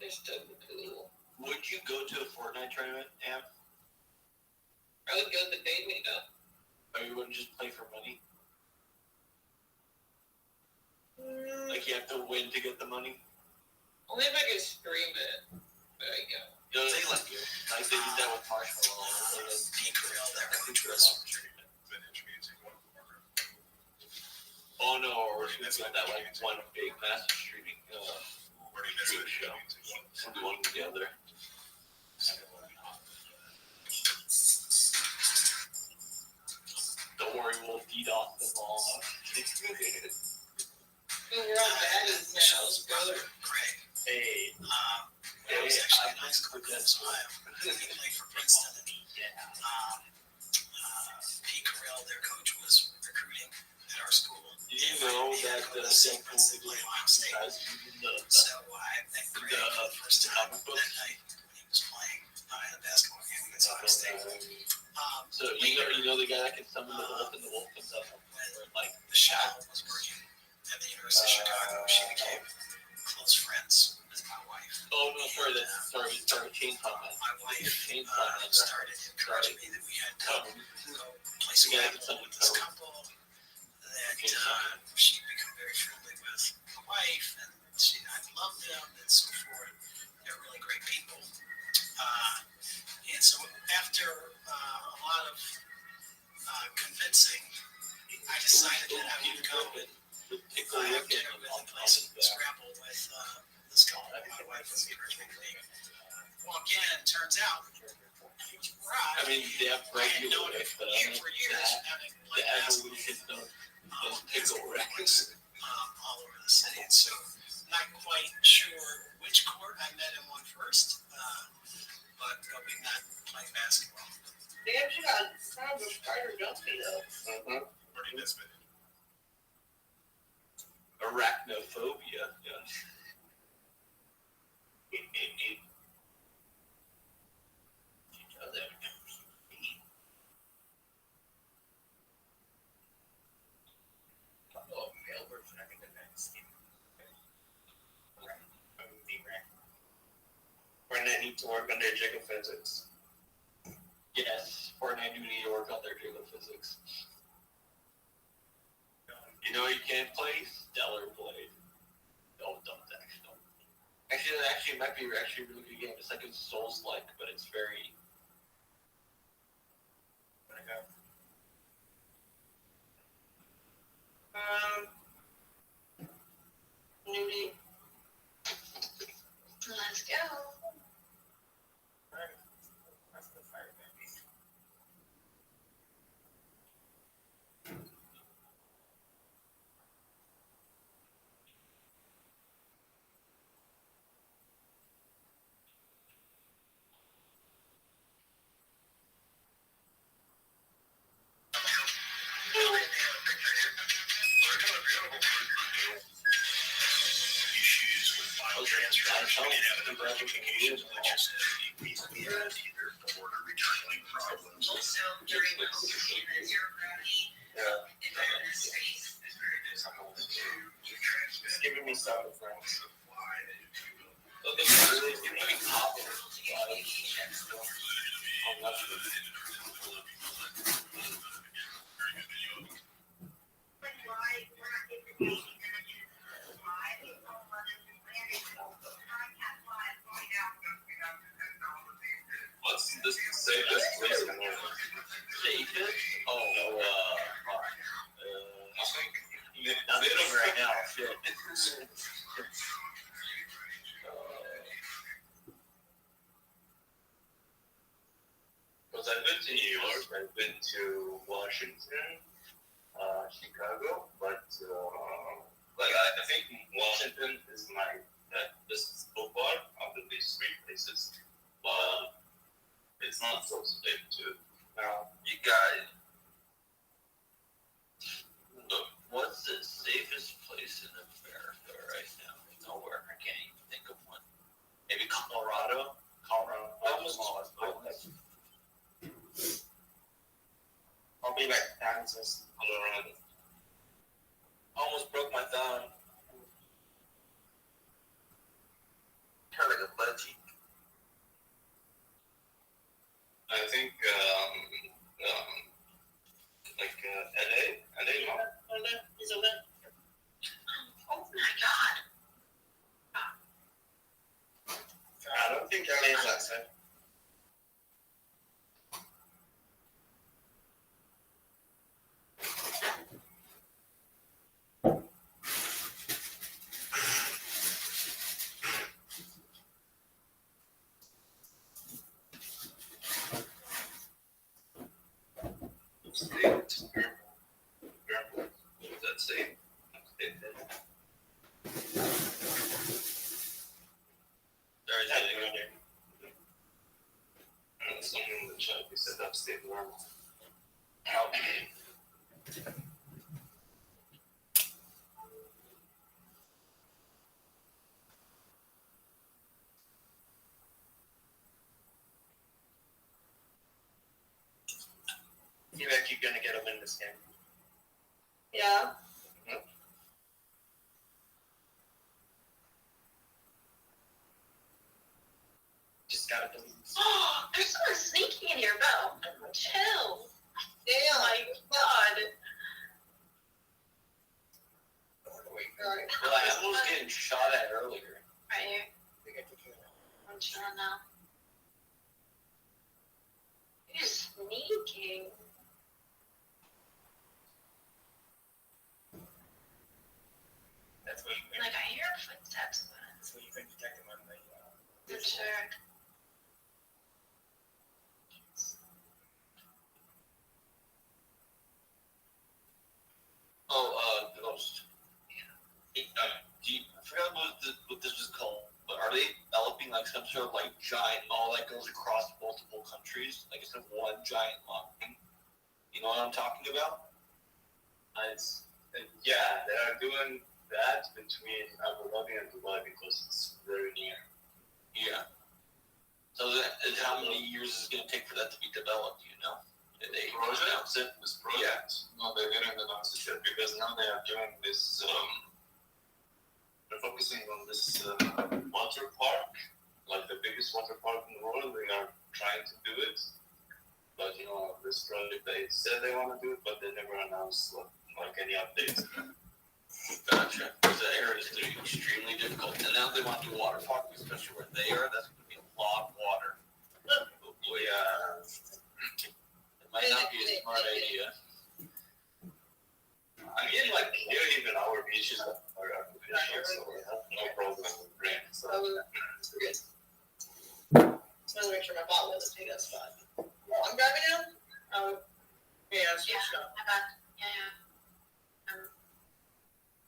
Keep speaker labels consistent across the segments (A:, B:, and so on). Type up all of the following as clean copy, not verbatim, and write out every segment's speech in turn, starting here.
A: There's still the pool.
B: Would you go to a Fortnite tournament, Am?
A: I would go if they paid me, though.
B: Or you wouldn't just play for money? Like you have to win to get the money?
A: Only if I could stream it. There you go.
B: You know, they like they did that with Marshmallow. Oh no, or we're gonna get that like one big massive streaming show. So we want together. Don't worry, we'll feed off them all.
A: We're all baddies now, brother.
C: Greg.
B: Hey.
C: I was actually in high school at the time. He played for Princeton. Pete Carell, their coach, was recruiting at our school.
B: Did you know that the same
C: Princeton played Ohio State? So I met Greg for the first time that night when he was playing in a basketball game against Ohio State.
B: So you know the guy that can summon the wolf and the wolf comes up
C: when
B: like
C: the Shell was working at the University of Chicago, she became close friends with my wife.
B: Oh no, sorry, we started chainsaw man.
C: My wife started encouraging me that we had to go play some game with this couple, that she'd become very friendly with my wife, and I loved them, and so forth. They're really great people. And so after a lot of convincing, I decided that I would go have dinner with and play some Scrabble with this couple that my wife was encouraging me. Well, again, turns out he was right.
B: I mean, they have regular
C: I've
B: but
C: known for years having
B: the
C: played basketball
B: evolution of pickle records.
C: all over the city. And so, not quite sure which court I met him on first, but we met playing basketball.
A: They actually got kind of a spider jumpy, though.
C: Pretty misfit.
B: Arachnophobia. Yeah.
D: Fortnite need to work on their geophysics.
B: Yes, Fortnite do need to work on their geophysics. You know you can't play? Stellar Blade. Don't actually. Actually, it might be actually a really good game. It's like a Souls-like, but it's very...
A: Nudie. Let's go.
D: That's the fire baby.
A: Also, during the
D: It's giving me some friends.
B: What's the safest place in the world? Safest? Oh, nothing right now. Shit.
D: Because I've been to New York, I've been to Washington, Chicago, but I think Washington is my this so far of these three places, but it's not so safe too. Now you guys,
B: Look, what's the safest place in America right now? Nowhere. I can't even think of one. Maybe Colorado?
D: I'll be like Kansas, Colorado.
B: Almost broke my thumb.
D: Kind of like a stayed normal.
B: You're actually gonna get them in this game.
A: Yeah.
B: Just gotta believe.
E: Oh, there's someone sneaking in here, Belle. Chill.
A: Damn.
E: Oh my god.
A: Alright.
B: Well, I was getting shot at earlier.
E: Right here. I'm chilling now. You're sneaking.
C: That's what you
E: Like, I hear footsteps, but
C: that's what you can detect him on the
E: I'm sure.
B: Oh, Ghost. I forgot what this was called, but are they developing like some sort of like giant mall that goes across multiple countries? Like it's one giant mall. You know what I'm talking about?
D: Yeah, they are doing that between Abu Dhabi and Dubai because it's very near.
B: Yeah. So how many years is it going to take for that to be developed? You know? Did they announce it?
D: This project? No, they didn't announce it yet because now they are doing this. They're focusing on this water park, like the biggest water park in the world. They are trying to do it, but this project they said they want to do it, but they never announced like any updates.
B: Gotcha. Because the area is going to be extremely difficult. And now they want to do water park, especially where they are. That's going to be a lot of water. Oh boy, it might not be a smart idea.
D: I mean, like here, even our beaches are artificial, so we have no problem with rain. So
A: Good. Just wanted to make sure my bottle doesn't take that spot. I'm grabbing now? Yeah, it's
E: Yeah,
A: shut.
E: my bad. Yeah.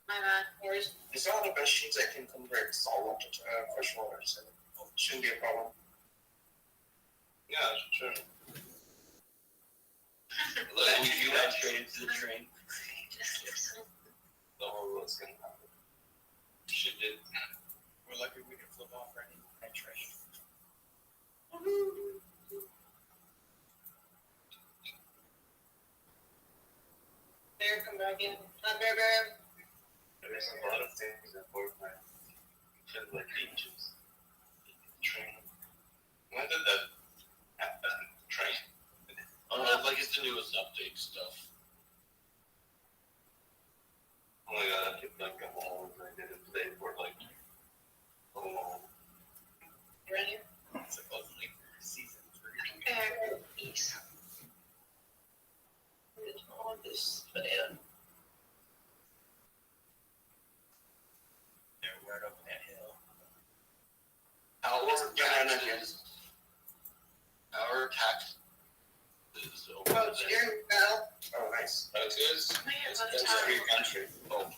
E: My bad.
A: Where's
F: These are all the machines that can convert solvent to fresh water, so it shouldn't be a problem.
D: yeah, sure.
B: Let me do that straight into the train.
D: The whole world's gonna happen. She did.
C: We're lucky we can flip off any train.
A: Bear, come back in. Not Bear.
D: There's a lot of things that work like feel like beaches. Train. When did that happen? Train.
B: Like it's the newest update stuff.
D: Oh my god, I kept like a whole I did it today for like
A: Ready?
C: Supposedly season 3.
E: There, peace.
A: I want this banana.
C: They're right up that hill.
B: Our tax is over.
A: Oh, it's your bell.
F: Oh, nice.
D: That's good.
E: My hair's on
D: That's a free country.
B: Oh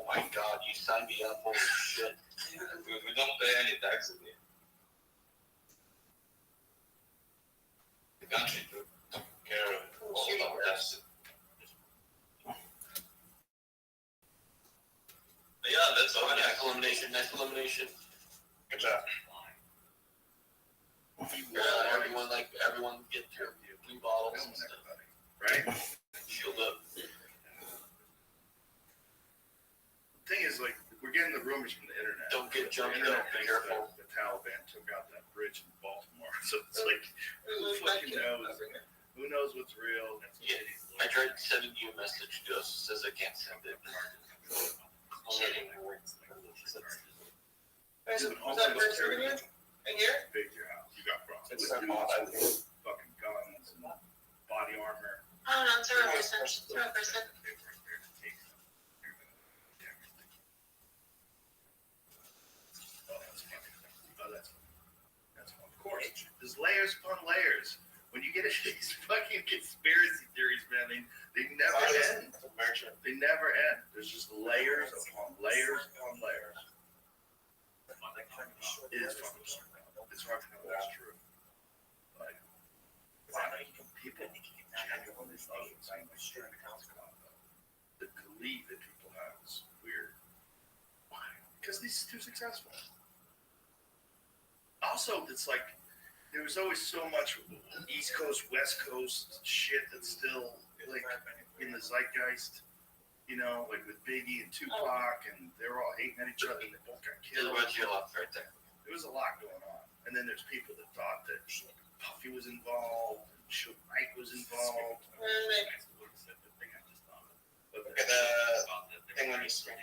B: my god, you signed me up. Holy shit.
D: We don't pay any taxes here. The country took care of all of our taxes. But yeah, that's all.
B: Nice elimination, nice elimination.
F: Good job.
B: Everyone get their blue bottles and stuff.
F: Right?
B: Shield up.
F: The thing is, like, we're getting the rumors from the internet.
B: Don't get
F: The
B: jumped
F: internet
B: up, be
F: thinks
B: careful.
F: that the Taliban took out that bridge in Baltimore. So it's like, who fucking knows? Who knows what's real?
B: Yeah, I tried sending you a message, Gus says I can't send it.
A: Where's that person in here? In here?
F: Big your house. You got problems.
C: It's
F: With
C: not mod, I
F: dudes with fucking guns and body armor.
E: Oh no, it's a real person. It's a real person.
F: That's fun. Of course. There's layers upon layers. When you get into these fucking conspiracy theories, man, they never end. They never end. There's just layers upon layers upon layers. It is fun. It's hard to know what's true. Like, people The glee that people have is weird. Why? Because he's too successful. Also, it's like there was always so much East Coast, West Coast shit that's still like in the zeitgeist. You know, like with Biggie and Tupac, and they were all hating at each other. They both got killed.
B: Right there.
F: There was a lot going on. And then there's people that thought that Puffy was involved, and Suge Knight was involved.
B: Look at the thing on your screen.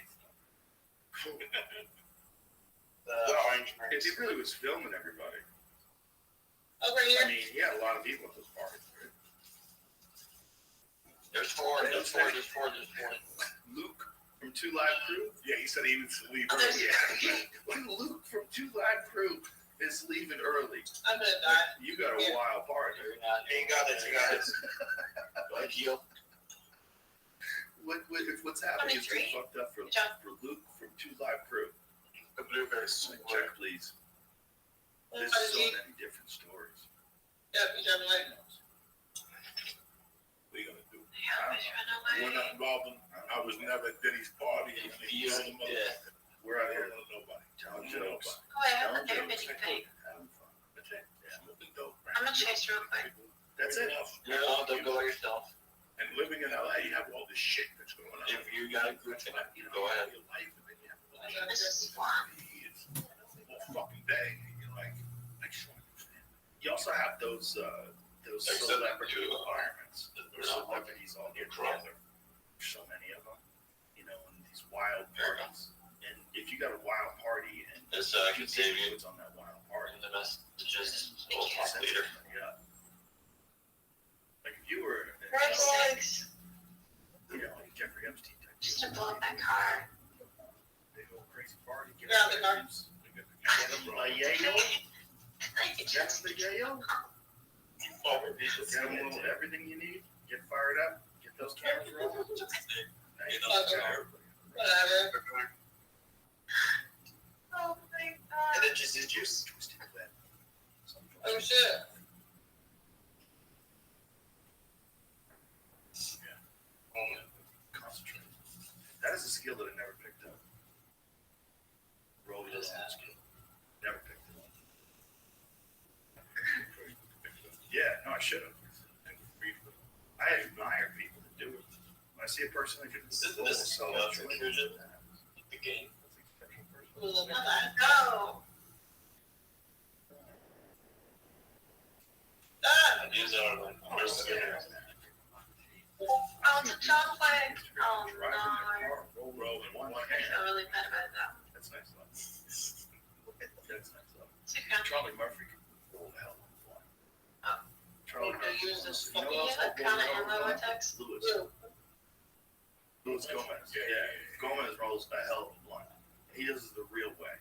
B: The orange man.
F: He really was filming everybody.
A: Over
F: I
A: here.
F: mean, he had a lot of people at those parties. Right?
B: There's four.
F: Luke from Two Live Crew. Yeah, he said he would leave
A: Oh,
F: early. When Luke from Two Live Crew is leaving early,
A: I'm gonna die.
F: you got a wild party.
B: Hey, you got it. Go ahead, Gio.
F: What's happening is too
A: 23.
F: fucked up for
A: John.
F: Luke from Two Live Crew.
B: The blueberry sweet.
F: Check, please. There's
A: What
F: so
A: is he?
F: many different stories.
A: Yep, he's driving away.
F: What are you gonna do?
E: Yeah,
F: We're not involved in. I was never at Diddy's party.
B: Yeah.
F: We're out here. Nobody. Telling jokes.
E: Oh, I haven't never been to Big.
F: Having fun. That's it. Yeah, nothing dope.
E: I'm gonna chase real quick.
F: That's it.
B: No, don't go by yourself.
F: And living in LA, you have all this shit that's going on.
B: If you got a good thing, go ahead.
F: Your life, and then you have all
E: This
F: this
E: is fun.
F: it's all fucking day. And you're like, I just don't understand. You also have those celebrity environments where celebrities all get together. There's so many of them, you know, and these wild parties. And if you got a wild party and
B: This I can save you.
F: what's on that wild party,
B: And the messages we'll talk later.
F: yeah. Like if you were,
E: Red flags.
F: you know, like Jeffrey Epstein type.
E: Just to blow up that car.
F: Big old crazy party. Get
A: Yeah, the car.
F: a yayo. That's the yayo. Get them everything you need. Get fired up. Get those cameras rolling.
A: Whatever.
E: Oh my
B: And
E: god.
B: then just the juice.
A: Oh shit.
F: Concentrate. That is a skill that I never picked up. Rolling is a skill. Never picked it up. Yeah, no, I should have. I admire people that do it. When I see a person that can
B: This is
F: so much
B: confusion. The game.
A: Look at that.
E: Go.
A: Ah!
B: These are like
E: Oh, it's a chocolate. Oh no.
F: Roll in one
E: I
F: hand.
E: feel really bad about that.
F: That's nice love. That's nice love.
E: It's okay.
F: Charlie Murphy can roll the hell of one.
E: Oh.
F: Charlie
A: Okay,
F: Murphy.
A: use this
F: You know
E: Do
F: who
E: you
F: else
E: have a
F: will roll
E: kind of
F: the hell
E: ammo
F: of one?
E: attacks?
F: Louis.
A: Blue.
F: Louis Gomez. Yeah. Gomez rolls a hell of a blunt. He does it the real way.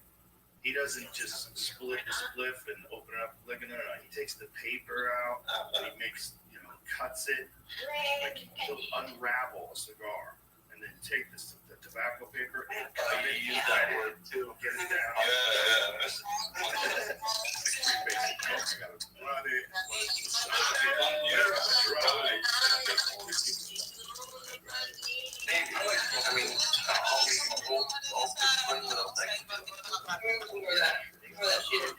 F: He doesn't just split the spliff and open it up. Like, no. He takes the paper out. And he makes, cuts it. Like he'll unravel a cigar and then take the tobacco paper and cut it. Use that word too. Get it down.
A: Ignore that. Ignore that shit.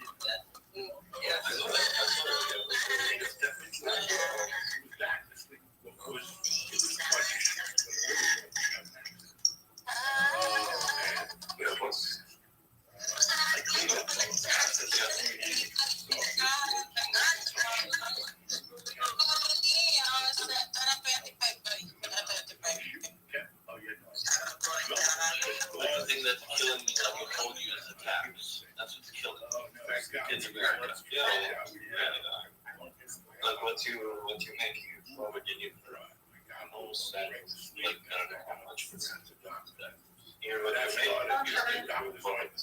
A: Yeah.
B: The thing that's killing me, like I told you, is attacks. That's what's killing me. In America. Yeah. Like once you make you forward and you I'm almost sad. Like I don't know how much for that to do that. You know what I mean?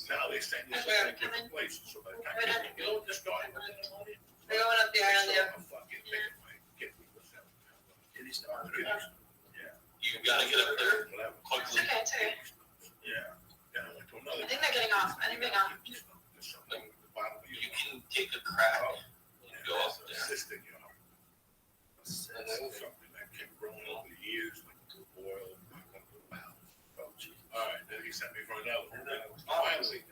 F: Now they send you to different places. So by the time you go, just go ahead.
A: We're going up the island there.
B: You gotta get up there quickly.
E: Okay, it's okay.
F: Yeah.
E: I think they're getting off. I think they're off.
B: You can take a crack and go up there.
F: Something that can he sent me for another one. Finally,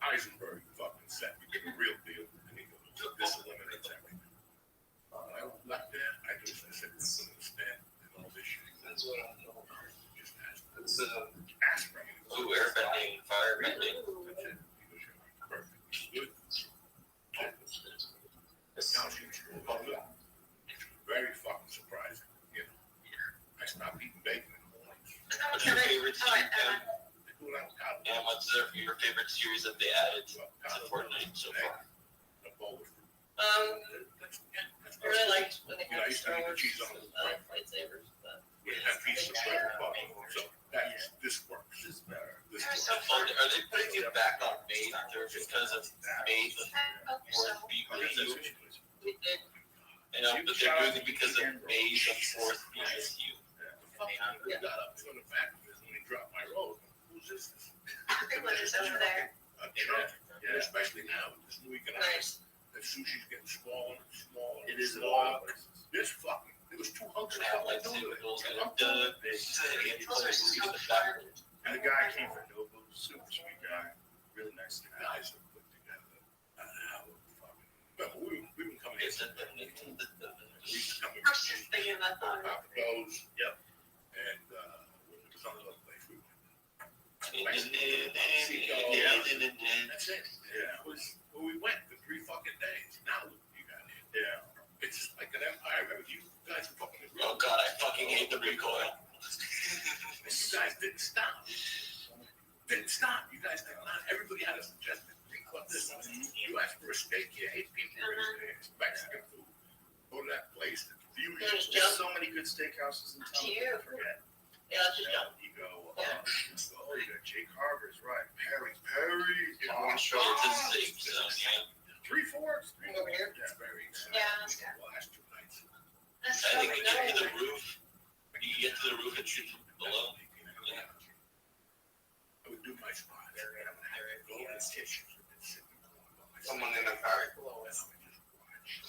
F: Eisenberg fucking sent me the real deal. And he goes, this eliminates everything. I left there. I just said, this is understand and all this shit.
D: That's what I know.
F: Just
D: It's
F: aspirin.
B: Ooh, airbending, firebending.
F: That's it. He goes, you're perfect. Good. Now she's very fucking surprising. You know, I stopped eating bacon in the mornings.
B: What's your favorite series?
F: They do it out of
B: And what's your favorite series that they added to Fortnite so far?
F: The bowl of
A: I really liked when they
F: Yeah, I
A: had
F: used to
A: Star
F: eat the
A: Wars
F: cheese on the bread.
A: lightsabers. But
F: with that piece of bread and butter. So this works. This is better. This
E: They're
F: works.
E: so fun.
B: Are they putting it back on Made because of Made the
E: Oh,
B: fourth
E: so.
B: being
F: That's
B: reviewed?
F: what she was.
A: we did.
B: I know, but they're doing it because of Made the fourth being reviewed.
F: The fucking dude got up from the back of his when he dropped my roll. Who's this?
E: Everyone is over there.
F: Yeah, especially now with this new economics.
A: Nice.
F: The sushi's getting smaller and smaller.
G: It is in a
F: smaller.
G: lot of places.
F: This fucking, it was 2 hunks of
B: Have
F: fucking
B: lightsaber
F: noodles.
B: duels and
F: I'm
B: done.
E: Those are so fun.
G: And the guy came from Nobu, super sweet guy, really nice
F: The
G: guy.
F: guys are put together. I don't know how fucking. Remember, we've been coming in.
B: It's a
F: We used to come in.
E: I was just thinking about that.
F: Papa goes.
G: Yep.
F: And it was on another place we went. That's it. Yeah, it was where we went for 3 fucking days. Now look what you got here.
G: Yeah.
F: It's like an empire. Remember, you guys were fucking.
B: Oh god, I fucking hate the recoil.
F: You guys didn't stop. Didn't stop. You guys did not. Everybody had a suggestion. What this? You asked for a steak. You hate people. It's Mexican food. Go to that place. It's beautiful.
G: There's so many good steakhouses in town.
E: Cute.
G: I forget.
A: Yeah, that's just dumb.
F: You go.
G: Oh, you got Jake Harbor's, right.
F: Perry.
G: Long
B: It's
G: shot.
B: a steak, so yeah.
F: 3 4s.
A: Over here?
F: Yeah, very exciting.
E: Yeah, that's good.
F: The last 2 nights.
E: That's
B: I
E: so
B: think we get to the
E: good.
B: roof. You get to the roof and shoot from below.
F: Yeah. I would do my spot. I would have to go in the kitchen and sit in the corner by myself.
D: Someone in the car.
F: And I would just watch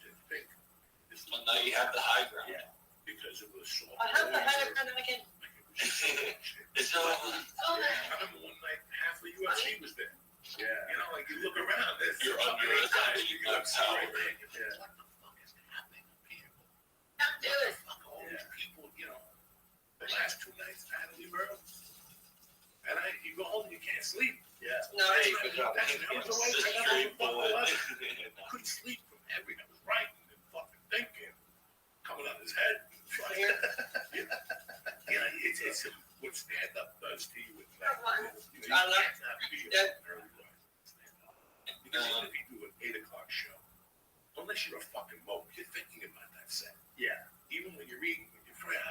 F: to think. This
B: Well, now you have the high ground.
G: Yeah.
F: because it was so.
A: I have the head of kind of making.
B: It's not.
A: Oh,
F: I remember one night half of UFC was there.
G: Yeah.
F: You know, like you look around, there's
B: You're on your own side, you got power.
F: right there. You're like, what the fuck is happening up here?
A: don't do it.
F: Fuck all these people, you know. The last 2 nights I had to leave early. And you go home and you can't sleep.
G: Yeah.
A: No,
F: Hey,
A: it's
F: I was awake. I got home at 11. Couldn't sleep from everything. I was writing and fucking thinking. Coming on his head.
A: Here.
F: It's what stand up does to you. With that. You
A: I love
F: can't have be
A: Yeah.
F: an early rise. Because even if you do an 8 o'clock show, unless you're a fucking mope, you're thinking about that set.
G: Yeah.
F: Even when you're eating with your friend.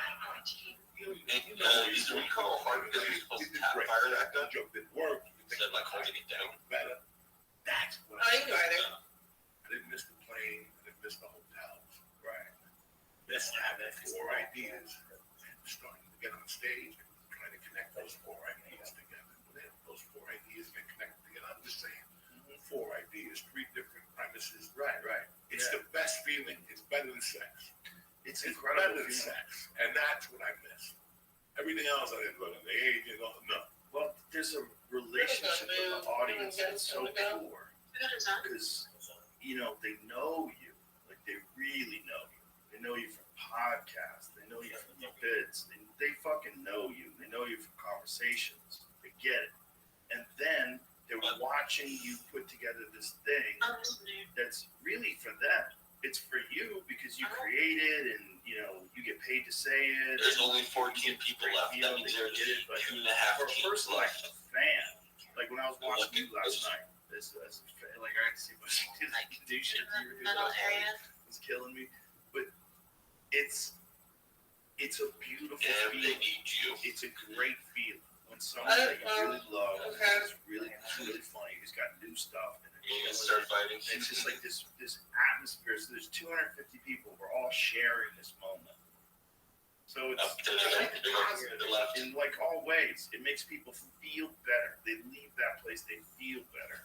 B: Is the recoil hard because you're supposed to tap fire that gun?
F: Joke didn't work.
B: Instead of like holding it down.
F: Better. That's what
A: I can go either.
F: I didn't miss the plane. I didn't miss the hotels.
G: Right.
F: This having 4 ideas, starting to get on stage, trying to connect those 4 ideas together. When those 4 ideas get connected together, I'm just saying, 4 ideas, 3 different premises.
G: Right.
F: It's the best feeling. It's better than sex.
G: It's
F: It's
G: incredible.
F: better than sex, and that's what I miss. Everything else I didn't look at the age, no.
G: Well, there's a relationship with the audience that's so pure
E: Good as that.
G: because they know you, like they really know you. They know you from podcasts. They know you from the bits. They fucking know you. They know you from conversations. They get it, and then they're watching you put together this thing
E: I'm listening.
G: that's really for them. It's for you because you create it and you get paid to say it.
B: There's only 14 people left. That means there's 2.5
G: For a
B: teams
G: person like
B: left.
G: a fan, like when I was watching you last night, as a fan, like I had to see what I can do shit
E: In
G: you were
E: the
G: doing.
E: middle area.
G: It's killing me, but it's a beautiful
B: And they
G: feeling.
B: need you.
G: It's a great feeling when someone that you really love is really funny, who's got new stuff. And
B: You can start fighting.
G: it's just like this atmosphere. So there's 250 people. We're all sharing this moment. So it's
B: Up to the left.
G: in like all ways. It makes people feel better. They leave that place, they feel better.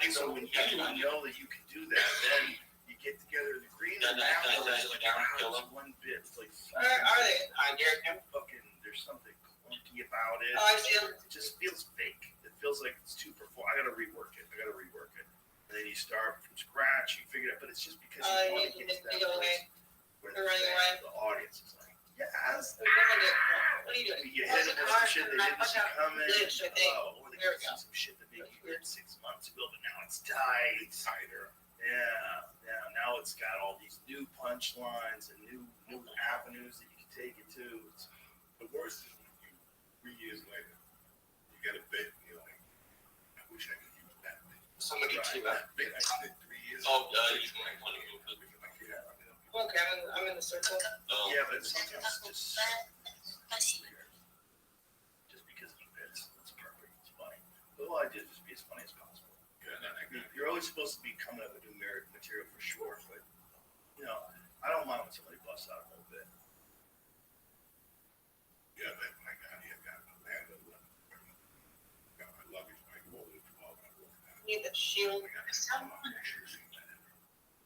G: And so when you know that you can do that, then you get together in the green and it's like, wow, it's one bit. It's like
A: Where are they?
G: fucking, there's something clunky about it.
A: I see it.
G: It just feels fake. It feels like it's too perform. I gotta rework it. And then you start from scratch. You figure it out, but it's just because you want to get to that place where the audience is like, yes.
A: What are you doing?
G: You hit them with some shit they didn't see coming.
A: Glitch, I think.
G: Oh, or they
A: There we
G: see
A: go.
G: some shit that maybe you heard 6 months ago, but now it's tight. Tighter. Yeah. Now it's got all these new punchlines and new avenues that you can take it to.
H: The worst is when 3 years later, you get a bit, and you're like, I wish I could use that bit.
B: Somebody
H: Right.
B: came out.
H: Bit I did 3 years
B: Oh,
H: ago.
B: you might want to go for the.
A: Okay, I'm in the circle.
B: Oh.
G: Yeah, but sometimes it's just because it fits, it's perfect, it's funny. The whole idea is just be as funny as possible.
H: Yeah, and I agree.
G: You're always supposed to be coming up with new material for sure, but I don't mind when somebody busts out a little bit.
H: Yeah, but my God, he had got a land of got my luggage, my wallet, all my wallet.
A: Need the shield.
E: Someone in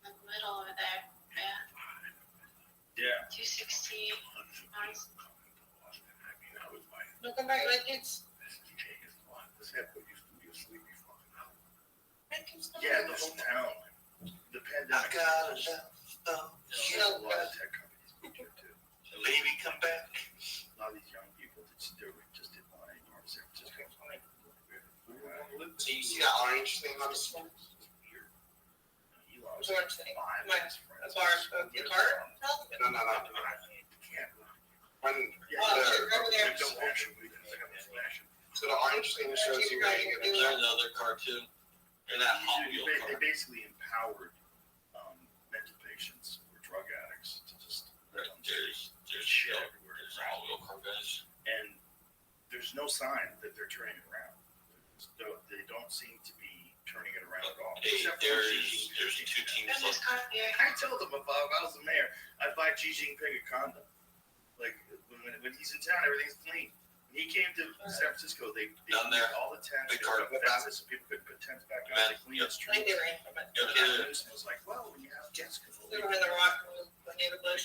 E: the middle over there. Yeah.
G: Yeah.
E: 260. Nice.
A: No, come back. Like it's.
H: This airport used to be a sleepy fucking house.
G: Yeah, the whole town. The pandemic. There's a lot of tech companies moved here too.
B: Baby, come back.
G: A lot of these young people just didn't want any more of San Francisco.
B: So you see that orange thing on the screen?
A: What's the orange thing?
G: Five
A: My-
G: best friends.
A: A bar of the cart?
B: No.
G: Can't.
B: When
G: Yeah,
A: Oh, shit, over there.
H: Don't actually, because I got this fashion.
B: so the orange thing shows you where you can learn another cartoon. And that Hot Wheel
G: They
B: car.
G: basically empowered mental patients or drug addicts to just
B: There's
G: shit everywhere.
B: There's Hot Wheel car guys.
G: And there's no sign that they're turning it around. They don't seem to be turning it around at all.
B: Hey,
G: Except for
B: there's
G: Xi Jinping.
B: 2 teams
E: And this
B: left.
E: car here.
G: I told them if I was the mayor, I'd buy Xi Jinping a condom. Like when he's in town, everything's clean. When he came to San Francisco, they
B: Down there,
G: all the tents,
B: big
G: they put
B: carpet.
G: fences so people could put tents back on.
B: Man,
G: They cleaned the
A: I think
G: street.
A: they were in from it.
B: Yeah.
G: And was like, well, when you have guests come
A: They
G: over,
A: were in the rock and the neighborhood.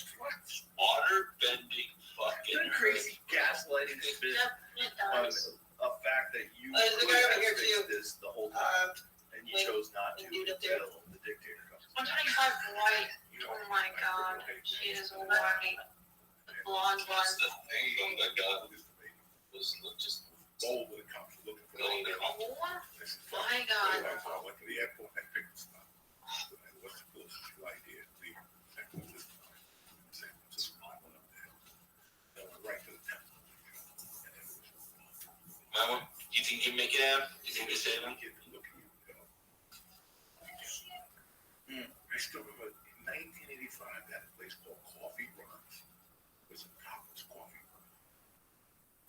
B: Water bending fucking.
G: doing crazy gaslighting this bit
E: Yep, it
G: on
E: does.
G: a fact that you
A: There's a
G: could
A: guy over
G: have
A: here,
G: fixed
A: too.
G: this the whole time, and you
A: wait,
G: chose not to
A: and dude up there.
G: until the dictator comes.
E: 125 white. Oh my God. She is white. The blonde one.
B: That's the thing. Oh my God. Was just
H: Bold when it comes to looking for
B: going
H: the
B: there.
E: Oh
H: This is
E: my
H: fucking-
E: God.
H: I went to the airport, I picked this up. And what's the closest idea? Leave San Francisco. San Francisco, I went up there. I went right to the temple. And it was
B: Mama, you think you make it out? You think you save him?
H: I still remember in 1985, they had a place called Coffee Runs. It was a topless coffee run.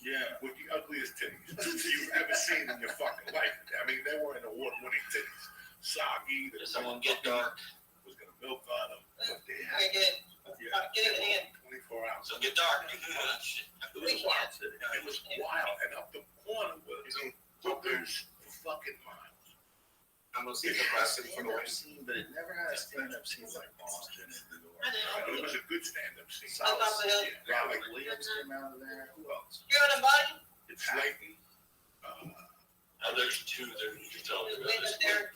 G: Yeah.
H: With the ugliest titties you've ever seen in your fucking life. I mean, they weren't award-winning titties. Soggy.
B: Did someone get dark?
H: Was going to milk on them. But they
A: I
H: had
A: get it. Get it in.
H: 24 hours.
B: So get dark.
H: It was wild. It was wild. And up the corner was hookers for fucking miles.
B: I'm gonna see
G: It
B: the
G: had a
B: press for the
G: stand-up
B: win.
G: scene, but it never had a stand-up scene like Boston and New York.
E: I know.
H: It was a good stand-up scene.
A: On top of the hill.
H: Yeah,
G: Robert Williams came out of there. Who else?
A: You're on a body?
G: It's
H: Slayton.
B: Oh, there's 2 that you tell me
A: Leave
B: about.
A: it there.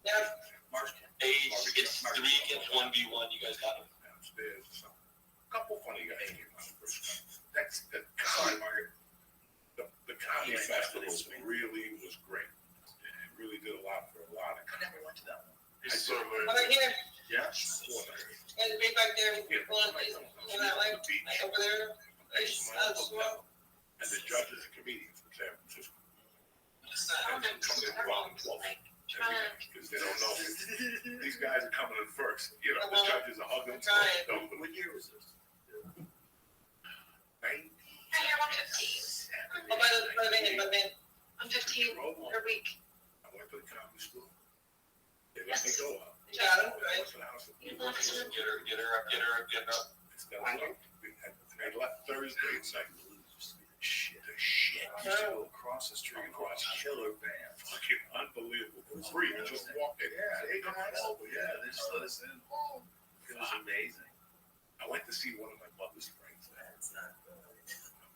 A: Yeah.
G: Marsh.
B: It's 3 against 1v1. You guys got him.
H: Downstairs or something. A couple funny guys came out first time. That's the comedy market. The comedy festival really was great. It really did a lot for a lot of
G: I never went to that one.
B: It's sort of
A: I'm right here.
G: Yeah.
A: And the big back there. Going that way. Like over there. Swell.
H: And the judges and comedians from San Francisco.
E: I don't know. Like, trying to.
H: Because they don't know. These guys are coming in first. You know, the judges are hugging.
A: Trying.
H: Don't
G: What year was this?
H: 90.
E: Hey, I'm on 15.
A: Oh, by the van.
E: I'm 15 per week.
H: I went to the comedy school. They let me go up.
A: You got him,
H: I
A: right?
H: went to the house.
E: You left him.
B: Get her up.
H: Instead of I left Thursday. It's like
G: Shit.
H: the shit.
G: I used to go across the street across killer bands.
H: Fucking unbelievable. For free. You just walk in.
G: Yeah,
H: Hey, come on over.
G: yeah, they just let us in. It was amazing.
H: I went to see one of my mother's friends. My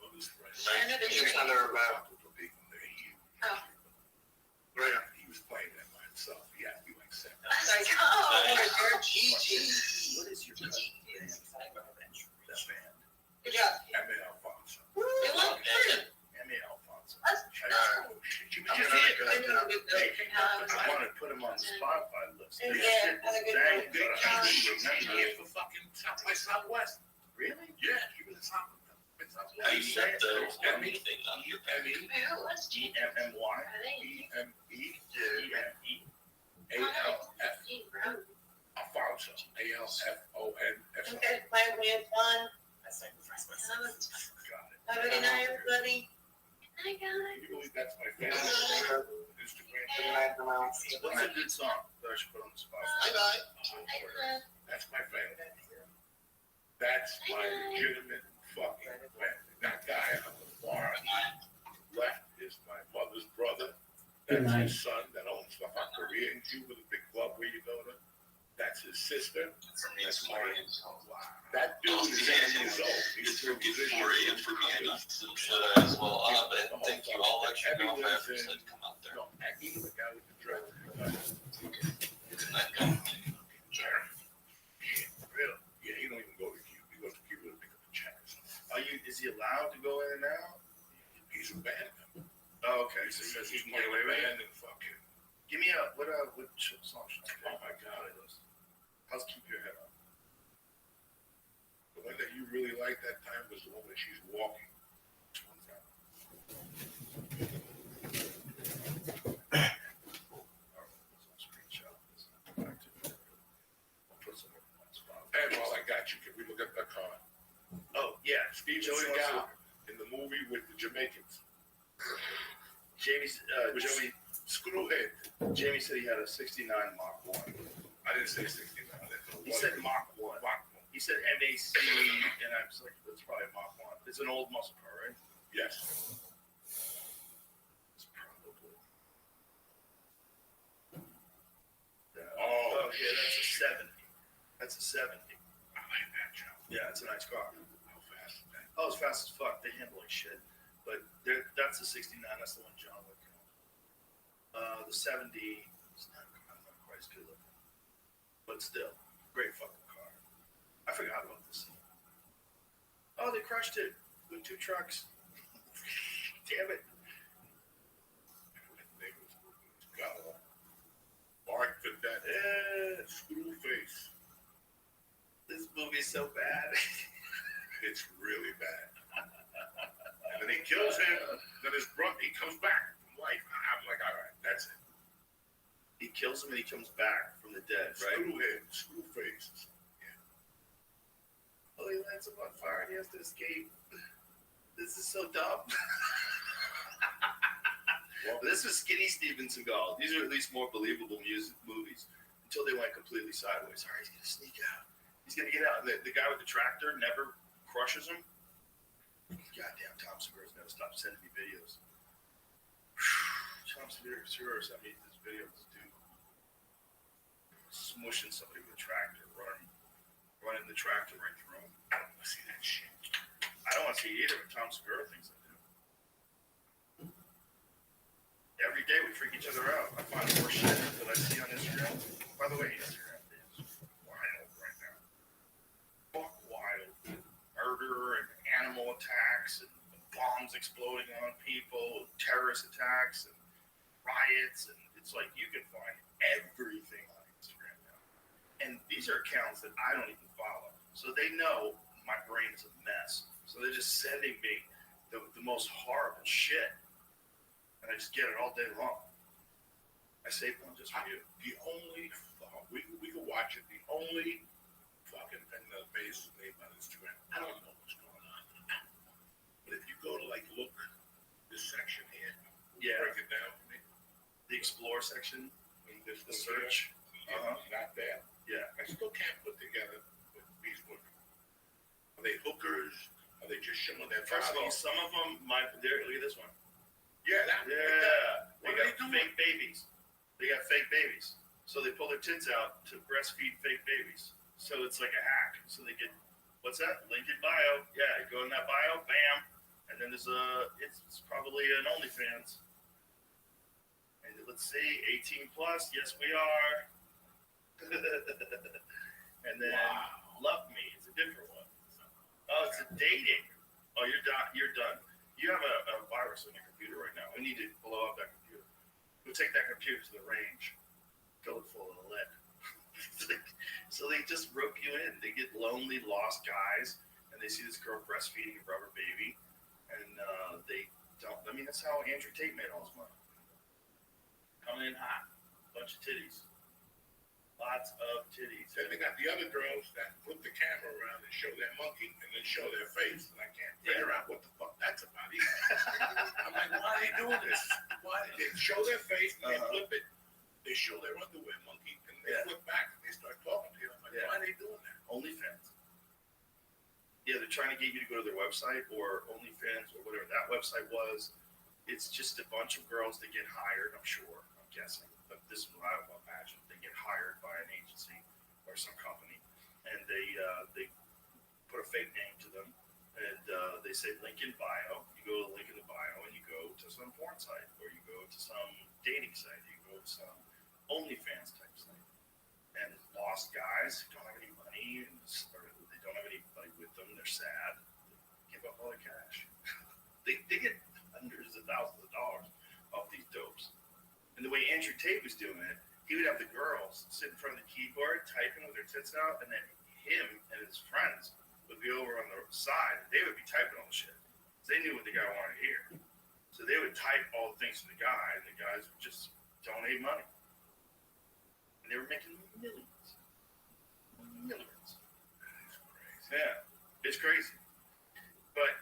H: mother's friends.
E: I know that
B: You're
E: you're
B: kind of about
G: What is your cousin's name? That band.
A: Good job.
H: Emma Alfonso.
A: It was good.
G: Emmy Alfonso.
A: That's
G: I
H: She was
A: I
H: just
A: didn't
H: here.
A: know good though.
G: want to put him on the Spotify list.
A: Yeah,
G: This shit
A: had a good
G: bang,
A: one.
G: but I don't even
H: She's
G: remember.
H: here for fucking South by Southwest.
G: Really?
H: Yeah, she was in South by
B: How
H: Southwest.
B: you set the warming thing on your back?
H: Emmy,
E: Who was Gene?
G: EMMY.
E: Are they?
H: E-M-E,
G: EME.
H: A-L-F,
E: Brown.
H: Alfonso, A-L-F-O-N-S-O.
A: Okay, my way of fun.
H: Got it.
A: Have a good night, everybody.
E: I got
H: Can
E: it.
H: you believe that's my favorite Instagram?
G: What's a good song that I should put on the Spotify?
A: Bye bye.
H: That's my favorite. That's my legitimate fucking friend. That guy on the far left is my mother's brother. That's his son that owns the Korean Cuba, the big club where you go to. That's his sister. That's my that dude is 8 years old.
B: It's from good for you and for me. I need some shit as well. But thank you. I'll let you know if I ever said come out there.
H: No, even the guy with the dress.
B: Isn't that good?
H: Really? Yeah, he don't even go to Cuba. He goes to Cuba to pick up the checks.
G: Is he allowed to go in and out?
H: He's a band member.
G: Oh, okay. So he can get away with it.
H: band and fucking.
G: Give me what song should I play?
H: Oh my God.
G: How's Keep Your Head Up?
H: The one that you really liked that time was the one that she's walking. Which one's that? And while I got you, can we look at the car?
G: Oh, yeah.
H: Steve
G: Joey
H: Seagal
G: wants
H: in the movie with the Jamaicans.
G: Jamie said he had a 69 Mach 1.
H: I didn't say 69.
G: He said Mach 1. He said MAC, and I was like, that's probably a Mach 1. It's an old muscle car, right?
H: Yes.
G: It's probably.
H: Oh,
G: yeah, that's a 70. That's a 70.
H: I like that, Joe.
G: Yeah, it's a nice car.
H: How fast is that?
G: Oh, it's fast as fuck. They handle like shit. But that's the 69. That's the one John would count. The 70 is not quite as good looking. But still, great fucking car. I forgot about this. Oh, they crushed it with 2 trucks. Damn it.
H: Mark for that screw face.
G: This movie is so bad.
H: It's really bad. And then he kills him. Then his brother, he comes back from life. I'm like, all right, that's it.
G: He kills him and he comes back from the dead, right?
H: Screw head, screw face.
G: Oh, he lands him on fire and he has to escape. This is so dumb. This was Skinny Steven Seagal. These are at least more believable movies until they went completely sideways. All right, he's going to sneak out. He's going to get out. And the guy with the tractor never crushes him. Goddamn, Tom Segura's never stopped sending me videos. Tom Segura sent me this video of this dude smushing somebody with a tractor, running the tractor right through him. I don't want to see that shit. I don't want to see it either, but Tom Segura thinks I do. Every day we freak each other out. I find more shit that I see on Instagram. By the way, Instagram is wild right now. Fuck wild. Murder and animal attacks and bombs exploding on people, terrorist attacks and riots, and it's like you can find everything on Instagram now. And these are accounts that I don't even follow. So they know my brain is a mess. So they're just sending me the most horrible shit. And I just get it all day long. I saved one just for you.
H: The only, we can watch it. The only fucking thing that amazes me about Instagram, I don't know what's going on. But if you go to like look this section here, break it down for me.
G: The explore section,
H: This
G: the search.
H: Not bad.
G: Yeah.
H: I still can't put together what these women. Are they hookers? Are they just showing their
G: First of all,
H: bodies?
G: some of them, look at this one.
H: Yeah, that.
G: Yeah.
H: What
G: They
H: are
G: got
H: they doing?
G: fake babies. They got fake babies. So they pull their tits out to breastfeed fake babies. So it's like a hack. So they get, what's that? Link in bio. Yeah, you go in that bio, bam. And then there's it's probably an OnlyFans. And let's see, 18 plus. Yes, we are. and then Love Me is a different one. Oh, it's a dating. Oh, you're done. You're done. You have a virus on your computer right now. We need to blow up that computer. We'll take that computer to the range, fill it full of lead. So they just rope you in. They get lonely, lost guys, and they see this girl breastfeeding a rubber baby, and they don't. I mean, that's how Andrew Tate made all his money. Coming in hot, bunch of titties, lots of titties.
H: Then they got the other girls that put the camera around and show their monkey and then show their face. And I can't figure out what the fuck that's about either. I'm like, why are they doing this? Why they show their face and they flip it? They show their underwear monkey and they flip back and they start talking to you. I'm like, why are they doing that?
G: OnlyFans. Yeah, they're trying to get you to go to their website or OnlyFans or whatever that website was. It's just a bunch of girls that get hired, I'm sure, I'm guessing, but this is what I would imagine. They get hired by an agency or some company, and they put a fake name to them, and they say link in bio. You go to the link in the bio, and you go to some porn site, or you go to some dating site, you go to some OnlyFans type site. And lost guys who don't have any money, or they don't have anybody with them, they're sad, they give up all their cash. they get hundreds of thousands of dollars off these dopes. And the way Andrew Tate was doing it, he would have the girls sit in front of the keyboard typing with their tits out, and then him and his friends would be over on the side, and they would be typing all the shit. They knew what the guy wanted to hear. So they would type all the things to the guy, and the guys would just donate money. And they were making millions. Millions. Yeah, it's crazy. But,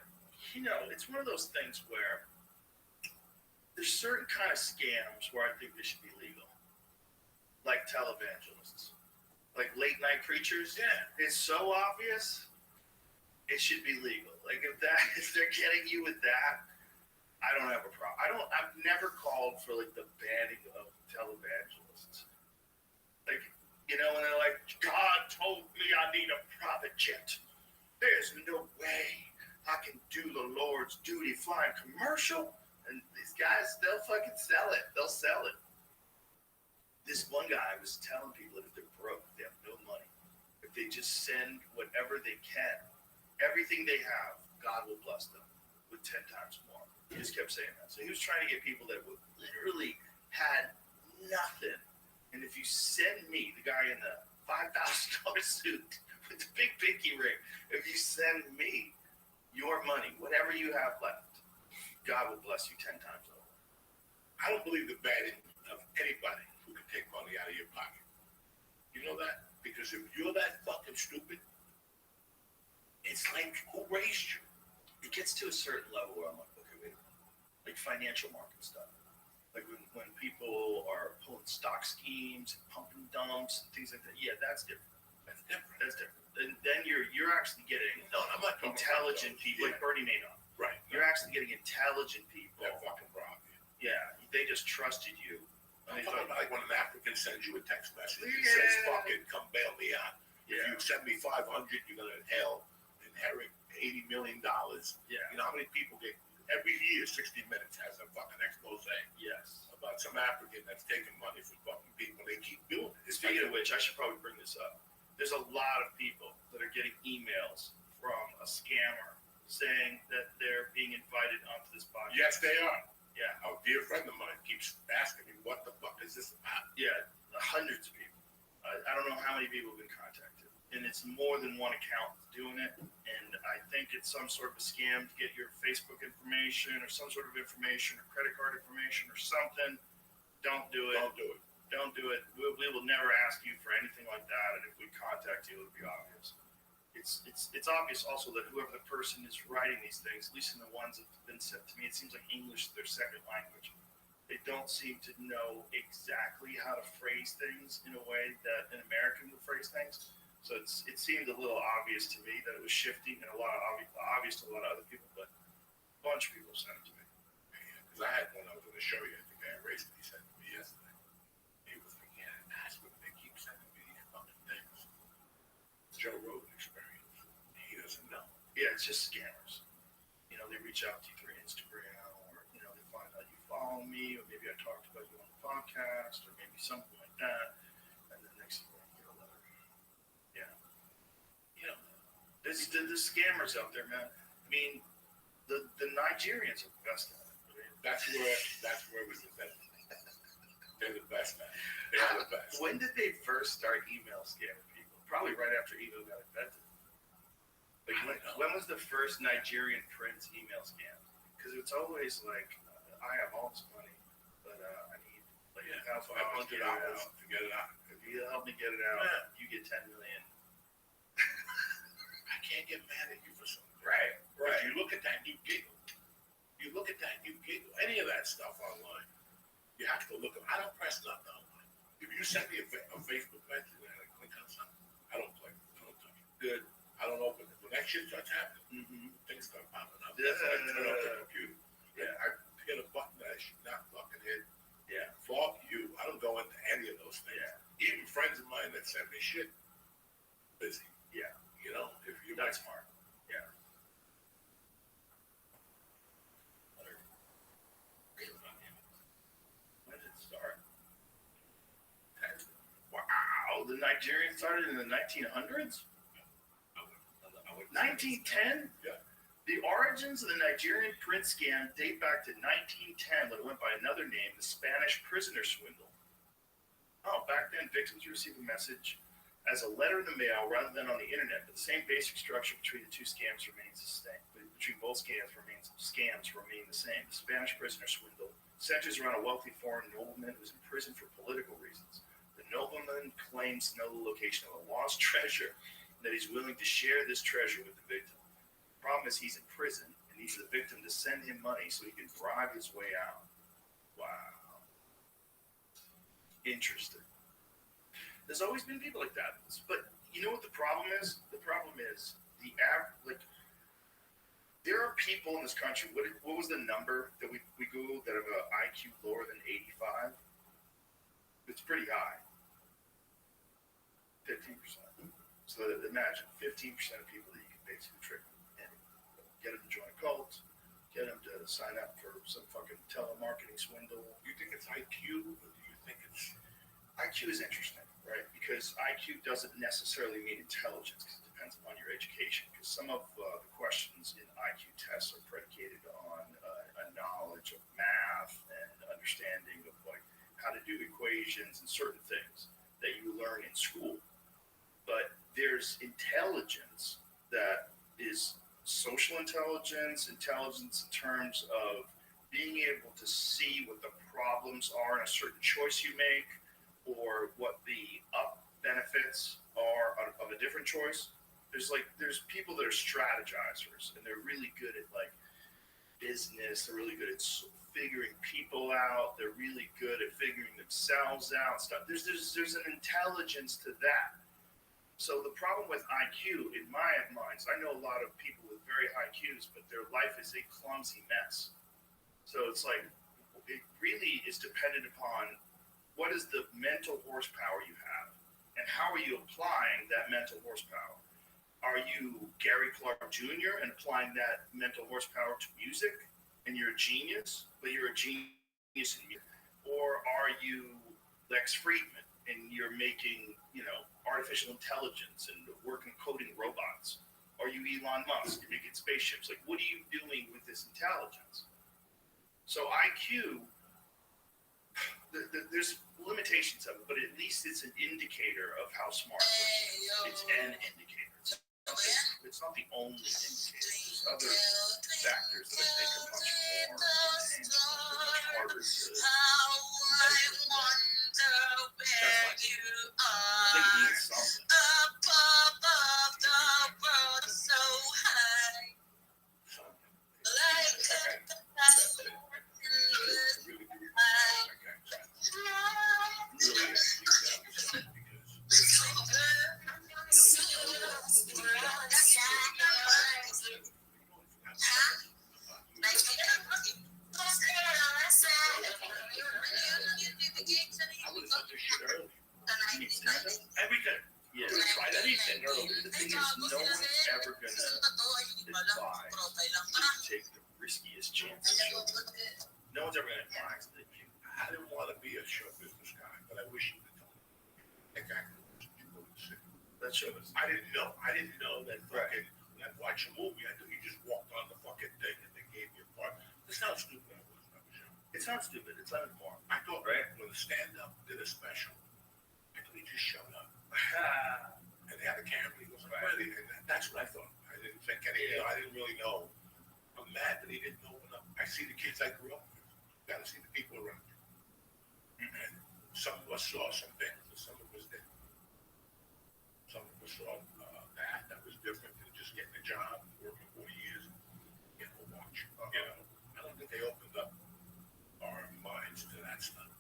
G: you know, it's one of those things where there's certain kind of scams where I think they should be legal. Like televangelists. Like late night preachers. Yeah. It's so obvious, it should be legal. Like if they're getting you with that, I don't have a problem. I've never called for like the banning of televangelists. Like, you know, when they're like, God told me I need a private jet. There's no way I can do the Lord's duty flying commercial. And these guys, they'll fucking sell it. They'll sell it. This one guy was telling people that if they're broke, they have no money. If they just send whatever they can, everything they have, God will bless them with 10 times more. He just kept saying that. So he was trying to get people that would literally had nothing. And if you send me, the guy in the $5,000 suit with the big pinky ring, if you send me your money, whatever you have left, God will bless you 10 times over.
H: I don't believe the banning of anybody who can take money out of your pocket. You know that? Because if you're that fucking stupid, it's like, who raised you?
G: It gets to a certain level where I'm like, okay, wait a minute. Like financial market stuff. Like when people are pulling stock schemes, pumping dumps, and things like that. Yeah, that's different.
H: That's different.
G: That's different. And then you're actually getting
H: I'm not
G: intelligent people, like Bernie Madoff.
H: Right.
G: You're actually getting intelligent people.
H: That fucking robbed you.
G: Yeah, they just trusted you.
H: I'm talking about like when an African sends you a text message and
G: Yeah.
H: says, fucking come bail me out.
G: Yeah.
H: If you send me 500, you're going to inherit $80 million.
G: Yeah.
H: You know how many people get, every year, 60 Minutes has a fucking expose
G: Yes.
H: about some African that's taking money from fucking people. They keep doing it.
G: Speaking of which, I should probably bring this up. There's a lot of people that are getting emails from a scammer saying that they're being invited onto this podcast.
H: Yes, they are.
G: Yeah.
H: A dear friend of mine keeps asking me, what the fuck is this about?
G: Yeah, hundreds of people. I don't know how many people have been contacted. And it's more than one account that's doing it. And I think it's some sort of a scam to get your Facebook information or some sort of information or credit card information or something. Don't do it.
H: Don't do it.
G: Don't do it. We will never ask you for anything like that. And if we contact you, it'll be obvious. It's obvious also that whoever the person is writing these things, at least in the ones that have been sent to me, it seems like English is their second language. They don't seem to know exactly how to phrase things in a way that an American would phrase things. So it seemed a little obvious to me that it was shifting and a lot of obvious to a lot of other people, but a bunch of people sent it to me.
H: Because I had one I was going to show you. I think I erased it. He sent it to me yesterday. He was like, yeah, that's what they keep sending me these fucking things. Joe Rogan experience. He doesn't know.
G: Yeah, it's just scammers. You know, they reach out to you through Instagram, or you know, they find out you follow me, or maybe I talked about you on the podcast, or maybe something like that. And then next thing you get a letter. Yeah. It's the scammers out there, man. I mean, the Nigerians are the best at it. I mean,
H: That's where we the best. They're the best, man. They are the best.
G: when did they first start email scamming people? Probably right after email got invented. Like when was the first Nigerian prince email scam? Because it's always like, I have all this money, but I need like $1,000 to get it out.
H: To get it out.
G: If you help me get it out, you get 10 million.
H: I can't get mad at you for something.
G: Right.
H: If you look at that, you giggle. You look at that, you giggle. Any of that stuff online, you have to look at. I don't press nothing online. If you send me a Facebook message and I click on something, I don't click. I don't touch it.
G: Good.
H: I don't open it. When that shit starts happening, things start popping up.
G: Yeah.
H: That's why I turn off the computer.
G: Yeah.
H: I hit a button that I should not fucking hit.
G: Yeah.
H: Fuck you. I don't go into any of those things.
G: Yeah.
H: Even friends of mine that send me shit, busy.
G: Yeah.
H: You know, if you
G: That's smart. Yeah. When did it start? Wow. The Nigerians started in the 1900s? 1910?
H: Yeah.
G: The origins of the Nigerian print scam date back to 1910, but it went by another name, the Spanish prisoner swindle. Oh, back then, victims would receive a message as a letter in the mail rather than on the internet, but the same basic structure between the two scams remains the same. Between both scams remain the same. The Spanish prisoner swindle centers around a wealthy foreign nobleman who's imprisoned for political reasons. The nobleman claims to know the location of a lost treasure and that he's willing to share this treasure with the victim. The problem is he's in prison and needs the victim to send him money so he can bribe his way out. Wow. Interesting. There's always been people like that. But you know what the problem is? The problem is there are people in this country. What was the number that we Googled that have an IQ lower than 85? It's pretty high. 15%. So imagine 15% of people that you can basically trick and get them to join cults, get them to sign up for some fucking telemarketing swindle.
H: You think it's IQ, or do you think it's
G: IQ is interesting, right? Because IQ doesn't necessarily mean intelligence, because it depends upon your education. Because some of the questions in IQ tests are predicated on a knowledge of math and understanding of like how to do equations and certain things that you learn in school. But there's intelligence that is social intelligence, intelligence in terms of being able to see what the problems are in a certain choice you make, or what the benefits are of a different choice. There's people that are strategizers, and they're really good at like business. They're really good at figuring people out. They're really good at figuring themselves out. Stuff. There's an intelligence to that. So the problem with IQ, in my mind, I know a lot of people with very high IQs, but their life is a clumsy mess. So it's like it really is dependent upon what is the mental horsepower you have, and how are you applying that mental horsepower? Are you Gary Clark Jr. and applying that mental horsepower to music, and you're a genius, but you're a genius in music? Or are you Lex Friedman and you're making, artificial intelligence and working coding robots? Are you Elon Musk? You're making spaceships. Like, what are you doing with this intelligence? So IQ, there's limitations of it, but at least it's an indicator of how smart a person is. It's an indicator. It's not the only indicator. There's other factors that I think are much more intangible, much harder to measure. I think it means something. Tried anything earlier. The thing is, no one's ever gonna advise you to take the riskiest chances. No one's ever gonna advise that you.
H: I didn't want to be a show business guy, but I wish you could tell me exactly what you were saying.
G: That's true.
H: I didn't know that fucking watch a movie. I thought you just walked on the fucking thing and they gave you a part. That's how stupid I was.
G: It's not stupid. It's uninformed.
H: I thought, right, when the stand-up did a special, I thought he just showed up. And they had a camera. He wasn't ready. And that's what I thought. I didn't think any, I didn't really know. I'm mad that he didn't open up. I see the kids I grew up with. Got to see the people around me. And some of us saw some things and some of us didn't. Some of us saw that was different than just getting a job, working 40 years, getting a watch. You know, I don't think they opened up our minds to that stuff.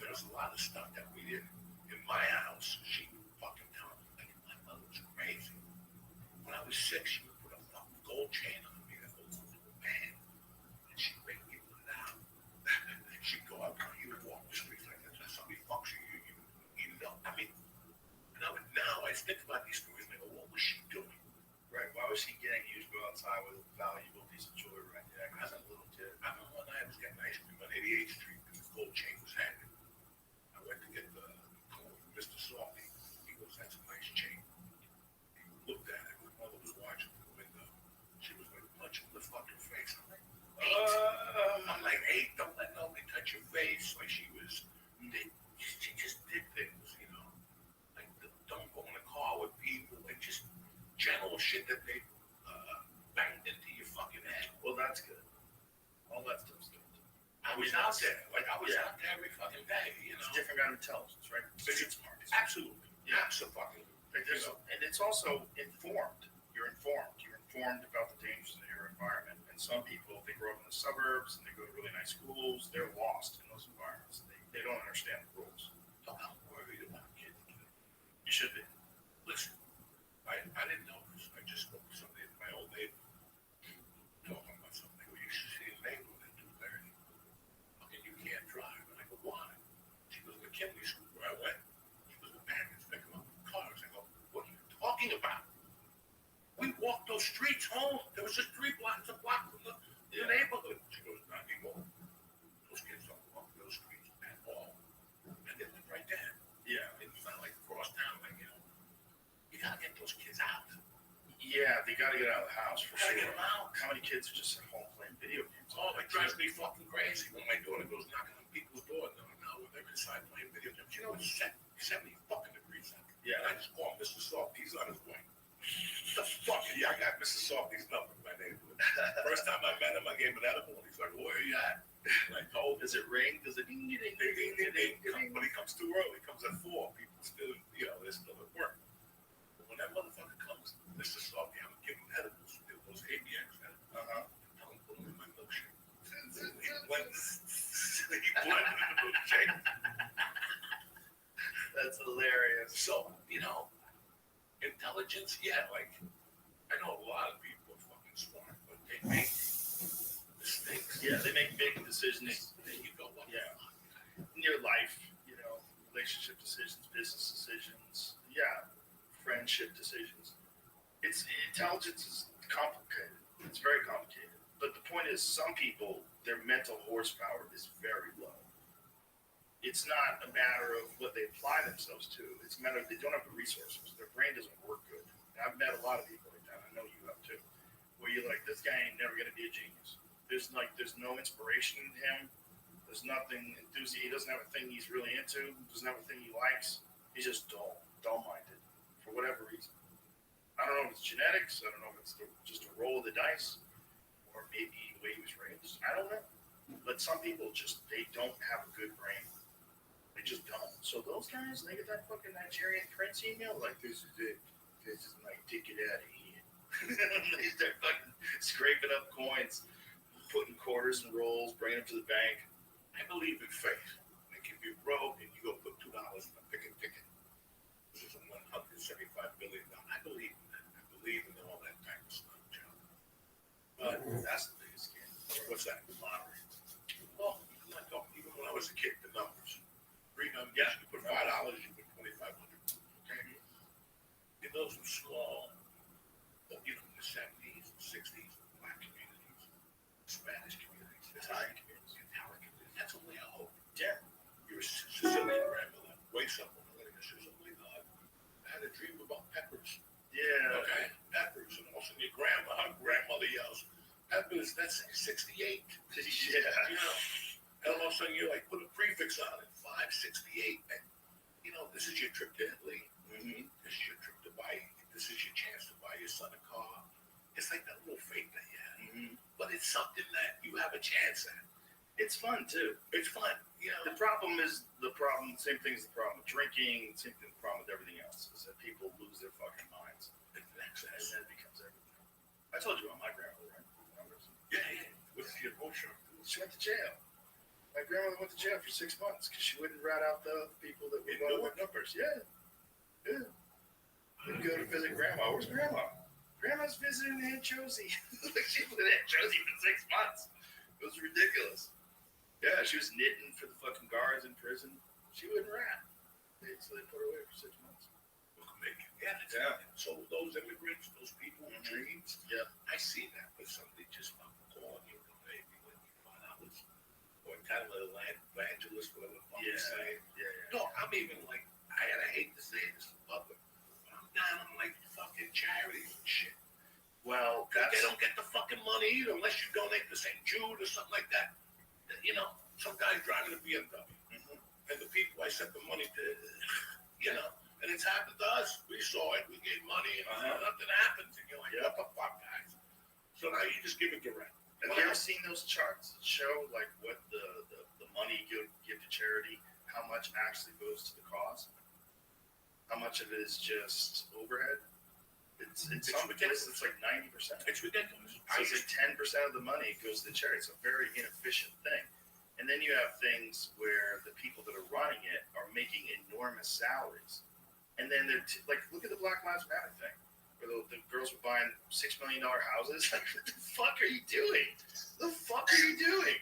H: There was a lot of stuff that we didn't. In my house, she would fucking tell me, like, my mother was crazy. When I was 6, she would put a fucking gold chain on me that belonged to a man. And she'd make me put it out. She'd go out, you would walk the streets like that. Somebody fucks you, you know. I mean, now I think about these stories and I go, what was she doing?
G: Right. Why was he getting you to go outside with a valuable piece of jewelry right there?
H: As a little kid, I remember one night I was getting ice cream on 88th Street and the gold chain was hanging. I went to get the call from Mr. Salty. He goes, that's a nice chain. He looked at it. My mother was watching through the window. She was like punching the fucking face. I'm like, 8. I'm like, 8, don't let nobody touch your face. Like she just did things, you know. Like don't go in a car with people. Like just general shit that they banged into your fucking head.
G: Well, that's good. All that stuff's good.
H: I was out there. Like I was out there every fucking day, you know.
G: It's a different kind of intelligence, right?
H: It's smart. Absolutely. Yeah. Absolutely.
G: And it's also informed. You're informed. You're informed about the dangers of your environment. And some people, if they grow up in the suburbs and they go to really nice schools, they're lost in those environments. They don't understand the rules.
H: I'm not worried about kids.
G: You should be.
H: Listen, I didn't know this. I just spoke to somebody in my old neighborhood talking about something. Well, you should see a neighborhood at 2:30. Okay, you can't drive. And I go, why? She goes, McKinley School, where I went. She goes, the parents pick them up in cars. I go, what are you talking about? We walked those streets home. There was just 3 blocks, a block from the neighborhood. She goes, not anymore. Those kids don't walk those streets at all. And they live right there.
G: Yeah.
H: It's not like across town, like, you know. You gotta get those kids out.
G: Yeah, they got to get out of the house for
H: Gotta
G: sure.
H: get them out.
G: How many kids are just at home playing video games?
H: Oh, it drives me fucking crazy when my daughter goes knocking on people's doors. No, they're inside playing video games. You know, it's 70 fucking degrees out.
G: Yeah.
H: And I just call Mr. Softy's on his way. The fuck? Yeah, I got Mr. Softy's number in my neighborhood. First time I met him, I gave him an edible, and he's like, where are you at? And I told him,
G: Does it ring? Does it ding, ding, ding, ding, ding, ding, ding?
H: but he comes too early. He comes at 4. People still, you know, they're still at work. But when that motherfucker comes, Mr. Softy, I'm going to give him edibles. Those ABX edibles. Tell him put them in my milkshake. He blended in the milkshake.
G: That's hilarious.
H: So, you know, intelligence, yeah, like, I know a lot of people are fucking smart, but they make mistakes.
G: Yeah, they make big decisions.
H: There you go.
G: Yeah. In your life, you know, relationship decisions, business decisions, yeah, friendship decisions. Intelligence is complicated. It's very complicated. But the point is, some people, their mental horsepower is very low. It's not a matter of what they apply themselves to. It's a matter of they don't have the resources. Their brain doesn't work good. I've met a lot of people like that. I know you have too. Where you're like, this guy ain't never gonna be a genius. There's no inspiration in him. There's nothing enthusiastic. He doesn't have a thing he's really into. Doesn't have a thing he likes. He's just dull-minded for whatever reason. I don't know if it's genetics. I don't know if it's just a roll of the dice, or maybe the way he was raised. I don't know. But some people they don't have a good brain. They just don't. So those guys, they get that fucking Nigerian prince email, like, this is it. This is my ticket out of here. They start fucking scraping up coins, putting quarters and rolls, bringing them to the bank.
H: I believe in faith. Like if you're broke and you go put $2 in a picking ticket, this is a $175 billion. I believe in that. I believe in all that type of stuff, John. But that's the biggest scam. What's that? The lottery. Well, I'm not talking. Even when I was a kid, the numbers. 3 numbers. Yeah, you put $5, you put $2,500. Okay. And those were small. But you know, in the 70s, 60s, black communities, Spanish communities, Italian communities, that's only a hope.
G: Yeah.
H: You're a Sicilian grandmother. Wake up one morning and says, oh my God, I had a dream about peppers.
G: Yeah.
H: Okay, peppers. your grandma, her grandmother yells, that's 68.
G: Yeah.
H: You know, and all of a sudden you're like, put a prefix on it, 568. And, you know, this is your trip to Italy.
G: Mm-hmm.
H: This is your trip to buy, this is your chance to buy your son a car. It's like that little faith that you have.
G: Mm-hmm.
H: But it's something that you have a chance at.
G: It's fun too.
H: It's fun, you know.
G: The same thing as the problem with drinking, same thing, the problem with everything else, is that people lose their fucking minds.
H: It's an
G: And
H: excess.
G: then it becomes everything. I told you about my grandmother, right?
H: Yeah. What's your emotion?
G: She went to jail. My grandmother went to jail for 6 months because she wouldn't rat out the people that were
H: In
G: going
H: Newark?
G: with numbers. Yeah. We'd go to visit grandma. Where's grandma? Grandma's visiting Aunt Josie. She was with Aunt Josie for 6 months. It was ridiculous. Yeah, she was knitting for the fucking guards in prison. She wouldn't rat. So they put her away for 6 months.
H: Yeah. So those immigrants, those people with
G: Mhm.
H: dreams,
G: Yeah.
H: I see that. But somebody just calling you, maybe when you find out it's, or kind of a land evangelist, whatever the fuck you say.
G: Yeah.
H: No, I'm even like, I hate to say this in public, but I'm down on like fucking charities and shit.
G: Well,
H: They don't get the fucking money either unless you donate to St. Jude or something like that. You know, some guy's driving a BMW.
G: Mhm.
H: And the people I sent the money to, you know, and it's happened to us. We saw it, we gave money, and nothing happens. And you're like, what the fuck, guys? So now you just give it direct.
G: Have you ever seen those charts that show like what the money you give to charity, how much actually goes to the cause? How much of it is just overhead? It's some places it's like 90%.
H: It's ridiculous.
G: So it's like 10% of the money goes to charity. It's a very inefficient thing. And then you have things where the people that are running it are making enormous salaries. And then they're like, look at the Black Lives Matter thing, where the girls were buying $6 million houses. Like, what the fuck are you doing? The fuck are you doing?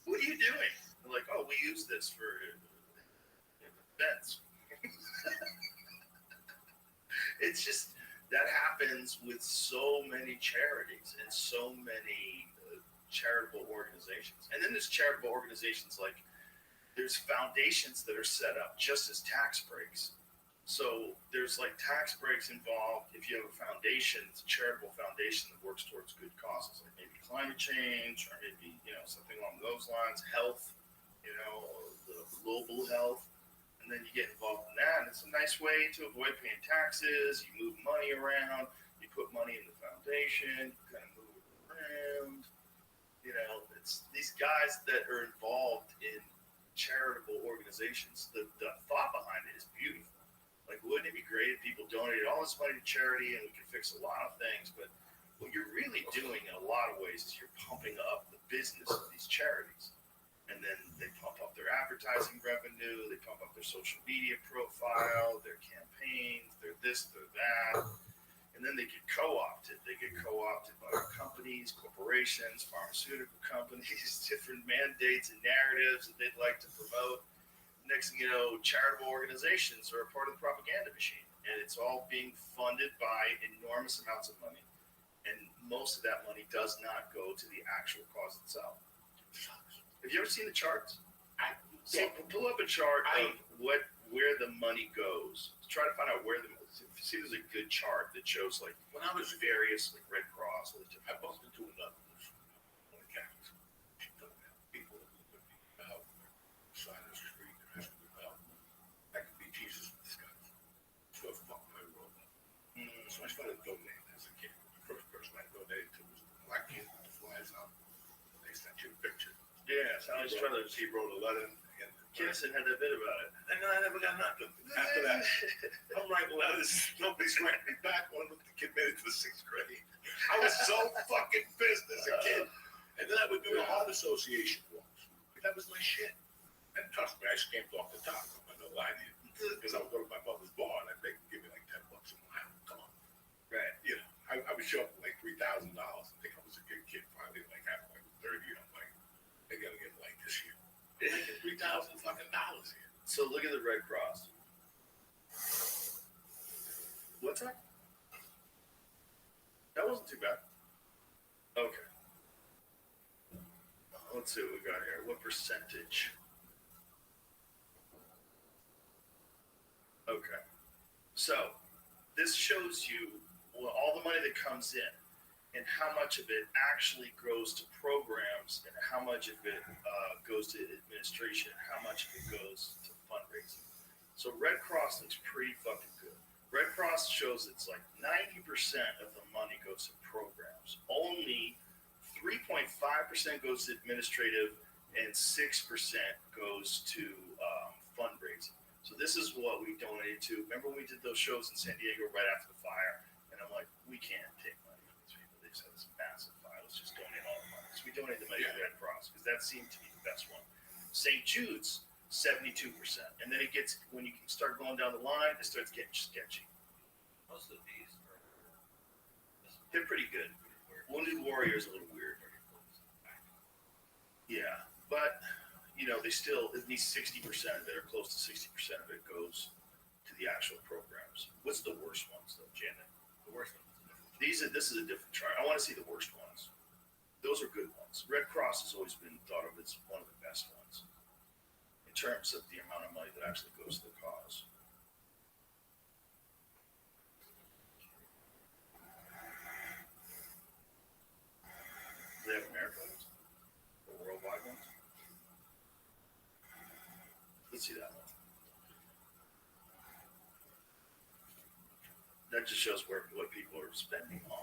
G: What are you doing? They're like, oh, we use this for events. It's just, that happens with so many charities and so many charitable organizations. And then there's charitable organizations like, there's foundations that are set up just as tax breaks. So there's like tax breaks involved if you have a foundation, it's a charitable foundation that works towards good causes, like maybe climate change or maybe, something along those lines, health, the global health. And then you get involved in that. And it's a nice way to avoid paying taxes. You move money around. You put money in the foundation. You kind of move it around. It's these guys that are involved in charitable organizations. The thought behind it is beautiful. Like, wouldn't it be great if people donated all this money to charity and we could fix a lot of things? But what you're really doing in a lot of ways is you're pumping up the business of these charities. And then they pump up their advertising revenue, they pump up their social media profile, their campaigns, their this, their that. And then they get co-opted. They get co-opted by companies, corporations, pharmaceutical companies, different mandates and narratives that they'd like to promote. Next thing you know, charitable organizations are a part of the propaganda machine. And it's all being funded by enormous amounts of money. And most of that money does not go to the actual cause itself. Have you ever seen the charts? Pull up a chart of where the money goes. Try to find out where see there's a good chart that shows like
H: When I was
G: various like Red Cross.
H: I bumped into another one of the Catholics. She told me people that were looking for help side of the street asking for help. That could be Jesus in disguise. So I fucked my world up. So I started donating as a kid. The first person I donated to was a black kid with the flies out. They sent you a picture.
G: Yes, I was trying to.
H: He wrote a letter. And
G: Kinnison had that bit about it.
H: then I never got nothing. After that, I'm writing letters. Nobody's writing me back. One of them committed to the 6th grade. I was so fucking pissed as a kid. And then I would do the Heart Association walks. That was my shit. And trust me, I scammed off the top. I'm not gonna lie to you. Because I would go to my mother's bar and I'd make her give me like $10 a mile. Come on.
G: Right.
H: I would show up with like $3,000 and think I was a good kid. Finally, like having like 30, I'm like, they gotta get like this year. They're making $3,000 fucking dollars here.
G: So look at the Red Cross. What's that? That wasn't too bad. Okay. Let's see what we got here. What percentage? Okay. So this shows you all the money that comes in. and how much of it actually goes to programs, and how much of it goes to administration, and how much of it goes to fundraising. So Red Cross looks pretty fucking good. Red Cross shows it's like 90% of the money goes to programs. Only 3.5% goes to administrative, and 6% goes to fundraising. So this is what we donated to. Remember when we did those shows in San Diego right after the fire? And I'm like, we can't take money from these people. They just had this massive fire. Let's just donate all the money. So we donated the money to Red Cross because that seemed to be the best one. St. Jude's, 72%. And then it gets, when you can start going down the line, it starts getting sketchy.
B: Most of these are.
G: They're pretty good. Wounded Warrior is a little weird. Yeah, but you know, they still, at least 60% of it, or close to 60% of it, goes to the actual programs. What's the worst ones, though, Janet?
H: The worst one.
G: This is a different chart. I want to see the worst ones. Those are good ones. Red Cross has always been thought of as one of the best ones in terms of the amount of money that actually goes to the cause. Do they have American ones? Or worldwide ones? Let's see that one. That just shows what people are spending on.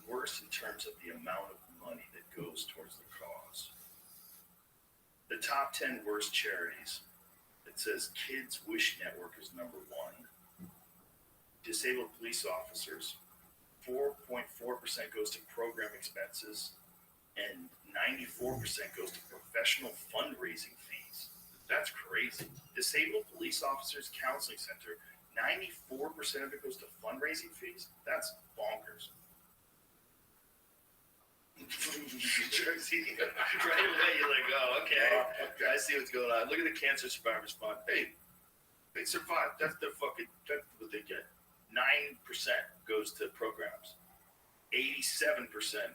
G: Worse in terms of the amount of money that goes towards the cause. The top 10 worst charities. It says Kids Wish Network is number 1. Disabled police officers, 4.4% goes to program expenses, and 94% goes to professional fundraising fees. That's crazy. Disabled police officers counseling center, 94% of it goes to fundraising fees. That's bonkers. Jersey, right away you're like, oh, okay, I see what's going on. Look at the Cancer Survivors Fund. Hey, they survived. That's what they get. 9% goes to programs. 87%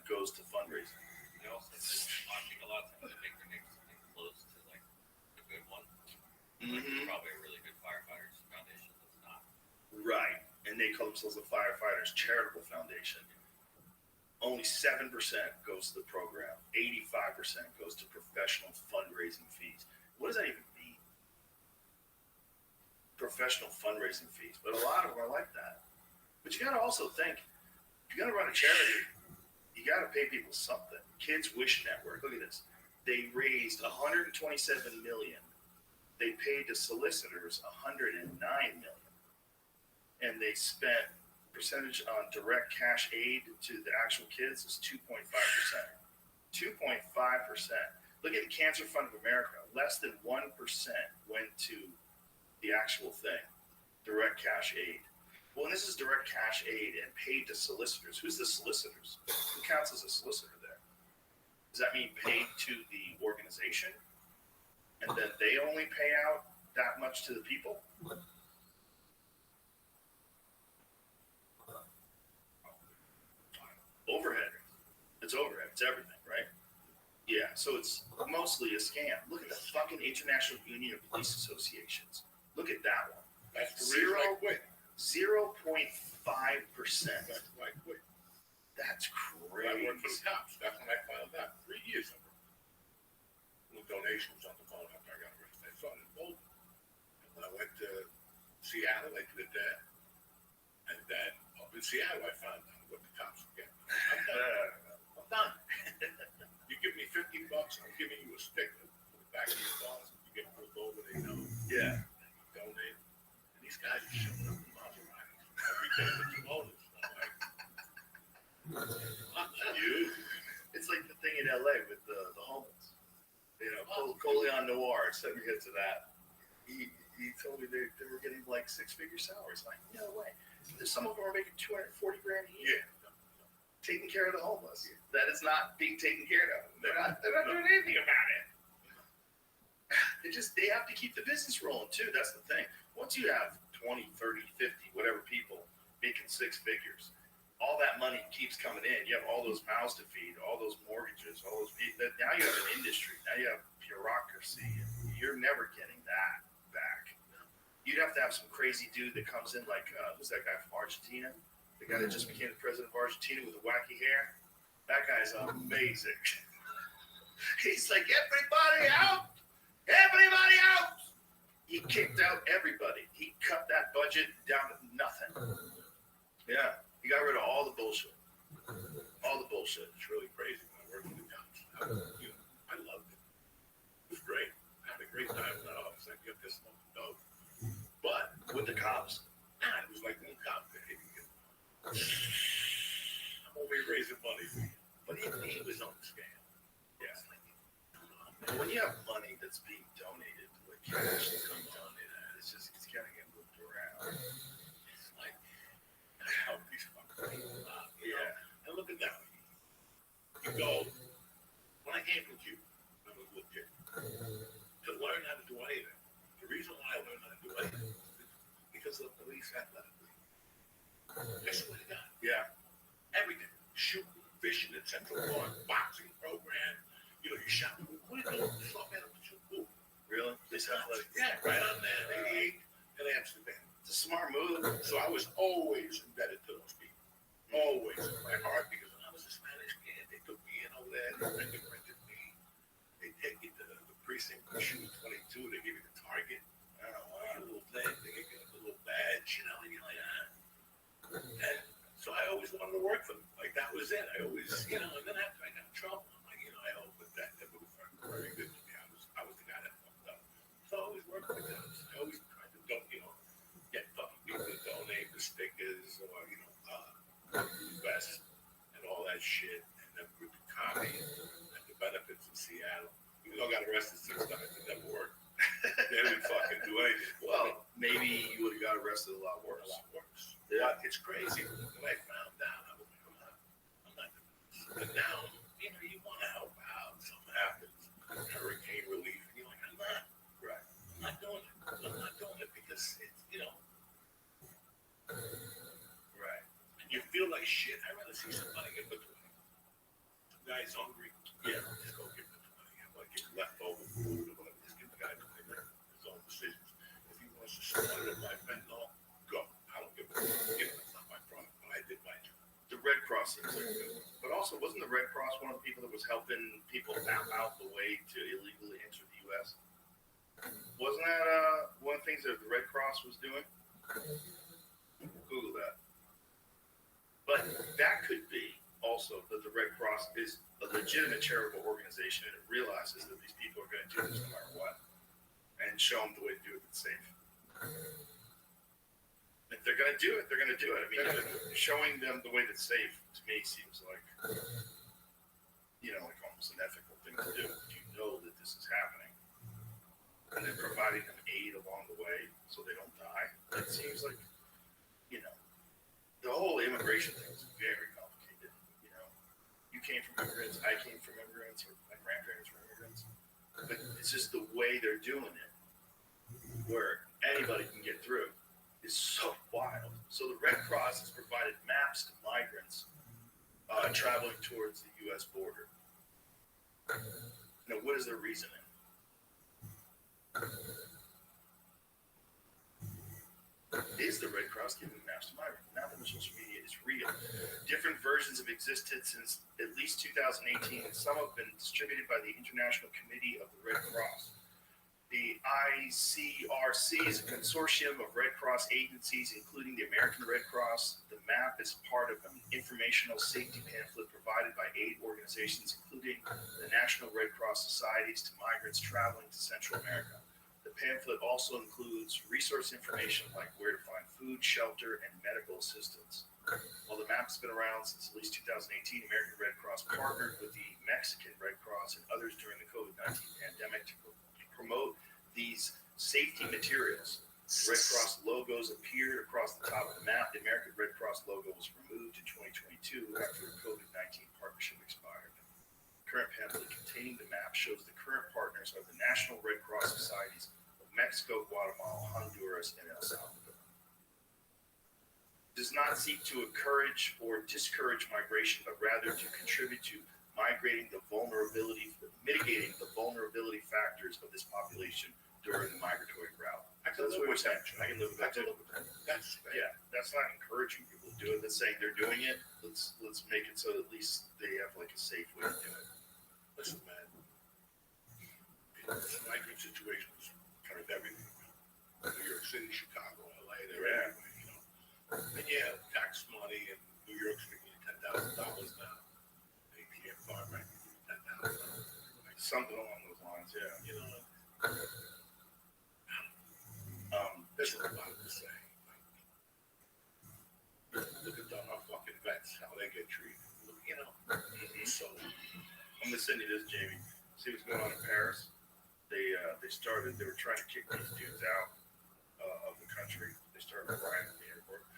G: goes to fundraising.
B: They also, I think a lot of times they make their names something close to like a good one. Like probably a really good firefighters foundation that's not.
G: Right. And they call themselves the Firefighters Charitable Foundation. Only 7% goes to the program. 85% goes to professional fundraising fees. What does that even mean? Professional fundraising fees. But a lot of them are like that. But you got to also think, if you're going to run a charity, you got to pay people something. Kids Wish Network, look at this. They raised $127 million. They paid the solicitors $109 million. And they spent percentage on direct cash aid to the actual kids is 2.5%. 2.5%. Look at the Cancer Fund of America. Less than 1% went to the actual thing, direct cash aid. Well, and this is direct cash aid and paid to solicitors. Who's the solicitors? Who counts as a solicitor there? Does that mean paid to the organization? And then they only pay out that much to the people? Overhead. It's overhead. It's everything, right? Yeah, so it's mostly a scam. Look at the fucking International Union of Police Associations. Look at that one.
H: That's the reason I quit.
G: 0.5%.
H: That's why I quit.
G: That's
H: When I worked for
G: crazy.
H: the cops, that's when I found out. 3 years ago. Little donations on the phone after I got arrested. I saw it in Boulder. And when I went to Seattle, I did that. And then up in Seattle, I found out what the cops were getting. I'm done. You give me $50, I'm giving you a sticker. Put it back in your closet. You get pulled over, they know.
G: Yeah.
H: Donate. And these guys are showing up in Maserati every day with the motors. I'm like, you?
G: It's like the thing in LA with the homeless. You know, Coleon Noir, sent me to that. He told me they were getting like 6-figure salaries. Like, no way. Some of them are making $240,000 a year. Taking care of the homeless. That is not being taken care of. They're not doing anything about it. They have to keep the business rolling too. That's the thing. Once you have 20, 30, 50, whatever people making 6 figures, all that money keeps coming in. You have all those mouths to feed, all those mortgages, all those people. Now you have an industry. Now you have bureaucracy. You're never getting that back. you'd have to have some crazy dude that comes in like, who's that guy from Argentina? The guy that just became the president of Argentina with the wacky hair? That guy's amazing. He's like, everybody out! Everybody out! He kicked out everybody. He cut that budget down to nothing. Yeah, he got rid of all the bullshit. All the bullshit.
H: It's really crazy when I worked with the cops. I loved it. It was great. I had a great time in that office. I get this dope. But with the cops, it was like one cop behavior. I'm over here raising money for you. But even he was on the scale. Yeah.
G: And when you have money that's being donated, like cash that's being donated, it's gotta get moved around.
H: It's like, how these fucking people are, you know?
G: Yeah.
H: And look at that. You go, when I came from Cuba, I was a little kid, to learn how to do anything. The reason why I learned how to do anything is because of the police athletically. I swear to God.
G: Yeah.
H: Everything. Shooting, fishing at Central Park, boxing program. You know, you shot. What are you doing? Fuck man, I'm shooting.
G: Really? This athletic.
H: Yeah, right on there. 88 in Amsterdam.
G: It's a smart move.
H: So I was always indebted to those people. Always in my heart, because when I was a Spanish kid, they took me in over there, they rented me. They take you to the precinct, shoot 22, they give you the target. I don't know, a little thing, they give you a little badge, you know, and you're like, And so I always wanted to work for them. Like, that was it. I always, you know, and then after I got in trouble, I'm like, you know, I hope that moved very good to me. I was the guy that fucked up. So I always worked with them. I always tried to, get fucking people to donate the stickers or, vest and all that shit. And then with the coffee and the benefits in Seattle. Even though I got arrested 6 times, it never worked. They didn't fucking do anything.
G: Well, maybe you would have got arrested a lot worse.
H: Yeah. But it's crazy. When I found out, I was like, I'm not doing this. But now, you know, you want to help out. Something happens. Hurricane relief. And you're like, I'm not.
G: Right.
H: I'm not doing it. I'm not doing it because it's, you know.
G: Right.
H: And you feel like shit. I'd rather see somebody get the 20. Some guy's hungry. Yeah, just go give him the 20. I'm like, give leftover food or whatever. Just give the guy 20 minutes. His own decisions. If he wants to start it by fentanyl, go. I don't give a fuck. It's not my problem. But I did my job.
G: The Red Cross seems like good. But also, wasn't the Red Cross one of the people that was helping people map out the way to illegally enter the U.S.? Wasn't that one of the things that the Red Cross was doing? Google that. But that could be also that the Red Cross is a legitimate charitable organization and it realizes that these people are going to do this no matter what and show them the way to do it that's safe. If they're going to do it, they're going to do it. I mean, showing them the way that's safe to me seems like, like almost an ethical thing to do. You know that this is happening. And then providing them aid along the way so they don't die. It seems like, the whole immigration thing is very complicated. You came from immigrants, I came from immigrants, or my grandparents were immigrants. But it's just the way they're doing it, where anybody can get through, is so wild. So the Red Cross has provided maps to migrants traveling towards the U.S. border. Now, what is their reasoning? Is the Red Cross giving maps to migrants? Now that the social media is real. Different versions have existed since at least 2018, and some have been distributed by the International Committee of the Red Cross. The ICRC is a consortium of Red Cross agencies, including the American Red Cross. The map is part of an informational safety pamphlet provided by aid organizations, including the National Red Cross Societies, to migrants traveling to Central America. The pamphlet also includes resource information like where to find food, shelter, and medical assistance. While the map has been around since at least 2018, American Red Cross partnered with the Mexican Red Cross and others during the COVID-19 pandemic to promote these safety materials. The Red Cross logos appeared across the top of the map. The American Red Cross logo was removed in 2022 after the COVID-19 partnership expired. The current pamphlet containing the map shows the current partners of the National Red Cross Societies of Mexico, Guatemala, Honduras, and El Salvador. It does not seek to encourage or discourage migration, but rather to contribute to mitigating the vulnerability factors of this population during the migratory route. I
H: I can
G: That's
H: live
G: what
H: with
G: we're
H: that.
G: saying. I can live with
H: I
G: that
H: can
G: too.
H: live with that. That's fair.
G: Yeah, that's not encouraging people to do it. That's saying they're doing it. Let's make it so at least they have like a safe way to do it.
H: Listen, man. This migrant situation is kind of everything. New York City, Chicago, LA, they're everywhere, you know. And yeah, tax money in New York's giving you $10,000 now. ATM card might give you $10,000.
G: Something along those lines, yeah.
H: You know,
G: That's
H: there's a lot to say. Look at our fucking vets, how they get treated. Look, you know, so
G: I'm gonna send you this, Jamie. See what's going on in Paris? They were trying to kick these dudes out of the country. They started rioting at the airport.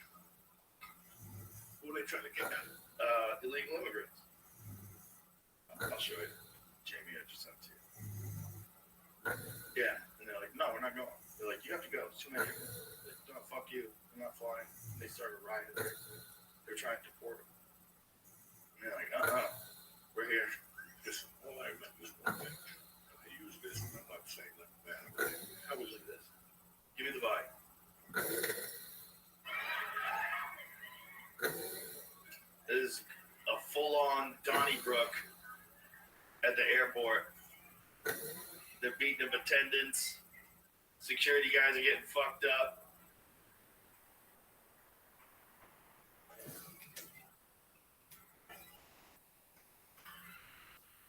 H: who are they trying to get at?
G: Illegal immigrants. I'll show you. Jamie, I just sent it to you. Yeah, and they're like, no, we're not going. They're like, you have to go. It's too many people. Like, no, fuck you. I'm not flying. They started rioting. They're trying to deport them. And they're like, we're here.
H: Listen, all I remember is one thing. And I use this, and I'm not saying nothing bad about it. How was it this?
G: Give me the vibe. This is a full-on Donnybrook at the airport. They're beating up attendants. Security guys are getting fucked up.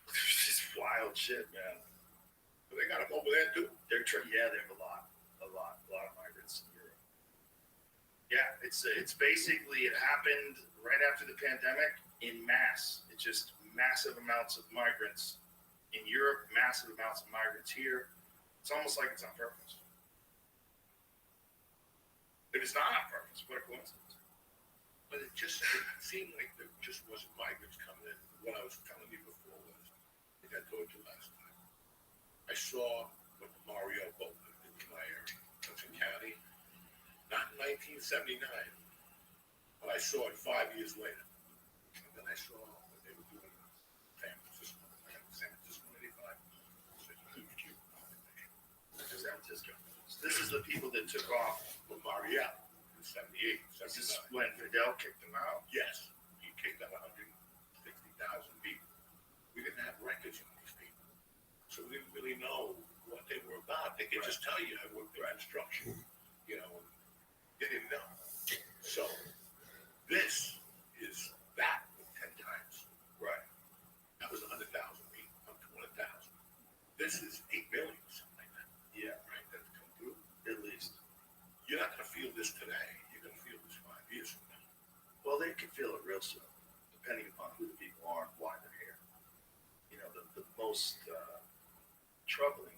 G: It's just wild shit, man.
H: But they got them over there too.
G: They have a lot of migrants in Europe. Yeah, it's basically it happened right after the pandemic in mass. It's just massive amounts of migrants in Europe, massive amounts of migrants here. It's almost like it's on purpose. If it's not on purpose, what a coincidence.
H: But it seemed like there just wasn't migrants coming in. What I was telling you before was, I think I told you last time, I saw what Mario boat into my area, Hudson County, not in 1979, but I saw it 5 years later. And then I saw what they were doing in San Francisco. San Francisco 85. It's a huge population.
G: San Francisco. So this is the people that took off.
H: But Mario in 78,
G: This is
H: 79.
G: when Fidel kicked them out.
H: Yes, he kicked out 160,000 people. We didn't have records on these people, so we didn't really know what they were about. They could just tell you, I worked in construction, you know, and they didn't know. So this is that with 10 times.
G: Right.
H: That was 100,000 people, up to 100,000. This is 8 million, something like that.
G: Yeah,
H: Right, that's come through.
G: at least.
H: You're not going to feel this today. You're going to feel this 5 years from now.
G: Well, they can feel it real soon, depending upon who the people are and why they're here. You know, the most troubling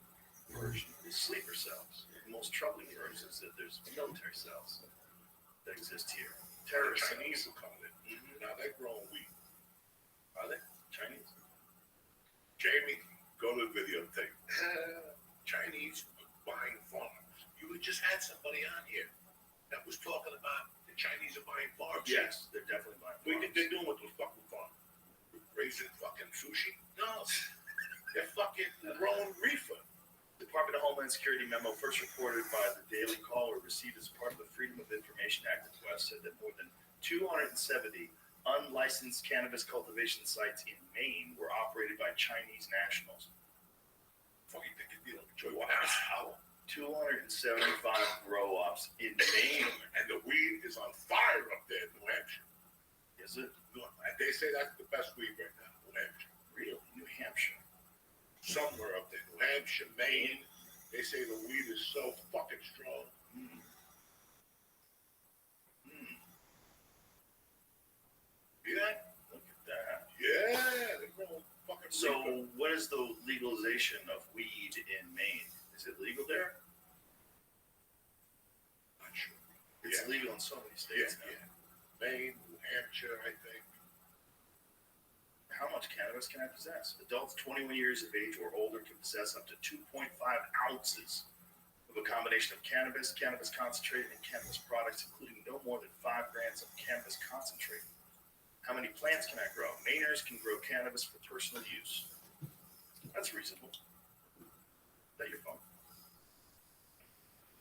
G: version is sleeper cells. The most troubling version is that there's military cells that exist here.
H: The
G: Terrorist
H: Chinese
G: cells.
H: are coming in. Now they're growing wheat.
G: Are they? Chinese?
H: Jamie, go to the videotape. Chinese are buying farms. You just had somebody on here that was talking about the Chinese are buying farms.
G: Yes, they're definitely buying
H: What
G: farms.
H: they're doing with those fucking farms? Raising fucking sushi? No. They're fucking growing reefer.
G: Department of Homeland Security memo first reported by the Daily Caller received as part of the Freedom of Information Act request said that more than 270 unlicensed cannabis cultivation sites in Maine were operated by Chinese nationals.
H: Fucking think you're dealing with Joe Wow.
G: 275 grow ops in Maine.
H: And the weed is on fire up there in New Hampshire.
G: Is it?
H: And they say that's the best weed right now, New Hampshire.
G: Really? New Hampshire.
H: Somewhere up there, New Hampshire, Maine. They say the weed is so fucking strong. See that?
G: Look at that.
H: Yeah, they're growing fucking
G: So,
H: reefer.
G: what is the legalization of weed in Maine? Is it legal there?
H: Not sure.
G: It's
H: Yeah.
G: legal in so many states now.
H: Yeah. Maine, New Hampshire, I think.
G: How much cannabis can I possess? Adults 21 years of age or older can possess up to 2.5 ounces of a combination of cannabis, cannabis concentrate, and cannabis products, including no more than 5 grams of cannabis concentrate. How many plants can I grow? Mainers can grow cannabis for personal use. That's reasonable. Is that your phone?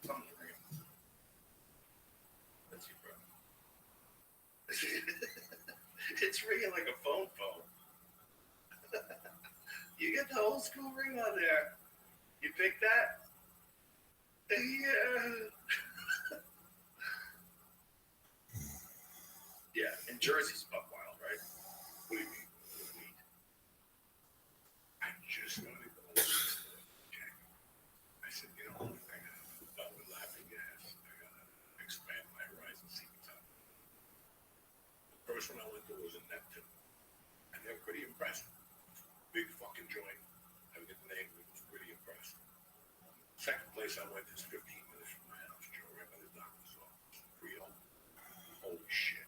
G: Something in It's ringing like a phone. You get the old school ring on there. You pick that? Yeah. Yeah, and Jersey's buck wild, right?
H: What do you mean?
G: Weed.
H: I just started going to the store. Okay. I said, you know, I got with laughing gas. I gotta expand my horizon, see what's up. The first one I went to was in Neptune. And they were pretty impressed. Big fucking joint. I forget the name, but it was pretty impressed. Second place I went is 15 minutes from my house, Joe, right by the doctor's office. Pre-owned. Holy shit.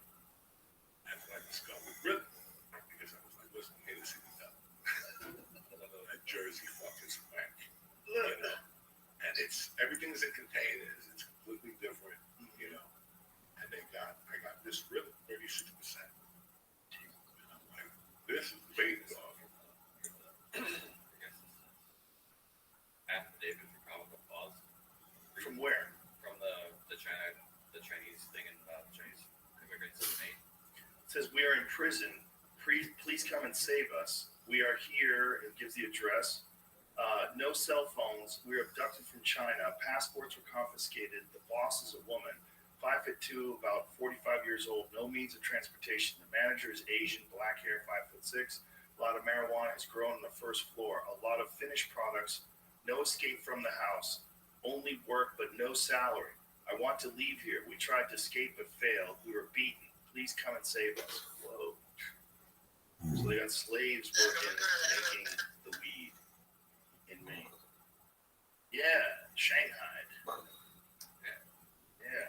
H: That's when I discovered rhythm. Because I was like, listen, hey, this is the that Jersey fucking swank. You know? And it's everything is in containers. It's completely different, you know. And I got this rhythm, 36%. And I'm like, this is great, dog.
I: Affidavit for probable cause
G: From where?
I: from the Chinese thing in Chinese immigrants in Maine.
G: It says, we are in prison. Please come and save us. We are here. It gives the address. No cell phones. We were abducted from China. Passports were confiscated. The boss is a woman. 5'2", about 45 years old. No means of transportation. The manager is Asian, black hair, 5'6". A lot of marijuana is grown on the first floor. A lot of finished products. No escape from the house. Only work, but no salary. I want to leave here. We tried to escape but failed. We were beaten. Please come and save us. Whoa. So they got slaves working, making the weed in Maine. Yeah, Shanghai. Yeah.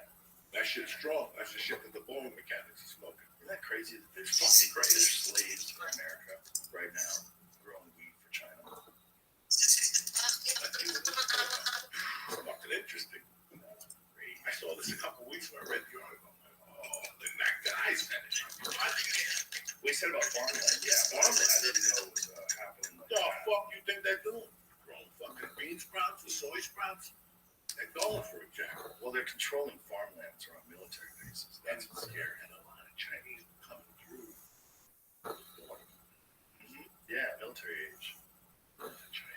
H: That shit's strong. That's the shit that the blowing mechanics are smoking.
G: Isn't that crazy that there's fucking there's slaves in America right now growing weed for China?
H: It's fucking interesting. I saw this a couple weeks ago. I read the article. I'm like, oh, that guy's finished.
G: We said about farmland. Yeah, farmland. I didn't know it was happening. Like
H: What the
G: that.
H: fuck you think they're doing? Growing fucking bean sprouts or soy sprouts? They're going for it, Jack.
G: Well, they're controlling farmlands around military bases. That's what's scary.
H: And a lot of Chinese coming through.
G: Yeah, military age.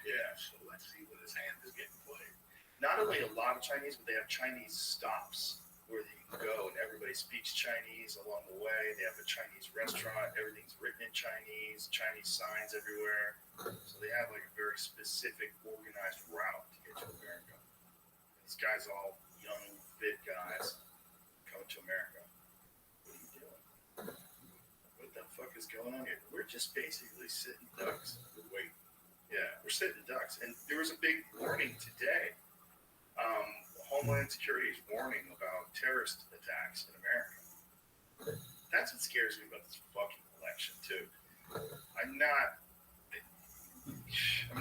H: Yeah, so let's see what his hand is getting played.
G: Not only a lot of Chinese, but they have Chinese stops where you can go and everybody speaks Chinese along the way. They have a Chinese restaurant. Everything's written in Chinese signs everywhere. So they have like a very specific organized route to get to America. These guys are all young, fit guys coming to America. What are you doing? What the fuck is going on here? We're just basically sitting ducks.
H: Good wait.
G: Yeah, we're sitting ducks. And there was a big warning today. Homeland Security is warning about terrorist attacks in America. That's what scares me about this fucking election too. I'm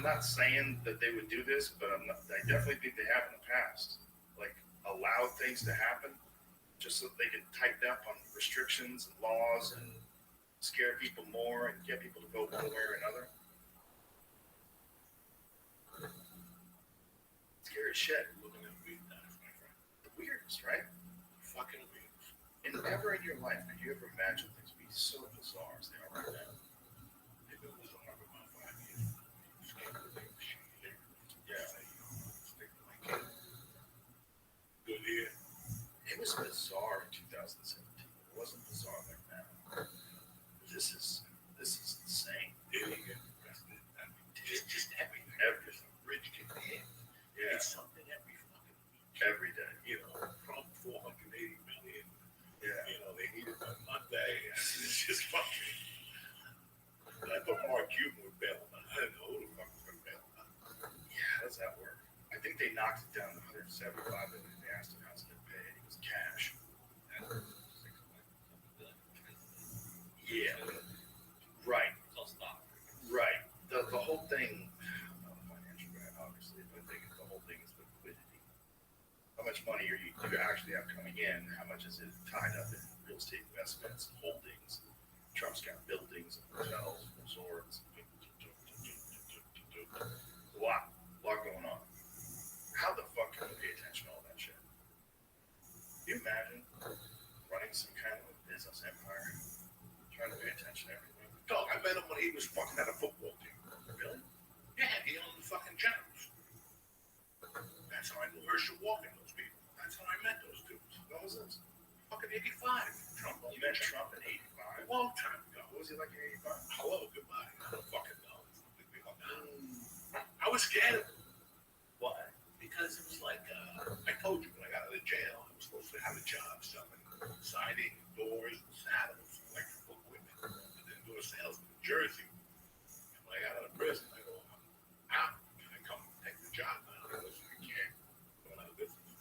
G: not saying that they would do this, but I definitely think they have in the past. Like allowed things to happen just so that they can tighten up on restrictions and laws and scare people more and get people to vote one way or another. Scary shit.
H: Looking at weed knives, my friend.
G: The weirdest, right?
H: Fucking weeds.
G: And never in your life could you ever imagine things be so bizarre as they are right now.
H: They've been bizarre for about 5 years.
G: Yeah.
H: Good year.
G: It was bizarre in 2017. It wasn't bizarre like now. This is insane.
H: There you get arrested. I mean, it's just everything.
G: Everything.
H: Rich can hit.
G: Yeah.
H: It's something every fucking week.
G: Every day.
H: You know, from 480 million.
G: Yeah.
H: You know, they need it on Monday. I mean, it's just fucking. I thought Mark Cuban would bail him out. I didn't know who the fuck was going to bail him out.
G: Yeah, how does that work? I think they knocked it down to 175 and they asked him how it's going to pay. It was cash. Yeah. Right.
I: It's all stock.
G: Right. The whole thing, I'm not a financial guy, obviously, but I think the whole thing is liquidity. How much money do you actually have coming in? How much is it tied up in real estate investments, holdings? Trump's got buildings, hotels, resorts. A lot going on. How the fuck can we pay attention to all that shit? Can you imagine running some kind of a business empire, trying to pay
H: mention everything. Dog, I met him when he was fucking at a football team. Really? Yeah, he owned the fucking Generals. That's how I knew Herschel Walker, those people. That's how I met those dudes. What was this? Fucking 85. Trump. You met Trump in 85? A long time ago. What was he like in 85? Hello, goodbye. I don't fucking know. I was scared of him. Why? Because it was like, I told you when I got out of jail, I was supposed to have a job selling siding, doors, and saddles, electrical equipment, and then do a sales in New Jersey. And when I got out of prison, I go, I'm out. Can I come take the job now? He goes, I can't. I'm out of business.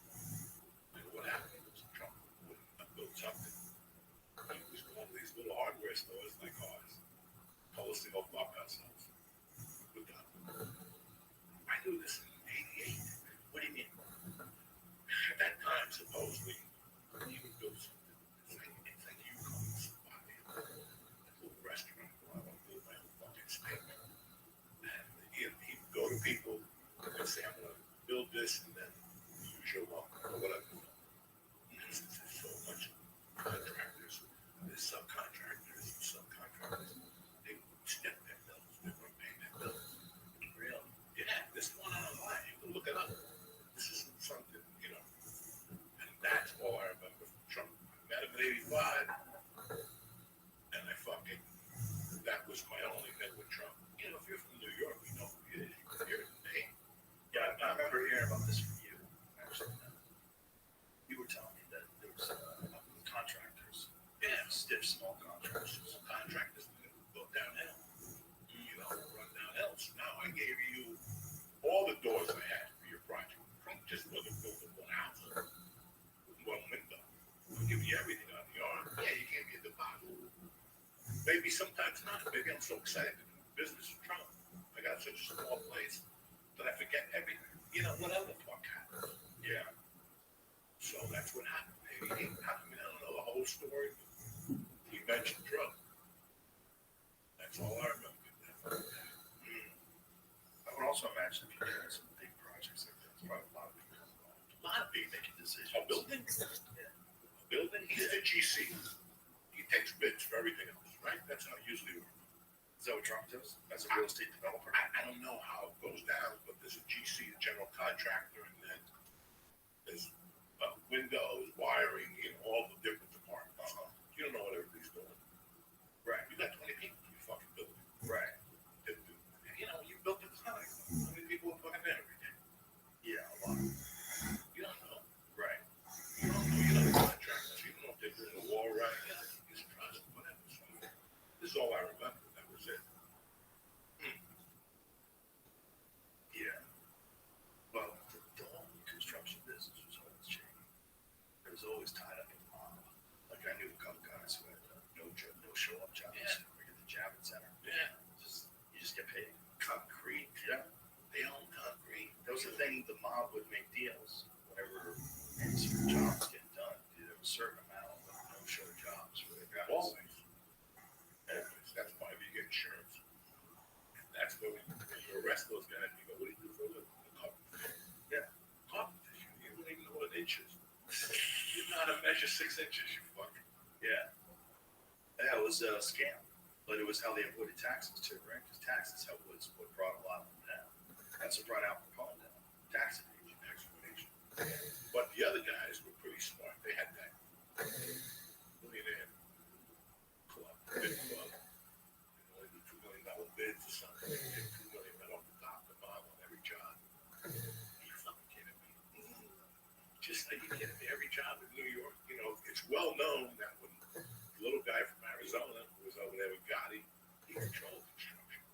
H: I go, what happened? He goes, Trump wouldn't build something. He was going to these little hardware stores like ours. Told us to go fuck ourselves. We're done. I knew this in 88. What do you mean? At that time, supposedly, he would build something. It's like you come to somebody, a little restaurant, I want to build my own fucking steak. And he'd go to people and say, I'm going to build this and then use your luck or whatever. There's so much contractors, there's subcontractors, they step their bills, they weren't paying their bills. Really? Yeah, this one online, you can look it up. This isn't something, you know. And that's all I remember from Trump. I met him in 85, and that was my only met with Trump. You know, if you're from New York, you know who he is. You're in pain.
F: Yeah, I remember hearing about this from you, actually. You were telling me that there was contractors.
H: Yeah,
F: Stiff, small contractors.
H: contractors go downhill. You know, run downhill. So now I gave you all the doors I had for your project. Trump just wasn't building one house with one window. I'll give you everything on the arm. Yeah, you gave me a deposit. Maybe sometimes not. Maybe I'm so excited to do business with Trump. I got such a small place that I forget everything. You know, whatever the fuck happened. Yeah. So that's what happened. Maybe I don't know the whole story. He mentioned Trump. That's all I remember.
F: I would also imagine if you're doing some big projects like that, there's probably a lot of people involved.
H: A lot of people
F: Making decisions.
H: A building?
F: Yeah.
H: A building? He's the GC. He takes bids for everything else, right? That's how it usually works.
F: Is that what Trump does? As a real estate developer?
H: I don't know how it goes down, but there's a GC, a general contractor, and then there's windows, wiring, you know, all the different departments. You don't know what everybody's doing.
F: Right.
H: You got 20 people in your fucking building.
F: Right.
H: You know, you built the time. How many people are fucking there every day?
F: Yeah, a lot.
H: You don't know.
F: Right.
H: You don't know. You know the contractors. You don't know if they're doing the wall right. You know, you surprised whatever. So, this is all I remember. That was it.
F: Yeah. Well, the whole construction business was always changing. It was always tied up in mob. Like I knew a couple guys who had no show up jobs.
H: Yeah.
F: Work at the Javits Center.
H: Yeah.
F: You just get paid. Concrete.
H: Yeah. They own concrete.
F: That was the thing. The mob would make deals whenever jobs get done. There was a certain amount of no-show jobs for their guys.
H: Always. That's why we get insurance. And that's where when you arrest those guys, you go, what do you do for a living? Carpenter. Yeah. Carpenter. You don't even know what an inch is. You know how to measure 6 inches, you fucker.
F: Yeah. That was a scam. But it was how they avoided taxes too, right? Because taxes was what brought a lot of them down. That's what brought Al Capone down. Tax evasion.
H: Explanation. But the other guys were pretty smart. They had that millionaire club, bid club. You know, they do $2 million bids or something. They get $2 million right off the top of the bottom on every job. Are you fucking kidding me? Just like you kidding me? Every job in New York, you know, it's well known that when the little guy from Arizona who was over there with Gotti, he controlled construction.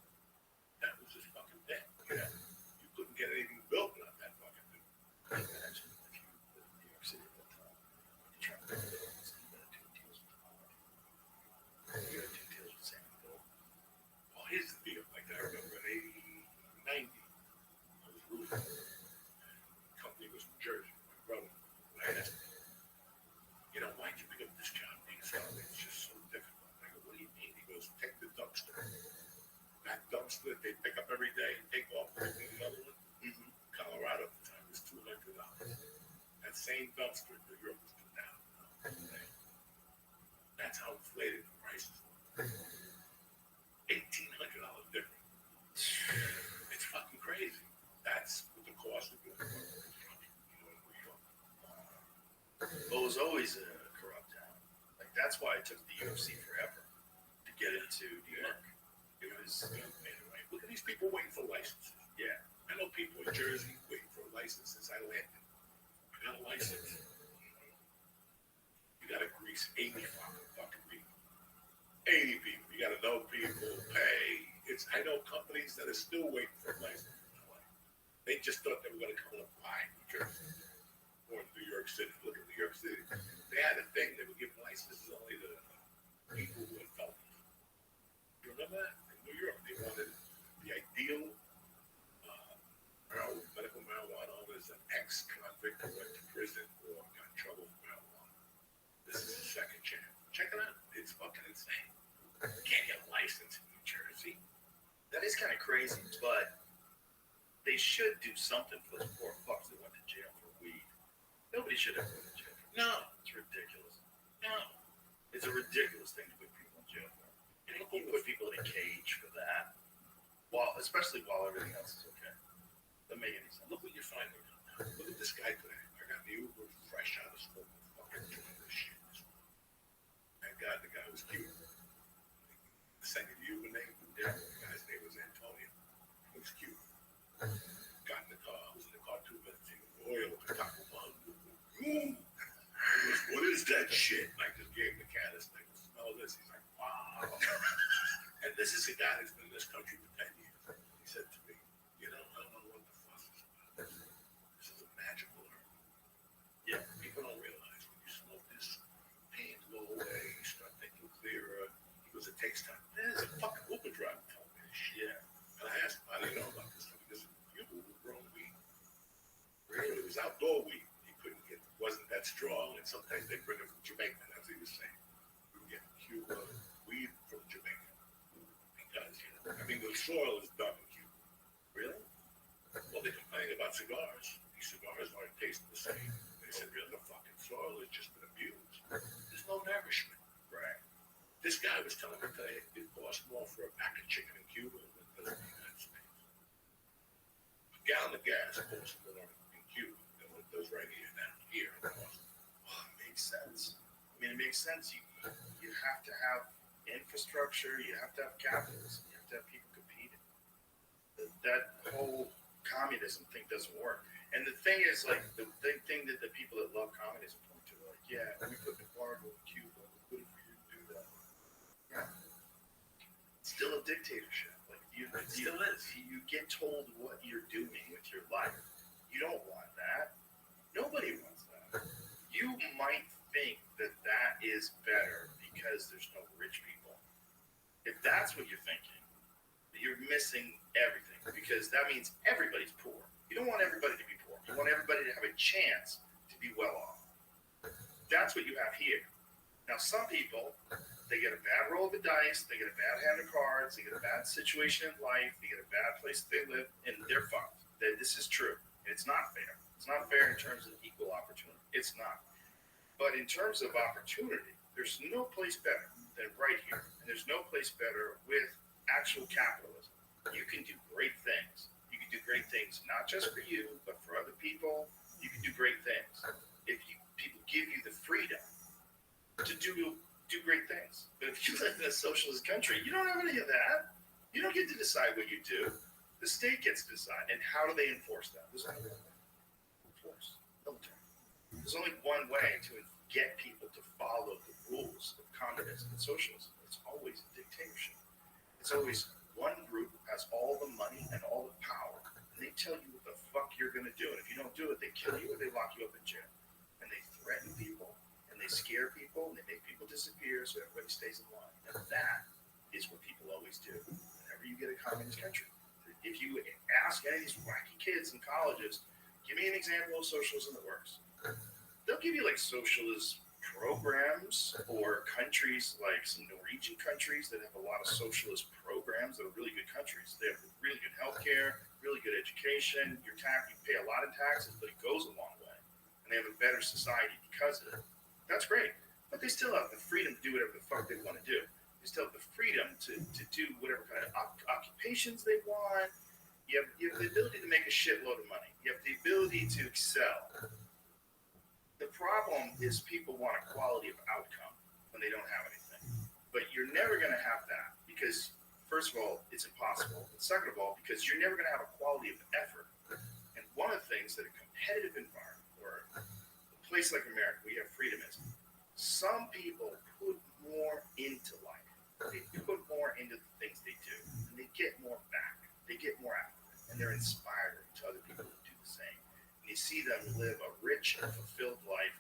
H: That was his fucking thing. Yeah. You couldn't get anything built without that fucking thing.
F: Imagine if you lived in New York City at that time. You try to build buildings and you got to do deals with Holland. You got to do deals with San Diego.
H: Well, here's the deal. Like I remember in 80, 90, I was roofing. The company was from Jersey. My brother, I asked him, you know, why'd you pick up this job? He said, it's just so difficult. I go, what do you mean? He goes, take the dumpster. That dumpster that they pick up every day and take off, bring in another one. Colorado at the time was $200. That same dumpster in New York was $2,000. That's how inflated the prices were.
G: it took the UFC forever to get into New York. It was,
H: Anyway, look at these people waiting for licenses.
G: yeah.
H: I know people in Jersey waiting for licenses. I landed. I got a license. You gotta grease 80 fucking people. 80 people. You gotta know people, pay. I know companies that are still waiting for a license. They just thought they were gonna come and apply in New Jersey or New York City. Look at New York City. They had a thing. They were giving licenses only to people who had felonies. You remember that? In New York, they wanted the ideal medical marijuana owner is an ex-convict who went to prison or got in trouble for marijuana. This is a second chance. Check it out. It's fucking insane. You can't get a license in New Jersey.
G: That is kind of crazy, but they should do something for the poor fucks that went to jail for weed. Nobody should ever go to jail for weed.
H: No,
G: It's ridiculous.
H: no.
G: It's a ridiculous thing to put people in jail for. You put people in a cage for that, especially while everything else is okay. Doesn't make any sense.
H: Look what you find me now. Look at this guy today. I got the Uber fresh out of school. Fucking doing this shit. Thank God the guy was cute. Sent you the Uber name? Yeah. The guy's name was Antonio. He was cute. Got in the car. I was in the car 2 minutes. He was oil with the taco bun. What is that shit? I just gave him the canister. Smell this. He's like, wow. And this is a guy that's been in this country for 10 years. He said to me, I don't know what the fuss is about. This is a magical herb. Yeah, people don't realize when you smoke this, pain go away, you start thinking clearer. He goes, it takes time. There's a fucking Uber driver telling me this shit. Yeah. And I asked him, how do you know about this? Because you were grown weed. Really, it was outdoor weed. It wasn't that strong, and sometimes they bring it from Jamaica. That's what he was saying. We were getting Cuba weed from Jamaica. Because, the soil is dumb in Cuba.
G: Really?
H: Well, they complain about cigars. These cigars aren't tasting the same. They said, really, the fucking soil has just been abused. There's no nourishment.
G: Right.
H: This guy was telling me today it costs more for a pack of chicken in Cuba than it does in the United States. A gallon of gas costs more in Cuba than what it does right here now. Here in Boston.
G: Well, it makes sense. It makes sense. You have to have infrastructure. You have to have capitalism. You have to have people competing. That whole communism thing doesn't work. And the thing is, like, the thing that the people that love communism point to, like, yeah, we put embargo in Cuba. What if we didn't do that? Yeah. It's still a dictatorship. Like, it still is. You get told what you're doing with your life. You don't want that. Nobody wants that. You might think that that is better because there's no rich people. If that's what you're thinking, you're missing everything, because that means everybody's poor. You don't want everybody to be poor. You want everybody to have a chance to be well off. That's what you have here. Now, some people, they get a bad roll of the dice, they get a bad hand of cards, they get a bad situation in life, they get a bad place they live, and they're fucked. This is true. It's not fair. It's not fair in terms of equal opportunity. It's not. But in terms of opportunity, there's no place better than right here. And there's no place better with actual capitalism. You can do great things. You can do great things not just for you, but for other people. You can do great things. If people give you the freedom to do great things. But if you live in a socialist country, you don't have any of that. You don't get to decide what you do. The state gets to decide. And how do they enforce that? There's only one way. Military. There's only one way to get people to follow the rules of communism and socialism. It's always a dictatorship. It's always one group has all the money and all the power, and they tell you what the fuck you're going to do. And if you don't do it, they kill you or they lock you up in jail. And they threaten people, and they scare people, and they make people disappear so everybody stays in line. And that is what people always do whenever you get a communist country. If you ask any of these wacky kids in colleges, give me an example of socialism that works. They'll give you like socialist programs, or countries like some Norwegian countries that have a lot of socialist programs that are really good countries. They have really good healthcare, really good education. You pay a lot of taxes, but it goes a long way. And they have a better society because of it. That's great. But they still have the freedom to do whatever the fuck they want to do. They still have the freedom to do whatever kind of occupations they want. You have the ability to make a shitload of money. You have the ability to excel. The problem is people want a quality of outcome. when they don't have anything. But you're never going to have that because, first of all, it's impossible. And second of all, because you're never going to have a quality of effort. And one of the things that a competitive environment or a place like America, we have freedomism. Some people put more into life. They put more into the things they do, and they get more back. They get more out of it, and they're inspired to other people to do the same. And you see them live a rich and fulfilled life,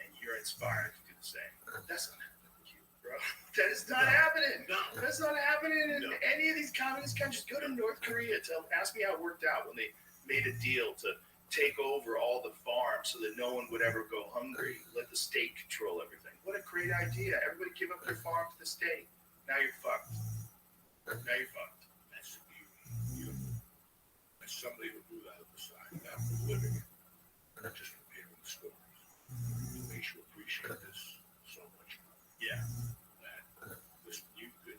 G: and you're inspired to do the same. That's not happening with you, bro. That is not happening. No, that's not happening in any of these communist countries. Go to North Korea. Ask me how it worked out when they made a deal to take over all the farms so that no one would ever go hungry. Let the state control everything. What a great idea. Everybody give up their farm to the state. Now you're fucked. Now you're fucked.
H: That's the beauty. As somebody who grew that on the side, not for living it, not just from hearing the stories. It makes you appreciate this so much more.
G: Yeah.
H: That listen, you could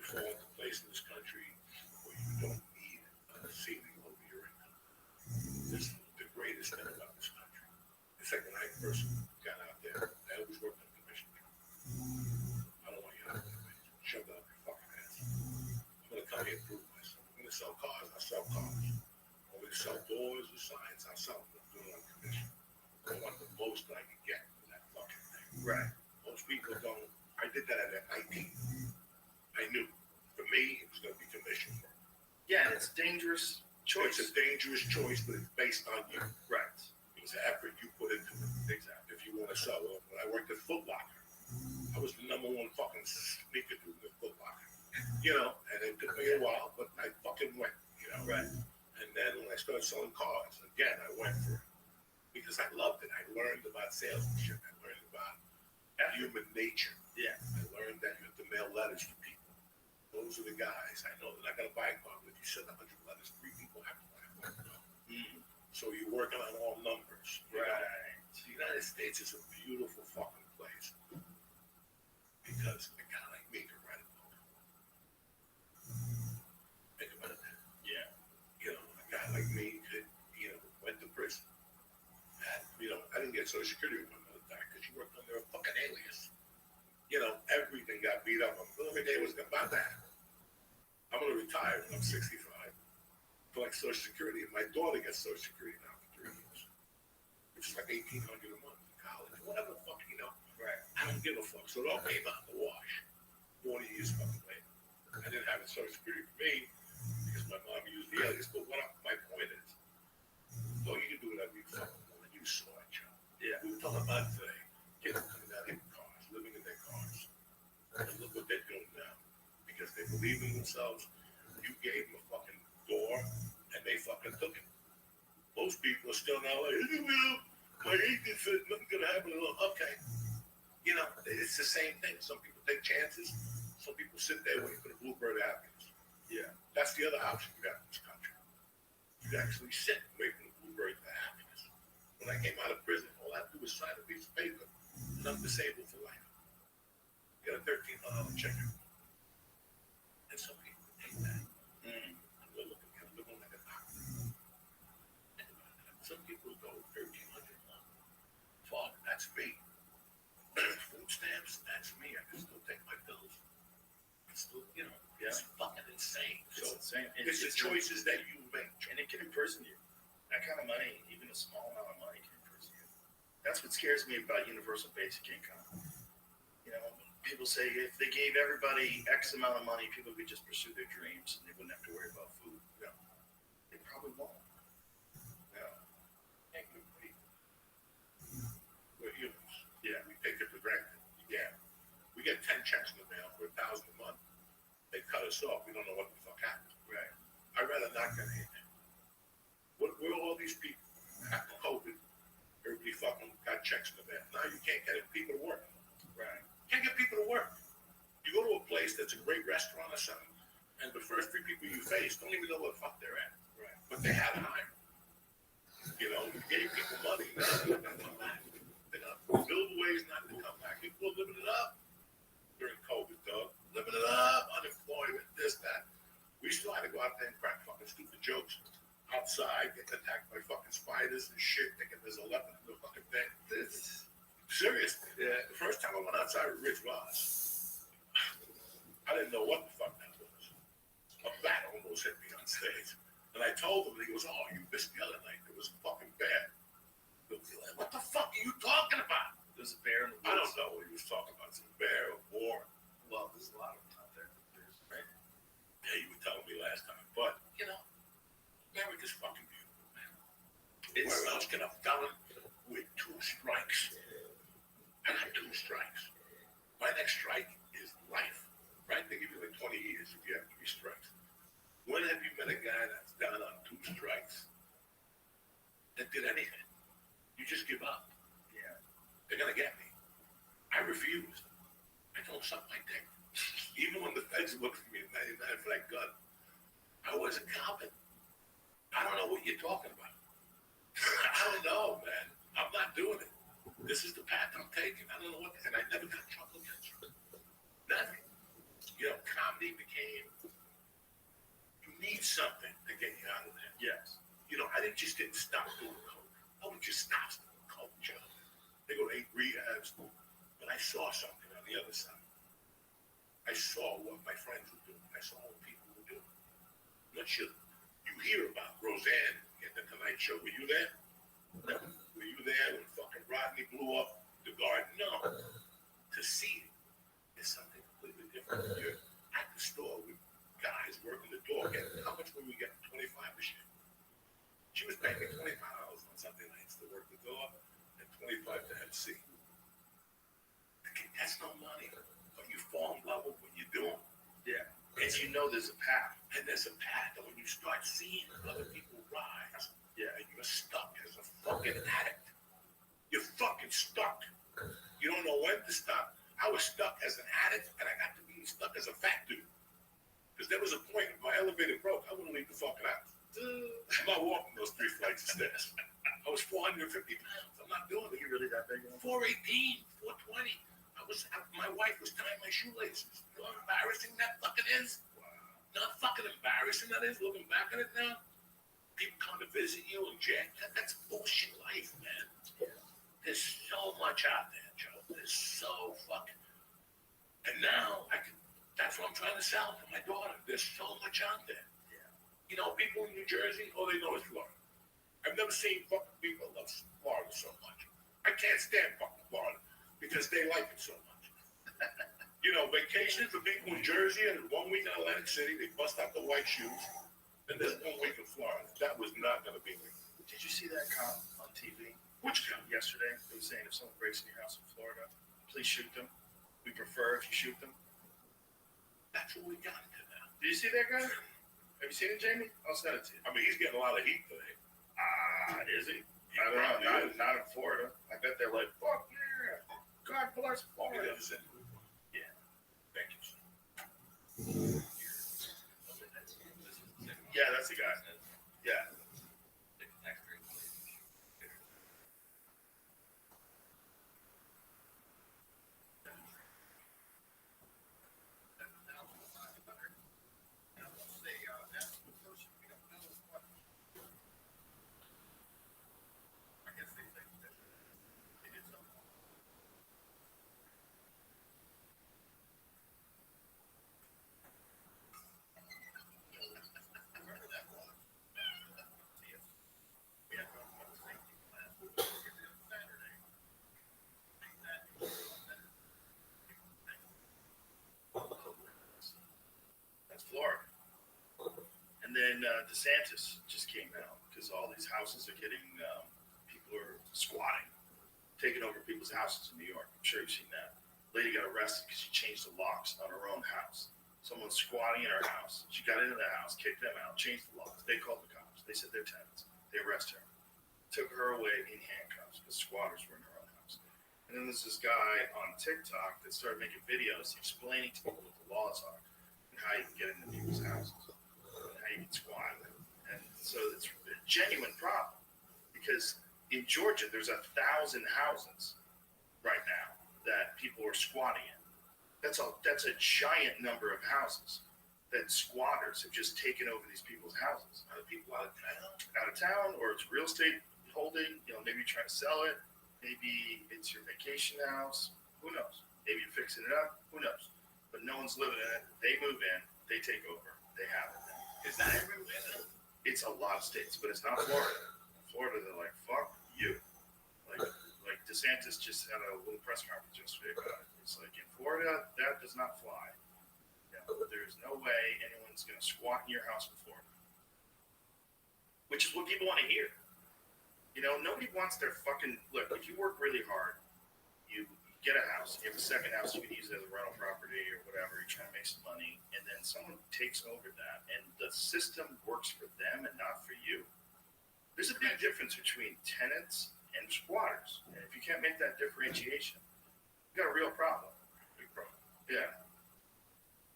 H: fall into a place in this country where you don't need a ceiling over your income. This is the greatest thing about this country. It's like when I first got out there, I always worked on commission. I don't want you to shove that up your fucking ass. I'm going to come here and prove myself. I'm going to sell cars, I'll sell cars. I'm going to sell doors or signs, I'll sell them. I'm doing it on commission. I want the most I can get for that fucking thing.
G: Right.
H: Most people don't. I did that at 19. I knew. For me, it was going to be commission work.
G: Yeah, and it's a dangerous choice.
H: It's a dangerous choice, but it's based on you.
G: Right.
H: It's the effort you put into it. Exactly. If you want to sell, when I worked at Foot Locker, I was the number one fucking sneaker dude at Foot Locker. You know, and it took me a while, but I fucking went, you know.
G: Right.
H: And then when I started selling cars, again, I went for it. Because I loved it. I learned about salesmanship. I learned about human nature.
G: Yeah.
H: I learned that you have to mail letters to people. Those are the guys. I know they're not going to buy a car, but if you send 100 letters, 3 people have to buy a car. So you're working on all numbers.
G: Right.
H: The United States is a beautiful fucking place. Because a guy like me can write a book. Think about that.
G: Yeah.
H: You know, a guy like me could, you know, went to prison. And, you know, I didn't get Social Security when my mother died because she worked under a fucking alias. You know, everything got beat up. Every day was about that. I'm going to retire when I'm 65. Collect Social Security, and my daughter gets Social Security now for 3 years, which is like $1,800 a month in college. Whatever the fuck, you know.
G: Right.
H: I don't give a fuck. So it all came out in the wash 40 years fucking later. I didn't have a Social Security for me because my mom used the alias. But my point is, well, you can do whatever you fucking want. You saw it, John.
G: Yeah.
H: We were talking about today. Kids coming out in cars, living in their cars. And look what they're doing now. Because they believe in themselves. You gave them a fucking door, and they fucking took it. Most people are still now like, my agent said nothing's gonna happen. Okay. You know, it's the same thing. Some people take chances. Some people sit there waiting for the bluebird happiness.
G: Yeah.
H: That's the other option you got in this country. You actually sit and wait for the bluebird for happiness. When I came out of prison, all I had to do was sign a piece of paper, and I'm disabled for life. Get a $1,300 check. And some people take that. And they're looking at living like a doctor. Some people go $1,300 a month. Fuck, that's me. Food stamps, that's me. I can still take my bills. It's still, you know, it's fucking insane.
G: It's
H: So
G: insane.
H: it's the choices that you make.
G: And it can imprison you. That kind of money, even a small amount of money, can imprison you. That's what scares me about universal basic income. You know, people say if they gave everybody X amount of money, people could just pursue their dreams and they wouldn't have to worry about food. No, they probably won't. No.
H: We're humans.
G: Yeah.
H: We take it for granted. Yeah. We get 10 checks in the mail for $1,000 a month. They cut us off. We don't know what the fuck happened.
G: Right.
H: I'd rather not get anything. Where are all these people? After COVID, everybody fucking got checks in the mail. Now you can't get people to work.
G: Right.
H: Can't get people to work. You go to a place that's a great restaurant or something, and the first 3 people you face don't even know what the fuck they're at.
G: Right.
H: But they had to hire. You know, you gave people money. Now they're not going to come back. They're going to build ways not to come back. People are living it up during COVID, dog. Living it up, unemployment, this, that. We still had to go out there and crack fucking stupid jokes outside, getting attacked by fucking spiders and shit, thinking there's 11 in the fucking thing. Seriously.
G: Yeah.
H: outside of Ridge Ross. I didn't know what the fuck that was. A bat almost hit me on stage. And I told him, and he goes, oh, you missed the other night. It was fucking bad. What the fuck are you talking about?
F: There's a bear in the woods.
H: I don't know what he was talking about. Some bear or war.
F: Well, there's a lot of them out there. Right?
H: Yeah, you were telling me last time. But, you know, America's fucking beautiful, man. Where else can a fella with 2 strikes? I got 2 strikes. My next strike is life, right? They give you like 20 years if you have 3 strikes. When have you met a guy that's done on 2 strikes that did anything? You just give up.
F: Yeah.
H: They're gonna get me. I refused. I don't suck my dick. Even when the feds looked for me at 99 for that gun, I wasn't copping. I don't know what you're talking about. I don't know, man. I'm not doing it. This is the path I'm taking. I don't know what, and I never got trouble against it. Nothing. You know, comedy became, you need something to get you out of there.
F: Yes.
H: You know, I just didn't stop doing coke. I would just stop doing coke, Joe. They go to 8 rehabs, but I saw something on the other side. I saw what my friends were doing. I saw what people were doing. I'm not sure. You hear about Roseanne in the Tonight Show. Were you there? No. Were you there when fucking Rodney blew up the garden? No. To see it is something completely different. You're at the store with guys working the door. How much were we getting? 25 a shift. She was paying me $25 on Sunday nights to work the door and 25 to MC. Okay, that's no money, but you fall in love with what you're doing.
F: Yeah. And you know there's a path.
H: And there's a path, and when you start seeing other people rise,
F: Yeah.
H: and you're stuck as a fucking addict. You're fucking stuck. You don't know when to stop. I was stuck as an addict, and I got to be stuck as a fat dude. Because there was a point if my elevator broke, I wouldn't leave the fucking house. I'm not walking those 3 flights of stairs. I was 450 pounds. I'm not doing
F: Are
H: it.
F: you really that big?
H: 418, 420. My wife was tying my shoelaces. You know how embarrassing that fucking is? Not fucking embarrassing that is, looking back at it now. People come to visit you and Jack. That's bullshit life, man. There's so much out there, Joe. There's so fucking. And now that's what I'm trying to sell for my daughter. There's so much out there.
F: Yeah.
H: You know, people in New Jersey, all they know is Florida. I've never seen fucking people love Florida so much. I can't stand fucking Florida because they like it so much. You know, vacations for people in Jersey and 1 week in Atlantic City, they bust out the white shoes. And then 1 week in Florida. That was not going to be me.
F: Did you see that cop on TV?
H: Which cop?
F: Yesterday? They were saying if someone breaks in your house in Florida, please shoot them. We prefer if you shoot them.
H: That's what we got into now.
F: Did you see that guy? Have you seen it, Jamie? I'll send it to you.
H: I mean, he's getting a lot of heat today.
F: Is he? I don't know. Not in Florida. I bet they're like, fuck yeah. God bless Florida.
H: Yeah. Thank you.
F: Yeah, that's the guy. Yeah. Florida. And then DeSantis just came out because all these houses are getting, people are squatting, taking over people's houses in New York. I'm sure you've seen that. Lady got arrested because she changed the locks on her own house. Someone's squatting in her house. She got into the house, kicked them out, changed the locks. They called the cops. They said they're tenants. They arrest her. Took her away in handcuffs because squatters were in her own house. And then there's this guy on TikTok that started making videos explaining to people what the laws are. How you can get into people's houses, and how you can squat. And so it's a genuine problem because in Georgia, there's 1,000 houses right now that people are squatting in. That's a giant number of houses that squatters have just taken over these people's houses. Other people out of town, or it's real estate holding, maybe you're trying to sell it. Maybe it's your vacation house. Who knows?
G: Maybe you're fixing it up. Who knows? But no one's living in it. They move in. They take over. They have it.
H: Is that everywhere now?
G: It's a lot of states, but it's not Florida. In Florida, they're like, fuck you. Like DeSantis just had a little press conference yesterday about it. It's like, in Florida, that does not fly. There's no way anyone's going to squat in your house in Florida. Which is what people want to hear. Nobody wants their fucking... Look, if you work really hard, you get a house, you have a second house, you can use it as a rental property or whatever, you're trying to make some money, and then someone takes over that, and the system works for them and not for you. There's a big difference between tenants and squatters, and if you can't make that differentiation, you got a real problem.
H: Big problem.
G: Yeah.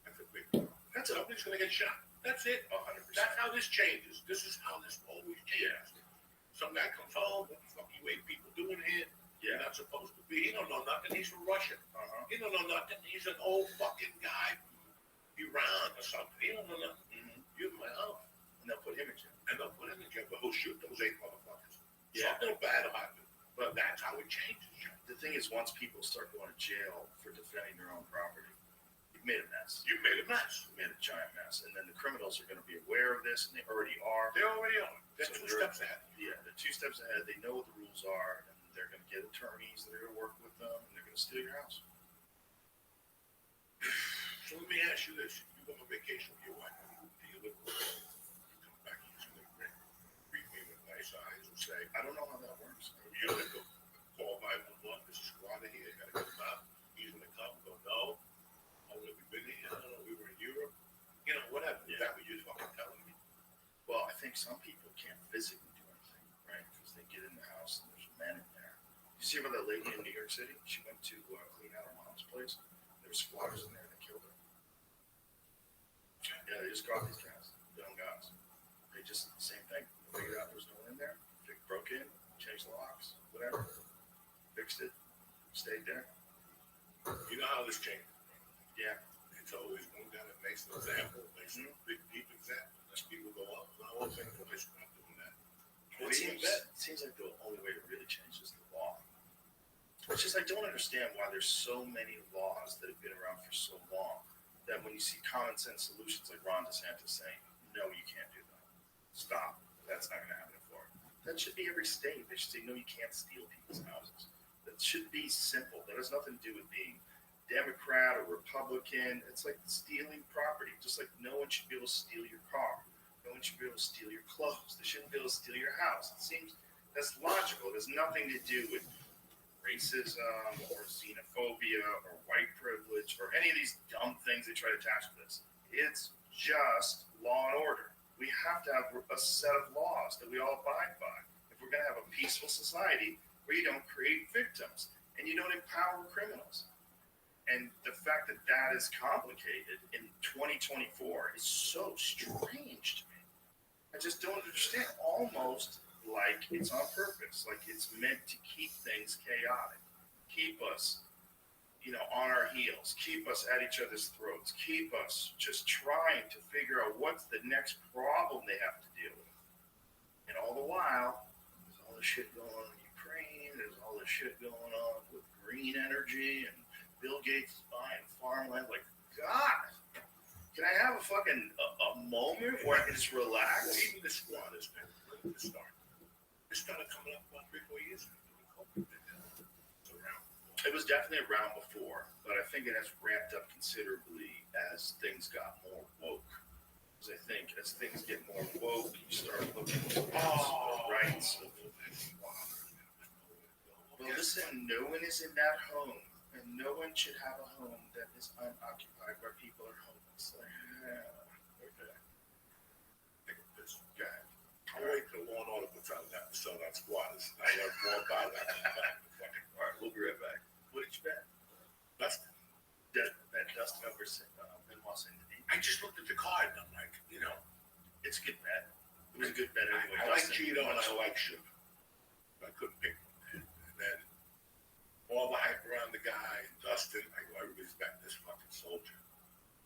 H: That's a big problem. Somebody's going to get shot. That's it.
G: 100%.
H: That's how this changes. This is how this always changes. Some guy comes home, what the fuck you eight people doing here? You're not supposed to be. He don't know nothing. He's from Russia. He don't know nothing. He's an old fucking guy from Iran or something. He don't know nothing. You're my house.
G: And they'll put him in jail.
H: But who'll shoot those eight motherfuckers?
G: Yeah.
H: Something bad will happen. But that's how it changes.
G: The thing is, once people start going to jail for defending their own property, you've made a mess.
H: You made a mess.
G: You made a giant mess. And then the criminals are going to be aware of this, and they already are.
H: They already are. They're
G: So
H: two steps ahead.
G: Yeah, they're 2 steps ahead. They know what the rules are, and they're going to get attorneys that are going to work with them, and they're going to steal your house.
H: So let me ask you this. You go on vacation with your wife. Do you live with her? You come back, he's going to greet me with nice eyes and say,
G: I don't know how that works.
H: you're going to go call 911. There's a squatter here. You got to get him out. He's going to come. Go, no. How long have we been here? I don't know. We were in Europe. Whatever. Is that what you're fucking telling me?
G: Well, I think some people can't physically do anything, right? Because they get in the house and there's men in there. You see about that lady in New York City? She went to clean out her mom's place. There were squatters in there and they killed her. Yeah, they just caught these guys, young guys. They just, same thing. They figured out there was no one in there. They broke in, changed the locks, whatever. Fixed it, stayed there.
H: You know how this changes.
G: Yeah.
H: It's always one guy that makes an example, makes a big, deep example. Unless people go up, the whole thing is not doing that.
G: It seems like the only way to really change is the law. It's just I don't understand why there's so many laws that have been around for so long that when you see common sense solutions like Ron DeSantis saying, no, you can't do that. Stop. That's not going to happen in Florida. That should be every state. They should say, no, you can't steal people's houses. That should be simple. That has nothing to do with being Democrat or Republican. It's like stealing property. Just like no one should be able to steal your car. No one should be able to steal your clothes. They shouldn't be able to steal your house. It seems that's logical. It has nothing to do with racism or xenophobia or white privilege or any of these dumb things they try to attach to this. It's just law and order. We have to have a set of laws that we all abide by if we're going to have a peaceful society where you don't create victims and you don't empower criminals. And the fact that that is complicated in 2024 is so strange to me. I just don't understand. Almost like it's on purpose, like it's meant to keep things chaotic, keep us, on our heels, keep us at each other's throats, keep us just trying to figure out what's the next problem they have to deal with. And all the while, there's all this shit going on in Ukraine, there's all this shit going on with green energy and Bill Gates is buying farmland. Like, God, can I have a moment where I can just relax?
H: Well, even the squatters, man, when did it start? It started coming up about 3-4 years ago. It's around.
G: It was definitely around before, but I think it has ramped up considerably as things got more woke. Because I think as things get more woke, you start looking for rights. Well, listen, no one is in that home. And no one should have a home that is unoccupied where people are homeless. Like, okay.
H: This guy. I'll wait till Law and Order puts out that so that squatters. I learned more about that.
G: All right, we'll be right back. What did you bet?
H: Dustin.
G: Bet Dustin over Benoit Saint-Denis.
H: I just looked at the card and I'm like,
G: it's a good bet. It was a good bet anyway.
H: I like Cheeto and I like Sugar. I couldn't pick one. And then all the hype around the guy, Dustin, I respect this fucking soldier.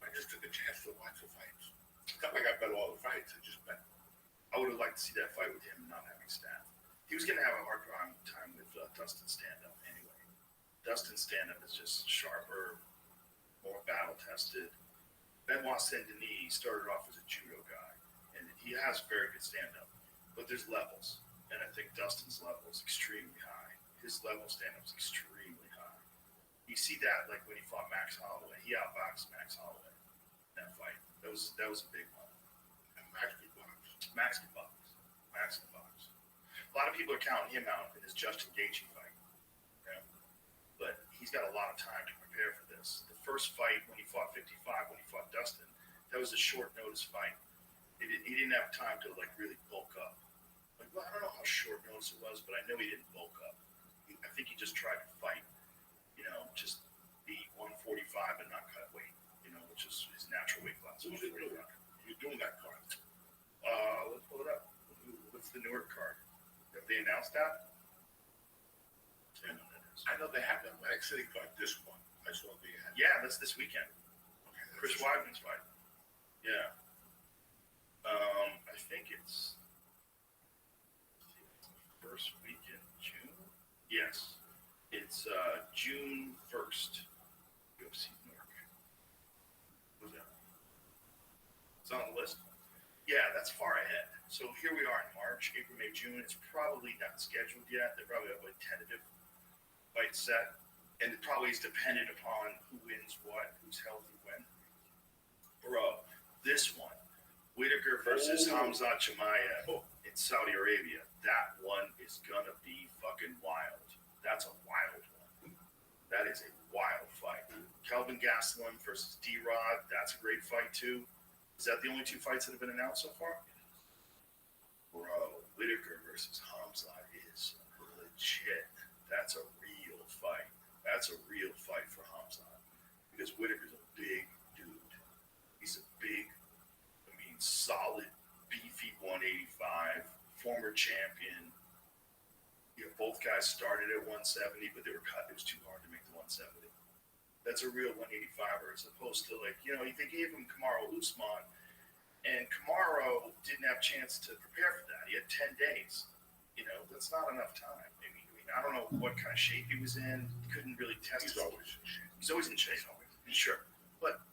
H: I just took a chance to watch the fights. It's not like I bet all the fights, I just bet.
G: I would have liked to see that fight with him not having staff. He was going to have a hard time with Dustin stand-up anyway. Dustin's stand-up is just sharper, more battle-tested. Benoit Saint-Denis started off as a judo guy, and he has very good stand-up. But there's levels, and I think Dustin's level is extremely high. His level stand-up is extremely high. You see that like when he fought Max Holloway. He outboxed Max Holloway in that fight. That was a big one.
H: And Max can box.
G: Max can box. Max can box. A lot of people are counting him out in his Justin Gaethje fight. You know? But he's got a lot of time to prepare for this. The first fight when he fought 55, when he fought Dustin, that was a short notice fight. He didn't have time to like really bulk up. Like, well, I don't know how short notice it was, but I know he didn't bulk up. I think he just tried to fight, just be 145 and not cut weight, which is his natural weight class.
H: Who's it doing? You're doing that card.
G: Let's pull it up. What's the Newark card? Have they announced that? I know that is.
H: I know they have that Atlantic City card. This one. I saw the ad.
G: Yeah, that's this weekend.
H: Okay, that's
G: Chris
H: this
G: Weidman's fight. Yeah. I think it's first week in June. Yes. It's June 1st. UFC Newark. What's that? It's on the list? Yeah, that's far ahead. So here we are in March, April, May, June. It's probably not scheduled yet. They probably have a tentative fight set. And it probably is dependent upon who wins what, who's healthy when. Bro, this one, Whitaker versus Khamzat Chimaev in Saudi Arabia, that one is gonna be fucking wild. That's a wild one. That is a wild fight. Kelvin Gastelum versus D-Rod, that's a great fight too. Is that the only two fights that have been announced so far? Bro, Whitaker versus Khamzat is legit. That's a real fight. That's a real fight for Khamzat. Because Whitaker's a big dude. He's a big, solid, beefy 185, former champion. Both guys started at 170, but they were cut. It was too hard to make the 170. That's a real 185er, as opposed to they gave him Kamaru Usman, and Kamaru didn't have a chance to prepare for that. He had 10 days. That's not enough time. I don't know what kind of shape he was in. Couldn't really test.
H: He's always in shape.
G: He's always in shape. Sure. But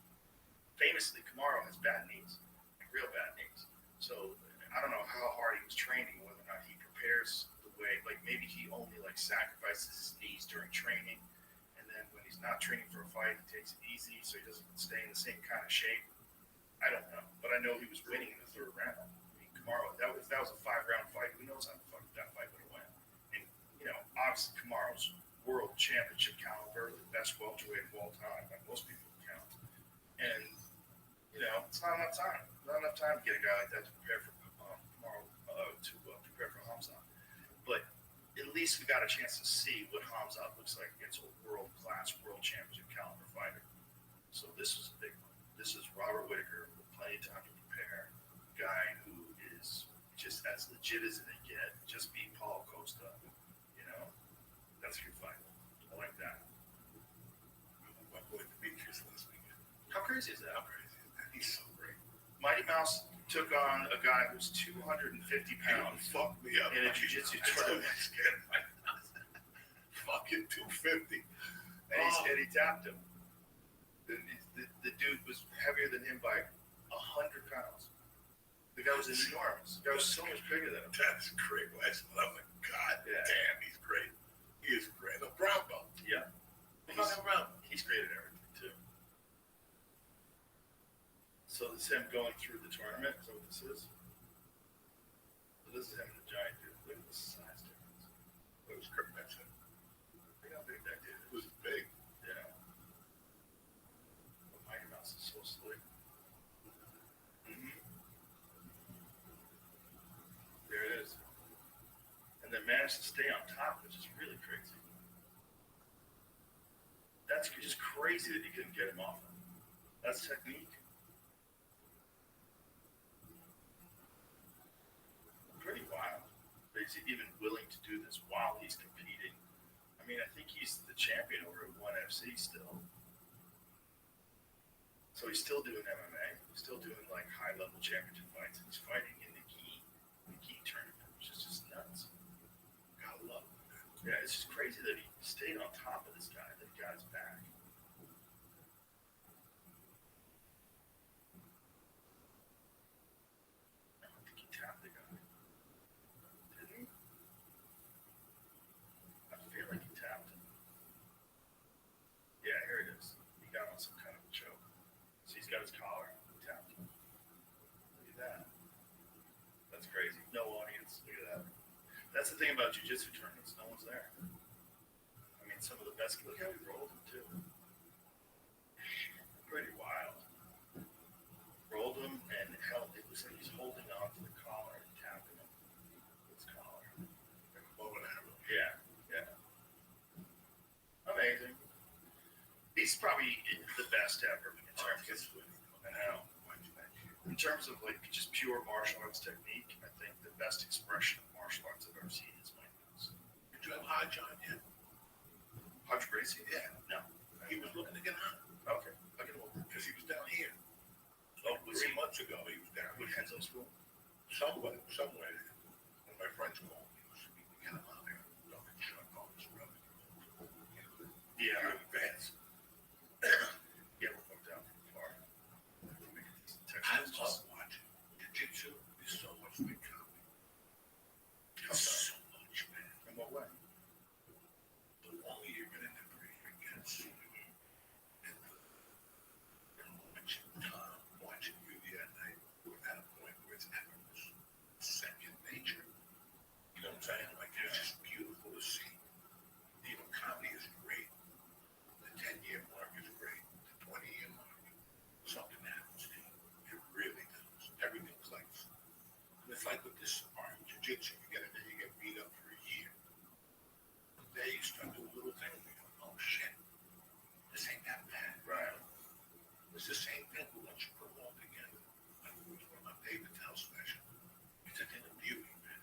G: famously, Kamaru has bad knees, real bad knees. So I don't know how hard he was training, whether or not he prepares the way, maybe he only sacrifices his knees during training. And then when he's not training for a fight, he takes it easy so he doesn't stay in the same kind of shape. I don't know. But I know he was winning in the third round. Kamaru, if that was a 5-round fight, who knows how the fuck that fight would have went. And, obviously Kamaru's world championship caliber, the best welterweight of all time, by most people count. And, it's not enough time. Not enough time to get a guy like that to prepare for Kamaru, prepare for Khamzat. But at least we got a chance to see what Khamzat looks like against a world-class, world championship caliber fighter. So this is a big one. This is Robert Whitaker with plenty of time to prepare. A guy who is just as legit as they get. Just beat Paulo Costa. That's a good fight. I like that.
H: My boy Demetrius last weekend.
G: How crazy is that?
H: How crazy is that? He's so great.
G: Mighty Mouse took on a guy who's 250 pounds
H: Fucked me up.
G: in a jiu-jitsu tournament.
H: Fucking 250.
G: And he tapped him. The dude was heavier than him by 100 pounds. The guy was enormous. The guy was so much bigger than him.
H: That's great. I'm like, God damn, he's great. He is great. A brown belt.
G: Yeah. He's great at everything, too. So this is him going through the tournament. Is that what this is? So this is him and the giant dude. Look at the size difference.
H: It was Kirk Benson.
G: Look how big that dude is.
H: It was big.
G: Yeah. But Mighty Mouse is so slick. Mm-hmm. There it is. And then managed to stay on top, which is really crazy. That's just crazy that you couldn't get him off him. That's technique. Pretty wild. But he's even willing to do this while he's competing. I think he's the champion over at ONE FC still. So he's still doing MMA. He's still doing high-level championship fights, and he's fighting in the gi tournament, which is just nuts. Gotta love him. Yeah, it's just crazy that he stayed on top of this guy, that he got his back. I don't think he tapped the guy. Did he? I feel like he tapped him. Yeah, here it is. He got on some kind of a choke. So he's got his collar. He tapped him. Look at that. That's crazy. No audience. Look at that. That's the thing about jiu-jitsu tournaments. No one's there. I mean, some of the best. Look how he rolled him too. Pretty wild. Rolled him and held. It was like he's holding on to the collar and tapping him with his collar.
H: Like a bow and arrow.
G: Yeah, yeah. Amazing. He's probably the best ever in terms of. I know. In terms of like just pure martial arts technique, I think the best expression of martial arts I've ever seen is Mike Mills.
H: Did you have Hodge on yet?
G: Hodge Gracie?
H: Yeah.
G: No.
H: He was looking to get on.
G: Okay.
H: Because he was down here.
G: Oh, was
H: 3
G: he
H: months ago, he was down
G: with
H: here.
G: Henzo School?
H: Somewhere. One of my friends called me. We got him out there. Don't get shot off his brother.
G: Yeah.
H: You're advanced.
G: Yeah, we're booked out from far.
H: I love watching jiu-jitsu. There's so much good comedy. So much, man.
G: In what way?
H: The longer you're in the ring, it gets. And watching you the other night, we're at a point where it's effortless, second nature. You know what I'm saying? Like, it's just beautiful to see. You know, comedy is great. The 10-year mark is great. The 20-year mark, something happens to you. It really does. Everything clicks. And it's like with this art, jiu-jitsu, you get in there, you get beat up for a year. There you start doing little things, and you go, oh shit, this ain't that bad.
G: Right.
H: It's the same thing, but once you put it all together, like it was one of my David Tell special, it's a thing of beauty, man.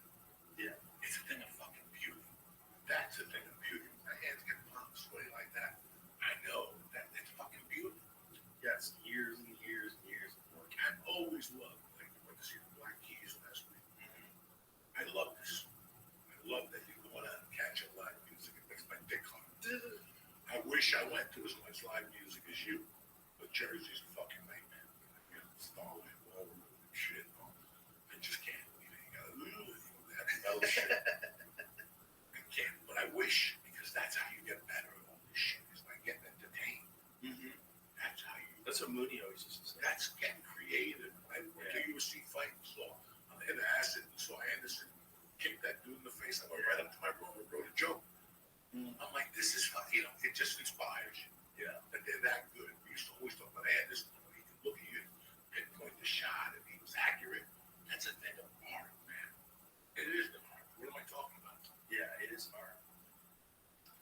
G: Yeah.
H: It's a thing of fucking beauty. That's a thing of beauty. My hands get pumped, sweaty like that. I know that it's fucking beautiful.
G: Yeah, it's years and years and years of work.
H: I've always loved, like, I went to see the Black Keys last week. I love this. I love that you go out and catch a live music. It makes my dick hard. I wish I went to as much live music as you, but Jersey's a fucking nightmare. You know, Starlight, Ballroom, and shit. I just can't. You gotta that metal shit. I can't, but I wish, because that's how you get better at all this shit. It's like getting entertained.
G: Mm-hmm.
H: That's how you.
G: That's what Mooney always used to say.
H: That's getting creative. I went to UFC fight and saw on the end of acid and saw Anderson kick that dude in the face. I went right up to my room and wrote a joke. I'm like, this is fun. You know, it just inspires you.
G: Yeah.
H: That they're that good. We used to always talk about Anderson. He could look at you, pinpoint the shot, and he was accurate. That's a thing of art, man. It is an art. What am I talking about?
G: Yeah, it is hard.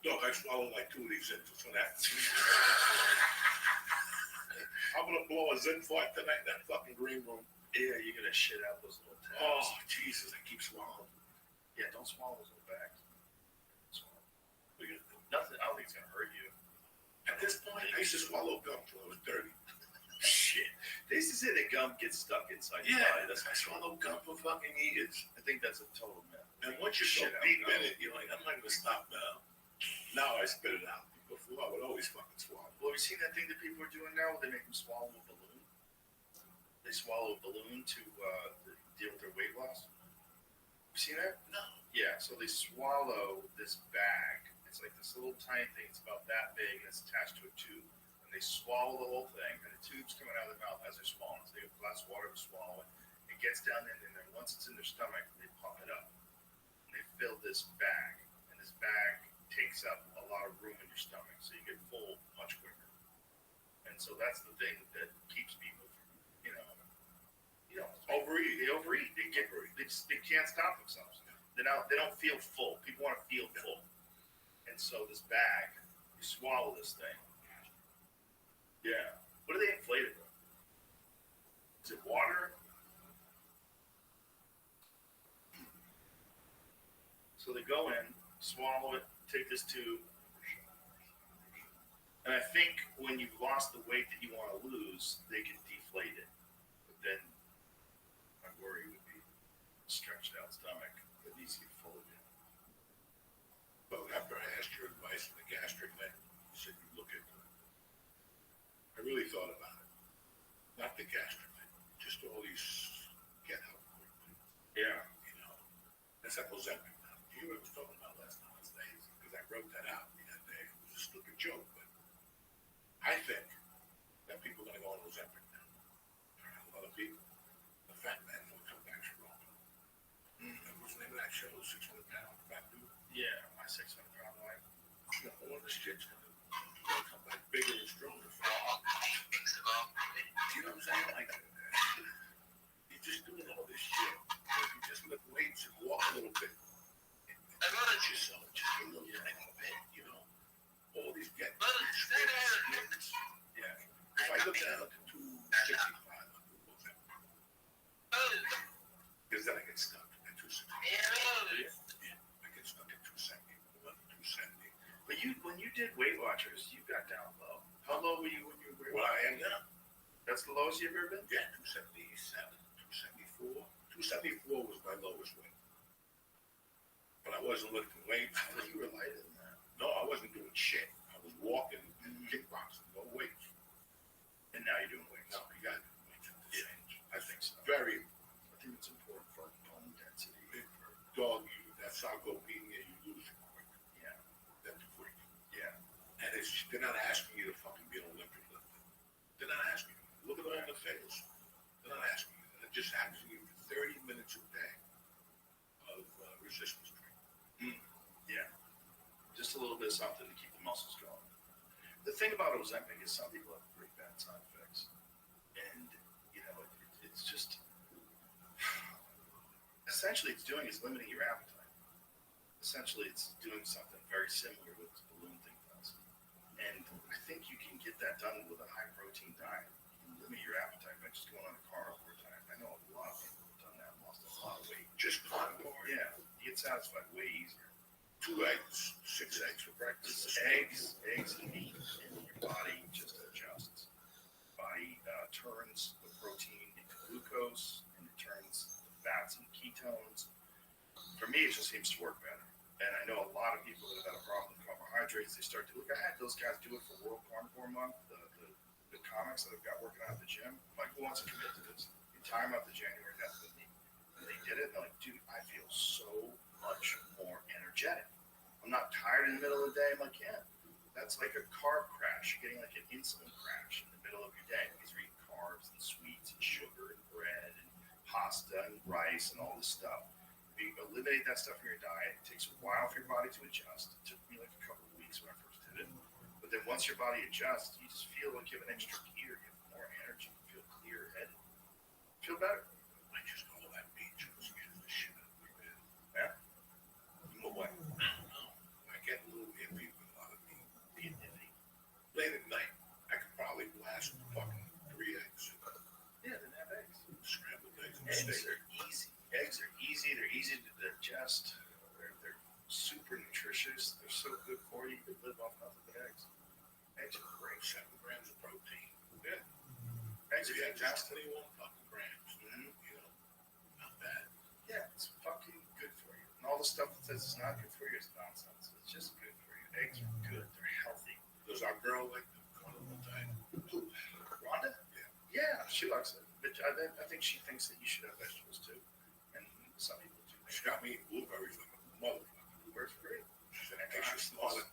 H: Look, I swallowed like 2 of these in for that. I'm gonna blow a Zen fart tonight in that fucking green room.
G: Yeah, you're gonna shit out those little tabs.
H: Oh, Jesus, I keep swallowing.
G: Yeah, don't swallow those little bags. Swallow.
H: What are you gonna do?
G: Nothing. I don't think it's gonna hurt you.
H: At this point, I used to swallow gum till I was dirty.
G: Shit. They used to say that gum gets stuck inside your
H: Yeah,
G: body.
H: that's I swallowed gum for fucking years.
G: I think that's a total myth.
H: And once you're so
G: Shit out
H: deep
G: gum.
H: in it, you're like, I'm not gonna stop now. Now I spit it out. Before I would always fucking swallow.
G: Well, have you seen that thing that people are doing now where they make them swallow a balloon? They swallow a balloon to deal with their weight loss. You seen that?
H: No.
G: Yeah, so they swallow this bag. It's like this little tiny thing. It's about that big, and it's attached to a tube. And they swallow the whole thing, and the tube's coming out of their mouth as they're swallowing. So they have a glass of water to swallow it. It gets down in, and then once it's in their stomach, they pump it up. And they fill this bag, and this bag takes up a lot of room in your stomach, so you get full much quicker. And so that's the thing that keeps people from, overeat. They overeat. They can't stop themselves. They don't feel full. People want to feel full. And so this bag, you swallow this thing. Yeah. What are they inflated with? Is it water? So they go in, swallow it, take this tube. And I think when you've lost the weight that you want to lose, they can deflate it. But then my worry would be stretched out stomach that needs to get full again.
H: Well, gastric thing. So you look at. I really thought about it. Not the gastric thing, just all these get out quickly.
F: Yeah.
H: You know, that's that Ozempic now. You were talking about last night because I wrote that out the other day. It was a stupid joke, but I think that people are going to go on Ozempic now. A lot of people. The fat man will come back strong. What's the name of that show? 600 pound fat dude.
F: Yeah, my 600 pound wife.
H: You know, all this shit's going to come back bigger and stronger. You know what I'm saying? Like, you're just doing all this shit. If you just lift weights and walk a little bit, and manage yourself just a little tiny bit, you know. All these get. Yeah. If I go down to 265, because then I get stuck at 260. Yeah, I get stuck at 270. 270.
F: But when you did Weight Watchers, you got down low. How low were you when you were?
H: Well, I am now.
F: That's the lowest you've ever been?
H: Yeah, 277, 274. 274 was my lowest weight. But I wasn't lifting weights.
F: I thought you were lighter than that.
H: No, I wasn't doing shit. I was walking and kickboxing, no weights.
F: And now you're doing weights.
H: No, you got to do weights at this age.
F: I think so.
H: Very
F: I think it's important for bone density.
H: big for a dog. That sarcopenia, you lose it quick.
F: Yeah.
H: That's quick.
F: Yeah.
H: And they're not asking you to fucking be an Olympic lifter. They're not asking you. Look at all the fails. They're not asking you. They're just asking you for 30 minutes a day of resistance training.
F: Yeah. Just a little bit of something to keep the muscles going. The thing about Ozempic is some people have pretty bad side effects. And, you know, it's just, essentially it's doing is limiting your appetite. Essentially it's doing something very similar to what the balloon thing does. And I think you can get that done with a high protein diet. You can limit your appetite by just going on a carnivore diet. I know a lot of people have done that and lost a lot of weight.
H: Just carnivore.
F: Yeah, you get satisfied way easier.
H: 2 eggs, 6 eggs for breakfast.
F: Eggs and meat, and your body just adjusts. Body turns the protein into glucose, and it turns the fats into ketones. For me, it just seems to work better. And I know a lot of people that have had a problem with carbohydrates. They start to look. I had those guys do it for World Carnivore Month. The comics that I've got working out at the gym. I'm like, who wants to commit to this? The entire month of January, that's with me. And they did it. And they're like, dude, I feel so much more energetic. I'm not tired in the middle of the day. I'm like, yeah, that's like a carb crash. You're getting like an insulin crash in the middle of your day because you're eating carbs and sweets and sugar and bread and pasta and rice and all this stuff. If you eliminate that stuff from your diet, it takes a while for your body to adjust. It took me like a couple of weeks when I first did it. But then once your body adjusts, you just feel like you have an extra gear. You have more energy. You feel clear-headed. Feel better.
H: I just call that beach was getting the shit out of me, man.
F: Yeah.
H: You know what? I don't know. I get a little iffy with a lot of meat.
F: Being iffy.
H: Late at night, I could probably blast fucking 3 eggs.
F: Yeah, then have eggs.
H: Scrambled eggs and
F: Eggs
H: steak.
F: are easy. Eggs are easy. They're easy to digest. They're super nutritious. They're so good for you. You could live off nothing but eggs. Eggs are great.
H: 7 grams of protein. Yeah.
F: Eggs are
H: Yeah, just
F: fantastic.
H: 21 fucking grams.
F: Mhm.
H: You know, not bad.
F: Yeah, it's fucking good for you. And all the stuff that says it's not good for you is nonsense. It's just good for you. Eggs are good. They're healthy.
H: Does our girl like the carnivore diet?
F: Rhonda?
H: Yeah.
F: Yeah, she likes it. But I think she thinks that you should have vegetables too. And some people do.
H: She got me eating blueberries like a motherfucker.
F: Blueberries are great.
H: She said, that makes you smarter.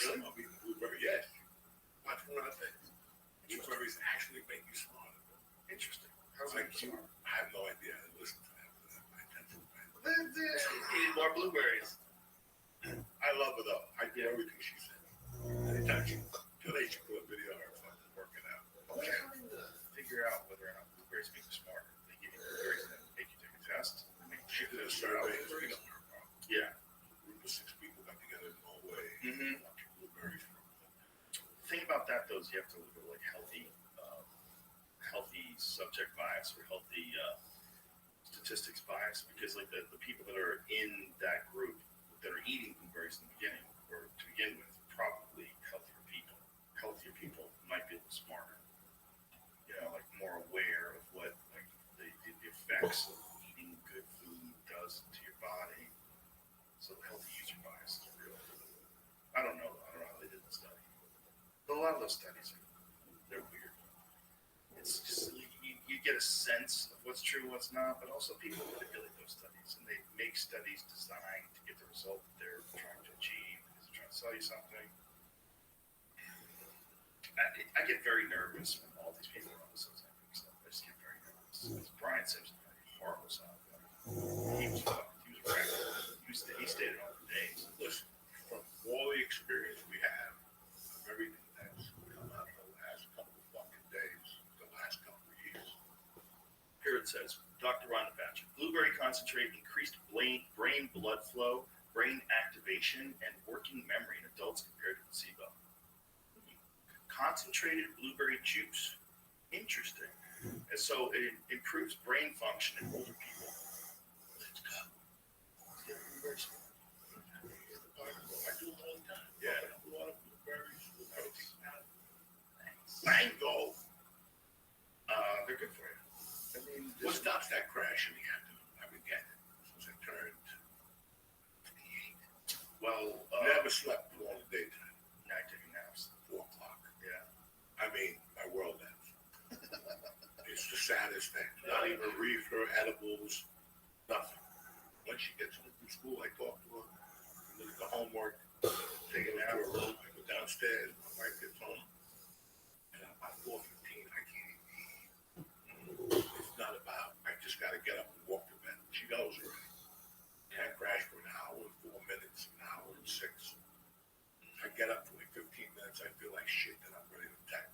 F: Really?
H: I'm eating blueberries. Yes. Watch one of the things. Blueberries actually make you smarter.
F: Interesting. How's
H: Like
F: that?
H: you, I have no idea. I listen to that. I tend to.
F: Eat more blueberries.
H: I love her though. I do everything she said. Anytime today she put a video of her fucking working out.
F: I'm trying to figure out whether or not blueberries make you smarter. They give you blueberries and make you take a test.
H: She did a survey. You know,
F: Yeah.
H: a group of 6 people got together in Norway.
F: Mhm.
H: Bunch of blueberries from
F: The thing about that though is you have to look at like healthy subject bias or healthy statistics bias because like the people that are in that group that are eating blueberries in the beginning or to begin with probably healthier people. Healthier people might be a little smarter. You know, like more aware of what like the effects of eating good food does to your body. So healthy user bias is real. I don't know how they
G: a lot of those studies they're weird. It's just you get a sense of what's true, what's not, but also people manipulate those studies and they make studies designed to get the result that they're trying to achieve because they're trying to sell you something. I get very nervous when all these people are on the scientific stuff. I just get very nervous. Brian Simpson had a horrible scientific. He was wrecked. He stayed at home for days.
H: Listen, from all the experience we have of everything that's come out of the last couple of fucking days, the last couple of years.
G: Here it says, Dr. Rhonda Patrick, blueberry concentrate increased brain blood flow, brain activation, and working memory in adults compared to placebo. Concentrated blueberry juice. Interesting. And so it improves brain function in older people.
H: Let's go. Yeah, blueberries. I do them all the time.
G: Yeah.
H: I do a lot of blueberries. Mango.
G: They're good for you. I mean,
H: What stops that crash in the afternoon? I would get it. Since I turned 28.
G: well,
H: Never slept during the daytime.
G: night taking naps.
H: 4 o'clock.
G: Yeah.
H: I mean, my world ends. It's the saddest thing. Not even reefer, edibles, nothing. When she gets home from school, I talk to her, look at the homework, take it out of her room, I go downstairs, my wife gets home, and about 4:15, I can't even eat. It's not about, I just got to get up and walk to bed. She knows already. And I crash for an hour and 4 minutes, an hour and 6. I get up for like 15 minutes, I feel like shit, and I'm ready to attack.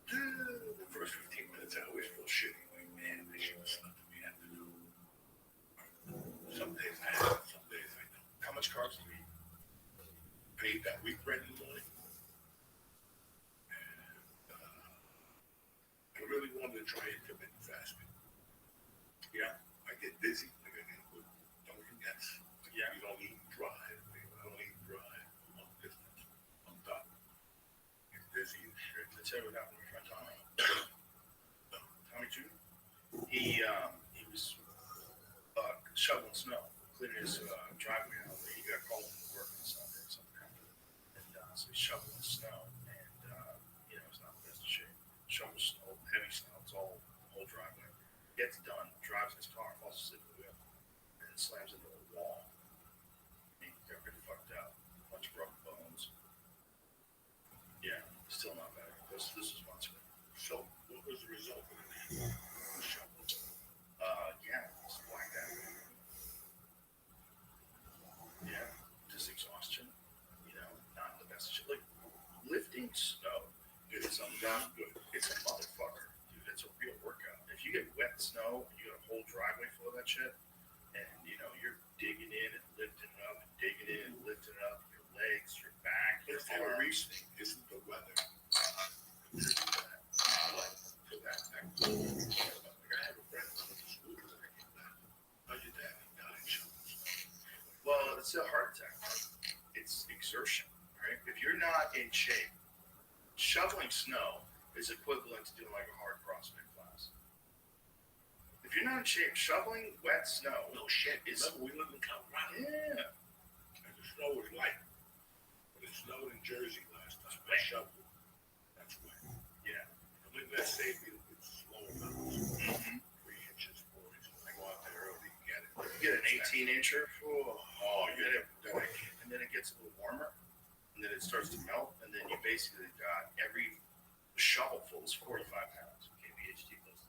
H: The first 15 minutes, I always feel shitty. Like, man, I should have slept in the afternoon. Some days I have, some days I don't.
G: How much carbs do you eat?
H: I eat that wheat bread in the morning. And I really wanted to try intermittent fasting.
G: Yeah.
H: I get dizzy. Like I get with Dunkin' Guess.
G: Yeah.
H: You don't eat dry. I don't eat dry for long distance. I'm done. Get dizzy and shit.
G: Let's tell you what happened to my friend Tommy. Tommy Jr. He was shoveling snow, cleaning his driveway out. He got called into work on Sunday or something happened. And so he's shoveling snow, and it's not the best of shape. Shovels snow, heavy snow, it's all the whole driveway. Gets done, drives in his car, falls asleep at the wheel, and slams into a wall. And he got pretty fucked up. Bunch of broken bones. Yeah, still not better. This was months ago.
H: So, what was the result of that? The shovel.
G: It's blacked out. Yeah, just exhaustion. Not the best shit. Like lifting snow is a it's a motherfucker, dude. It's a real workout. If you get wet snow, you got a whole driveway full of that shit, and you're digging in and lifting it up, and digging in and lifting it up. Your legs, your back, your
H: It's the
G: arms.
H: reasoning, isn't the weather. For that fact. Like I have a friend who went to school and I came back. How's your dad? He died shoveling snow.
G: Well, it's a heart attack. It's exertion, right? If you're not in shape, shoveling snow is equivalent to doing like a hard CrossFit class. If you're not in shape, shoveling wet snow,
H: No shit.
G: Is-
H: Remember, we lived in Colorado.
G: yeah,
H: And the snow was light. But it snowed in Jersey last time. I shoveled. That's wet.
G: yeah.
H: I think that saved me with slow amounts. 3 inches, 4 inches. I go out there early and get it.
G: You get an 18-incher,
H: Oh,
G: and then it gets a little warmer, and then it starts to melt, and then you basically got every shovelful is 45 pounds.
I: KBHD plus.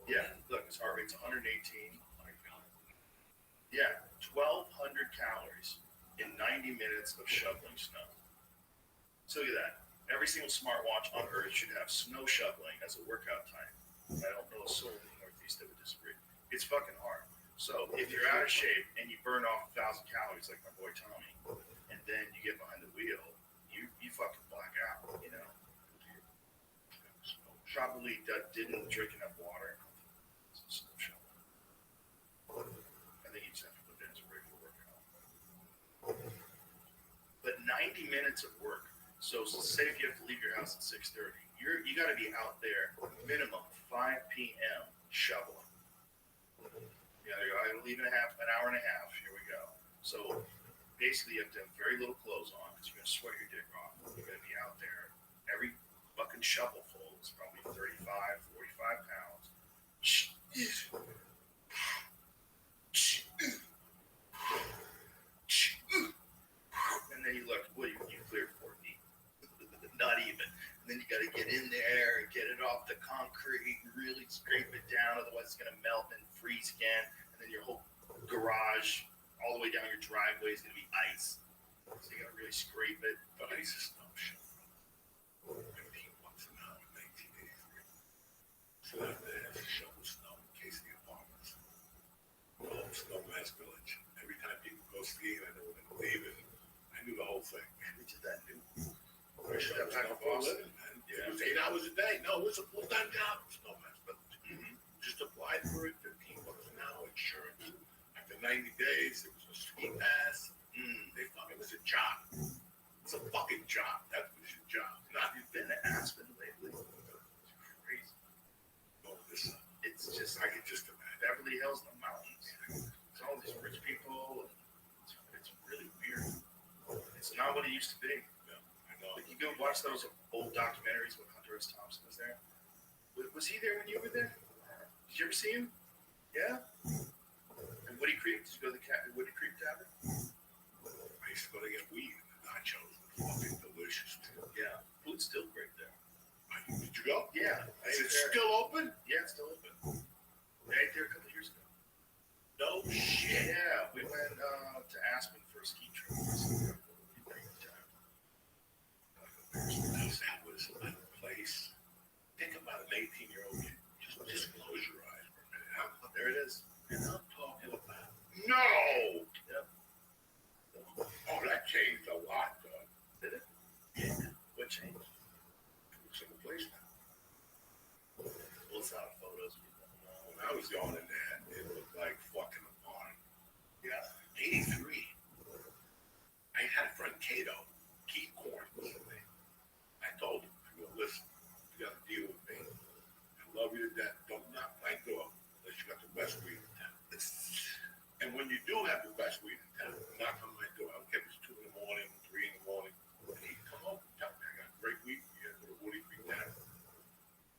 G: Yeah, look, his heart rate's 118. Yeah, 1,200 calories in 90 minutes of shoveling snow. So look at that. Every single smartwatch on Earth should have snow shoveling as a workout time. I don't know a soul in the Northeast that would disagree. It's fucking hard. So if you're out of shape and you burn off 1,000 calories like my boy Tommy, and then you get behind the wheel, you fucking black out, Probably didn't drink enough water. Snow shoveling. I think you just have to put that as a regular workout. But 90 minutes of work. So say if you have to leave your house at 6:30, you got to be out there minimum 5 p.m. shoveling. I gotta leave in an hour and a half. Here we go. So basically you have to have very little clothes on because you're gonna sweat your dick off. You're gonna be out there. Every fucking shovelful is probably 35, 45 pounds. And then you look, what you cleared 4 feet. Not even. And then you got to get in there and get it off the concrete, really scrape it down, otherwise it's going to melt and freeze again. And then your whole garage, all the way down your driveway, is going to be ice. So you got to really scrape it.
H: But ice is no shit. $15 an hour in 1983. So out there to shovel snow in case of the apartments. Well, Snowman's Village. Every time people go skiing, I know when they leave it. I knew the whole thing.
G: We did that new.
H: I should have back in Boston, man.
G: Yeah.
H: It was 8 hours a day. No, it's a full-time job. Snowman's Village. Just applied for it, $15 an hour, insurance. After 90 days, it was a ski pass. They fucking, it was a job. It's a fucking job. That was your job. Not
G: You've been to Aspen lately. It's crazy.
H: oh, this.
G: It's just
H: I could just imagine.
G: Beverly Hills, the mountains. It's all these rich people. And it's really weird. It's not what it used to be.
H: I know.
G: Like you go watch those old documentaries when Hunter S. Thompson was there. Was he there when you were there? Did you ever see him? Yeah. And Woody Creek? Did you go to the Woody Creek Tavern?
H: I used to go to get weed. The nachos were fucking delicious.
G: Yeah. Food's still great there.
H: Did you go?
G: Yeah.
H: Is it still open?
G: Yeah, it's still open. I ate there a couple years ago.
H: No shit.
G: Yeah, we went to Aspen for a ski trip.
H: That was a place. Think about an 18-year-old kid. Just close your eyes for a minute.
G: There it is.
H: And I'm talking about no.
G: Yep.
H: Oh, that changed a lot, though.
G: Did it?
H: Yeah.
G: What changed?
H: It's in the place now.
G: Well, it's not photos.
H: When I was going in there, it looked like fucking a barn.
G: Yeah.
H: 83. I had a friend, Cato, Keith Korn, was his name. I told him, I go, listen, you got to deal with me. I love you to death. Don't knock my door unless you got the best weed in town. And when you do have the best weed in town, knock on my door. I don't care if it's 2 in the morning, 3 in the morning. And he'd come over and tell me, I got great weed for you. Go to Woody Creek Tavern.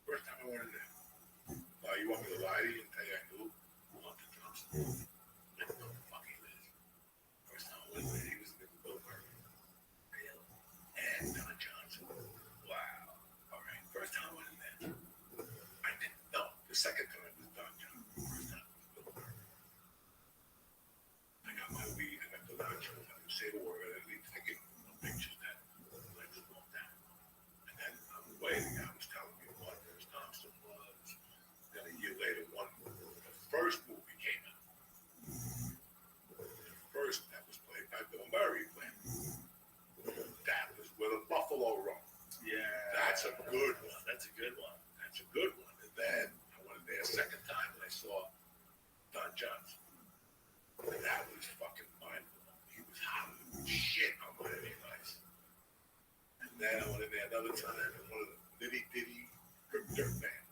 H: First time I went in there. You want me to lie to you and tell you I knew Hunter Thompson? I didn't know who the fuck he was. First time I went in there, he was in Bill Murray. And Don Johnson. Wow. All right. First time I went in there, I didn't know. The second time it was Don Johnson. First time it was Bill Murray. I got my weed. I got the nachos. I didn't say the word. I didn't even take no pictures. That I just walked down. And then on the way, the guy was telling me what Hunter Thompson was. Then a year later, the first movie came out. The first that was played by Bill Murray playing. That was with a Buffalo Roll.
G: Yeah.
H: That's a good one.
G: That's a good one.
H: That's a good one. And then I went in there a second time and I saw Don Johnson. And that was fucking mind blowing. He was hot as shit on Miami Vice. And then I went in there another time and one of the Nitty Ditty Dirt Band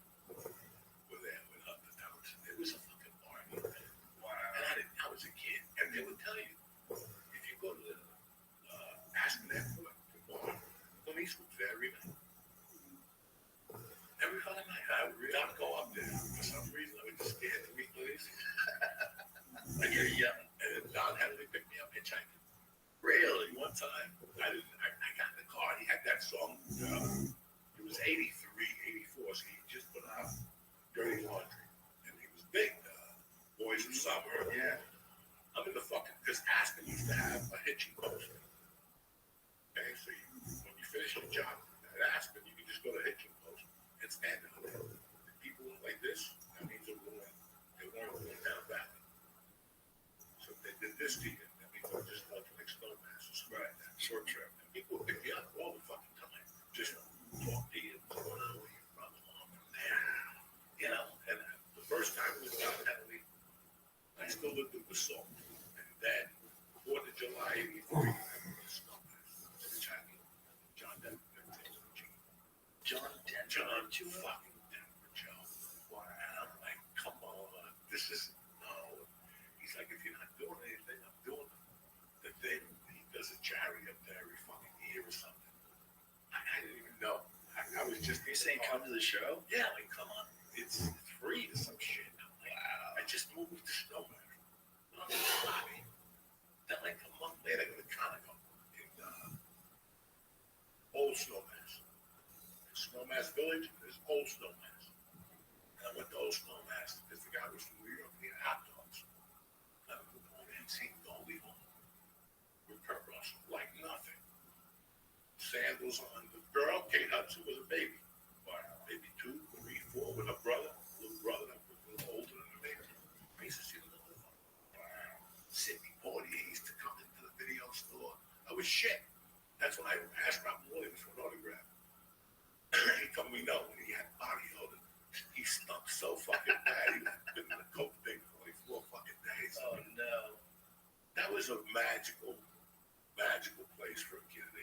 H: were there with Hunter Thompson. It was a fucking party, man.
G: Wow.
H: And I was a kid. And they would tell you, if you go to the Aspen Airport, the bar, Clint Eastwood's there every night. Every fucking night. I would not go up there. For some reason, I was just scared to meet Clint Eastwood.
G: I hear you yelling.
H: And then Don had to pick me up hitchhiking.
G: Really?
H: One time, I got in the car. He had that song. It was 83, 84. So he just put out Dirty Laundry. And he was big. Boys of Summer.
G: Yeah.
H: I'm in the fucking, because Aspen used to have a hitching post. Okay, so when you finish your job at Aspen, you can just go to hitching post and stand out there. If people went like this, that means they weren't going down valley. So if they did this to you, that means they're just going to like Snowmasters. Right. Short trip. And people would pick you up all the fucking time. Just talk to you. What's going on? Where you from? Oh, I'm there. You know, and the first time it was down Henley, I still lived in the salt. And then, 4th of July, 83, I went to Snowmasters. John Denver.
G: John Denver.
H: John fucking Denver, Joe. Wow. And I'm like, come on. This is, no. He's like, if you're not doing anything, I'm doing the thing. does a charity up there every fucking year or something. I didn't even know. I was just.
F: You're saying come to the show?
H: Yeah, like come on, it's free or some shit. I'm like,
F: Wow.
H: I just moved to Snowman. Then like a month later, I go to Conoco in Old Snowmass. Snowmass Village, there's Old Snowmass. And I went to Old Snowmass because the guy was from New York, he had hot dogs. And I was going in, seeing Goldie home with Kurt Russell, like nothing. Sandals on. The girl, Kate Hudson, was a baby. Wow, maybe 2, 3, 4, with her brother, little brother that was a little older than the baby. I used to see the little one. Wow. Sidney Poitier used to come into the video store. I was shit. That's when I asked Robin Williams for an autograph. He told me no when he had body odor. He stunk so fucking bad. He had been in a coke thing for like 4 fucking days.
F: Oh no.
H: That was a magical place for a kid at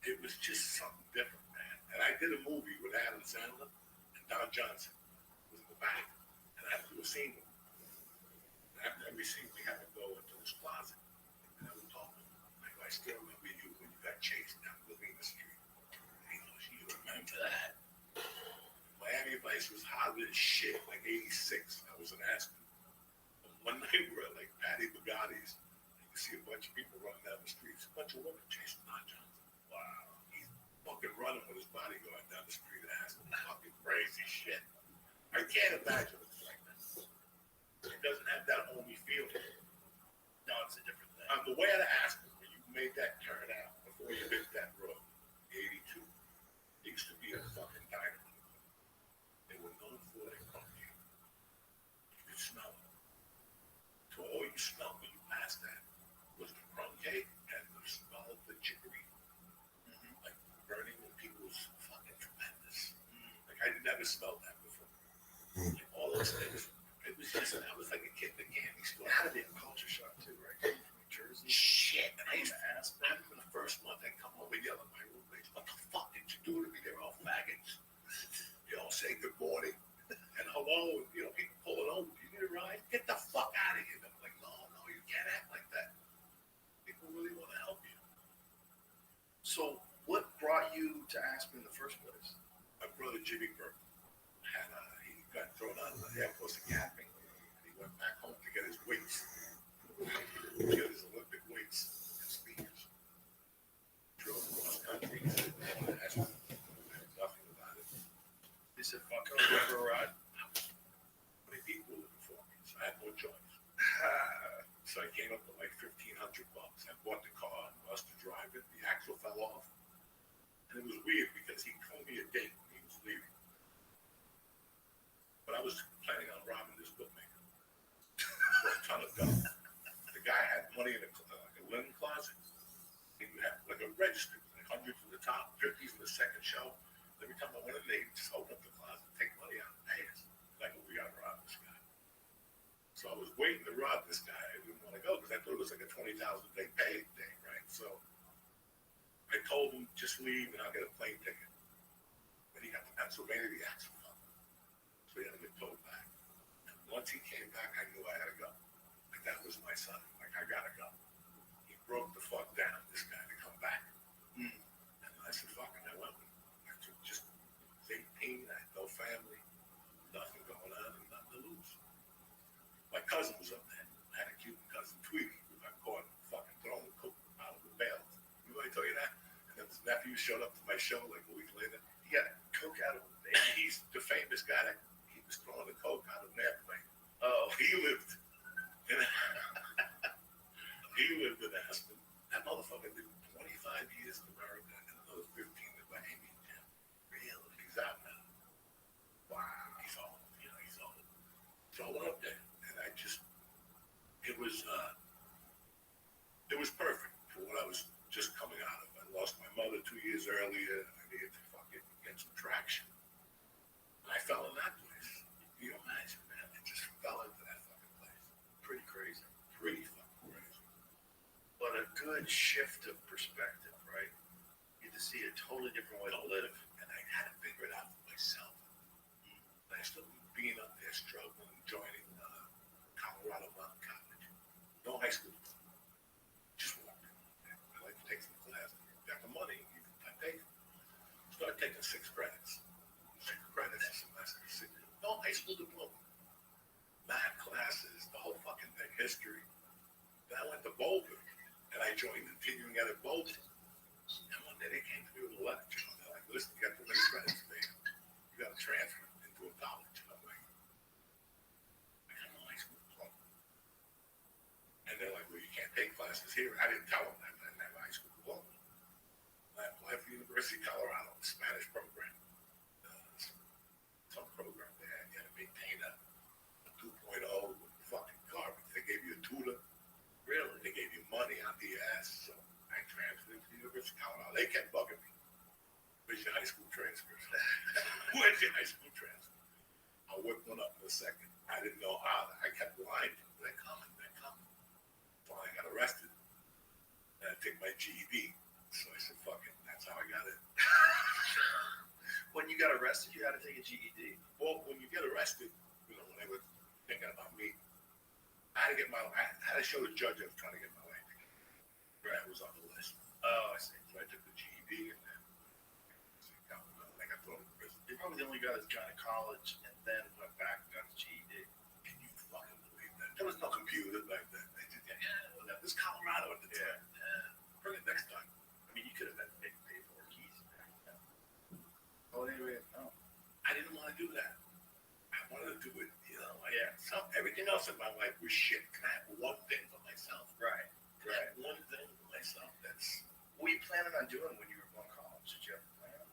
H: 18. It was just something different, man. And I did a movie with Adam Sandler and Don Johnson. It was in the back. And I had to do a scene with him. And after every scene, we had to go into his closet. And I would talk to him. Like, I still remember you when you got chased down Lavina Street. And he goes, you remember that? Miami Vice was hot as shit, like 86. I was in Aspen. And one night we were at like Patty Bugatti's. You could see a bunch of people running down the streets. A bunch of women chasing Don Johnson. Wow. He's fucking running with his bodyguard down the street of Aspen. Fucking crazy shit. I can't imagine it like that. It doesn't have that homey feeling.
F: No, it's a different thing.
H: On the way out of Aspen, when you made that turn out, before you hit that road, 82, it used to be a fucking diner. They were known for their pumpkin. You could smell it. So all you smelled when you passed that was the crumb cake and the smell of the chicory. Like burning when people was fucking tremendous. Like I never smelled that before. Like all those things. It was just, I was like a kid in a candy store.
F: It had to be a culture shock too, right? Coming from New Jersey.
H: Shit. And I used to
F: ask
H: I remember the first month I come home and yell at my roommates, what the fuck did you do to me? They're all faggots. You know, say good morning and hello. You know, people pulling over. You need a ride? Get the fuck out of here. And I'm like, no, you can't act like that. People really want to help you.
F: So, what brought you to Aspen in the first place?
H: My brother Jimmy Burke had he got thrown out of the Air Force Academy, and he went back home to get his weights, to get his Olympic weights and speakers. Drove across country, nothing about it.
F: He said, "Fuck, I'll go for a ride."
H: Many people were looking for me, so I had no choice. So I came up with like $1,500. I bought the car and was to drive it. The axle fell off. And it was weird because he told me a date when he was leaving. But I was planning on robbing this bookmaker for a ton of dough. The guy had money in a linen closet. He had like a register, like hundreds in the top, 50s in the second shelf. Every time I went in there, he'd just open up the closet, take money out, and pay us. Like, we got to rob this guy. So I was waiting to rob this guy. I didn't want to go because I thought it was like a $20,000 day pay day, right? So I told him, just leave and I'll get a plane ticket. When he got to Pennsylvania, the axle fell. So he had to get towed back. And once he came back, I knew I had to go. Like, that was my son. Like, I got to go. He broke the fuck down, this guy, to come back. And I said, fuck it, I went with him. I just was 18, I had no family, nothing going on, and nothing to lose. My cousin was up there. I had a Cuban cousin, Tweety, who got caught fucking throwing coke out of the bales. You know, I tell you that? And then his nephew showed up to my show like a week later. He got coke out of the bale. He's the famous guy that he was throwing the coke out of an airplane. Oh, he lived in Aspen. That motherfucker did 25 years in America and another 15 in Bahamian jail. Really? He's out now. Wow. He's old. You know, he's old. So I went up there. It was perfect for what I was just coming out of. I lost my mother 2 years earlier. I needed to fucking get some traction. And I fell in that place. Can you imagine, man? I just fell into that fucking place. Pretty crazy. Pretty fucking crazy.
F: But a good shift of perspective, right? You get to see a totally different way to live.
H: And I had to figure it out for myself. And I still being up there struggling, joining Colorado Mountain College. No high school. Just walking. for 6 credits. 6 credits a semester. No high school diploma. Math classes, the whole fucking thing, history. Then I went to Boulder, and I joined continuing ed at Boulder. And one day they came to me with a lecture. They're like, listen, you got too many credits, man. You got to transfer into a college. I'm like, I got no high school diploma. And they're like, well, you can't take classes here. I didn't tell them that I didn't have a high school diploma. I applied for the University of Colorado, the Spanish program. Some program they had. You had to maintain a 2.0 fucking garbage. They gave you a tutor. Really? They gave you money on the ass. So I transferred to the University of Colorado. They kept bugging me. Where's your high school transcript? Where's your high school transcript? I'll whip one up in a second. I didn't know how. I kept lying. They're coming. So I got arrested. And I took my GED. So I said, fuck it. That's how I got it.
F: When you got arrested, you had to take a GED.
H: Well, when you get arrested, you know, when they were thinking about me, I had to show the judge I was trying to get my life together. Brad was on the list.
F: Oh, I see.
H: So I took the GED and then I got thrown in prison.
F: You're probably the only guy that's gone to college and then went back and got his GED.
H: Can you fucking believe that? There was no computer back then. They did that. This Colorado at the time. Bring it next time.
F: I mean, you could have been paid for keys back then. Oh, anyway, no.
H: I didn't want to do that. I wanted to do it, you know, like everything else in my life was shit. Can I have one thing for myself?
F: Right.
H: Can I have one thing for myself? That's
F: What were you planning on doing when you were going to college? Did you have a plan?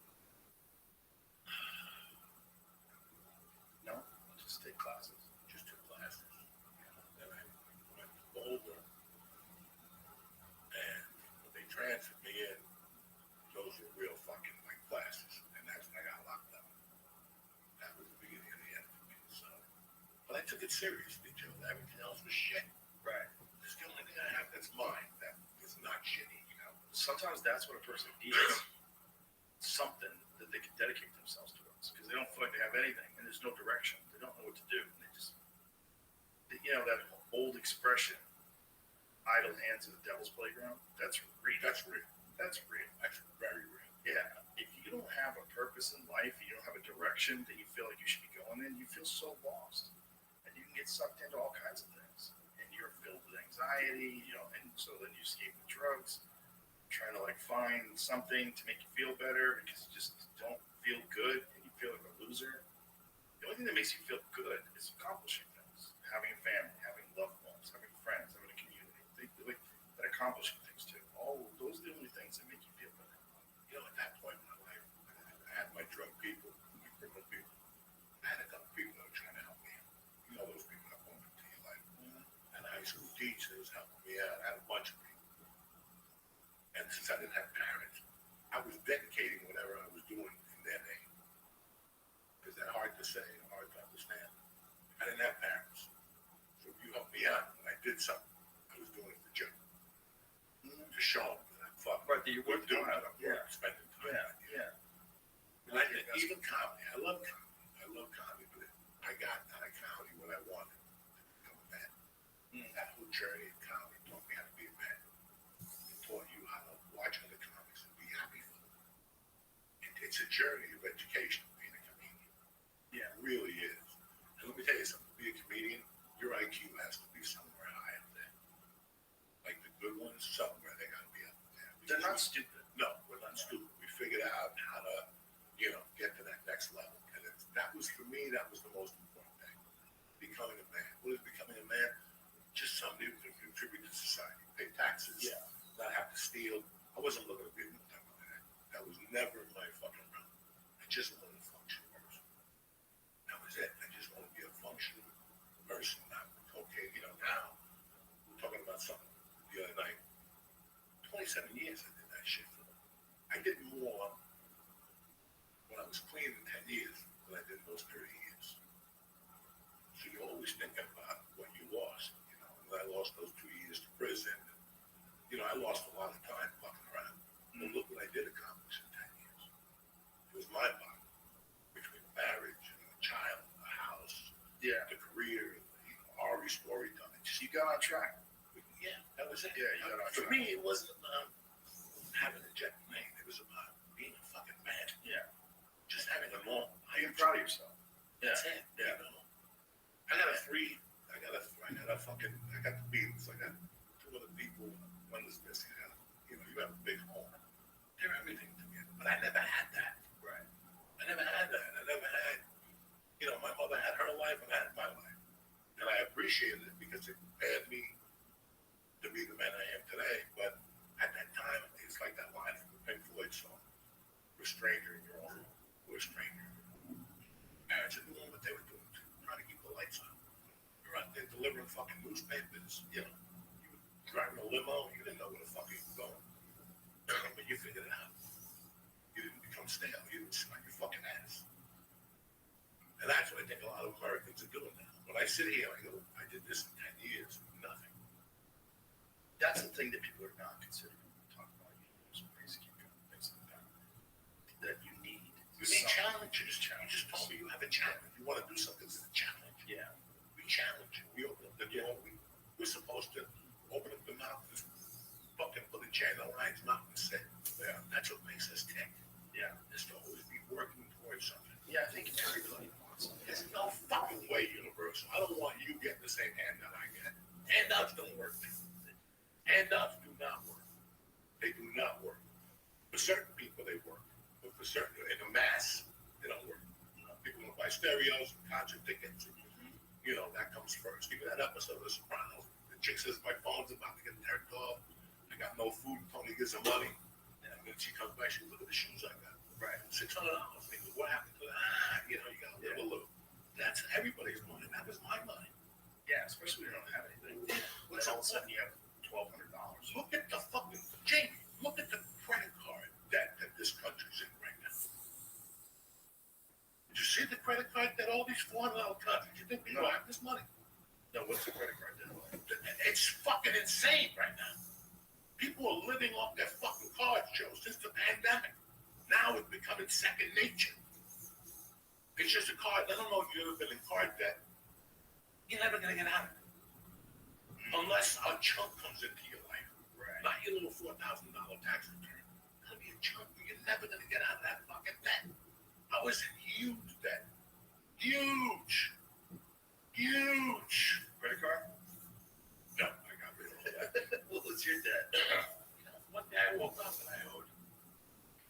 F: No? Just take classes.
H: just 2 classes. Then I went to Boulder, and when they transferred me in, those were real fucking like classes, and that's when I got locked up. That was the beginning of the end for me. So, but I took it seriously, Joe. Everything else was shit.
F: Right.
H: It's the only thing I have that's mine that is not shitty, you know.
F: Sometimes that's what a person needs. Something that they can dedicate themselves towards. Because they don't feel like they have anything and there's no direction. They don't know what to do. And they just, you know, that old expression, idle hands at the devil's playground, that's real.
H: That's real.
F: That's real.
H: That's very real.
F: Yeah. If you don't have a purpose in life, you don't have a direction that you feel like you should be going in, you feel so lost. And you can get sucked into all kinds of things. And you're filled with anxiety, you know, and so then you escape with drugs, trying to like find something to make you feel better because you just don't feel good and you feel like a loser. The only thing that makes you feel good is accomplishing things. Having a family, having loved ones, having friends, having a community. That accomplishing things too. All those are the only things that make you feel better.
H: You know, at that point in my life, I had my drug people, my criminal people. I had a couple people that were trying to help me out. You know those people that bump into your life. And high school teachers helping me out. I had a bunch of people. And since I didn't have parents, I was dedicating whatever I was doing in their name. Is that hard to say and hard to understand? I didn't have parents. So if you helped me out when I did something, I was doing it for Joe. To show them that I'm fucking
F: Right, that you're
H: worth
F: worth
H: doing
F: doing.
H: it. I'm worth spending time.
F: Yeah.
H: And I did, even comedy. I love comedy, but I got out of comedy what I wanted to become a man. That whole journey in comedy taught me how to be a man. It taught you how to watch other comics and be happy for them. It's a journey of education being a comedian.
F: Yeah.
H: It really is. And let me tell you something, to be a comedian, your IQ has to be somewhere high up there. Like the good ones, somewhere they gotta be up there.
F: They're not stupid.
H: No, we're not stupid. We figured out how to, you know, get to that next level. And that was, for me, that was the most important thing. Becoming a man. What is becoming a man? Just somebody who can contribute to society. Pay taxes.
F: Yeah.
H: Not have to steal. I wasn't looking to be a multi. That was never in my fucking realm. I just wanted to function person. That was it. I just wanted to be a functional person. Not, okay, you know, now, we're talking about something the other night. 27 years I did that shit for them. I did more when I was clean in 10 years than I did in those 30 years. So you always think about what you lost. You know, and I lost those 2 years to prison. You know, I lost a lot of time fucking around. But look what I did accomplish in 10 years. It was my body. Between marriage and a child, a house, the career, you know, Ari's storytelling.
F: You got on track.
H: Yeah, that was it.
F: Yeah, you got on
H: For
F: track.
H: me, it wasn't about having a jet plane. It was about being a fucking man.
F: Yeah. Being proud of yourself.
H: That's it. Yeah. I got the beans. I got two other people. One was missing. You have a big home. They're everything to me. But I never had that.
F: Right.
H: I never had that. I never had, my mother had her life and I had my life. And I appreciated it because it prepared me to be the man I am today. But at that time, it's like that line from the Pink Floyd song. We're a stranger in your own room. We're a stranger. Parents are doing what they were doing, trying to keep the lights on. You're out there delivering fucking newspapers, you were driving a limo, you didn't know where the fuck you were going. But you figured it out. You didn't become stale, you didn't smack your fucking ass. And that's what I think a lot of Americans are doing now. When I sit here, I go, I did this in 10 years, nothing.
F: That's the thing that people are not considering when we talk about basic income, things like that. That you need.
H: You need challenges. You just told me you have a challenge. You want to do something, it's a challenge.
F: Yeah.
H: We challenge you. We open up the door. We're supposed to open up the mouth and fucking put a chain in the lion's mouth and say, yeah, that's what makes us tick.
F: Yeah.
H: Is to always be working towards something.
F: Yeah, I think everybody wants something.
H: There's no fucking way, Universal. I don't want you getting the same handout I get. Handouts don't work. Handouts do not work. They do not work. For certain people, they work. But for certain, in the mass, they don't work. People want to buy stereos, concert tickets. That comes first. Even that episode of The Sopranos, the chick says, my phone's about to get turned off. I got no food. Tony gives her money. And then she comes back, she look at the shoes I got.
F: Right.
H: $600. They go, what happened to that? You got to live a little. That's everybody's money. That was my money.
F: Yeah, especially when you don't have anything.
H: What's
F: Then all of a
H: up?
F: sudden you have $1,200.
H: Look at the fucking Jamie. Look at the credit card that this country's in right now. Did you see the credit card that all these $400 countries? You think people have this money?
F: No, what's the credit card debt?
H: It's fucking insane right now. People are living off their fucking cards, Joe, since the pandemic. Now it's becoming second nature. It's just a card. I don't know if you've ever been in card debt. You're never gonna get out of it. Unless a chunk comes into your life.
F: Right.
H: Not your little $4,000 tax return. It's gonna be a chunk. You're never gonna get out of that fucking debt. I was in huge debt. Huge.
F: Credit card?
H: No, I got rid of all that.
F: What was your debt?
H: One day I woke up and I owed.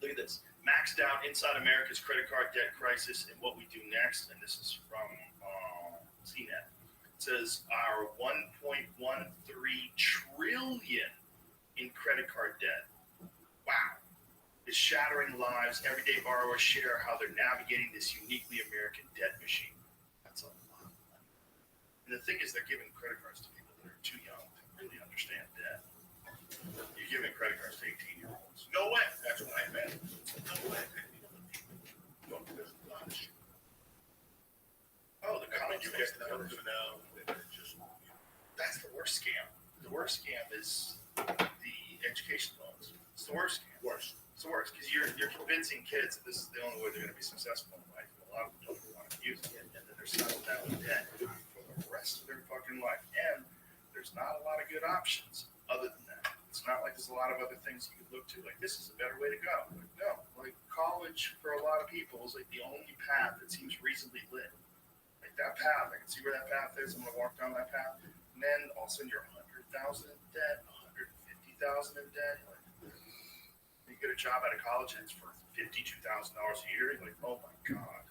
F: Look at this. Maxed out inside America's credit card debt crisis and what we do next. And this is from CNET. It says our $1.13 trillion in credit card debt. Wow. Is shattering lives. Everyday borrowers share how they're navigating this uniquely American debt machine. That's a lot of money. And the thing is, they're giving credit cards to people that are too young to really understand debt. You're giving credit cards to 18-year-olds.
H: No way. That's what I meant. No way. Look, there's a lot of shit.
F: Oh, the college
H: You
F: fixed
H: get
F: the
H: numbers now. Just
F: That's the worst scam. The worst scam is the education loans. It's the worst scam.
H: worse.
F: It's the worst because you're convincing kids that this is the only way they're going to be successful in life. And a lot of them don't even want to use it, and then they're settled down with debt for the rest of their fucking life. And there's not a lot of good options other than that. It's not like there's a lot of other things you could look to. Like, this is a better way to go. Like, no, like college for a lot of people is like the only path that seems reasonably lit. Like that path, I can see where that path is. I'm gonna walk down that path, and then all of a sudden you're $100,000 in debt, $150,000 in debt. You're like, you get a job out of college and it's for $52,000 a year. You're like, oh my god,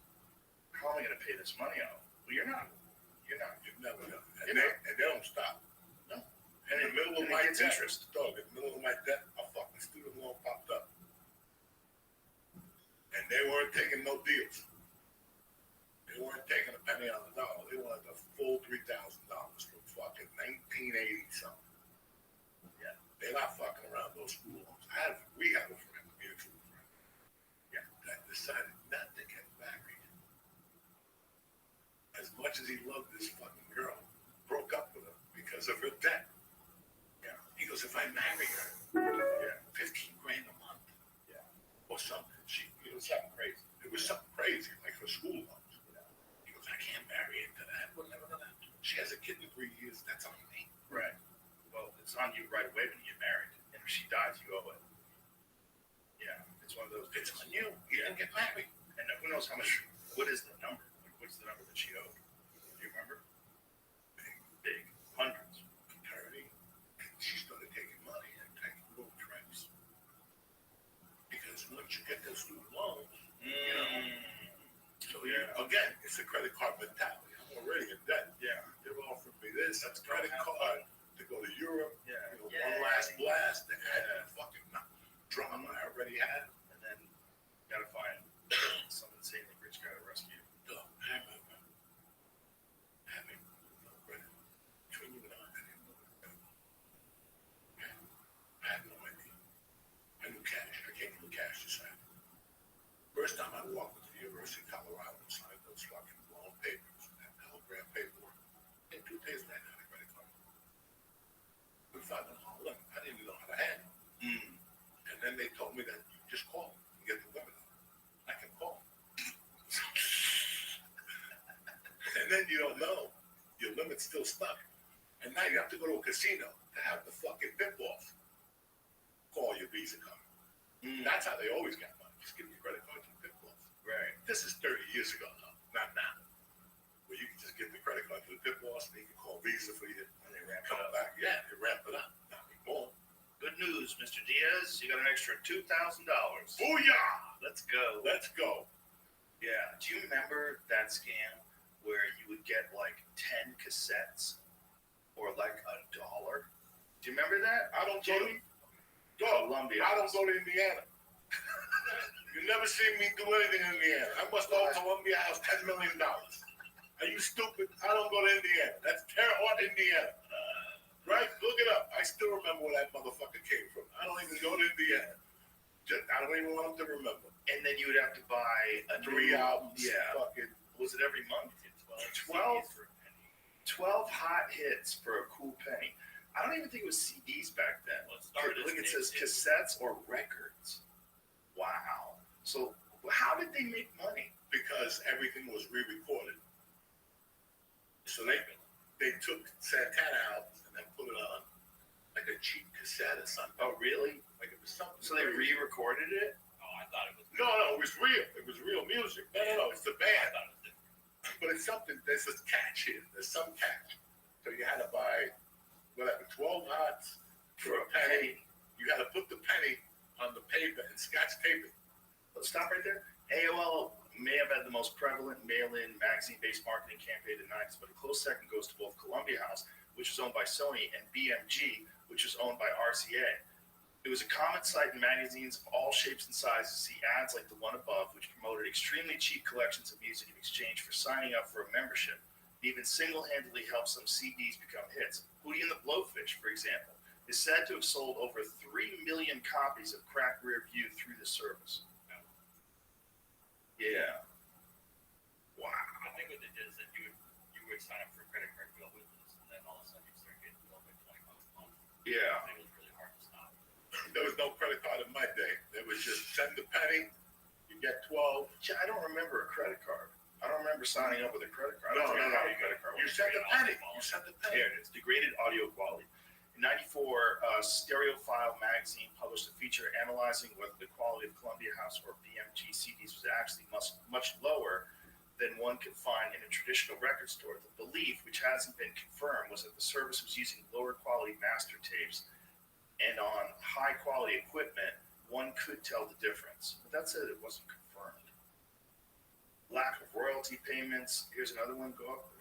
F: how am I gonna pay this money out? Well, you're not.
H: You're never gonna. And they don't stop.
F: No.
H: In the middle of
F: And
H: my
F: it gets
H: debt,
F: interest.
H: dog, in the middle of my debt, a fucking student loan popped up. And they weren't taking no deals. They weren't taking a penny on the dollar. They wanted the full $3,000 from fucking 1980 something.
F: Yeah.
H: They're not fucking around those school loans. We have a friend, a mutual friend, that decided not to get married. As much as he loved this fucking girl, broke up with her because of her debt. Yeah. He goes, if I marry her, 15 grand a month.
F: Yeah.
H: Or something. It was something crazy. It was something crazy, like for school loans. He goes, I can't marry into that. We're never gonna do it. She has a kid in 3 years. That's on me.
F: Right. Well, it's on you right away when you get married. And if she dies, you owe it. Yeah. It's one of those.
H: It's on you. You didn't get married.
F: And who knows how much
G: What is the number? Like, what's the number that she owed? Do you remember? Big. Hundreds.
H: Attorney, she started taking money and taking road trips. Because once you get those student loans, so again, it's a credit card mentality. I'm already in debt.
G: Yeah.
H: They're offering me this, that's credit card to go to Europe.
G: Yeah.
H: One last blast to add the fucking drama I already had.
G: And then you gotta find some insanely rich guy to rescue you.
H: No, having no credit between you and I didn't know that. I had no idea. I knew cash. I came from cash this time. First time I walked into the University of Colorado and signed those fucking loan papers, that telegram paperwork. And 2 days later, I had a credit card. We found them all in. I didn't even know how to handle it. And then they told me that you just call and get the limit on. I can call. And then you don't know. Your limit's still stuck. And now you have to go to a casino to have the fucking pip off. Call your Visa card. That's how they always got money. Just give me your credit card to the pip off.
G: Right.
H: This is 30 years ago now, not now. Where you can just give the credit card to the pip boss and he can call Visa for you
G: And they ramp it
H: come
G: up.
H: back. Yeah, they ramp it up. Not anymore.
G: Good news, Mr. Diaz. You got an extra $2,000.
H: Booyah!
G: Let's go.
H: Let's go.
G: Yeah. Do you remember that scam where you would get like 10 cassettes or like $1? Do you remember that?
H: I don't go to
G: Columbia.
H: I don't go to Indiana. You never see me do anything in Indiana. I must owe Columbia House $10 million. Are you stupid? I don't go to Indiana. That's Terre Haute, Indiana. Right? Look it up. I still remember where that motherfucker came from. I don't even go to Indiana. I don't even want him to remember.
G: And then you would have to buy a
H: 3
G: new
H: albums.
G: Yeah.
H: Fucking.
G: Was it every month?
I: 12
G: 12 hot hits for a cool penny. I don't even think it was CDs back then.
I: Well, it started
G: Look,
I: as
G: it says
I: tapes.
G: cassettes or records. Wow. So how did they make money?
H: Because everything was re-recorded. So they took Santana out and then put it on like a cheap cassette or something.
G: Oh, really?
H: Like it was something.
G: So they
H: crazy.
G: re-recorded it?
I: Oh, I thought it was.
H: No, it was real. It was real music. No, it's the
I: I
H: band.
I: thought it was different.
H: But it's something, there's a catch here. There's some catch. So you had to buy, whatever, 12 hots for a penny. You had to put the penny on the paper and scotch tape it.
G: Let's stop right there. AOL may have had the most prevalent mail-in magazine-based marketing campaign in the 90s, but a close second goes to both Columbia House, which was owned by Sony, and BMG, which was owned by RCA. It was a common sight in magazines of all shapes and sizes to see ads like the one above, which promoted extremely cheap collections of music in exchange for signing up for a membership. It even single-handedly helped some CDs become hits. Hootie and the Blowfish, for example, is said to have sold over 3 million copies of Crack Rear View through the service. Yeah. Wow.
I: I think what they did is that you would sign up for a credit card bill with this, and then all of a sudden you start getting billed like $20 a month.
G: Yeah.
I: It was really hard to stop.
H: There was no credit card in my day. There was just send a penny, you get 12.
G: I don't remember a credit card. I don't remember signing up with a credit card. I
H: No,
G: don't
H: no,
G: think
H: no.
G: I had a credit card.
H: You sent a penny. You sent a penny.
G: Here it is. Degraded audio quality. In 94, Stereophile magazine published a feature analyzing whether the quality of Columbia House or BMG CDs was actually much lower than one could find in a traditional record store. The belief, which hasn't been confirmed, was that the service was using lower quality master tapes, and on high quality equipment, one could tell the difference. But that said, it wasn't confirmed. Lack of royalty payments. Here's another one. Go up.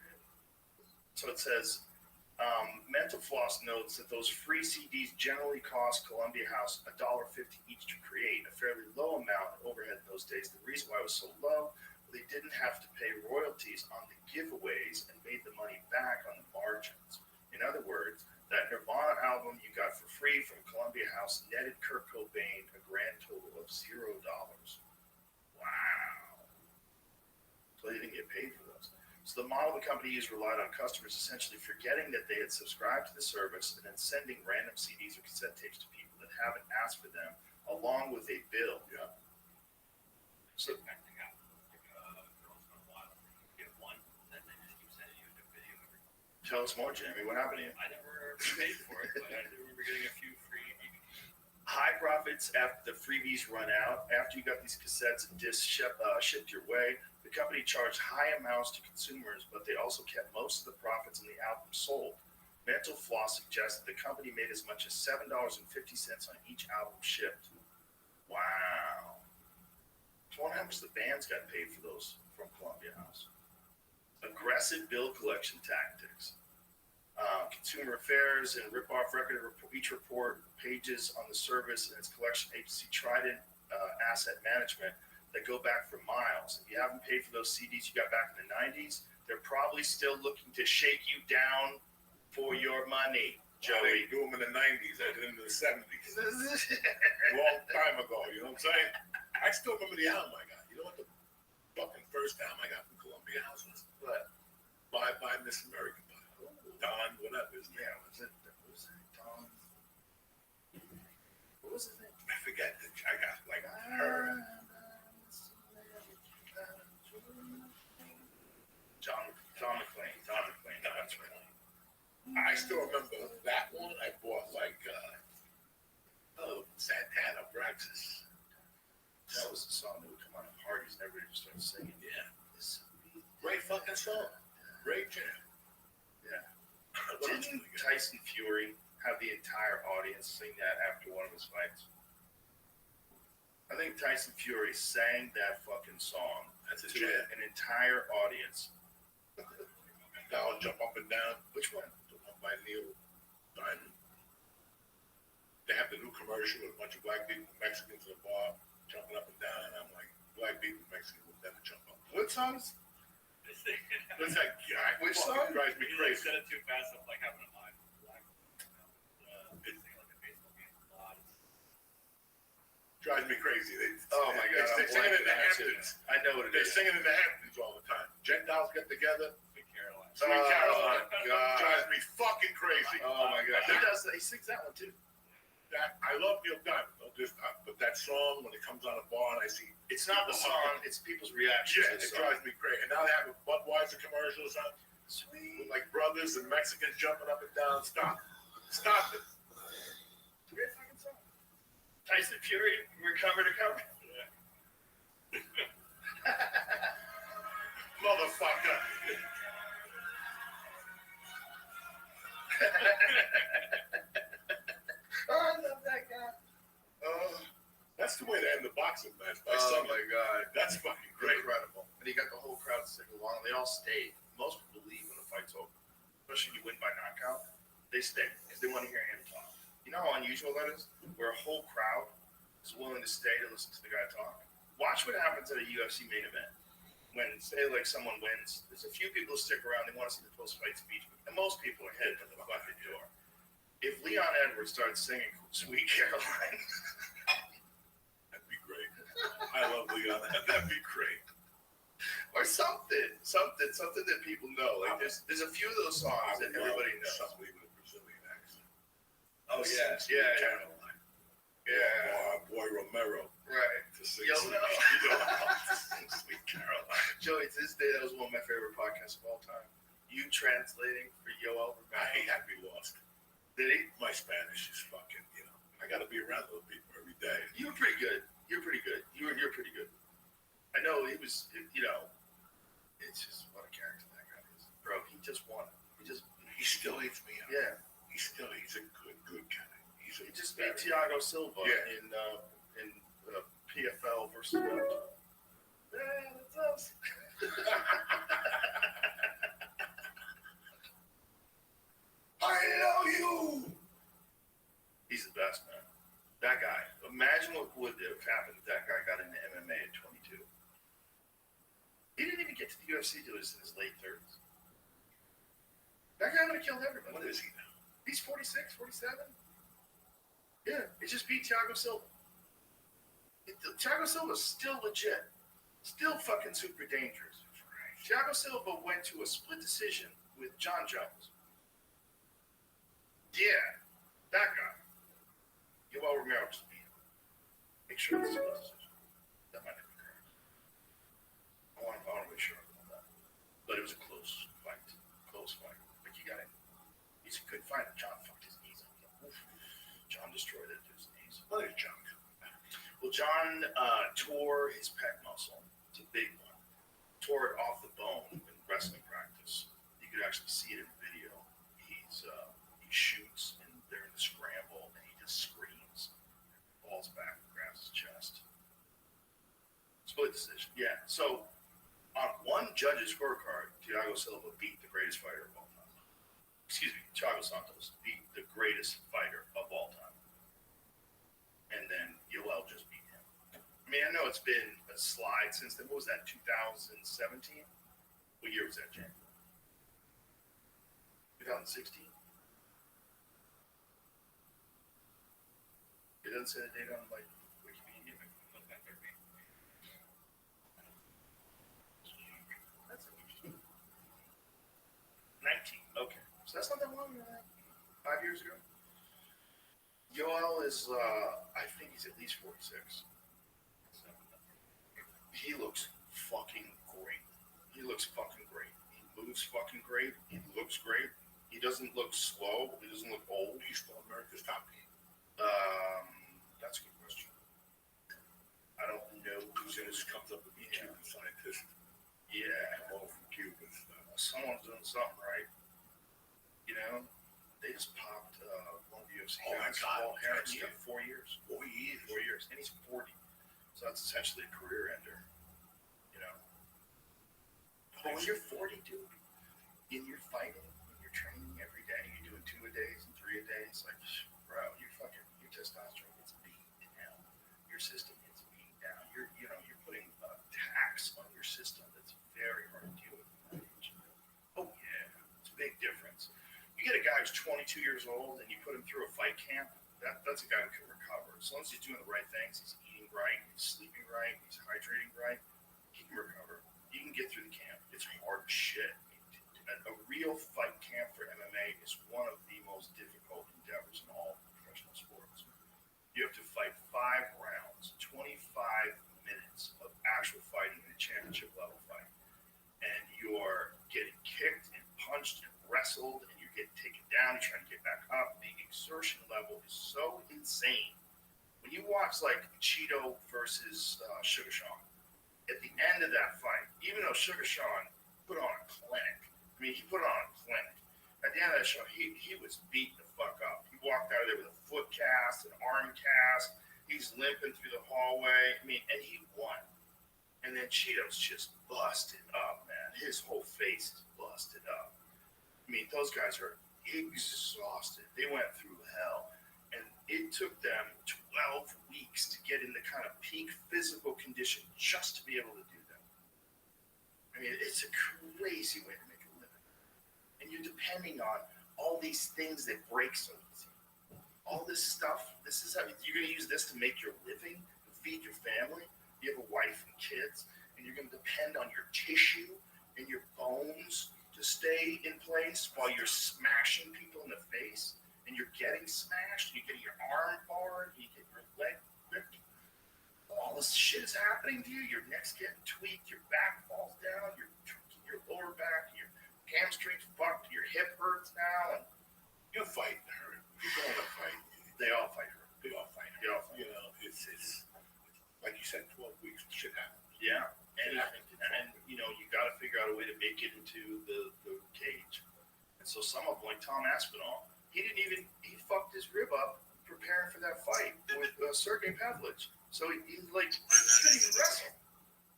G: So it says, Mental Floss notes that those free CDs generally cost Columbia House $1.50 each to create, a fairly low amount of overhead in those days. The reason why it was so low, they didn't have to pay royalties on the giveaways and made the money back on the margins. In other words, that Nirvana album you got for free from Columbia House netted Kurt Cobain a grand total of $0. Wow. So they didn't get paid for those. So the model the company used relied on customers essentially forgetting that they had subscribed to the service and then sending random CDs or cassette tapes to people that haven't asked for them, along with a bill.
H: Yeah.
I: So acting out. Girls Gone Wild. You get one, then they just keep sending you a new video every month.
G: Tell us more, Jamie. What happened to you?
I: I never paid for it, but I do remember getting a few free DVDs.
G: high profits after the freebies run out. After you got these cassettes and discs shipped your way, the company charged high amounts to consumers, but they also kept most of the profits in the album sold. Mental Floss suggests that the company made as much as $7.50 on each album shipped. Wow. I wonder how much the bands got paid for those from Columbia House. Aggressive bill collection tactics. Consumer Affairs and Rip-Off Record each report pages on the service and its collection agency Trident Asset Management that go back for miles. If you haven't paid for those CDs you got back in the 90s, they're probably still looking to shake you down for your money, Joey.
H: They do them in the 90s. I did them in the 70s. Long time ago, you know what I'm saying? I still remember the album I got. You know what the fucking first album I got from Columbia House was?
G: What?
H: Bye Bye Miss American Pie. Don, whatever his name was.
G: Don? What was his name?
H: I forget. I got like her.
G: John McClane. That's right.
H: I still remember that one. I bought like Santana Braxis.
G: That was the song that would come on at parties and everybody would start singing.
H: Yeah. Great fucking song. Great jam.
G: Yeah. Didn't Tyson Fury have the entire audience sing that after one of his fights? I think Tyson Fury sang that fucking song
H: That's a
G: to
H: jam.
G: an entire audience.
H: Down, jump up and down.
G: Which one?
H: The one by Neil Diamond. They have the new commercial with a bunch of black people, Mexicans in the bar, jumping up and down, and I'm like, black people, Mexicans would never jump up.
G: What songs?
H: What's that guy?
G: Which
H: Fucking
G: song?
H: drives me crazy.
I: Instead of too fast, I'm like having a mind black. It's like a baseball game. A lot.
H: Drives me crazy.
G: Oh my God,
H: They're
G: I'm
H: singing in
G: blanking
H: the
G: on it, too.
H: Hamptons.
G: I know what it
H: They're
G: is.
H: singing in the Hamptons all the time. Gentiles get together.
I: Sweet Caroline.
H: Sweet
G: Oh
H: Caroline.
G: my God.
H: Drives me fucking crazy.
G: Oh my God. He does that. He sings that one too.
H: That I love Neil Diamond. But that song when it comes on a bar and I see
G: It's not the song, it's people's reaction
H: yeah,
G: to the
H: it
G: song.
H: drives me crazy. And now they have a Budweiser commercials on
G: Sweet.
H: with like brothers and Mexicans jumping up and down. Stop it. Stop it.
G: It's a great fucking song. Tyson Fury, recover to cover.
H: Motherfucker.
G: Oh, I love that guy.
H: That's the way to end the boxing match by
G: Oh
H: singing.
G: my God.
H: That's fucking great.
G: Incredible. And he got the whole crowd to sing along. They all stayed. Most people leave when the fight's over. Especially when you win by knockout. They stay because they want to hear him talk. You know how unusual that is? Where a whole crowd is willing to stay to listen to the guy talk. Watch what happens at a UFC main event. When, say, like someone wins, there's a few people who stick around. They want to see the post-fight speech. And most people are headed for the fucking door. If Leon Edwards starts singing Sweet Caroline,
H: That'd be great. I love Leon. That'd be great.
G: or something that people know. Like there's a few of those songs that everybody knows.
H: Somebody with a Brazilian accent.
G: Oh yeah,
H: Sweet
G: yeah,
H: Caroline.
G: yeah.
H: Boy Romero.
G: Right.
H: To sing
G: Yo,
H: Sweet,
G: no.
H: Sweet Caroline.
G: Joey, to this day, that was one of my favorite podcasts of all time. You translating for Yoel
H: I
G: Romero.
H: had me lost.
G: Did he?
H: My Spanish is fucking, I got to be around those people every day.
G: You were pretty good. You're pretty good. You're pretty good. I know he was. It's just what a character that guy is, bro. He just won.
H: He still hates me.
G: Yeah.
H: He's a good guy.
G: He just beat Thiago Silva
H: Yeah.
G: in PFL versus. Yeah, that's us.
H: I know you.
G: He's the best, man. That guy. Imagine what would have happened if that guy got into MMA at 22. He didn't even get to the UFC till he was in his late 30s. That guy would have killed everybody.
H: What is he now?
G: He's 46, 47. Yeah, he just beat Thiago Silva. Thiago Silva's still legit. Still fucking super dangerous. Thiago Silva went to a split decision with John Jones. Yeah, that guy. Yoel Romero just beat him. Make sure it's a split decision. That might not be correct. I want to make sure on that. But it was a close fight. Like you got him. He's a good fighter. John fucked his knees up. Oof. John destroyed that dude's knees.
H: What is junk?
G: Well, John tore his pec muscle. It's a big one. Tore it off the bone in wrestling practice. You could actually see it in the video. He shoots and they're in the scramble and he just screams, falls back, and grabs his chest. Split decision. Yeah. So on one judge's scorecard, Thiago Silva beat the greatest fighter of all time. Excuse me, Thiago Santos beat the greatest fighter of all time. And then Yoel just beat him. I mean, I know it's been a slide since then. What was that, 2017? What year was that, Jan? 2016? It doesn't say the date on like Wikipedia. That's interesting. 19. Okay. So that's not that long ago. 5 years ago. Yoel is, I think he's at least 46. He looks fucking great. He looks fucking great. He moves fucking great. He looks great. He doesn't look slow. He doesn't look old.
H: He's still America's top team.
G: That's a good question. I don't know who's in
H: This
G: his
H: comes up with the Cuban scientist.
G: Yeah.
H: All from Cuba.
G: Someone's doing something right. You know, they just popped one of the UFC
H: Oh my
G: guys.
H: God.
G: Paul Harris
H: 10
G: got 4 years.
H: 4 years.
G: 4 years. And he's 40. So that's essentially a career ender. You know? But when you're 40, dude, and you're fighting, and you're training every day, you're doing 2 a days and 3 a day, it's like, bro, you're fucking, your testosterone gets beat down. Your system gets beat down. You're putting a tax on your system that's very hard to deal with. Oh yeah, it's a big difference. You get a guy who's 22 years old and you put him through a fight camp, that's a guy who can recover. As long as he's doing the right things, he's eating right, he's sleeping right, he's hydrating right, he can recover. You can get through the camp. It's hard as shit. A real fight camp for MMA is one of the most difficult endeavors in all professional sports. You have to fight 5 rounds, 25 minutes of actual fighting in a championship level fight. And you're getting kicked and punched and wrestled and you're getting taken down, you're trying to get back up. The exertion level is so insane. When you watch like Cheeto versus Sugar Sean, at the end of that fight, even though Sugar Sean put on a clinic, he put on a clinic. At the end of that show, he was beat the fuck up. He walked out of there with a foot cast, an arm cast. He's limping through the hallway. And he won. And then Cheeto's just busted up, man. His whole face is busted up. Those guys are exhausted. They went through hell. And it took them 12 weeks to get in the kind of peak physical condition just to be able to do that. It's a crazy way to make a living. And you're depending on all these things that break so easy. All this stuff, this is how you're going to use this to make your living, to feed your family. You have a wife and kids, and you're going to depend on your tissue and your bones to stay in place while you're smashing people in the face, and you're getting smashed, you get your arm barred, you get your leg ripped. All this shit is happening to you. Your neck's getting tweaked, your back falls down, your lower back, your hamstrings fucked, your hip hurts now, and
H: You're fighting hurt. People want to fight.
G: they all fight her.
H: They all fight
G: They
H: hurt.
G: all fight.
H: It's like you said, 12 weeks. Shit happens.
G: Yeah. And you got to figure out a way to make it into the cage. And so some of them, like Tom Aspinall, he fucked his rib up preparing for that fight with Sergey Pavlovich. So he couldn't even wrestle.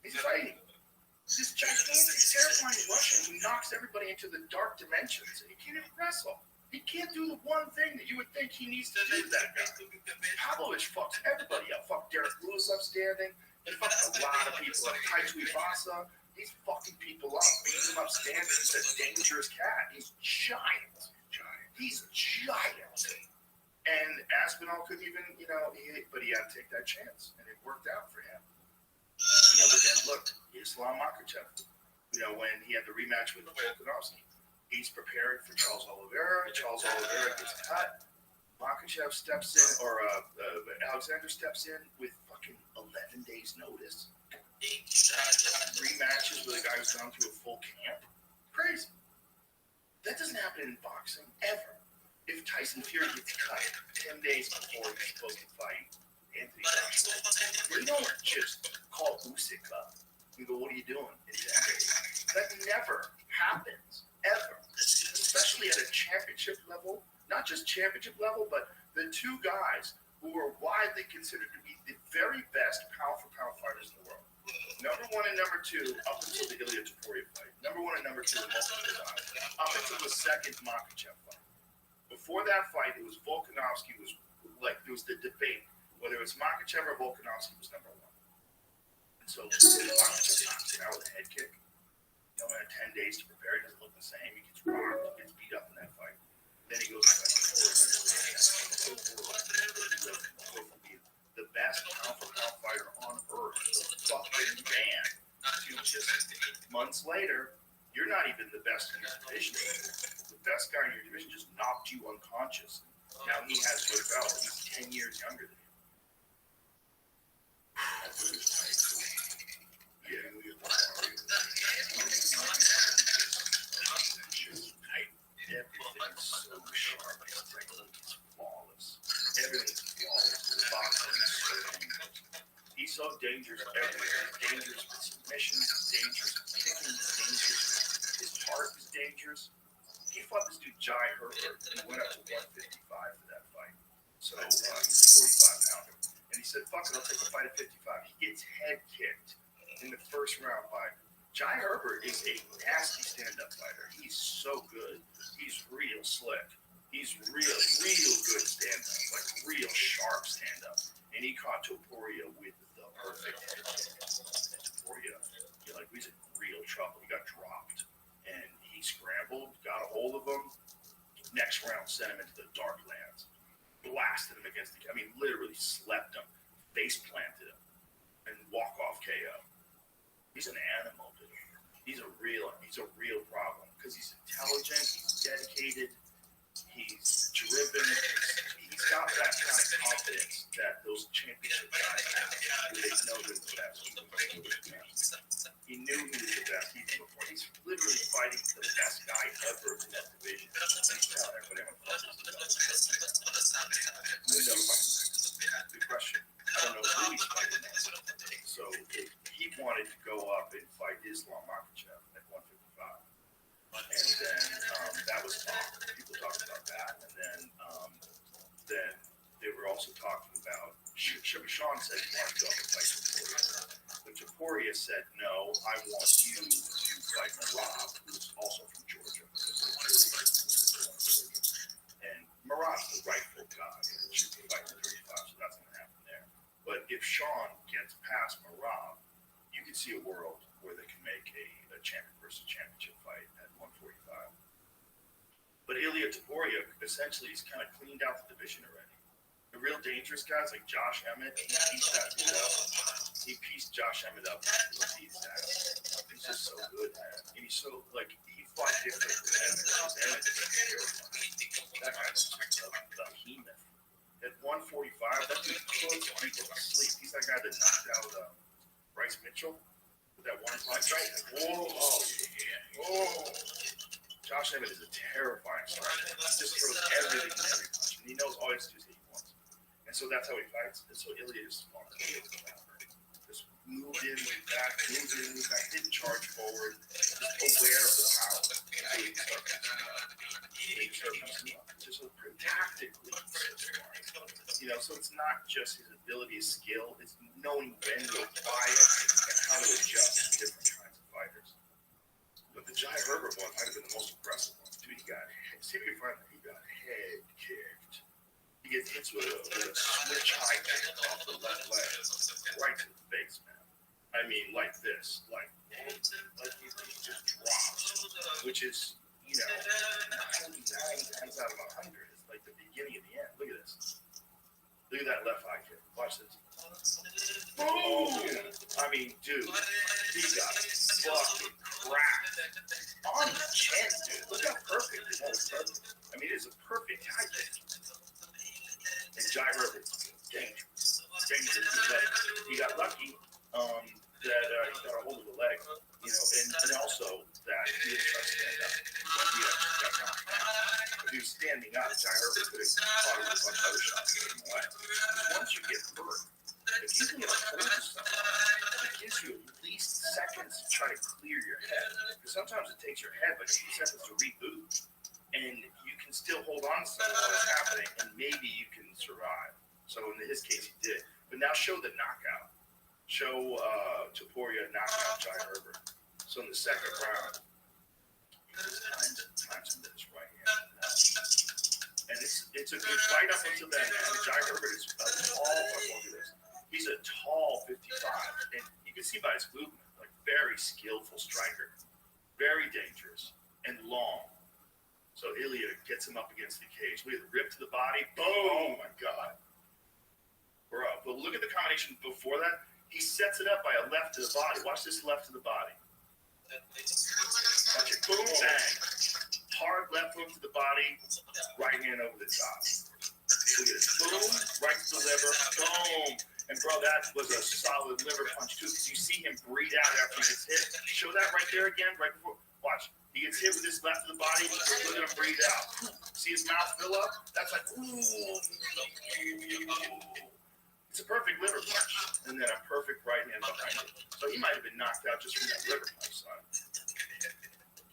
G: He's fighting this gigantic, terrifying Russian who knocks everybody into the dark dimensions, and he can't even wrestle. He can't do the one thing that you would think he needs to do. That guy. Pavlovich fucks everybody up. Fucked Derek Lewis upstanding. He fucked a lot of people up. Tai Tuivasa. He's fucking people up. Beats them upstanding. He's a dangerous cat. He's giant. He's giant. And Aspinall couldn't even, but he had to take that chance, and it worked out for him. But then look, Islam Makhachev. When he had the rematch with Volkanovski, he's prepared for Charles Oliveira. Charles Oliveira gets cut. Makhachev steps in, or Alexander steps in with fucking 11 days notice. 3 matches with a guy who's gone through a full camp. Crazy. That doesn't happen in boxing ever. If if Tyson Fury gets cut 10 days before he's supposed to fight Anthony Joshua, they don't just call Usyk up and go, "What are you doing in 10 days?" That never happens, ever. Especially at a championship level, not just championship level, but the two guys who are widely considered to be the very best pound-for-pound fighters in the world. Number one and number two, up until the Ilya Topuria fight. Number one and number two, multiple times. Up until the second Makhachev fight. Before that fight, it was Volkanovski was like, there was the debate whether it was Makhachev or Volkanovski was number one. And so Makhachev knocks him out with a head kick. You know, in 10 days to prepare, it doesn't look the same. He gets rocked, gets beat up in that fight. Then he goes to the best pound-for-pound fighter on earth, the fucking man. Just months later, you're not even the best in your division. The best guy in your division just knocked you unconscious. Now he has your belt. He's 10 years younger than you. Everything's so sharp. It's flawless. Everything's flawless. The boxing is so dangerous. He's so dangerous everywhere. He's dangerous with submissions. He's dangerous with kicking. He's dangerous. His heart is dangerous. He fought this dude, Jai Herbert, and went up to 155 for that fight. So he's a 45-pounder. And he said, "Fuck it, I'll take a fight at 55. He gets head kicked in the first round by Jai Herbert is a nasty stand-up fighter. He's so good. He's real slick. He's real good stand-up, like real sharp stand-up. And he caught Topuria with the perfect head kick. And Topuria, he's in real trouble. He got dropped. And he scrambled, got a hold of him. Next round, sent him into the dark lands. Blasted him against literally slept him, face planted him, and walk-off KO. He's an animal, dude. He's a real problem because he's intelligent, he's dedicated, he's driven, he's got that kind of confidence that those championship guys have. They know they're the best. He knew he was the best even before. He's literally fighting the best guy ever in that division. He's telling everybody I'm going to fight Good question. I don't know who he's fighting next. So he wanted to go up and fight Islam Makhachev at 155. And then that was talk. People talked about that. And then they were also talking about Sean said he wanted to go up and fight Topuria. But Topuria said, "No, I want you to fight Marab, who's also from Georgia." And Marab's the rightful guy. He should be fighting 35, so that's going to happen there. But if Sean gets past Marab, you can see a world where they can make a champion versus championship fight at 145. But Ilya Topuria essentially has kind of cleaned out the division already. The real dangerous guys like Josh Emmett, he pieced that dude up. He pieced Josh Emmett up. He's just so good, man. And he's so, he fought different with Emmett. That guy's a behemoth. At 145, that dude puts people to sleep. He's that guy that knocked out Bryce Mitchell with that one punch. Right? Oh. Josh Emmett is a terrifying striker. He just throws everything in every punch. And he knows all he has to do is hit you once. And so that's how he fights. And so Ilya just just moved in, moved back, didn't charge forward, just aware of the power. Just tactically, so it's not just his ability, his skill, it's knowing when to apply it and how to adjust to different kinds of fighters. But the Jai Herbert one might have been the most impressive one. Dude, he got head kicked. He gets hit with a switch high kick off the left leg, right to the face, man. Like this, he just drops, which is, 99 times out of 100 is like the beginning of the end. Look at this. Look at that left high kick. Watch this. Boom! Dude, he got fucking cracked on the chin, dude. Look how perfect it was. It is a perfect high kick. And Jai Herbert, dangerous. He got lucky that he got a hold of the leg, and also that he didn't try to stand up. If he was standing up, Jai Herbert
F: you just have to reboot, and you can still hold on to something while it's happening, and maybe you can survive. So in his case, he did. But now show the knockout. Show Topuria knockout Jai Herbert. So in the second round, times him this right here. And it's a good fight up until then. And Jai Herbert is a tall, look at this. He's a tall 55. And you can see by his movement, like very skillful striker. Very dangerous and long. So Ilya gets him up against the cage. Look at the rip to the body. Boom! Oh my God. Bro, but look at the combination before that. He sets it up by a left to the body. Watch this left to the body. Watch it. Boom, bang. Hard left hook to the body. Right hand over the top. Look at it. Boom. Right to the liver. Boom. And bro, that was a solid liver punch too. Because you see him breathe out after he gets hit. Show that right there again. Right before. Watch. He gets hit with his left to the body. Look at him breathe out. See his mouth fill up? That's like, ooh. It's a perfect liver punch, and then a perfect right hand behind it. So he might have been knocked out just from that liver punch, son.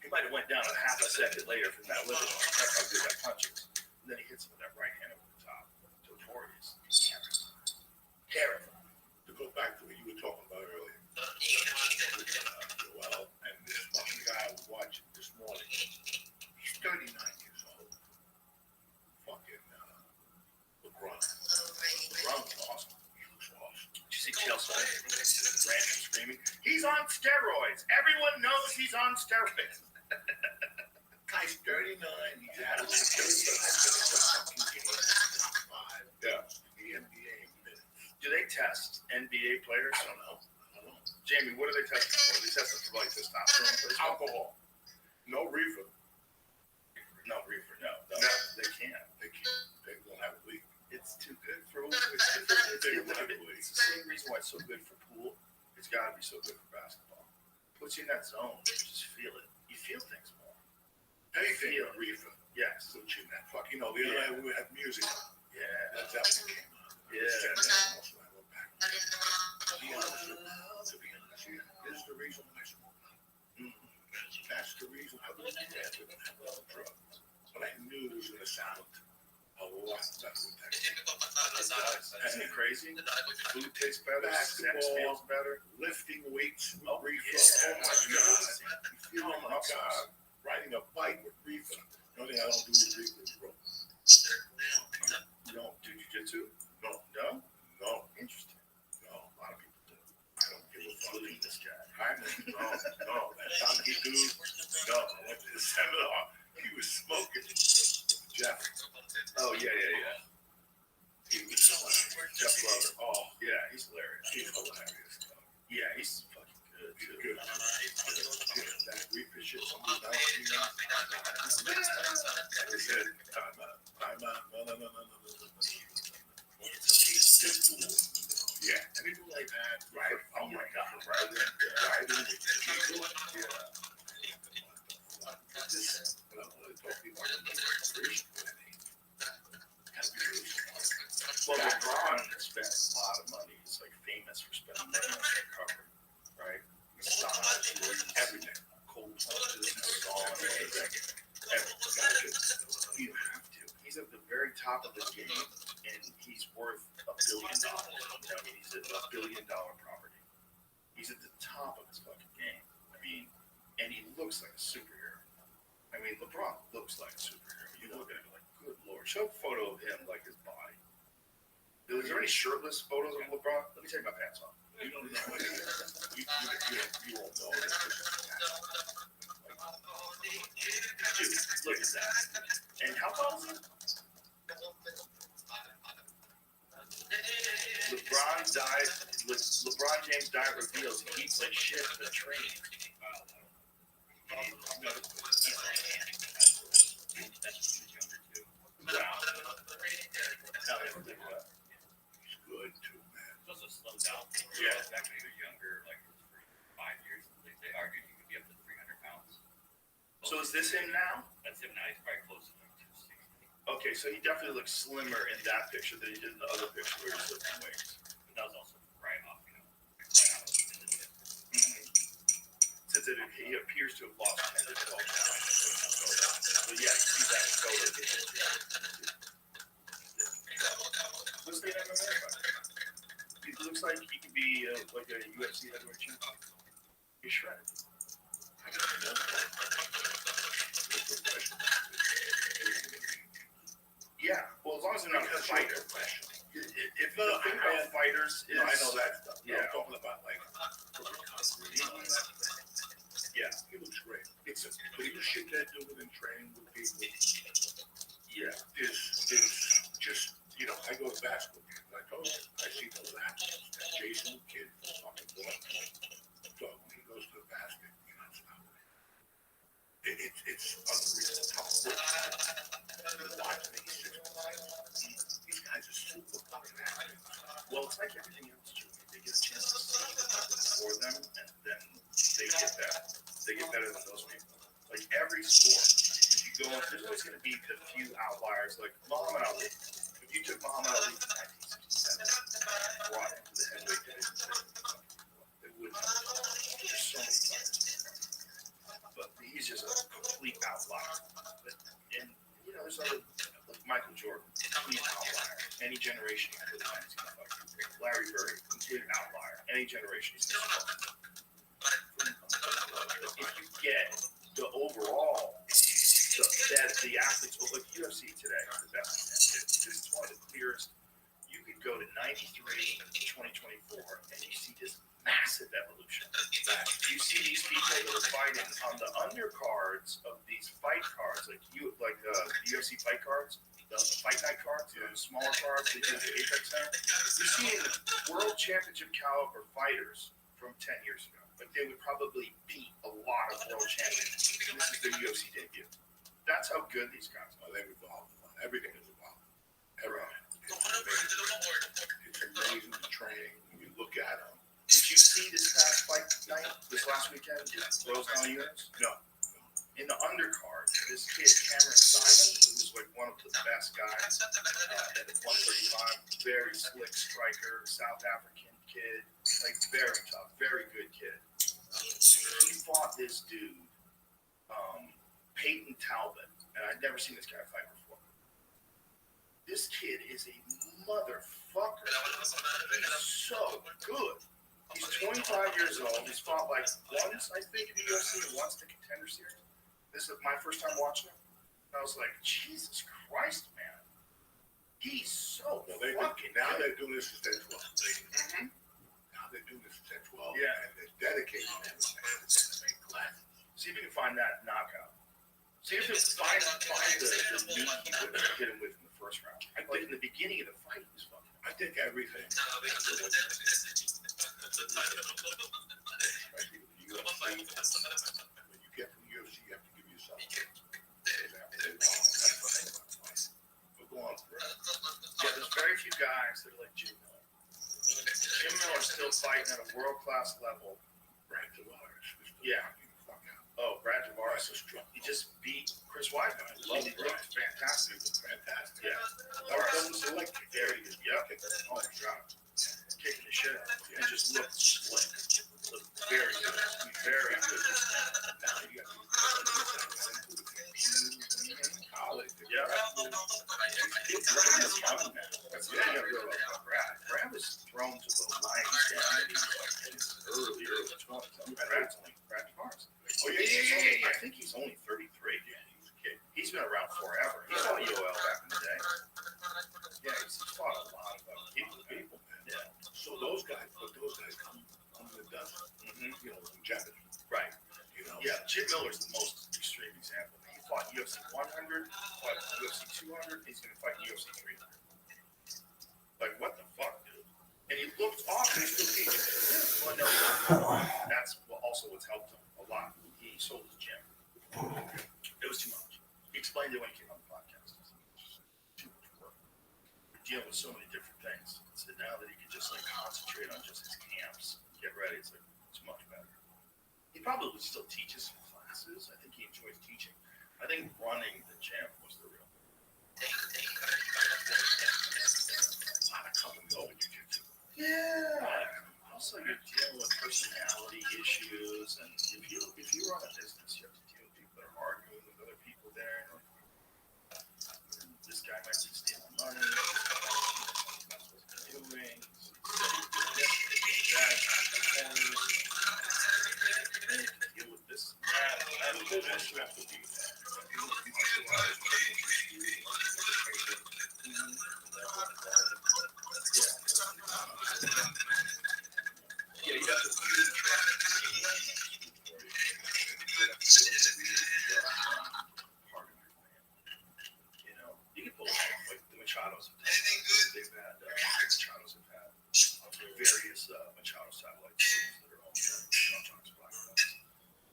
F: He might have went down a half a second later from that liver punch. That's how good that punch is. And then he hits him with that right hand over the top. Notorious. Terrifying.
H: To go back to what you were talking about earlier. Well, and this fucking guy I was watching this morning, he's 39 years old. Fucking LeBron.
F: LeBron was awesome.
H: He looks awesome.
F: Did you see Chael Sonnen ranting, screaming? He's on steroids. Everyone knows he's on steroids.
H: Guy's 39. He's had a 35 fucking games. Yeah. The NBA minutes.
F: Do they test NBA players?
H: I don't know.
F: Jamie, what are they testing for? They testing for like testosterone?
H: Alcohol. No reefer.
F: No, reefer, no. They can't.
H: They won't have a leak.
F: It's too good for it's the same reason why it's so good for pool. It's got to be so good for basketball. Puts you in that zone. You just feel it. You feel things more.
H: Anything
F: Feel
H: with
F: it.
H: reefer.
F: Yes.
H: Put you in that fuck. You know, the other night we had music on.
F: Yeah.
H: That definitely came on.
F: Yeah.
H: Also, I went back. To be honest with you, this is the reason why I smoke. That's the reason I was there with drugs. But I knew it was going to sound a lot better with that.
F: Isn't it crazy? Food tastes better. Sex
H: Basketball.
F: feels better.
H: Lifting weights with
F: Oh,
H: reefer.
F: yeah.
H: Oh my God. You feel
F: Oh,
H: like
F: my
H: God. Riding a bike with reefer. The only thing I don't do with reefer is rope.
F: You don't do jujitsu?
H: No.
F: No?
H: No.
F: Interesting.
H: No. A lot of people do. I don't give a fuck.
F: Look at this guy.
H: No. That donkey dude. No. I went to the seminar. He was smoking. Jeff.
F: Oh, yeah.
H: He was hilarious.
F: Jeff Glover. Oh, yeah, he's hilarious.
H: He's hilarious.
F: Yeah, he's fucking good,
H: He's
F: too.
H: good. That reefer shit. Somebody died. They said, time out. No. Yeah, anything like that, right? Oh my God, right?
F: Well, LeBron spent a lot of money. He's like famous for spending money on recovery, right? Massage, everything. Cold plunges, massage, everything. You have to. He's at the very top of the game, and he's worth $1 billion. You know, he's a $1 billion property. He's at the top of his fucking game. I mean, and he looks like a superhero. I mean, LeBron looks like a superhero. You look at him like, good Lord. Show a photo of him like his body. Is there any shirtless photos of LeBron? Let me take my pants off.
H: You don't know what it is. You won't know it.
F: Dude, look at that. And how tall is he? LeBron James diet reveals he eats like shit in the training.
H: He's good too, man.
I: It's also slowed down.
F: Yeah.
I: Back when he was younger, like for 5 years, they argued he could be up to 300 pounds.
F: So is this him now?
I: That's him now. He's probably close to like 260.
F: Okay, so he definitely looks slimmer in that picture than he did in the other picture where he's lifting weights.
I: But that was also right off, right out in the gym.
F: Mm-hmm. It's
G: says that he appears to have lost 10 to 12 pounds. But yeah, you see that photo. What's the MMA fighter? He looks like he could be like a UFC heavyweight champion. He's shredded. Yeah, well, as long as they're not a fighter. If the thing about fighters is,
H: I know that stuff.
G: Yeah.
H: I'm talking about like,
G: yeah,
H: he looks great. It's a the shit they're doing in training with people.
G: yeah,
H: Is just, you know, I go to basketball games. I told you, I see those athletes. That Jason kid, fucking boy. So when he goes to the basket, you know, it's unreal. Watching these six these guys are super fucking athletes.
G: well, it's like everything else, too. They get a chance to see for them, and then they get better. They get better than those people. Like every sport, if you go, there's always going to be a few outliers. Like Muhammad Ali. If you took Muhammad Ali from 1967, brought him to the heavyweight division, it wouldn't. There's so many fighters, but he's just a complete outlier. And you know, there's other like Michael Jordan, complete outlier. Any generation he put on, he's gonna fight. Larry Bird, complete outlier. Any generation he's gonna fight. If you get the overall, the athletes, well, like UFC today, the best because it's one of the clearest. You could go to 93 to 2024, and you see this massive evolution. You see these people that are fighting on the undercards of these fight cards, like UFC fight cards, the fight night cards, the smaller cards that use the Apex Center. You're seeing world championship caliber fighters from 10 years ago. Like they would probably beat a lot of world champions. And this is their UFC debut. That's how good these guys are.
H: They've evolved. Everything is evolved. Everything. It's amazing the training. When you look at them.
G: Did you see this past fight night, this last weekend, Rothschild units?
H: No.
G: In the undercard, this kid, Cameron Simon, who was like one of the best guys at 135, very slick striker, South African kid, like very tough, very good kid. He fought this dude, Peyton Talbot, and I'd never seen this guy fight before. This kid is a motherfucker. He's so good. He's 25 years old. He's fought like once, I think, in the UFC and once the Contender Series. This is my first time watching him. And I was like, Jesus Christ, man. He's so fucking
H: now
G: good.
H: they're doing this at 10-12.
G: Mm-hmm.
H: Now they're doing this at 10-12.
G: Yeah.
H: And they're dedicating them to make classes.
G: See if you can find that knockout. See if you can find the meat he would hit him with in the first round. Like in the beginning of the fight, he was fucking.
H: I think everything. Especially with the UFC, when you get from the UFC, you have to give yourself. But go on, Brad.
G: Yeah, there's very few guys that are like Jim Miller. Jim Miller's still fighting at a world-class level.
H: Brad Tavares.
G: Yeah.
H: Fuck out.
G: Oh, Brad Tavares
H: is strong.
G: He just beat Chris Weidman. I love it. He looked fantastic.
H: Fantastic.
G: Yeah.
H: Tavares was electric.
G: Very good. Yep. Oh my God. Kicking the shit out of him. It just looked slick. Looked very good. Very good.
H: Now you got college.
G: Yeah. He's young now. That's the thing I really like about Brad. Brad was thrown to the lion's den when he was like in his early 20s. I mean, Brad Tavares. Oh, yeah. I think he's only 33. Yeah, he's a kid. He's been around forever. He fought EOL back in the day. Yeah, he's fought a lot of people. Yeah.
H: So those guys come under the dust.
G: Mm-hmm.
H: You know, longevity.
G: Right.
H: You know.
G: Yeah, Jim Miller's the most extreme example. He fought UFC 100, fought UFC 200, he's going to fight UFC 300. Like, what the fuck, dude? And he looked awesome. He's still teaching. Well, no, that's also what's helped him a lot. He sold his gym. It was too much. He explained it when he came on the podcast. It was too much work. We're dealing with so many different things. So now that he can just like concentrate on just his camps, get ready, it's like it's much better. He probably still teaches some classes. I think he enjoys teaching. I think running the gym was the real thing.
H: A lot of come and go in jiu-jitsu.
G: Yeah. Also, you're dealing with personality issues, and if you you're on a business, you have to deal with people that are arguing with other people there. And this guy might be stealing money. That's what they're doing. Deal with this. And the business you have to do that. Yeah, you have to do you can pull off like the Machados. They've had Machados have had various Machado satellite schools that are owned by John Jock's Black Belts.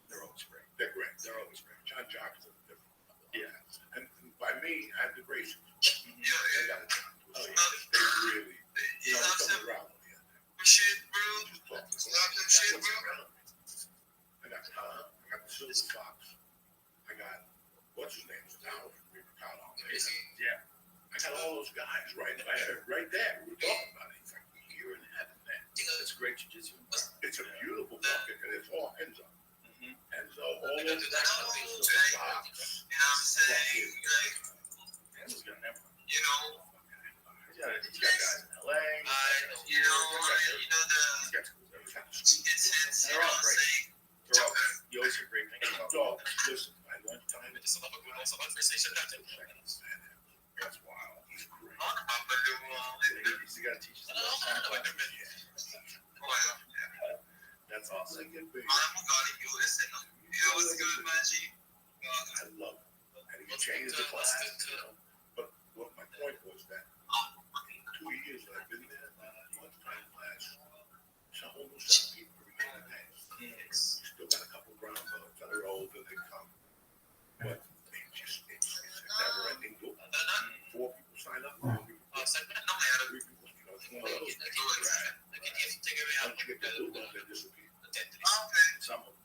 G: They're always great.
H: They're great. They're always great. John Jock is a different level.
G: Yeah.
H: And by me, I have the grace. They got it. Oh, yeah. They really, come around with you.
C: Shit, bro.
H: Just talking.
C: Shit, bro.
H: I got the Silver Fox. I got, what's his name? Now, Ricardo.
G: Yeah.
H: I got all those guys right there. We were talking about it. It's like you're in heaven, man.
G: It's great jiu-jitsu.
H: It's a beautiful bucket, and it's all hands up.
G: Mm-hmm.
H: And so all those guys,
C: You know what I'm saying? Like,
G: He's got never.
C: you know,
G: He's got guys in LA.
C: you know
G: He's got schools everywhere.
C: it's you know what I'm saying?
G: You always hear great things about
H: dog. Listen, I lunchtime.
G: That's wild.
H: He's great.
G: He's got to teach us. That's awesome.
H: Like it big.
C: What's good, man? G?
H: I love it. And he changed the class. But what my point was that 2 years that I've been there, lunchtime class, so almost 7 people every day. Still got a couple brown belts that are old and they come. But it's a never ending book. 4 people sign up, 4 people. 3 people, it's one of those. Once you get the blue belt, they disappear.
G: Some of them.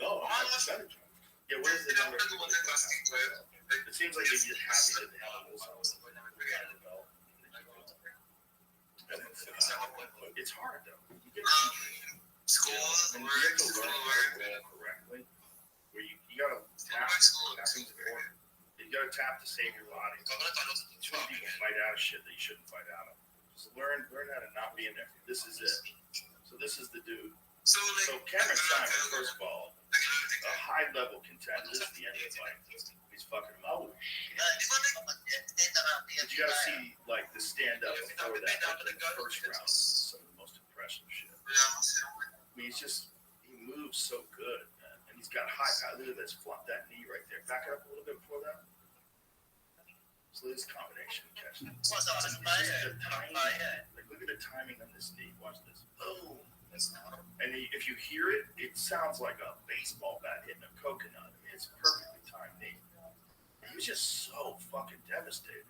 H: No, I have a percentage.
G: Yeah, what is the number? It seems like they're just happy that they have a little something. It's hard though. You get
C: School,
G: and you
C: work,
G: get to learn correctly. Where you gotta tap tapping the board. You gotta tap to save your body. Too many people fight out of shit that you shouldn't fight out of. Just learn how to not be in there. This is it. So this is the dude. So Cameron Simon, first of all, a high level contender. This is the end of the fight. He's fucking him out. But you gotta see like the stand up before that, like, the first round. Some of the most impressive shit. I mean, he moves so good, man. And he's got high power. Look at this flop, that knee right there. Back it up a little bit before that. So this combination catch. Like, look at the timing on this knee. Watch this. Boom. And if you hear it, it sounds like a baseball bat hitting a coconut. I mean, it's a perfectly timed knee. He was just so fucking devastating.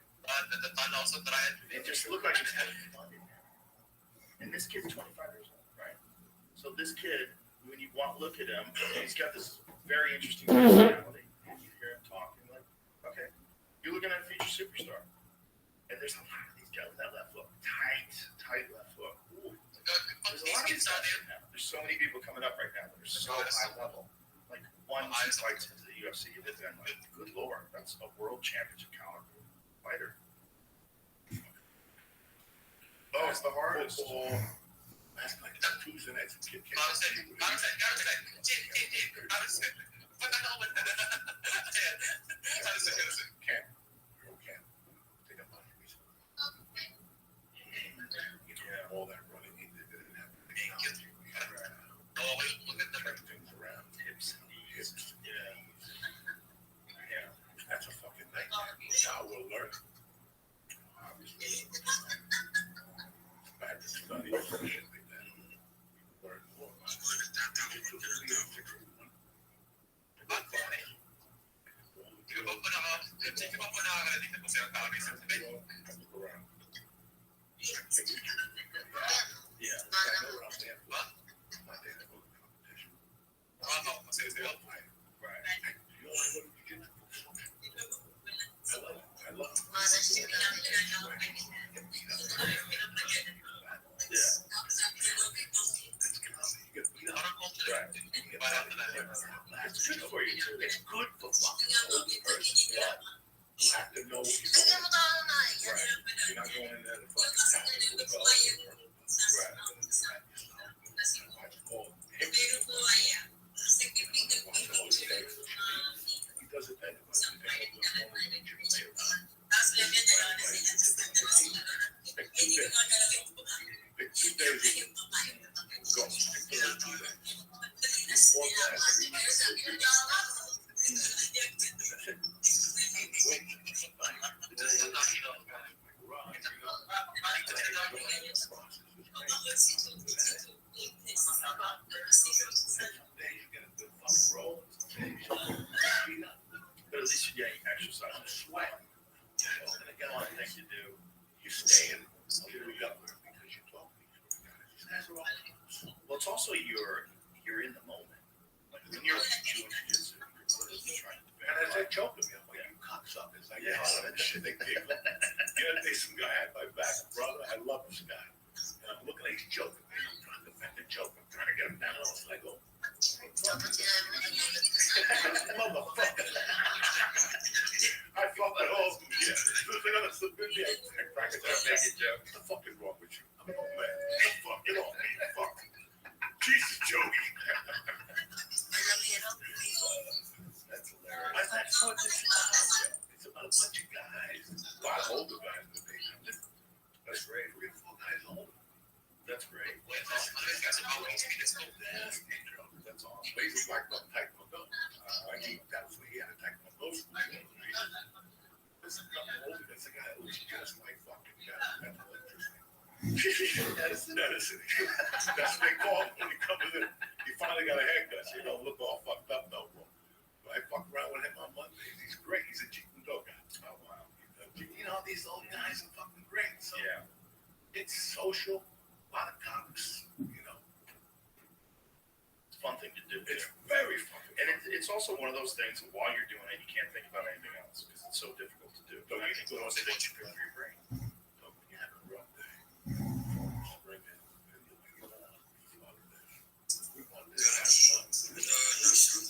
G: It just looked like he's having fun in there. And this kid's 25 years old, right? So this kid, when you look at him, he's got this very interesting personality. And you hear him talking like, okay, you're looking at a future superstar. And there's a lot of these guys with that left hook. Tight left hook. Ooh. There's a lot of these guys right now. There's so many people coming up right now that are so high level. Like 1-2 fights into the UFC, and then like, good lord, that's a world championship caliber fighter. Oh, it's the hardest.
H: Last night, Tuesday night, some kid came. All that running, he didn't have things around hips and knees. Yeah, that's a fucking nightmare. Now we'll learn. Obviously, I had to study some shit like that. Learn more about
G: It's good for you too. It's good for fucking old person.
H: Yeah. You have to know what you're going into.
G: Right.
H: You're not going in there to fucking tackle the well.
G: Right.
H: It's called hip. Watch all his face. He does it better. Pick 2 days. Pick 2 days. Go. Pick those 2 days. 4
G: But at least you exercise and sweat. And again, one thing to do.
H: You stay in a little younger because you're talking to these guys. Are all
G: Well, it's also you're in the moment. Like when you're doing jiu-jitsu, you're trying to
H: and as they joke with me, I'm like, you cocksuckers. I get all that shit. They giggle. The other day, some guy had my back. Brother, I love this guy. And I'm looking at he's joking. I'm trying to defend the joke. I'm trying to get him down. It's like, oh, motherfucker. I fucking hold him. Yeah. They're gonna submit me. I crack it down. What the fuck is wrong with you? I'm an old man. Fuck, get off me. Fuck. Jesus, Joey. That's hilarious.
G: That's what this is about.
H: It's about a bunch of guys. A lot of older guys than me. That's great. 3 or 4 guys older.
G: That's great.
H: That's all. But he's like Taekwondo. That's what he had a Taekwondo school. This is nothing older. That's a guy who was just like fucking mental interesting. That's medicine. That's what they call him when he comes in. He finally got a haircut, so he don't look all fucked up no more. But I fuck around with him on Mondays. He's great. He's a Taekwondo guy. Oh wow. You know, these old guys are fucking great. So
G: Yeah.
H: it's social. A lot of comics, you know.
G: It's a fun thing to do.
H: It's very fucking
G: And it's also one of those things that while you're doing it, you can't think about anything else because it's so difficult to do.
H: So
G: I
H: you
G: think
H: can go
G: those
H: and
G: things you put in your brain.
H: So when you have a rough day, bring it and you'll be like, we want this. Have fun.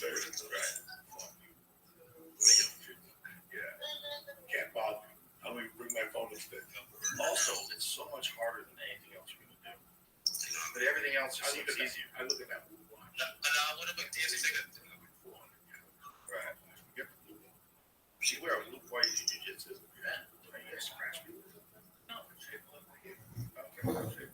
H: Right. Fuck you. Yeah. Can't bother me. I'm gonna bring my phone instead.
G: Also, it's so much harder than anything else you're gonna do. But everything else just seems easier.
H: I look at that blue watch.
G: Right.
H: Get the blue watch.
G: You wear a loop while you do jiu-jitsu. Yeah. You gotta scratch people.
H: No, it's shaped like my head.
G: Okay.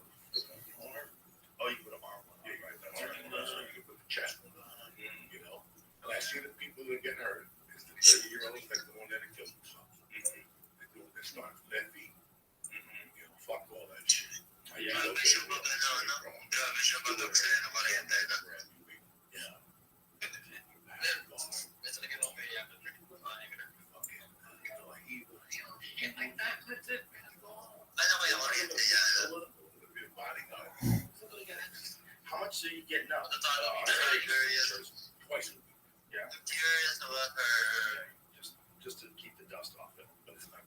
G: Oh, you put a arm on.
H: Yeah, right. That's right. So you can put the chest one on, you know. And I see the people that get hurt is the 30-year-olds that go in there to kill themselves. They're starting from their feet. You know, fuck all that shit.
G: Yeah. How much are you getting up?
H: Twice a week.
G: Yeah. Just to keep the dust off it.
H: But it's not.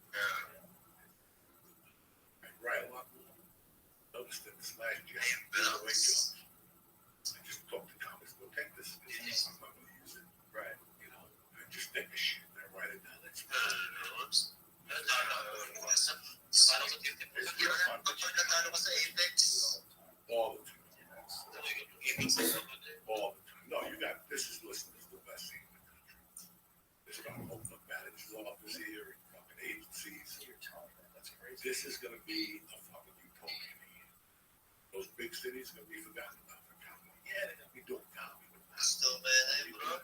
H: I write a lot more. Notice that this last year, I just talk to comics. Go take this. I'm not going to use it.
G: Right.
H: You know, I just think of shit and I write it down. That's all the time. All the time. No, you got this is listen, this is the best thing in the country. This is gonna open up marriages office here and fucking agencies.
G: You're telling me that. That's crazy.
H: This is gonna be a fucking utopia here. Those big cities are gonna be forgotten about for comedy. Yeah, they're gonna be doing comedy, but not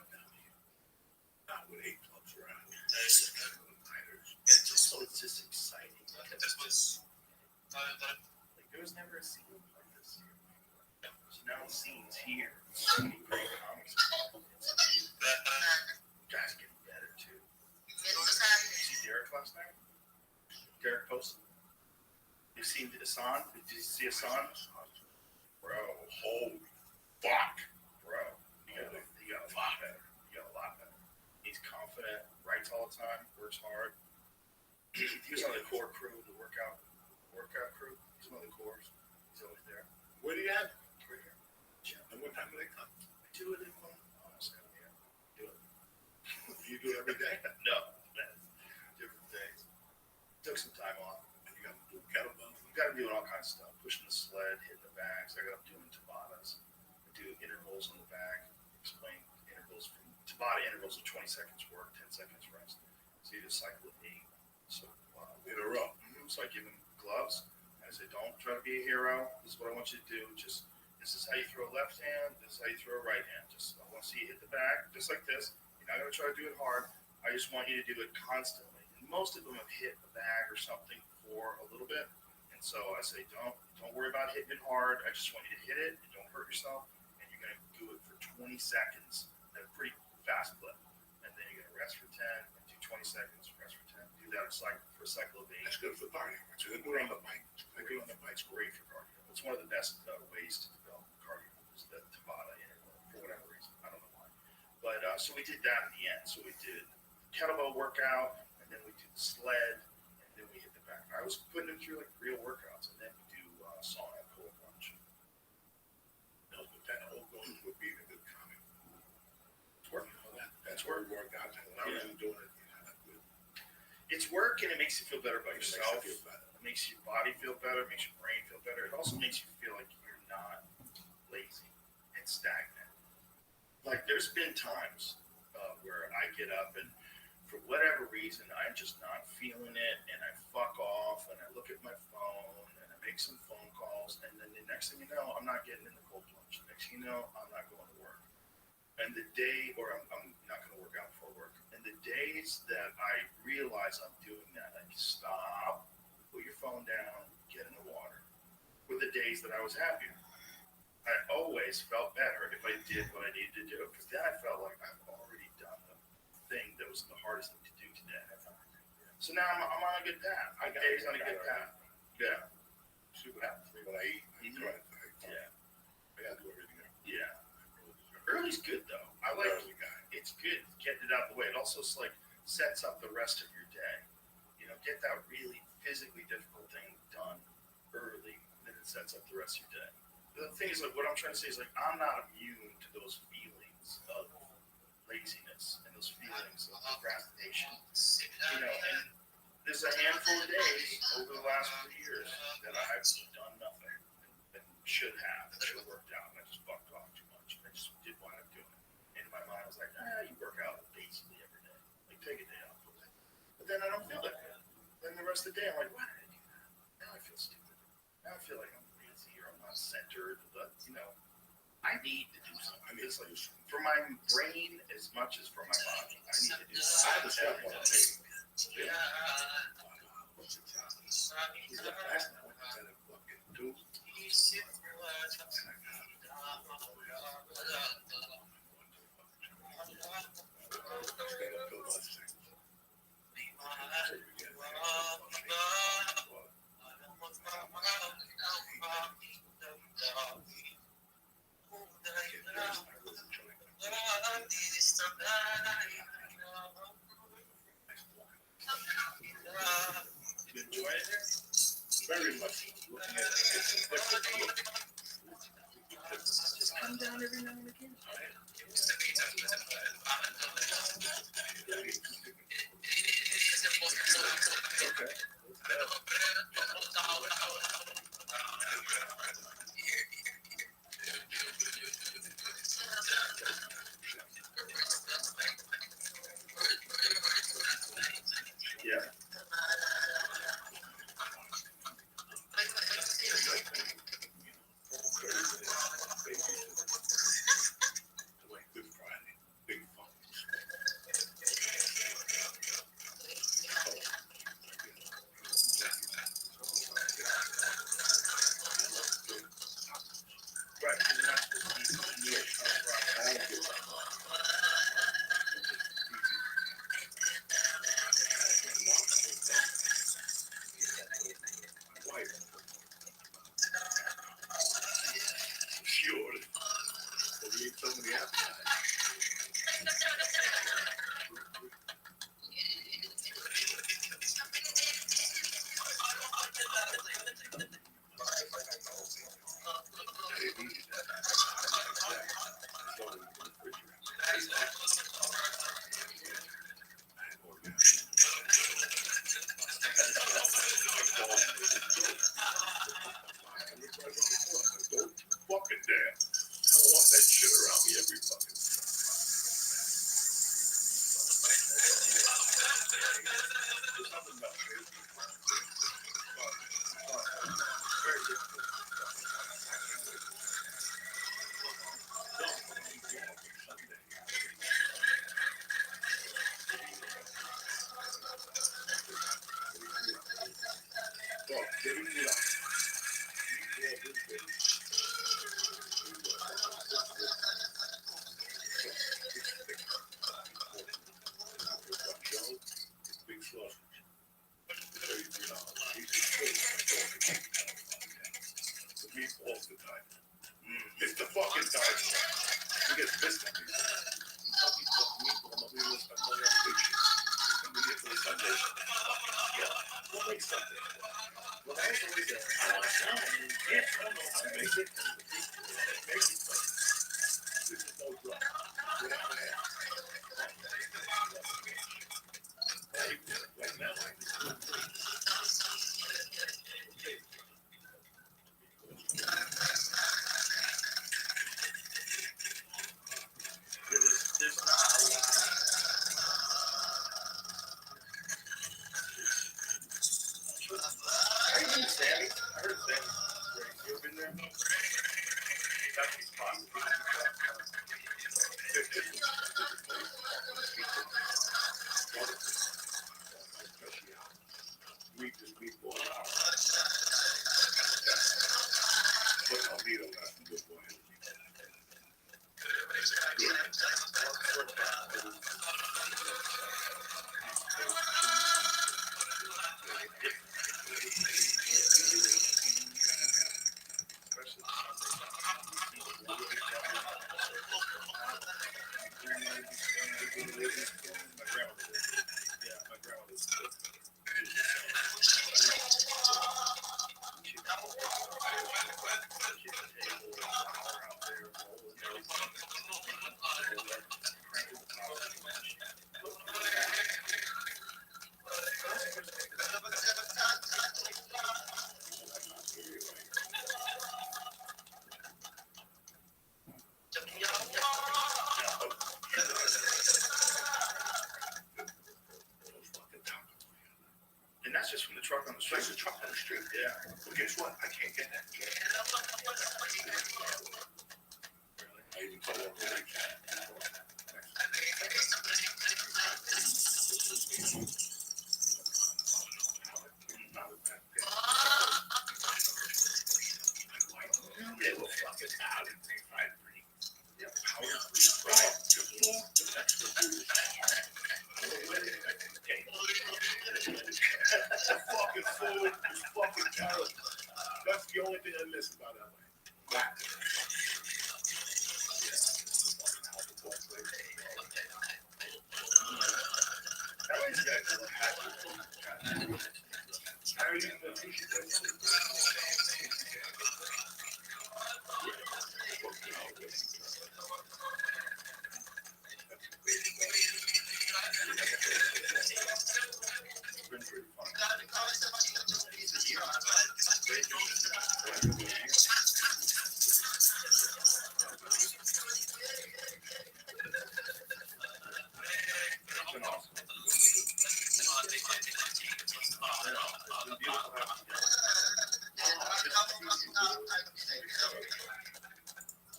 H: down here. Not with 8 clubs around.
G: So it's just exciting. Like there was never a scene like this here. So now the scene's here. So many great comics. Guys getting better too. See Derek last night? Derek posted. You've seen Hassan? Did you see Hassan? Bro, holy fuck, bro. You got a lot better. You got a lot better. He's confident, writes all the time, works hard. He was on the core crew, the workout crew. He's one of the cores. He's always there.
H: Where do you have?
G: Right here.
H: And what time do they come?
G: 2 of them almost come here.
H: You do it every day.
G: No, different days. Took some time off.
H: And you got to do kettlebells.
G: You got to do all kinds of stuff. Pushing the sled, hitting the bags. I got up doing Tabatas. I do intervals on the back. Explain intervals from Tabata intervals of 20 seconds work, 10 seconds rest. So you do a cycle of 8. So
H: In a row.
G: So I give him gloves. I say, don't try to be a hero. This is what I want you to do. Just this is how you throw a left hand. This is how you throw a right hand. Just I want to see you hit the back just like this. You're not gonna try to do it hard. I just want you to do it constantly. And most of them have hit a bag or something for a little bit. And so I say, don't worry about hitting it hard. I just want you to hit it and don't hurt yourself. And you're gonna do it for 20 seconds at a pretty fast clip. And then you're gonna rest for 10 and do 20 seconds, rest for 10. Do that for a cycle of 8.
H: That's good for cardio. So they do it on the bike.
G: I do on the bike. It's great for cardio. It's one of the best ways to develop cardio is the Tabata interval for whatever reason. I don't know why. But so we did that in the end. So we did kettlebell workout, and then we did the sled, and then we hit the back. I was putting them through like real workouts, and then we do sauna and cold plunge.
H: No, but that whole going would be a good comment.
G: It's work.
H: That's where we work out. And when I was doing it,
G: It's work, and it makes you feel better about
H: It makes
G: yourself.
H: you feel better.
G: It makes your body feel better. It makes your brain feel better. It also makes you feel like you're not lazy and stagnant. Like there's been times where I get up and for whatever reason I'm just not feeling it, and I fuck off and I look at my phone and I make some phone calls, and then the next thing you know, I'm not getting in the cold plunge. The next thing you know, I'm not going to work. And the day, or I'm not going to work out before work. And the days that I realize I'm doing that, I stop, put your phone down, get in the water, were the days that I was happier. I always felt better if I did what I needed to do, because then I felt like I've already done the thing that was the hardest thing to do today. So now I'm on a good path. My day's on a good path. Yeah.
H: see what happens. When I eat, I try to.
G: Yeah.
H: I got to do everything else.
G: Yeah. Early's good though. I like
H: Early guy.
G: it's good getting it out of the way. It also like sets up the rest of your day. You know, get that really physically difficult thing done early, then it sets up the rest of your day. The thing is, like, what I'm trying to say is, like, I'm not immune to those feelings of laziness and those feelings of procrastination. You know, and there's a handful of days over the last few years that I've done nothing and should have worked out. And I just fucked off too much. I just did what I'm doing. And in my mind, I was like, you work out basically every day. Like, take a day off. But then I don't feel that good. Then the rest of the day, I'm like, why did I do that? Now I feel stupid. Now I feel like I'm lazy or I'm not centered. But, you know, I need to do something. I mean, it's like for my brain as much as for my body. I need to do something.
H: I have a step on it.
G: Yeah.
H: He's the best. I went to fucking do.
G: You enjoy it there?
H: Very much. Looking at it,
G: Just come down every now and again. Okay. Yeah.
H: There's nothing about Facebook. It's very difficult. Big sausage. The meatballs the time. It's the fucking time. He gets pissed at me. Nobody will spend money on big shit. And we get to the Sunday. Yeah. We'll make Sunday. Well, that's always there. I don't know. Yeah, I don't know how to make it. Make it fun. This is no drug. We're not gonna have. Right now, there's not a lot. Are you in Sammy? I heard Sammy. You've been there? That's the spot. Meet this meatball. But I'll meet him after good boy. And that's just from the truck on the street. That's the truck on the street. Yeah. Well, guess what? I can't get that. I even told him that I can't. They will fucking out and they fight free. Yeah, power free. Right. The fucking food is fucking terrible. That's the only thing I miss about LA. That. LA's got a how are you going to teach it?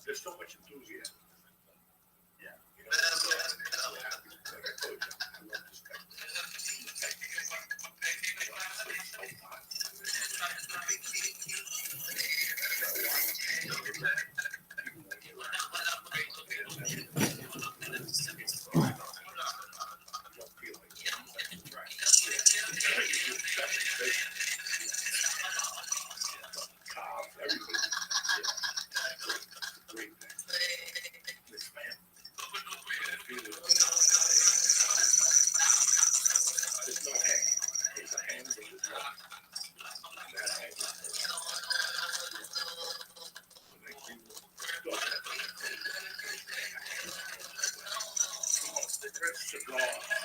H: There's so much enthusiasm. Yeah. You know, like I told you, I love this guy.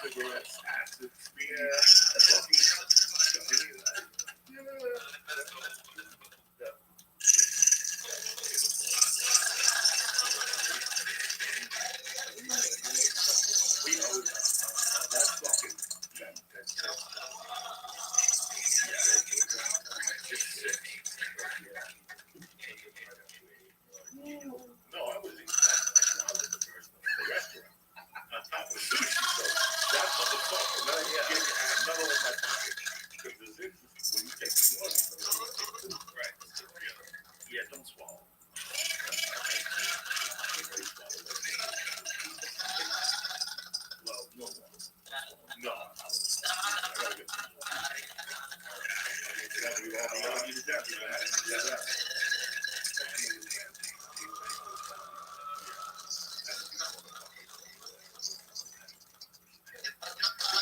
H: Cigarettes, acid, that's another one in my pocket. Because it's interesting when you take one.
F: Right. Yeah, don't swallow. Well, no more.
H: No. I gotta get some more.
F: We all need to death, man. Yeah.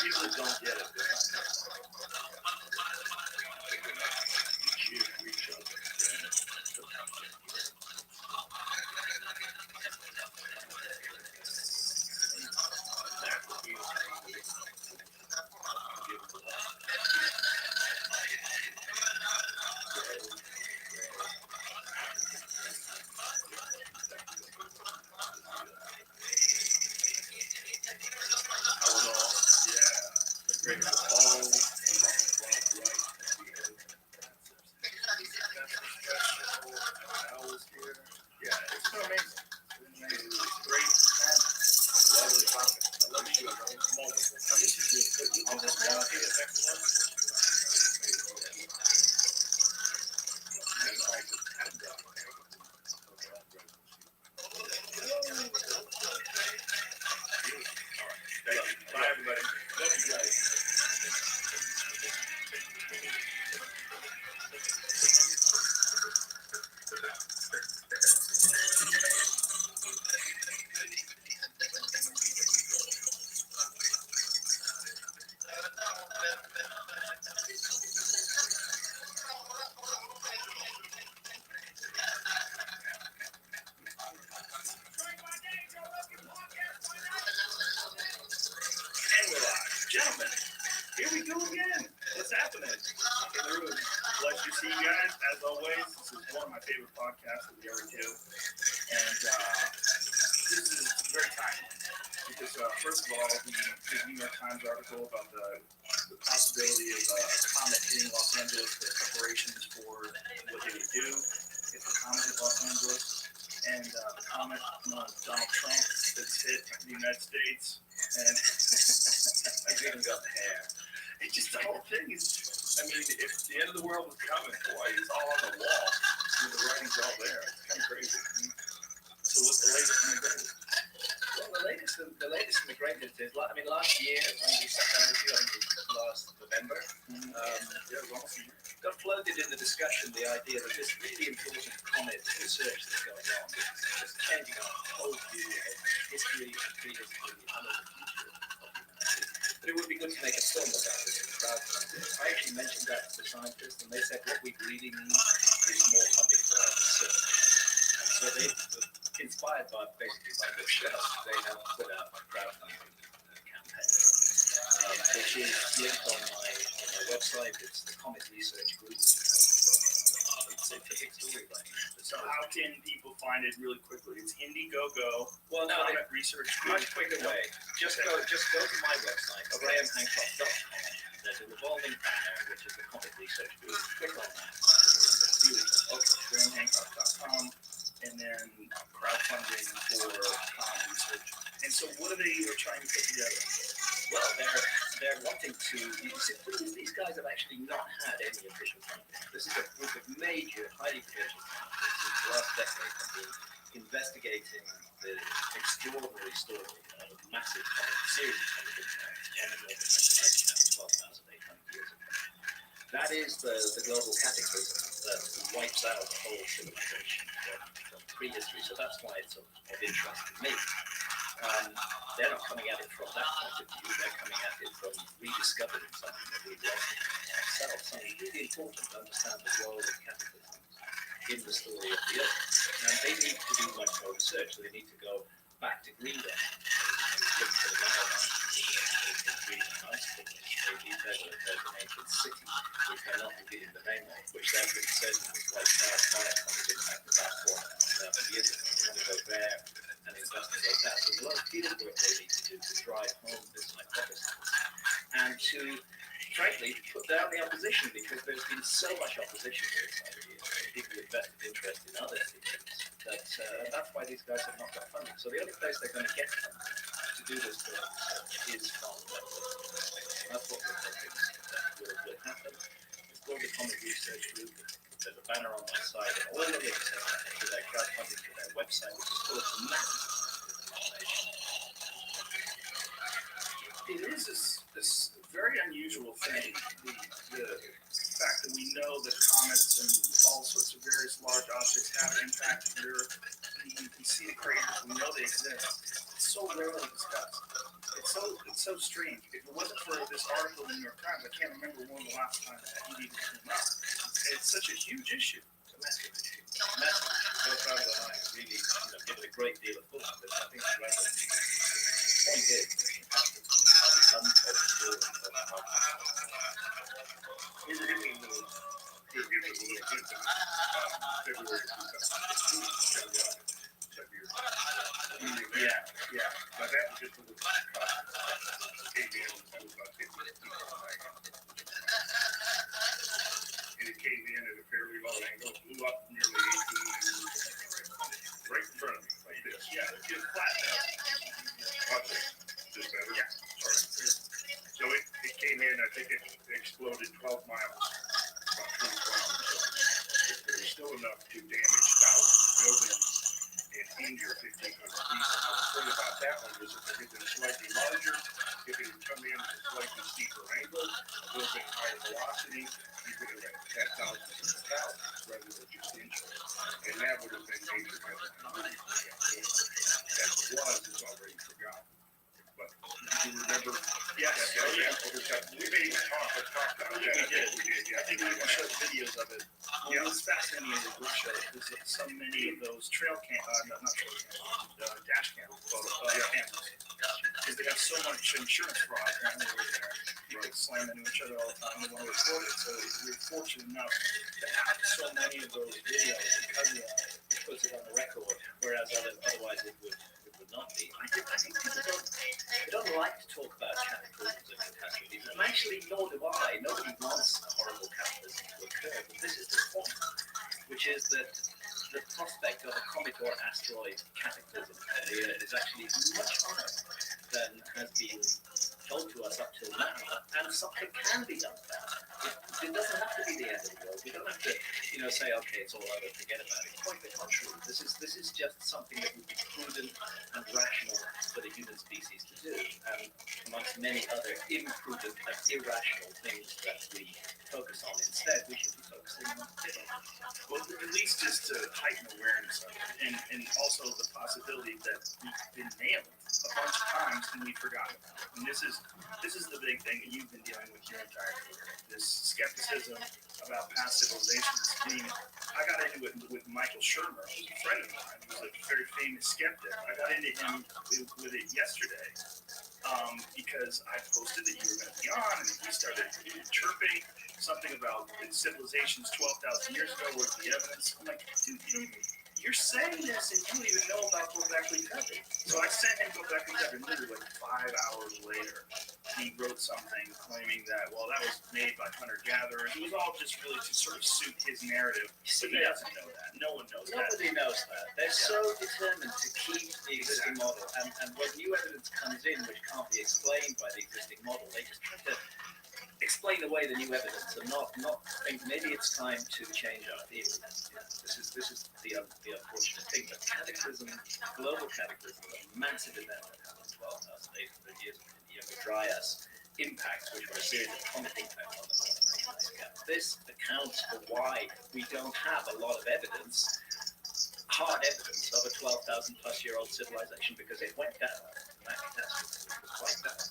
F: People that don't get it, they're not cheer for each other. Bye, everybody. Love you guys. And we're live. Gentlemen, here we go again. What's happening? In the room. Pleasure to see you guys. As always, this is one of my favorite podcasts that we ever do. And this is very timely. Because, first of all, the New York Times article about the possibility of a comet hitting Los Angeles, the preparations for what they would do if the comet hit Los Angeles. And the comet on Donald Trump that's hit the United States. And I've even got the hair. It's just the whole thing is, I mean, if the end of the world was coming, boy, it's all on the wall. I mean, the writing's all there. It's kind of crazy. So what's the latest and the greatest?
I: Well, the latest and the greatest is, I mean, last year, when we sat down with you, I think it was last November,
F: Yeah, well,
I: got floated in the discussion the idea that this really important comet research that's going on is changing our whole view of history, prehistory, and of the future of humanity. But it would be good to make a film about this in crowdfunding. I actually mentioned that to the scientists, and they said what we really need is more funding for our research. And so they, inspired by basically by Rothschild, they have put out a crowdfunding campaign, which is linked on my website. It's the Comet Research Group. It's a big story, right?
F: So how can people find it really quickly? It's Indiegogo.
I: Well, no,
F: Comet Research Group.
I: much quicker way. Just go to my website, grahamhancock.com. There's a revolving banner, which is the Comet Research Group. Click on that.
F: grahamhancock.com, and then crowdfunding for comet research. And so what are they trying to put together?
I: Well, they're wanting to. These guys have actually not had any official funding. This is a group of major, highly credentialed scientists who, for the last decade, have been investigating the extraordinary story of a massive series of comet impacts on the Northern 12,800 years ago. That is the global cataclysm that wipes out the whole civilization from prehistory. So that's why it's of interest to me. They're not coming at it from that point of view. They're coming at it from rediscovering something that we lost ourselves. So it's really important to understand the role of cataclysms in the story of the Earth. And they need to do much more research. So they need to go back to Greenland and look for the Maryland. There's an ancient city which they're not revealing the name of, which they've been certain was wiped out by a comet impact about 4,500 years ago. They want to go there and investigate that. So there's a lot of field work they need to do to drive home this hypothesis and to, frankly, put down the opposition, because there's been so much opposition to this idea. People with vested interest in other theories. That's why these guys have not got funding. So the only place they're going to get funding to do this work is from. That's what we're thinking. Comet Research Group. There's a banner on my site, and all the links to their crowdfunding to their website, which is full of massive information.
G: It is this very unusual thing, the fact that we know that comets and all sorts of various large objects have impacted the Earth. You can see the craters, we know they exist. It's so rarely discussed. It's so strange. If it wasn't for this article in the New York Times, I can't remember when the last time that it even came up. It's such a huge issue.
I: It's a massive issue. Massive. No problem at all. Really, give it a great deal of thought. But I think it's right. Point is, untold story of how
H: We were given a little hint of February 2015.
G: Yeah.
H: But that was just a little came in, it was about 50 people. And it came in at a fairly low angle, blew up nearly 18, right in front of me, like this.
G: Yeah, it's just flat now.
H: Okay, just better?
G: Yeah.
H: Sorry. So it came in, I think it exploded 12 miles, about 20 miles. So there's still enough to damage thousands of buildings and injure 1,500 people. The thing about that one was if it had been slightly larger, if it had come in at a slightly steeper angle, a little bit higher velocity, you could have had thousands of thousands rather than just injuries. And that would have been major headline. That was already forgotten. But do you remember?
G: Yes.
H: We may even talk about that.
G: We did.
H: Yeah.
G: I think we can show videos of it. Yeah, it's fascinating with Russia. There's so many of those trail dash cams, because they have so much insurance fraud apparently over there. People slam into each other all the time. They want to report it. So we're fortunate enough to have so many of those videos because of that.
I: it puts it on the record, whereas otherwise it would not be. I think people don't like to talk about cataclysms and catastrophes, and actually nor do I. Nobody wants a horrible cataclysm to occur, but this is the point, which is that the prospect of a comet or asteroid cataclysm on the Earth is actually much higher than has been told to us up till now, and something can be done about it. It doesn't have to be the end of the world. We don't have to, say, okay, it's all over, forget about it. Quite the contrary. This is just something that would be prudent and rational for the human species to do, and amongst many other imprudent and irrational things that we focus on instead, we should be focusing on different.
G: Well, at least just to heighten awareness of it, and also the possibility that we've been nailed a bunch of times and we forgot about it. And this is the big thing that you've been dealing with your entire career. This skepticism about past civilizations. I mean, I got into it with Michael Shermer, who's a friend of mine. He was a very famous skeptic. I got into him with it yesterday because I posted that you were going to be on, and he started chirping something about civilizations 12,000 years ago. Where's the evidence? I'm like, dude, you're saying this and you don't even know about Göbekli Tepe. So I sent him Göbekli Tepe, literally like 5 hours later. He wrote something claiming that, well, that was made by hunter-gatherers. It was all just really to sort of suit his narrative. But he doesn't know that. No one knows that.
I: Nobody knows that. They're so determined to keep the existing model. And when new evidence comes in which can't be explained by the existing model, they just try to explain away the new evidence and not think maybe it's time to change our theory. This is the unfortunate thing. But cataclysm, global cataclysm, a massive event that happened 12,800 years ago in the Younger Dryas, impacts which were a series of comet impacts on the northern Atlantic. This accounts for why we don't have a lot of evidence, hard evidence of a 12,000 plus year old civilization, because it went down. That catastrophe was quite bad.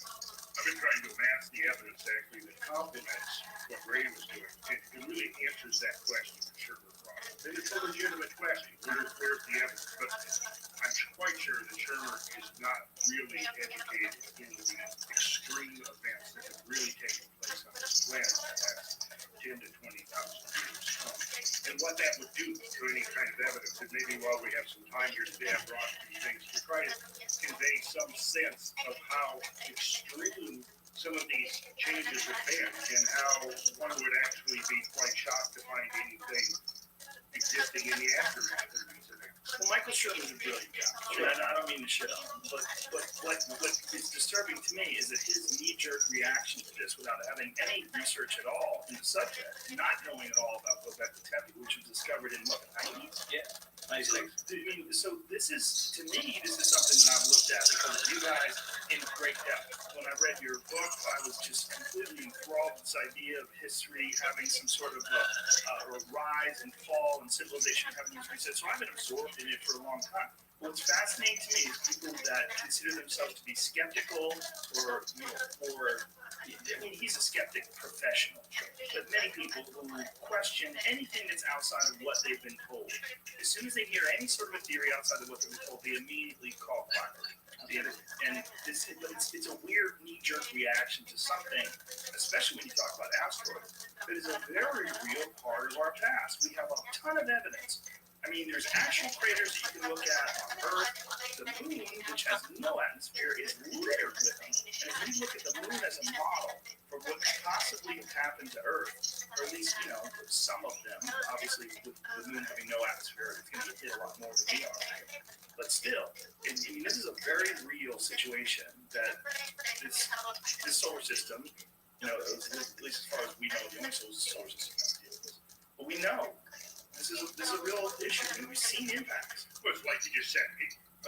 H: I've been trying to amass the evidence actually that complements what Ray was doing. It really answers that question that Shermer brought up. And it's a legitimate question. Where's the evidence? But I'm quite sure that Shermer is not really educated in the extreme events that have really taken place on this planet in the last 10 to 20,000 years. And what that would do to any kind of evidence. And maybe while we have some time here today, I brought these things to try to convey some sense of how extreme some of these changes have been and how one would actually be quite shocked to find anything existing in the aftermath of these events.
G: Well, Michael Sherman's a brilliant guy. I don't mean to shit on him, but what is disturbing to me is that his knee-jerk reaction to this, without having any research at all in the subject, not knowing at all about Gobekli Tepe, which was discovered in what, the 90s?
I: Yeah. Nice.
G: So, so this is, to me, this is something that I've looked at because of you guys in great depth. When I read your book, I was just completely enthralled with this idea of history having some sort of a rise and fall and civilization having these resets. So I've been absorbed in it for a long time. What's fascinating to me is people that consider themselves to be skeptical or I mean, he's a skeptic professional, but many people who question anything that's outside of what they've been told. As soon as they hear any sort of a theory outside of what they've been told, they immediately call quackery. And it's a weird knee-jerk reaction to something, especially when you talk about asteroids, that is a very real part of our past. We have a ton of evidence. I mean, there's actual craters that you can look at on Earth. The moon, which has no atmosphere, is littered with them. And if we look at the moon as a model for what could possibly have happened to Earth, or at least, some of them, obviously with the moon having no atmosphere, it's going to get hit a lot more than we are. But still, I mean, this is a very real situation that this solar system, at least as far as we know, the only solar system that deals with this. But we know. This is a real issue, and we've seen impacts.
H: Well, it's like you just said.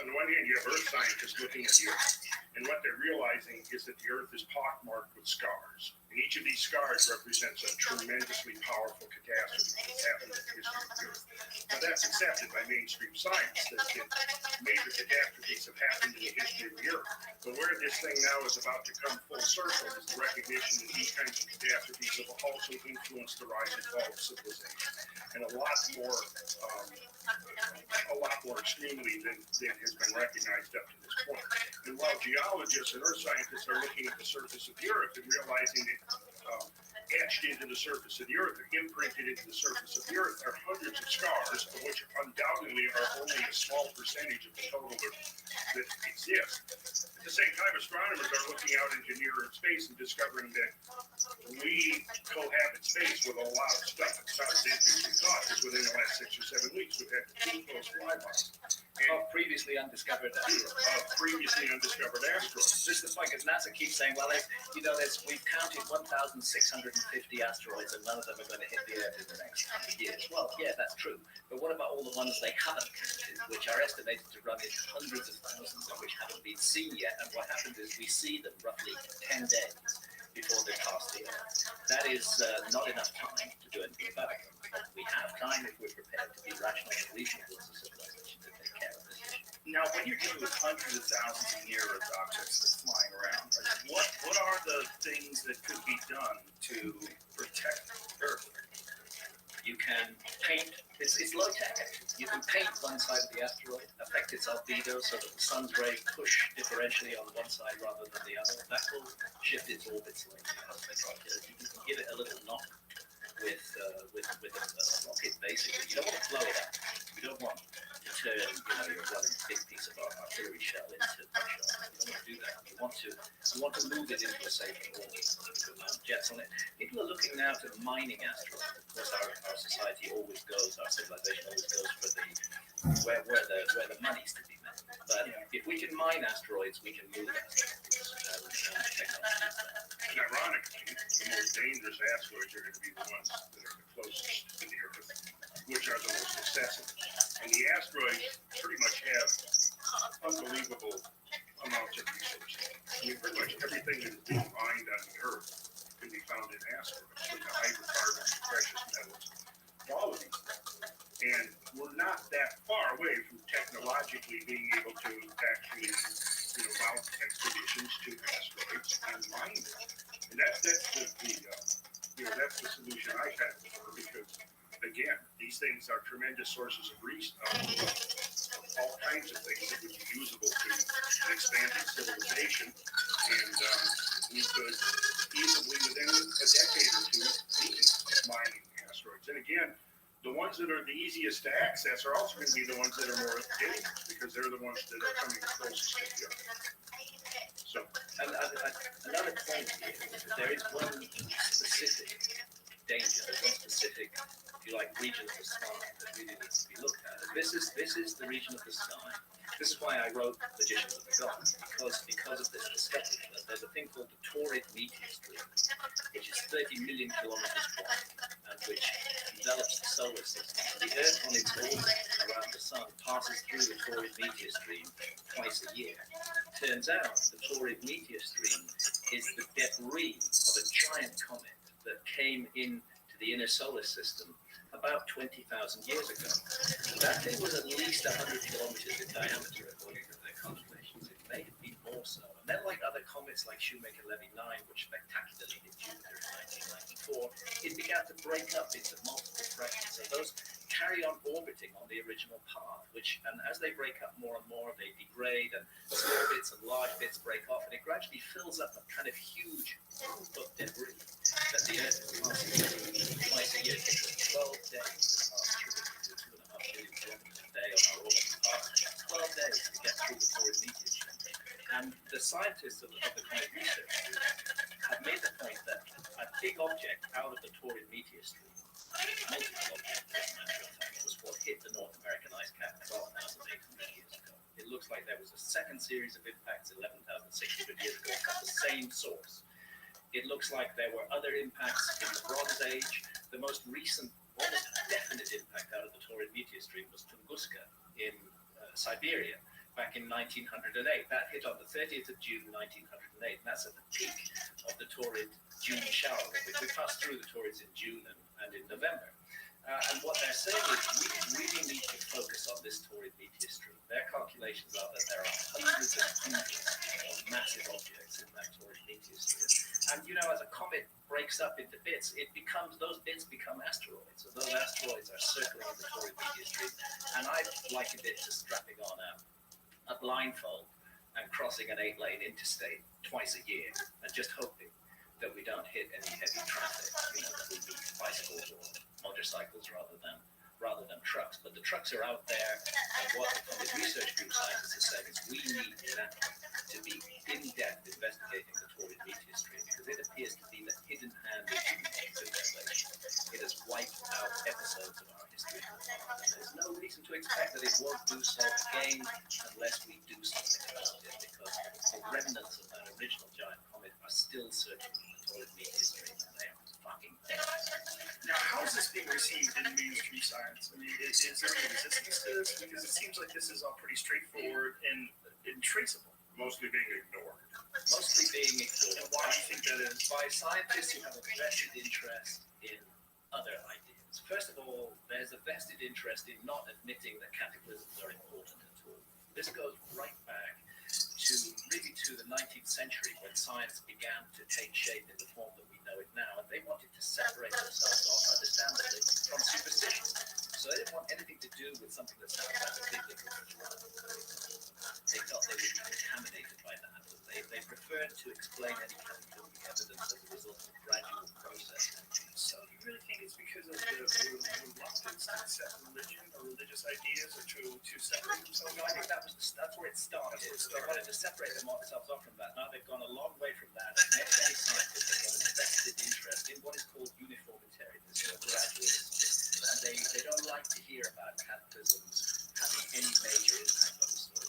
H: On the one hand, you have Earth scientists looking at the Earth, and what they're realizing is that the Earth is pockmarked with scars. And each of these scars represents a tremendously powerful catastrophe that's happened in the history of the Earth. Now, that's accepted by mainstream science, that major catastrophes have happened in the history of the Earth. But where this thing now is about to come full circle is the recognition that these kinds of catastrophes have also influenced the rise and fall of civilization, and a lot more extremely than has been recognized up to this point. And while geologists and earth scientists are looking at the surface of the Earth and realizing that etched into the surface of the Earth, or imprinted into the surface of the Earth, are hundreds of scars, of which undoubtedly are only a small percentage of the total that exist. At the same time, astronomers are looking out into nearer space and discovering that we cohabit space with a lot of stuff. It's not as interesting as we thought, because within the last 6 or 7 weeks, we've had 2 close flybys.
I: Of previously undiscovered asteroids.
H: This
I: is the point, because NASA keeps saying, well, we've counted 1,650 asteroids, and none of them are going to hit the Earth in the next 100 years. Well, yeah, that's true. But what about all the ones they haven't counted, which are estimated to run into hundreds of thousands and which haven't been seen yet? And what happens is we see them roughly 10 days before they pass the Earth. That is not enough time to do anything about them. But we have time if we're prepared to be rational and reasonable as a civilization to take care of this issue.
G: Now, when you're dealing with hundreds of thousands of near-Earth objects that's flying around, what are the things that could be done to protect Earth?
I: You can paint, it's low tech. You can paint one side of the asteroid, affect its albedo so that the sun's rays push differentially on one side rather than the other. That will shift its orbit slightly. You can give it a little knock with a rocket, basically. You don't want to blow it up. You don't want to turn your one big piece of artillery shell into pressure. You don't want to do that. You want to move it into a safer orbit. You can mount jets on it. People are looking now to mining asteroids. Of course, our society always goes, our civilization always goes for where the money's to be made. But if we can mine asteroids, we can move asteroids.
H: And ironically, the most dangerous asteroids are going to be the ones that are the closest to the Earth, which are the most accessible. And the asteroids pretty much have unbelievable amounts of resources. I mean, pretty much everything that is being mined on the Earth can be found in asteroids, from the hydrocarbons, precious metals, all of these things. And we're not that far away from technologically being able to actually, mount expeditions to asteroids and mine them. And that's the solution I've had before, because again, these things are tremendous sources of all kinds of things that would be usable to an expanding civilization, and we could easily, within a decade or two, be mining asteroids. And again, the ones that are the easiest to access are also going to be the ones that are more dangerous, because they're the ones that are coming closest to the Earth. So,
I: another point here, there is one specific danger, there's one specific, if you like, region of the sky that really needs to be looked at. And this this is the region of the sky. This is why I wrote Magicians of the Gods, because of this discovery that there's a thing called the Taurid meteor stream, which is 30 million kilometers wide and which envelops the solar system. The Earth on its orbit around the sun passes through the Taurid meteor stream twice a year. Turns out the Taurid meteor stream is the debris of a giant comet that came into the inner solar system about 20,000 years ago. That thing was at least 100 kilometers in diameter, according to their calculations. It may have been more so. And then, like other comets like Shoemaker-Levy 9, which spectacularly hit Jupiter in 1994, it began to break up into multiple fragments. So those carry on orbiting on the original path, and as they break up more and more, they degrade, and small bits and large bits break off, and it gradually fills up a kind of huge group of debris that the Earth is passing through twice a year. It takes 12 days to pass through 2.5 million kilometers a day on our orbital path. 12 days to get through the Taurid meteor stream. And the scientists of the Comet Research Group have made the point that a big object out of the Taurid meteor stream, multiple objects, as a matter of fact, was what hit the North American ice cap 12,800 years ago. It looks like there was a second series of impacts 11,600 years ago from the same source. It looks like there were other impacts in the Bronze Age. The most recent, almost definite impact out of the Taurid meteor stream was Tunguska in Siberia back in 1908. That hit on the 30th of June 1908, and that's at the peak of the Taurid June shower. We passed through the Taurids in June and in November. And what they're saying is we really need to focus on this Taurid meteor stream. Their calculations are that there are hundreds of massive objects in that Taurid meteor stream. And as a comet breaks up into bits, those bits become asteroids. So those asteroids are circling the Taurid meteor stream. And I've likened it to strapping on a blindfold and crossing an 8-lane interstate twice a year and just hoping that we don't hit any heavy traffic, that we meet bicycles or motorcycles rather than trucks. But the trucks are out there, and what the Comet Research Group scientists are saying is we need now to be in-depth investigating the Taurid meteor stream, because it appears to be the hidden hand of human civilization. It has wiped out episodes of our history. And there's no reason to expect that it won't do so again unless we do something about it, because the remnants of that original giant comet are still circling the Taurid meteor stream, and they are fucking dead.
F: Now, how is this being received in mainstream science? I mean, is there any resistance to this? Because it seems like this is all pretty straightforward and traceable.
H: Mostly being ignored.
I: Mostly being ignored.
F: And why do you think that is?
I: By scientists who have a vested interest in other ideas. First of all, there's a vested interest in not admitting that cataclysms are important at all. This goes right back to the 19th century, when science began to take shape in the form that we know it now, and they wanted to separate themselves off, understandably, from superstition. So they didn't want anything to do with something that sounds like a biblical ritual. They felt they would be contaminated by that. They preferred to explain any cataclysmic evidence as a result of a gradual process.
F: So you really think it's because of the reluctance to accept religion or religious ideas, or to separate themselves?
I: No, I think that's where it started. They wanted to separate themselves off from that. Now they've gone a long way from that. Many scientists have got a vested interest in what is called uniformitarianism, or gradualism. And they don't like to hear about cataclysms having any major impact on the story.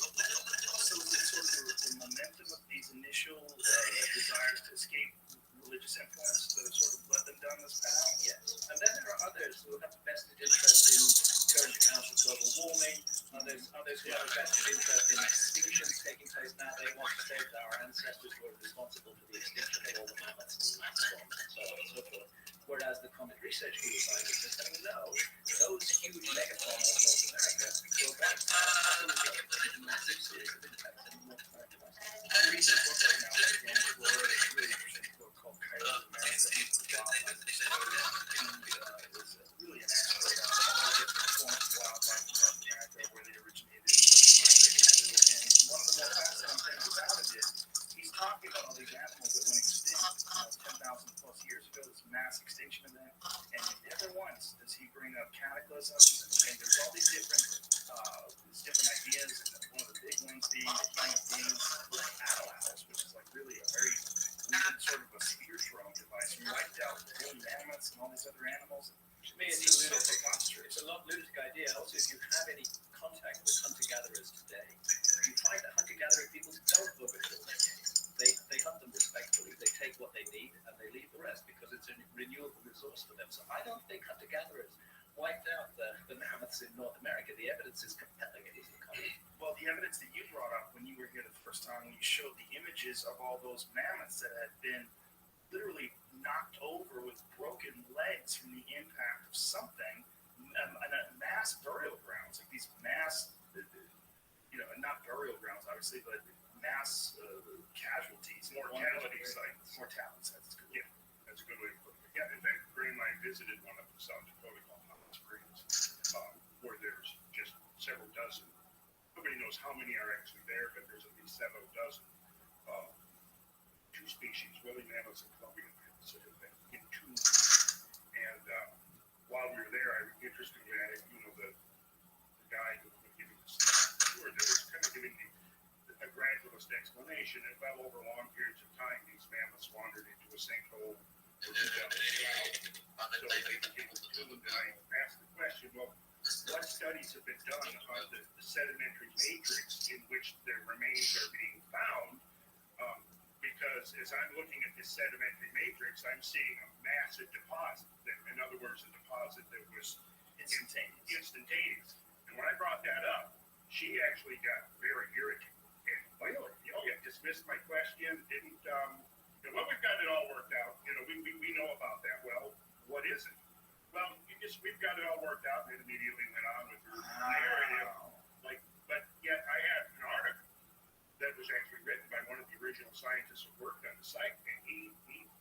F: So is it sort of the momentum of these initial desires to escape religious influence that have sort of led them down this path?
I: Yes. And then there are others who have a vested interest in current accounts of global warming, others who have a vested interest in extinctions taking place now. They want to say that our ancestors were responsible for the extinction of all the mammoths and mastodons and so on and so forth. Whereas the Comet Research Group scientists are saying, no, those huge megafauna of North America go back to a massive series of impacts in North America.
F: I'm reading a book right now, again, Florida, it's really interesting book called Coyote America, Wildlife. Is really an expert on all the different forms of wildlife in North America, where they originated, and one of the more fascinating things about it is he's talking about all these animals that went extinct 10,000 plus years ago, this mass extinction event, and never once does he bring up cataclysms, and there's all these different ideas, and one of the big ones being the human beings with cattle owls, which is like really a very weird sort of a spear throwing device. We wiped out woolly mammoths and all these other animals.
I: To me, it's a lunatic idea. Also, if you have any contact with hunter-gatherers today, you find that hunter-gathering people don't overkill their game. They hunt them respectfully, they take what they need, and they leave the rest because it's a renewable resource for them. So I don't think hunter-gatherers wiped out the mammoths in North America. The evidence is compelling in these economies.
G: Well, the evidence that you brought up when you were here the first time, when you showed the images of all those mammoths that had been literally knocked over with broken legs from the impact of something, and mass burial grounds, like these mass, not burial grounds, obviously, but mass casualties, mortality sites.
H: Yeah, that's a good way to put it. Yeah, in fact, Graham and I visited one up in South Dakota called Hot Springs, where there's just several dozen. Nobody knows how many are actually there, but there's at least several dozen two species, woolly mammoths and Columbian mammoths, that have been entombed. And while we were there, interestingly, the guy who was giving us the tour there was kind of giving me a gradualist explanation. And well, over long periods of time, these mammoths wandered into a sinkhole. So they became entombed, and I asked the question, well, what studies have been done on the sedimentary matrix in which their remains are being found? Because as I'm looking at this sedimentary matrix, I'm seeing a massive deposit. In other words, a deposit that was instantaneous. And when I brought that up, she actually got very irritated. And dismissed my question. Didn't well, we've got it all worked out. We know about that. Well, what is it? Well, we've got it all worked out, and then immediately went on with her narrative. But yet I had an article that was actually written by one of the original scientists who worked on the site, and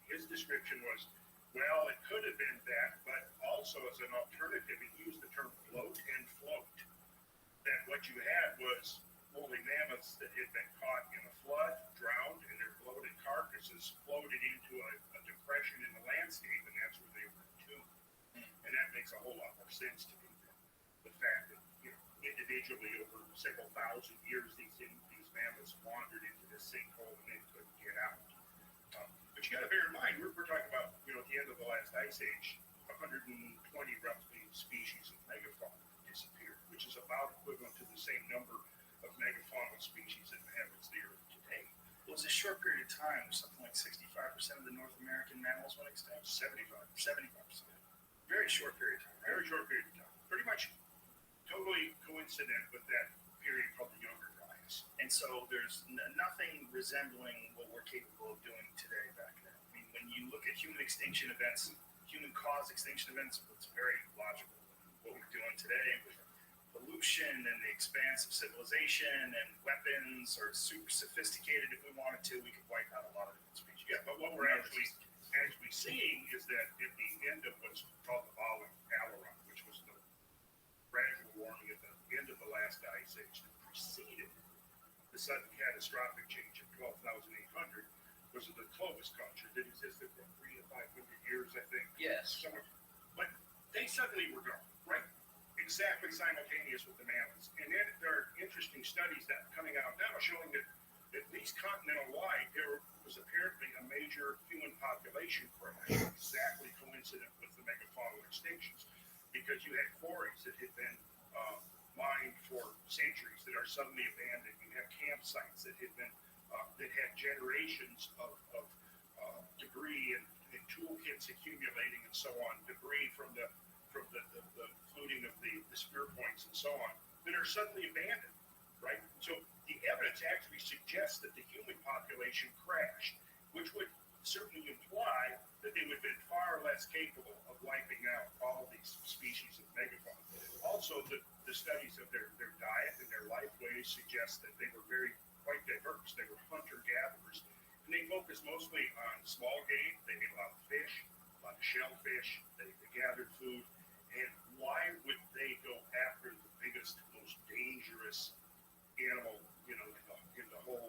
H: his description was, well, it could have been that, but also as an alternative, he used the term float and float. That what you had was woolly mammoths that had been caught in a flood, drowned, and their bloated carcasses floated into a depression in the landscape, and that's where they were entombed. And that makes a whole lot more sense to me than the fact that, individually over several thousand years, these mammoths wandered into this sinkhole and then couldn't get out. But you got to bear in mind, we're talking about, at the end of the last ice age, 120 roughly species of megafauna disappeared, which is about equivalent to the same number of megafaunal species that inhabits the Earth today.
G: It was a short period of time, something like 65% of the North American mammals went extinct. 75%. Very short period of time.
H: Very short period of time. Pretty much totally coincident with that period called the Younger Dryas.
G: And so there's nothing resembling what we're capable of doing today back then. I mean, when you look at human extinction events, human-caused extinction events, it's very logical. What we're doing today with pollution and the expanse of civilization and weapons are super sophisticated. If we wanted to, we could wipe out a lot of different species.
H: Yeah, but what we're actually seeing is that at the end of what's called the Alaron, which was the gradual warming at the end of the last ice age that preceded the sudden catastrophic change of 12,800, was the Clovis culture that existed for 300 to 500 years, I think.
I: Yes.
H: But they suddenly were gone, right? Exactly simultaneous with the mammoths. And then there are interesting studies that are coming out now showing that at least continental-wide, there was apparently a major human population crash, exactly coincident with the megafaunal extinctions, because you had quarries that had been mined for centuries that are suddenly abandoned. You have campsites that had been that had generations of debris and toolkits accumulating and so on, debris from the fluting of the spear points and so on, that are suddenly abandoned, right? So the evidence actually suggests that the human population crashed, which would certainly imply that they would have been far less capable of wiping out all these species of megafauna. Also, the studies of their diet and their life ways suggest that they were quite diverse. They were hunter-gatherers, and they focused mostly on small game. They ate a lot of fish, a lot of shellfish. They gathered food. And why would they go after the biggest, most dangerous animal, in the whole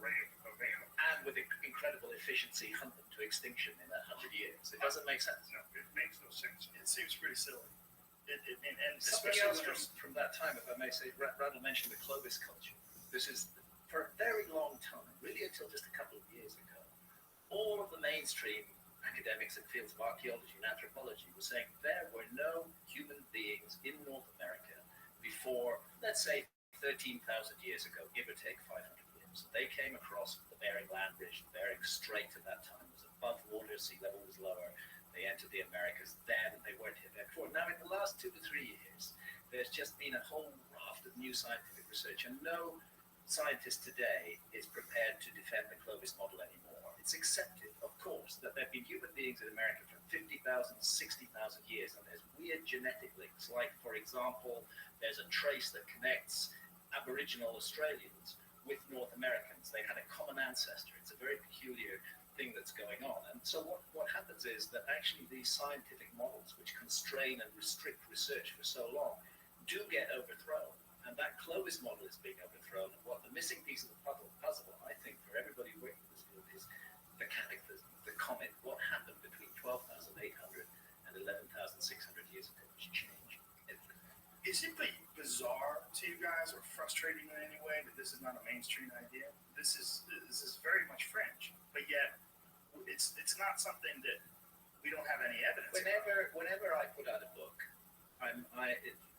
H: array of animals?
I: And with incredible efficiency, hunt them to extinction in 100 years. It doesn't make sense.
H: No, it makes no sense.
G: It seems pretty silly. And
I: Something
G: especially
I: else from that time, if I may say, Randall mentioned the Clovis culture. This is, for a very long time, really until just a couple of years ago, all of the mainstream academics in fields of archaeology and anthropology were saying there were no human beings in North America before, let's say, 13,000 years ago, give or take 500 years. They came across the Bering Land Bridge. Bering Strait at that time was above water, sea level was lower. They entered the Americas. Then they weren't hit there before. Now, in the last 2 to 3 years, there's just been a whole raft of new scientific research, and no scientist today is prepared to defend the Clovis model anymore. It's accepted, of course, that there have been human beings in America for 50,000, 60,000 years, and there's weird genetic links. Like, for example, there's a trace that connects Aboriginal Australians with North Americans. They had a common ancestor. It's a very peculiar thing that's going on. And so what happens is that actually these scientific models, which constrain and restrict research for so long, do get overthrown. And that Clovis model is being overthrown. And what the missing piece of the puzzle, I think, for everybody working in this field is the cataclysm, the comet. What happened between 12,800 and 11,600 years ago, which changed everything.
G: Is it bizarre to you guys, or frustrating in any way, that this is not a mainstream idea? This is very much fringe, but yet it's not something that we don't have any evidence.
I: Whenever I put out a book,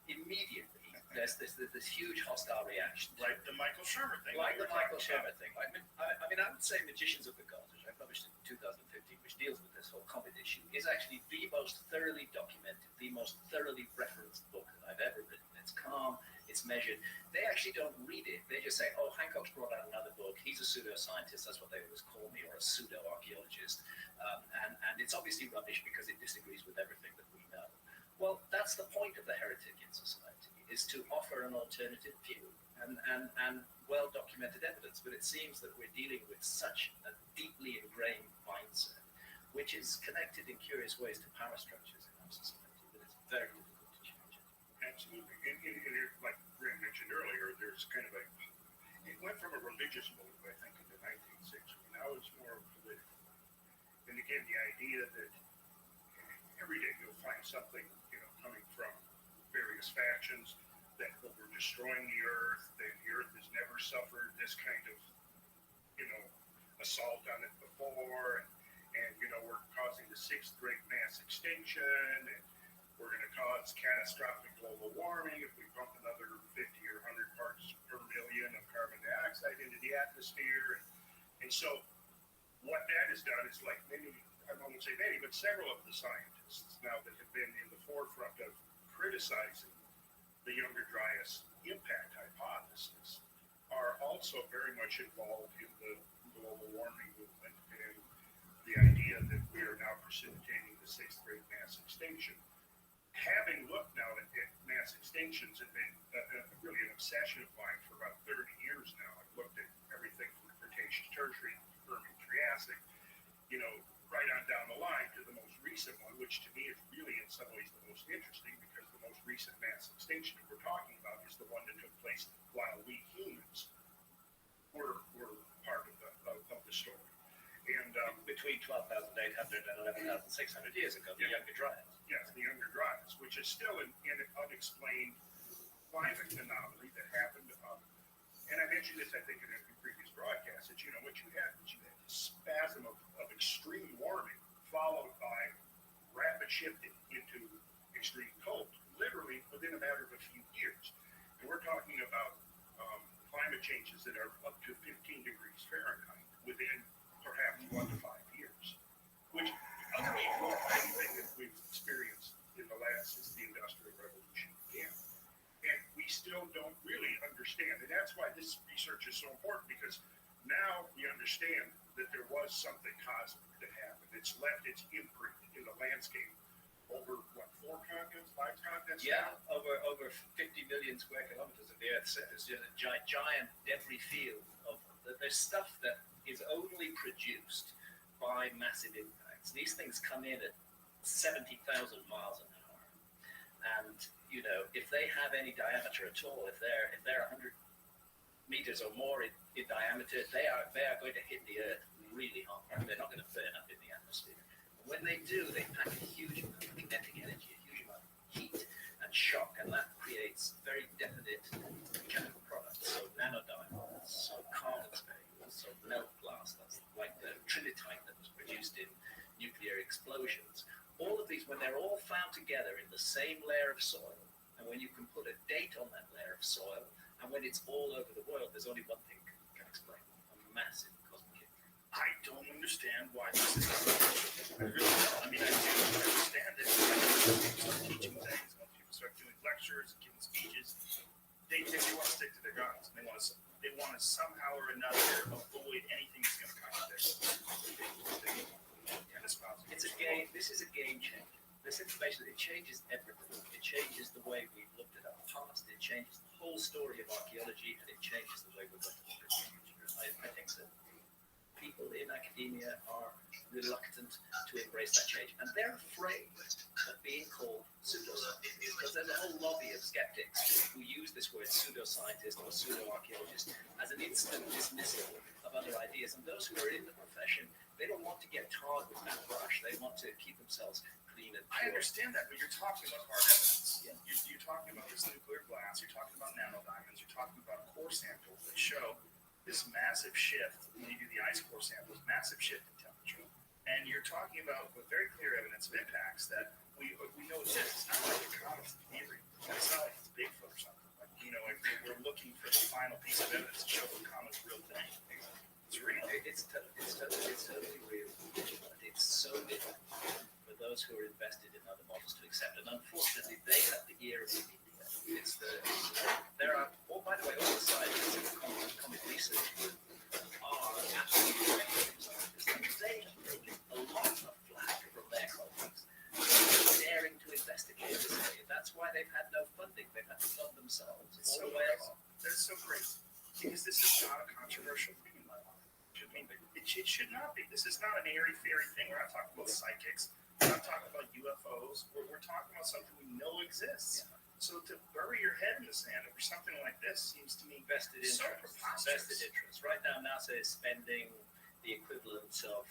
I: immediately there's this huge hostile reaction,
G: Like the Michael Shermer thing.
I: I mean, I would say Magicians of the Gods, which I published in 2015, which deals with this whole comet issue, is actually the most thoroughly documented, the most thoroughly referenced book that I've ever written. It's calm, it's measured. They actually don't read it. They just say, oh, Hancock's brought out another book. He's a pseudoscientist. That's what they always call me, or a pseudo-archaeologist. And it's obviously rubbish because it disagrees with everything that we know. Well, that's the point of the heretic in society, is to offer an alternative view and well-documented evidence. But it seems that we're dealing with such a deeply ingrained mindset, which is connected in curious ways to power structures in our society, that it's very difficult to change it.
H: Absolutely. And like Graham mentioned earlier, there's kind of it went from a religious motive, I think, in the 19th century. Now it's more political. And again, the idea that every day you'll find something, coming from various factions that we're destroying the earth, that the earth has never suffered this kind of, assault on it before, and we're causing the 6th great mass extinction, and we're going to cause catastrophic global warming if we pump another 50 or 100 parts per million of carbon dioxide into the atmosphere. And so what that has done is, like many, I won't say many, but several of the scientists now that have been in the forefront of criticizing the Younger Dryas impact hypothesis are also very much involved in the global warming movement and the idea that we are now precipitating the 6th great mass extinction. Having looked now at mass extinctions and been really an obsession of mine for about 30 years now, I've looked at everything from the Cretaceous, Tertiary, Permian, Triassic, right on down the line to the most recent one, which to me is really in some ways the most interesting, because the most recent mass extinction that we're talking about is the one that took place while we humans were part of the story. And
I: between 12,800 and 11,600 years ago, the Younger Dryas.
H: Yes, the Younger Dryas, which is still an unexplained climate anomaly that happened. And I mentioned this, I think, in a previous broadcast, that what you had this spasm of extreme warming followed by rapid shifting into extreme cold, literally within a matter of a few years. And we're talking about climate changes that are up to 15 degrees Fahrenheit within perhaps 1 to 5 years, which unlike anything that we've experienced in the last since the Industrial Revolution began. And we still don't really understand. And that's why this research is so important, because now we understand that there was something cosmic that happened. It's left its imprint in the landscape over, 4 continents, 5 continents?
I: Yeah, over 50 million square kilometers of the Earth's surface. There's a giant debris field there's stuff that is only produced by massive impacts. These things come in at 70,000 miles an hour. And, if they have any diameter at all, if they're 100 meters or more in diameter, they are going to hit the Earth really hard. They're not going to burn up in the atmosphere. When they do, they pack a huge amount of kinetic energy, a huge amount of heat and shock, and that creates very definite chemical products. So nanodiamonds, so carbon space, so melt glass, that's like the trinitite that was produced in nuclear explosions. All of these, when they're all found together in the same layer of soil, and And when you can put a date on that layer of soil, and when it's all over the world, there's only one thing can explain: a massive cosmic impact.
G: I don't understand why this is happening. I really don't. I mean, I do understand that when people start teaching things, when people start doing lectures and giving speeches, they want to stick to their guns. And they want to somehow or another avoid anything that's going to contradict and espouse.
I: It's a game. This is a game changer. This information, it changes everything. It changes the way we've looked at our past. It changes the whole story of archaeology, and it changes the way we're going to look at the future. I think that people in academia are reluctant to embrace that change, and they're afraid of being called pseudoscientists, because there's a whole lobby of skeptics who use this word pseudoscientist or pseudo-archaeologist as an instant dismissal of other ideas. And those who are in the profession, they don't want to get tarred with that brush. They want to keep themselves clean and pure.
G: I understand that, but you're talking about hard evidence.
I: Yeah.
G: You're talking about this nuclear glass. You're talking about nanodiamonds. You're talking about core samples that show this massive shift when you do the ice core samples, massive shift in temperature. And you're talking about with very clear evidence of impacts that we know exist. It's not like the comet's theory. It's not like it's Bigfoot or something. Like, like we're looking for the final piece of evidence to show the comet's a real thing. It's real.
I: It's totally real. But it's so difficult for those who are invested in other models to accept. And unfortunately, they have the ear of the media. There are, by the way, all the scientists in comic research are absolutely speculative scientists. They have taken a lot of flack from their colleagues daring to investigate this area. That's why they've had no funding. They've had to fund themselves all the way along.
G: That's so crazy. Because this is not a controversial thing in my mind. I mean, it should not be. This is not an airy-fairy thing. We're not talking about psychics. We're not talking about UFOs. We're talking about something we know exists.
I: Yeah.
G: So to bury your head in the sand over something like this seems to me
I: Vested
G: so
I: interest.
G: preposterous.
I: Vested interest. Right now, NASA is spending the equivalent of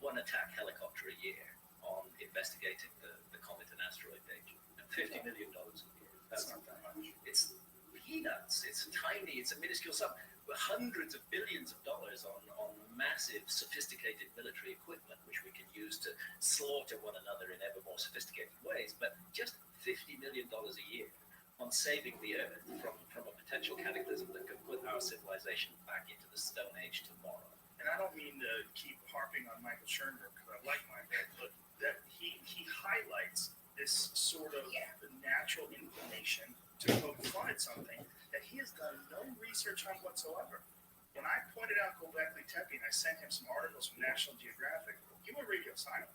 I: one attack helicopter a year on investigating the comet and asteroid danger. $50 million a year.
G: That's not that much.
I: It's peanuts. It's tiny. It's a minuscule sum. But hundreds of billions of dollars on massive, sophisticated military equipment, which we can use to slaughter one another in ever more sophisticated ways. But just $50 million a year on saving the Earth from a potential cataclysm that could put our civilization back into the Stone Age tomorrow.
G: And I don't mean to keep harping on Michael Schoenberg because I like Michael, but that he highlights this sort of natural inclination to poke fun at something that he has done no research on whatsoever. When I pointed out Göbekli Tepe and I sent him some articles from National Geographic, he went radio silent.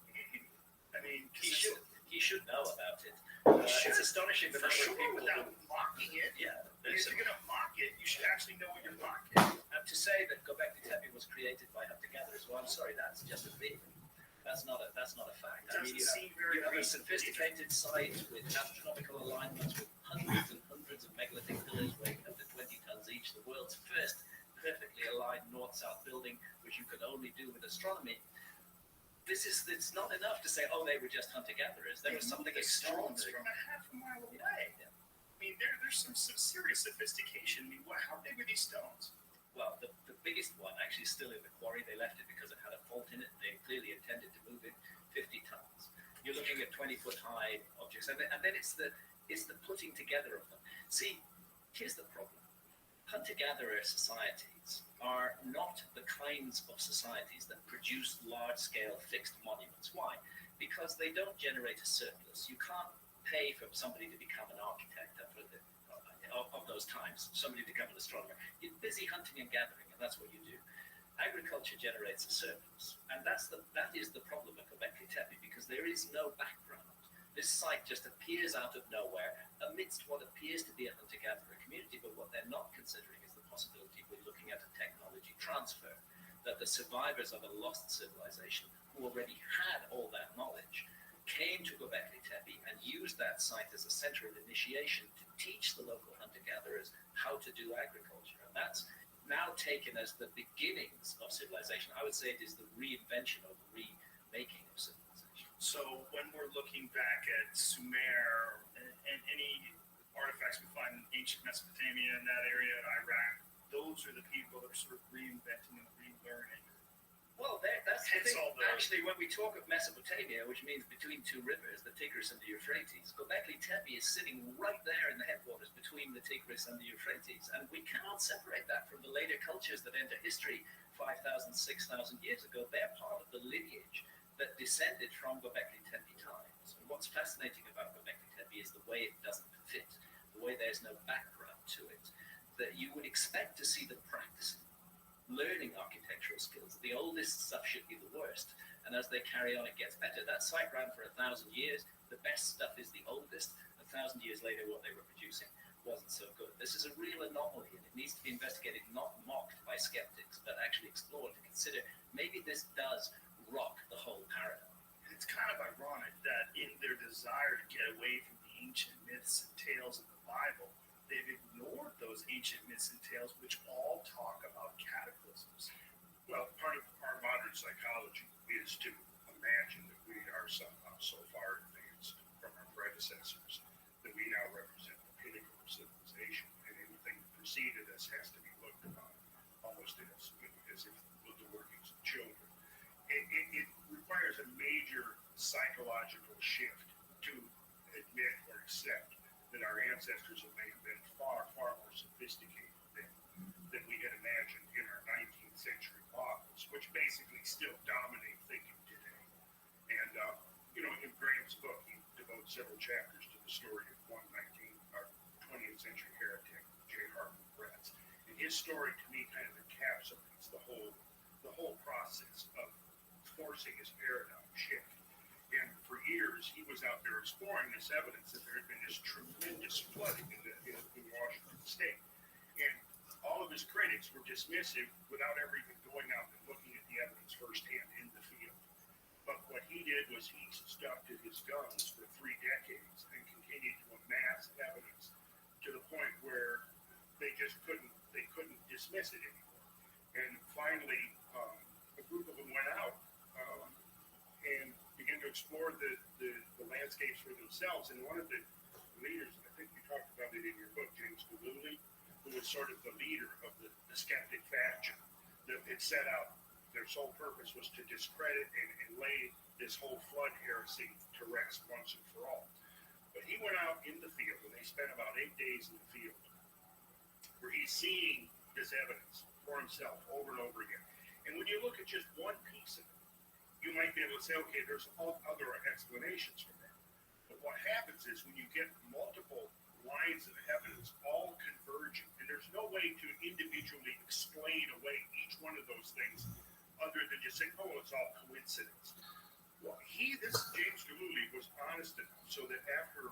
G: I mean,
I: He should know about it.
G: It's
I: astonishing the
G: for
I: number
G: sure
I: of people
G: without mocking it.
I: Yeah.
G: If you're going to mock it, you should actually know what you're mocking.
I: To say that Göbekli Tepe was created by hunter-gatherers, well, I'm sorry, that's just a theory. That's not a fact.
G: It doesn't seem very
I: you have a
G: recent.
I: sophisticated site with astronomical alignments with hundreds and hundreds of megalithic pillars weighing up to 20 tons each. The world's first perfectly aligned north-south building, which you could only do with astronomy. It's not enough to say, oh, they were just hunter-gatherers. There was something extraordinary.
G: From a half a mile away.
I: Yeah.
G: I mean, there's some serious sophistication. I mean, how big are these stones?
I: Well, the biggest one actually is still in the quarry. They left it because it had a fault in it. They clearly intended to move it 50 tons. You're looking at 20-foot high objects. And then it's the putting together of them. See, here's the problem. Hunter-gatherer societies are not the kinds of societies that produce large-scale fixed monuments. Why? Because they don't generate a surplus. You can't pay for somebody to become an architect of those times, somebody to become an astronomer. You're busy hunting and gathering, and that's what you do. Agriculture generates a surplus, and that is the problem at Göbekli Tepe, because there is no background. This site just appears out of nowhere amidst what appears to be a hunter-gatherer community, but what they're not considering is the possibility we're looking at a technology transfer, that the survivors of a lost civilization who already had all that knowledge came to Göbekli Tepe and used that site as a center of initiation to teach the local hunter-gatherers how to do agriculture. And that's now taken as the beginnings of civilization. I would say it is the reinvention or the remaking of civilization.
G: So when we're looking back at Sumer and any artifacts we find in ancient Mesopotamia in that area, in Iraq, those are the people that are sort of reinventing and relearning
I: Well, that's the
F: Hence
I: thing.
F: all the-
I: Actually, when we talk of Mesopotamia, which means between two rivers, the Tigris and the Euphrates, Göbekli Tepe is sitting right there in the headwaters between the Tigris and the Euphrates. And we cannot separate that from the later cultures that enter history 5,000, 6,000 years ago. They're part of the lineage that descended from Göbekli Tepe times. And what's fascinating about Göbekli Tepe is the way it doesn't fit, the way there's no background to it, that you would expect to see them practicing, learning architectural skills. The oldest stuff should be the worst, and as they carry on, it gets better. That site ran for 1,000 years. The best stuff is the oldest. 1,000 years later, what they were producing wasn't so good. This is a real anomaly, and it needs to be investigated, not mocked by skeptics, but actually explored to consider maybe this does rock the whole paradigm.
F: It's kind of ironic that in their desire to get away from the ancient myths and tales of the Bible, they've ignored those ancient myths and tales which all talk about cataclysms.
H: Well, part of our modern psychology is to imagine that we are somehow so far advanced from our predecessors that we now represent the pinnacle of civilization, and anything that preceded us has to be looked upon almost as if the workings of children. It requires a major psychological shift to admit or accept that our ancestors may have been far, far more sophisticated than we had imagined in our 19th century models, which basically still dominate thinking today. And, in Graham's book, he devotes several chapters to the story of one 20th century heretic, J. Harper Bretz. And his story, to me, kind of encapsulates the whole process of forcing his paradigm shift. And for years, he was out there exploring this evidence that there had been this tremendous flooding in Washington State. And all of his critics were dismissive without ever even going out and looking at the evidence firsthand in the field. But what he did was he stuck to his guns for 3 decades and continued to amass evidence to the point where they just couldn't dismiss it anymore. And finally, a group of them went out and began to explore the landscapes for themselves. And one of the leaders, I think you talked about it in your book, James Galooly, who was sort of the leader of the skeptic faction, that had set out, their sole purpose was to discredit and lay this whole flood heresy to rest once and for all. But he went out in the field, and they spent about 8 days in the field, where he's seeing this evidence for himself over and over again. And when you look at just one piece of it, you might be able to say, okay, there's all other explanations for that. But what happens is when you get multiple lines of evidence all converging, and there's no way to individually explain away each one of those things other than just saying, oh, it's all coincidence. Well, this James Galooly was honest enough so that after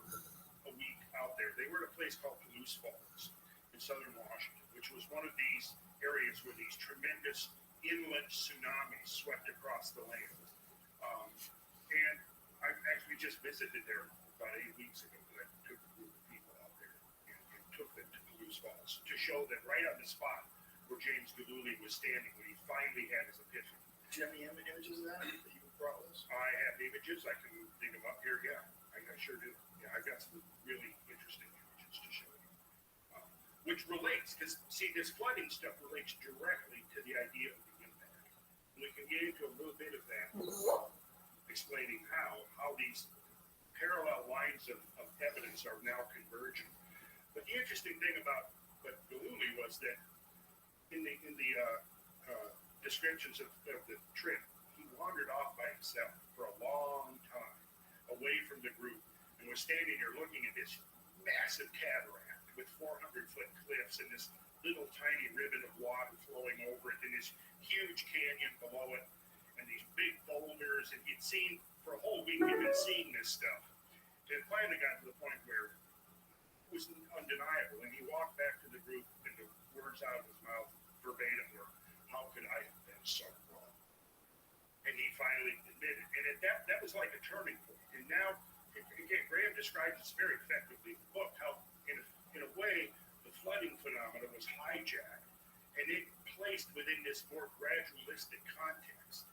H: a week out there, they were at a place called Palouse Falls in southern Washington, which was one of these areas where these tremendous inland tsunamis swept across the land. And I actually just visited there about 8 weeks ago. I took a group of people out there and took them to Palouse Falls to show them right on the spot where James Galooly was standing when he finally had his epiphany.
F: Do you have any images of that you brought us?
H: I have images. I can dig them up here. Yeah, I sure do. Yeah, I've got some really interesting images to show you. Which relates, because see, this flooding stuff relates directly to the idea of the impact. And we can get into a little bit of that, explaining how these parallel lines of evidence are now converging. But the interesting thing about Galooly was that in the descriptions of the trip, he wandered off by himself for a long time, away from the group, and was standing there looking at this massive cataract with 400-foot cliffs and this little tiny ribbon of water flowing over it, and this huge canyon below it, and these big boulders. And he'd seen, for a whole week, he'd been seeing this stuff. And it finally got to the point where it was undeniable. And he walked back to the group, and the words out of his mouth verbatim were, "How could I have been so wrong?" And he finally admitted. And that was like a turning point. And now, again, Graham describes this very effectively in the book, how in a way the flooding phenomena was hijacked and it placed within this more gradualistic context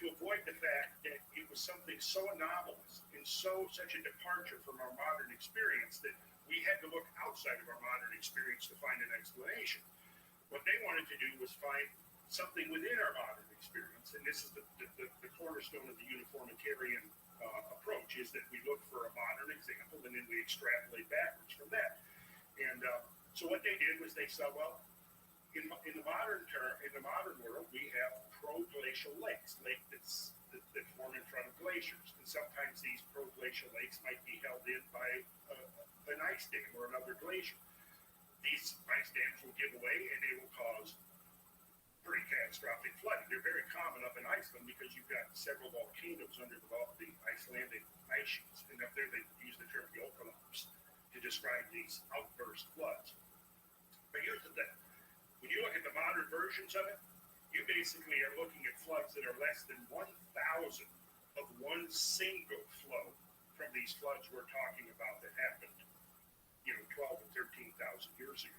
H: to avoid the fact that it was something so anomalous and such a departure from our modern experience that we had to look outside of our modern experience to find an explanation. What they wanted to do was find something within our modern experience, and this is the cornerstone of the uniformitarian approach, is that we look for a modern example and then we extrapolate backwards from that. And so what they did was they said, well, in the modern world, we have proglacial lakes, that form in front of glaciers, and sometimes these proglacial lakes might be held in by an ice dam or another glacier. These ice dams will give way and they will cause pretty catastrophic flooding. They're very common up in Iceland because you've got several volcanoes under the Icelandic ice sheets, and up there they use the term jökulárnar to describe these outburst floods. But here's the thing: when you look at the modern versions of it, you basically are looking at floods that are less than 1,000 of one single flow from these floods we're talking about that happened, 12 and 13,000 years ago.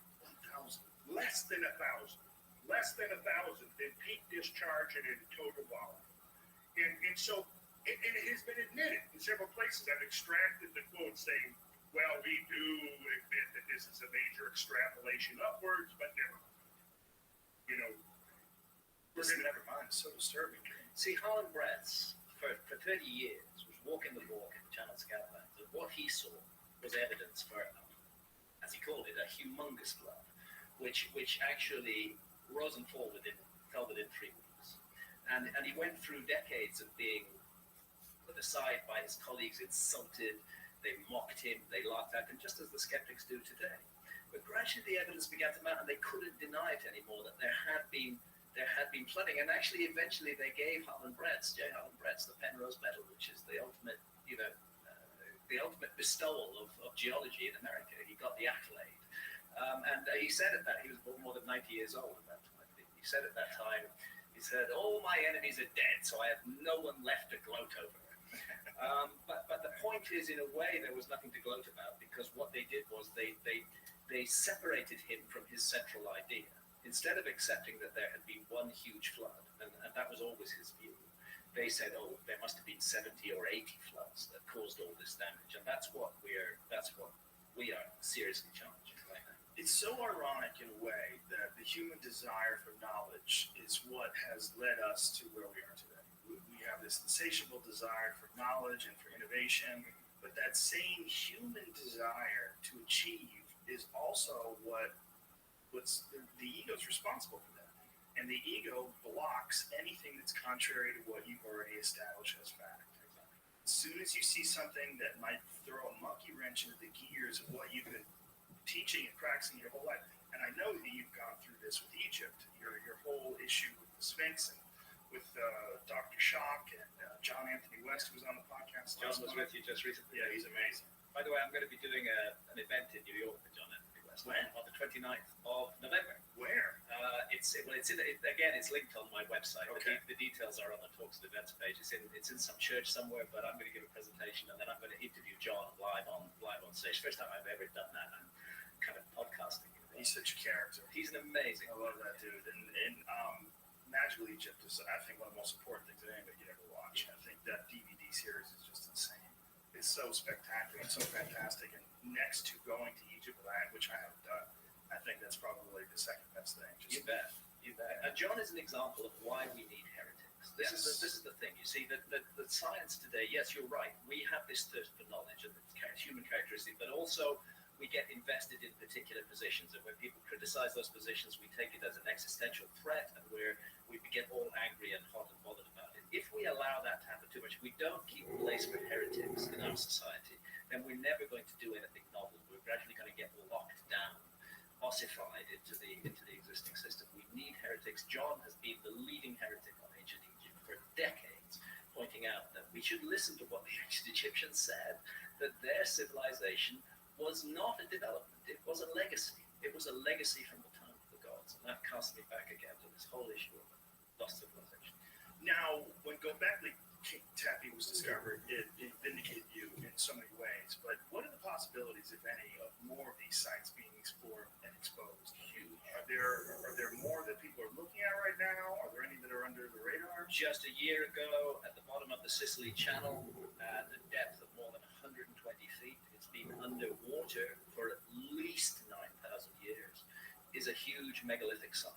H: 1,000, less than 1,000. Less than 1,000 in peak discharge and in total volume. And so, and it has been admitted in several places. I've extracted the quote saying, well, we do admit that this is a major extrapolation upwards, but never mind. We're going to never mind. It's so disturbing.
I: See, Harlan Bretz, for 30 years, was walking the walk in the Channel Scoutlands, and what he saw was evidence for, as he called it, a humongous flood, which actually rose and fell within 3 weeks. And he went through decades of being put aside by his colleagues, insulted, they mocked him, they laughed at him, just as the skeptics do today. But gradually the evidence began to mount, and they couldn't deny it anymore, that there had been flooding. And actually, eventually, they gave J. Harlan Bretz, the Penrose Medal, which is the ultimate, the ultimate bestowal of geology in America. He got the accolade. And he said at that, he was more than 90 years old at that time. He said at that time, he said, all my enemies are dead, so I have no one left to gloat over. But the point is, in a way, there was nothing to gloat about, because what they did was they separated him from his central idea. Instead of accepting that there had been one huge flood, and that was always his view, they said, oh, there must have been 70 or 80 floods that caused all this damage. And that's what we are seriously challenging right now.
F: It's so ironic in a way that the human desire for knowledge is what has led us to where we are today. We have this insatiable desire for knowledge and for innovation, but that same human desire to achieve is also what's the ego's responsible for that. And the ego blocks anything that's contrary to what you've already established as fact. As soon as you see something that might throw a monkey wrench into the gears of what you've been teaching and practicing your whole life, and I know that you've gone through this with Egypt, your whole issue with the Sphinx and with Dr. Schock and John Anthony West, who was on the podcast.
I: John was with you just recently.
F: Yeah, he's amazing.
I: By the way, I'm going to be doing an event in New York with John Anthony West
F: When?
I: on the 29th of November.
F: Where?
I: It's linked on my website.
F: Okay.
I: The details are on the Talks and Events page. It's in some church somewhere, but I'm going to give a presentation, and then I'm going to interview John live on stage. First time I've ever done that. I'm kind of podcasting.
F: He's such a character.
I: He's an amazing.
F: I love that dude. And Magical Egypt is, I think, one of the most important things that anybody could ever watch. I think that DVD series is just insane. It's so spectacular and so fantastic. And next to going to Egypt, which I haven't done, I think that's probably the second best thing.
I: You bet. And John is an example of why we need heretics. This is the thing. You see, that science today, yes, you're right. We have this thirst for knowledge and it's human characteristic, but also we get invested in particular positions. And when people criticize those positions, we take it as an existential threat, and we get all angry and hot and bothered about it. If we allow that to happen too much, we don't keep place for heretics in our society, then we're never going to do anything novel. We're gradually going to get locked down, ossified into the existing system. We need heretics. John has been the leading heretic on ancient Egypt for decades, pointing out that we should listen to what the ancient Egyptians said, that their civilization was not a development, it was a legacy. It was a legacy from the time of the gods. And that casts me back again to this whole issue of lost civilization.
F: Now, when Göbekli Tepe was discovered, it vindicated you in so many ways. But what are the possibilities, if any, of more of these sites being explored and exposed? Are there more that people are looking at right now? Are there any that are under the radar?
I: Just a year ago, at the bottom of the Sicily Channel, at a depth of more than 120 feet, it's been underwater for at least 9,000 years, is a huge megalithic site.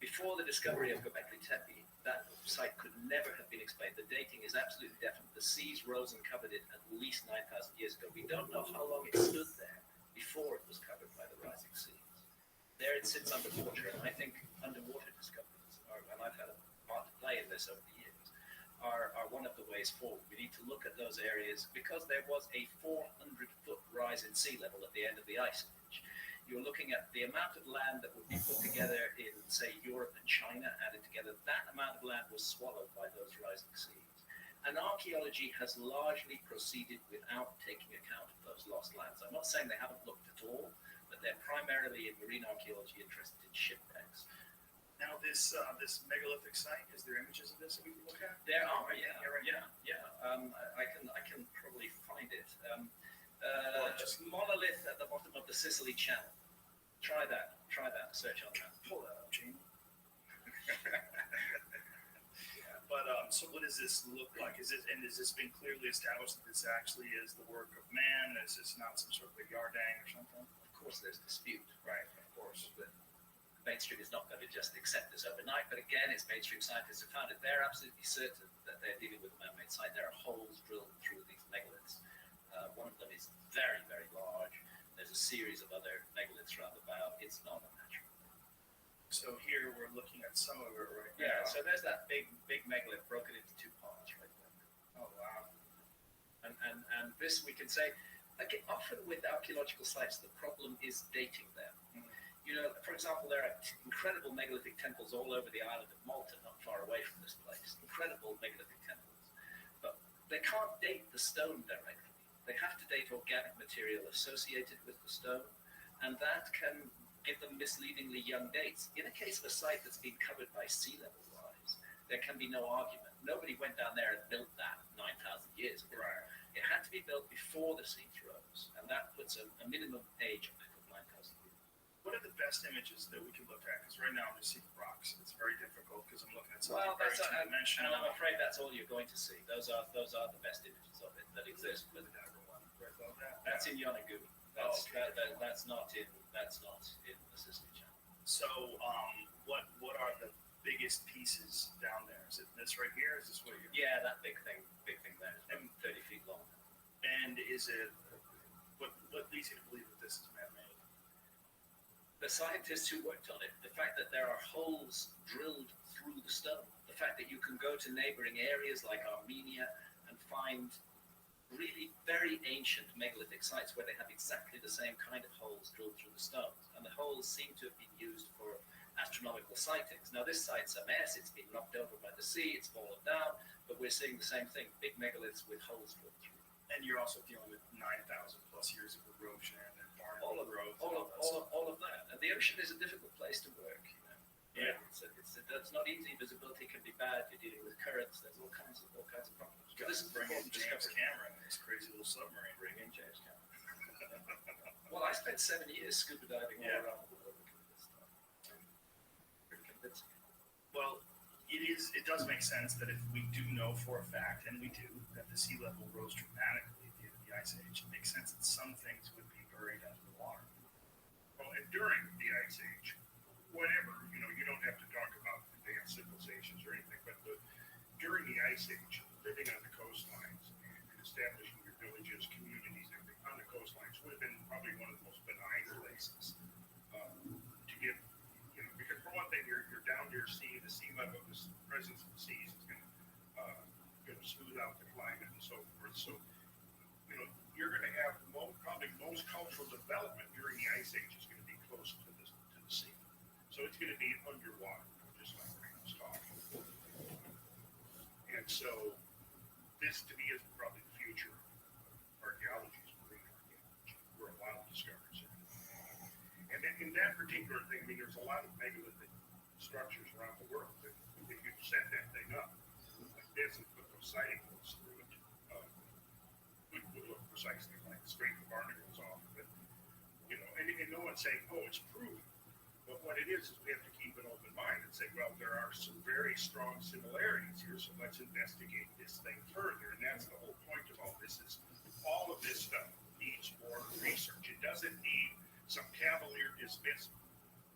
I: Before the discovery of Göbekli Tepe, that site could never have been explained. The dating is absolutely definite. The seas rose and covered it at least 9,000 years ago. We don't know how long it stood there before it was covered by the rising seas. There it sits underwater, and I think underwater discoveries, and I've had a part to play in this over the years, are one of the ways forward. We need to look at those areas because there was a 400-foot rise in sea level at the end of the Ice Age. You're looking at the amount of land that would be put together in, say, Europe and China added together. That amount of land was swallowed by those rising seas. And archaeology has largely proceeded without taking account of those lost lands. I'm not saying they haven't looked at all, but they're primarily in marine archaeology interested in shipwrecks.
F: Now, this megalithic site, is there images of this that we can look at?
I: There are, yeah. I can probably find it. Just monolith at the bottom of the Sicily Channel. Try that. Search on that.
F: Pull that up, Jamie. But so what does this look like? Has this been clearly established that this actually is the work of man? Is this not some sort of a yardang or something?
I: Of course, there's dispute.
F: Right, of course.
I: The mainstream is not going to just accept this overnight, but again, it's mainstream scientists who found it. They're absolutely certain that they're dealing with a man-made site. There are holes drilled through these megaliths. One of them is very, very large. There's a series of other megaliths round about. It's not a natural thing.
F: So here we're looking at some of it right now.
I: Yeah, so there's that big megalith broken into two parts right there.
F: Oh, wow.
I: And this we can say, again, often with archaeological sites, the problem is dating them.
F: Mm-hmm.
I: You know, for example, there are incredible megalithic temples all over the island of Malta, not far away from this place. Incredible megalithic temples. But they can't date the stone directly. They have to date organic material associated with the stone, and that can give them misleadingly young dates. In a case of a site that's been covered by sea level rise, there can be no argument. Nobody went down there and built that 9,000 years ago.
F: Right.
I: It had to be built before the seas rose, and that puts a minimum age of 9,000 years.
F: What are the best images that we can look at? Because right now I'm just seeing rocks. It's very difficult because I'm looking at something
I: Well,
F: very
I: that's and
F: two-dimensional.
I: I'm afraid that's all you're going to see. Those are the best images of it that exist. But
F: Right above that.
I: that's in Yonaguni.
F: Okay.
I: That's not in the Sicily Channel.
F: So, what are the biggest pieces down there? Is it this right here? Is this what you're?
I: Yeah, that big thing there is about 30 feet long.
F: And is it what leads you to believe that this is man-made?
I: The scientists who worked on it, the fact that there are holes drilled through the stone, the fact that you can go to neighboring areas like Armenia and find really very ancient megalithic sites where they have exactly the same kind of holes drilled through the stones. And the holes seem to have been used for astronomical sightings. Now, this site's a mess. It's been knocked over by the sea. It's fallen down. But we're seeing the same thing, big megaliths with holes drilled through.
F: And you're also dealing with 9,000 plus years of erosion and
I: All
F: barnacle
I: of
F: growth.
I: all of that. And the ocean is a difficult place to work, you know.
F: Yeah.
I: It's not easy. Visibility can be bad. You're dealing with currents. There's all kinds of problems. But this is
F: bring in
I: important
F: James
I: discovery.
F: Cameron and his crazy little submarine.
I: Bring in James Cameron. Well, I spent 7 years scuba diving all around the world looking at this stuff. Pretty convincing.
F: Well, it does make sense that if we do know for a fact, and we do, that the sea level rose dramatically at the end of the Ice Age, it makes sense that some things would be buried under the water.
H: Well, and during the Ice Age, whatever, you don't have to talk about advanced civilizations or anything, but during the Ice Age, living on the coastlines and establishing your villages, communities, everything on the coastlines would have been probably one of the most benign places to get, because for one thing, you're down there seeing the sea level, the presence of the seas is going to smooth out the climate and so forth. So, you're going to have probably most cultural development during the Ice Age is going to be close to the sea. So it's going to be underwater, just like Ray was talking. And so this, to me, is probably the future of archaeology, is marine archaeology, where a lot of discoveries are. And then in that particular thing, there's a lot of megalithic structures around the world that if you set that thing up like this and put those sighting holes through it, would look precisely like scrape the barnacles off of it. And no one's saying, oh, it's proven. But what it is we have to keep an open mind and say, well, there are some very strong similarities here, so let's investigate this thing further. And that's the whole point of all this, is all of this stuff needs more research. It doesn't need some cavalier dismissal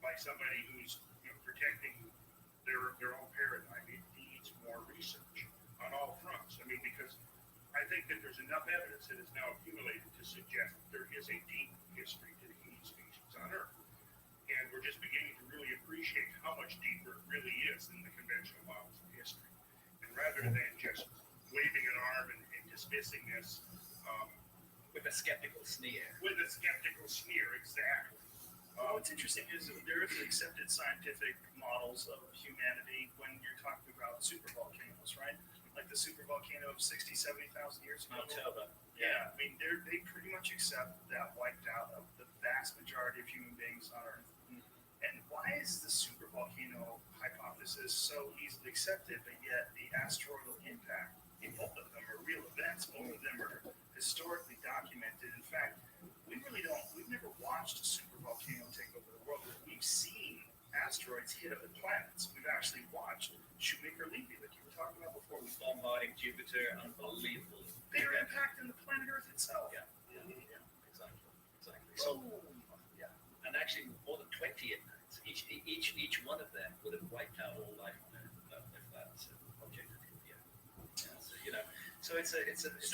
H: by somebody who's protecting their own paradigm. It needs more research on all fronts. I mean, because I think that there's enough evidence that is now accumulated to suggest there is a deep history to the human species on Earth. And we're just beginning to really appreciate how much deeper it really is than the conventional models of history. And rather than just waving an arm and dismissing this
I: with a skeptical sneer.
H: Exactly.
G: What's interesting is that there is accepted scientific models of humanity when you're talking about supervolcanoes, right? Like the supervolcano of 60, 70,000 years ago.
I: October.
G: Yeah, I mean, they pretty much accept that wiped out of the vast majority of human beings on Earth. And why is the supervolcano hypothesis so easily accepted, but yet the asteroidal impact, both of them are real events, both of them are historically documented. In fact, we've never watched a supervolcano take over the world, but we've seen asteroids hit other planets. We've actually watched Shoemaker-Levy, like you were talking about before.
I: Bombarding Jupiter, unbelievable.
G: They are impacting the planet Earth itself.
I: Yeah, exactly. So, and actually more than 20 impacts. Each one of them would have wiped out all life on Earth if that object had hit the Earth. So it's a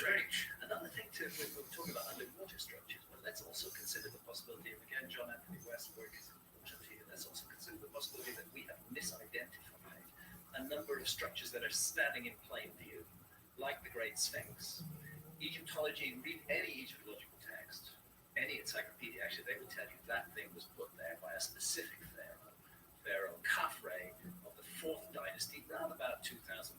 I: very another thing when we're talking about underwater structures. Well, let's also consider the possibility, and again, John Anthony West's work is important here. Let's also consider the possibility that we have misidentified a number of structures that are standing in plain view, like the Great Sphinx. Egyptology, read any Egyptological text, any encyclopedia, actually, they will tell you that thing was put there by a specific pharaoh Khafre of the 4th dynasty, around about 2,500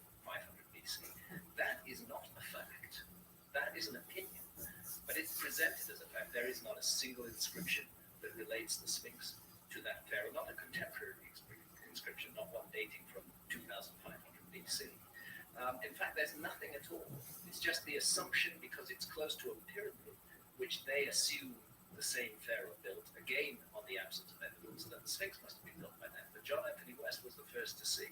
I: BC. That is not a fact. That is an opinion. But it's presented as a fact. There is not a single inscription that relates the Sphinx to that pharaoh, not a contemporary inscription, not one dating from 2,500 BC. In fact, there's nothing at all. It's just the assumption, because it's close to a pyramid, which they assume the same pharaoh built, again on the absence of evidence, that the Sphinx must have been built by them. But John Anthony West was the first to see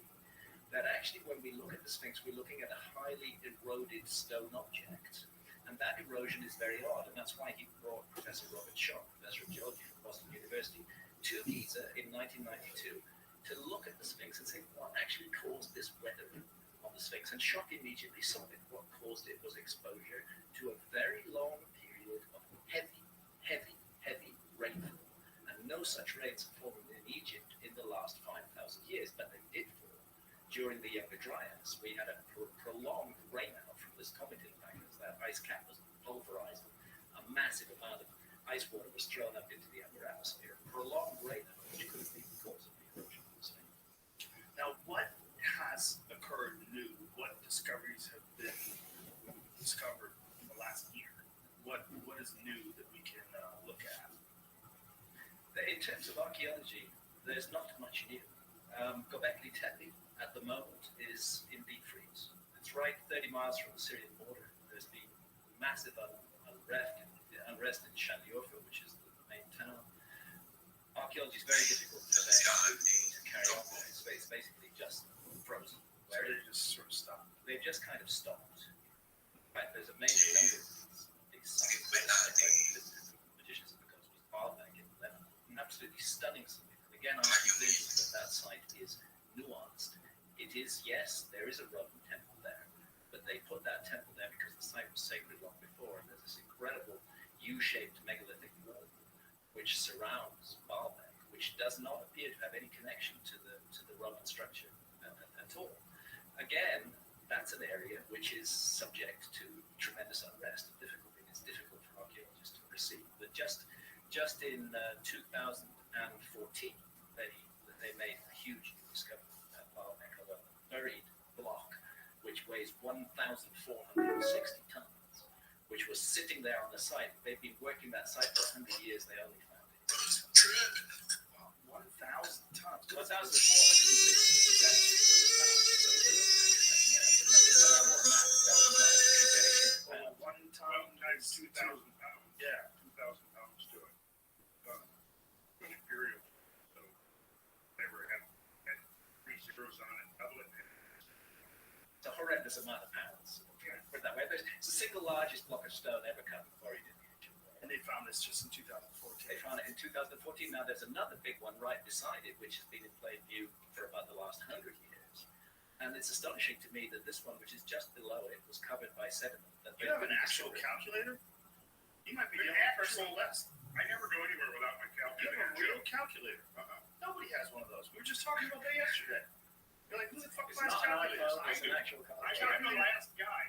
I: that actually when we look at the Sphinx, we're looking at a highly eroded stone object. And that erosion is very odd, and that's why he brought Professor Robert Schoch, Professor of Geology from Boston University, to Giza in 1992 to look at the Sphinx and say, what actually caused this weathering on the Sphinx? And Schoch immediately saw it. What caused it was exposure to a very long period of heavy rainfall. And no such rains have fallen in Egypt in the last 5,000 years, but they did fall during the Younger Dryas. We had a prolonged rainout from this comet impact as that ice cap was pulverized. A massive amount of ice water was thrown up into the upper atmosphere. Prolonged rainout, which could be the cause of the erosion of the Sphinx.
G: Now, what has occurred new? What discoveries have been discovered in the last year? What is new that we can look at?
I: In terms of archaeology, there's not much new. Göbekli Tepe at the moment is in deep freeze. It's right 30 miles from the Syrian border. There's been massive unrest in Şanlıurfa, which is the main town. Archaeology is very difficult for them to carry on there. It's basically just frozen.
G: Where they just sort of stopped.
I: They've just kind of stopped. In fact, there's a major number of these sites that magicians of the coast was Baalbek in Lebanon. An absolutely stunning site. And again, I'm convinced that site is nuanced. It is, yes, there is a Roman temple there, but they put that temple there because the site was sacred long before, and there's this incredible U-shaped megalithic wall which surrounds Baalbek, which does not appear to have any connection to the Roman structure at all. Again, that's an area which is subject to tremendous unrest and difficulty. It's difficult for archaeologists to proceed. But just in 2014, they made a huge new discovery at Baalbek of a buried block which weighs 1,460 tons, which was sitting there on the site. They've been working that site for 100 years. They only found it.
G: 1,000 tons. 1 ton
H: Times 2,000 pounds.
G: Yeah.
H: 2,000 pounds to it. Imperial. So never had 3 zeros on it. Double it.
I: It's a horrendous amount of pounds. Put it that way. It's the single largest block of stone ever cut and quarried in the ancient world.
F: And they found this just in 2014.
I: They found it in 2014. Now there's another big one right beside it, which has been in plain view for about the last 100 years. And it's astonishing to me that this one, which is just below it, was covered by sediment. That
F: You have an actual calculator? You might be the
H: An
F: only
H: actual-
F: person left.
H: I never go anywhere without my
F: You have
H: calculator.
F: a real calculator. Nobody has one of those. We were just talking about that yesterday. You're like, who the fuck
I: It's
F: buys
I: not an
F: calculators?
I: iPhone, it's an actual
H: I
I: calculator.
H: am the last guy.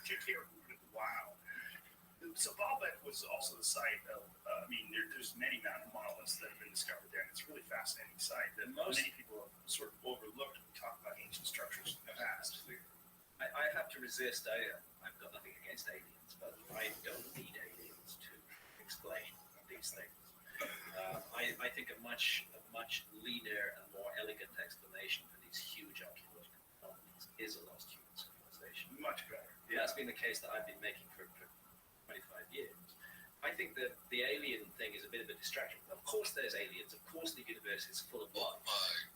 H: Take care of it.
F: Wow. So Baalbek was also the site of, there's many mountain monoliths that have been discovered there, and it's a really fascinating site that many people have sort of overlooked when we talk about ancient structures in the past.
I: I have to resist. I've got nothing against aliens, but I don't need aliens to explain these things. I think a much leaner and more elegant explanation for these huge archaeological anomalies is a lost human civilization.
F: Much better.
I: And that's been the case that I've been making for 25 years. I think that the alien thing is a bit of a distraction. Of course there's aliens. Of course the universe is full of life.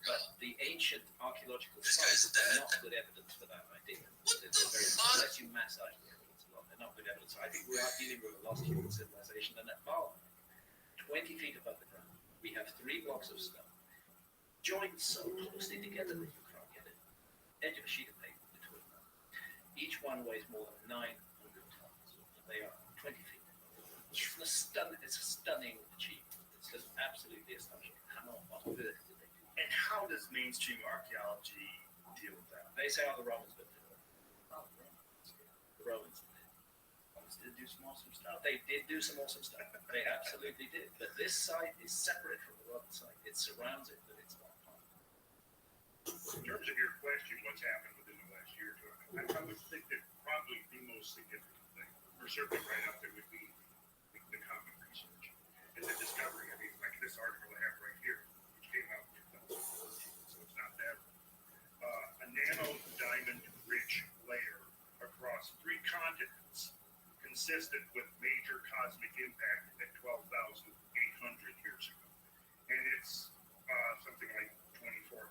I: But the ancient archaeological sites are not good evidence for that idea. Unless you massage the evidence a lot, they're not good evidence. I think we are dealing with a lost human civilization. And at Baalbek, 20 feet above the ground, we have 3 blocks of stone, joined so closely together that you can't get it. Edge of a sheet of paper between them. Each one weighs more than 900 tons. They are 20 feet. It's a stunning achievement. It's just absolutely astonishing. How on earth did they do that?
F: And how does mainstream archaeology deal with that?
I: They say, the Romans did it. The Romans did it.
F: Romans did do some awesome stuff.
I: They did do some awesome stuff. They absolutely did. But this site is separate from the Roman site. It surrounds it, but it's not part of it.
H: In terms of your question, what's happened within the last year or two, I would think that probably the most significant thing, or certainly right up there, would be the common research and the discovery. I mean, like this article I have right here, which came out in 2014, so it's not that. A nano diamond rich layer across 3 continents, consistent with major cosmic impact at 12,800 years ago. And it's something like 24, 25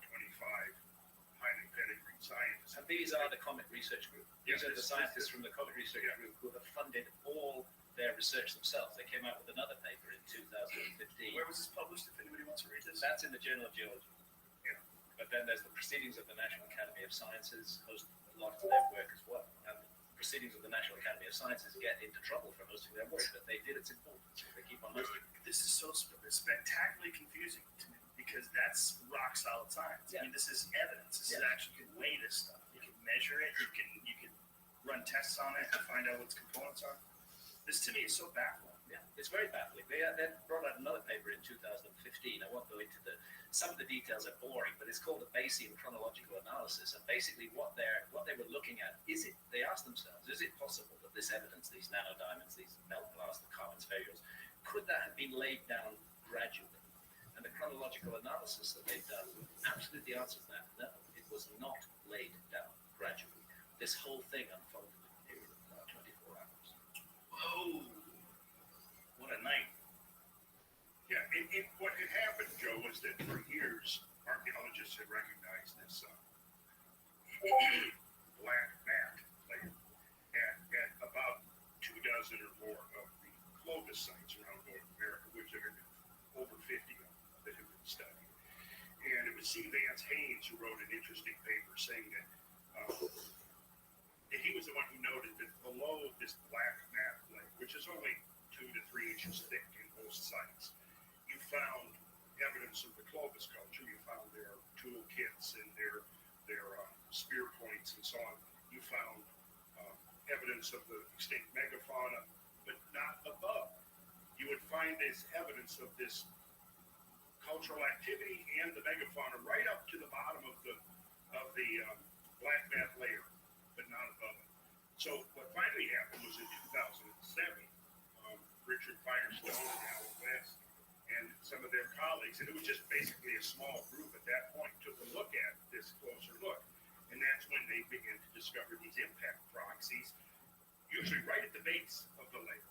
H: highly pedigreed scientists.
I: And these are the Comet Research Group. These
H: Yeah,
I: are the scientists from the Comet Research Group who have funded all their research themselves. They came out with another paper in 2015.
F: Where was this published, if anybody wants to read this?
I: That's in the Journal of Geology.
H: Yeah.
I: But then there's the Proceedings of the National Academy of Sciences, host a lot of their work as well. And the Proceedings of the National Academy of Sciences get into trouble for hosting their work, but they did its importance. So they keep on hosting it.
F: This is so spectacularly confusing to me because that's rock solid science.
I: Yeah.
F: I mean, this is evidence. This is actually, you can weigh this stuff. You can measure it. You can run tests on it and find out what its components are. This to me is so baffling.
I: Yeah, it's very baffling. They brought out another paper in 2015. I won't go into some of the details are boring, but it's called the Bayesian chronological analysis. And basically, what they were looking at they asked themselves, is it possible that this evidence, these nanodiamonds, these melt blasts, the carbon spherules, could that have been laid down gradually? And the chronological analysis that they've done absolutely answers that. No, it was not laid down gradually. This whole thing unfolded in a period of about 24 hours.
F: Whoa! What a night.
H: Yeah, and what had happened, Joe, was that for years, archaeologists had recognized this black mat layer at about 24 or more of the Clovis sites around North America, which there have been over 50 of them that have been studied. And it was C. Vance Haynes who wrote an interesting paper saying that he was the one who noted that below this black mat layer, which is only 2 to 3 inches thick in most sites, you found evidence of the Clovis culture. You found their tool kits and their spear points and so on. You found evidence of the extinct megafauna, but not above. You would find this evidence of this cultural activity and the megafauna right up to the bottom of the black mat layer, but not above it. So what finally happened was in 2007, Richard Firestone and Alan West and some of their colleagues, and it was just basically a small group at that point, took a look at this closer look. And that's when they began to discover these impact proxies, usually right at the base of the layer.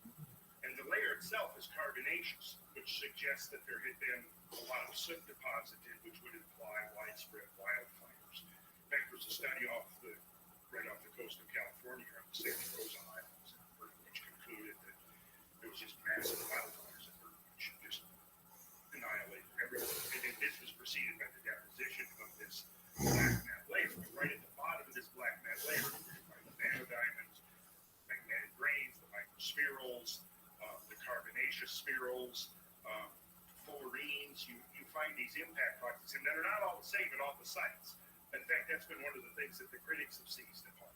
H: And the layer itself is carbonaceous, which suggests that there had been a lot of soot deposited, which would imply widespread wildfires. In fact, there was a study right off the coast of California on the Santa Rosa Islands, which concluded massive wildfires that were just annihilated everywhere. And this was preceded by the deposition of this black mat layer. But right at the bottom of this black mat layer, you find the nanodiamonds, magnetic grains, the microspherules, the carbonaceous spherules, fullerenes. You find these impact proxies, and they're not all the same at all the sites. In fact, that's been one of the things that the critics have seized upon.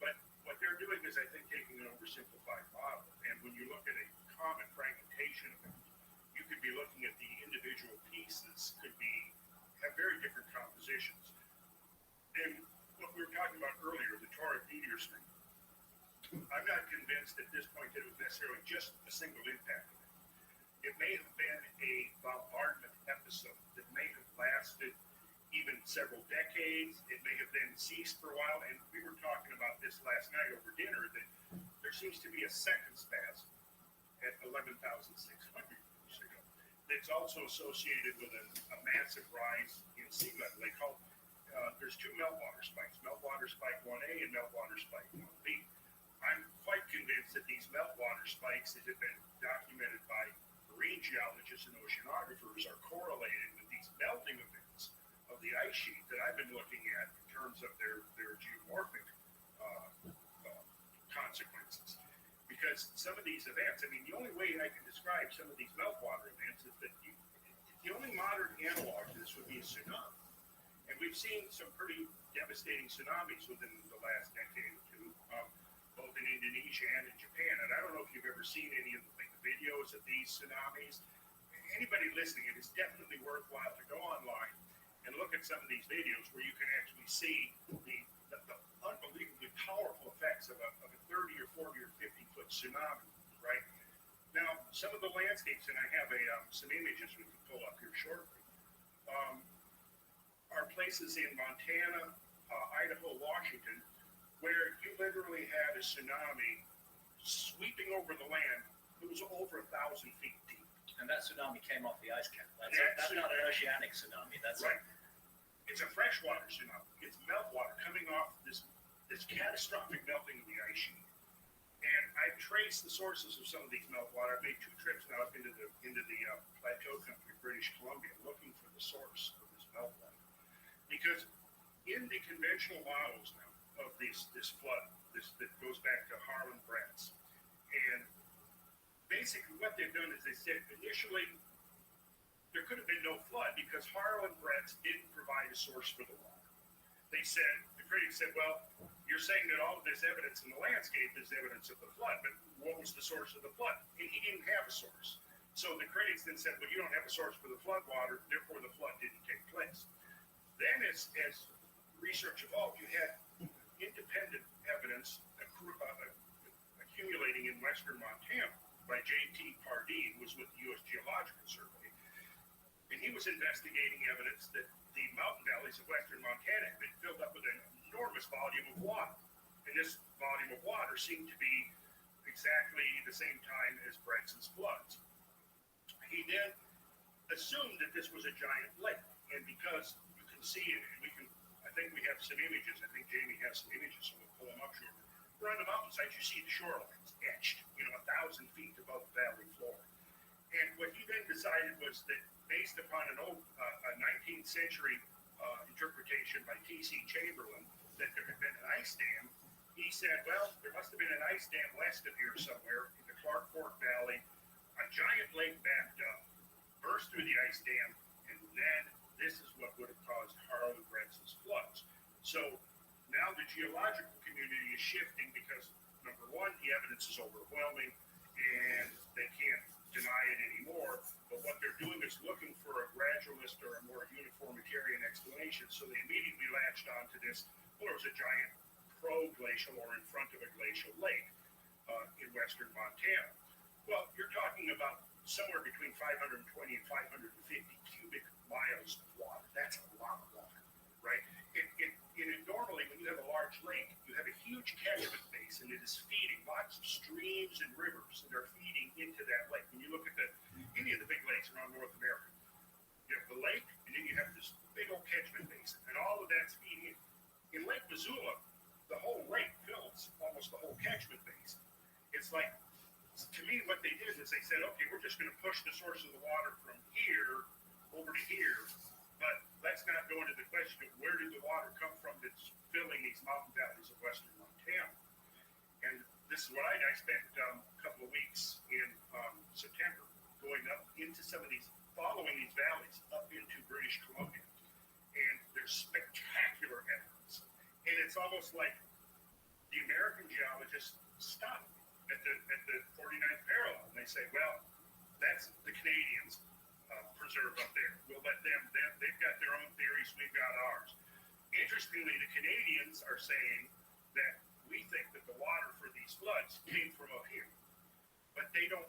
H: But what they're doing is, I think, taking an oversimplified model. And when you look at a common fragmentation event, you could be looking at the individual pieces have very different compositions. And what we were talking about earlier, the toric meteor stream, I'm not convinced at this point that it was necessarily just a single impact event. It may have been a bombardment episode that may have lasted even several decades. It may have then ceased for a while. And we were talking about this last night over dinner, that there seems to be a second spasm at 11,600 years ago that's also associated with a massive rise in sea level. They call there's two meltwater spikes, meltwater spike 1A and meltwater spike 1B. I'm quite convinced that these meltwater spikes that have been documented by marine geologists and oceanographers are correlated with these melting events of the ice sheet that I've been looking at in terms of their geomorphic consequences. Because some of these events, I mean, the only way I can describe some of these meltwater events is that the only modern analog to this would be a tsunami. And we've seen some pretty devastating tsunamis within the last decade or two, both in Indonesia and in Japan. And I don't know if you've ever seen any of the videos of these tsunamis. Anybody listening, it is definitely worthwhile to go online and look at some of these videos where you can actually see the unbelievably powerful effects of a 30 or 40 or 50-foot tsunami, right? Now, some of the landscapes, and I have some images we can pull up here shortly, are places in Montana, Idaho, Washington, where you literally had a tsunami sweeping over the land. It was over 1,000 feet deep.
I: And that tsunami came off the ice cap. That's not an oceanic tsunami. That's
H: right. It's a freshwater tsunami. It's meltwater coming off this catastrophic melting of the ice sheet. And I've traced the sources of some of these meltwater. I've made 2 trips now up into the plateau country, British Columbia, looking for the source of this meltwater. Because in the conventional models now of this flood, that goes back to Harlan Bretz, and basically what they've done is they said initially there could have been no flood because Harlan Bretz didn't provide a source for the water. The critics said, well, you're saying that all of this evidence in the landscape is evidence of the flood, but what was the source of the flood? And he didn't have a source. So the critics then said, well, you don't have a source for the flood water, therefore the flood didn't take place. Then as research evolved, you had independent evidence accumulating in western Montana by J.T. Pardee, who was with the U.S. Geological Survey. And he was investigating evidence that the mountain valleys of western Montana had been filled up with an enormous volume of water. And this volume of water seemed to be exactly the same time as Bretz's floods. He then assumed that this was a giant lake. And because you can see it, and I think we have some images. I think Jamie has some images, so we'll pull them up shortly. We're on the mountainside, you see the shorelines etched, 1,000 feet above the valley floor. And what he then decided was that based upon a 19th century interpretation by T.C. Chamberlain, that there had been an ice dam, he said, well, there must have been an ice dam west of here somewhere in the Clark Fork Valley. A giant lake backed up, burst through the ice dam, and then this is what would have caused Harlan Bretz's floods. So now the geological community is shifting because, number one, the evidence is overwhelming and they can't deny it anymore. But what they're doing is looking for a gradualist or a more uniformitarian explanation. So they immediately latched onto this. Well, there was a giant pro-glacial or in front of a glacial lake in western Montana. Well, you're talking about somewhere between 520 and 550 cubic miles of water. That's a lot of water, right? Normally, when you have a large lake, you have a huge catchment basin that is feeding lots of streams and rivers that are feeding into that lake. When you look at any of the big lakes around North America, you have the lake, and then you have this big old catchment basin, and all of that's feeding in. In Lake Missoula, the whole lake fills almost the whole catchment basin. It's like to me, what they did is they said, okay, we're just going to push the source of the water from here over to here, but let's not go into the question of where did the water come from that's filling these mountain valleys of western Montana. And this is what I spent a couple of weeks in September going up into some of these, following these valleys up into British Columbia. And there's spectacular evidence. And it's almost like the American geologists stop at the 49th parallel, and they say, well, that's the Canadians preserve up there. We'll let them, they've got their own theories, we've got ours. Interestingly, the Canadians are saying that we think that the water for these floods came from up here. But they don't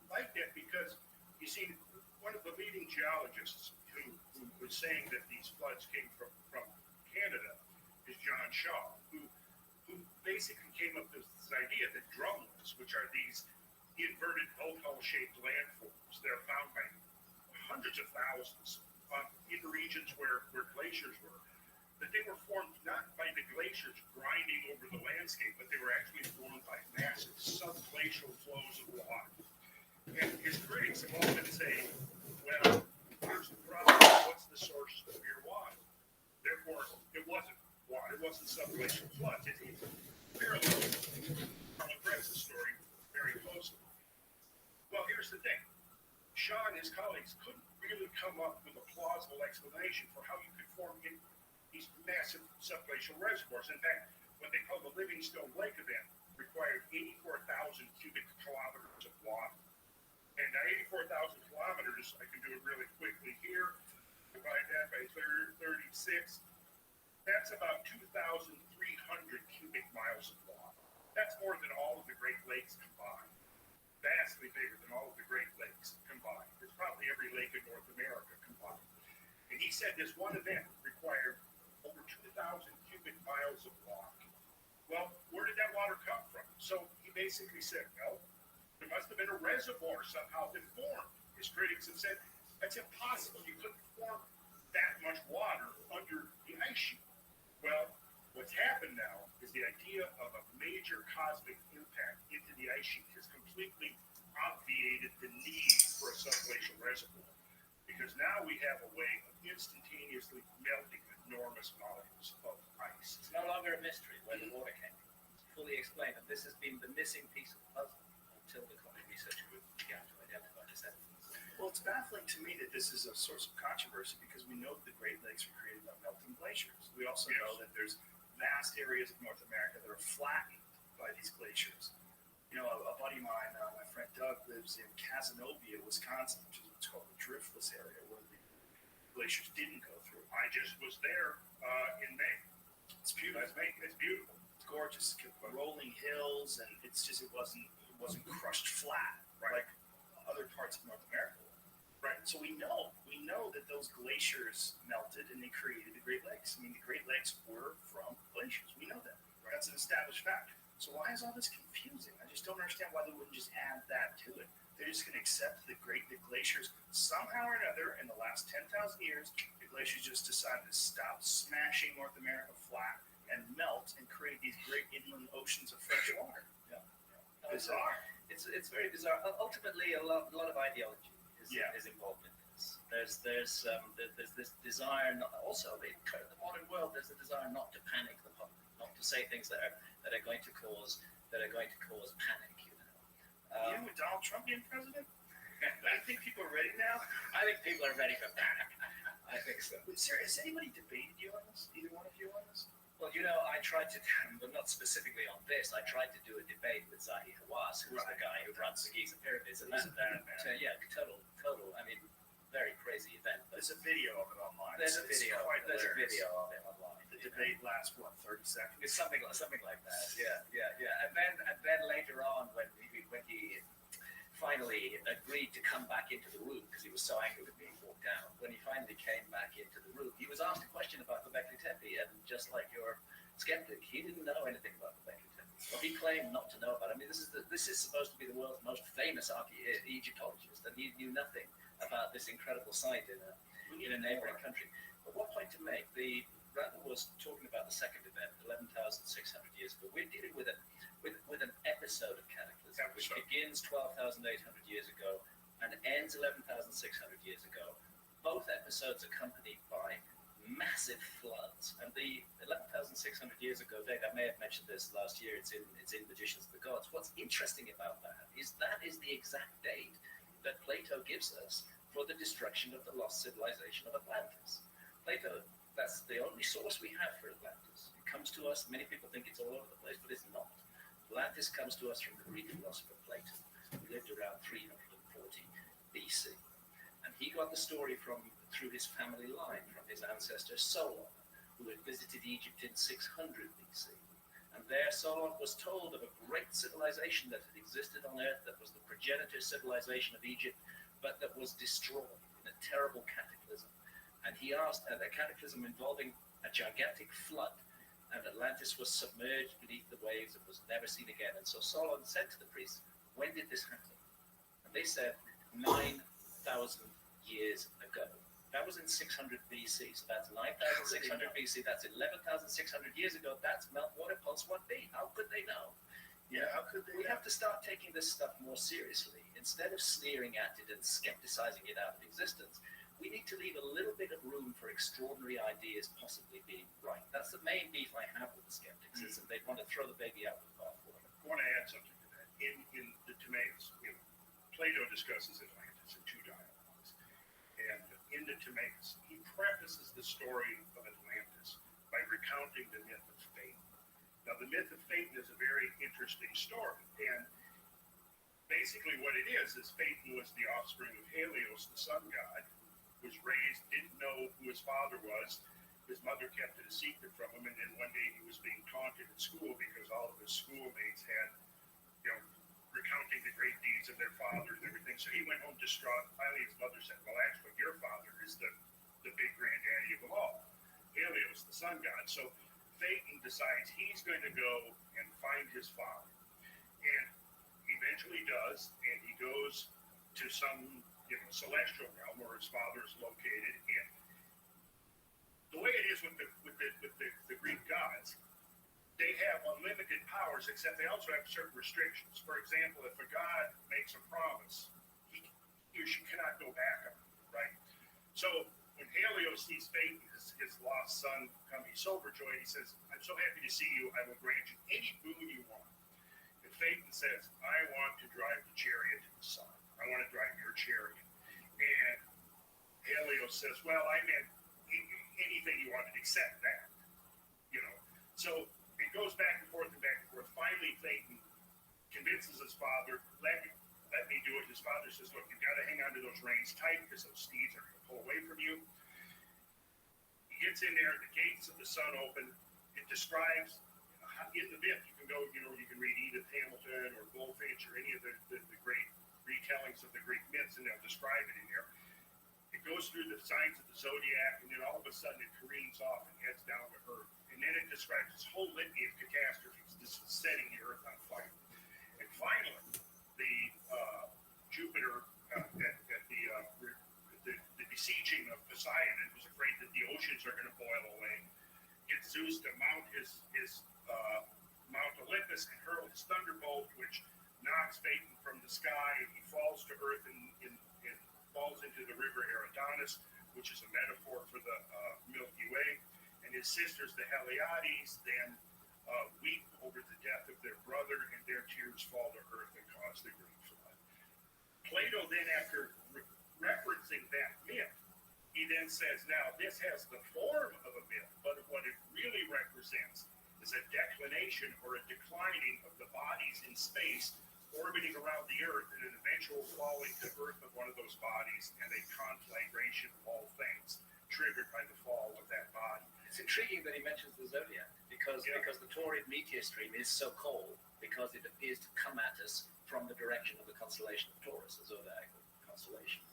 H: like that because, you see, one of the leading geologists who was saying that these floods came from Canada is John Shaw, who basically came up with this idea that drumlins, which are these inverted boat-hull-shaped landforms that are found by hundreds of thousands in regions where glaciers were, that they were formed not by the glaciers grinding over the landscape, but they were actually formed by massive subglacial flows of water. And his critics have all been saying, well, here's the problem, what's the source of your water? Therefore, it wasn't water, it wasn't subglacial floods. It parallels Carl Press's story very closely. Well, here's the thing. Shaw and his colleagues couldn't really come up with a plausible explanation for how you could form these massive subglacial reservoirs. In fact, what they call the Livingstone Lake event required 84,000 cubic kilometers of water. And 84,000 kilometers, I can do it really quickly here, divide that by 36, that's about 2,300 cubic miles of water. That's more than all of the Great Lakes combined. Vastly bigger than all of the Great Lakes combined. It's probably every lake in North America combined. And he said this one event required over 2,000 cubic miles of water. Well, where did that water come from? So he basically said, well, there must have been a reservoir somehow that formed. His critics have said, that's impossible. You couldn't form that much water under the ice sheet. Well, what's happened now is the idea of a major cosmic impact into the ice sheet has completely obviated the need for a subglacial reservoir. Because now we have a way of instantaneously melting enormous volumes of ice.
I: It's no longer a mystery where the water came from. It's fully explained, and this has been the missing piece of the puzzle until the Climate Research Group began to identify this evidence.
G: Well, it's baffling to me that this is a source of controversy because we know that the Great Lakes were created by melting glaciers. We also know that there's vast areas of North America that are flattened by these glaciers. You know, a buddy of mine, my friend Doug, lives in Casanova, Wisconsin, which is what's called the driftless area where the glaciers didn't go through.
H: I just was there in May.
G: It's beautiful.
H: It's beautiful.
G: It's gorgeous. Rolling hills, and it wasn't crushed flat, right, like other parts of North America. Right. So we know that those glaciers melted and they created the Great Lakes. I mean, the Great Lakes were from glaciers. We know that. Right? That's an established fact. So why is all this confusing? I just don't understand why they wouldn't just add that to it. They're just going to accept the glaciers somehow or another in the last 10,000 years. The glaciers just decided to stop smashing North America flat and melt and create these great inland oceans of fresh water.
I: Yeah. Bizarre. It's very bizarre. Ultimately, a lot of ideology is involved in this. There's this desire, also in the modern world, there's a desire not to panic the public, not to say things that are going to cause panic.
G: Even with Donald Trump being president, I think people are ready now.
I: I think people are ready for panic. I think so.
G: Has anybody debated you on this? Either one of you on this?
I: Well, I tried to, but not specifically on this. I tried to do a debate with Zahi Hawass, who's the guy who runs the Giza Pyramids, and total. I mean, very crazy event.
G: There's a video of it online.
I: There's a video of it online.
G: The debate lasts 30 seconds.
I: It's something like that. Yeah. And then later on, when he finally agreed to come back into the room because he was so angry with being walked out. When he finally came back into the room, he was asked a question about Göbekli Tepe, and just like your skeptic, he didn't know anything about Göbekli Tepe. Well, he claimed not to know about it. I mean, this is supposed to be the world's most famous Egyptologist, and he knew nothing about this incredible site in a neighboring country. But one point to make: the Rabbi was talking about the second event, 11,600 years ago. We're dealing with an episode of cataclysm. which begins 12,800 years ago and ends 11,600 years ago. Both episodes accompanied by massive floods. And the 11,600 years ago date, I may have mentioned this last year, it's in Magicians of the Gods. What's interesting about that is the exact date that Plato gives us for the destruction of the lost civilization of Atlantis. Plato, that's the only source we have for Atlantis. It comes to us, many people think it's all over the place, but it's not. Atlantis comes to us from the Greek philosopher Plato, who lived around 340 BC. And he got the story through his family line, from his ancestor Solon, who had visited Egypt in 600 BC. And there Solon was told of a great civilization that had existed on Earth, that was the progenitor civilization of Egypt, but that was destroyed in a terrible cataclysm. And he asked, a cataclysm involving a gigantic flood, and Atlantis was submerged beneath the waves and was never seen again. And so Solon said to the priests, when did this happen? And they said, 9,000 years ago. That was in 600 BC. So that's 9,600 BC. That's 11,600 years ago. That's meltwater pulse 1b. How could they know?
F: Yeah, how could they?
I: We have to start taking this stuff more seriously. Instead of sneering at it and skepticizing it out of existence, we need to leave a little bit of room for extraordinary ideas possibly being right. That's the main beef I have with the skeptics, is that they want to throw the baby out with the bathwater.
H: I want to add something to that. In the Timaeus, Plato discusses Atlantis in 2 dialogues. And in the Timaeus, he prefaces the story of Atlantis by recounting the myth of Phaeton. Now, the myth of Phaeton is a very interesting story. And basically what it is Phaeton was the offspring of Helios, the sun god, was raised, didn't know who his father was. His mother kept it a secret from him, and then one day he was being taunted at school because all of his schoolmates had, recounting the great deeds of their father and everything. So he went home distraught. Finally, his mother said, well, actually, your father is the big granddaddy of them all, Helios, the sun god. So Phaeton decides he's going to go and find his father. And he eventually does, and he goes to some celestial realm where his father is located. And the way it is with the Greek gods, they have unlimited powers, except they also have certain restrictions. For example, if a god makes a promise, he or she cannot go back on it, right? So when Helios sees Phaeton, his lost son, come, he's so overjoyed. He says, I'm so happy to see you. I will grant you any boon you want. And Phaeton says, I want to drive the chariot to the sun. I want to drive your chariot. And Helios says, well, I meant anything you wanted except that. So it goes back and forth and back and forth. Finally, Phaeton convinces his father, let me do it. His father says, look, you've got to hang on to those reins tight because those steeds are going to pull away from you. He gets in there, the gates of the sun open. It describes, in the myth, you can go, you can read Edith Hamilton or Bullfinch or any of the great retellings of the Greek myths, and they'll describe it in there. It goes through the signs of the zodiac, and then all of a sudden it careens off and heads down to Earth. And then it describes this whole litany of catastrophes, just setting the Earth on fire. And finally, the Jupiter at the besieging of Poseidon, and was afraid that the oceans are going to boil away, gets Zeus to mount his Mount Olympus and hurl his thunderbolt, which knocks Phaeton from the sky, and he falls to Earth and falls into the river Eridanus, which is a metaphor for the Milky Way. And his sisters, the Heliades, then weep over the death of their brother, and their tears fall to Earth and cause the great flood. Plato then, after referencing that myth, he then says, now this has the form of a myth, but what it really represents is a declination or a declining of the bodies in space orbiting around the Earth, and an eventual falling to Earth of one of those bodies, and a conflagration of all things triggered by the fall of that body.
I: It's intriguing that he mentions the zodiac, because the Tauride meteor stream is so cold, because it appears to come at us from the direction of the constellation of Taurus, the zodiac constellation.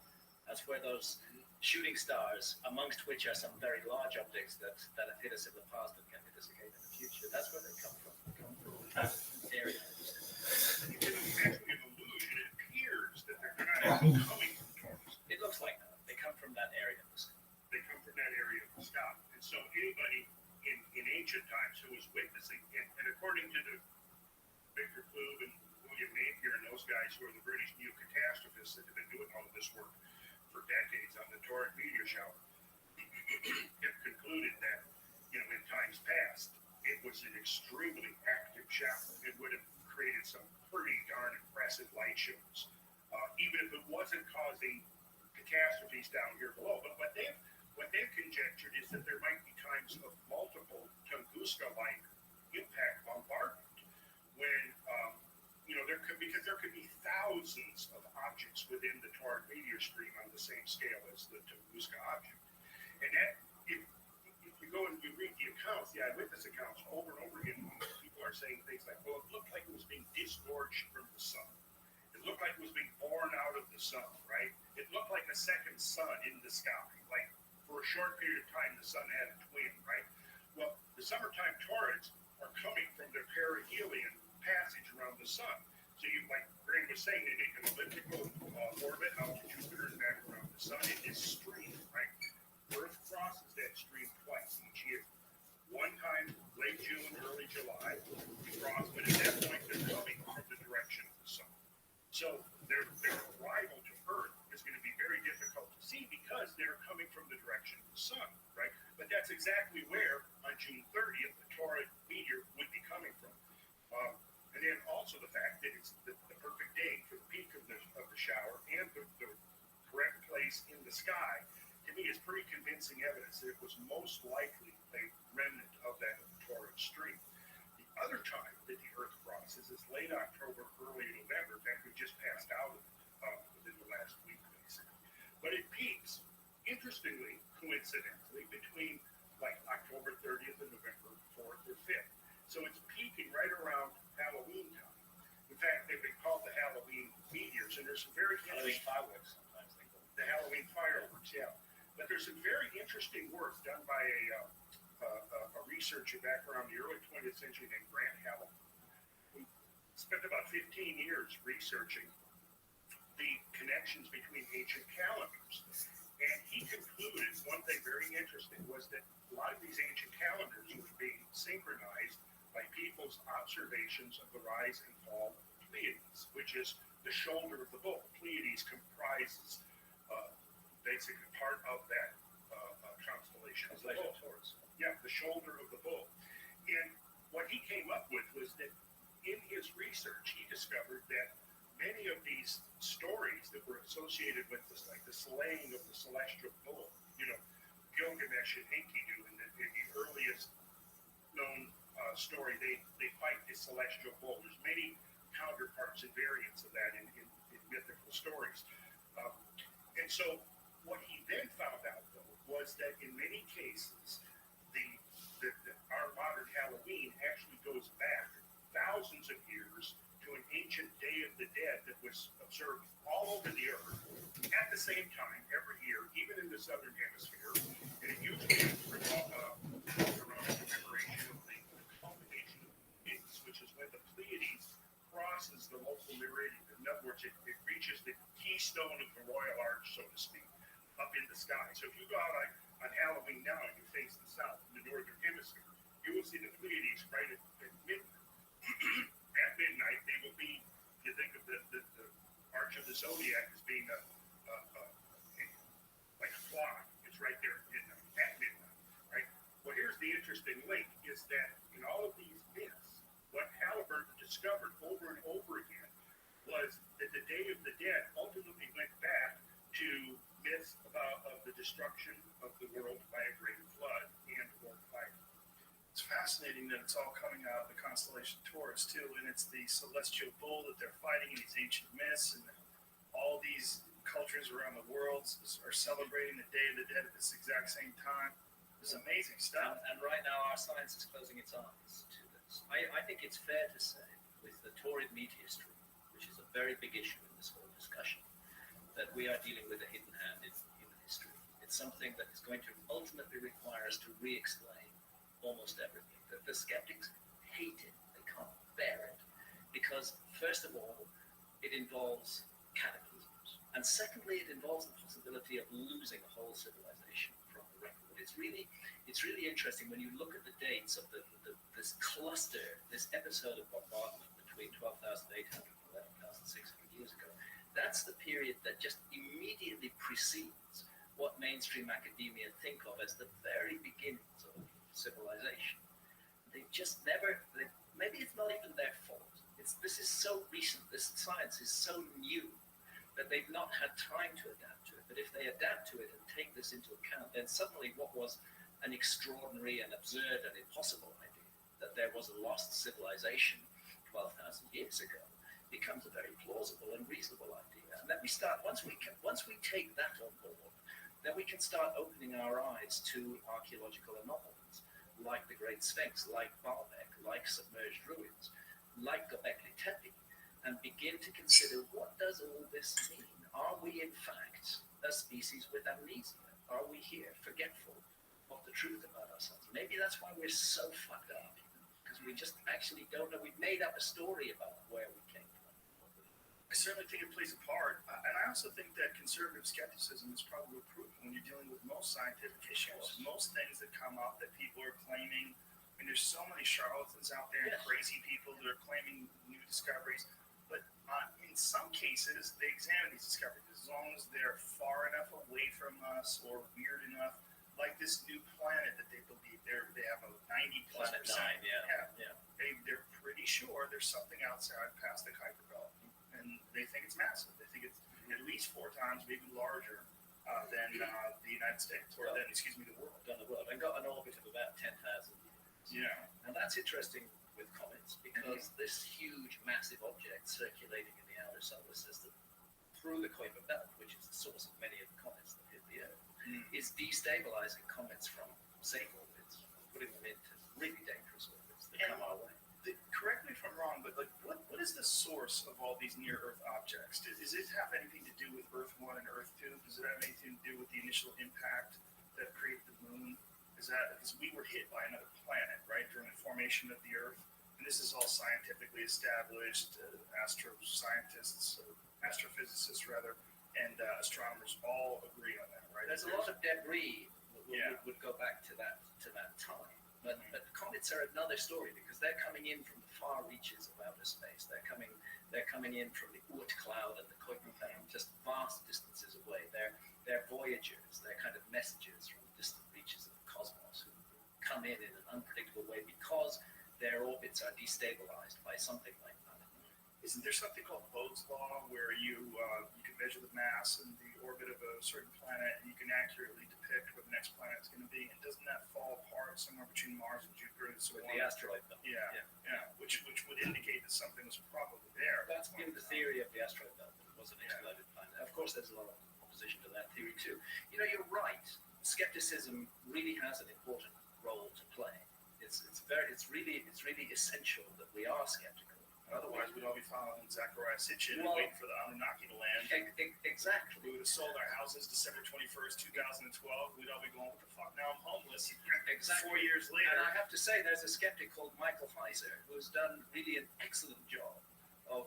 I: That's where those shooting stars, amongst which are some very large objects that have hit us in the past and can hit us again in the future, that's where they come from. They come from that area.
H: It isn't actually an illusion. It appears that they're not actually coming from Taurus.
I: It looks like that. They come from that area of the sky.
H: They come from that area of the sky. And so anybody in ancient times who was witnessing, and according to the Victor Klug and William Napier and those guys who are the British neo-catastrophists that have been doing all of this work for decades on the Taurid meteor shower have concluded that, in times past, it was an extremely active shower. It would have created some pretty darn impressive light shows, even if it wasn't causing catastrophes down here below. But what they've conjectured is that there might be times of multiple Tunguska-like impact bombardment when, because there could be thousands of objects within the Taurid meteor stream on the same scale as the Tunguska object. And that, if you go and you read the accounts, the eyewitness accounts, over and over again, people are saying things like, well, it looked like it was being disgorged from the sun. It looked like it was being born out of the sun, right? It looked like a second sun in the sky. Like, for a short period of time, the sun had a twin, right? Well, the summertime Taurids are coming from their perihelion passage around the sun. So you, like Graham was saying, they make an elliptical orbit out to Jupiter and back around the sun in this stream, right? Earth crosses that stream twice each year. One time, late June, early July, we cross, but at that point, they're coming from the direction of the sun. So their arrival to Earth is going to be very difficult to see because they're coming from the direction of the sun, right? But that's exactly where, on June 30th, the Taurid meteor would be coming from. And then also the fact that it's the perfect day for the peak of the shower and the correct place in the sky, to me, is pretty convincing evidence that it was most likely a remnant of that Taurid stream. The other time that the Earth crosses is late October, early November. In fact, we just passed out of it within the last week, basically. But it peaks, interestingly, coincidentally, between like October 30th and November 4th or 5th. So it's peaking right around Halloween time. In fact, they've been called the Halloween meteors, and there's some very
I: Halloween fireworks sometimes they call
H: the Halloween fireworks, yeah. But there's some very interesting work done by a researcher back around the early 20th century named Grant Halloween, who spent about 15 years researching the connections between ancient calendars. And he concluded one thing very interesting was that a lot of these ancient calendars were being synchronized by people's observations of the rise and fall of the Pleiades, which is the shoulder of the bull. Pleiades comprises basically part of that constellation of the bull.
I: Taurus.
H: Yeah, the shoulder of the bull. And what he came up with was that in his research, he discovered that many of these stories that were associated with this, like the slaying of the celestial bull, Gilgamesh and Enkidu, in the earliest known story, they fight the celestial bull. There's many counterparts and variants of that in mythical stories. And so what he then found out, though, was that in many cases, our modern Halloween actually goes back thousands of years to an ancient Day of the Dead that was observed all over the earth at the same time every year, even in the southern hemisphere. And it usually is around the commemoration of the culmination of the Pleiades, which is when the Pleiades crosses the local meridian. In other words, it reaches the keystone of the royal arch, so to speak, up in the sky. So if you go out on Halloween now and you face the south in the northern hemisphere, you will see the Pleiades right at midnight. At midnight, they will be, you think of the arch of the zodiac as being like a clock. It's right there at midnight, right? Well, here's the interesting link, is that in all of these myths, what Halliburton discovered over and over again was that the Day of the Dead ultimately went back to myths of the destruction of the world by a great flood and or fire.
F: It's fascinating that it's all coming out of the constellation Taurus too, and it's the celestial bull that they're fighting in these ancient myths, and all these cultures around the world are celebrating the Day of the Dead at this exact same time. It's amazing stuff.
I: And right now, our science is closing its eyes to this. I think it's fair to say, with the Taurid meteor stream, which is a very big issue in this whole discussion, that we are dealing with a hidden hand in human history. It's something that is going to ultimately require us to re-explain almost everything. The skeptics hate it. They can't bear it. Because, first of all, it involves cataclysms. And secondly, it involves the possibility of losing a whole civilization from the record. It's really interesting when you look at the dates of this cluster, this episode of bombardment between 12,800 and 11,600 years ago. That's the period that just immediately precedes what mainstream academia think of as the very beginnings of civilization. They just never, maybe it's not even their fault. This is so recent, this science is so new that they've not had time to adapt to it. But if they adapt to it and take this into account, then suddenly what was an extraordinary and absurd and impossible idea, that there was a lost civilization 12,000 years ago, becomes a very plausible and reasonable idea. And let me start, once we take that on board, then we can start opening our eyes to archaeological anomalies, like the Great Sphinx, like Baalbek, like submerged ruins, like Göbekli Tepe, and begin to consider, what does all this mean? Are we in fact a species with amnesia? Are we here forgetful of the truth about ourselves? Maybe that's why we're so fucked up, because we just actually don't know. We've made up a story about where we came from.
G: I certainly think it plays a part, and I also think that conservative skepticism is probably proven when you're dealing with most scientific issues. Most things that come up that people are claiming, I mean, there's so many charlatans out there and crazy people that are claiming new discoveries, but in some cases, they examine these discoveries as long as they're far enough away from us or weird enough, like this new planet that they believe they have a 90+%.
I: Planet 9,
G: They're pretty sure there's something outside past the Kuiper Belt. And they think it's massive. They think it's at least 4 times, maybe larger than the United States, or the world.
I: Than the world, and got an orbit of about 10,000 years.
G: Yeah.
I: And that's interesting with comets, because this huge, massive object circulating in the outer solar system through the Kuiper Belt, which is the source of many of the comets that hit the Earth, is destabilizing comets from safe orbits, putting them into really dangerous orbits that come our way.
G: Correct me if I'm wrong, but like, what is the source of all these near-Earth objects? Does it have anything to do with Earth 1 and Earth 2? Does it have anything to do with the initial impact that created the moon? Is that because we were hit by another planet, right, during the formation of the Earth? And this is all scientifically established. Astrophysicists rather, and astronomers all agree on that, right?
I: There's a lot of debris would go back to that time. But comets are another story, because they're coming in from the far reaches of outer space. They're coming in from the Oort cloud and the Kuiper Belt, just vast distances away. They're voyagers. They're kind of messengers from distant reaches of the cosmos who come in an unpredictable way because their orbits are destabilized by something like that.
G: Isn't there something called Bode's law, where you can measure the mass and the orbit of a certain planet, and you can accurately depict what the next planet is going to be? And doesn't that fall apart somewhere between Mars and Jupiter and so on?
I: The asteroid belt.
G: Yeah. Which would indicate that something was probably there.
I: That's been the theory of the asteroid belt. It was an exploded planet. Of course, there's a lot of opposition to that theory too. You know, you're right. Skepticism really has an important role to play. It's really essential that we are skeptical.
G: Otherwise, we'd all be following Zachariah Sitchin and waiting for the Anunnaki to land.
I: Exactly.
G: We would have sold our houses December 21st, 2012. We'd all be going, what the fuck? Now I'm homeless.
I: Exactly.
G: 4 years later.
I: And I have to say, there's a skeptic called Michael Heiser who's done really an excellent job of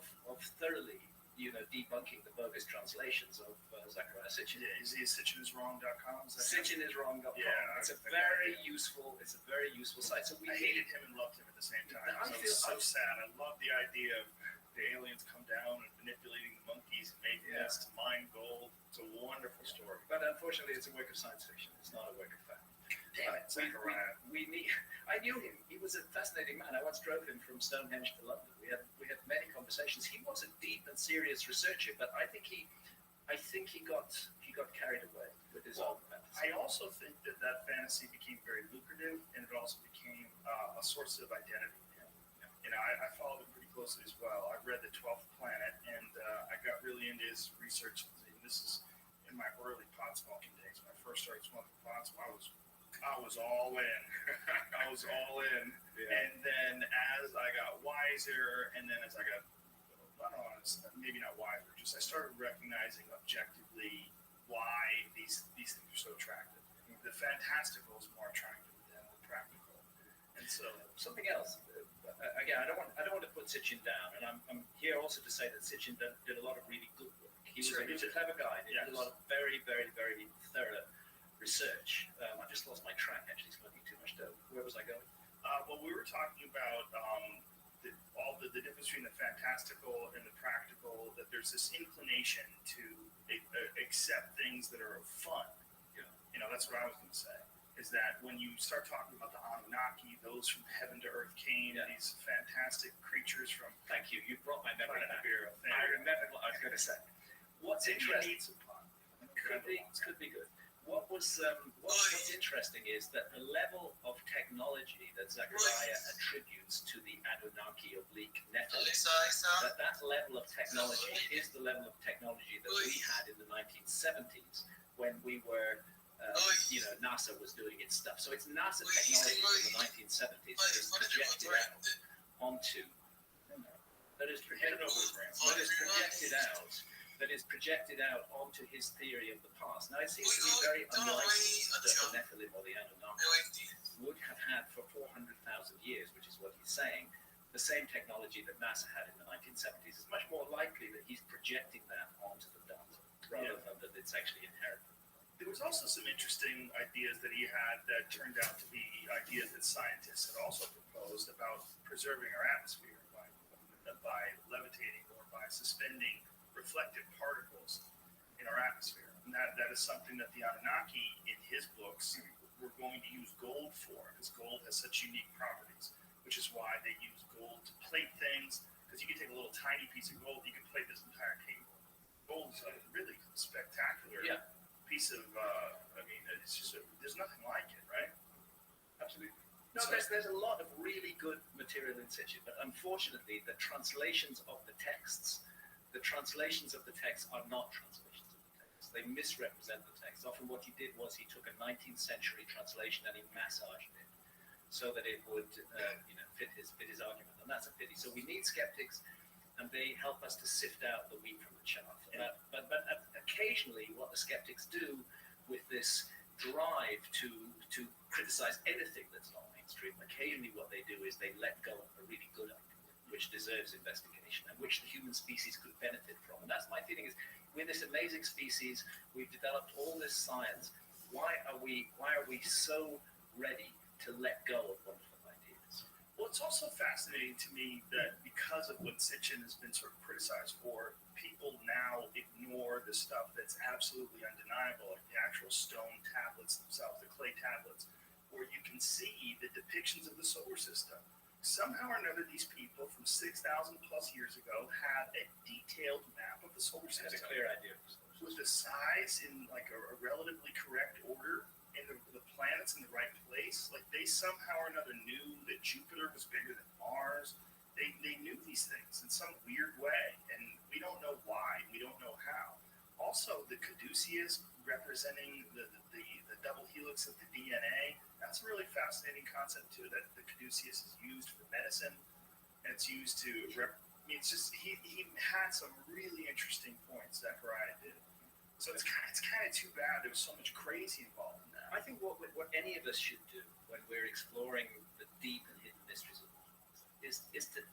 I: thoroughly, debunking the bogus translations of Zachariah Sitchin.
G: Yeah, is he sitchiniswrong.com?
I: Sitchiniswrong.com.
G: Yeah,
I: it's a very useful site. So
G: I hated him and loved him at the same time. I was so sad. I love the idea of the aliens come down and manipulating the monkeys and making us to mine gold. It's a wonderful story.
I: But unfortunately, it's a work of science fiction. It's not a work of fact.
G: Damn it, Zachariah.
I: I knew him. He was a fascinating man. I once drove him from Stonehenge to London. We had many conversations. He was a deep and serious researcher, but I think he got carried away with his own fantasy.
G: I also think that fantasy became very lucrative, and it also became a source of identity. I followed him pretty closely as well. I read The 12th Planet, and I got really into his research. This is in my early pot smoking days. When I first started smoking pot, so I was all in. I was all in. Yeah. And then as I got wiser, and then as I got, maybe not wiser, just I started recognizing objectively why these things are so attractive. The fantastical is more attractive than the practical. And so
I: something else. Again, I don't want to put Sitchin down, and I'm here also to say that Sitchin did a lot of really good work. He was a clever guy. He did a lot of very, very, very thorough research. I just lost my track, actually, smoking too much dope. Where was I going?
G: Well, we were talking about the difference between the fantastical and the practical, that there's this inclination to accept things that are fun.
I: Yeah.
G: You know, that's what I was going to say. Is that when you start talking about the Anunnaki, those from heaven to earth came, these fantastic creatures from.
I: Thank you. You brought my memory back.
G: Bureau.
I: I remember what I was going to say. What's interesting?
G: Needs a pun.
I: Could be good. What's interesting is that the level of technology that Zechariah attributes to the Anunnaki oblique Nephilim, that level of technology is the level of technology that we had in the 1970s when we were, NASA was doing its stuff. So it's NASA technology from the 1970s that is projected out onto, that is projected out onto his theory of the past. Now, it seems to be very unlikely that the Nephilim or the Anunnaki would have had for 400,000 years, which is what he's saying, the same technology that NASA had in the 1970s. It's much more likely that he's projecting that onto the data rather than that it's actually inherent.
G: There was also some interesting ideas that he had that turned out to be ideas that scientists had also proposed about preserving our atmosphere by levitating or by suspending reflective particles in our atmosphere. And that is something that the Anunnaki, in his books, were going to use gold for, because gold has such unique properties, which is why they use gold to plate things, because you can take a little tiny piece of gold, you can plate this entire table. Gold's a really spectacular piece of, it's just, there's nothing like it, right?
I: Absolutely. No, there's a lot of really good material in situ, but unfortunately the translations of the texts are not translations of the text. They misrepresent the text. Often what he did was he took a 19th century translation and he massaged it so that it would fit his argument, and that's a pity. So we need skeptics, and they help us to sift out the wheat from the chaff. But occasionally what the skeptics do with this drive to criticize anything that's not mainstream, occasionally what they do is they let go of a really good idea, which deserves investigation and which the human species could benefit from. And that's my feeling, is we're this amazing species, we've developed all this science. Why are we so ready to let go of wonderful ideas?
G: Well, it's also fascinating to me that because of what Sitchin has been sort of criticized for, people now ignore the stuff that's absolutely undeniable, like the actual stone tablets themselves, the clay tablets, where you can see the depictions of the solar system. Somehow or another, these people from 6,000 plus years ago had a detailed map of the solar system.
I: Had a clear idea of the solar system.
G: With the size in like a relatively correct order, and the planets in the right place. Like they somehow or another knew that Jupiter was bigger than Mars. They knew these things in some weird way, and we don't know why. We don't know how. Also, the caduceus representing the double helix of the DNA. That's a really fascinating concept too. That the caduceus is used for medicine, and it's used to. It's just he had some really interesting points. Zechariah did. So it's kind of too bad there was so much crazy involved in that.
I: I think what any of us should do when we're exploring the deep and hidden mysteries of is to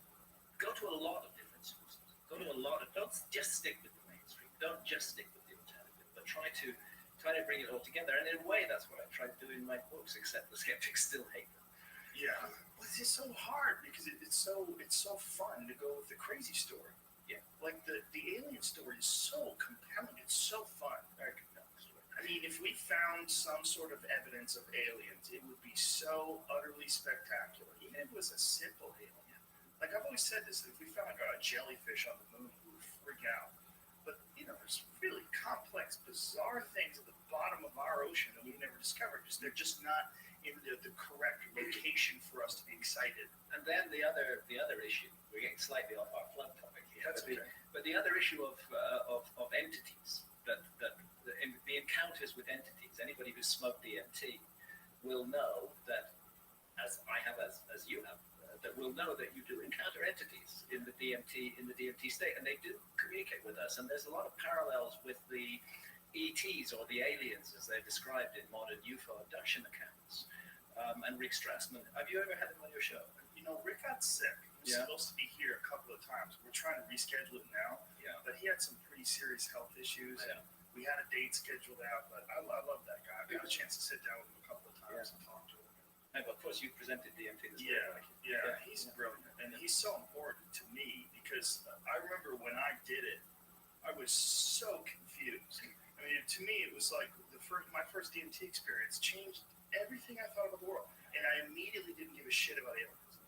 I: go to a lot of different sources. Go to a lot of, don't just stick with the mainstream. Don't just stick with the alternative, but try to bring it all together. And in a way, that's what I try to do in my books, except the skeptics still hate them.
G: Yeah, but it's just so hard because it's so fun to go with the crazy story.
I: Yeah,
G: like the alien story is so compelling. It's so fun.
I: Very compelling story.
G: I mean, if we found some sort of evidence of aliens, it would be so utterly spectacular. Even if it was a simple alien. Like I've always said this, if we found like a jellyfish on the moon, we would freak out. But there's really complex, bizarre things at the bottom of our ocean that we've never discovered. They're just not in the correct location for us to be excited.
I: And then the other issue, we're getting slightly off our flood topic here. But the other issue of entities, that the encounters with entities, anybody who's smoked DMT will know that, as I have, as you have, that will know that you do encounter entities in the DMT state, and they do communicate with us. And there's a lot of parallels with the ETs or the aliens as they're described in modern UFO abduction accounts. And Rick Strassman, have you ever had him on your show?
G: Rick got sick. He was supposed to be here a couple of times. We're trying to reschedule it now.
I: Yeah. But
G: he had some pretty serious health issues. Yeah. We had a date scheduled out, but I love that guy. I got a chance to sit down with him a couple of times and talk to him.
I: And of course, you presented DMT this
G: Yeah, he's brilliant. And he DMT is so important to me because I remember when I did it, I was so confused. I mean, to me, it was like my first DMT experience changed everything I thought about the world, and I immediately didn't give a shit about aliens.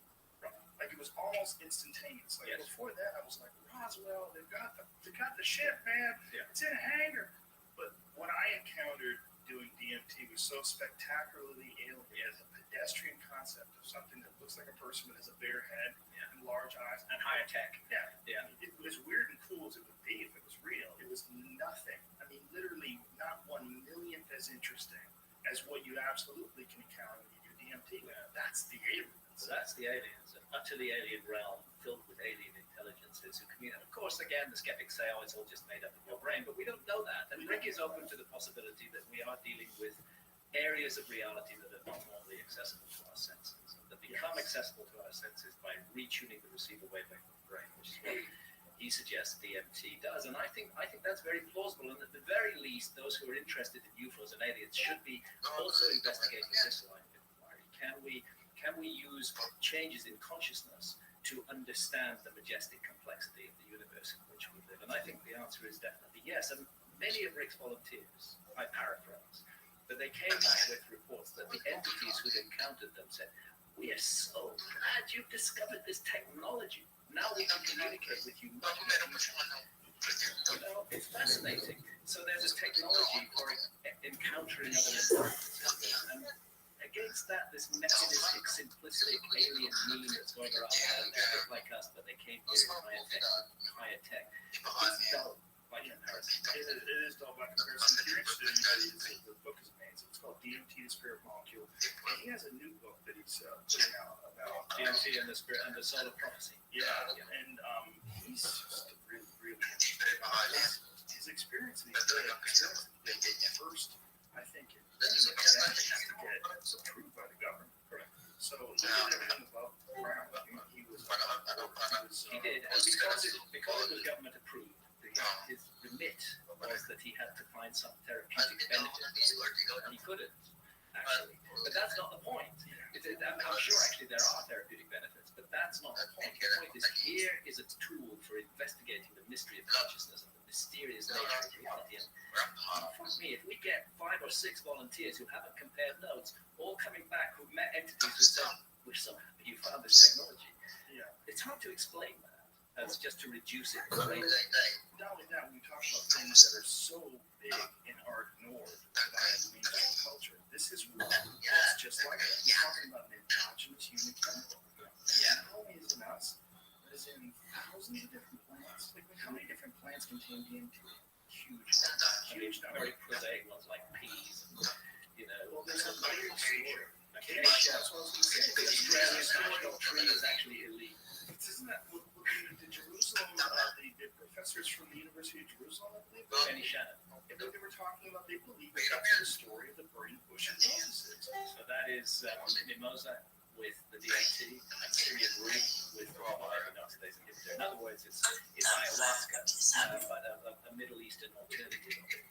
G: Like, it was almost instantaneous. Like, before that, I was like, Roswell, they got the ship, man. Yeah. It's in a hangar. But what I encountered doing DMT was so spectacularly alien as a pedestrian concept of something that looks like a person but has a bare head and large eyes
I: and higher tech.
G: Yeah. It was weird and cool as it would be if it was real. It was nothing. I mean, literally not 1/1,000,000th as interesting as what you absolutely can encounter when you do DMT. Yeah. That's the aliens.
I: So that's the aliens, an utterly alien realm filled with alien intelligences who communicate. Of course, again, the skeptics say, oh, it's all just made up in your brain, but we don't know that. And Rick is open to the possibility that we are dealing with areas of reality that are not normally accessible to our senses, that become accessible to our senses by retuning the receiver wavelength of the brain, which is what he suggests DMT does. And I think that's very plausible. And at the very least, those who are interested in UFOs and aliens should be also investigating this line of inquiry. Can we use changes in consciousness to understand the majestic complexity of the universe in which we live? And I think the answer is definitely yes. And many of Rick's volunteers, I paraphrase, but they came back with reports that the entities who'd encountered them said, we are so glad you've discovered this technology. Now we can communicate with you much better. You know, it's fascinating. So there's a technology for encountering other entities. And against that, this mechanistic, simplistic alien meme that's going around and they look like us, but they came here in higher tech. It's dull by comparison.
G: It is dull by comparison. If you're interested in the book is amazing. It's called DMT, the Spirit Molecule. And he has a new book that he's putting out about
I: DMT and the Spirit and the Soul of Prophecy.
G: Yeah. And he's just really, really his experience that he did first, I think it has to get approved by the government. Correct. So he did everything above ground. He
I: did, and because it was government approved, his remit was that he had to find some therapeutic benefit, and he couldn't actually. But that's not the point. I'm sure actually there are therapeutic benefits, but that's not the point. The point is here is a tool for investigating the mystery of consciousness and the mysterious nature of reality. And fuck me, if we get 5 or 6 volunteers who haven't compared notes, all coming back who've met entities who said, we're so happy you found this technology. Yeah. It's hard to explain that. As just to reduce it.
G: Not only that, when you talk about things that are so big and are ignored by mainstream culture, this is real. It's just like that. You're talking about an endogenous human chemical. Not only is it us, but it's in thousands of different plants. Like, how many different plants contain DMT? Huge number.
I: Very prosaic ones like peas, you know.
G: Well, there's a layered story.
I: Acacia. The Australian national tree is actually illegal.
G: Isn't that the Jerusalem, the professors from the University of Jerusalem, I believe?
I: Benny Shannon.
G: They were talking about, they believe that's the story of the burning bush of Moses.
I: So that is mimosa with the DMT and Syrian root with oxidase inhibitor. In other words, it's ayahuasca, but a Middle Eastern alternative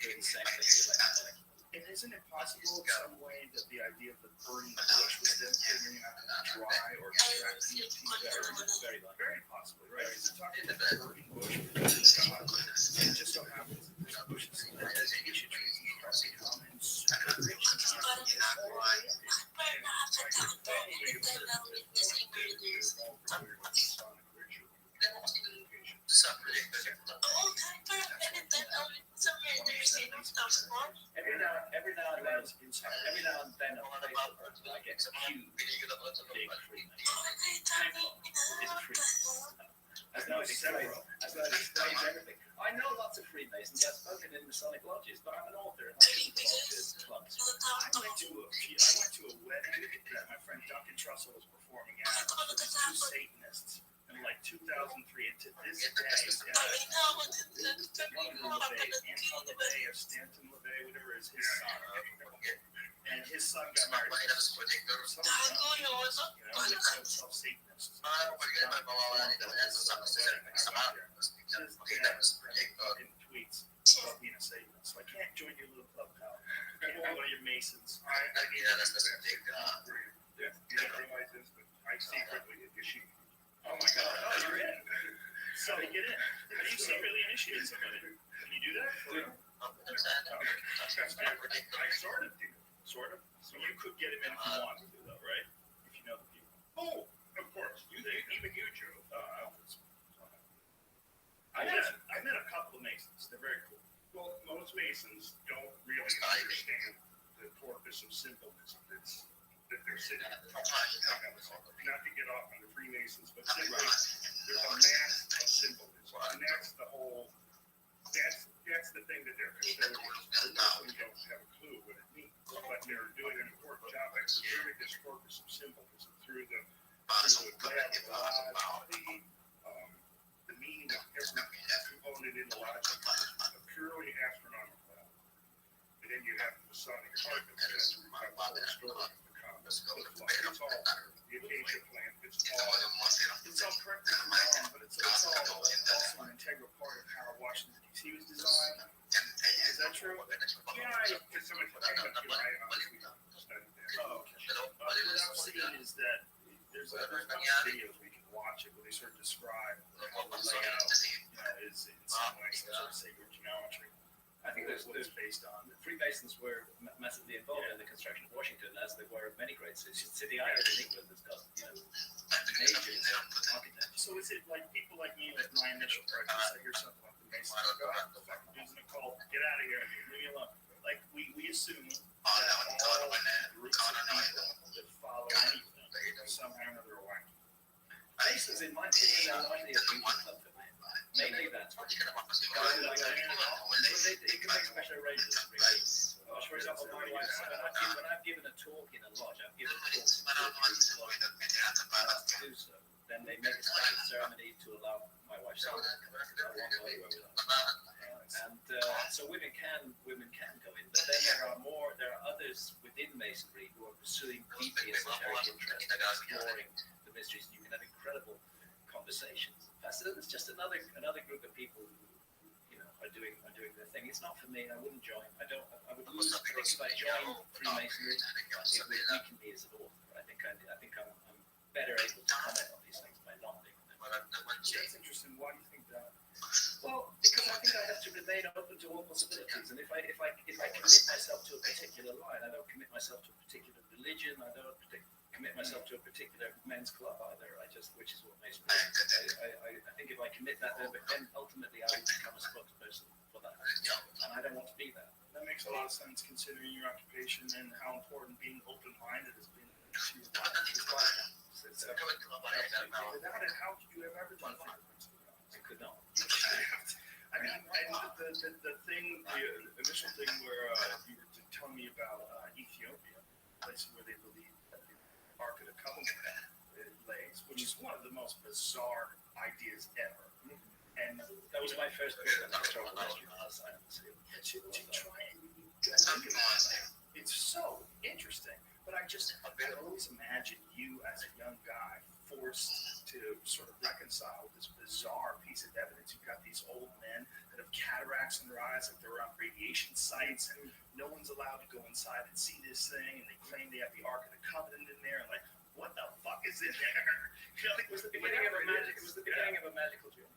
I: doing the same thing with electronic.
G: And isn't it possible in some way that the idea of the burning bush was them figuring out how to dry or extract DMT better? Very possibly, right? Because they're talking about the burning bush, and it just so happens that this bush is that acacia trees and across the common super rich.
I: Every now and then on Facebook, I get huge, big Freeman. Is a Freeman. As though it explains everything. I know lots of Freemasons. I've spoken in Masonic lodges, but I'm an author and I don't belong to clubs.
G: I went to a wedding that my friend Duncan Trussell was performing at. There was 2 Satanists in like 2003, and to this day, Anton LaVey or Stanton LaVey, whatever is his son, and his son got married. Some they call themselves Satanists. In tweets about being a Satanist. So I can't join your little club now. I can't be one of your Masons. I secretly issue. Oh my God. how to get in. How do you secretly initiate somebody? Can you do that? I sort of do. Sort of. So you could get him in if you wanted to, though, right? If you know the people.
H: Oh, of course. Even you, Joe.
G: I don't think so. I met a couple of Masons. They're very cool.
H: Well, most Masons don't really understand the purpose of symbolism. It's that they're sitting. Not to get off on the Freemasons, but simply there's a mass of symbolism, and that's the whole. That's the thing that they're custodians. They don't have a clue what it means, but they're doing an important job at preserving this corpus of symbolism through the the meaning of every component in the logic of a purely astronomical level. And then you have the Masonic part that says the story of the compass. It's all the acacia plant. It's all correct and wrong, but it's all also an integral part of how Washington D.C. was designed. Is that true? Yeah, to some extent, but you're right. Honestly, studied that.
G: Oh, okay. What I'm seeing is that there's a couple of videos we can watch it where they sort of describe how the layout is in some ways sort of sacred geometry.
I: I think
G: what it's based on.
I: The Freemasons were massively involved in the construction of Washington, as they were of many great cities. City Island in England has got, major architecture.
G: So is it like people like me, like my initial prejudice, I hear something like the Masons, I go, the fucking dude's in a cult, get out of here, leave me alone. Like, we assume that all groups of people that follow anything somehow or another are wacky.
I: Masons, in my opinion, are largely a drinking club for men. Mainly that's what you can make special arrangements. For example, my wife, when I've given a talk in a lodge, I've given talks to do so. Then they make a special ceremony to allow my wife's son. And so women can go in, but then there are others within Masonry who are pursuing deeply esoteric interests and exploring the mysteries. You can have incredible conversations. So it's just another group of people who are doing their thing. It's not for me. I wouldn't join. I would lose. I think if I join Freemasonry, it would weaken me as an author. I think I'm better able to comment on these things by not being them.
G: That's interesting. Why do you think that?
I: Well, because I think I have to remain open to all possibilities, and if I commit myself to a particular line, I don't commit myself to a particular religion. I don't commit myself to a particular men's club either. Which is what makes me. I think if I commit that, then ultimately I will become a spokesperson for that, and I don't want to be that.
G: That makes a lot of sense considering your occupation and how important being open-minded has been to your life. Without it, how could you have ever done fingerprints of the gods?
I: I could not.
G: I mean, and the initial thing where you were telling me about Ethiopia, places where they believe that the Ark of the Covenant lays, which is one of the most bizarre ideas ever. And
I: that was my first book on historical history.
G: To try and it's so interesting. But I always imagine you as a young guy forced to sort of reconcile with this bizarre piece of evidence. You've got these old men that have cataracts in their eyes, like they're on radiation sites, and no one's allowed to go inside and see this thing, and they claim they have the Ark of the Covenant in there, and like, what the fuck is in there? It was the beginning of a magical dream.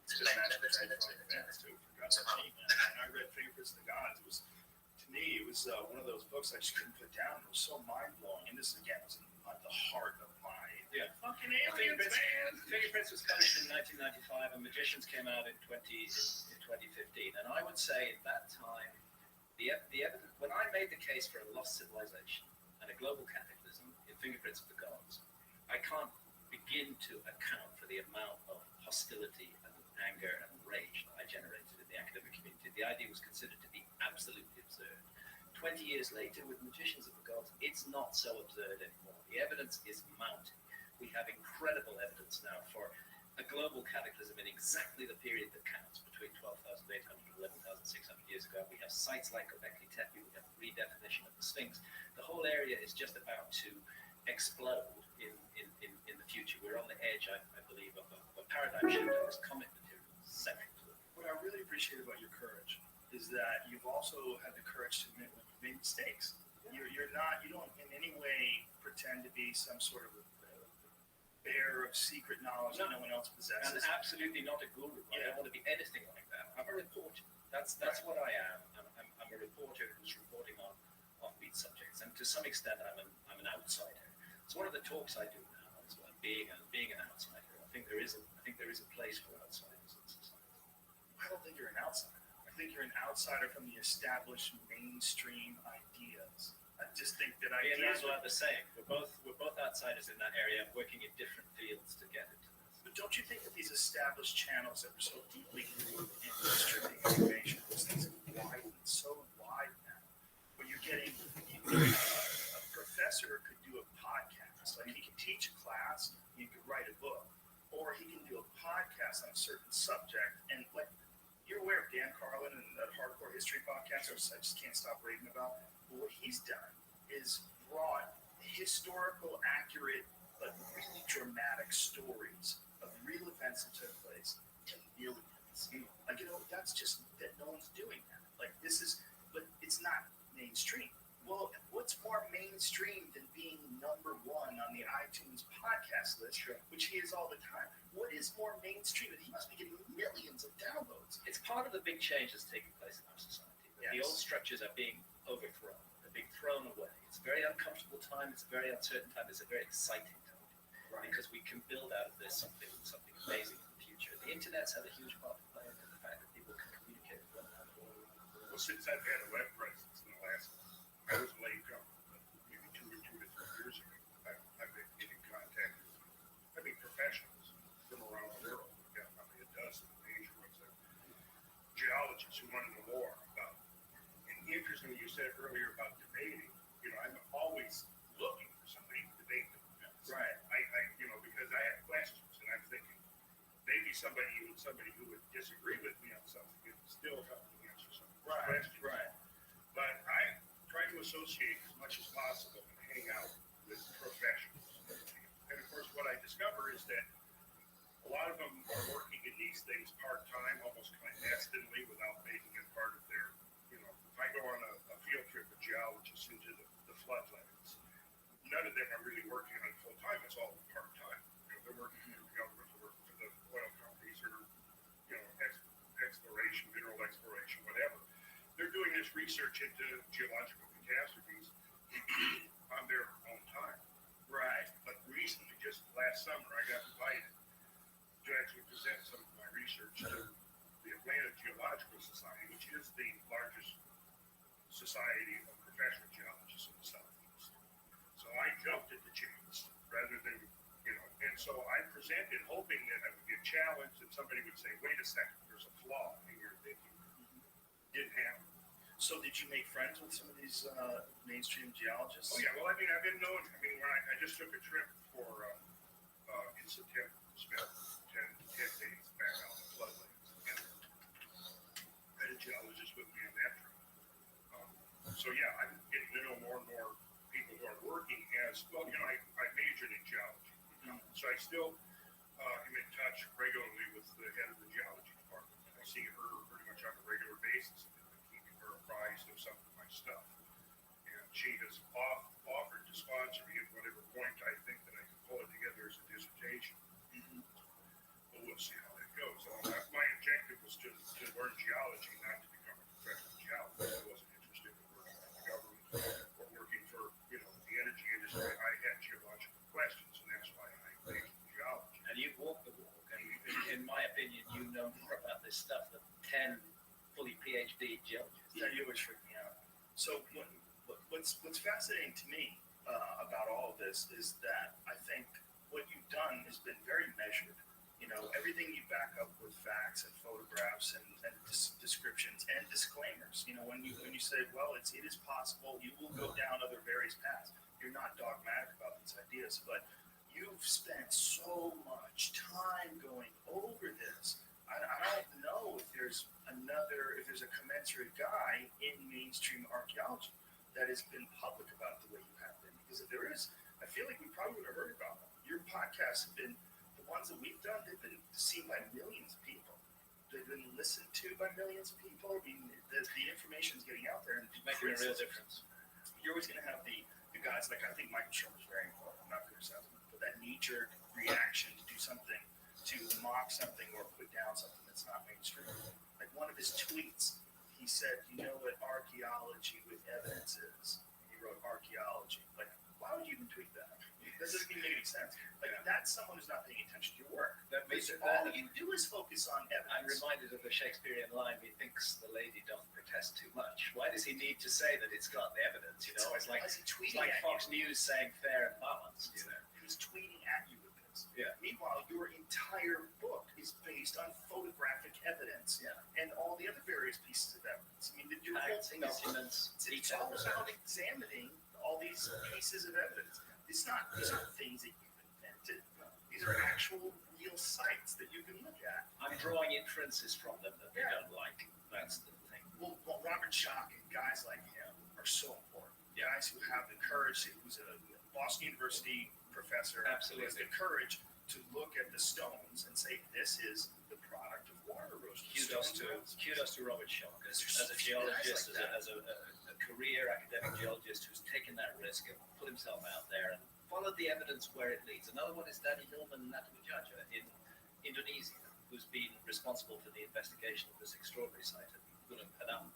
G: It's been a magical dream for fans too. And I read Fingerprints of the Gods. To me, it was one of those books I just couldn't put down. It was so mind blowing. And this again was at the heart of my fucking aliens, man.
I: Fingerprints was published in 1995, and Magicians came out in 2015. And I would say at that time, the evidence, when I made the case for a lost civilization and a global cataclysm in Fingerprints of the Gods, I can't begin to account for the amount of hostility and anger and rage that I generated in the academic community. The idea was considered to be absolutely absurd. 20 years later, with Magicians of the Gods, it's not so absurd anymore. The evidence is mounting. We have incredible evidence now for a global cataclysm in exactly the period that counts, between 12,800 and 11,600 years ago. We have sites like Göbekli Tepe, we have redefinition of the Sphinx. The whole area is just about to explode in the future. We're on the edge, I believe, of a paradigm shift, and this comet material is central to it.
G: What I really appreciate about your courage is that you've also had the courage to admit when you've made mistakes. You don't in any way pretend to be some sort of bear of secret knowledge that no one else
I: And
G: possesses.
I: absolutely not a guru. I
G: Yeah.
I: don't want to be anything like that. I'm a reporter. That's what I am. I'm a reporter who's reporting on offbeat subjects, and to some extent, I'm an outsider. It's one of the talks I do now. Is being an outsider. I think there is a place for outsiders in society.
G: I don't think you're an outsider. I think you're an outsider from the established mainstream ideas. I just think that
I: Me and
G: ideas
I: Randall are the same. We're both outsiders in that area, working in different fields to get into this.
G: But don't you think that these established channels that were so deeply rooted in distributing information, those things have widened so wide now, where you're getting a professor could do a podcast, like he can teach a class, he could write a book, or he can do a podcast on a certain subject. And like you're aware of Dan Carlin and that Hardcore History podcast, which I just can't stop reading about. But what he's done is brought historical, accurate, but really dramatic stories of real events that took place to millions. Like, that's just that no one's doing that. Like, but it's not mainstream. Well, what's more mainstream than being number one on the iTunes podcast list, which he is all the time? What is more mainstream? He must be getting millions of downloads.
I: It's part of the big change that's taking place in our society. The
G: Yes.
I: old structures are being overthrown. They're being thrown away. It's a very uncomfortable time. It's a very uncertain time. It's a very exciting time because we can build out of this something amazing in the future. The internet's had a huge part to play in the fact that people can communicate with one another.
H: Well, since I've had a web presence in the last, I was late maybe two to 3 years ago. I've been getting contact with, professionals from around the world. I've got probably a dozen major ones, geologists who want to know more about. And interesting, you said earlier about debating. I'm always looking for somebody to debate me.
G: Right.
H: Because I have questions, and I'm thinking maybe somebody who would disagree with me on something could still help me answer some of those questions.
G: Right.
H: But I try to associate as much as possible and hang out with professionals. And of course, what I discover is that a lot of them are working in these things part-time, almost clandestinely, without making it part of their, if I go on a field trip with geologists into the floodlands, none of them are really working on it full-time. It's all part-time. They're working for the government, they're working for the oil companies, or, exploration, mineral exploration, whatever. They're doing this research into geological catastrophes on their own time.
G: Right.
H: But recently, just last summer, I got invited to actually present some of my research to the Atlanta Geological Society, which is the largest society of professional geologists in the Southeast. So I jumped at the chance rather than, and so I presented hoping that I would get challenged and somebody would say, wait a second, there's a flaw in your thinking. Didn't happen.
G: So did you make friends with some of these mainstream geologists?
H: Oh yeah, well, I've been known. When I just took a trip for in September, spent 10 days back out in the floodlands, and I had a geologist with me on that trip. So yeah, I'm getting to know more and more people who are working as well. I majored in geology, so I still am in touch regularly with the head of the geology department. I see her pretty much on a regular basis. Keeping her apprised of some of my stuff. And she has offered to sponsor me at whatever point I think that I can pull it together as a dissertation. But we'll see how that goes. My objective was to learn geology, not to become a professional geologist. I wasn't interested in working for the government or working for the energy industry. I had geological questions, and that's why I majored in geology.
I: And you've walked the walk. And in my opinion, you know more about this stuff than 10 fully PhD geologists.
G: Yeah, you were freaking out. So what's fascinating to me about all of this is that I think what you've done has been very measured. Everything you back up with facts and photographs and descriptions and disclaimers. When you say, well, it is possible, you will go down other various paths. You're not dogmatic about these ideas, but you've spent so much time going over this. I don't know if there's a commensurate guy in mainstream archaeology that has been public about the way you have been. Because if there is, I feel like we probably would have heard about them. Your podcasts have been, the ones that we've done, they've been seen by millions of people. They've been listened to by millions of people. The information's getting out there. And
I: It's making a real difference.
G: You're always going to have the guys, like I think Michael Shermer's very important. I'm not criticizing him, but that knee-jerk reaction to do something, to mock something or put down something that's not mainstream. Like one of his tweets, he said, "You know what archaeology with evidence is?" He wrote archaeology. Like, why would you even tweet that? That doesn't even make any sense. Like, that's someone who's not paying attention to your work.
I: That makes it
G: All you do is focus on
I: I'm
G: evidence.
I: reminded of the Shakespearean line, "Methinks the lady doth protest too much." Why does he need to say that it's got the evidence? You know, it's like
G: Why is he tweeting
I: It's like
G: at
I: Fox
G: you?
I: News saying fair and balanced. You know,
G: He's tweeting at you with this.
I: Yeah.
G: Meanwhile, your entire book is based on photographic evidence
I: Yeah.
G: and all the other various pieces of evidence. I mean, your whole
I: facts,
G: thing is
I: documents,
G: it's all
I: details.
G: about examining all these pieces of evidence. These aren't things that you've invented. These are actual real sites that you can look at.
I: I'm drawing inferences from them that they don't like. That's the thing.
G: Well, Robert Schock and guys like him are so important. Guys who have the courage, who's a Boston University professor,
I: Absolutely.
G: who has the courage to look at the stones and say, this is the product of water erosion.
I: Kudos to Robert Schock as a geologist, as a career academic geologist who's taken that risk and put himself out there and followed the evidence where it leads. Another one is Danny Hillman Natamajaja in Indonesia, who's been responsible for the investigation of this extraordinary site at Gunung Padang,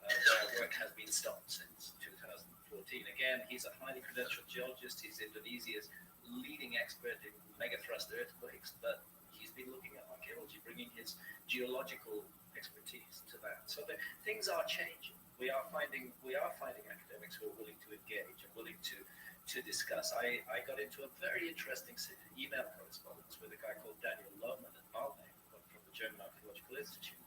I: where work has been stopped since 2014. Again, he's a highly credentialed geologist. He's Indonesia's leading expert in megathrust earthquakes, but he's been looking at archaeology, bringing his geological expertise to that. So things are changing. We are finding academics who are willing to engage and willing to discuss. I got into a very interesting email correspondence with a guy called Daniel Lohmann at Balme from the German Archaeological Institute,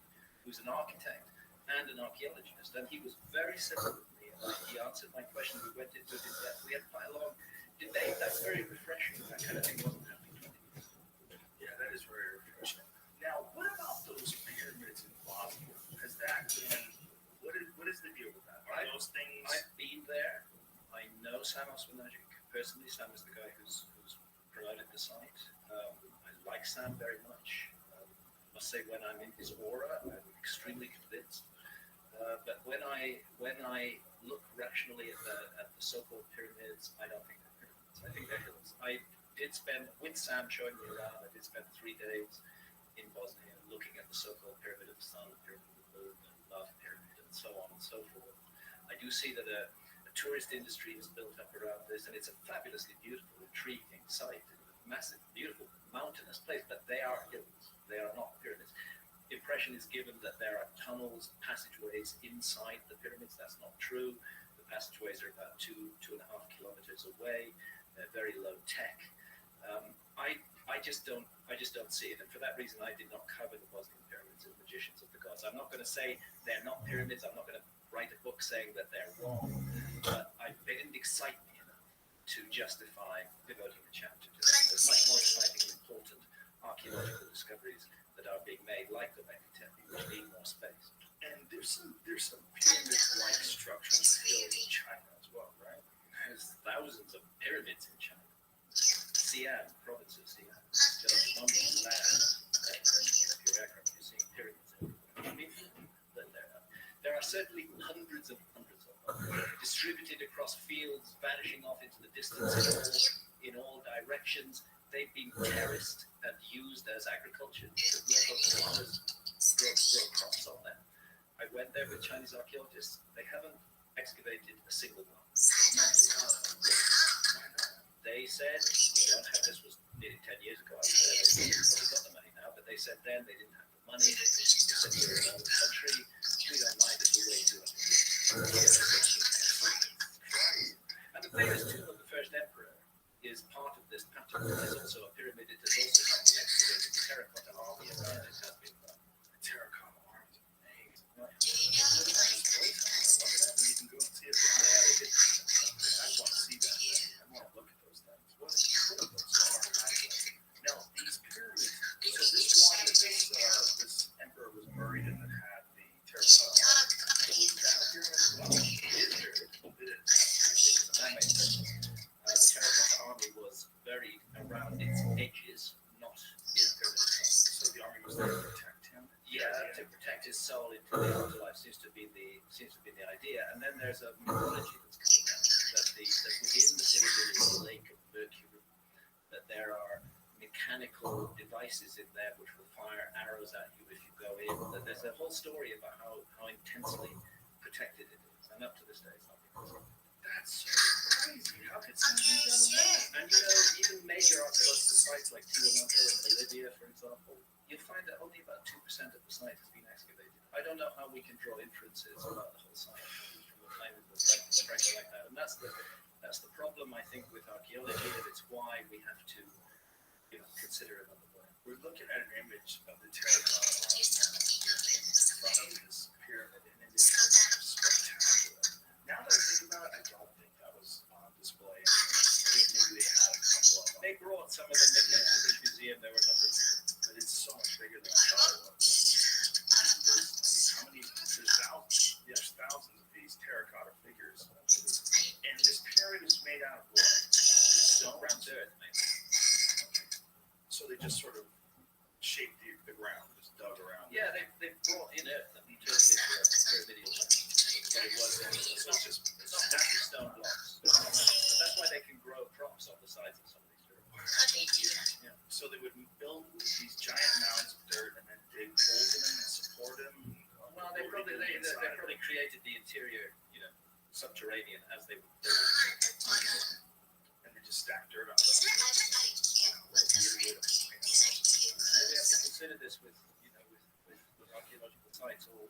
I: who's an architect and an archaeologist, and he was very civil with me. He answered my question. We went into it in depth. We had quite a long debate. That's very refreshing. That kind of thing wasn't happening 20 years ago.
G: Yeah, that is very refreshing. Now, what about those pyramids in Bosnia? Has that been, what is the deal with that? Are those things?
I: I've been there. I know Sam Osmanagic personally. Sam is the guy who's promoted the site. I like Sam very much. I must say, when I'm in his aura, I'm extremely convinced. But when I look rationally at the so-called pyramids, I don't think they're pyramids. I think they're hills. I did spend, with Sam showing me around, I did spend 3 days in Bosnia looking at the so-called Pyramid of the Sun, Pyramid of the Moon, and Love Pyramid, and so on and so forth. I do see that a tourist industry is built up around this, and it's a fabulously beautiful, intriguing site. Massive, beautiful, mountainous place, but they are hills. They are not pyramids. Impression is given that there are tunnels, passageways inside the pyramids. That's not true. The passageways are about 2.5 kilometers away. They're very low tech. I just don't see it, and for that reason, I did not cover the Bosnian pyramids as magicians of the gods. I'm not going to say they're not pyramids. I'm not going to write a book saying that they're wrong, but they didn't excite me enough to justify devoting a chapter to them. There's much more exciting and important archaeological discoveries that are being made, like the Göbekli Tepe, which need more space.
G: And there's some pyramid-like structures built in China as well, right?
I: There's thousands of pyramids in China. Xi'an, province of Xi'an, just a number of land. You're seeing pyramids everywhere. There are certainly hundreds of them, distributed across fields, vanishing off into the distance in all directions. They've been terraced and used as agriculture. Local farmers grow crops on them. I went there with Chinese archaeologists. They haven't excavated a single one. They said, we don't have, this was nearly 10 years ago, I was there, they probably got the money now, but they said then they didn't have the money. They said, we're in another country, we don't mind if we wait 200 years. And the famous tomb of the first emperor is part of this pattern. There's also a pyramid, it has also not been excavated. The terracotta army around it has been done.
G: The terracotta arms, amazing.
I: Right.
G: You can go and see it. I want to see that. I want to look at those things. What are those are? Now, these pyramids, so this one, this emperor was buried in that had the terracotta arms. Was that a pyramid as well? It is a pyramid.
I: That makes sense. The terracotta army was buried around its edges, not in pyramid size.
G: So the army was there to protect him?
I: Yeah, to protect his soul into the afterlife seems to be the idea. And then there's a mythology that's coming out that within the pyramid is a lake of mercury, that there are mechanical devices in there which will fire arrows at you if you go in. That there's a whole story about how intensely protected it is, and up to this day, it's not because
G: That's so crazy. How could somebody do that?
I: And even major archaeological sites like Tiwanaku in Bolivia, for example, you'll find that only about 2% of the site has been excavated. I don't know how we can draw inferences about the whole site from the time it was like that. And that's the problem, I think, with archaeology, that it's why we have to consider another way.
G: We're looking at an image of the terracotta in front of this pyramid, and it is spectacular. Now that I think about it, I don't think that was on display. I think maybe they had a couple of them.
I: They brought some of them into the museum. There were numbers,
G: But it's so much bigger than I thought it was. There's thousands of these terracotta figures. And this pyramid is made out of what? Stone?
I: around earth, maybe.
G: So they just sort of shaped the ground, just dug around.
I: Yeah, they brought in earth and turned it into a pyramidal shape. But it's not actually stone blocks. But that's why they can grow crops on the sides of some of these pyramids.
G: Yeah. So they would build these giant mounds of dirt and then dig holes in them and support them.
I: Well, they probably created the interior, subterranean as they were.
G: And they just stacked dirt on it.
I: We have to consider this with archaeological sites, or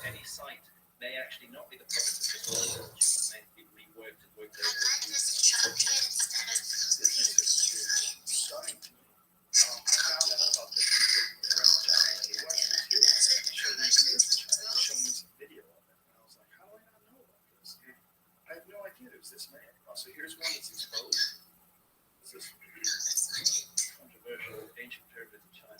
I: any site may actually not be the product of just one but may be reworked and worked over.
G: This is stunning to me. I found out about this from a friend in China. He showed me some video of it, and I was like, how do I not know about this? I have no idea there was this many. So here's one that's exposed. This is
I: Controversial ancient pyramids in China.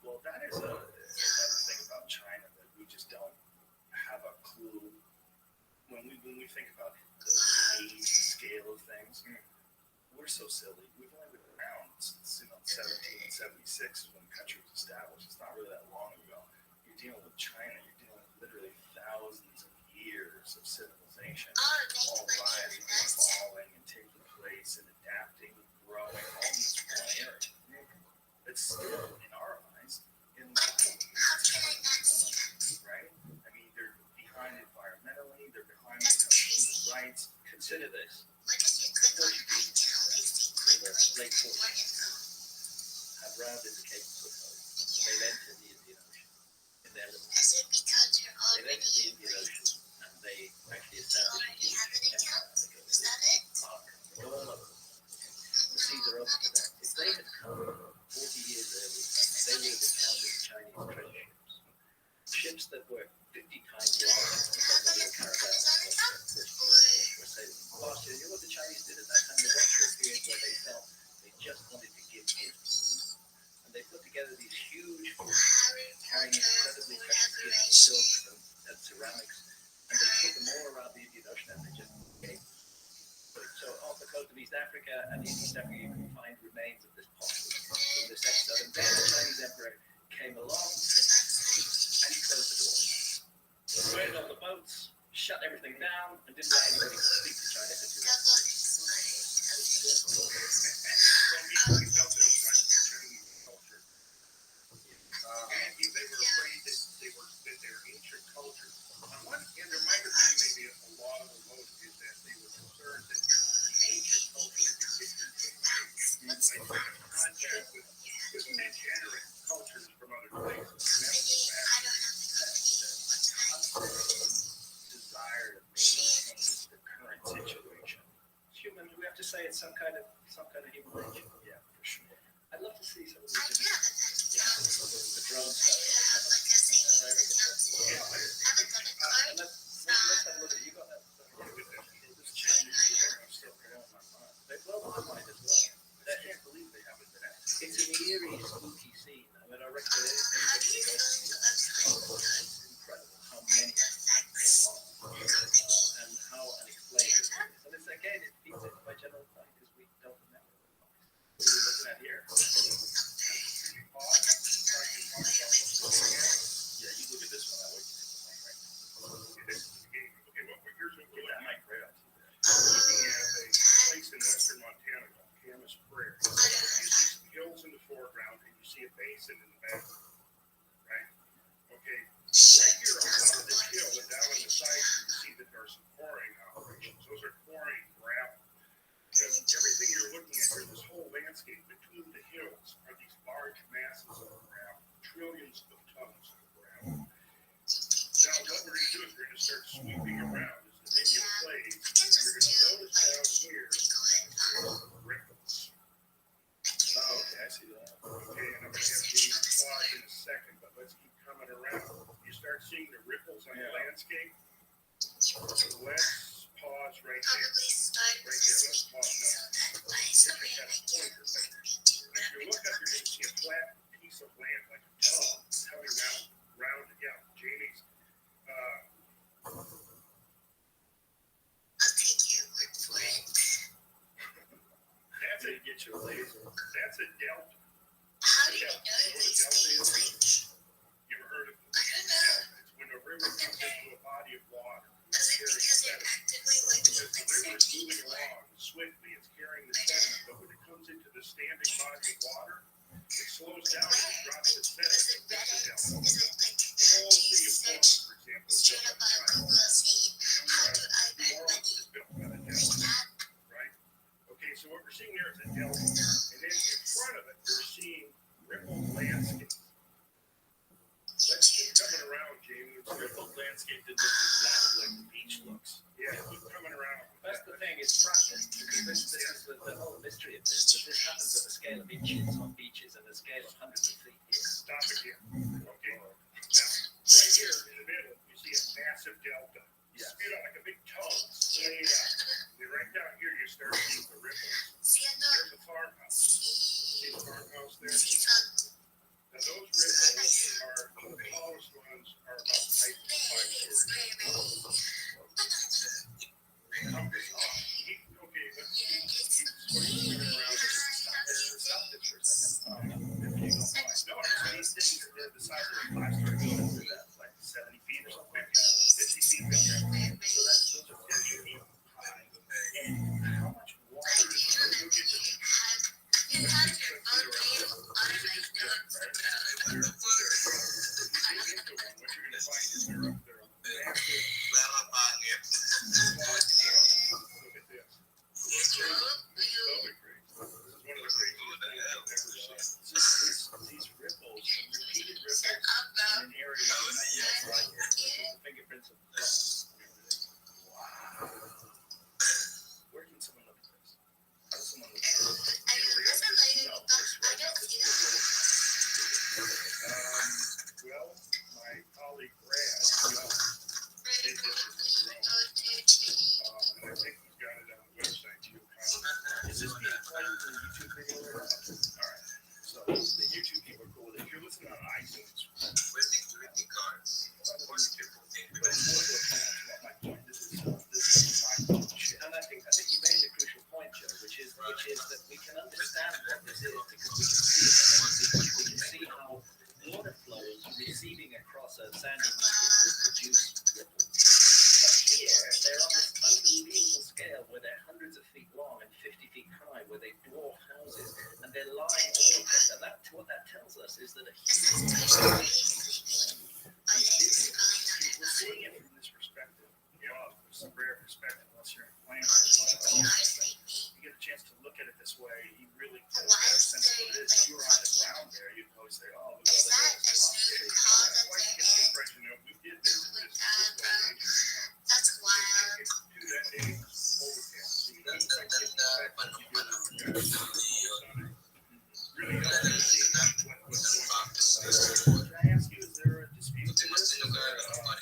G: Well, that is another thing about China that we just don't have a clue. When we think about the age and scale of things, we're so silly. We've only been around since 1776 when the country was established. It's not really that long ago. You're dealing with China. You're dealing with literally thousands of years of civilization, all rising and falling and taking place and adapting, growing, all in this one area. It's still, in our eyes, in the right? I mean, they're behind environmentally, they're behind when it comes to human rights.
I: Consider this.
G: The Portuguese,
I: Late Portuguese have rounded the Cape of Good Hope. They've entered the Indian Ocean in their little. They've entered the Indian Ocean and they actually established a huge empire. They go all over. The seas are open to them. If they had come 40 years earlier, they would have encountered Chinese treasure ships. Ships that were 50 times larger than the little caravans were sailing. Last year, you know what the Chinese did at that time? They went through a period where they felt they just wanted to give gifts. And they put together these huge boats carrying incredibly precious gifts, silks and ceramics. And they took them all around the Indian Ocean and they just gave. So off the coast of East Africa and in East Africa, you can find remains of this pottery from this episode. And then the Chinese emperor came along and he closed the door. Burned all the boats, shut everything down, and didn't let anybody speak to China for 2 months.
H: Well, we felt that it was trying to Chinese culture. And they were afraid that their ancient culture, on one hand, there might have been maybe a lot of the motive is that they were concerned that the ancient culture would continue to contact with degenerate cultures from other places. And that was
G: desire to maintain the current situation.
I: Humans, we have to say it's some kind of human nature.
G: Yeah, for sure.
I: I'd love to see some of these the drone stuff. And let's have a look at it. You got that?
G: This Chinese people are still growing my mind.
I: They blow my mind as well.
G: I can't believe they haven't been asked.
I: It's an eerie, spooky scene. I mean, I recommend anybody who goes to see it. It's incredible how many there are and how unexplained it is. And it's again, it feeds into my general point is we don't remember.
G: What are we looking at here? Yeah, you look at this one. I like this one, right?
H: Okay, well, here's is prairie. You see hills in the foreground and you see a basin in the background, right? Okay, right here on top of the hill and down on the side, you see that there are some quarrying operations. Those are quarrying gravel. And everything you're looking at here, this whole landscape between the hills, are these large masses of gravel, trillions of tons of gravel. Now, what we're going to do is we're going to start sweeping around as the video plays. You're going to notice down here ripples.
G: Oh, okay, I see that.
H: Okay, and I'm going to have James pause in a second, but let's keep coming around. You start seeing the ripples on the landscape. Let's pause right there. Right there, let's pause now. If you look up, you're going to see a flat piece of land like a tub coming round again. Jamie's,
E: I'll take your word for it.
H: that's a get your laser. That's a delta.
E: How do you know these things? Like,
H: You ever heard of
E: I don't know.
H: delta? It's when a river comes into a body of water.
E: Is it because they're actively looking
H: Because the
E: like
H: river is
E: searching
H: moving
E: for
H: along swiftly, it's carrying the sediment, but when it comes into the standing body of water, it slows down and it drops its sediment.
E: Is it Reddit?
H: That's a delta.
E: Is it like,
H: The whole
E: do you
H: city of
E: search
H: Florence, for example, is
E: straight
H: built
E: up
H: on
E: on
H: a
E: Google saying, how do I
H: New
E: earn
H: Orleans
E: money?
H: is built on a
E: Like
H: delta,
E: that?
H: right? Okay, so what we're seeing there is a delta. And then in front of it, we're seeing rippled landscape. Let's keep coming around, Jamie.
G: The rippled landscape that looks exactly like the beach looks.
H: Yeah, keep coming around.
I: That's the thing, it's practice. Because this is the whole mystery of this. That this happens at a scale of inches on beaches and a scale of hundreds of feet here.
H: Stop again. Okay. Now, right here in the middle, you see a massive delta. You spit out like a big tongue, straight up. And then right down here, you start seeing the ripples.
E: Sí, no.
H: There's a farmhouse. See the
E: Sí.
H: farmhouse there?
E: Sí, son.
H: Now, those ripples are, the tallest ones are about the height of 5
E: It's
H: stories.
E: very,
H: Okay, let's
E: yeah, it's
H: keep swinging around.
G: There's stuff pictures I can find.
H: No, these things are the size of a 5-story building. Like 70 feet or something. 50 feet. So those are 50 feet high. And how much water is going to get to
E: you have your own little automatic notes.
H: dig into one? What you're going to find is they're a massive. Look at this. This is pelvic crates. This is one of the craziest things I've ever seen. These ripples, repeated ripples in an area like
I: The fingerprints of blood.
H: wow. Where can someone look at this? How does someone look at
E: I
H: this?
E: don't see that.
H: Well, my colleague Brad, did this as a drone. And I think he's got it on the website too. Is this being played in the YouTube video or not? All right. So the YouTube people are cool. If you're listening on iTunes, but it's more to my point. This is my shit.
I: And I think you made a crucial point, Joe, which is that we can understand what this is because we can see it. We can see how water flows receding across a sandy medium will produce ripples. But here, they're on this unbelievable scale where they're hundreds of feet long and 50 feet high, where they dwarf houses, and they're lying all across. And what that tells us is that a huge
H: We're seeing it from this perspective. You know, it's a rare perspective unless you're in a plane. You get a chance to look at it this way, you really get a better sense of what it is. If you were on the ground there, you'd probably say, oh, look at all the hills. I like to get the impression that we did this location.
E: That's wild.
H: It's 2 decades overcast. So you don't quite get the effect that you do with the really helps to see what's going on. Can I ask you, is there a dispute to this? No. Nobody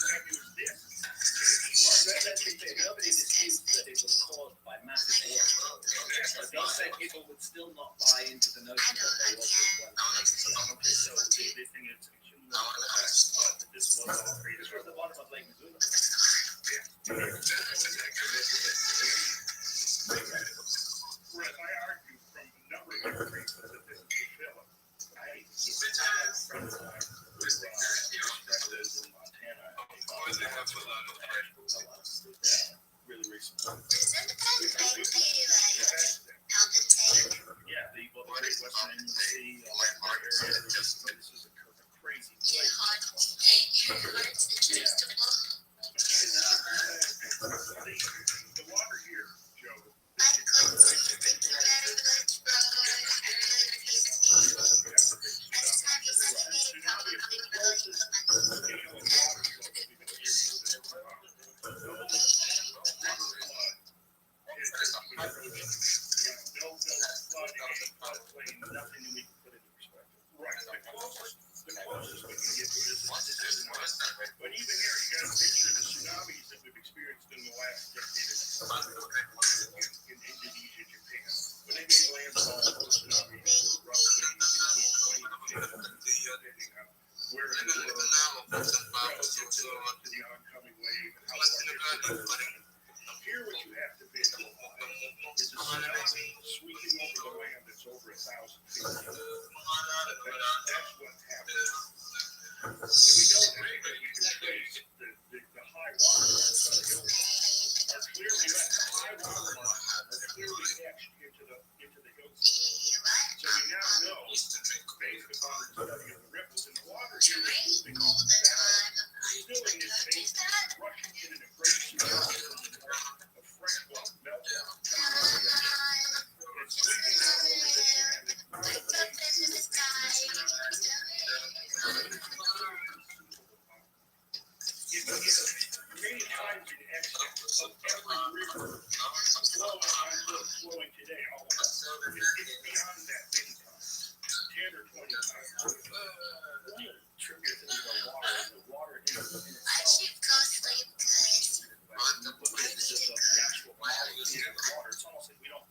H: disputed this.
I: Nobody disputes that it was caused by massive water. But they said people would still not buy into the notion that there was one.
H: So they think it's a cumulative effect, but this was all created.
I: This was the bottom of Lake Missoula.
H: Whereas I argue from a number of different reasons that this is the Philip. I have friends of mine who are in Montana.
G: Really recent.
C: Is it the kind of like the
G: Yeah, the Great Western Inland Sea, area. This is a crazy place. The water here, Joe.
C: I couldn't see thinking very much, bro. I really appreciate it. I just have you such a big problem coming from
G: Nothing we can put into perspective. Right. The closest we can get to this is tsunami. But even here, you got a picture of the tsunamis that we've experienced in the last decade in Indonesia, Japan. When they made landfall, those tsunamis were roughly 20 where they were relative to the oncoming wave and how far distant. Here, what you have to visualize is a tsunami sweeping over the land that's over 1,000 feet. That's what happens. And we know that because we can trace the high water marks on the hills are clearly the high water marks are clearly etched into the hillside. So we now know, based upon the study of the ripples in the water, here is moving down, filling this space, rushing in and embracing the of fresh water melting down on the ocean. It's sweeping down over this land and many times in excess of every river flowing today, all of us. It's beyond that many times, 10 or 20 times. One of the tribute things about water in itself.
C: I should go sleep, guys.
G: Look at the natural quality of the water. It's almost like we don't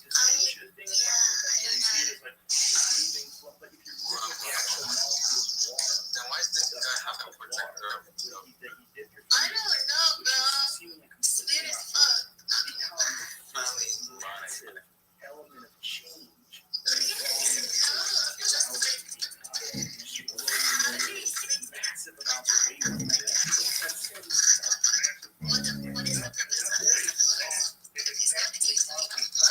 G: distinguish it. You see it as like moving flow, but if you look at the actual molecules of water,
C: Then why is this guy have a protector?
G: that he did your
C: I don't know, bro.
G: seemingly
C: It's
G: completely
C: weird as
G: natural.
C: fuck.
G: Becomes this massive element of change that is massive amounts of weight.
C: What is the purpose of this? He's gonna take something. It's not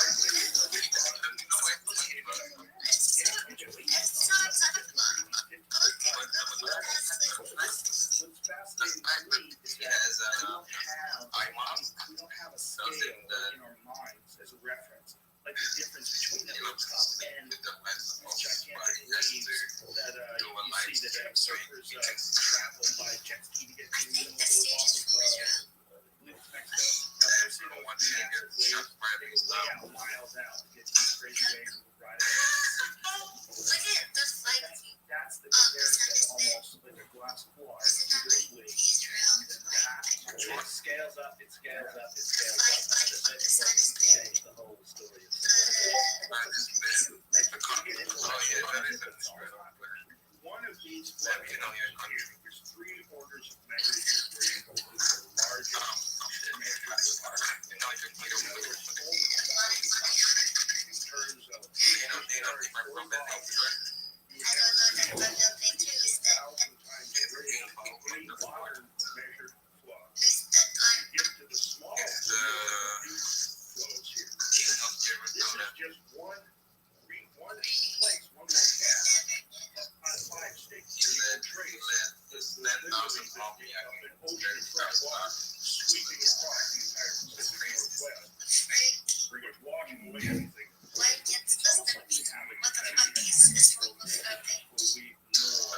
C: talking about. Okay,
G: What's fascinating to me is that we don't have a scale in our minds as a reference, like the difference between the hilltop and gigantic waves that you see that surfers travel by jet ski to get to the middle of Mexico. Now, those massive waves, they go way out, miles out to get to these crazy waves and ride it.
C: look at the flight.
G: That's the comparison, almost like a glass of water to this wave. And then that it scales up, it scales up, it scales up. That's the whole story. One of these floods here, there's 3 orders of magnitude greater than the largest measured in terms of
C: I don't know that about no pictures.
G: 1,000 times greater than any modern measured flood.
C: Who's that guy?
G: Get to the smallest flows here. This is just one place, one locale out of 5 states where you can trace literally an ocean of fresh water sweeping across the entire Pacific Northwest, pretty much washing away everything.
C: Why gets
G: It's almost
C: the
G: like we have a
C: what the fuck is this rule of survey?
G: where we know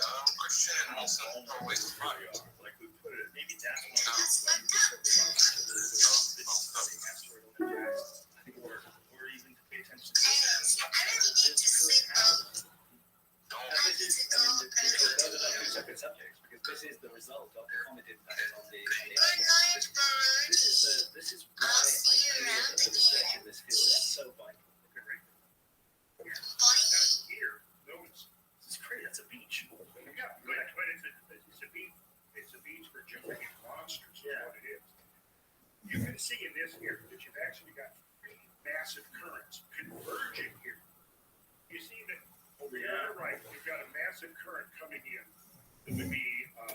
G: how vulnerable we are. Like we put it, maybe that's one of the or even to pay attention to this.
C: I really need to sleep, bro.
I: Those are not 2 separate subjects because this is the result of the comet impact on the
C: Good night, Bernie.
I: This is why I feel that the research in this field is so vital.
G: Now here, notice, this is crazy. That's a beach. Yeah, but it's a beach. It's a beach for giant monsters. Yeah, what it is. You can see in this here that you've actually got 3 massive currents converging here. You see that over here on the right, you've got a massive current coming in. It would be from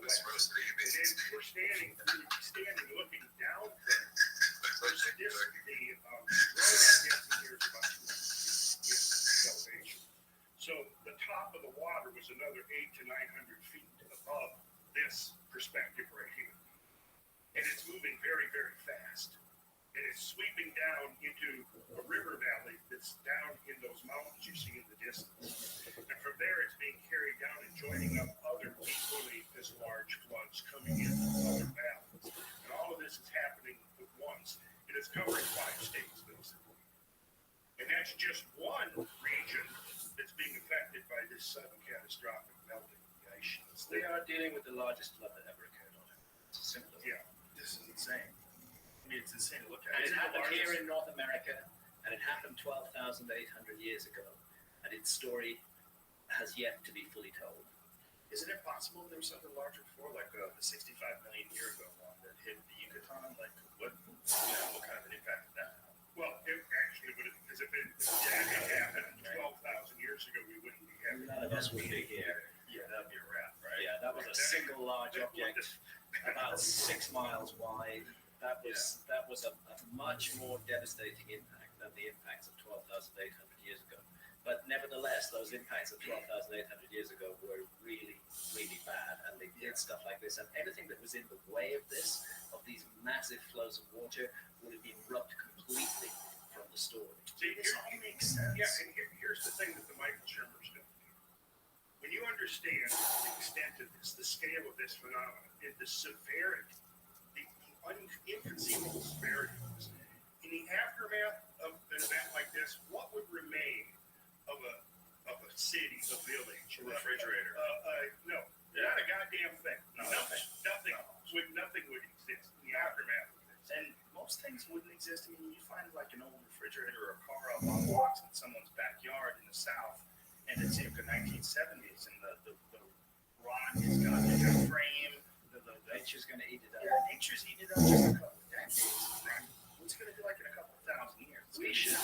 G: the
H: west. And then we're standing looking down from it. The road, I'm guessing here is about 200 feet in elevation. So the top of the water was another 800 to 900 feet above this perspective right here. And it's moving very, very fast. And it's sweeping down into a river valley that's down in those mountains you see in the distance. And from there, it's being carried down and joining up other equally as large floods coming in from other valleys. And all of this is happening at once. And it's covering 5 states, basically. And that's just one region that's being affected by this sudden catastrophic melting of the ice sheets.
I: We are dealing with the largest flood that ever occurred on Earth. It's simple.
F: Yeah, this is insane. I mean, it's insane to look at.
I: And it
F: Isn't
I: happened
F: the
I: here
F: largest-
I: in North America, and it happened 12,800 years ago, and its story has yet to be fully told.
F: Isn't it possible there was something larger before, like the 65 million year ago one that hit the Yucatan? Like, what kind of an impact did that have?
H: Well, it actually would have, because if it had happened 12,000 years ago, we wouldn't be having.
I: None of us would be here.
F: Yeah, that'd be a wrap, right?
I: Yeah, that was a single large object, about 6 miles wide. That was a much more devastating impact than the impacts of 12,800 years ago. But nevertheless, those impacts of 12,800 years ago were really, really bad, and they did stuff like this. And anything that was in the way of this, of these massive flows of water, would have been rubbed completely from the story.
H: See,
F: This all makes sense.
H: Yeah, and here's the thing that the Michael Shermer's doing. When you understand the extent of this, the scale of this phenomenon, and the severity, the inconceivable severity of this, in the aftermath of an event like this, what would remain of a city, a village,
F: A refrigerator.
H: No, not a goddamn thing. Nothing would exist in the aftermath of this.
F: And most things wouldn't exist. I mean, you find like an old refrigerator or a car up on blocks in someone's backyard in the South, and it's in the 1970s, and the rock has got the frame.
I: Nature's going to eat it up.
F: Yeah, nature's eating it up just a couple of decades. Right? What's it going to be like in a couple of thousand years?
I: We should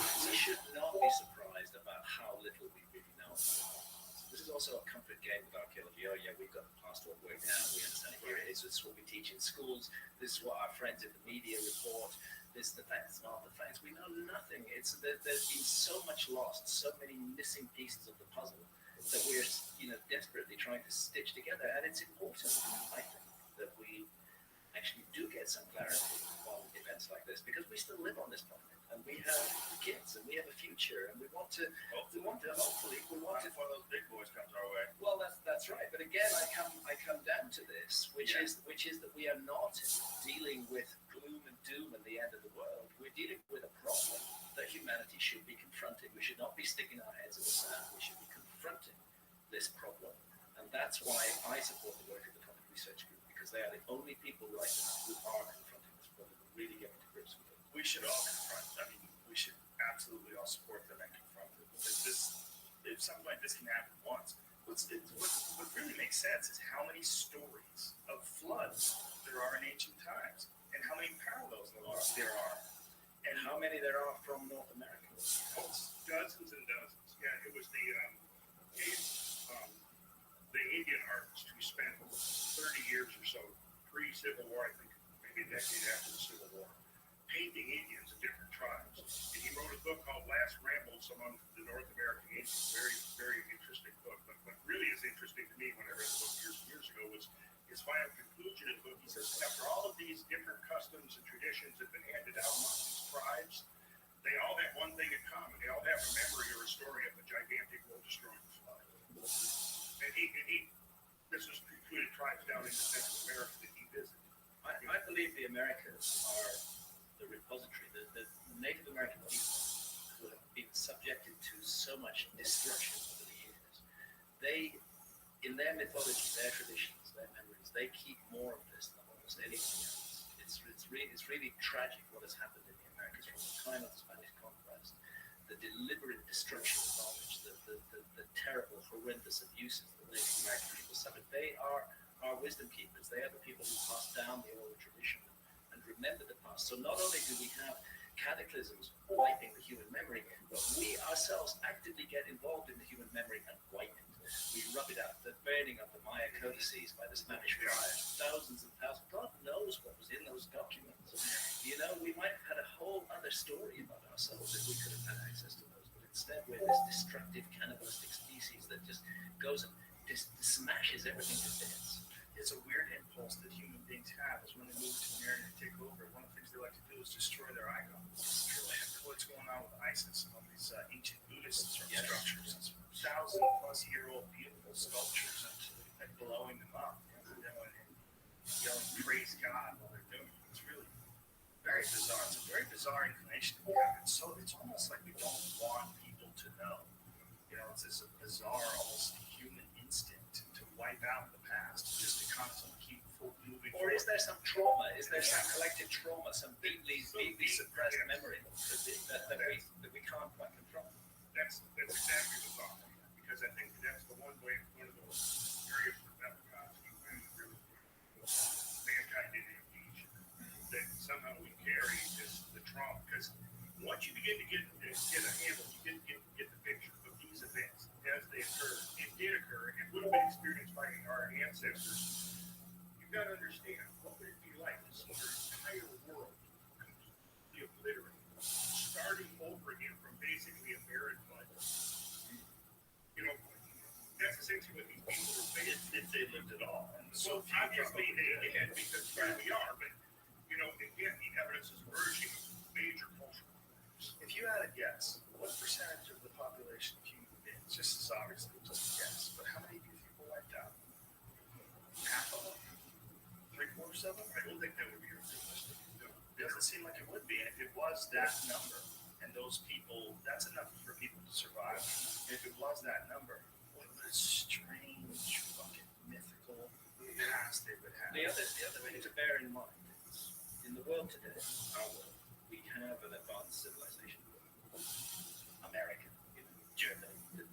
I: not be surprised about how little we really know. This is also a comfort game with archaeology. Oh yeah, we've got the past all worked out. We understand it. Here it is. This is what we teach in schools. This is what our friends in the media report. This is the facts, not the facts. We know nothing. There's been so much lost, so many missing pieces of the puzzle that we're desperately trying to stitch together. And it's important, I think, that we actually do get some clarity on events like this, because we still live on this planet, and we have kids, and we have a future, and we want to before those big boys comes our way. Well, that's right. But again, I come down to this, which is that we are not dealing with gloom and doom and the end of the world. We're dealing with a problem that humanity should be confronting. We should not be sticking our heads in the sand. We should be confronting this problem, and that's why I support the work of the Atomic Research Group, because they are the only people right now who are confronting this problem and really getting to grips with it.
F: We should all confront. I mean, we should absolutely all support them and confront it. If something like this can happen once, what really makes sense is how many stories of floods there are in ancient times, and how many parallels there are,
I: And how many there are from North America?
H: Dozens and dozens. Yeah, it was the Indian artist who spent 30 years or so pre-Civil War, I think, maybe a decade after the Civil War, painting Indians of different tribes. And he wrote a book called Last Rambles Among the North American Indians. Very, very interesting book. But what really is interesting to me when I read the book years ago was his final conclusion in the book. He says, after all of these different customs and traditions have been handed down among these tribes, they all have one thing in common. They all have a memory or a story of a gigantic world-destroying flood. And this was included tribes down in Central America that he visited.
I: I believe the Americas are the repository, the Native American people who have been subjected to so much destruction over the years. They, in their mythology, their traditions, their memories, they keep more of this than almost anything else. It's really tragic what has happened in the Americas from the time of the Spanish conquest, the deliberate destruction of knowledge, the terrible, horrendous abuses that Native American people suffered. They are our wisdom keepers. They are the people who pass down the oral tradition and remember the past. So not only do we have cataclysms wiping the human memory, but we ourselves actively get involved in the human memory and wiping it. We rub it out. The burning of the Maya codices by the Spanish fire. Thousands and thousands. God knows what was in those documents. You know, we might have had a whole other story about ourselves if we could have had access to those. But instead, we're this destructive, cannibalistic species that just goes and just smashes everything to bits.
F: It's a weird impulse that human beings have is when they move to an area to take over. One of the things they like to do is destroy their icons. What's going on with ISIS and all these ancient Buddhist structures? It's 1,000-plus-year-old beautiful sculptures and blowing them up, and yelling praise God while they're doing it. It's really very bizarre. It's a very bizarre inclination we have. It's almost like we don't want people to know. You know, it's this bizarre, almost human instinct to wipe out the past, just to constantly keep moving
I: Or
F: forward.
I: is there some trauma? Is there some collective trauma, some deeply suppressed memory that we can't quite confront?
H: That's exactly the thought, because I think that's the one of those areas of Democrats really mankind did amnesia, that somehow we carry the trauma, because once you begin to get a handle, you get the picture of these events as they occurred. It did occur, and would have been experienced by our ancestors. You've got to understand, what would it be like to see your entire world completely obliterated, starting over again from basically a barren mud? You know, that's essentially what these people were facing.
F: If they lived at all. And
H: So obviously they did, because here we are, but, you know, again, the evidence is emerging of major cultural wars.
F: if you had a guess, what percentage of the population of human beings, just as obviously just a guess, but how many do you think were wiped out? Half of them? Three-quarters of them?
H: I don't think that would be realistic. No.
F: Doesn't seem like it would be. And if it was that number, and those people, that's enough for people to survive. And if it was that number, what a strange, fucking mythical past they would have.
I: The other thing to bear in mind is, in the world today, our world, we have an advanced civilization. America, Germany, the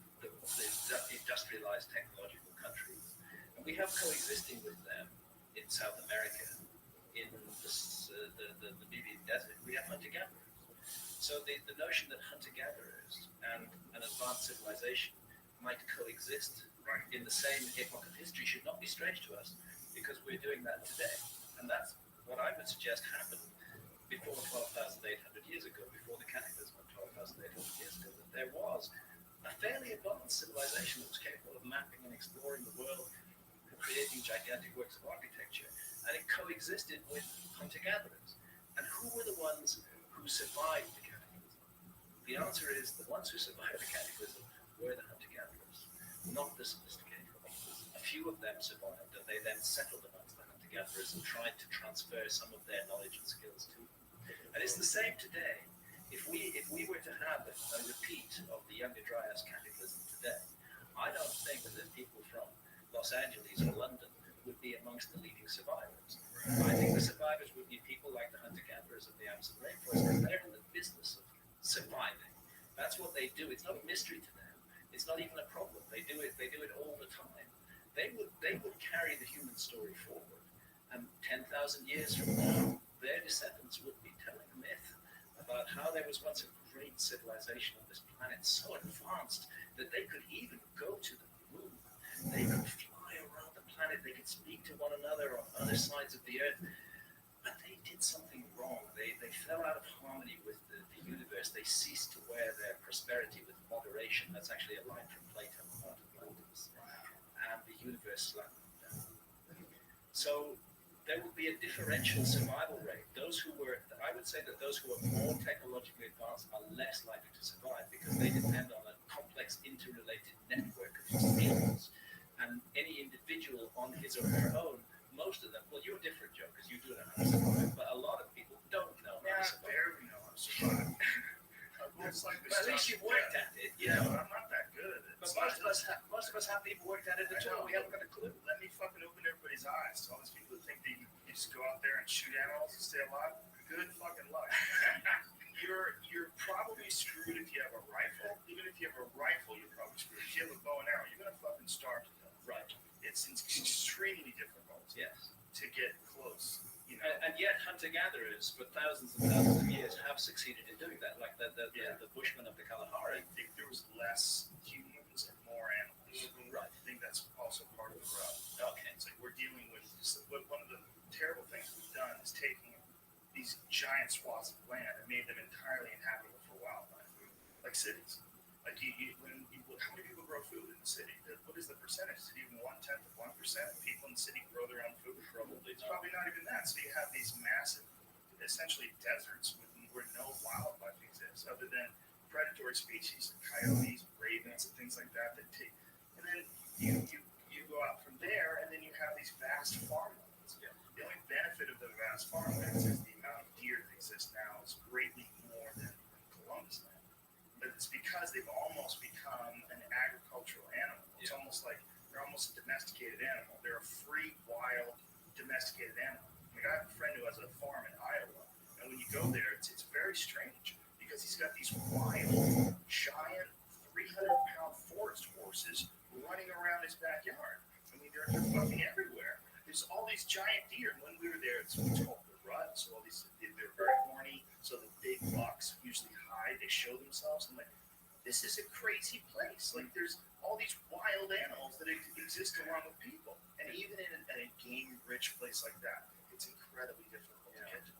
I: industrialized technological countries. And we have coexisting with them in South America, in the Namibian desert. We have hunter-gatherers. So the notion that hunter-gatherers and an advanced civilization might coexist in the same epoch of history should not be strange to us, because we're doing that today. And that's what I would suggest happened before 12,800 years ago, before the cataclysm of 12,800 years ago, that there was a fairly advanced civilization that was capable of mapping and exploring the world, creating gigantic works of architecture, and it coexisted with hunter-gatherers. And who were the ones who survived the cataclysm? The answer is the ones who survived the cataclysm were the hunter-gatherers, not the sophisticated ones. A few of them survived, and they then settled amongst the hunter-gatherers and tried to transfer some of their knowledge and skills to them. And it's the same today. If we were to have a repeat of the Younger Dryas cataclysm today, I don't think that people from Los Angeles or London would be amongst the leading survivors. I think the survivors would be people like the hunter-gatherers of the Amazon rainforest, because they're in the business of surviving. That's what they do. It's not a mystery to them. It's not even a problem. They do it all the time. They would carry the human story forward. And 10,000 years from now, their descendants would be telling a myth about how there was once a great civilization on this planet, so advanced that they could even go to the moon. They could fly around the planet. They could speak to one another on other sides of the earth. But they did something wrong. They fell out of harmony with the universe. They ceased to wear their prosperity with moderation. That's actually a line from Plato about Atlantis. And the universe slapped them down. So there would be a differential survival rate. I would say that those who are more technologically advanced are less likely to survive, because they depend on a complex interrelated network of skills. And any individual on his or her own, most of them, well, you're different, Joe, because you do know how to survive, but a lot of people don't know how to survive.
F: Barely know how to survive.
H: It's like
I: But at least you've worked at it, you
F: Yeah,
I: know.
F: but I'm not that good at it.
I: But most of us have people worked at it at all. We haven't got a clue.
F: Let me fucking open everybody's eyes to all these people that think that you just go out there and shoot animals and stay alive. Good fucking luck. You're probably screwed if you have a rifle. Even if you have a rifle, you're probably screwed. If you have a bow and arrow, you're gonna fucking starve to death.
I: Right.
F: It's extremely difficult
I: Yes.
F: to get close. You know.
I: And yet hunter-gatherers for thousands and thousands of years have succeeded in doing that, like the Bushmen of the
F: I
I: Kalahari.
F: think there was less humans and more animals.
I: Right.
G: I think that's also part of the rub.
I: Okay.
G: It's like we're dealing with one of the terrible things we've done is taking these giant swaths of land and made them entirely inhabitable for wildlife, like cities. Like how many people grow food in the city? What is the percentage? Is it even 1/10 of 1% of people in the city grow their own food? It's probably not even that. So you have these massive, essentially deserts where no wildlife exists other than predatory species, coyotes, ravens, and things like that take. And then you go out from there, and then you have these vast farmlands.
I: Yeah.
G: The only benefit of the vast farmlands is the amount of deer that exist now is greatly more than Columbus land. But it's because they've almost become an agricultural animal. It's almost like they're almost a domesticated animal. They're a free, wild, domesticated animal. Like I have a friend who has a farm in Iowa, and when you go there, it's very strange because he's got these wild, giant, 300-pound forest horses running around his backyard. I mean, they're fucking everywhere. There's all these giant deer. And when we were there, it's called the rut. So all these, they're very horny. So the big bucks usually hide. They show themselves. And like, this is a crazy place. Like, there's all these wild animals that exist along with people. And even in a game-rich place like that, it's incredibly difficult to get to.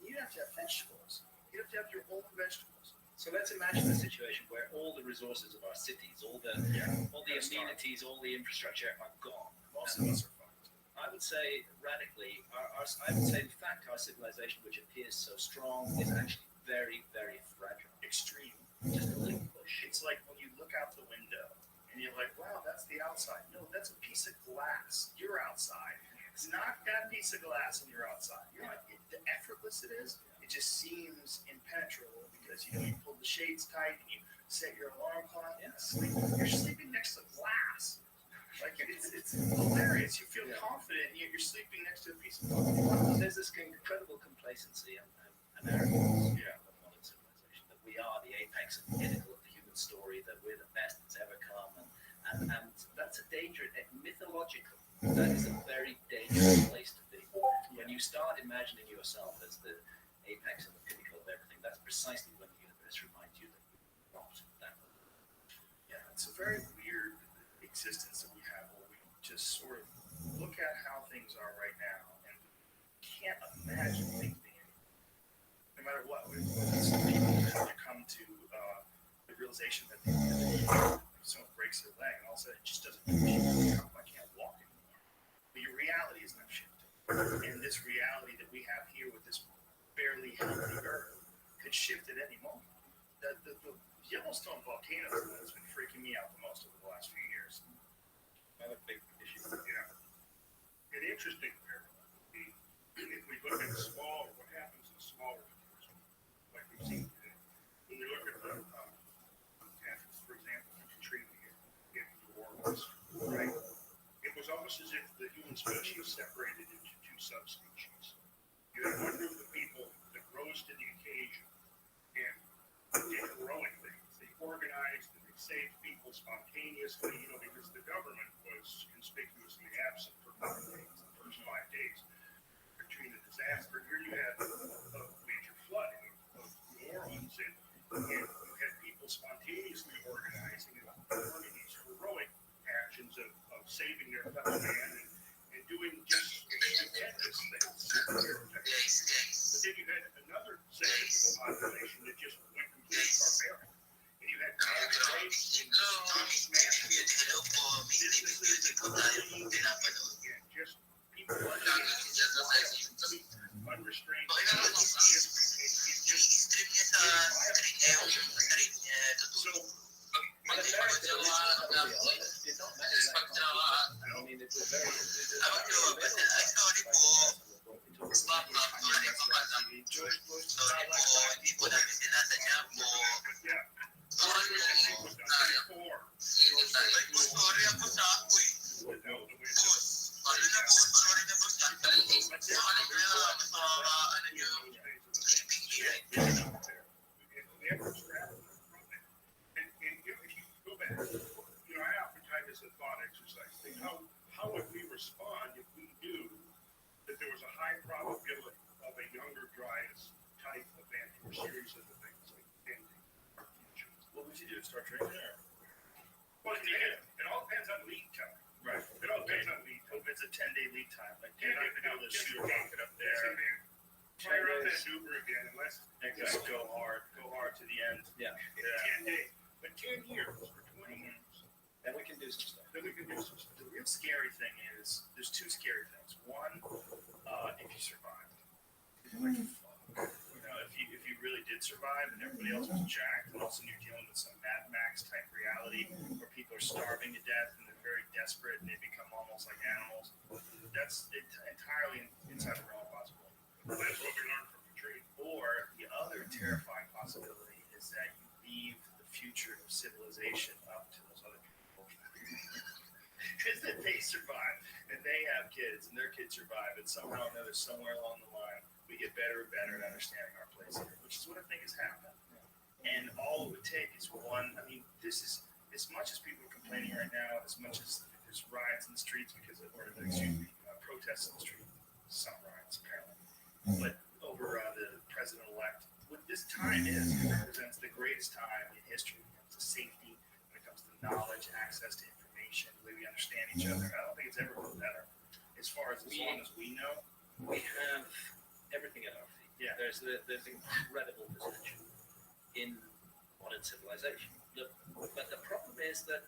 G: You have to have vegetables. You have to have your own vegetables.
I: So let's imagine a situation where all the resources of our cities, all the amenities, all the infrastructure are gone.
G: Most of us are fucked.
I: I would say radically, I would say in fact our civilization, which appears so strong, is actually very, very fragile.
G: Extreme.
I: Just a little push.
G: It's like when you look out the window and you're like, wow, that's the outside. No, that's a piece of glass. You're outside. It's not that piece of glass and you're outside. You're like, the effortless it is, it just seems impenetrable because, you pull the shades tight and you set your alarm clock and sleep. You're sleeping next to glass. Like, it's hilarious. You feel confident and yet you're sleeping next to a piece of glass.
I: There's this incredible complacency and arrogance of modern civilization, that we are the apex and pinnacle of the human story, that we're the best that's ever come, and that's a danger. Mythological. That is a very dangerous place to be. When you start imagining yourself as the apex and the pinnacle of everything, that's precisely when the universe reminds you that you're not that.
G: Yeah, it's a very weird existence that we have where we just sort of look at how things are right now and can't imagine things being no matter what. Some people have to come to the realization that someone breaks their leg and all of a sudden it just doesn't do shit. I can't walk anymore. But your reality is not shifting. And this reality that we have here with this barely healthy earth could shift at any moment. The Yellowstone volcano has been freaking me out the most over the last few years.
I: Another big issue.
H: Yeah. An interesting parallel would be if we look at what happens in smaller towns, like we've seen today. When we look at the, for example, Katrina in New Orleans, right? It was almost as if the human species separated into two subspecies. You had one group of people that rose to the occasion and did heroic things. They organized and they saved people spontaneously, because the government was conspicuously absent for 5 days, the first 5 days. Katrina disaster. Here you had a major flooding of New Orleans, and you had people spontaneously organizing and performing these heroic actions of saving their fellow man and doing just stupendous things. But then you had another segment of the population that just went completely barbaric. And you had mass rapes and mass businesses that were and just people unrestrained. So how would we respond if we knew that there was a high probability of a younger Dryas type event or series of events like ending our future?
G: What would you do? Start drinking?
H: Well, it all depends
G: Okay, COVID's a 10-day lead time. Like, you're not gonna be able to shoot a rocket up there.
H: Fire up that Uber again, unless
G: And just go hard to the end.
I: Yeah.
H: 10 days, but 10 years or 20 years,
I: And we can do some stuff.
H: then we can do some stuff.
G: The real scary thing is there's two scary things. One, if you survive, like fuck. You know, if you really did survive and everybody else was jacked, and all of a sudden you're dealing with some Mad Max type reality where people are starving to death and they're very desperate and they become almost like animals. That's entirely inside the realm of possibility.
H: That's what we learned from the tree.
G: Or the other terrifying possibility is that you leave the future of civilization up to those other people. Is that they survive and they have kids and their kids survive, and somehow or another, somewhere along the line, we get better and better at understanding our place here, which is what I think has happened. And all it would take is one. I mean, this is as much as people are complaining right now, as much as there's riots in the streets because of, or excuse me, protests in the street, some riots apparently, but over the president-elect, what this time is, it represents the greatest time in history when it comes to safety, when it comes to knowledge, access to information, the way we understand each other. I don't think it's ever been better. As far as long as we know,
I: We have everything at our feet.
G: Yeah.
I: There's incredible potential in modern civilization. But the problem is that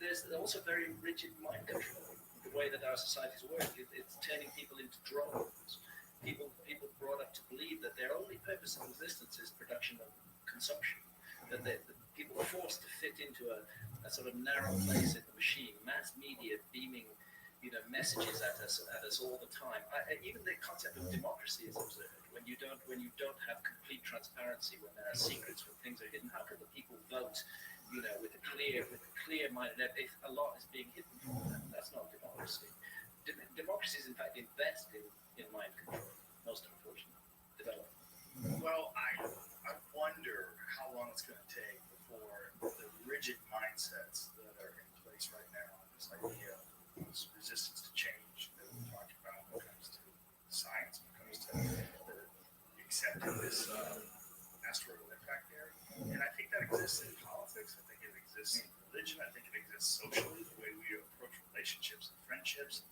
I: there's also very rigid mind control. The way that our societies work, it's turning people into drones. People brought up to believe that their only purpose of existence is production and consumption. That people are forced to fit into a sort of narrow place in the machine. Mass media beaming, messages at us all the time. Even the concept of democracy is absurd. When you don't have complete transparency, when there are secrets, when things are hidden, how can the people vote? With a clear mind, if a lot is being hidden from them, that's not democracy. Democracy is in fact invested in mind control, most unfortunately, development.
G: well, I wonder how long it's going to take before the rigid mindsets that are in place right now, this idea of this resistance to change that we talked about when it comes to science, when it comes to accepting this asteroidal impact theory. And I think that exists in politics. I think it exists in religion. I think it exists socially, the way we approach relationships and friendships.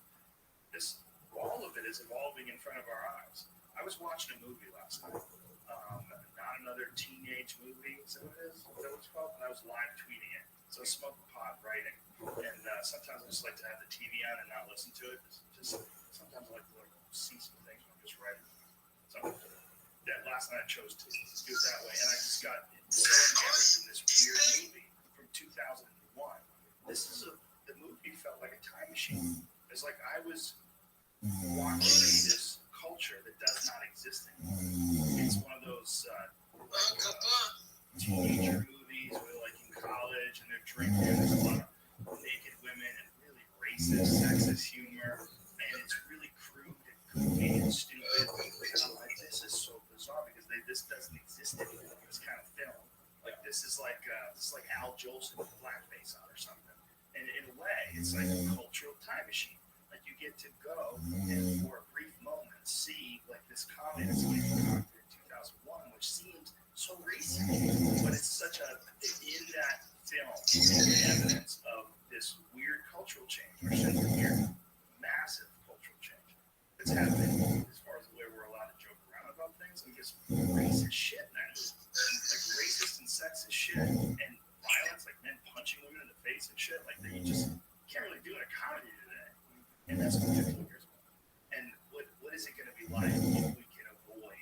G: All of it is evolving in front of our eyes. I was watching a movie last night. Not another teenage movie. Is that what it is? Is that what it's called? And I was live tweeting it. So I smoke pot writing. And sometimes I just like to have the TV on and not listen to it. Just sometimes I like to see some things when I'm just writing. So that last night I chose to do it that way. And I just got so immersed in this weird movie from 2001. The movie felt like a time machine. It's like I was watching this culture that does not exist anymore. It's one of those teenager movies where like in college and they're drinking. There's a lot of naked women and really racist, sexist humor, and it's really crude and goofy and stupid. And I'm like, this is so bizarre because this doesn't exist anymore. This kind of film, like this is like Al Jolson with blackface on or something. And in a way, it's like a cultural time machine. Like you get to go and for a brief moment see like this communist in 2001, which seems so recent, but it's such in that film, the evidence of this weird cultural change, or such a weird, massive cultural change that's happening as far as the way we're allowed to joke around about things. I guess racist shit, man. Like racist and sexist shit and violence, like men punching women in the face and shit, like that you just can't really do in a comedy today. And that's 15 years ago. And what is it going to be like if we can avoid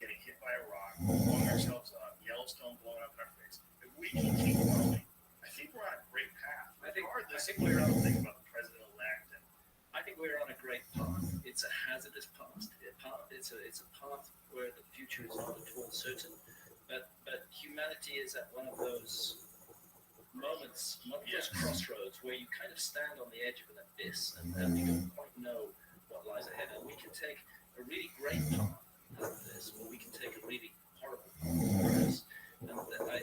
G: getting hit by a rock, blowing ourselves up, Yellowstone blowing up in our face? If we can keep going, I think we're on a great path. Regardless, I think we're on the thing about the president-elect. And
I: I think we're on a great path. It's a hazardous path. It's a path where the future is not at all certain. But humanity is at one of those moments, one of those crossroads where you kind of stand on the edge of an abyss and you don't quite know what lies ahead. And we can take a really great path out of this, or we can take a really horrible path out of this. And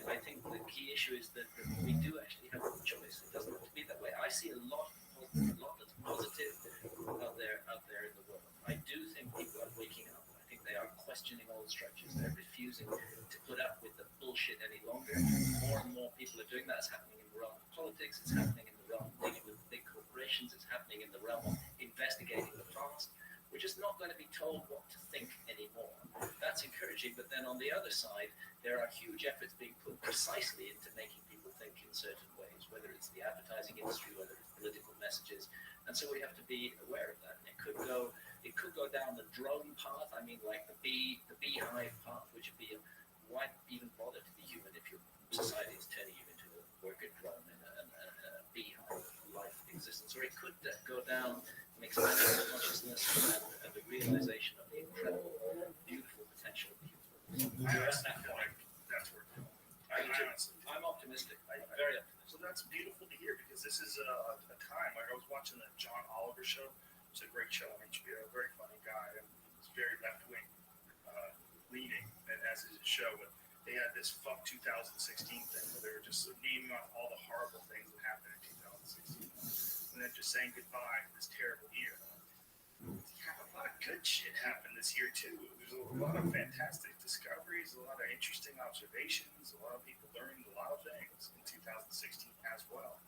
I: I think the key issue is that we do actually have a choice. It doesn't have to be that way. I see a lot that's positive out there in the world. I do think people are waking up. I think they are questioning old structures. They're refusing to put up with the bullshit any longer. More and more people are doing that. It's happening in the realm of politics. It's happening in the realm of dealing with big corporations. It's happening in the realm think anymore. That's encouraging, but then on the other side, there are huge efforts being put precisely into making people think in certain ways, whether it's the advertising industry, whether it's political messages, and so we have to be aware of that. And it could go down the drone path. I mean, like the beehive path, which would be why even bother to be human if your society is turning you into a worker drone and a beehive life existence, or it could go down an expanding of consciousness and the realization of the incredible, beautiful potential of human.
G: That's where
I: I'm optimistic. I'm very optimistic.
G: So that's beautiful to hear because this is a time. Like I was watching the John Oliver show. It's a great show on HBO. Very funny guy. And he's very left wing leaning, and as is his show. But they had this fuck 2016 thing where they were just naming off all the horrible things that happened in 2016, and then just saying goodbye to this terrible year. Yeah, a lot of good shit happened this year too. There's a lot of fantastic discoveries, a lot of interesting observations, a lot of people learning a lot of things in 2016 as well.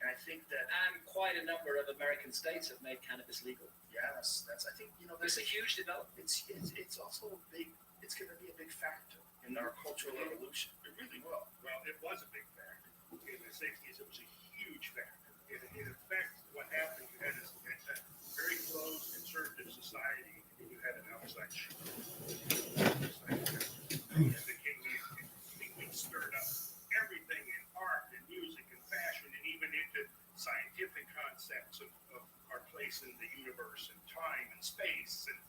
G: And I think that,
I: and quite a number of American states have made cannabis legal.
G: yes, that's, I think, you know,
I: There's a huge development.
G: it's also a big, it's going to be a big factor in our cultural evolution. It really will.
H: Well, it was a big factor. In the 60s, it was a huge factor. In effect, what happened, you had a very closed conservative society, and you had an outside show. And the king stirred up everything in art and music and fashion and even into scientific concepts of our place in the universe and time and space and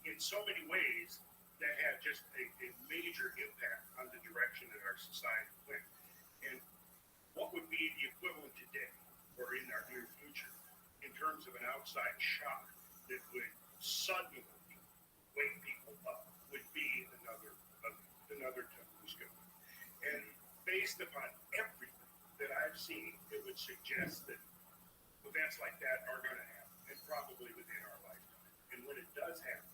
H: in so many ways that had just a major impact on the direction that our society went. And what would be the equivalent today or in our near future in terms of an outside shock that would suddenly wake people up would be another Tunguska. And based upon everything that I've seen, it would suggest that events like that are going to happen, and probably within our lifetime. And when it does happen,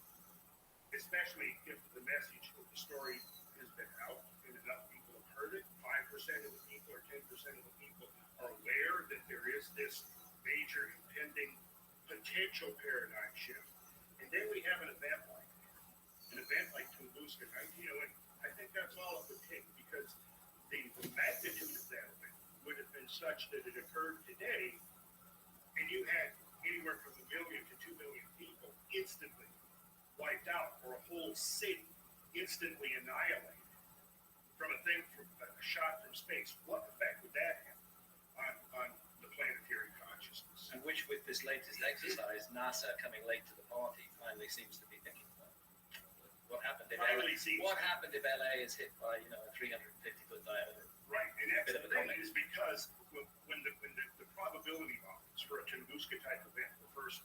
H: especially if the message of the story has been out and enough people have heard it, 5% of the people or 10% of the people are aware that there is this major impending potential paradigm shift. And then we have an event like Tunguska, and I think that's all it would take, because the magnitude of that event would have been such that it occurred today, and you had anywhere from 1 million to 2 million people instantly wiped out, or a whole city instantly annihilated from a shot from space. What effect would that have on the planetary consciousness?
I: And which, with this latest exercise, NASA coming late to the party finally seems to be thinking about. What happened if LA is hit by a 350-foot diameter?
H: Right, and that's the thing, is because when the probability models for a Tunguska type event were first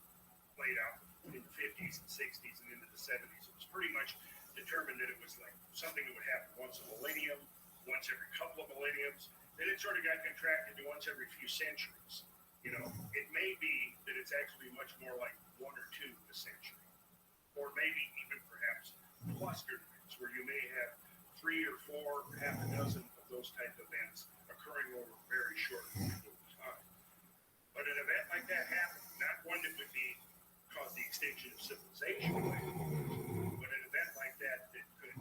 H: laid out in the 50s and 60s and into the 70s, it was pretty much determined that it was like something that would happen once a millennium, once every couple of millenniums. Then it sort of got contracted to once every few centuries. It may be that it's actually much more like 1 or 2 a century, or maybe even perhaps clustered events where you may have 3 or 4, half a dozen of those type of events occurring over a very short window of time. But an event like that happened, not one that would cause the extinction of civilization, but an event like that could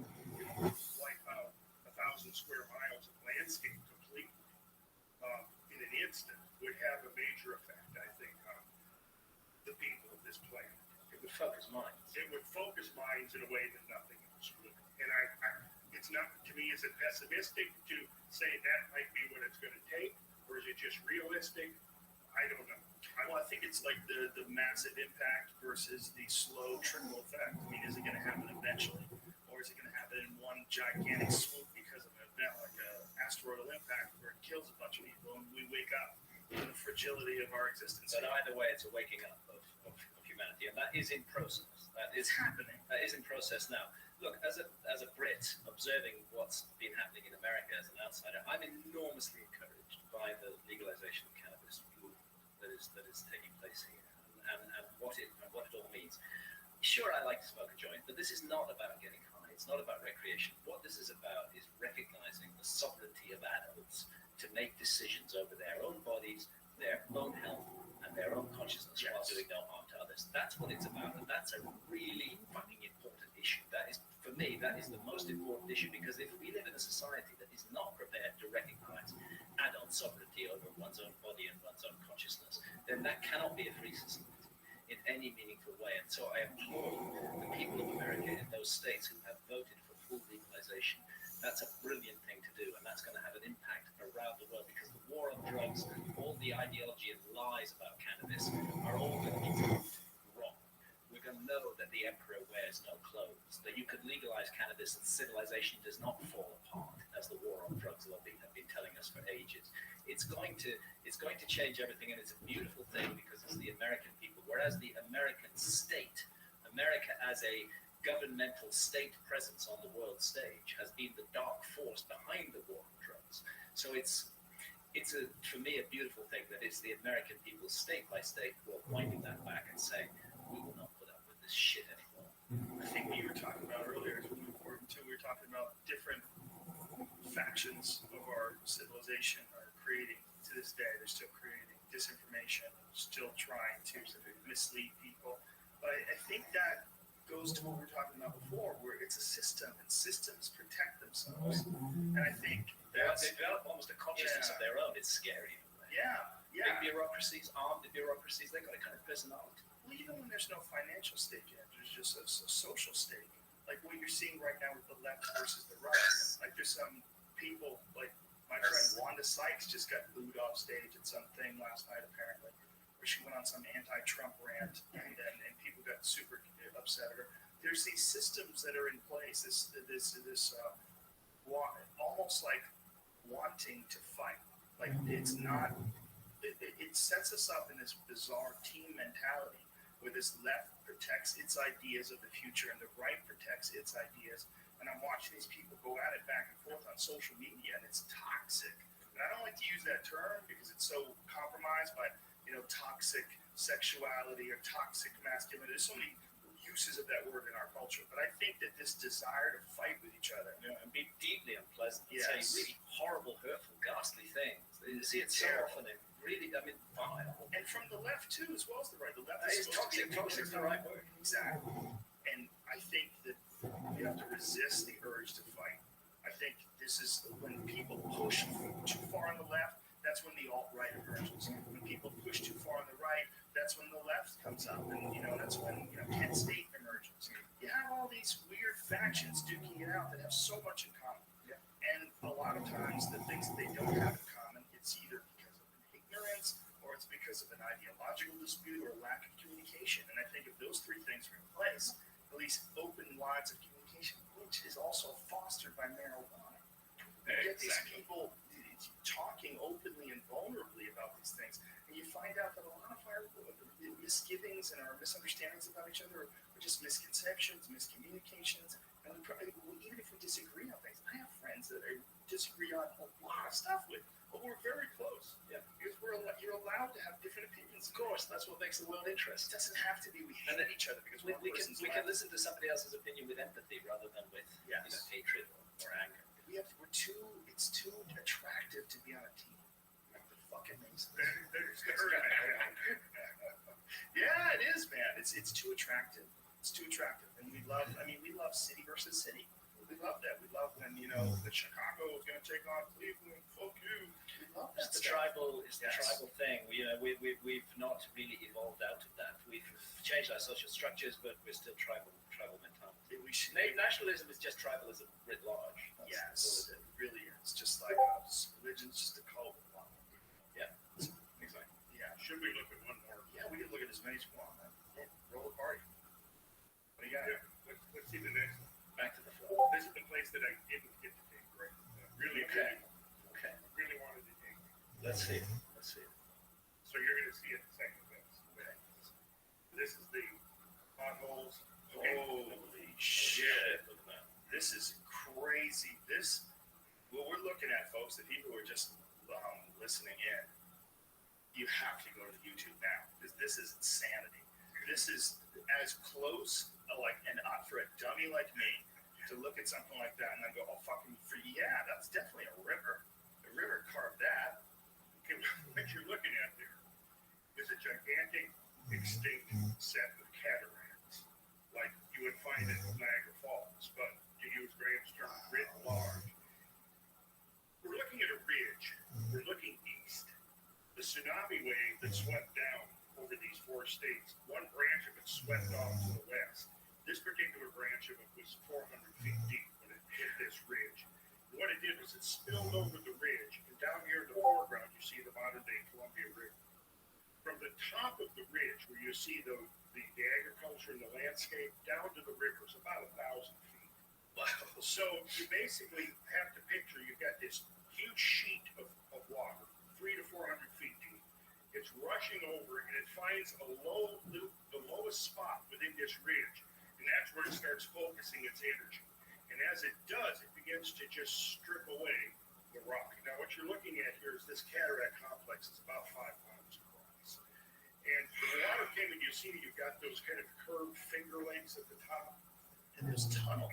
H: wipe out 1,000 square miles of landscape completely in an instant would have a major effect, I think, on the people of this planet.
I: It would focus minds.
H: It would focus minds in a way that nothing else would. And it's not, to me, is it pessimistic to say that might be what it's going to take, or is it just realistic? I don't know.
G: Well, I think it's like the massive impact versus the slow trickle effect. I mean, is it going to happen eventually, or is it going to happen in one gigantic swoop because of an event like an asteroidal impact where it kills a bunch of people and we wake up in the fragility of our existence?
I: But either way, it's a waking up of humanity, and that is in process. That is
G: happening.
I: That is in process now. Look, as a Brit, observing what's been happening in America as an outsider, I'm enormously encouraged by the legalization of cannabis that is taking place here, and what it all means. Sure, I like to smoke a joint, but this is not about getting high. It's not about recreation. What this is about is recognizing the sovereignty of adults to make decisions over their own bodies, their own health, and their own consciousness while doing no harm to others. That's what it's about, and that's a really fucking important me, that is the most important issue, because if we live in a society that is not prepared to recognize adult sovereignty over one's own body and one's own consciousness, then that cannot be a free society in any meaningful way. And so I applaud the people of America in those states who have voted for full legalization. That's a brilliant thing to do, and that's going to have an impact around the world, because the war on drugs, all the ideology and lies about cannabis are all going to be proved wrong. We're going to know that the emperor wears no clothes, that you could legalize cannabis and civilization does not fall apart, as the war on drugs lobby have been telling us for ages. It's going to change everything, and it's a beautiful thing because it's the American people, whereas the American state, America as a governmental state presence on the world stage, has been the dark force behind the war on drugs. So it's for me a beautiful thing that it's the American people, state by state, who are winding that back and saying, we will not put up with this shit anymore.
G: I think what you were talking about earlier is really important too. We were talking about different factions of our civilization are creating, to this day, they're still creating disinformation, still trying to mislead people. But I think that goes to what we were talking about before, where it's a system and systems protect themselves. And I think
I: they develop almost a consciousness of their own. It's scary in a way.
G: Yeah.
I: Big bureaucracies, armed bureaucracies, they got a kind of personality.
G: Well, even when there's no financial stake in it, there's just a social stake. Like what you're seeing right now with the left versus the right. Like there's some people, like my friend Wanda Sykes just got booed off stage at something last night, apparently, where she went on some anti-Trump rant, and people got super upset at her. There's these systems that are in place. This almost like wanting to fight. Like it's not. It sets us up in this bizarre team mentality where this left protects its ideas of the future and the right protects its ideas. And I'm watching these people go at it back and forth on social media, and it's toxic. And I don't like to use that term because it's so compromised by, toxic sexuality or toxic masculinity. There's so many uses of that word in our culture. But I think that this desire to fight with each other,
I: and be deeply unpleasant,
G: yes,
I: say really horrible, hurtful, ghastly things. You see it so often. Really, vile.
G: And from the left too, as well as the right. The left
I: is toxic. Toxic is the right word.
G: Exactly. And I think that we have to resist the urge to fight. I think this is when people push too far on the left. That's when the alt-right emerges. When people push too far on the right, that's when the left comes up, and that's when Kent State emerges. You have all these weird factions duking it out that have so much in common.
I: Yeah.
G: And a lot of times, the things that they don't have in common, it's either because of ignorance or it's because of an ideological dispute or lack of communication. And I think if those three things are in place, at least open lines of communication, which is also fostered by marijuana. You get these people talking openly and vulnerably about these things, and you find out that a lot of our misgivings and our misunderstandings about each other are just misconceptions, miscommunications, and even if we disagree on things, I have friends that I disagree on a lot of stuff with, but we're very close.
I: Yeah,
G: because you're allowed to have different opinions.
I: Of course, that's what makes the world interesting.
G: It doesn't have to be we hate each other because
I: we can listen to somebody else's opinion with empathy rather than with hatred or anger.
G: It's too attractive to be on a team. Like the fucking things. Yeah, it is, man. It's too attractive. It's too attractive, and we love city versus city. We love that. We love when that Chicago is going to take on Cleveland. Fuck you. We love that.
I: It's the tribal thing. We've not really evolved out of that. We've changed our social structures, but we're still tribal mentality. Nationalism is just tribalism writ large.
G: Yes, it really is. Just like religion's just a cult.
I: Yeah, exactly.
G: Yeah.
H: Should we look at one more?
G: Yeah, we can look at as many as we want. Roll the party. What do you got?
H: Yeah, let's see the next one.
I: Back to the floor.
H: This is the place that I didn't get to take great. Really wanted to take.
I: Let's see.
H: So you're going to see it the same as this.
G: Okay.
H: This is the potholes.
G: Okay. Holy shit! Look at that. This is crazy. What we're looking at, folks, the people who are just listening in, you have to go to YouTube now because this is insanity. This is as close, for a dummy like me to look at something like that and then go, oh, that's definitely a river. The river carved that.
H: Okay, what you're looking at there is a gigantic extinct set of cataracts, like you would find at Niagara Falls, but the tsunami wave that swept down over these 4 states, one branch of it swept off to the west. This particular branch of it was 400 feet deep when it hit this ridge. And what it did was it spilled over the ridge, and down here in the foreground you see the modern-day Columbia River. From the top of the ridge, where you see the agriculture and the landscape, down to the river is about 1,000 feet. Wow. So you basically have to picture you've got this huge sheet of water, 300 to 400 feet deep. It's rushing over, and it finds the lowest spot within this ridge, and that's where it starts focusing its energy. And as it does, it begins to just strip away the rock. Now, what you're looking at here is this cataract complex. It's about 5 miles across. And the water came, and you see you've got those kind of curved finger lengths at the top.
I: And there's tunnels.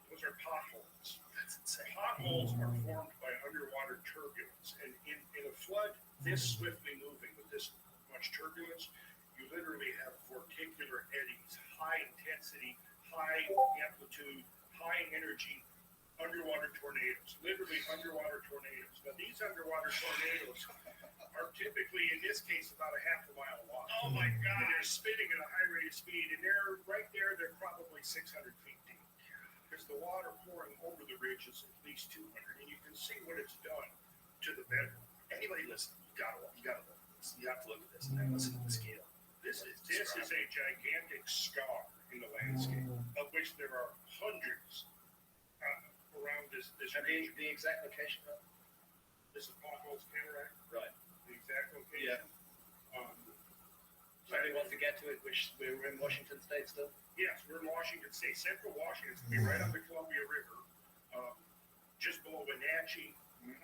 H: Those are potholes.
I: That's insane.
H: Potholes are formed by underwater turbulence. And in a flood this swiftly moving with this much turbulence, you literally have vorticular eddies, high intensity, high amplitude, high energy underwater tornadoes, literally underwater tornadoes. Now, these underwater tornadoes are typically, in this case, about a half a mile long. Oh my God, they're spinning at a high rate of speed, and they're right there, they're probably 600 feet deep. Because the water pouring over the ridge is at least 200, and you can see what it's done to the bedrock.
G: Anybody listening, you gotta look at this. You have to look at this and then listen to the scale.
H: This is a gigantic scar in the landscape, of which there are hundreds around this
I: And
H: region.
I: the exact location of
H: This is Potholes Cataract,
I: Right.
H: the exact location.
I: So we want to get to it, which we're in Washington State still?
H: Yes, we're in Washington State, Central Washington. It's gonna be right on the Columbia River, just below Wenatchee.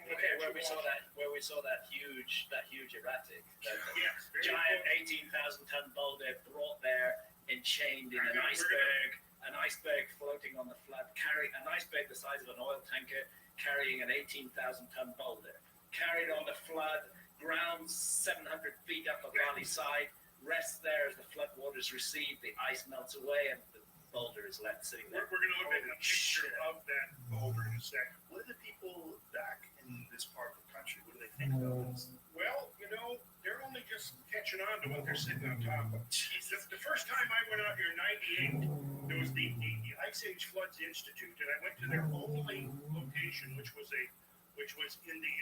I: Okay, where we saw that huge erratic, that
H: Yes, very
I: giant
H: close.
I: 18,000-ton boulder brought there, enchained in an iceberg floating on the flood, an iceberg the size of an oil tanker, carrying an 18,000-ton boulder, carried on the flood, ground 700 feet up a valley side, rests there as the flood waters recede, the ice melts away, and the boulder is left sitting there.
H: We're gonna look at a picture of that boulder in a second.
G: What do the people back in this part of the country, what do they think about this?
H: Well, they're only just catching on to what they're sitting on top of. The first time I went out here in '98, there was the Ice Age Floods Institute, and I went to their only location, which was in the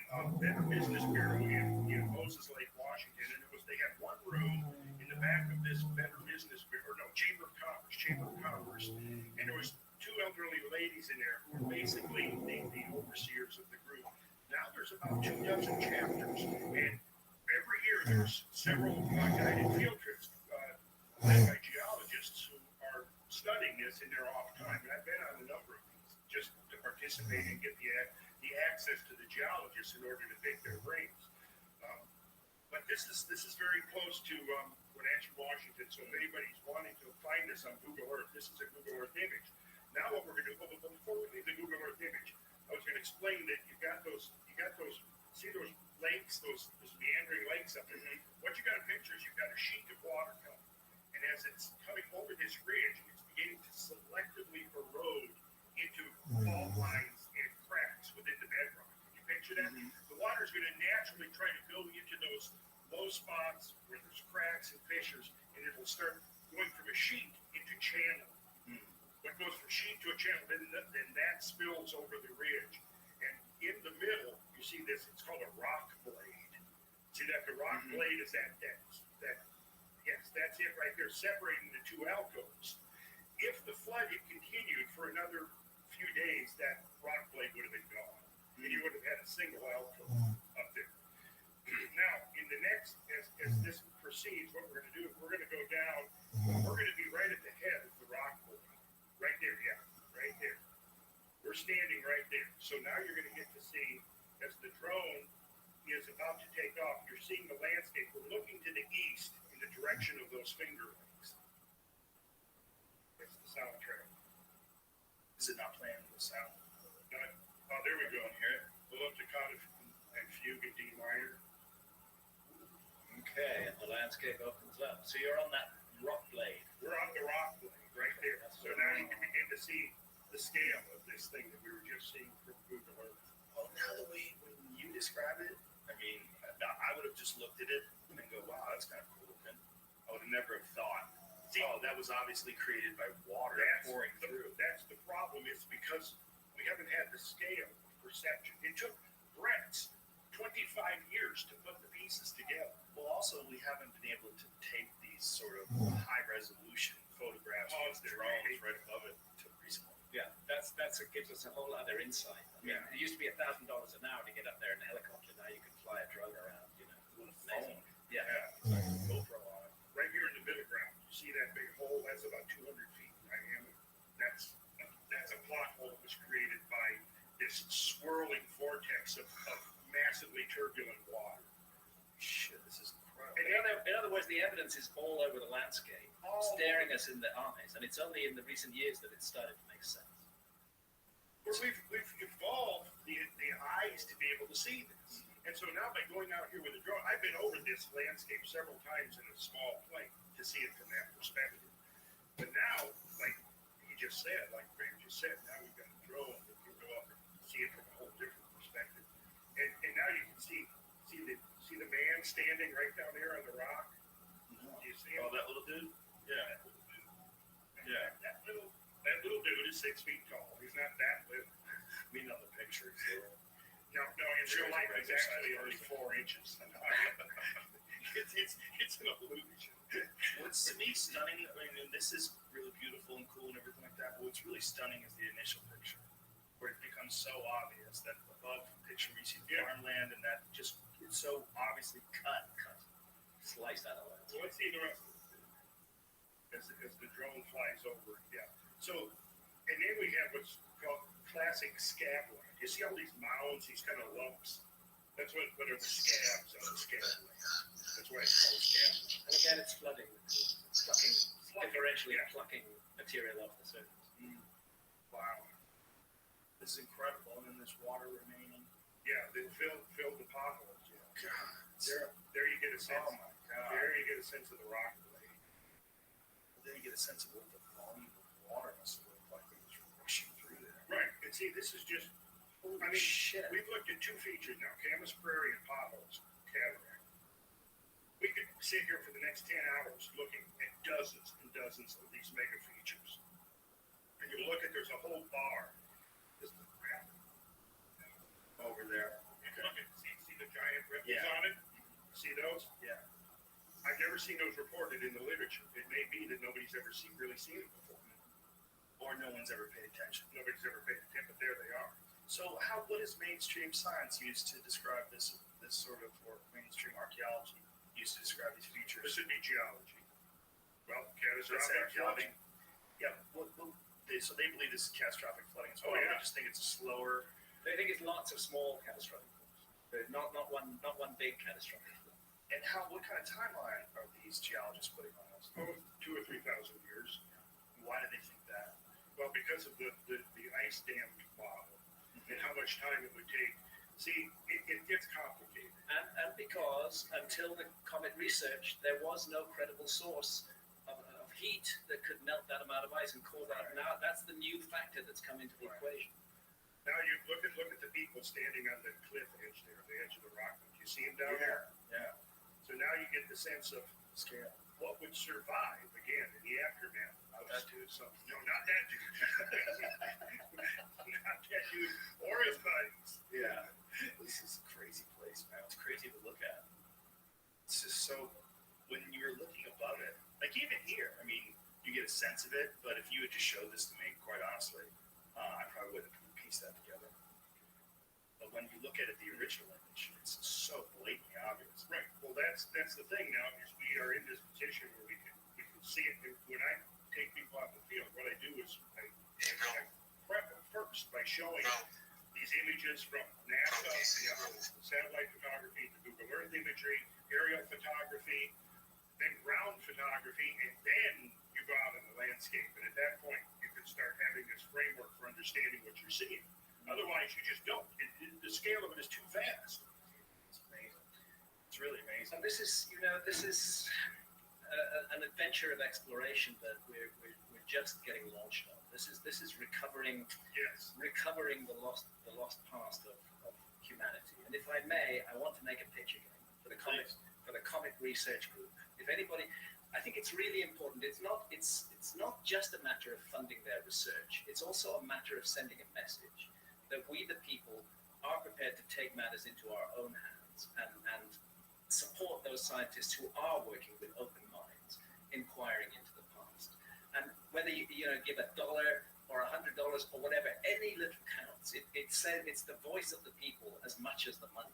H: Better Business Bureau in Moses Lake, Washington, and they had one room in the back of this Better Business Bureau, Chamber of Commerce, and there was 2 elderly ladies in there who were basically the overseers of the group. Now there's about 24 chapters, and every year there's several guided field trips led by geologists who are studying this in their off time. And I've been on a number of these just to participate and get the access to the geologists in order to pick their brains. But this is very close to Wenatchee, Washington. So if anybody's wanting to find this on Google Earth, this is a Google Earth image. Now what we're going to do, before we leave the Google Earth image, I was going to explain that you got those, see those lakes, those meandering lakes up there. What you got to picture is you've got a sheet of water coming, and as it's coming over this ridge, it's beginning to selectively erode into fault lines and cracks within the bedrock. Can you picture that? The water is going to naturally try to go into those low spots where there's cracks and fissures, and it'll start going from a sheet into channel. What goes from sheet to a channel, then that spills over the ridge. And in the middle, you see this, it's called a rock blade. See that the rock blade is that, yes, that's it right there, separating the 2 alcoves. If the flood had continued for another few days, that rock blade would have been gone. And you would have had a single alcove up there. Now, in the next, as this proceeds, what we're going to do is we're going to go down, we're going to be right at the head of the rock blade. Right there, yeah, right there. We're standing right there. So now you're going to get to see, as the drone is about to take off, you're seeing the landscape. We're looking to the east in the direction of those Finger Lakes. It's the soundtrack.
G: Is it not playing the sound?
H: Oh, there we go. Here, below Toccata and Fugue in D minor.
I: Okay, and the landscape opens up. So you're on that rock blade.
H: We're on the rock blade right there. So now you can begin to see the scale of this thing that we were just seeing from Google Earth.
G: Well, now when you describe it, I mean, I would have just looked at it and go, wow, that's kind of cool looking. I would have never have thought, oh, that was obviously created by water pouring through.
H: That's the problem. It's because we haven't had the scale of perception. It took Brett's 25 years to put the pieces together.
G: Well, also, we haven't been able to take these sort of high resolution photographs with the drones right above it until recently.
I: Yeah, that's it gives us a whole other insight. I mean, it used to be $1,000 an hour to get up there in a helicopter. Now you can fly a drone around, you know,
G: With a phone.
I: Yeah.
H: Yeah, it's like a GoPro on it. Right here in the middle ground, you see that big hole? That's about 200 feet in diameter. That's a plot hole that was created by this swirling vortex of massively turbulent water.
G: Shit, this is incredible.
I: In other words, the evidence is all over the landscape, staring us in the eyes, and it's only in the recent years that it's started to make sense.
H: But we've evolved the eyes to be able to see this. And so now by going out here with a drone, I've been over this landscape several times in a small plane to see it from that perspective. But now, like he just said, like Graham just said, now we've got a drone that can go up and see it from a whole different perspective. And now you can see the man standing right down there on the rock.
G: No.
H: Do you see him?
G: Oh, that little dude? Yeah.
H: That little dude. Yeah. That little dude is 6 feet tall. He's not that little.
G: I mean, on the picture.
H: No, in real life, it's actually only 4 inches. It's an illusion.
G: What's to me stunning, I mean, this is really beautiful and cool and everything like that, but what's really stunning is the initial picture, where it becomes so obvious that above the picture we see farmland and that just, it's so obviously cut.
I: Sliced out of it.
H: So let's see the rest of it. As the drone flies over, yeah. So, and then we have what's called classic scab land. You see all these mounds, these kind of lumps? That's what are the scabs on the scab land. That's why it's called scab land.
I: And again, it's flooding, differentially plucking material off the surface.
G: Wow. This is incredible, and then this water remaining.
H: Yeah, they filled the potholes. Yeah.
G: God.
H: There you get a sense.
G: Oh my God.
H: There you get a sense of the rock blade.
G: Then you get a sense of what the volume of water must have looked like when it was rushing through there.
H: Right, and see, this is just,
G: Shit.
H: we've looked at 2 features now, Camas Prairie and Potholes Cataract. We could sit here for the next 10 hours looking at dozens and dozens of these mega features. And you look at, there's a whole bar. This is crap.
G: Over there.
H: Look at, see the giant ripples
G: Yeah.
H: on it? See those?
G: Yeah.
H: I've never seen those reported in the literature. It may be that nobody's ever really seen them before.
G: Or no one's ever paid attention.
H: Nobody's ever paid attention, but there they are.
G: So what is mainstream science used to describe this sort of, or mainstream archaeology used to describe these features?
H: This would be geology. Well,
G: Let's say
H: catastrophic
G: archaeology.
H: flooding.
G: Yeah, so they believe this is catastrophic flooding as well.
H: Oh, yeah.
G: I just think it's a slower.
I: They think it's lots of small catastrophic floods, not one big catastrophic flood.
G: And what kind of timeline are these geologists putting on us?
H: 2,000 or 3,000 years.
G: Why do they think that?
H: Well, because of the ice dam model and how much time it would take. See, it gets complicated.
I: And because until the comet research, there was no credible source of heat that could melt that amount of ice and cause that. Now that's the new factor that's come into the equation.
H: Now you look at the people standing on the cliff edge there, the edge of the rock. Do you see them down there?
G: Yeah.
H: So now you get the sense of
G: Scale.
H: what would survive again in the aftermath of
G: That dude.
H: something. No, not that dude. Not that dude or his buddies.
G: Yeah. This is a crazy place, man. It's crazy to look at. It's just so, when you're looking above it, like even here, I mean, you get a sense of it, but if you had just showed this to me, quite honestly, I probably wouldn't have pieced that together. But when you look at it, the original image, it's so blatantly obvious.
H: Right. Well, that's the thing now is we are in this position where we can see it. And when I take people out in the field, what I do is I prep them first by showing these images from NASA, satellite photography, the Google Earth imagery, aerial photography, then ground photography, and then you go out in the landscape. And at that point, you can start having this framework for understanding what you're seeing. Otherwise, you just don't. The scale of it is too vast.
G: It's amazing. It's really amazing.
I: And this is an adventure of exploration that we're just getting launched on. This is recovering
H: Yes.
I: the lost past of humanity. And if I may, I want to make a pitch again. for the comic research group. If anybody, I think it's really important. It's not just a matter of funding their research. It's also a matter of sending a message that we, the people, are prepared to take matters into our own hands and support those scientists who are working with open minds, inquiring into the past. And whether you give $1 or $100 or whatever, any little counts. It's the voice of the people as much as the money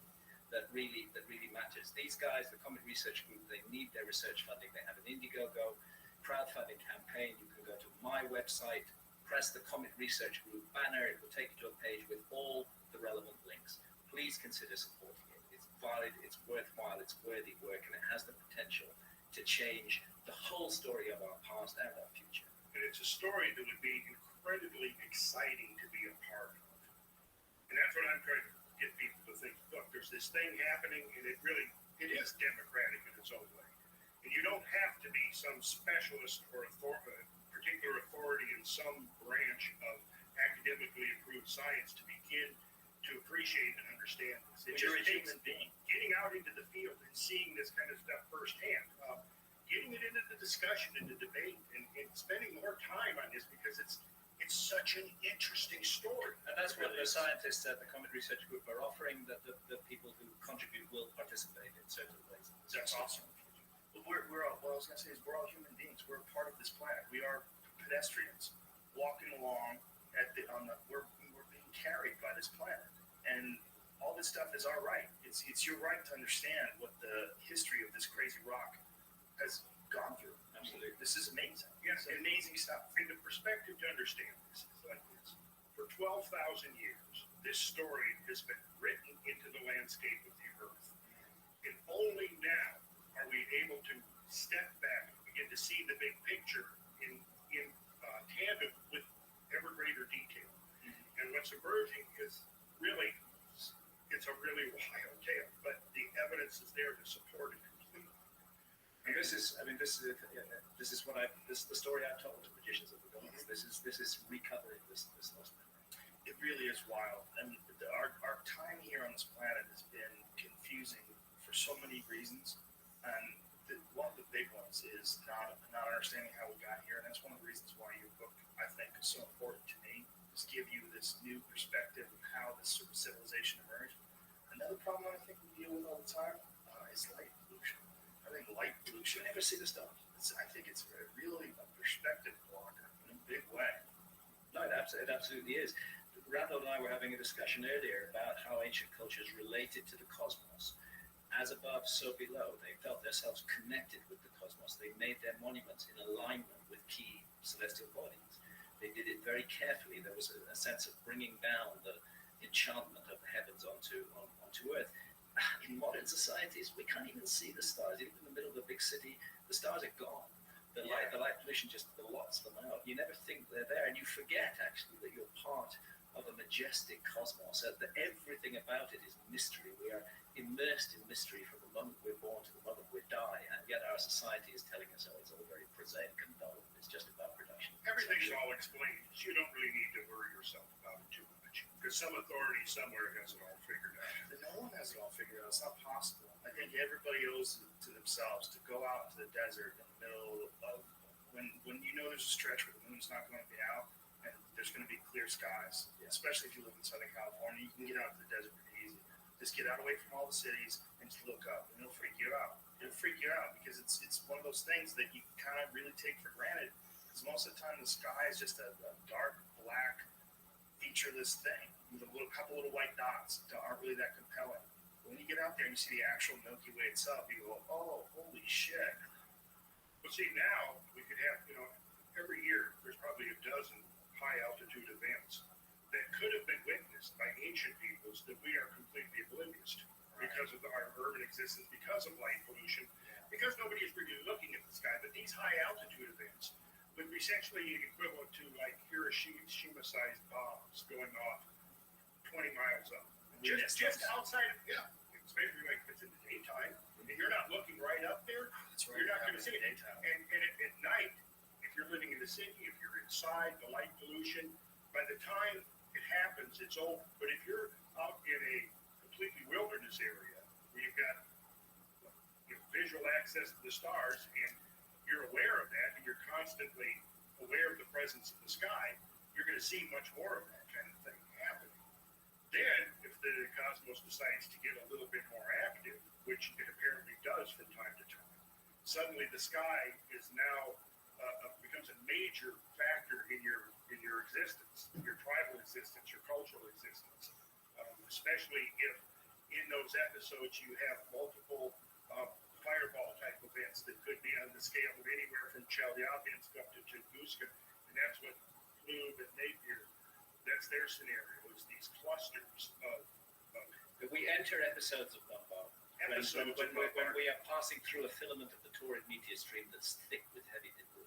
I: that really matters. These guys, the Comet Research Group, they need their research funding. They have an Indiegogo crowdfunding campaign. You can go to my website, press the Comet Research Group banner. It will take you to a page with all the relevant links. Please consider supporting it. It's valid, it's worthwhile, it's worthy work, and it has the potential to change the whole story of our past and our future.
H: And it's a story that would be incredibly exciting to be a part of. And that's what I'm trying to get people to think. Look, there's this thing happening, and it is democratic in its own way. And you don't have to be some specialist or particular authority in some branch of academically approved science to begin to appreciate and understand this. It just takes getting out into the field and seeing this kind of stuff firsthand, getting it into the discussion, into debate, and spending more time on this because it's such an interesting story.
I: And that's what the scientists at the Comet Research Group are offering, that the people who contribute will participate in certain ways.
F: That's awesome. But what I was going to say is we're all human beings. We're a part of this planet. We are pedestrians walking along we're being carried by this planet. And all this stuff is our right. It's your right to understand what the history of this crazy rock has gone through.
I: Absolutely.
F: This is amazing.
H: Yes,
F: It's amazing stuff.
H: And the perspective to understand this is like this. For 12,000 years, this story has been written into the landscape of the earth. And only now are we able to step back and begin to see the big picture in tandem with ever greater detail. And what's emerging is really, it's a really wild tale, but the evidence is there to support it completely.
I: And this is the story I've told to Magicians of the Gods. This is recovering this lost memory.
F: It really is wild. And our time here on this planet has been confusing for so many reasons. And one of the big ones is not understanding how we got here. And that's one of the reasons why your book, I think, is so important to me, is give you this new perspective of how this sort of civilization emerged. Another problem I think we deal with all the time is light pollution. I think light pollution,
I: You never see the stuff.
F: I think it's really a perspective blocker in a big way.
I: No, it absolutely is. Randall and I were having a discussion earlier about how ancient cultures related to the cosmos. As above, so below. They felt themselves connected with the cosmos. They made their monuments in alignment with key celestial bodies. They did it very carefully. There was a sense of bringing down the enchantment of the heavens onto Earth. In modern societies, we can't even see the stars. Even in the middle of a big city, the stars are gone. The light pollution just blots them out. You never think they're there, and you forget actually that you're part of a majestic cosmos. That everything about it is mystery. We are immersed in mystery from the moment we're born to the moment we die, and yet our society is telling us, oh, it's all very prosaic and dull. It's just about production.
H: Everything's all explained. You don't really need to worry yourself about it too much. Because some authority somewhere has it all figured out.
F: No one has it all figured out. It's not possible. I think everybody owes it to themselves to go out into the desert in the middle of when you know there's a stretch where the moon's not going to be out and there's going to be clear skies. Especially if you live in Southern California, you can get out to the desert pretty easy. Just get out away from all the cities and just look up, and it'll freak you out. It'll freak you out because it's one of those things that you kind of really take for granted. Because most of the time the sky is just a dark, black, featureless thing with a couple little white dots that aren't really that compelling. When you get out there and you see the actual Milky Way itself, you go, oh, holy shit.
H: But see, now we could have, every year there's probably a dozen high altitude events that could have been witnessed by ancient peoples that we are completely oblivious to because of our urban existence, because of light pollution, because nobody is really looking at the sky. But these high altitude events would be essentially equivalent to like Hiroshima-sized bombs going off 20 miles up. Just outside of, especially like if it's in the daytime, and you're not looking right up there, you're not going to see it. And at night, if you're living in the city, if you're inside, the light pollution, by the time it happens, it's over. But if you're out in a completely wilderness area where you've got visual access to the stars, and you're aware of that, and you're constantly aware of the presence of the sky, you're going to see much more of that kind of thing happening. Then, if the cosmos decides to get a little bit more active, which it apparently does from time to time, suddenly the sky is now becomes a major factor in your existence, your tribal existence, your cultural existence, especially if in those episodes you have multiple fireball type events that could be on the scale of anywhere from Chelyabinsk up to Tunguska, and that's what Plum and Napier, that's their scenario, is these clusters of
I: We enter episodes of bombardment. When we are passing through a filament of the Taurid meteor stream that's thick with heavy debris,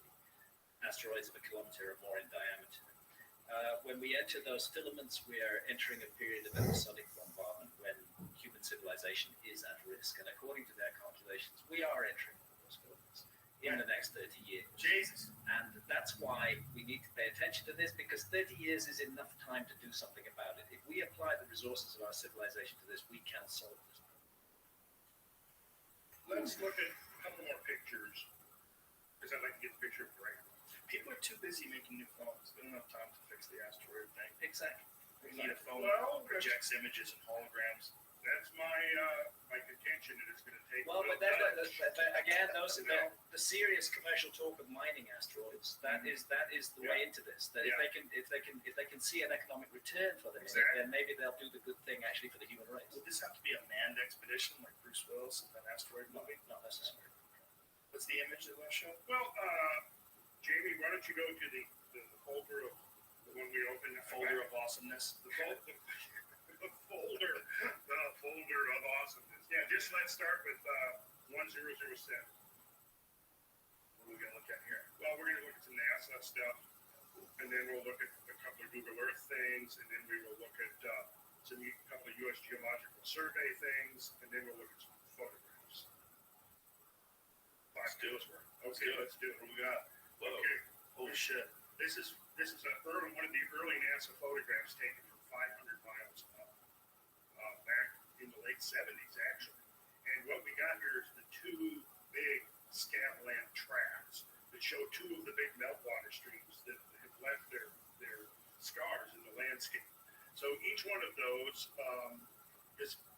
I: asteroids of a kilometer or more in diameter. When we enter those filaments, we are entering a period of episodic bombardment when human civilization is at risk. And according to their calculations, we are entering those filaments in the next 30 years.
H: Jesus.
I: And that's why we need to pay attention to this, because 30 years is enough time to do something about it. If we apply the resources of our civilization to this, we can solve this.
H: Let's look at a couple more pictures, because I'd like to get a picture of Graham.
G: People are too busy making new phones. They don't have time to fix the asteroid thing.
I: Exactly.
G: We need a phone
H: Well,
G: that projects images and holograms.
H: That's my contention that it's going to take.
I: Well, but then, again, the serious commercial talk of mining asteroids, that is the way into this. That if they can see an economic return for this, then maybe they'll do the good thing actually for the human race.
G: Would this have to be a manned expedition like Bruce Willis in that asteroid movie?
I: Not necessarily.
G: What's the image that was shown?
H: Well, Jamie, why don't you go to the folder of when we open the
G: Folder of awesomeness.
H: the folder of awesomeness. Yeah, just let's start with 1007. What are we gonna look at here? Well, we're gonna look at some NASA stuff, and then we'll look at a couple of Google Earth things, and then we will look at a couple of U.S. Geological Survey things, and then we'll look at some photographs.
G: Let's do it.
H: Okay, let's do it. What we got?
G: Whoa.
H: Okay.
G: Holy shit.
H: This is one of the early NASA photographs taken from 500 miles up, back in the late 70s, actually. And what we got here is the two big scabland tracts that show two of the big meltwater streams that have left their scars in the landscape. So each one of those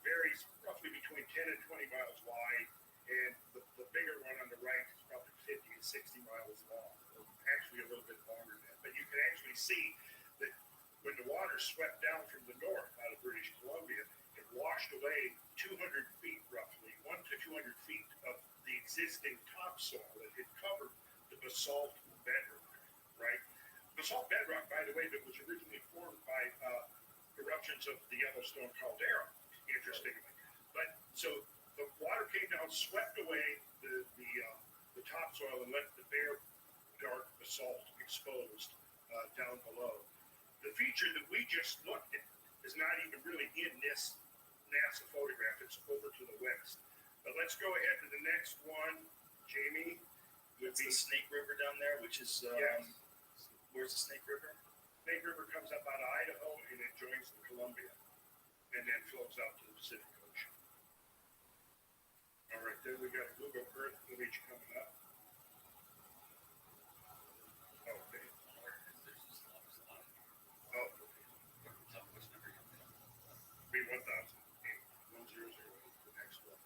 H: varies roughly between 10 and 20 miles wide, and the bigger one on the right is probably 50 to 60 miles long, or actually a little bit longer than that. But you can actually see that when the water swept down from the north out of British Columbia, it washed away 200 feet roughly, 1 to 200 feet of the existing topsoil that had covered the basalt bedrock, right? Basalt bedrock, by the way, that was originally formed by eruptions of the Yellowstone caldera, interestingly. But so the water came down, swept away the topsoil, and left the bare, dark basalt exposed down below. The feature that we just looked at is not even really in this NASA photograph. It's over to the west. But let's go ahead to the next one, Jamie.
G: It's the Snake River down there, which is
H: Yes.
G: Where's the Snake River?
H: Snake River comes up out of Idaho and it joins the Columbia and then flows out to the Pacific Ocean. All right, then we got a Google Earth image coming up. Okay. Oh, B1008, 1008, the next one.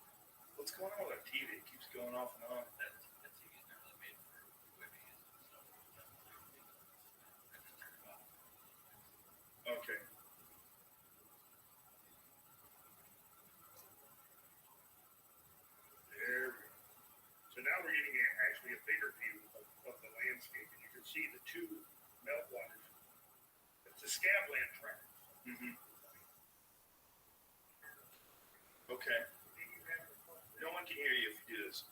G: What's going on with our TV? It keeps going off and on.
H: Okay. There we go. So now we're getting actually a bigger view of the landscape, and you can see the two meltwaters. It's a scabland tract.
G: Mm-hmm. Okay. No one can hear you if you do this.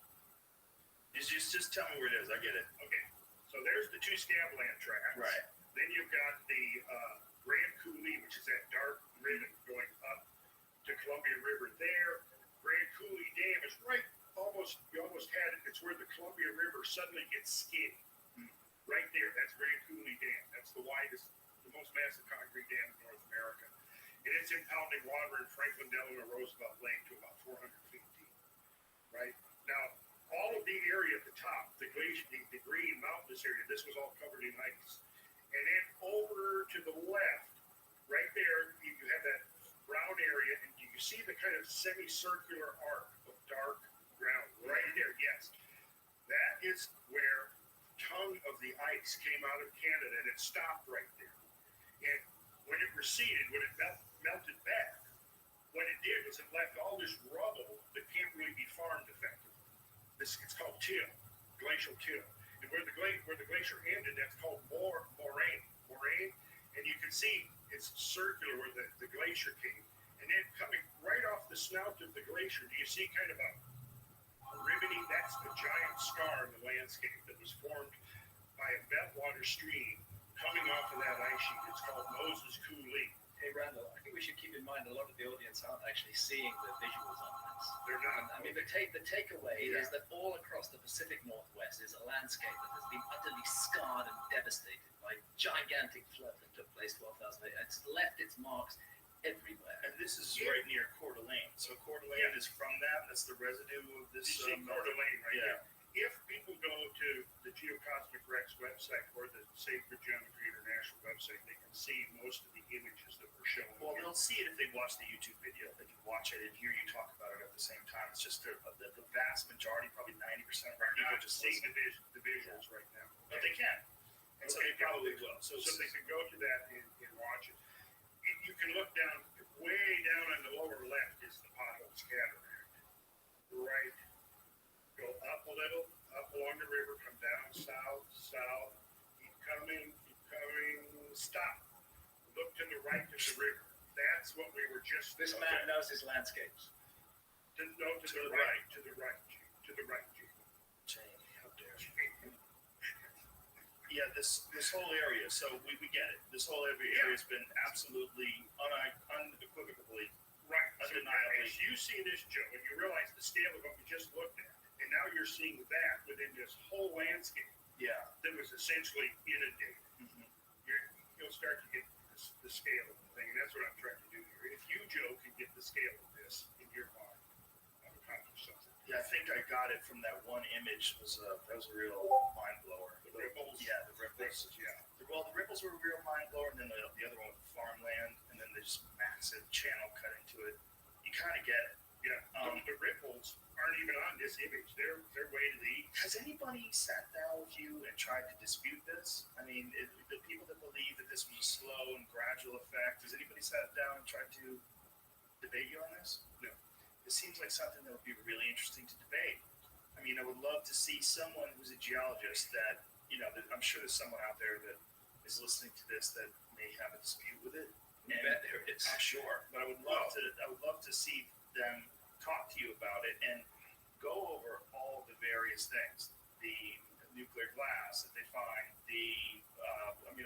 G: Just tell me where it is. I get it.
H: Okay. So there's the two scabland tracts.
G: Right.
H: Then you've got the Grand Coulee, which is that dark ribbon going up to Columbia River there. Grand Coulee Dam is right you almost had it. It's where the Columbia River suddenly gets skinny. Right there. That's Grand Coulee Dam. That's the widest, the most massive concrete dam in North America. And it's impounding water in Franklin Delano Roosevelt Lake to about 400 feet deep. Right? Now, the area at the top, the glacier, the green mountainous area, this was all covered in ice. And then over to the left, right there, you have that brown area, and you see the kind of semicircular arc of dark ground right there. Yes, that is where the tongue of the ice came out of Canada, and it stopped right there. And when it receded, when it melted back, what it did was it left all this rubble that can't really be farmed effectively. It's called till, glacial till. And where the glacier ended, that's called moraine. And you can see it's circular where the glacier came. And then coming right off the snout of the glacier, do you see kind of a ribbony, that's the giant scar in the landscape that was formed by a meltwater stream coming off of that ice sheet. It's called Moses Coulee.
I: Hey, Randall, I think we should keep in mind a lot of the audience aren't actually seeing the visuals on this.
H: They're not.
I: I mean, the takeaway is that all across the Pacific Northwest is a landscape that has been utterly scarred and devastated by gigantic flood that took place 12,000 years. It's left its marks everywhere.
G: And this is right near Coeur d'Alene. So Coeur d'Alene is from that. That's the residue of this.
H: You see Coeur d'Alene right there. If people go to the Geocosmic Rex website or the Sacred Geometry International website, they can see most of the images that we're showing.
G: Well, they'll see it if they watch the YouTube video. They can watch it and hear you talk about it at the same time. It's just the vast majority, probably 90% of
H: We're
G: people
H: not
G: just
H: seeing
G: listen.
H: the visuals right now.
G: But they can. And so they probably will.
H: So they can go to that and watch it. You can look down, way down on the lower left is the Potholes Cataract. Right. Go up a little, up along the river, come down south, keep coming, stop. Look to the right of the river. That's what we were just.
I: This man knows his landscapes.
H: To the right, G.
G: Jamie, how dare you? Yeah, this whole area. So we get it. This whole area has been absolutely unequivocally, undeniably.
H: As you see this, Joe, and you realize the scale of what we just looked at, and now you're seeing that within this whole landscape.
G: Yeah.
H: That was essentially inundated.
G: Mm-hmm.
H: You'll start to get the scale of the thing, and that's what I'm trying to do here. If you, Joe, can get the scale of this in your mind, I've accomplished something.
G: Yeah, I think I got it from that one image. That was a real mind blower.
H: The ripples.
G: Yeah, the ripples.
H: Yeah.
G: Well, the ripples were a real mind blower, and then the other one with the farmland, and then this massive channel cut into it. You kind of get it.
H: Yeah. The ripples aren't even on this image. They're way to the east.
G: Has anybody sat down with you and tried to dispute this? I mean, the people that believe that this was a slow and gradual effect, has anybody sat down and tried to debate you on this?
H: No.
G: It seems like something that would be really interesting to debate. I mean, I would love to see someone who's a geologist that, I'm sure there's someone out there that is listening to this that may have a dispute with it.
I: I bet there is.
G: Sure, but I would love to see them talk to you about it and go over all the various things, the nuclear glass that they find,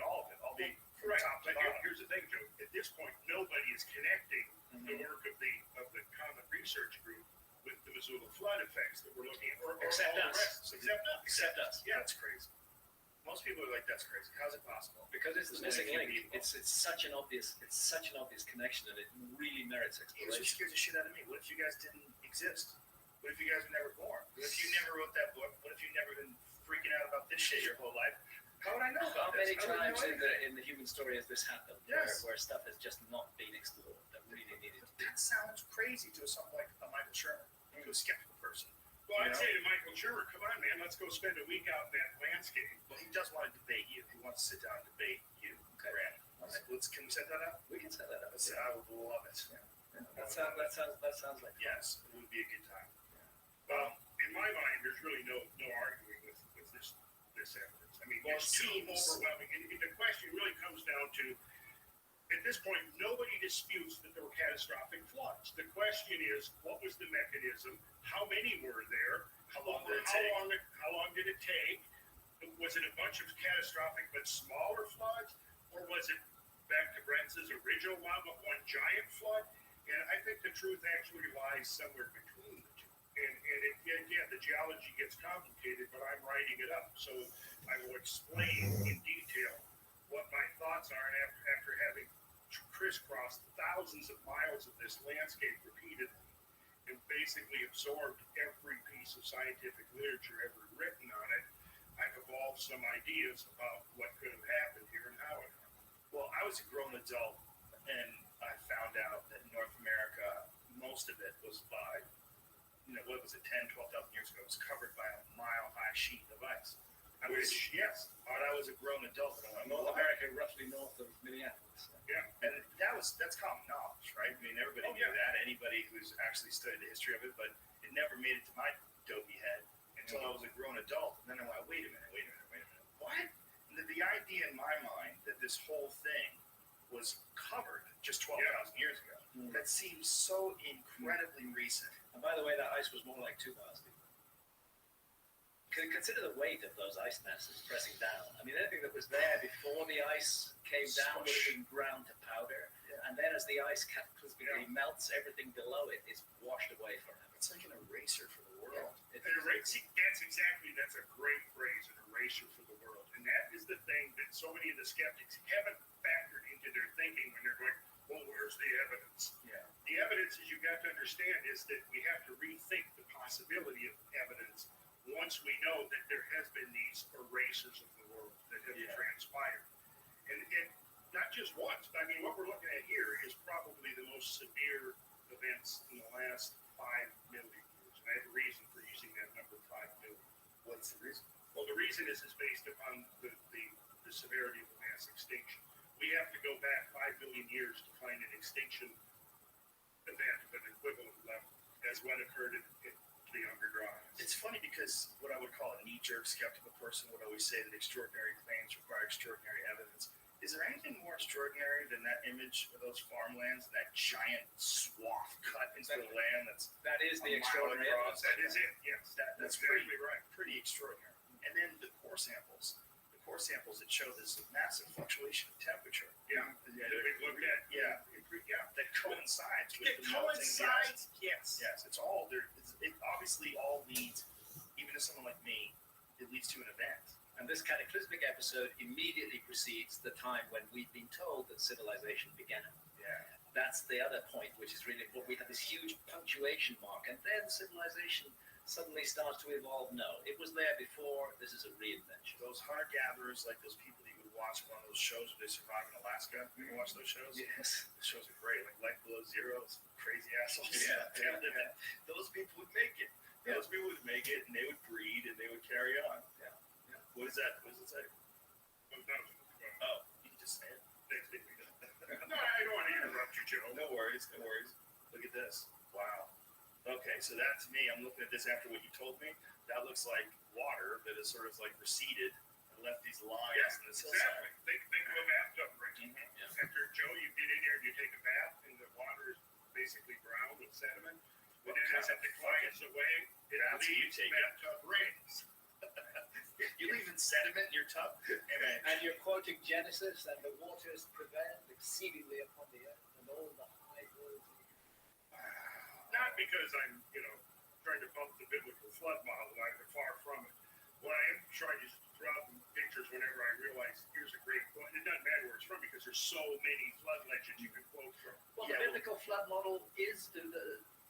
G: all of it, all the
H: Right.
G: top to
H: But
G: bottom.
H: here's the thing, Joe. At this point, nobody is connecting the work of the Comet Research Group with the Missoula flood effects that we're looking at, or
I: Except
H: all
I: us.
H: the rest. Except us.
G: Yeah, that's crazy. Most people are like, "That's crazy. How's it possible?"
I: Because it's the
G: There's
I: missing
G: only a few
I: link.
G: people.
I: It's such an obvious connection, and it really merits
G: Here's what
I: exploration.
G: scares the shit out of me. What if you guys didn't exist? What if you guys were never born? What if you never wrote that book? What if you never been freaking out about this shit your whole life? How would I know
I: How
G: about
I: many
G: this? How would I know
I: times
G: anything?
I: in the human story has this happened?
G: Yes.
I: Where stuff has just not been explored that really needed to be.
G: That sounds crazy to someone like a Michael Sherman, to a skeptical person.
H: Well,
G: You
H: I'd
G: know?
H: say to Michael Shermer, come on, man, let's go spend a week out in that landscape.
G: Well, he does want to debate you. He wants to sit down and debate you, Grant.
I: All right.
G: Can we set that up?
I: We can set that up.
G: I would love it.
I: That sounds like
G: Yes, it would be a good time.
H: In my mind, there's really no arguing with this evidence. I mean,
G: Well,
H: it's too
G: it seems-
H: overwhelming. And the question really comes down to, at this point, nobody disputes that there were catastrophic floods. The question is, what was the mechanism? How many were there? How long did it take? Was it a bunch of catastrophic but smaller floods? Or was it, back to Brent's original one giant flood? And I think the truth actually lies somewhere between the two. And again, the geology gets complicated, but I'm writing it up. So I will explain in detail what my thoughts are after having crisscrossed thousands of miles of this landscape repeatedly and basically absorbed every piece of scientific literature ever written on it, I've evolved some ideas about what could have happened here and how it happened.
G: Well, I was a grown adult, and I found out that North America, most of it was by, what was it, 10, 12,000 years ago, it was covered by a mile-high sheet of ice.
H: Which, yes,
G: But I was a grown adult, and I'm
I: North America, roughly north of Minneapolis.
H: yeah.
G: and that's common knowledge, right? I mean, everybody
H: Oh,
G: knew
H: yeah.
G: that. Anybody who's actually studied the history of it, but it never made it to my dopey head until I was a grown adult. And then I went, wait a minute. What? And the idea in my mind that this whole thing was covered just 12,000 years ago, that seems so incredibly recent.
I: And by the way, that ice was more like 2 miles deep. Consider the weight of those ice masses pressing down. I mean, anything that was there before the ice came down would have been ground to powder. And then as the ice cataclysmically melts, everything below it is washed away forever.
G: It's like an eraser for the world.
H: That's a great phrase, an erasure for the world. And that is the thing that so many of the skeptics haven't factored into their thinking when they're going, well, where's the evidence?
G: Yeah.
H: The evidence, as you've got to understand, is that we have to rethink the possibility of evidence once we know that there has been these erasers of the world that have transpired. And not just once. I mean, what we're looking at here is probably the most severe events in the last 5 million years. And I have a reason for using that number 5 million.
G: What's the reason?
H: Well, the reason is based upon the severity of the mass extinction. We have to go back 5 billion years to find an extinction event of an equivalent level as what occurred in the Younger Drawings.
G: It's funny because what I would call a knee-jerk skeptical person would always say that extraordinary claims require extraordinary evidence. Is there anything more extraordinary than that image of those farmlands and that giant swath cut into the land
I: That is the
G: a mile
I: extraordinary
G: across?
I: evidence.
H: That is it, yes.
G: That's
H: exactly right.
G: pretty extraordinary. And then the core samples that show this massive fluctuation of temperature.
H: Yeah. That we looked at.
G: Yeah. That coincides with
H: It
G: the melting gas.
H: coincides, yes.
G: Yes, it's all there. It obviously all leads, even to someone like me, it leads to an event.
I: And this cataclysmic episode immediately precedes the time when we've been told that civilization began.
G: Yeah.
I: That's the other point, which is really important. We have this huge punctuation mark, and then civilization suddenly starts to evolve. No, it was there before. This is a reinvention.
G: Those hunter-gatherers, like those people that you would watch one of those shows where they survive in Alaska. You ever watch those shows?
I: Yes.
G: The shows are great, like Life Below Zero. Those crazy assholes.
I: Yeah.
G: Those people would make it. Those people would make it, and they would breed, and they would carry on.
I: Yeah.
G: What is that? What does it say? Oh, you can just say it.
H: No, I don't want to interrupt you, Joe.
G: No worries. Look at this. Wow. Okay, so that to me, I'm looking at this after what you told me. That looks like water that has sort of like receded and left these lines in this
H: Exactly.
G: hillside.
H: Think of a bathtub, Rick.
G: Yeah.
H: After Joe, you get in there and you take a bath, and the water is basically brown with sediment. And then as it declines away, it
G: That's what you
H: leaves
G: take it.
H: bathtub rings.
G: You leave in sediment in your tub? Amen.
I: And you're quoting Genesis, and the waters prevailed exceedingly upon the earth, and all the high worlds.
H: Not because I'm, trying to bump the biblical flood model. I'm far from it. What I am trying to throw out in pictures whenever I realize here's a great quote. It doesn't matter where it's from because there's so many flood legends you can quote from.
I: Well, the biblical flood model is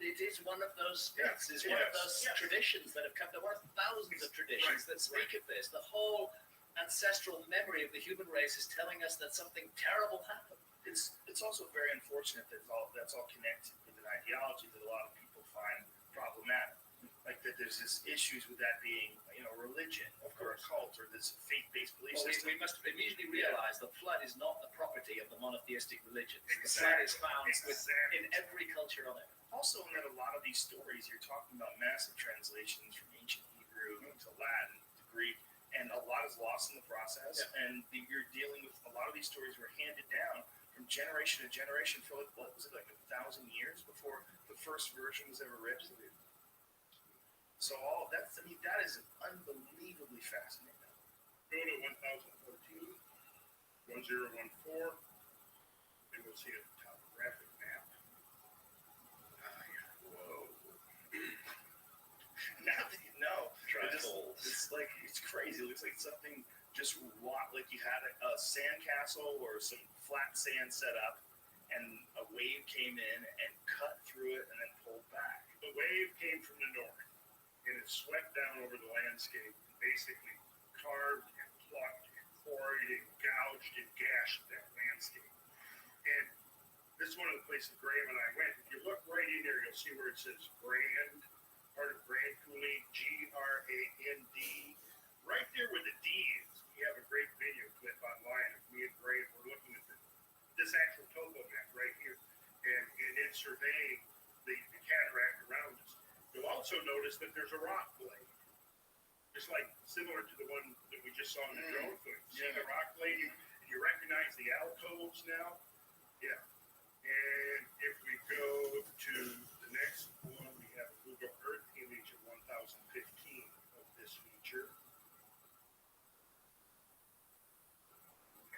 I: it is one of those myths, is one of those traditions that have come. There are thousands of traditions that speak of this. The whole ancestral memory of the human race is telling us that something terrible happened.
G: It's also very unfortunate that that's all connected with an ideology that a lot of people find problematic. Like that there's this issues with that being, religion or a cult or this faith-based belief
I: Well,
G: system.
I: we must immediately realize that flood is not the property of the monotheistic religions. The
H: Exactly.
I: flood is found in every culture on earth.
G: Also, in that a lot of these stories, you're talking about massive translations from ancient Hebrew to Latin to Greek, and a lot is lost in the process.
I: Yeah.
G: And you're dealing with a lot of these stories were handed down from generation to generation for like 1,000 years before the first version was ever written. So all that is unbelievably fascinating.
H: Go to 1014, 1014, and we'll see a topographic map.
G: Whoa. Now that you know, it's crazy. It looks like something just like you had a sandcastle or some flat sand set up, and a wave came in and cut through it and then pulled back.
H: The wave came from the north, and it swept down over the landscape and basically carved and plucked and quarried and gouged and gashed that landscape. And this is one of the places Graham and I went. If you look right in there, you'll see where it says Grand, part of Grand Coulee, Grand. Right there where the D is, we have a great video clip online of me and Graham. We're looking at this actual topo map right here, and it surveying the cataract around us. You'll also notice that there's a rock blade, just like similar to the one that we just saw in the drone footage. See the rock blade? You recognize the alcoves now? Yeah. And if we go to the next one, we have a Google Earth image of 1015 of this feature.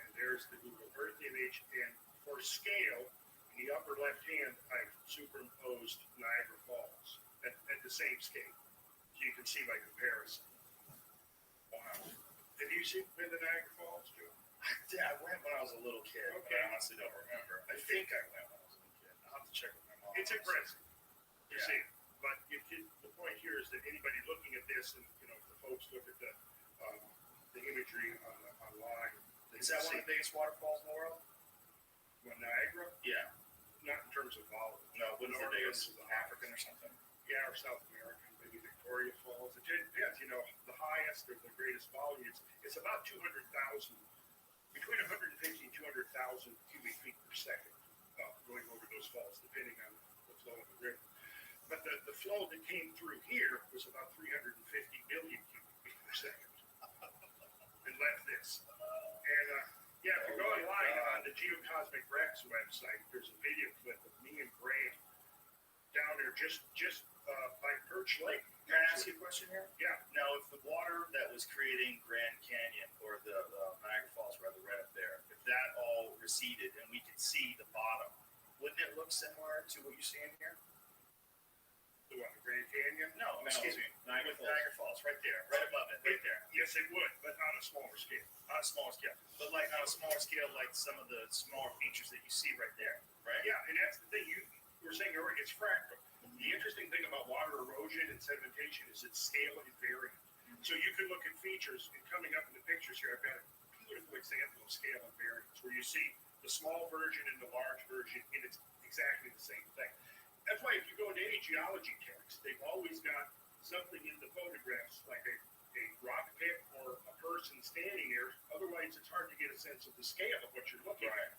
H: And there's the Google Earth image. And for scale, in the upper left hand, I've superimposed Niagara Falls at the same scale. So you can see by comparison. Wow. Have you been to Niagara Falls, Joe?
G: I went when I was a little kid.
H: Okay.
G: But I honestly don't remember. I think I went when I was a little kid. I'll have to check with my mom.
H: It's impressive. You
G: Yeah.
H: see it. But the point here is that anybody looking at this, and if the folks look at the imagery online, they
G: Is that
H: can
G: one of the biggest waterfalls in the world?
H: see Niagara,
G: Yeah.
H: not in terms of volume.
G: No, what's the
H: Nor in
G: biggest?
H: terms of
G: African or something?
H: Yeah, or South American, maybe Victoria Falls. It depends. The highest or the greatest volume, it's about 200,000, between 150 and 200,000 cubic feet per second going over those falls, depending on the flow of the river. But the flow that came through here was about 350 million cubic feet per second and left this. And yeah, if you go online on the Geocosmic Rex website, there's a video clip of me and Graham down there just by Perch Lake.
G: Can I ask you a question here?
H: Yeah.
G: Now, if the water that was creating Grand Canyon, or the Niagara Falls, rather, right up there, if that all receded and we could see the bottom, wouldn't it look similar to what you see in here?
H: The what, the Grand Canyon?
G: No,
H: Excuse me.
G: Niagara Falls, right there, right above it, right there.
H: Yes, it would, but on a smaller scale.
G: On a smaller scale. But like on a smaller scale, like some of the smaller features that you see right there, right?
H: Yeah, and that's the thing you were saying earlier, it's fractal. The interesting thing about water erosion and sedimentation is it's scale invariant. So you can look at features, and coming up in the pictures here, I've got a beautiful example of scale invariance, where you see the small version and the large version, and it's exactly the same thing. That's why if you go into any geology text, they've always got something in the photographs, like a rock pit or a person standing there. Otherwise, it's hard to get a sense of the scale of what you're looking at.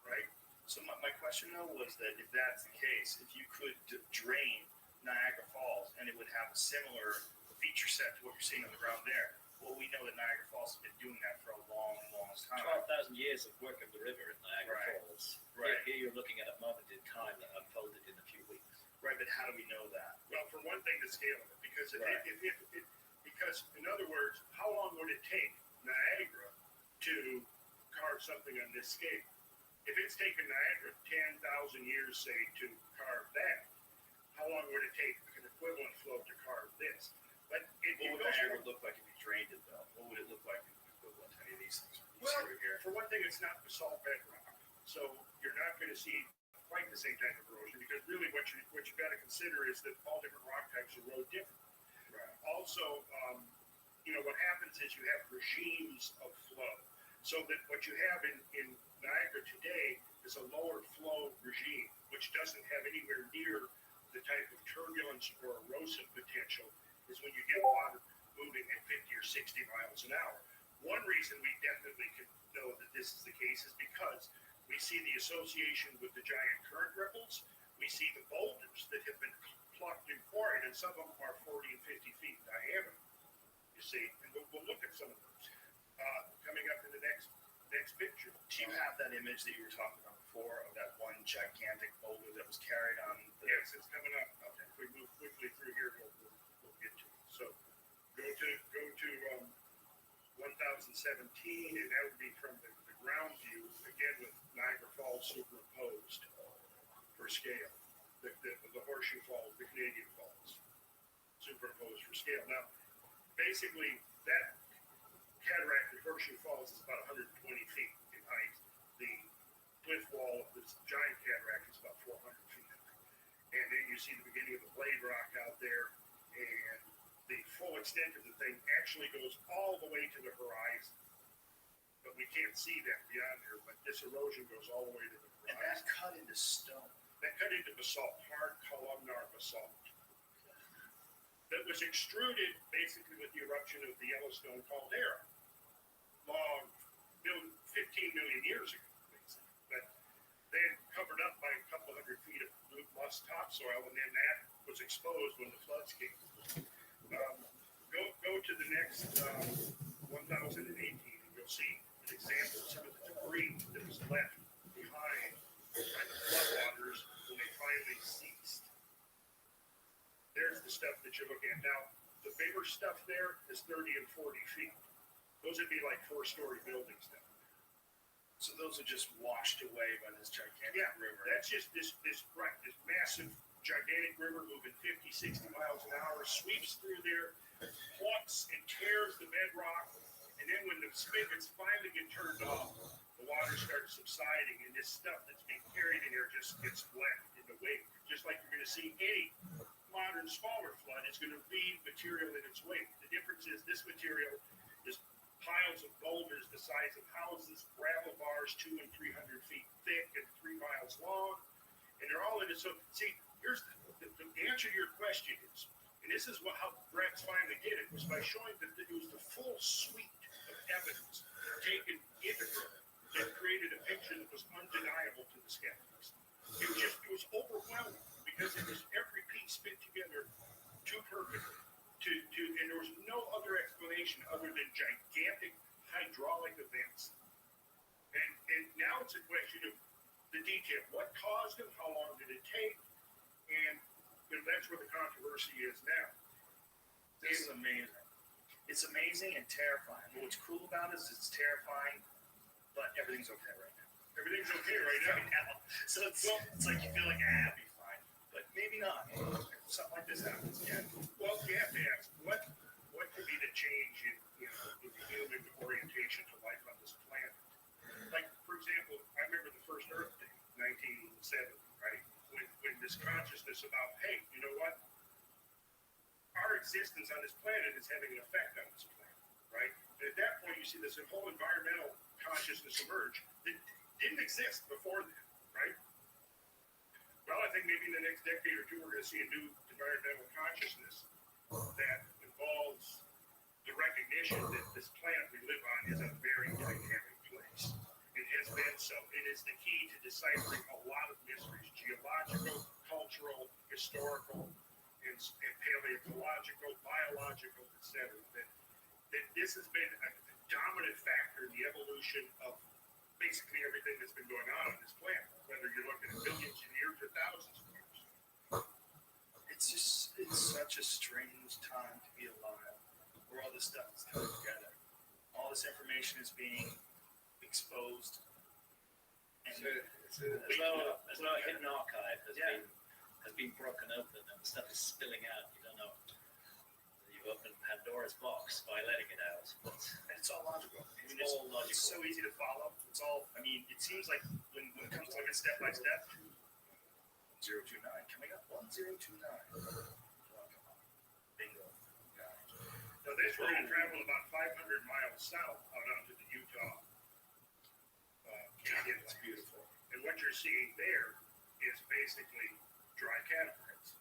H: Right?
G: So my question though was that if that's the case, if you could drain Niagara Falls and it would have a similar feature set to what you're seeing on the ground there, well, we know that Niagara Falls has been doing that for a long, long time.
I: 12,000 years of work of the river at Niagara Falls.
G: Right.
I: Here you're looking at a moment in time that unfolded in a few weeks.
G: Right, but how do we know that?
H: Well, for one thing, the scale of it, because
G: Right.
H: because in other words, how long would it take Niagara to carve something on this scale? If it's taken Niagara 10,000 years, say, to carve that, how long would it take an equivalent flow to carve this? But
G: What would Niagara look like if you drained it, though? What would it look like equivalent to any of these things? You see
H: Well,
G: right here.
H: for one thing, it's not basalt bedrock, so you're not going to see quite the same type of erosion. Because really, what you got to consider is that all different rock types erode differently.
G: Right.
H: Also, what happens is you have regimes of flow. So that what you have in Niagara today is a lower flow regime, which doesn't have anywhere near the type of turbulence or erosive potential is when you get water moving at 50 or 60 miles an hour. One reason we definitely can know that this is the case is because we see the association with the giant current ripples. We see the boulders that have been plucked and quarried, and some of them are 40 and 50 feet in diameter. You see, and we'll look at some of those coming up in the next picture.
G: Do you have that image that you were talking about before of that one gigantic boulder that was carried on?
H: Yes, it's coming up. Okay, if we move quickly through here, we'll get to it. So go to 1017, and that would be from the ground view, again with Niagara Falls superimposed for scale. The Horseshoe Falls, the Canadian Falls, superimposed for scale. Now, basically, that cataract at Horseshoe Falls is about 120 feet in height. The cliff wall of this giant cataract is about 400 feet high. And then you
J: you see the beginning of the blade rock out there, and the full extent of the thing actually goes all the way to the horizon. But we can't see that beyond there, but this erosion goes all the way to the
F: And
J: horizon.
F: that cut into stone.
J: That cut into basalt, hard columnar basalt. That was extruded basically with the eruption of the Yellowstone caldera. Long, 15 million years ago, basically. But then covered up by a couple hundred feet of loose topsoil, and then that was exposed when the floods came. Go to the next 1018, and you'll see an example of some of the debris that was left behind by the floodwaters when they finally ceased. There's the stuff that you look at. Now, the bigger stuff there is 30 and 40 feet. Those would be like 4-story buildings now.
F: So those are just washed away by this gigantic river.
J: That's just this massive, gigantic river moving 50, 60 miles an hour, sweeps through there, plucks and tears the bedrock, and then when the spigots finally get turned off, the water starts subsiding, and this stuff that's being carried in here just gets left in the wake. Just like you're going to see any modern smaller flood, it's going to leave material in its wake. The difference is this material is piles of boulders the size of houses, gravel bars 200 and 300 feet thick and 3 miles long, and they're all in it. So, see, here's the answer to your question is, and this is how Brett's finally did it, was by showing that it was the full suite of evidence taken integrally that created a picture that was undeniable to the skeptics. It was overwhelming because it was every piece fit together too perfectly. And there was no other explanation other than gigantic hydraulic events. And now it's a question of the detail. What caused them? How long did it take? And that's where the controversy is now.
F: This is amazing. It's amazing and terrifying. But what's cool about it is it's terrifying, but everything's okay right now.
J: Everything's okay right now.
F: So it's like you feel like, I'll be fine. But maybe not. Something like this happens again.
J: Well, you have to ask, what could be the change in the human orientation to life on this planet? Like, for example, I remember the first Earth Day, 1970, right? When this consciousness about, hey, you know what? Our existence on this planet is having an effect on this planet, right? And at that point, you see this whole environmental consciousness emerge that didn't exist before then, right? Well, I think maybe in the next decade or two, we're going to see a new environmental consciousness that involves the recognition that this planet we live on is a very dynamic place. It has been so. It is the key to deciphering a lot of mysteries, geological, cultural, historical, and paleontological, biological, etc. That this has been a dominant factor in the evolution of basically everything that's been going on this planet, whether you're looking at millions of years or thousands of years.
F: It's such a strange time to be alive, where all this stuff is coming together. All this information is being exposed. And
I: As though a hidden archive has been broken open and the stuff is spilling out. You don't know. You've opened Pandora's box by letting it out. But
F: it's all logical.
I: It's all logical.
F: It's so easy to follow. It's all, it seems like when it comes to like step by step, 029 coming up, 1029. Bingo.
J: Now this, we're going to travel about 500 miles south out onto the Utah Canyon.
F: It's beautiful.
J: And what you're seeing there is basically dry cataracts.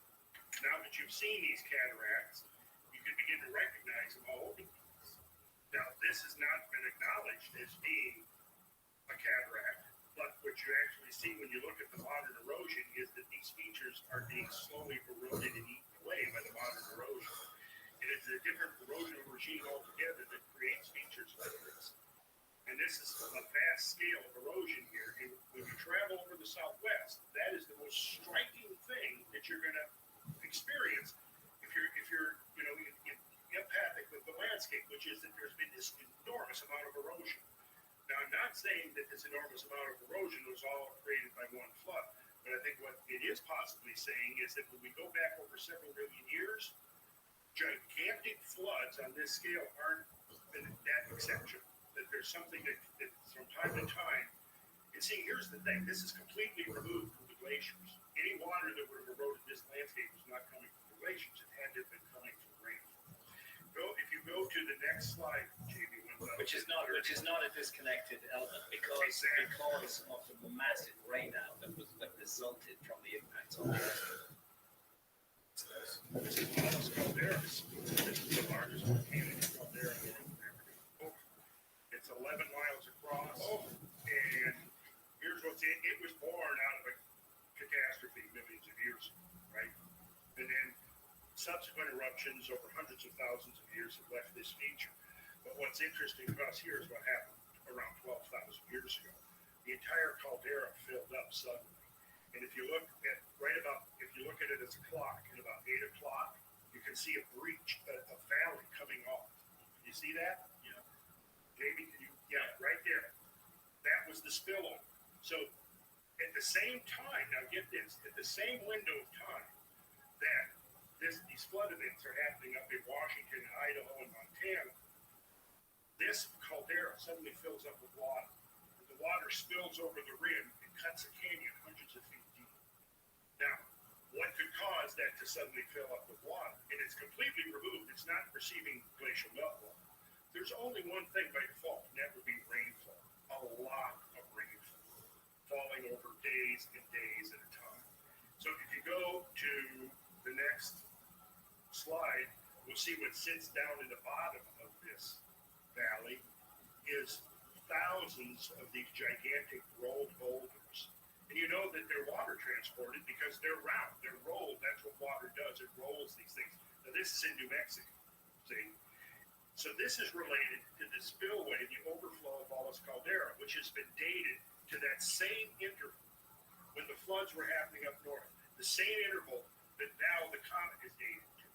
J: Now that you've seen these cataracts, you can begin to recognize them all over the place. Now, this has not been acknowledged as being a cataract, but what you actually see when you look at the modern erosion is that these features are being slowly eroded and eaten away by the modern erosion. And it's a different erosional regime altogether that creates features like this. And this is a vast scale of erosion here. And when you travel over the Southwest, that is the most striking thing that you're going to experience if you're empathic with the landscape, which is that there's been this enormous amount of erosion. Now, I'm not saying that this enormous amount of erosion was all created by one flood, but I think what it is possibly saying is that when we go back over several million years, gigantic floods on this scale aren't that exceptional. That there's something that from time to time, and see, here's the thing, this is completely removed from the glaciers. Any water that would have eroded this landscape was not coming from the glaciers. It had to have been coming from rainfall. If you go to the next slide, Jamie,
I: which is not a disconnected element because of the massive rainout that resulted from the impacts on the earth.
J: This is Palos Calderas. This is the largest volcanic caldera in America. It's 11 miles across, and here's what's it. It was born out of a catastrophe millions of years ago, right? And then subsequent eruptions over hundreds of thousands of years have left this feature. But what's interesting to us here is what happened around 12,000 years ago. The entire caldera filled up suddenly. And if you look at it as a clock, at about 8 o'clock, you can see a breach, a valley coming off. You see that?
I: Yeah.
J: Jamie, right there. That was the spillover. So at the same time, now get this, at the same window of time that these flood events are happening up in Washington, Idaho, and Montana, this caldera suddenly fills up with water. And the water spills over the rim and cuts a canyon hundreds of feet deep. Now, what could cause that to suddenly fill up with water? And it's completely removed. It's not receiving glacial meltwater. There's only one thing by default, and that would be rainfall. A lot of rainfall falling over days and days at a time. So if you go to the next slide, we'll see what sits down in the bottom of this valley is thousands of these gigantic rolled boulders. And you know that they're water transported because they're round, they're rolled. That's what water does. It rolls these things. Now this is in New Mexico, see? So this is related to the spillway, the overflow of Palos Caldera, which has been dated to that same interval when the floods were happening up north. The same interval that now the comet is dated to.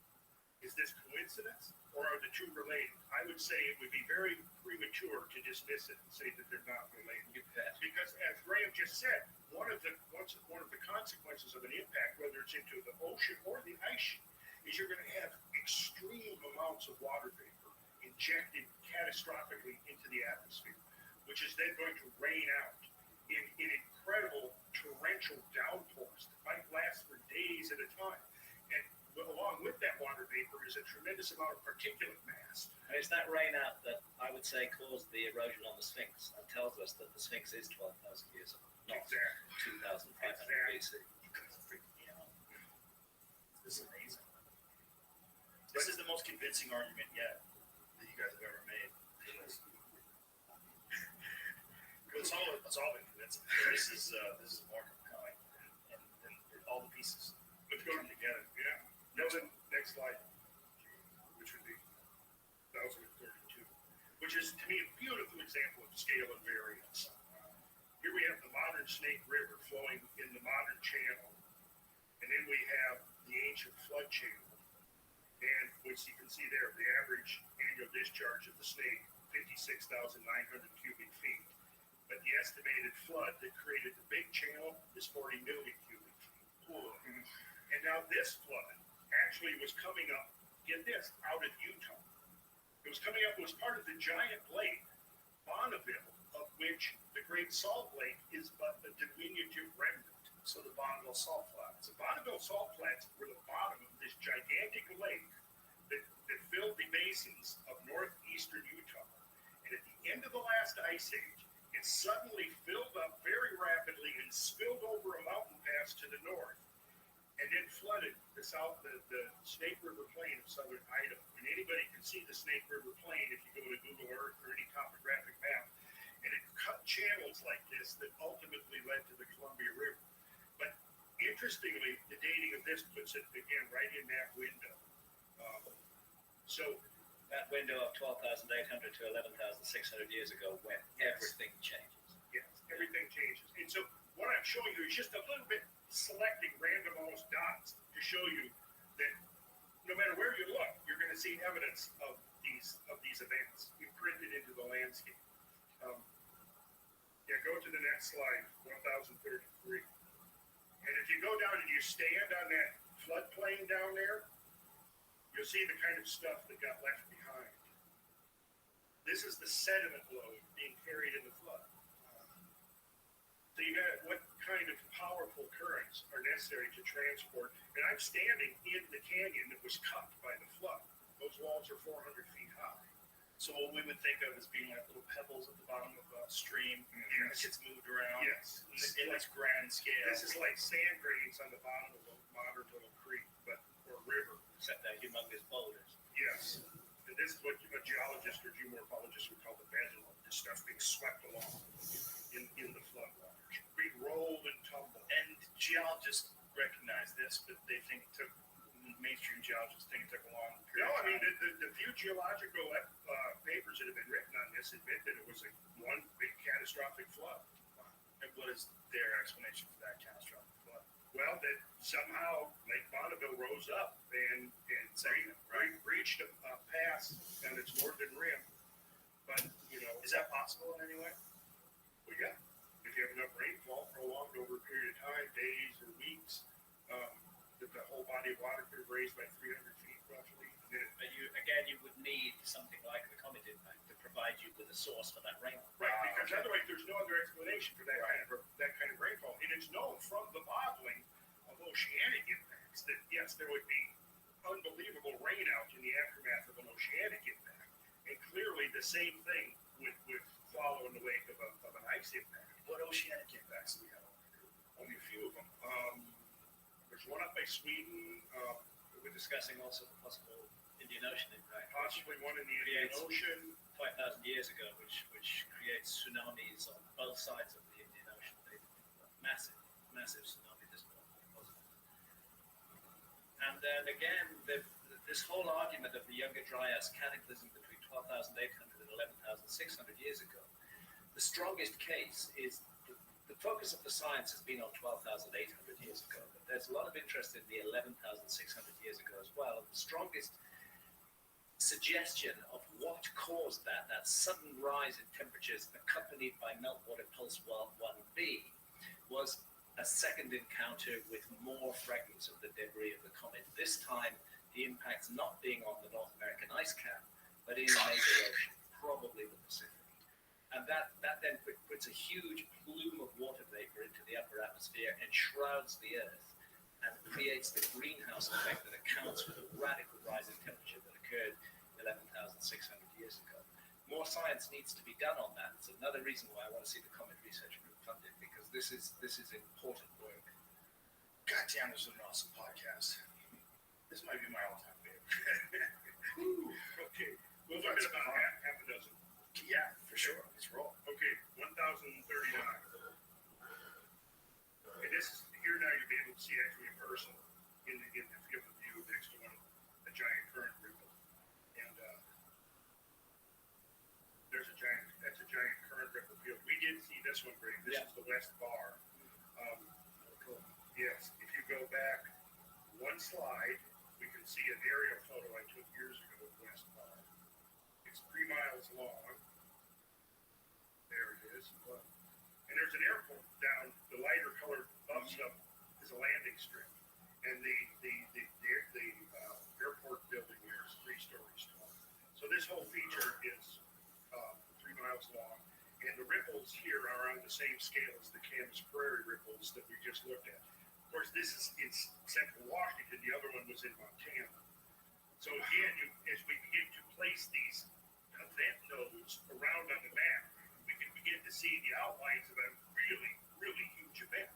J: Is this coincidence or are the two related? I would say it would be very premature to dismiss it and say that they're not related. Because as Graham just said, one of the consequences of an impact, whether it's into the ocean or the ice sheet, is you're going to have extreme amounts of water vapor injected catastrophically into the atmosphere, which is then going to rain out in incredible torrential downpours that might last for days at a time. And along with that water vapor is a tremendous amount of particulate mass.
I: And it's that rainout that I would say caused the erosion on the Sphinx and tells us that the Sphinx is 12,000 years old, not 2,500 BC.
G: This is amazing. This is the most convincing argument yet that you guys have ever made. It's all been convincing. This is more compelling, and all the pieces.
J: Let's go together. Yeah. Next slide, which would be 2032, which is to me a beautiful example of scale and variance. Here we have the modern Snake River flowing in the modern channel, and then we have the ancient flood channel, and which you can see there, the average annual discharge of the Snake, 56,900 cubic feet. But the estimated flood that created the big channel is 40 million cubic feet. And now this flood actually was coming up, get this, out of Utah. It was coming up, it was part of the giant lake, Bonneville, of which the Great Salt Lake is but a diminutive remnant.
G: So the Bonneville Salt Flats.
J: The Bonneville Salt Flats were the bottom of this gigantic lake that filled the basins of northeastern Utah. And at the end of the last ice age, it suddenly filled up very rapidly and spilled over a mountain pass to the north, and then flooded the Snake River Plain of southern Idaho. And anybody can see the Snake River Plain if you go to Google Earth or any topographic map. And it cut channels like this that ultimately led to the Columbia River. But interestingly, the dating of this puts it again right in that window. So
I: that window of 12,800 to 11,600 years ago when everything changes.
J: Yes, everything changes. And so what I'm showing you is just a little bit selecting random almost dots to show you that no matter where you look, you're going to see evidence of these events imprinted into the landscape. Go to the next slide, 1033. And if you go down and you stand on that floodplain down there, you'll see the kind of stuff that got left behind. This is the sediment load being carried in the flood. So you got what kind of powerful current necessary to transport. And I'm standing in the canyon that was cut by the flood. Those walls are 400 feet high.
F: So what we would think of as being like little pebbles at the bottom of a stream, and it gets moved around.
J: Yes.
F: In this grand scale.
J: This is like sand grains on the bottom of a modern little creek, or river.
I: Except they're humongous boulders.
J: Yes. And this is what a geologist or geomorphologist would call the bedlam. This stuff being swept along in the floodwaters. Being rolled and tumbled.
F: And geologists recognize this, but they think it took, mainstream geologists think it took a long period
J: No,
F: of
J: I mean,
F: time.
J: the few geological papers that have been written on this admit that it was one big catastrophic flood.
F: And what is their explanation for that catastrophic flood?
J: Well, that somehow Lake Bonneville rose up and reached a pass on its northern rim. But,
F: Is that possible in any way?
J: well, yeah, if you have enough rainfall prolonged over a period of time, days or weeks, that the whole body of water could have raised by 300 feet roughly. Then
I: But you would need something like the comet impact to provide you with a source for that rainfall.
J: Right, because otherwise there's no other explanation for that kind of rainfall. And it's known from the modeling of oceanic impacts that yes, there would be unbelievable rainout in the aftermath of an oceanic impact. And clearly the same thing would follow in the wake of an ice impact.
F: What oceanic impacts do we have?
J: Only a few of them. There's one up by Sweden,
I: We're discussing also the possible Indian Ocean impact,
J: possibly one in the Indian Ocean.
I: 5,000 years ago, which creates tsunamis on both sides of the Indian Ocean. Massive tsunami this point. And then again, this whole argument of the Younger Dryas cataclysm between 12,800 and 11,600 years ago, the strongest case is the focus of the science has been on 12,800 years ago, but there's a lot of interest in the 11,600 years ago as well. And the strongest suggestion of what caused that sudden rise in temperatures accompanied by meltwater pulse 1b was a second encounter with more fragments of the debris of the comet. This time, the impact's not being on the North American ice cap, but in a major ocean, probably the Pacific. And that then puts a huge plume of water vapor into the upper atmosphere and shrouds the Earth and creates the greenhouse effect that accounts for the radical rise in temperature that occurred 11,600 years ago. More science needs to be done on that. It's another reason why I want to see the Comet Research Group funded, because this is important work.
F: God damn, this is an awesome podcast. This might be my all-time favorite.
J: Okay, we'll look at about half a dozen.
F: Yeah, for sure. Let's roll.
J: Okay, 1,039. Okay, this is here now you'll be able to see actually in person in the field of view next to a giant current ripple. And that's a giant current ripple field. We did see this one, Greg. This is the West Bar. Yes, if you go back one slide, we can see an aerial photo I took years ago of West Bar. It's 3 miles long. There it is. And there's an airport down, the lighter colored buff stuff is a landing strip. And the airport building here is 3 stories tall. So this whole feature is 3 miles long. And the ripples here are on the same scale as the Camas Prairie ripples that we just looked at. Of course, this is in central Washington. The other one was in Montana. So again, as we begin to place these event nodes around on the map, we can begin to see the outlines of a really, really huge event.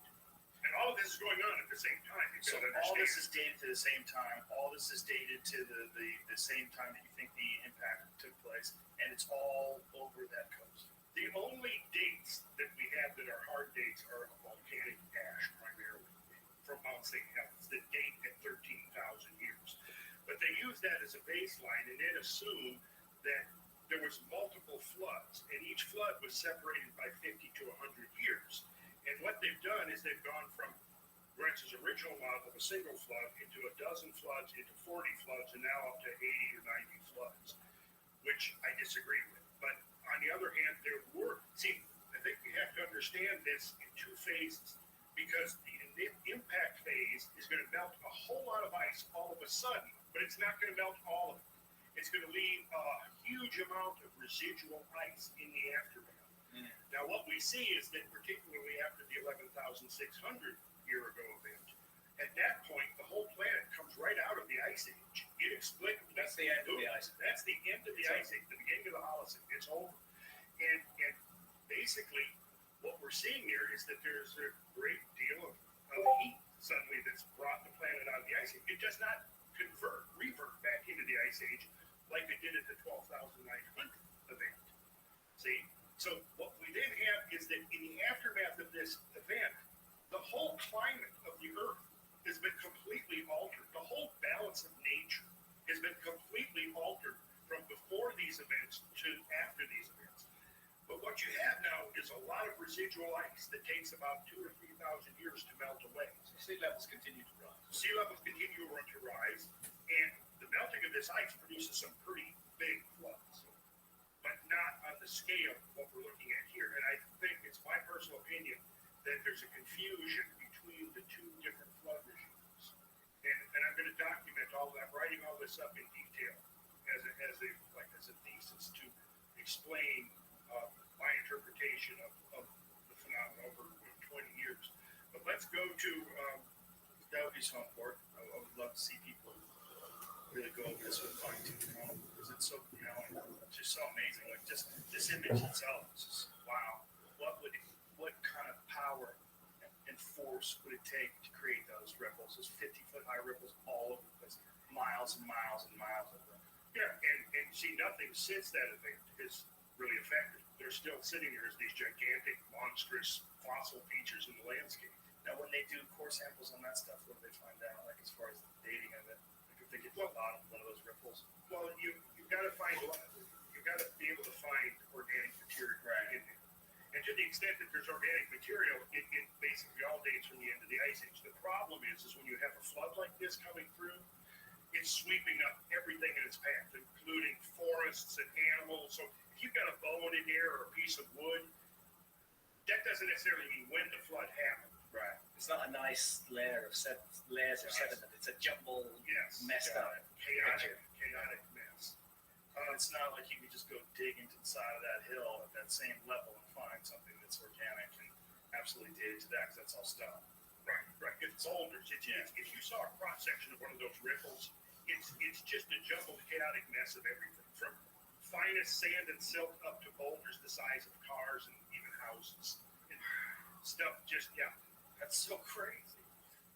J: And all of this is going on at the same time.
F: So all this is dated to the same time. All this is dated to the same time that you think the impact took place, and it's all over that coast.
J: The only dates that we have that are hard dates are volcanic ash, primarily, from Mount St. Helens, that date at 13,000 years. But they use that as a baseline and then assume that there was multiple floods, and each flood was separated by 50 to 100 years. And what they've done is they've gone from Grant's original model of a single flood into a dozen floods, into 40 floods, and now up to 80 or 90 floods, which I disagree with. But on the other hand, I think we have to understand this in 2 phases, because the impact phase is going to melt a whole lot of ice all of a sudden, but it's not going to melt all of it. It's going to leave a huge amount of residual ice in the aftermath. Now, what we see is that particularly after the 11,600 year ago event, At that point, the whole planet comes right out of the ice age. Inexplicably.
I: That's the end of the ice.
J: That's the end of the ice age, the beginning of the Holocene. It's over. And basically, what we're seeing here is that there's a great deal of heat suddenly that's brought the planet out of the ice age. It does not revert back into the ice age like it did at the 12,900 event. See? So what we then have is that in the aftermath of this event, the whole climate of the Earth has been completely altered. The whole balance of nature has been completely altered from before these events to after these events. But what you have now is a lot of residual ice that takes about 2,000 or 3,000 years to melt away.
I: So sea levels continue to rise.
J: Sea levels continue to rise, and the melting of this ice produces some pretty big floods, but not on the scale of what we're looking at here. And I think it's my personal opinion that there's a confusion between the two different flood regimes. And I'm going to document all that. I'm writing all this up in detail as a thesis to explain my interpretation of the phenomenon over 20 years. But let's go to
G: That would be so important. I would love to see people really go over this with fine tooth comb because it's so, it's just so amazing. Like just this image itself is just wow. What kind of power and force would it take to create those ripples, those 50-foot high ripples all over the place, miles and miles and miles of them?
J: Yeah, and see, nothing since that event is really affected. They're still sitting there as these gigantic, monstrous fossil features in the landscape.
G: Now, when they do core samples on that stuff, what do they find out, like as far as the dating of it? Like if they get to the bottom of one of those ripples?
J: Well, you've got to be able to find organic material in there. And to the extent that there's organic material, it basically all dates from the end of the ice age. The problem is when you have a flood like this coming through, it's sweeping up everything in its path, including forests and animals. So if you've got a bone in there or a piece of wood, that doesn't necessarily mean when the flood happened.
I: Right. It's not a nice layers of sediment. It's a jumble, messed up,
J: chaotic mess.
G: It's not like you can just go dig into the side of that hill at that same level and find something that's organic and absolutely dated to that because that's all stone.
J: Right. It's boulders. If you saw a cross section of one of those ripples, it's just a jumbled, chaotic mess of everything, from finest sand and silt up to boulders the size of cars and even houses. And stuff that's so crazy.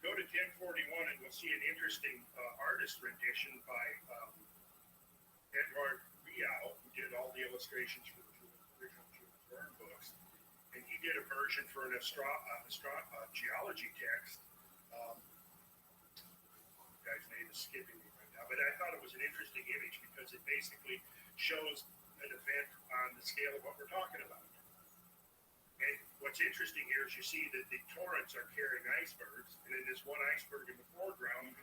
J: Go to 1041 and you'll see an interesting artist rendition by Edward Rial, who did all the illustrations for the original Jules Verne books. And he did a version for an geology text. The guy's name is skipping me right now, but I thought it was an interesting image because it basically shows an event on the scale of what we're talking about. And what's interesting here is you see that the torrents are carrying icebergs, and in this one iceberg in the foreground,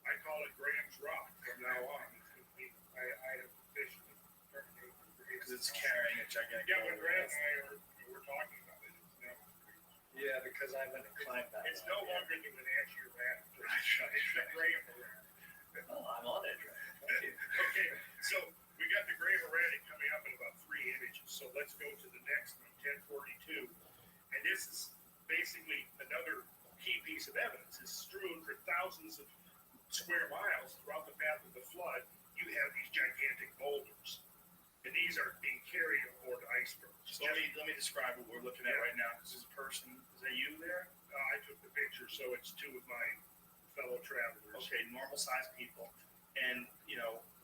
J: I call it Graham's Rock from now on. I have officially terminated
G: because it's carrying a gigantic.
J: Yeah, when Graham and I were talking about it, it's now.
I: Yeah, because I went and climbed that.
J: It's no longer the Wenatchee Rat. It's the Graham Rat.
I: Oh, I'm on it, right? Thank you.
J: Okay, so we got the Graham Rat coming up in about 3 images. So let's go to the next one, 1042. And this is basically another key piece of evidence. It's strewn for thousands of square miles throughout the path of the flood. You have these gigantic boulders. And these are being carried aboard icebergs.
G: So let me describe what we're looking at right now. This is a person. Is that you there?
J: I took the picture, so it's 2 of my fellow travelers.
G: Okay, normal sized people, and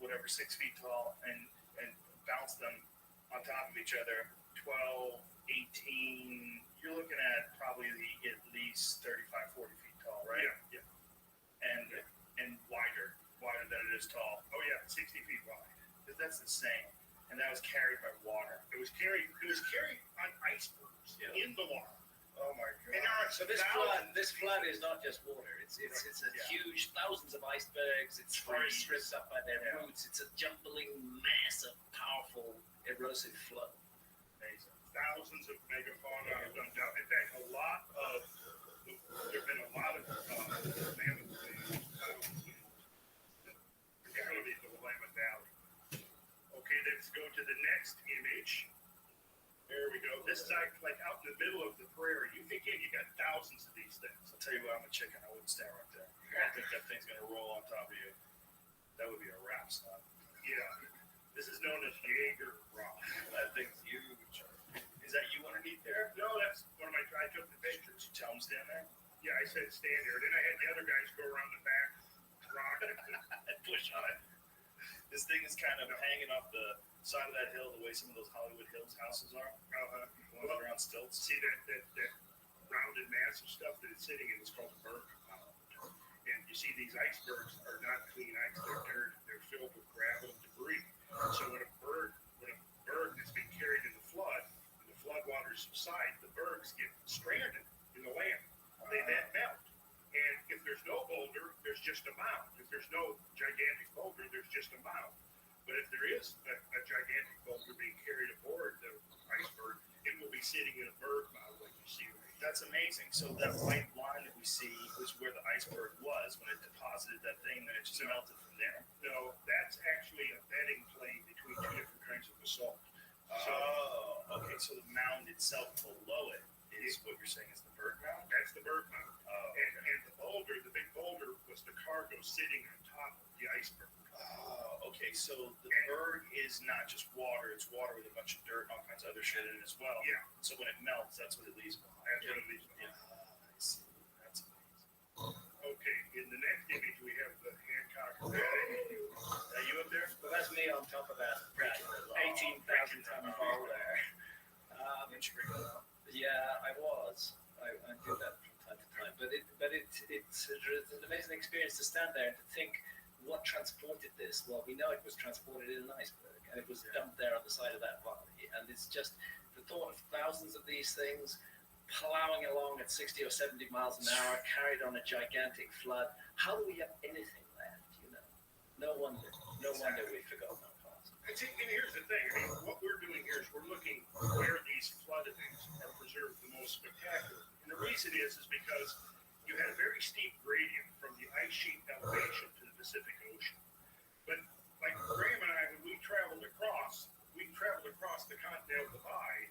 G: whatever, 6 feet tall, and bounce them on top of each other. 12, 18. You're looking at probably at least 35, 40 feet tall, right?
J: Yeah.
G: And wider than it is tall.
J: Oh yeah, 60 feet wide.
G: That's insane. And that was carried by water.
J: It was carried on icebergs in the water.
G: Oh my God!
J: And there are
I: So this flood is not just water. It's a huge, thousands of icebergs. It's forest stripped up by their roots. It's a jumbling mass of powerful erosive flow.
J: Amazing. Thousands of megafauna have done down. In fact, there've been a lot of mammoth particularly the Willamette Valley. Okay, let's go to the next image. Bear we go. This is like out in the middle of the prairie. You think you got thousands of these things.
F: I'll tell you what, I'm a chicken. I wouldn't stand right there. I don't think that thing's gonna roll on top of you. That would be a wrap, son.
J: Yeah. This is known as Jaeger rock.
F: That thing's huge. Is that you underneath there?
J: No, that's one of my. I took the pictures.
F: Did you tell him stand there?
J: Yeah, I said stand there. Then I had the other guys go around the back, rock it,
F: And push on it. This thing is kind of hanging off the side of that hill, the way some of those Hollywood Hills houses are. Ones that are on stilts.
J: See that rounded mass of stuff that it's sitting in is called a berg. And you see these icebergs are not clean ice. They're dirt. They're filled with gravel and debris. So when a berg is being carried in the flood, when the flood waters subside, the bergs get stranded in the land. They then melt. And if there's no boulder, there's just a mound. If there's no gigantic boulder, there's just a mound. But if there is a gigantic boulder being carried aboard the iceberg, it will be sitting in a berg mound like you see right here.
F: That's amazing. So that white line that we see was where the iceberg was when it deposited that thing, then it just melted from there.
J: No, that's actually a bedding plane between two different kinds of basalt.
F: Oh, okay. So the mound itself below it is what you're saying is the berg mound?
J: That's the berg mound.
F: Oh,
J: And the boulder, the big boulder, was the cargo sitting on top of the iceberg.
F: okay. So the berg is not just water; it's water with a bunch of dirt and all kinds of other shit in it as well.
J: Yeah.
F: So when it melts, that's what it leaves behind.
J: That's what it leaves behind.
F: I see. That's amazing.
J: Okay, in the next image we have the Hancock Granite.
F: Are you up there?
I: Well, that's me on top of that 18,000 ton boulder. Yeah, I was. I do that from time to time. But it's an amazing experience to stand there and to think what transported this. Well, we know it was transported in an iceberg, and it was dumped there on the side of that valley. And it's just the thought of thousands of these things plowing along at 60 or 70 miles an hour, carried on a gigantic flood. How do we have anything left? No wonder we forgot that part.
J: And here's the thing. I mean, what we're doing here is we're looking where these flooded things are preserved the most spectacular. And the reason is because you had a very steep gradient from the ice sheet elevation to the Pacific Ocean. But like Graham and I, when we traveled across the Continental Divide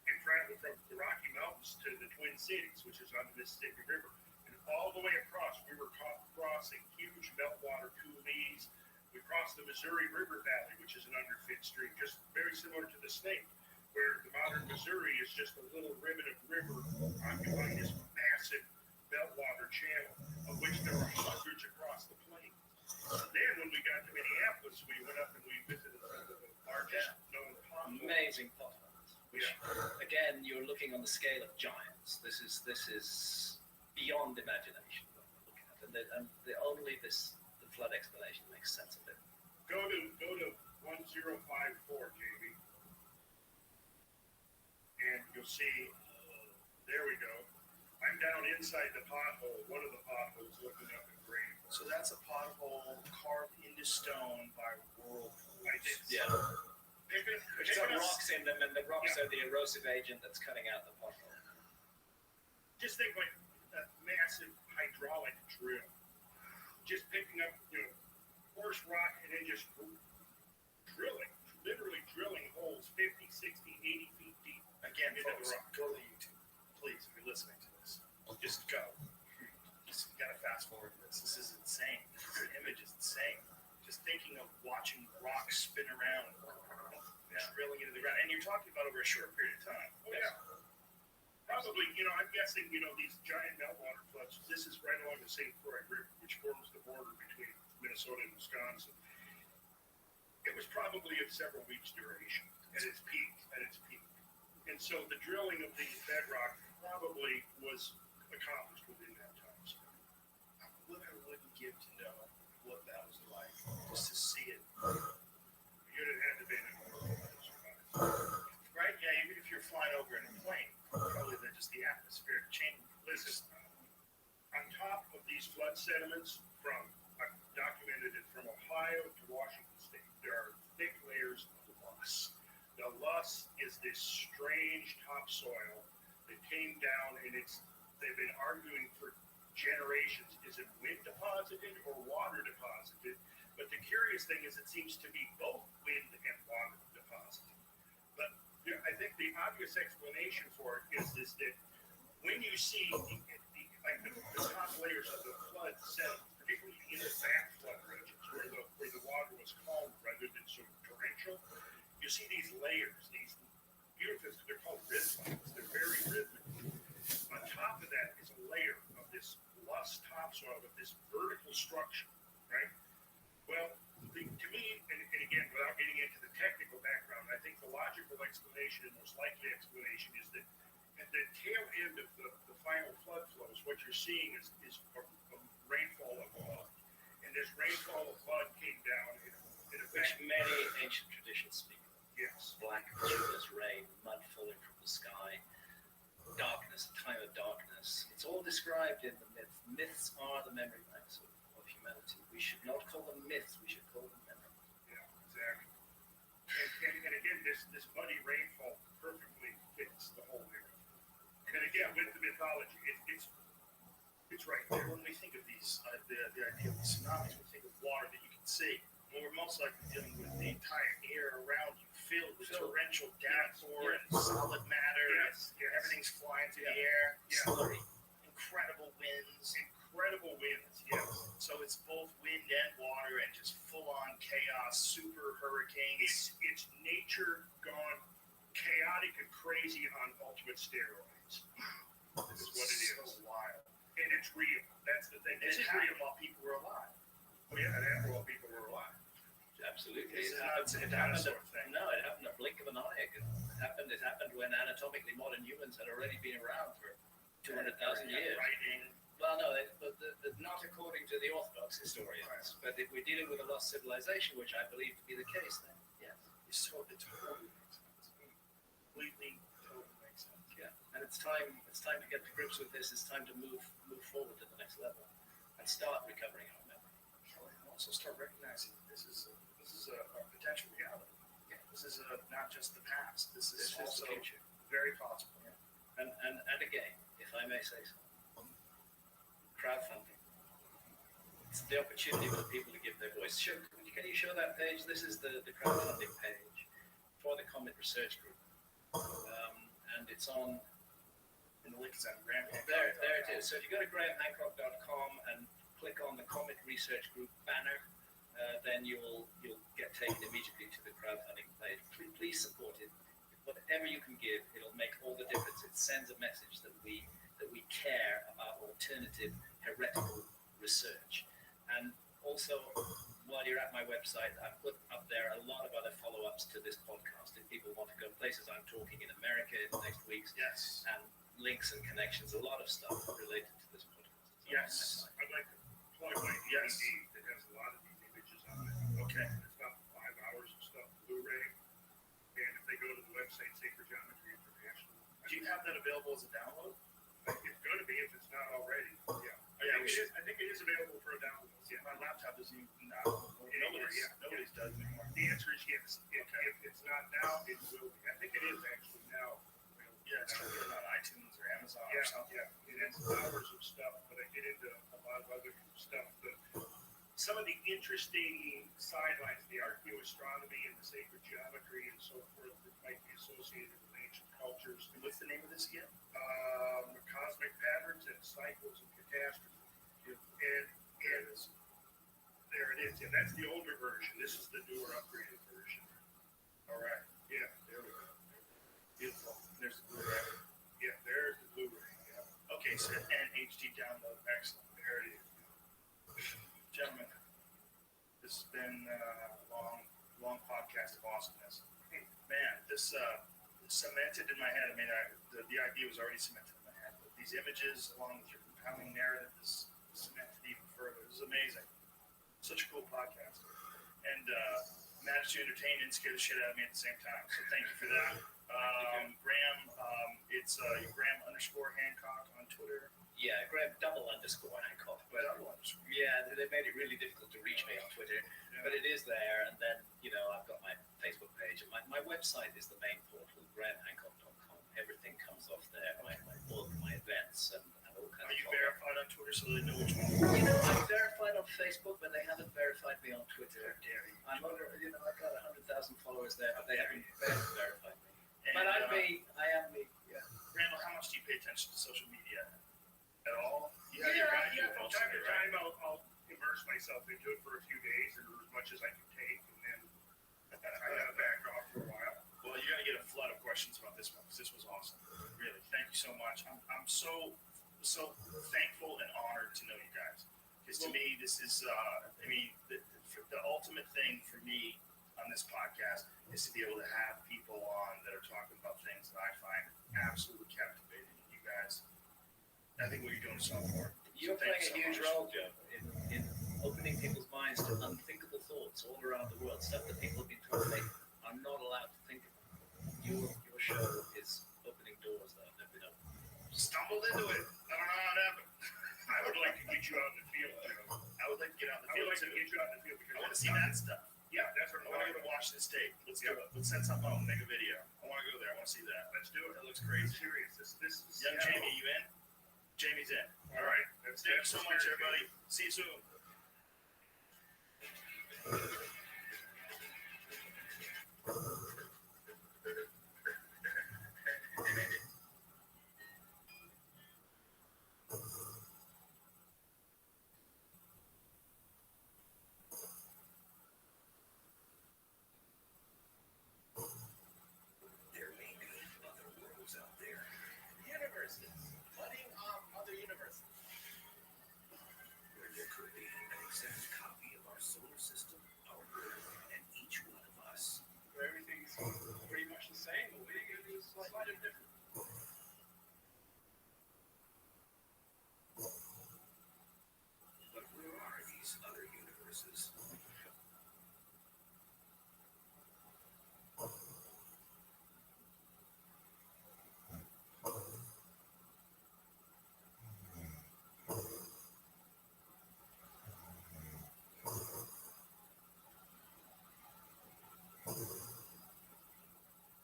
J: and traveled from the Rocky Mountains to the Twin Cities, which is on the Mississippi River. And all the way across, we were crossing huge meltwater coulees. We crossed the Missouri River Valley, which is an underfed stream, just very similar to the Snake, where the modern Missouri is just a little ribbon of river occupying this massive meltwater channel, of which there are hundreds across the plain. Then when we got to Minneapolis, we went up and we visited the largest known pothole.
I: Amazing potholes.
J: Yeah.
I: Again, you're looking on the scale of giants. This is beyond imagination what we're looking at, and the flood explanation makes sense of it.
J: Go to 1054, Jamie, and you'll see. There we go. I'm down inside the pothole. One of the potholes looking up at grade.
F: So that's a pothole carved into stone by whirlpools.
J: I did.
I: Yeah. It's got rocks in them, and the rocks are the erosive agent that's cutting out the pothole.
J: Just think like a massive hydraulic drill. Just picking up, coarse rock and then just literally drilling holes 50, 60, 80 feet deep.
F: Again,
J: into
F: folks,
J: the rock.
F: go to YouTube. Please, if you're listening to this, just go. Just gotta fast forward this. This is insane. This image is insane. Just thinking of watching rocks spin around, drilling into the ground. And you're talking about over a short period of time.
J: Oh, yeah. Probably, I'm guessing, these giant meltwater floods, this is right along the St. Croix River, which forms the border between Minnesota and Wisconsin. It was probably of several weeks' duration at its peak. And so the drilling of the bedrock probably was accomplished within that time span.
F: What I wouldn't give to know what that was like, just to see it.
J: You'd have had to be in a more
F: Right? Yeah, even if you're flying over in a plane, probably just the atmospheric change.
J: Listen, on top of these flood sediments I've documented it from Ohio to Washington State, there are thick layers of loess. The loess is this strange topsoil that came down, and they've been arguing for generations. Is it wind deposited or water deposited? But the curious thing is it seems to be both wind and water deposited. But I think the obvious explanation for it is that when you see the top layers of the flood setting, particularly in the back flood regions where the water was calm rather than sort of torrential, you see these layers, these beautiful, they're called rhythms. They're very rhythmic. On top of that is a layer of this lush topsoil, of this vertical structure, right? Well, to me, and again, without getting into the technical background, I think the logical explanation and most likely explanation is that at the tail end of the final flood flows, what you're seeing is a rainfall of mud. And this rainfall of mud came down in
I: Which
J: effect.
I: many ancient traditions speak of.
J: Yes.
I: Black, bituminous rain, mud falling from the sky, darkness, a time of darkness. It's all described in the myths. Myths are the memory banks of humanity. We should not call them myths, we should call them memories.
J: Yeah, exactly. And again, this muddy rainfall perfectly fits the whole area. And again, with the mythology, it's right there.
G: When we think of these, the idea of the tsunamis, we think of water that you can see. When we're most likely dealing with the entire air around you filled with torrential downpour and solid matter.
J: Yes, yes.
G: Everything's flying through the air.
J: Yeah.
G: Slurry. Incredible winds.
J: Incredible winds, yes.
G: So it's both wind and water and just full-on chaos, super hurricanes.
J: It's nature gone chaotic and crazy on ultimate steroids. This is what it is.
G: So wild.
J: And it's real. That's the thing.
G: It
J: It's
G: happened
J: real.
G: while people were alive.
J: Oh, yeah, and after all, people were alive.
I: Absolutely.
G: This is
I: It
G: not
I: happened,
G: some
I: it happened
G: dinosaur thing.
I: no, it happened a blink of an eye. It happened when anatomically modern humans had already been around for 200,000 years.
J: Writing.
I: Well, no, but not according to the Orthodox historians. But if we're dealing with a lost civilization, which I believe to be the case, then yes.
G: It totally makes sense. Completely, totally makes sense.
I: Yeah, and it's time to get to grips with this. It's time to move forward to the next level and start recovering our memory.
G: And also start recognizing that this is a potential reality.
I: Yeah.
G: This is not just the past. This is
I: This is
G: also
I: the future.
G: very possible.
I: And again, if I may say so, crowdfunding. It's the opportunity for people to give their voice. Can you show that page? This is the crowdfunding page for the Comet Research Group, and it's on.
G: And the link is on Graham.
I: There it is. So if you go to grahamhancock.com and click on the Comet Research Group banner, then you'll get taken immediately to the crowdfunding page. Please support it. Whatever you can give, it'll make all the difference. It sends a message that we care about alternative heretical research. And also, while you're at my website, I've put up there a lot of other follow-ups to this podcast. If people want to go places I'm talking in America in the next weeks,
G: Yes.
I: and links and connections, a lot of stuff related to this podcast.
G: Yes.
J: I'd like to plug my
G: Yes.
J: DVD that has a lot of these images on it.
G: Okay.
J: It's about 5 hours of stuff, Blu-ray. And if they go to the website, Sacred Geometry International,
G: Do you have that available as a download?
J: it's going to be if it's not already. Yeah.
G: Yeah,
J: I think it is available for a download.
G: Yeah, my laptop doesn't even nobody's does anymore.
J: The answer is yes. If it's not now, it will be. I think it is actually now.
G: Yeah, it's probably on iTunes or Amazon or
J: Yeah,
G: something.
J: yeah. It has hours of stuff, but I get into a lot of other stuff. Some of the interesting sidelines, the archaeoastronomy and the sacred geometry and so forth that might be associated with ancient cultures.
G: And what's the name of this again?
J: Cosmic patterns and cycles and catastrophe. And there it is. Yeah, that's the older version. This is the newer, upgraded version.
G: All right.
J: Yeah, there we go.
G: Beautiful. There's the Blu-ray.
J: Yeah, there's the Blu-ray. Yeah.
G: Okay, so and HD download. Excellent.
J: There it is.
G: Gentlemen, this has been a long podcast of awesomeness. Man, this cemented in my head. I mean, the idea was already cemented in my head, but these images, along with your compelling narrative, is cemented even further. This is amazing. Such a cool podcast. And managed to entertain and scare the shit out of me at the same time. So thank you for that. Graham, it's Graham_Hancock on Twitter.
I: Yeah, Graham _Hancock. But yeah, they made it really difficult to reach me on Twitter, but it is there. And then, I've got my Facebook page, and my website is the main portal, grahamhancock.com. Everything comes off there, my book, my events, and all kinds
G: Are
I: of
G: you
I: follow-up.
G: verified on Twitter so they know which one?
I: I'm verified on Facebook, but they haven't verified me on Twitter.
G: Dairy.
I: I'm under, I've got 100,000 followers there, but they haven't verified me.
G: And much social media at all? You have
J: Yeah,
G: your kind
J: yeah.
G: of
J: From
G: most
J: time
G: of
J: to
G: it, right?
J: time, I'll immerse myself into it for a few days or as much as I can take, and then I gotta back off for a while.
G: Well, you're gonna get a flood of questions about this one because this was awesome. Really, thank you so much. I'm so thankful and honored to know you guys. Because to me, this is the ultimate thing for me on this podcast is to be able to have people on that are talking about things that I find absolutely captivating. And you guys, I think what you're doing is so important.
I: You're
G: Thank
I: playing a
G: you so
I: huge
G: much.
I: role, Joe, in opening people's minds to unthinkable thoughts all around the world, stuff that people have been told they are not allowed to think about. Your show is opening doors that have never been opened.
G: Stumbled into it. I don't know how it happened.
J: I would like to get you out in the field.
G: I would like to get out in the
J: I would
G: field
J: like to
G: too.
J: get you out in the field
G: I
J: because
G: want to see that stuff.
J: Yeah, that's what
G: I want to go to Washington State. Let's do it. Let's send something out and make a video. I want to go there. I want to see that.
J: Let's do it.
G: That looks crazy.
J: Serious. This is
G: Young Jamie, you in? Jamie's in.
J: All right.
G: Thank you so much, everybody. See you soon.
C: There may be other worlds out there.
I: Universes. Budding on other universes.
C: Where there could be an exact copy of our solar system, our Earth, and each one of us.
J: Where everything's pretty much the same, but we get is slightly different.
C: But where are these other universes?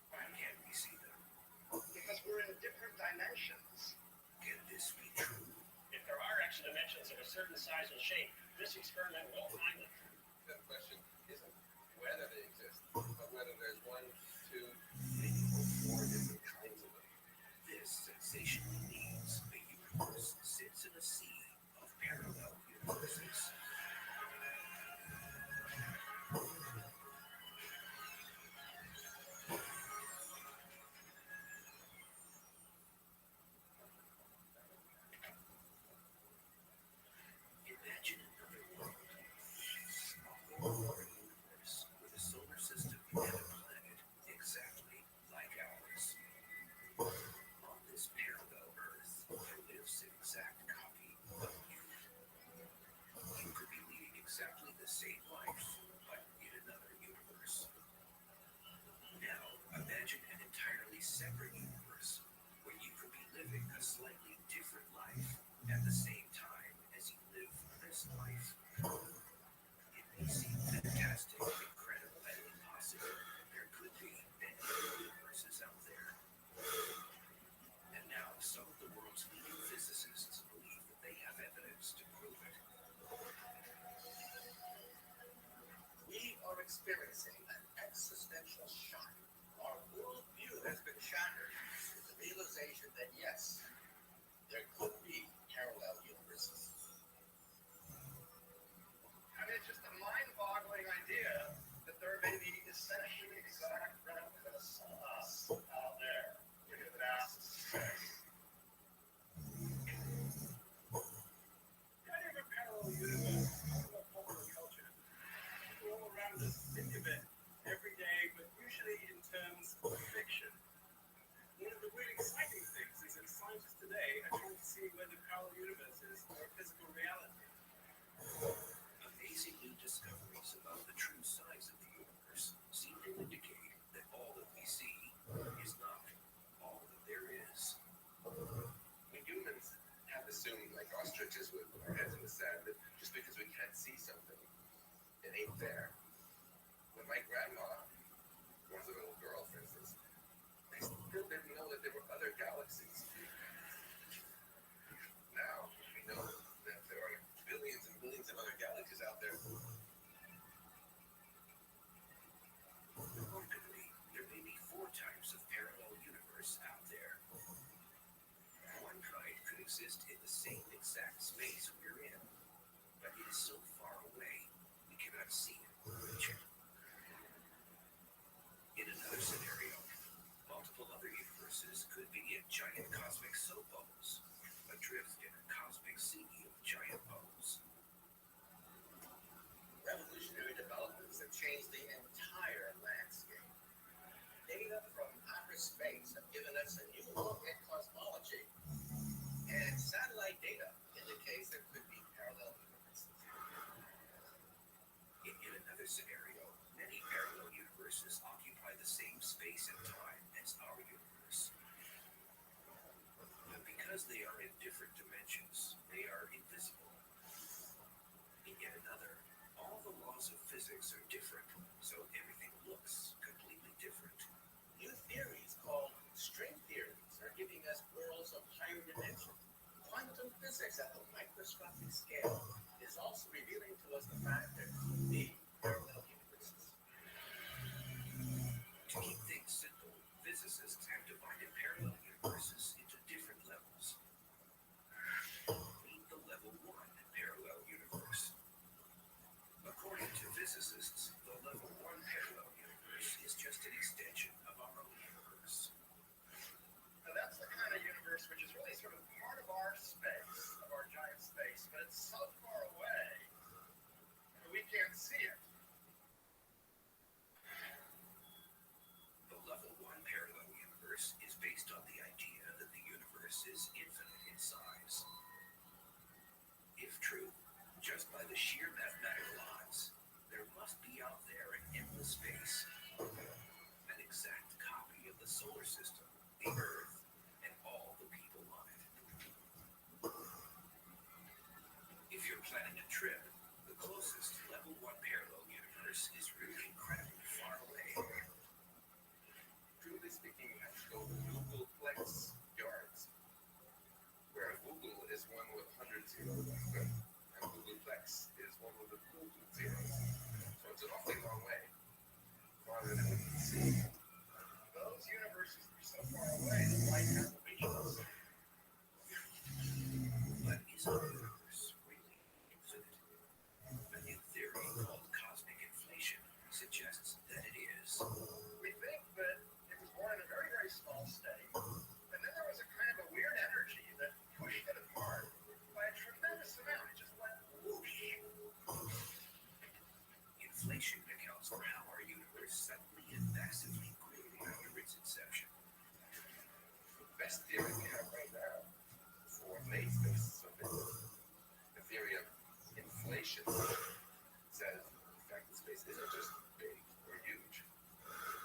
C: Why can't we see them?
J: Because we're in different dimensions.
C: Can this be true?
J: If there are extra dimensions of a certain size and shape, this experiment will find them.
K: The question isn't whether they exist, but whether there's one, two, three, or four different kinds of them.
C: This sensation means the universe sits in a sea of parallel universes. Imagine another world, a whole other universe with a solar system and a planet exactly like ours. On this parallel Earth, there lives an exact copy of you. You could be leading exactly the same life, but in another universe. Now, imagine an entirely separate universe where you could be living a slightly different life at the same time as you live this life. It may seem fantastic, incredible, and impossible. There could be many universes out there. And now some of the world's leading physicists believe that they have evidence to prove it.
L: We are experiencing an existential shock. Our worldview has been shattered with the realization that yes, there could be parallel universes.
J: I mean, it's just a mind-boggling idea that there may be essentially exact replicas of us out there in the vast space. The idea of a parallel universe is a popular culture. People all around us think of it every day, but usually in terms of fiction. One of the really exciting things is that scientists today are trying to see whether parallel universes are a physical reality.
C: Amazing new discoveries about the true size of the universe seem to indicate that all that we see is not all that there is.
K: We humans have assumed, like ostriches with our heads in the sand, that just because we can't see something, it ain't there. When my grandma was a little girl, for instance, I still didn't know that there were other galaxies. Now we know that there are billions and billions of other galaxies out there.
C: Remarkably, there may be 4 types of parallel universe out there. One
M: exist in the same exact space we're in, but it is so far away we cannot see it or reach it. In another scenario, multiple other universes could be in giant cosmic soap bubbles, adrift in a cosmic sea of giant bubbles.
L: Revolutionary developments have changed the entire landscape. Data from outer space have given us a new look at cosmology, and satellite data indicates there could be parallel universes.
M: In yet another scenario, many parallel universes occupy the same space and time as our universe. But because they are in different dimensions, they are invisible. In yet another, all the laws of physics are different, so everything looks completely different.
L: New theories called string theories are giving us worlds of higher dimension. Quantum physics at the microscopic scale is also revealing to us the fact that there could be parallel universes.
M: To keep things simple, physicists have divided parallel universes into different levels. Meet the level 1 parallel universe. According to physicists, the level 1 parallel universe is just an extension of our own universe.
F: Now that's the kind of universe which is really sort of part of our space, of our giant space, but it's so far away that we can't see it.
M: The level 1 parallel universe is based on the idea that the universe is infinite in size. If true, just by the sheer mathematical odds, there must be out there in endless space an exact copy of the solar system, the Earth, and all the people on it. If you're planning a trip, the closest level 1 parallel universe is really incredibly far away.
K: Truly speaking, you have to go Google Flex yards, where Google is one with 100 zeros after, and Google Flex is one with a full zeros. So it's an awfully long way, farther than we can see.
F: Those universes are so far away that light hasn't reached us.
M: But is our universe really infinite? A new theory called cosmic inflation suggests that it is.
F: We think that it was born in a very, very small state, and then there was a kind of a weird energy that pushed it apart by a tremendous amount. It just went whoosh.
M: Inflation accounts for how our universe suddenly and massively grew after its inception.
K: The best theory we have right now for what made space so big, the theory of inflation, says in fact that space isn't just big or huge,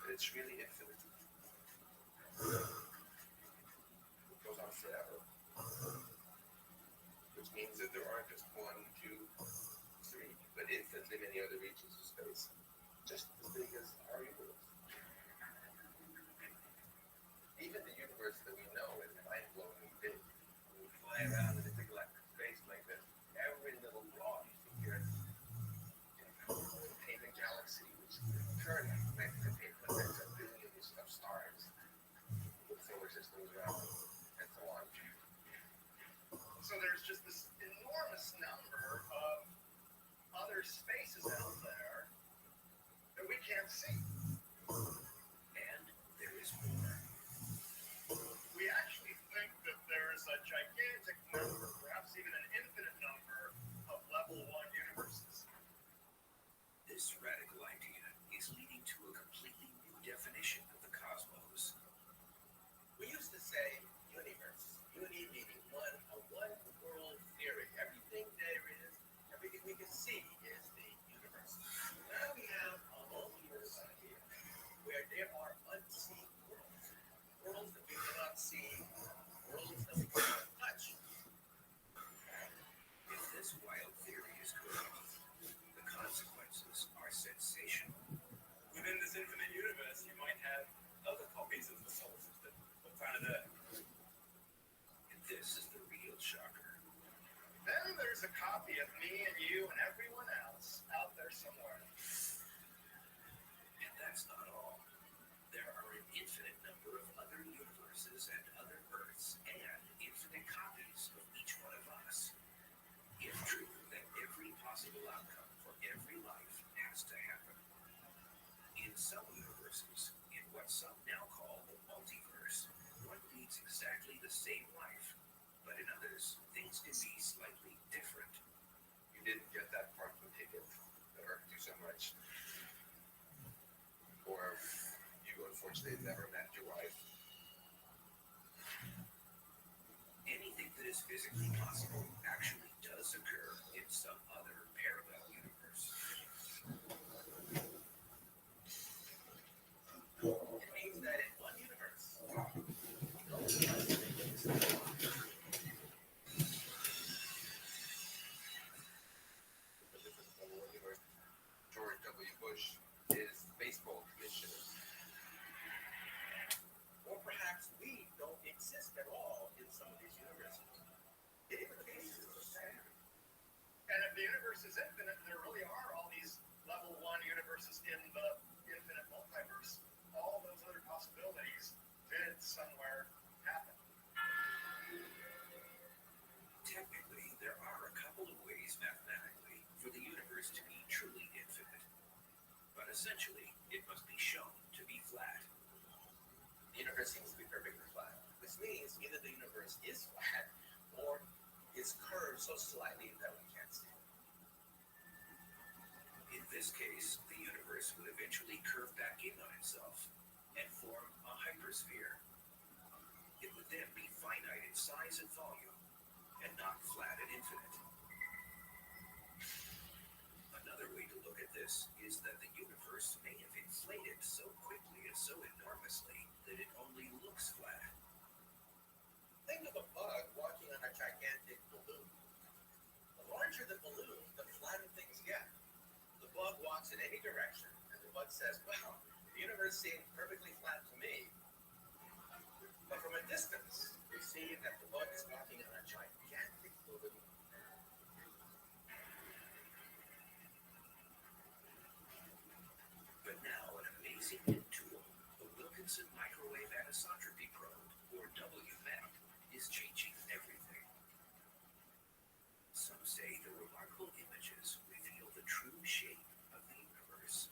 K: but it's really infinite. It goes on forever, which means that there aren't just 1, 2, 3, but infinitely many other regions of space, just as big as our universe. Even the universe that we know is mind-blowingly big. When we fly around in intergalactic space like this, every little block you see here contains a galaxy, which in turn contains a billions of stars with solar systems around them, and so on.
F: So there's just this enormous number of other spaces out there that we can't see.
M: And there is more.
F: We actually think that there is a gigantic number, perhaps even an infinite number, of level 1 universes.
M: This radical idea is leading to a completely new definition of the cosmos.
L: We used to say universe. Uni meaning one, a one-world theory. Everything there is, everything we can see is the universe. Now we have a multiverse idea, where there are unseen worlds. Worlds that we cannot see, worlds that we cannot touch.
M: If this wild theory is correct, the consequences are sensational.
N: Within this infinite universe, you might have other copies of the solar system of planet Earth.
M: And this is the real shocker.
F: Then there's a copy of me and you and everyone else out there somewhere.
M: And that's not all. There are an infinite number of other universes and other Earths and infinite copies of some now call the multiverse, one leads exactly the same life, but in others, things can be slightly different.
K: You didn't get that parking ticket that hurt you so much. Or you unfortunately never met your wife.
M: Anything that is physically possible actually does occur in some other parallel universe.
L: It means that in one universe,
K: George W. Bush is baseball commissioner.
L: or perhaps we don't exist at all in some of these universes. The implications are the same. And if the universe is infinite, there really are all these level 1 universes in the infinite multiverse. All those other possibilities did somewhere happen.
M: Technically, there are a couple of ways mathematically for the universe to be truly infinite. But essentially, it must be shown to be flat.
L: The universe seems to be perfectly flat, which means either the universe is flat or is curved so slightly that we can't see it.
M: In this case, the universe would eventually curve back in on itself and form a hypersphere. It would then be finite in size and volume, and not flat and infinite. Another way to look at this is that the universe may have inflated so quickly and so enormously that it only looks flat.
L: Think of a bug walking on a gigantic balloon. The larger the balloon, the flatter things get. The bug walks in any direction, and the bug says, well, the universe seems perfectly flat to me. But from a distance, we see that the bug is walking on a gigantic balloon.
M: But now an amazing new tool, the Wilkinson Microwave Anisotropy Probe, or WMAP, is changing everything. Some say the remarkable images reveal the true shape of the universe.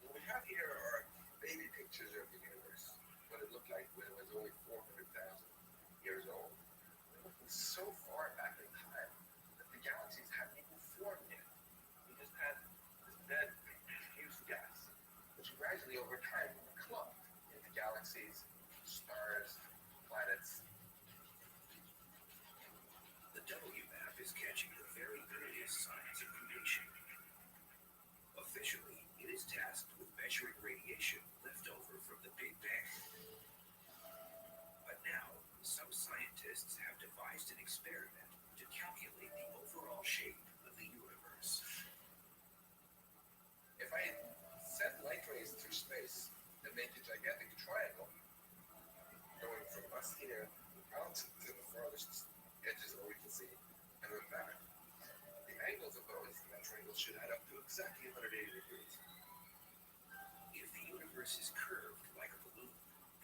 K: What we have here are baby pictures of the universe, what it looked like when it was only 400,000 years old. We're looking so far back in time that the galaxies haven't even formed yet. We just had this dead, diffuse gas, which gradually over time clumped into galaxies, stars, planets.
M: The WMAP is catching the very earliest signs of creation. Officially, it is tasked with measuring radiation left over from the Big Bang. But now, some scientists have devised an experiment to calculate the overall shape of the universe.
K: If I send light rays through space and make a gigantic triangle, going from us here out to the farthest edges where we can see, and then back, the angles of those in that triangle should add up to exactly 180 degrees.
M: If the universe is curved like a balloon,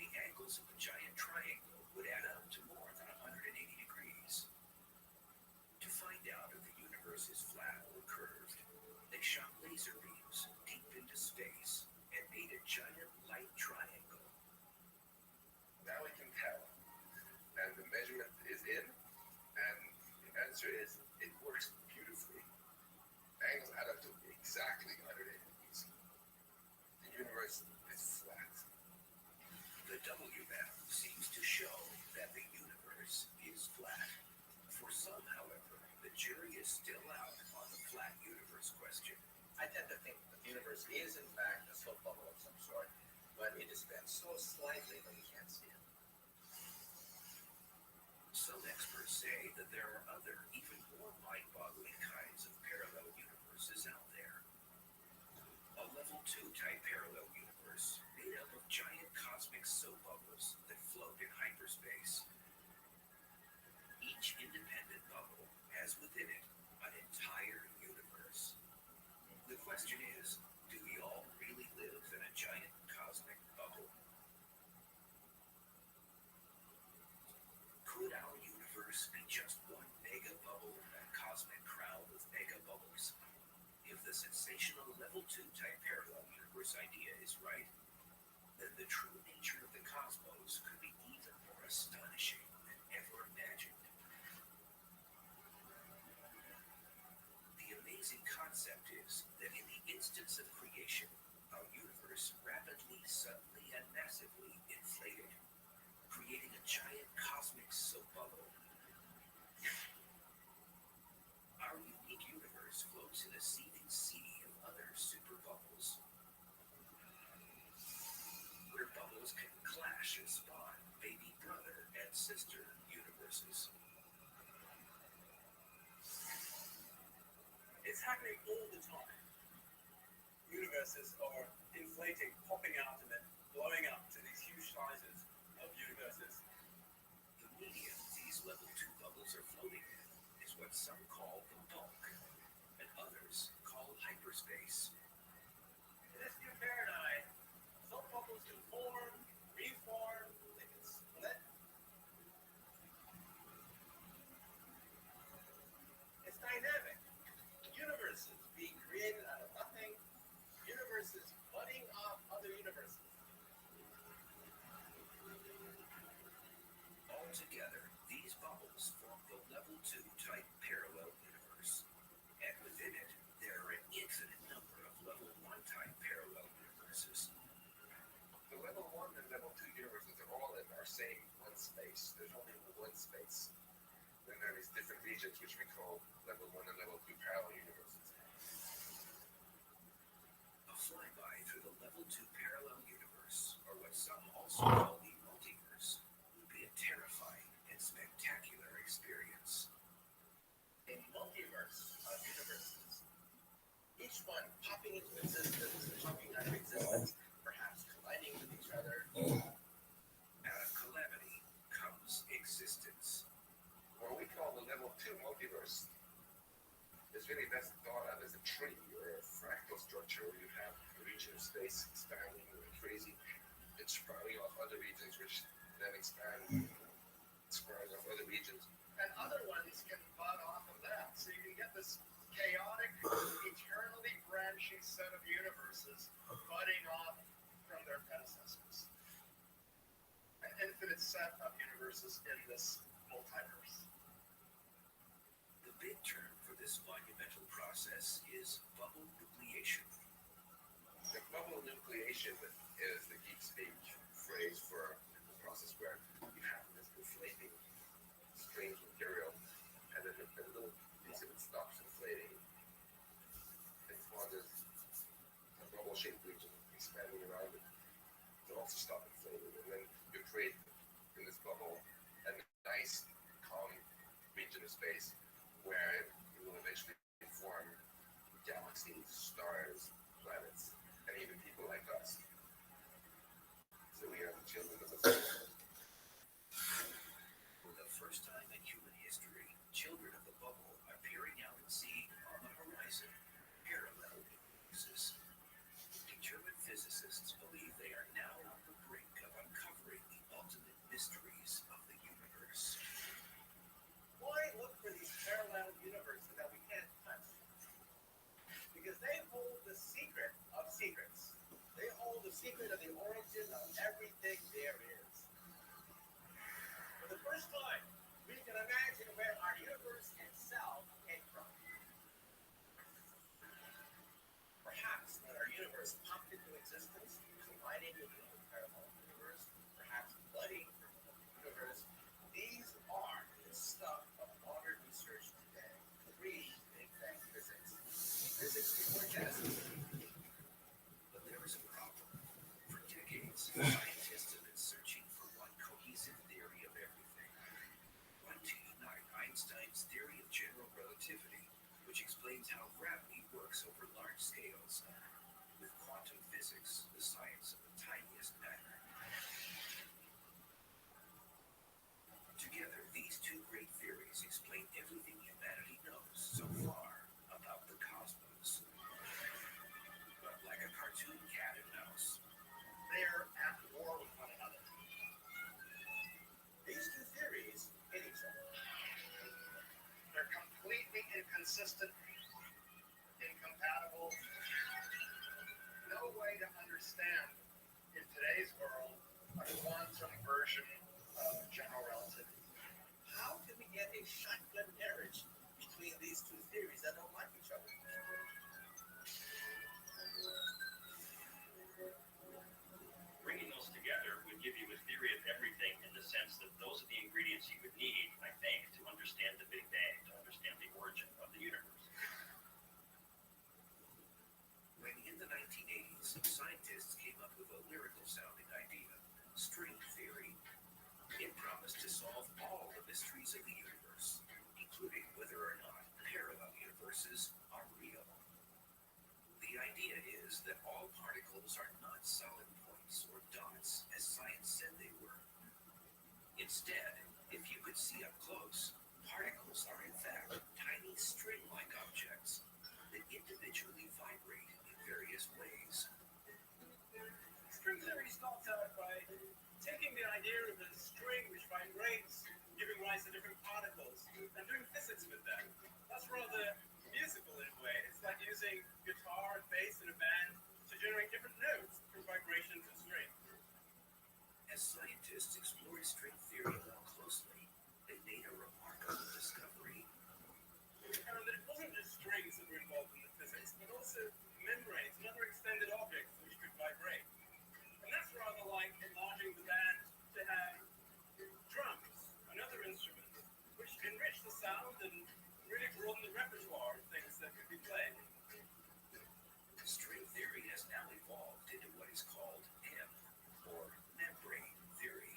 M: the angles of the giant triangle would add up to more than 180 degrees. To find out if the universe is flat or curved, they shot laser beams deep into space and made a giant light triangle.
K: Now we can tell. And the measurement is in, and the answer is it works beautifully. Angles add up to exactly 180 degrees. The universe is flat.
M: The WMAP seems to show that the universe is flat. For some, however, the jury is still out on the flat universe question.
L: I tend to think the universe is, in fact, a soap bubble of some sort, but it is bent so slightly that we can't see it.
M: Some experts say that there are other, even more mind-boggling kinds of parallel universes out there. A level 2 type parallel universe made up of giant cosmic soap bubbles that float in hyperspace. Each independent bubble has within it an entire universe. The question is, do we all really live in a giant cosmic bubble? Could our universe be just one mega bubble, a cosmic crowd of mega bubbles? If the sensational level 2 type parallel universe idea is right, then the true nature of the cosmos could be even more astonishing than ever imagined. The amazing concept is that in the instance of creation, our universe rapidly, suddenly, and massively inflated, creating a giant cosmic soap bubble. Our unique universe floats in a seething sea of other super bubbles, where bubbles can clash and spawn baby brother and sister universes.
N: It's happening all the time. Universes are inflating, popping out, and then blowing up to these huge sizes of universes.
M: The medium these level 2 bubbles are floating in is what some call the bulk, and others call hyperspace.
L: In this new paradigm, some bubbles can form, reform, they can split. It's dynamic. Universes being created out of nothing, universes budding off other universes.
M: Altogether, these bubbles form the level 2 type parallel universe, and within it, there are an infinite number of level 1 type parallel universes.
K: The level 1 and level 2 universes are all in our same one space. There's only one space. Then there are these different regions which we call level 1 and level 2 parallel universes.
M: A flyby through the level 2 parallel universe, or what some also call the multiverse, would be a terrifying and spectacular experience.
L: A multiverse of universes. Each one popping into existence, popping out of existence, perhaps colliding with each other.
M: Out of calamity comes existence.
K: What we call the level 2 multiverse is really best thought of as a tree or a fractal structure where you have a region of space expanding really crazy and sprouting off other regions which then expand, sprouting off other regions.
L: And other ones can bud off of that. So you can get this chaotic, eternally branching set of universes budding off from their predecessors. An infinite set of universes in this multiverse.
M: The big term for this monumental process is bubble nucleation.
K: The bubble nucleation is the geek speak phrase for the process where you have this inflating strange material and then a little piece of it stops inflating. It causes a bubble-shaped region expanding around it to also stop inflating. And then you create in this bubble a nice, calm region of space where you will eventually form galaxies, stars, planets, and even people like us. So we are the children of the sun.
M: For the first time in human history, children of the bubble are peering out and seeing on the horizon parallel universes. Determined physicists believe they are now on the brink of uncovering the ultimate mysteries of the universe.
L: Why look for these parallel universes that we can't touch? Because they hold the secret of secrets. They hold the secret of the origin of everything there is. For the first time, we can imagine where our universe itself came from. Perhaps when our universe popped into existence, colliding with another parallel universe, perhaps budding from another universe, these are the stuff of modern research today. Read Big Bang physics. Physics before Genesis.
M: But there is a problem. For decades, scientists have been searching for one cohesive theory of everything. One to unite Einstein's theory of general relativity, which explains how gravity works over large scales, with quantum physics, the science of the tiniest matter. Together, these two great theories explain everything humanity knows so far about the cosmos. But like a cartoon cat and mouse,
L: They're at war with one another. These two theories hit each other. They're completely inconsistent, incompatible. No way to understand
F: in today's world, a quantum version of general relativity.
L: How can we get a shotgun marriage between these two theories that don't like each other?
I: Bringing those together would give you a theory of everything in the sense that those are the ingredients you would need, I think, to understand the Big Bang, to understand the origin of the universe.
M: When in the 1980s, scientists came up with a lyrical-sounding idea, string theory. It promised to solve all the mysteries of the universe, including whether or not parallel universes are real. The idea is that all particles are not solid points or dots, as science said they were. Instead, if you could see up close, particles are in fact tiny string-like objects that individually vibrate in various ways.
N: String theory starts out by taking the idea of a string which vibrates, giving rise to different particles, and doing physics with them. That's rather musical in a way. It's like using guitar and bass in a band to generate different notes through vibrations of strings.
M: As scientists explored string theory more closely, they made a remarkable discovery.
N: And it wasn't just strings that were involved in the physics, but also membranes and other extended objects which could vibrate. And that's rather like enlarging the band to have drums and other instruments, which enrich the sound and really broaden the repertoire of things that could be played.
M: String theory has now evolved into what is called M, or membrane theory.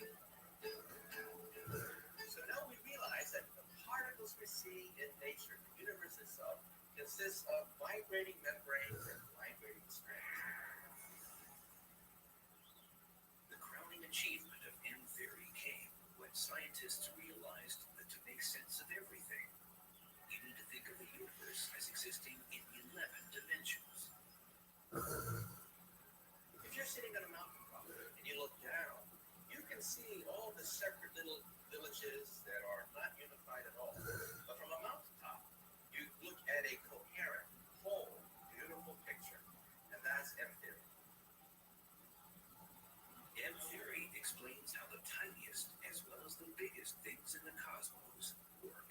L: So now we realize that the particles we see in nature, the universe itself, consists of vibrating membranes and vibrating strings.
M: The crowning achievement of M theory came when scientists realized that to make sense of everything, you need to think of the universe as existing in 11 dimensions.
L: If you're sitting on a mountaintop and you look down, you can see all the separate little villages that are not unified at all. But from a mountaintop, you look at a coherent, whole, beautiful picture. And that's M theory.
M: M theory explains how the tiniest as well as the biggest things in the cosmos work.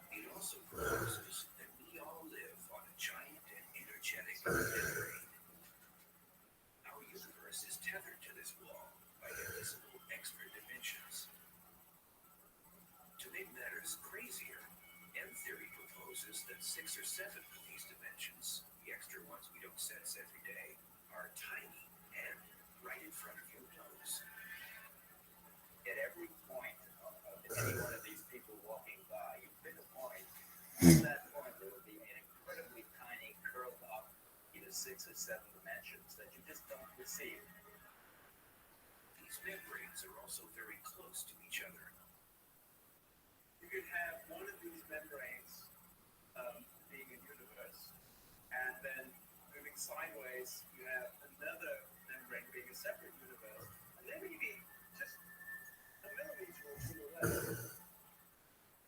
M: It also proposes that we all live on a giant and energetic membrane. Our universe is tethered to this wall by invisible extra dimensions. To make matters crazier, M theory proposes that 6 or 7 of these dimensions, the extra ones we don't sense every day, are tiny and right in front of your nose.
I: At every point of any one of these people walking by, you pick a point. At that point, there would be an incredibly tiny, curled up, either 6 or 7 dimensions that you just don't perceive.
M: These membranes are also very close to each other.
N: You could have one of these membranes being a universe, and then moving sideways, you have another membrane being a separate universe, and then maybe just a millimeter or two away.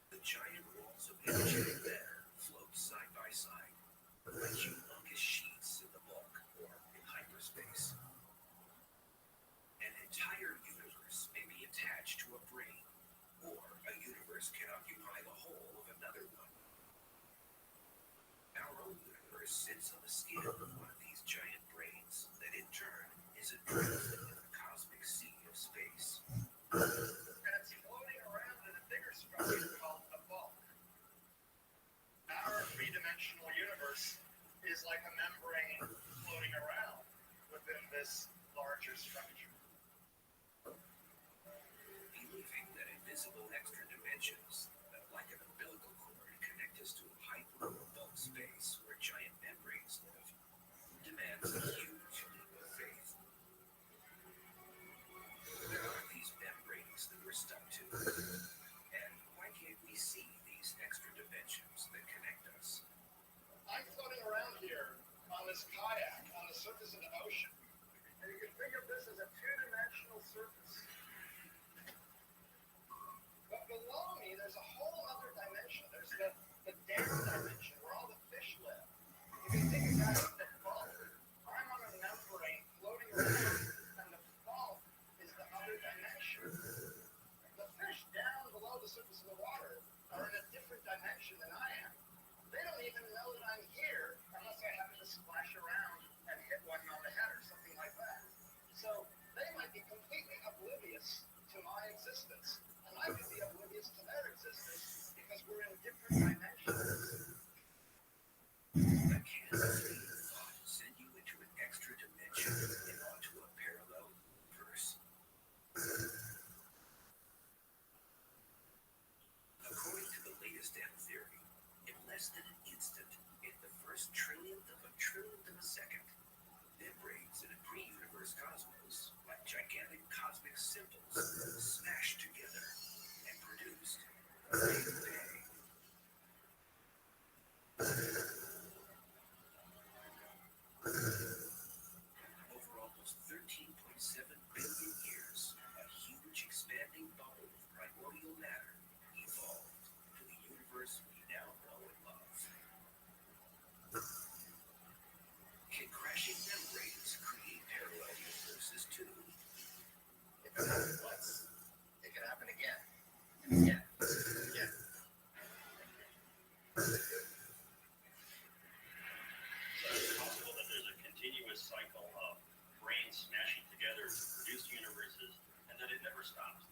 M: The giant walls of energetic matter float side by side, like humongous sheets in the bulk or in hyperspace. An entire universe may be attached to a brain, or a universe can occupy the whole of another one. Our own universe sits on the skin of one of these giant brains that in turn is adrift in the cosmic sea of space.
F: And it's floating around in a bigger structure called a bulk. Our three-dimensional universe is like a membrane floating around within this larger structure.
M: Believing that invisible extra dimensions, like an umbilical cord, connect us to a hyper-bulk space where giant membranes live, demands a huge leap of faith. There are these membranes that we're stuck to, and why can't we see these extra dimensions that connect us?
F: I'm floating around here on this kayak on the surface of the ocean. And you can think of this as a two-dimensional surface. But below me, there's a whole other dimension. There's the down dimension where all the fish live. If you think about it, the bulk, I'm on a membrane
L: I'm here unless I happen to splash around and hit one on the head or something like that. So they might be completely oblivious to my existence, and I could be oblivious to their existence because we're in different dimensions.
M: That can send you into an extra dimension and onto a parallel universe. According to the latest M theory, in less than an instant, in the first trillionth of a second, membranes in a pre-universe cosmos, like gigantic cosmic symbols, smashed together and produced a Big Bang. Over almost 13.7 billion years, a huge expanding bubble of primordial matter evolved to the universe we now know and love. Can crashing membranes create parallel universes too?
L: If it happened once, it can happen again. And again. And again.
O: So it's possible that there's a continuous cycle of brains smashing together to produce universes, and that it never stops.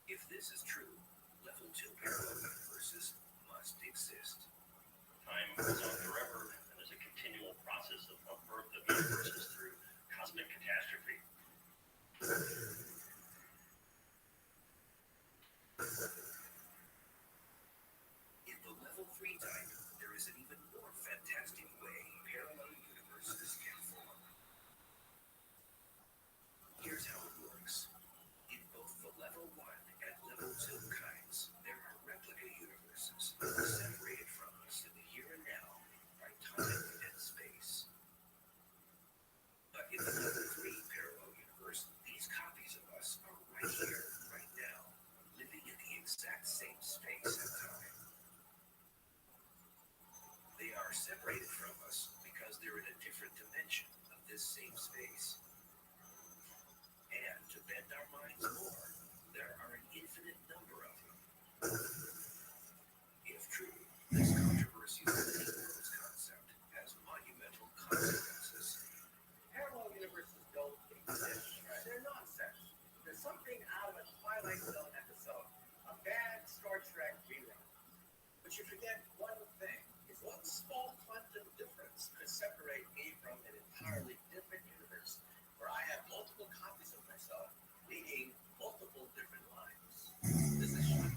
M: If this is true, level 2 parallel universes must exist.
O: Time goes on forever, and there's a continual process of birth of universes through cosmic catastrophe.
M: In the level 3 type, there is an even more fantastic way parallel universes can form. Here's how it works. In both the level 1 and level 2 kinds, there are replica universes separated from us in the here and now by time and space. But in the level 3 parallel universe, these copies of us are right here, right now, living in the exact same space and time. They are separated from us because they're in a different dimension of this same space. And to bend our minds more, there are an infinite number of them. If true, this controversial many worlds concept has monumental consequences.
L: Parallel universes don't exist. They're nonsense. There's something out of a Twilight Zone episode, a bad Star Trek rerun. But you forget one thing, is one small quantum difference could separate me from an entirely different universe, where I have multiple copies of myself, leading multiple different lives. This is shocking.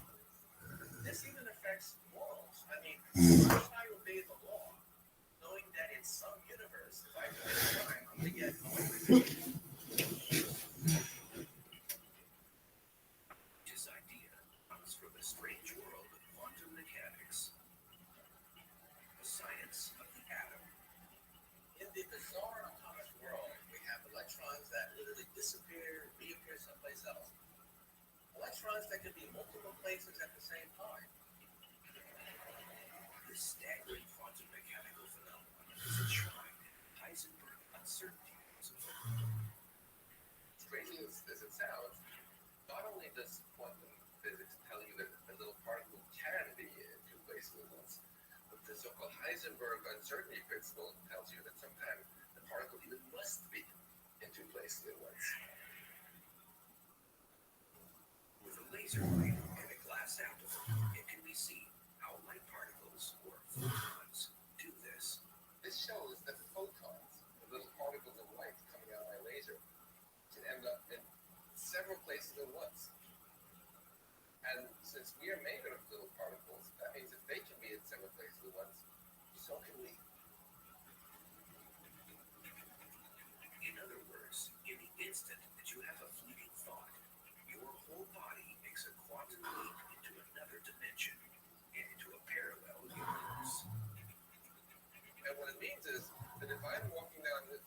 L: This even affects morals. I mean, why should I obey the law, knowing that in some universe, if I commit a crime, I'm going to get away with it?
M: This idea comes from the strange world of quantum mechanics, the science of the atom.
L: In the bizarre atomic world, we have electrons that literally disappear, reappear someplace else. Electrons that could be multiple places at the same time.
M: This staggering quantum mechanical phenomenon is enshrined in Heisenberg uncertainty principle.
K: Strangely as it sounds, not only does quantum physics tell you that a little particle can be in two places at once, but the so-called Heisenberg uncertainty principle tells you that sometimes the particle even must be in two places at once.
M: With a laser light and a glass apple, it can be seen how light particles, or photons, do this.
K: This shows that photons, the little particles of light coming out of my laser, can end up in several places at once. And since we are made out of little particles, that means if they can be in several places at once, so can we.
M: In other words, in the instant that you have a fleeting thought, your whole body makes a quantum leap into another dimension and into a parallel universe.
K: And what it means is that if I'm walking down the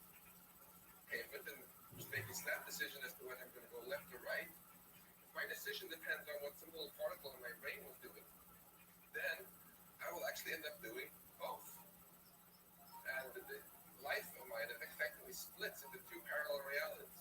K: pavement and just make a snap decision as to whether I'm going to go left or right, my decision depends on what some little particle in my brain was doing. Then I will actually end up doing both. And the life of mine effectively splits into two parallel realities.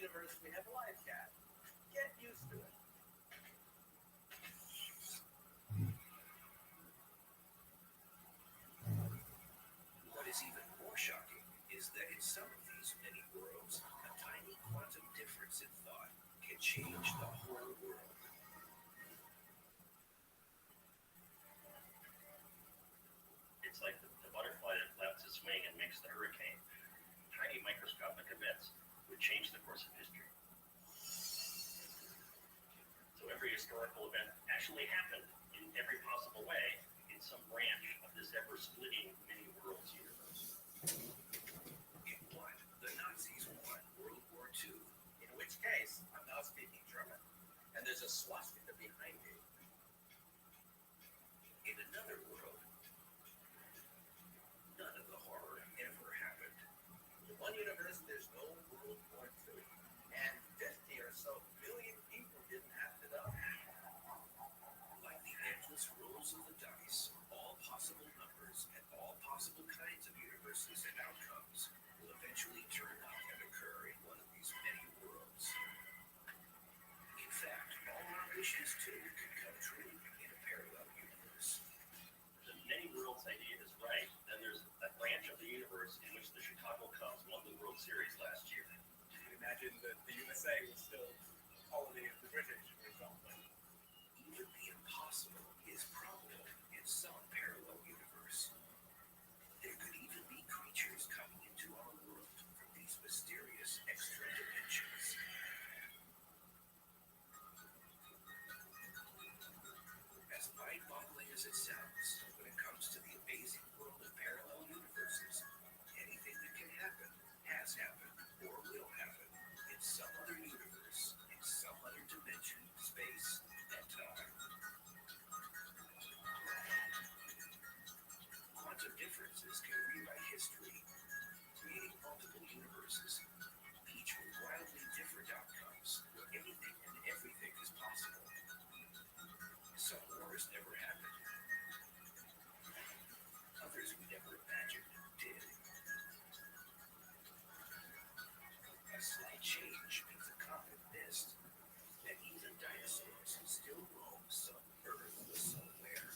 L: universe we have life, Cat. Get used to it.
M: What is even more shocking is that in some of these many worlds, a tiny quantum difference in thought can change the whole world.
O: It's like the butterfly that flaps its wing and makes the hurricane. Tiny microscopic events would change the course of history. So every historical event actually happened in every possible way in some branch of this ever-splitting many worlds universe.
M: In what? The Nazis won World War II.
L: In which case, I'm now speaking German, and there's a swastika behind me.
M: In another world, none of the horror ever happened.
L: In one universe, there's no World War II, and 50 or so million people didn't have to die.
M: Like the endless rolls of the dice, all possible numbers and all possible kinds of universes and outcomes will eventually turn up and occur in one of these many worlds. In fact, all our wishes too can come true in a parallel universe.
O: The many worlds idea is right. Then there's that branch of the universe in which the Chicago Cubs won the World Series last year.
L: You can imagine that the USA was still a colony of the British or something.
M: Even the impossible is probable in some parallel universe. There could even be creatures coming into our world from these mysterious extra dimensions. As mind-boggling as it sounds, when it comes to the amazing world of parallel universes, anything that can happen has happened or will happen in some other universe, in some other dimension, space, and time. Quantum differences can rewrite history, creating multiple universes, each with wildly different outcomes, where anything and everything is possible. Some wars never happened. Others we never imagined did. A slight change means a comet missed, and even dinosaurs still roam some Earth somewhere.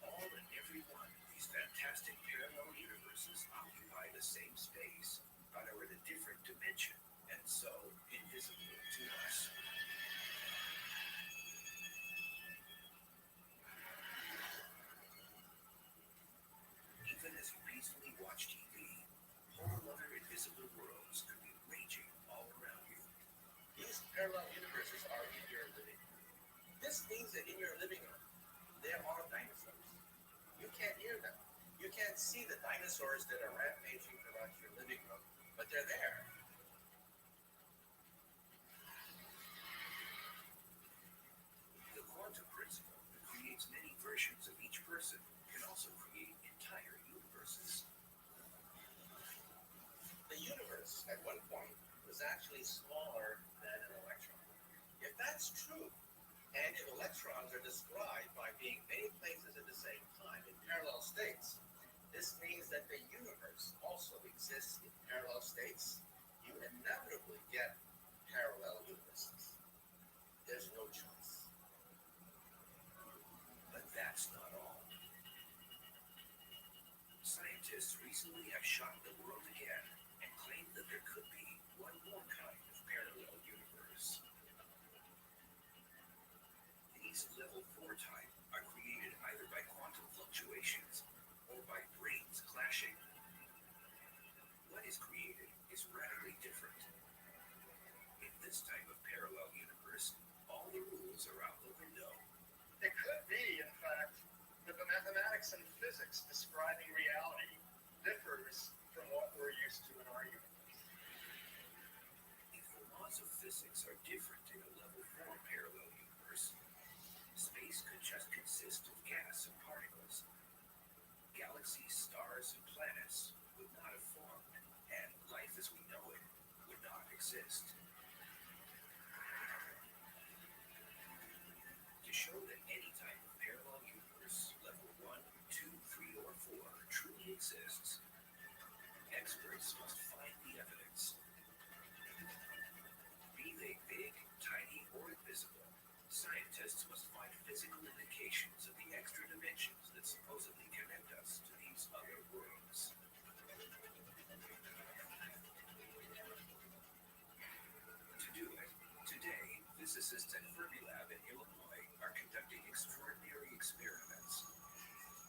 M: All and every one of these fantastic parallel universes occupy the same space, but are in a different dimension, and so invisible to us. Even as you peacefully watch TV, whole other invisible worlds could be raging all around you.
L: These parallel universes are in your living room. This means that in your living room, there are dinosaurs. You can't hear them. You can't see the dinosaurs that are rampaging throughout your living room, but they're there.
M: The quantum principle that creates many versions of each person can also create entire universes.
L: The universe, at one point, was actually smaller than an electron. If that's true, and if electrons are described by being many places at the same time in parallel states, this means that the universe also exists in parallel states. You inevitably get parallel universes. There's no choice.
M: But that's not all. Scientists recently have shocked the world again and claimed that there could be one more kind of parallel universe. These level 4 type are created either by quantum fluctuations or by brains clashing. What is created is radically different. In this type of parallel universe, all the rules are out the window.
N: It could be, in fact, that the mathematics and physics describing reality differs from what we're used to in our universe.
M: If the laws of physics are different in a level 4 parallel universe, space could just consist of gas and particles. Galaxies, stars, and planets would not have formed, and life as we know it would not exist. To show that any type of parallel universe, level 1, 2, 3, or 4, truly exists, experts must find the evidence. Scientists must find physical indications of the extra dimensions that supposedly connect us to these other worlds. To do it, today, physicists at Fermilab in Illinois are conducting extraordinary experiments,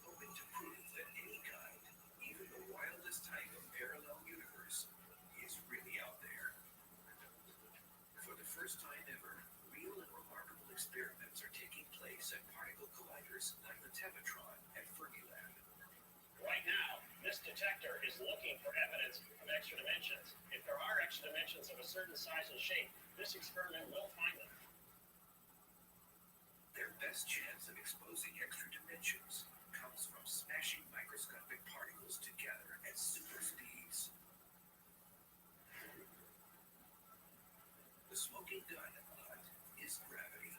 M: hoping to prove that any kind, even the wildest type of parallel universe, is really out there. For the first time ever, real and remarkable experiments are taking place at particle colliders like the Tevatron at Fermilab.
O: Right now, this detector is looking for evidence of extra dimensions. If there are extra dimensions of a certain size and shape, this experiment will find them.
M: Their best chance of exposing extra dimensions comes from smashing microscopic particles together at super speeds. The smoking gun is gravity.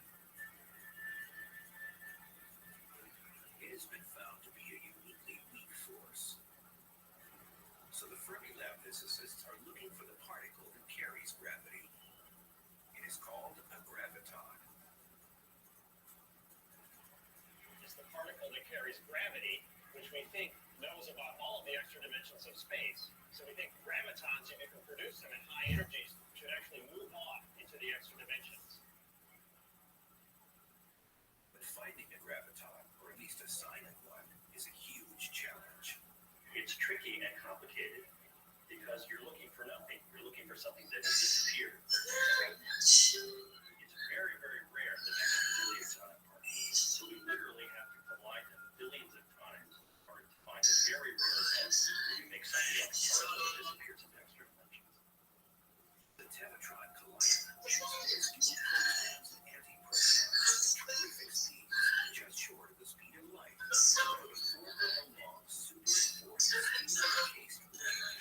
M: It has been found to be a uniquely weak force. So the Fermilab physicists are looking for the particle that carries gravity. It is called a graviton.
O: It's the particle that carries gravity, which we think knows about all of the extra dimensions of space. So we think gravitons, if you can produce them at high energies, should actually move off into the extra dimensions.
M: But finding a graviton, or at least a sign of one, is a huge challenge.
O: It's tricky and complicated because you're looking for nothing. You're looking for something that has disappeared. It's very, very rare that you get really atomic particles. So we literally have to collide them billions of times in order to find a very rare event where we make something else particle that disappears into extra dimensions.
M: The Tevatron collider shoots dual protons and antiprotons at terrific speeds, just short of the speed of light, over a 4-mile-long super-enforced steel-encased ring.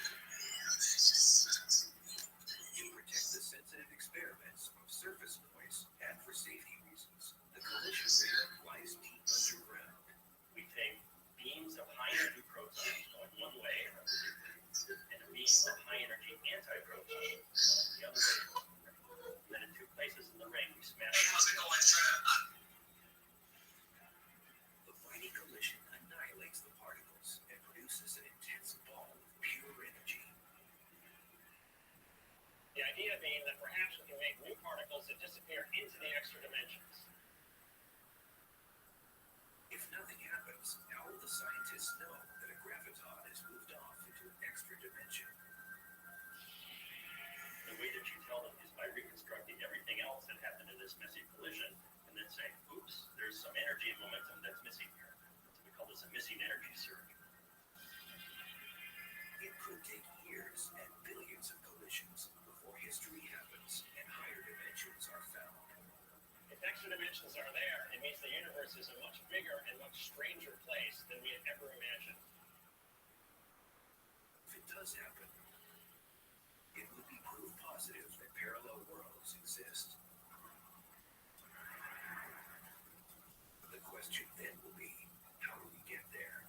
M: To protect the sensitive experiments from surface noise and for safety reasons, the collision ring lies deep underground.
O: We take beams of high-energy protons going one way and a beam of high-energy antiprotons going the other way. And then in two places in the ring, we smash them.
M: The mighty collision annihilates the particles and produces an intense ball of pure energy.
O: The idea being that perhaps we can make new particles that disappear into the extra dimensions.
M: If nothing happens, how will the scientists know that a graviton has moved off into an extra dimension?
O: The way that you tell them is by reconstructing everything else that happened in this messy collision and then saying, oops, there's some energy and momentum that's missing here. So we call this a missing energy surge.
M: It could take years and billions of collisions before history happens and higher dimensions are found.
O: If extra dimensions are there, it means the universe is a much bigger and much stranger place than we had ever imagined.
M: If it does happen, it would be proof positive that parallel worlds exist. The question then will be, how do we get there?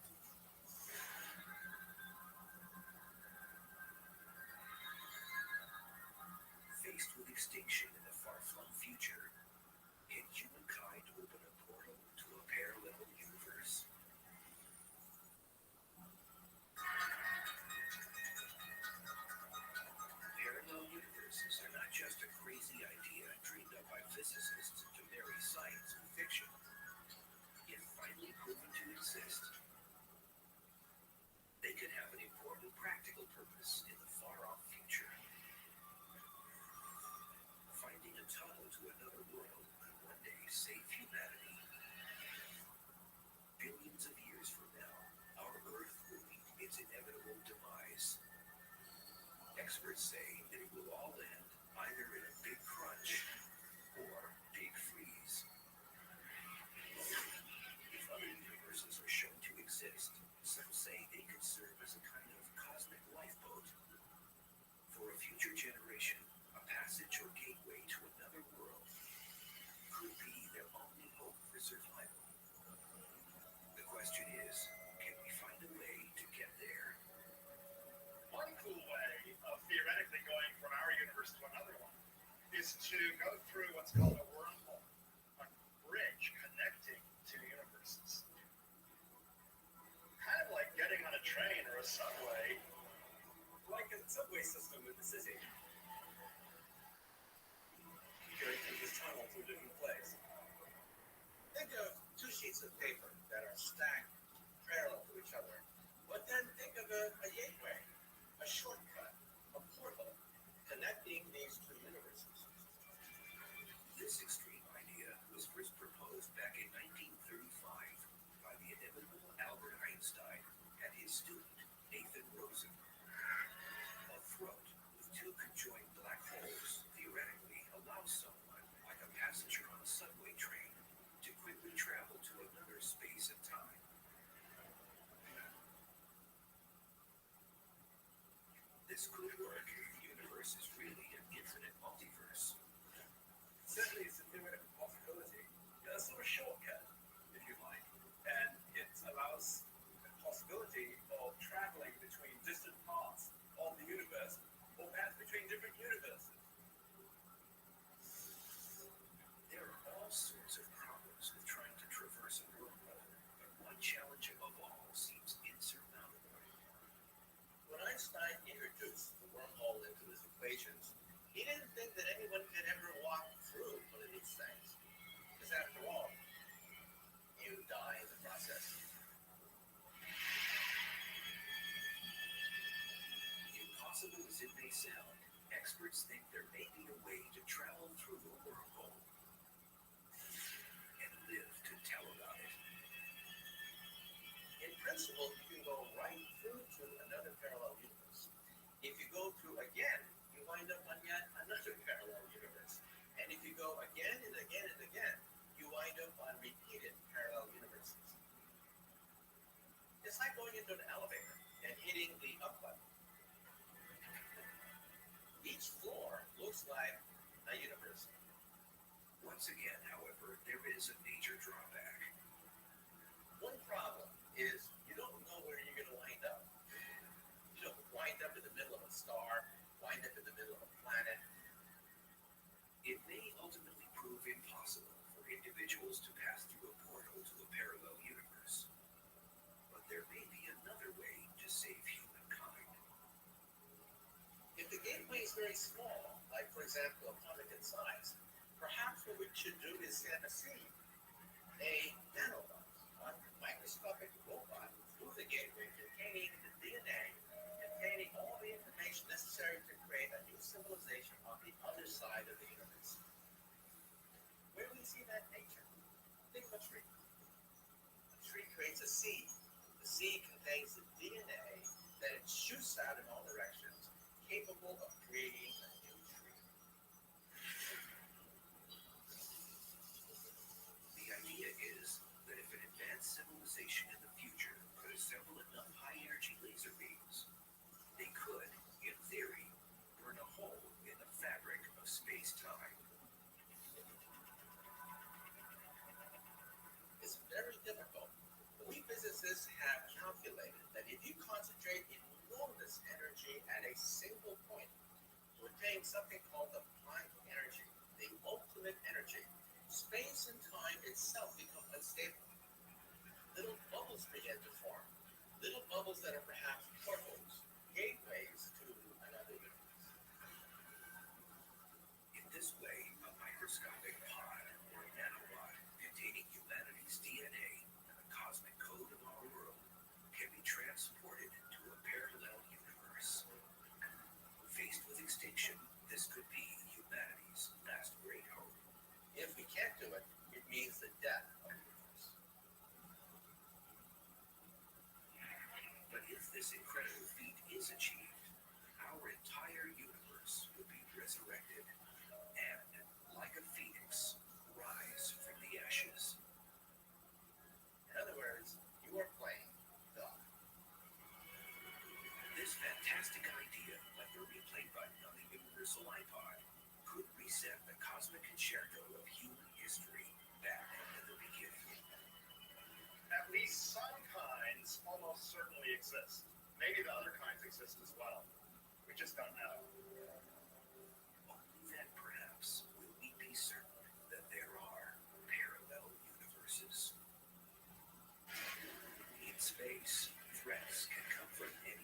M: Faced with extinction in the far-flung future, can humankind open a portal to a parallel universe? Parallel universes are not just a crazy idea dreamed up by physicists to marry science and fiction. If finally proven to exist, they could have an important practical purpose in the far-off future. Finding a tunnel to another world could one day save humanity. Billions of years from now, our Earth will meet its inevitable demise. Experts say that it will all end either in a big crunch or big freeze. If other universes are shown to exist, some say they could serve as a kind of cosmic lifeboat. For a future generation, a passage or gateway to another world could be their only hope for survival. The question is, can we find a way to get there?
J: One cool way of theoretically going from our universe to another one is to go through what's called a wormhole. A
N: a subway, like a subway system in the city. Going through this tunnel to a different place.
L: Think of two sheets of paper that are stacked parallel to each other. But then think of a gateway, a shortcut, a portal connecting these two universes.
M: This extreme idea was first proposed back in 1935 by the inimitable Albert Einstein and his student Nathan Rosen. A throat with two conjoined black holes theoretically allows someone, like a passenger on a subway train, to quickly travel to another space and time. This could work if the universe is really an infinite multiverse.
N: Certainly, it's a theoretical possibility. A sort of shortcut, if you like, and it allows the possibility of traveling between distant parts of the universe, or perhaps between different universes.
M: There are all sorts of problems with trying to traverse a wormhole, but one challenge above all seems insurmountable.
L: When Einstein introduced the wormhole into his equations, he didn't think that anyone could ever walk through one of these things. Because after all, you die in the process.
M: Impossible as it may sound, experts think there may be a way to travel through a wormhole and live to tell about it.
L: In principle, you can go right through to another parallel universe. If you go through again, you wind up on yet another parallel universe. And if you go again and again and again, you wind up on repeated parallel universes. It's like going into an elevator and hitting the up button. Each floor looks like a universe.
M: Once again, however, there is a major drawback.
L: One problem is you don't know where you're going to wind up. You don't wind up in the middle of a star, wind up in the middle of a planet.
M: It may ultimately prove impossible for individuals to pass through a portal to a parallel universe. But there may be another way to save humankind.
L: If the gateway is very small, like for example atomic in size, perhaps what we should do is send a seed, a nanobot, a microscopic robot through the gateway containing the DNA, containing all the information necessary to create a new civilization on the other side of the universe. Where do we see that in nature? Think of a tree. A tree creates a seed. The seed contains the DNA that it shoots out in all directions, capable of creating a new tree.
M: The idea is that if an advanced civilization in the future could assemble enough high-energy laser beams, they could, in theory, burn a hole in the fabric of space-time.
L: It's very difficult. We physicists have calculated that if you concentrate enormous energy at a single point to attain something called the Planck energy, the ultimate energy, space and time itself become unstable. Little bubbles begin to form. Little bubbles that are perhaps portals, gateways to another universe.
M: In this way, a microscopic pod or nanobot containing humanity's DNA and the cosmic code of our world can be transported to a parallel universe. Faced with extinction, this could be humanity's last great hope.
L: If we can't do it, it means the death of the universe.
M: But if this incredible feat is achieved, our entire universe would be resurrected and, like a phoenix, rise from the ashes.
L: In other words, you are playing God.
M: This fantastic idea, like the replay button on the universal iPod, could reset the cosmic concerto of human history back to the beginning.
J: At least some kinds almost certainly exist. Maybe the other kinds exist as well. We just don't know.
M: Only then, perhaps, will we be certain that there are parallel universes. In space, threats can come from any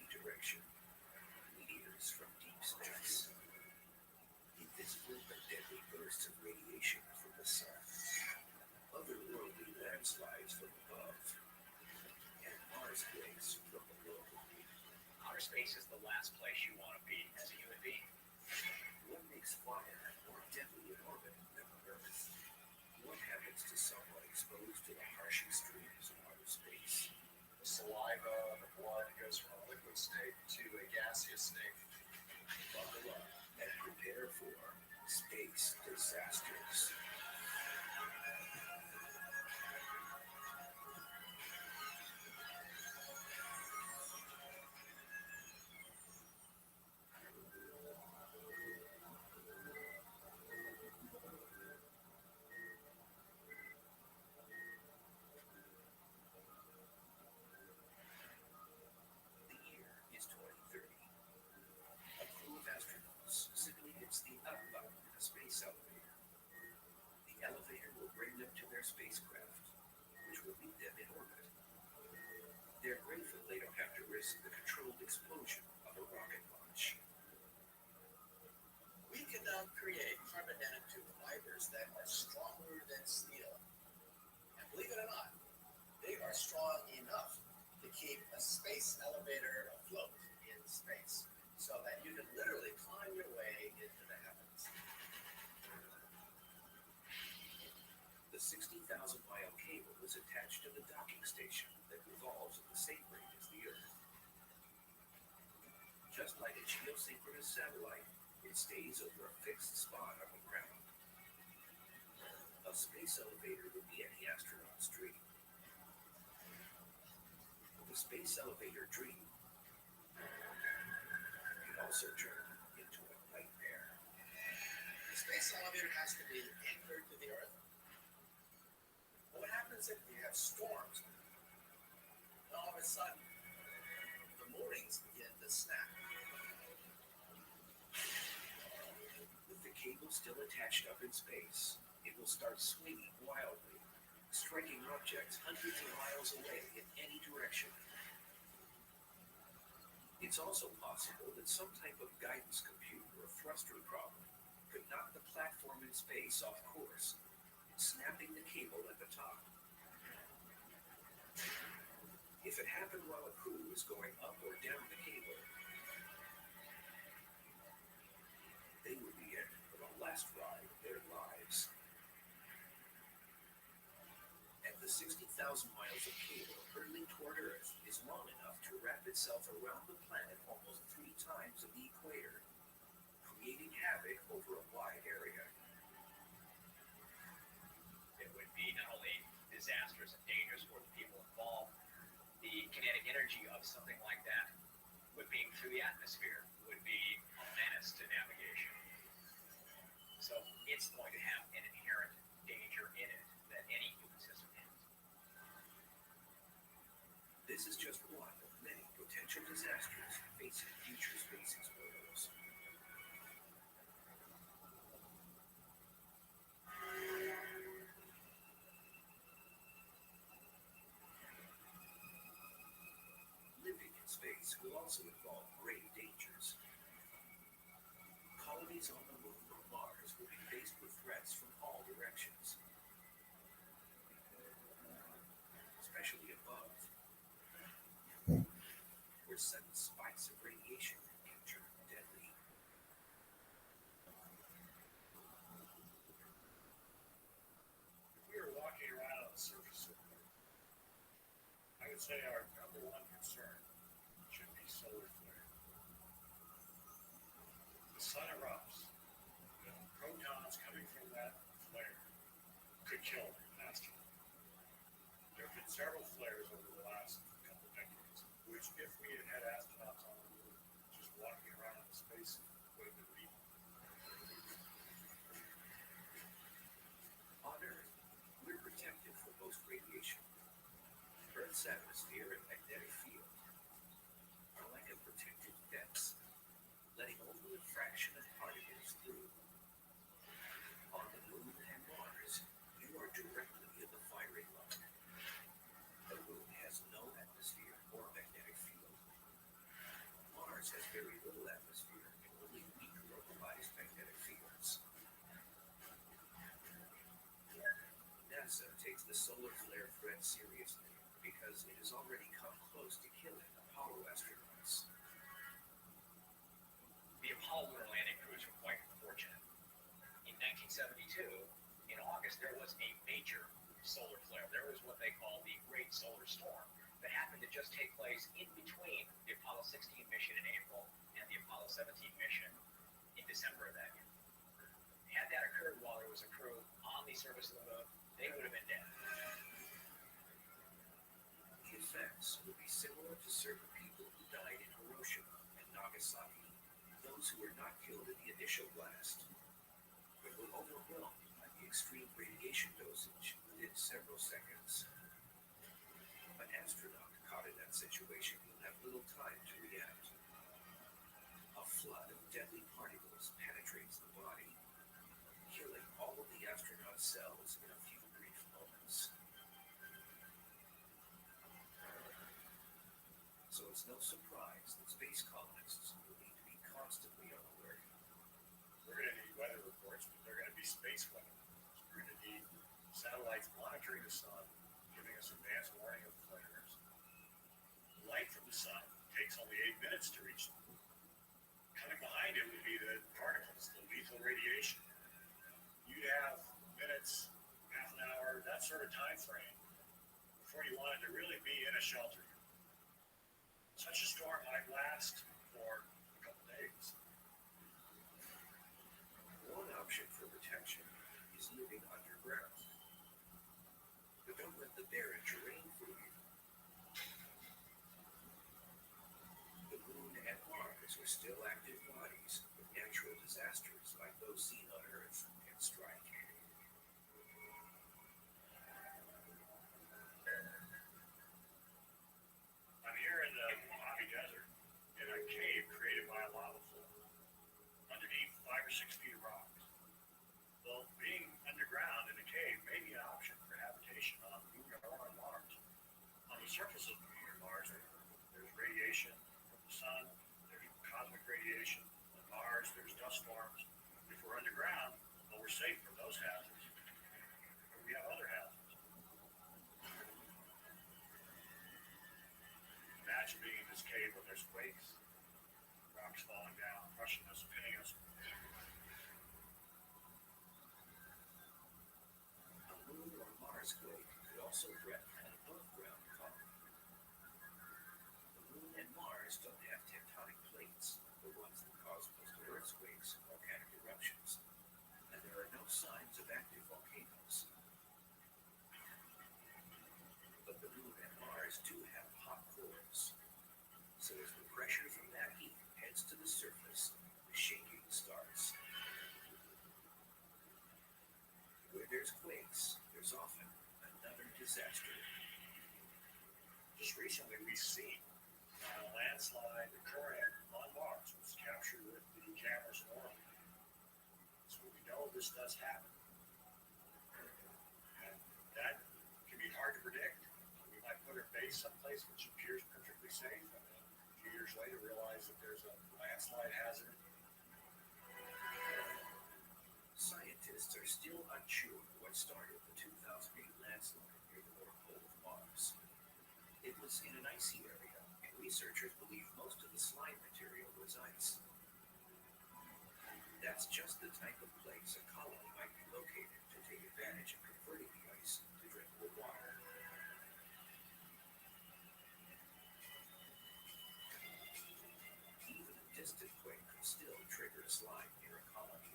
M: bursts of radiation from the sun, otherworldly landslides from above, and Mars quakes from below.
P: Outer space is the last place you want to be as a human being.
M: What makes fire more deadly in orbit than on Earth? What happens to someone exposed to the harsh extremes of outer space?
Q: The saliva, the blood goes from a liquid state to a gaseous state.
M: Buckle up and prepare for space disasters. The year is 2030. A crew of astronauts simply hits the up button in a space elevator. The elevator will bring them to their spacecraft, which will lead them in orbit. They're grateful they don't have to risk the controlled explosion of a rocket launch.
L: We can now create carbon nanotube fibers that are stronger than steel. And believe it or not, they are strong enough to keep a space elevator afloat in space, so that you can literally climb your way into the heavens.
M: The 60,000-mile cable is attached to the docking station that revolves at the same rate as the Earth. Just like a geosynchronous satellite, it stays over a fixed spot on the ground. A space elevator would be any astronaut's dream. The space elevator dream can also turn into a nightmare.
L: The space elevator has to be anchored to the Earth. But what happens if you have storms? And all of a sudden, the moorings begin to snap.
M: With the cable still attached up in space, it will start swinging wildly, striking objects hundreds of miles away in any direction. It's also possible that some type of guidance computer or thruster problem could knock the platform in space off course, snapping the cable at the top. If it happened while a crew is going up or down the cable, they would be in for the last ride of their lives. And the 60,000 miles of cable hurtling toward Earth is long enough to wrap itself around the planet almost 3 times of the equator, creating havoc over a wide area.
P: It would be not only disastrous and dangerous for the people involved, the kinetic energy of something like that, with being through the atmosphere, would be a menace to navigation. So it's going to have an inherent danger in it that any human system has.
M: This is just one of many potential disasters facing future space explorers. Living in space will also involve grave dangers. Colonies on the Moon or Mars will be faced with threats from all directions, especially above, where sudden spikes of radiation can turn deadly.
J: We are walking around on the surface of the Earth. I would say our number one concern should be solar flare. The sun erupts. The protons coming from that flare could kill an astronaut. There have been several flares over the last couple decades, which if we had had astronauts on the moon just walking around in space would have been lethal.
M: On Earth, we're protected from most radiation. Earth's atmosphere and magnetic field are like a protected fence, letting only a fraction of particles through. On the Moon and Mars, you are directly in the firing line. The Moon has no atmosphere or magnetic field. Mars has very little atmosphere and only weak localized magnetic fields. NASA takes the solar flare threat seriously because it has already come close to killing Apollo astronauts.
P: The Apollo lunar landing crews were quite fortunate. In 1972, in August, there was a major solar flare. There was what they call the Great Solar Storm that happened to just take place in between the Apollo 16 mission in April and the Apollo 17 mission in December of that year. Had that occurred while there was a crew on the surface of the moon, they would have been dead.
M: The effects would be similar to certain people who died in Hiroshima and Nagasaki, those who were not killed in the initial blast, but were overwhelmed by the extreme radiation dosage within several seconds. An astronaut caught in that situation will have little time to react. A flood of deadly particles penetrates the body, killing all of the astronaut's cells in a few brief moments. So it's no surprise that space colonists will need to be constantly on alert.
J: We're going to need weather reports, but they're going to be space weather. We're going to need satellites monitoring the sun, giving us advance warning of flares. Light from the sun takes only 8 minutes to reach them. Coming behind it would be the particles, the lethal radiation. You'd have minutes, half an hour, that sort of time frame before you wanted to really be in a shelter. Such a storm might last for a couple days.
M: One option for protection is living underground. But don't let the barren terrain fool you. The Moon and Mars are still active bodies, but natural disasters like those seen on Earth can strike.
J: I'm here in the Mojave Desert, in a cave created by a lava flow, underneath 5 or 6 feet of rock. Well, being underground in a cave may be an option for habitation on the Moon or on Mars. On the surface of the Moon or Mars, there's radiation from the sun, there's cosmic radiation. On Mars, there's dust storms. If we're underground, well, we're safe from those hazards. But we have other hazards. Imagine being in this cave when there's quakes, rocks falling down, crushing us, pinning us.
M: A Moon or Mars quake could also threaten an above-ground colony. The Moon and Mars don't have tectonic plates, the ones that cause most of Earth's quakes and volcanic eruptions, and there are no signs of active volcanoes. But the Moon and Mars do have hot cores, so as the pressure from that heat heads to the surface, the shaking starts. Where there's quakes, there's often another disaster.
J: Just recently, we've seen a landslide occurring on Mars, which was captured with the cameras in orbit. So we know this does happen. And that can be hard to predict. We might put our base someplace which appears perfectly safe, and then a few years later realize that there's a landslide hazard.
M: Scientists are still unsure what started the 2008 landslide near the North Pole of Mars. It was in an icy area, and researchers believe most of the slime material was ice. That's just the type of place a colony might be located to take advantage of converting the ice to drinkable water. Even a distant quake could still trigger a slide near a colony.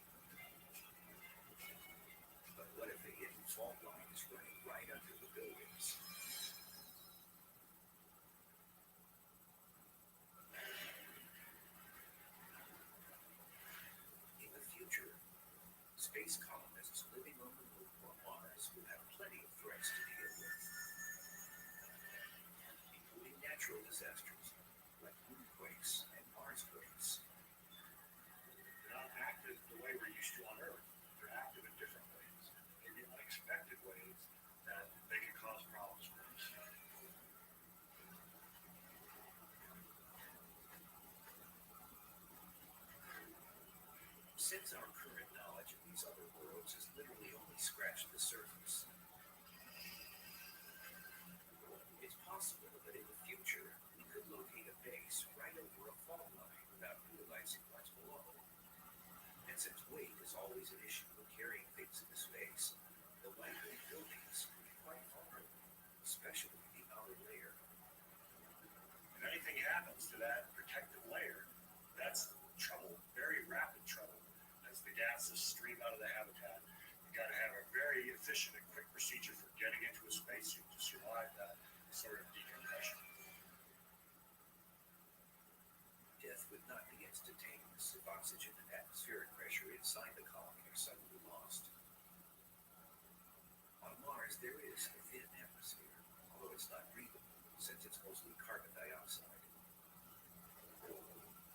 M: But what if a hidden fault line is running right under the buildings? In the future, space colonists living on the Moon or Mars will have plenty of threats to deal with, including natural disasters like moonquakes and Marsquakes.
J: They're not active the way we're used to on Earth. They're active in different ways, maybe unexpected ways that they can cause problems for us.
M: Since our current knowledge of these other worlds has literally only scratched the surface, possible that in the future we could locate a base right over a fault line without realizing what's below. And since weight is always an issue when carrying things into space, the lightweight buildings could be quite vulnerable, especially the outer layer.
J: If anything happens to that protective layer, that's trouble, very rapid trouble. As the gases stream out of the habitat, you got to have a very efficient and quick procedure for getting into a spacesuit to survive that sort of decompression.
M: Death would not be instantaneous if oxygen and atmospheric pressure inside the colony are suddenly lost. On Mars, there is a thin atmosphere, although it's not breathable since it's mostly carbon dioxide.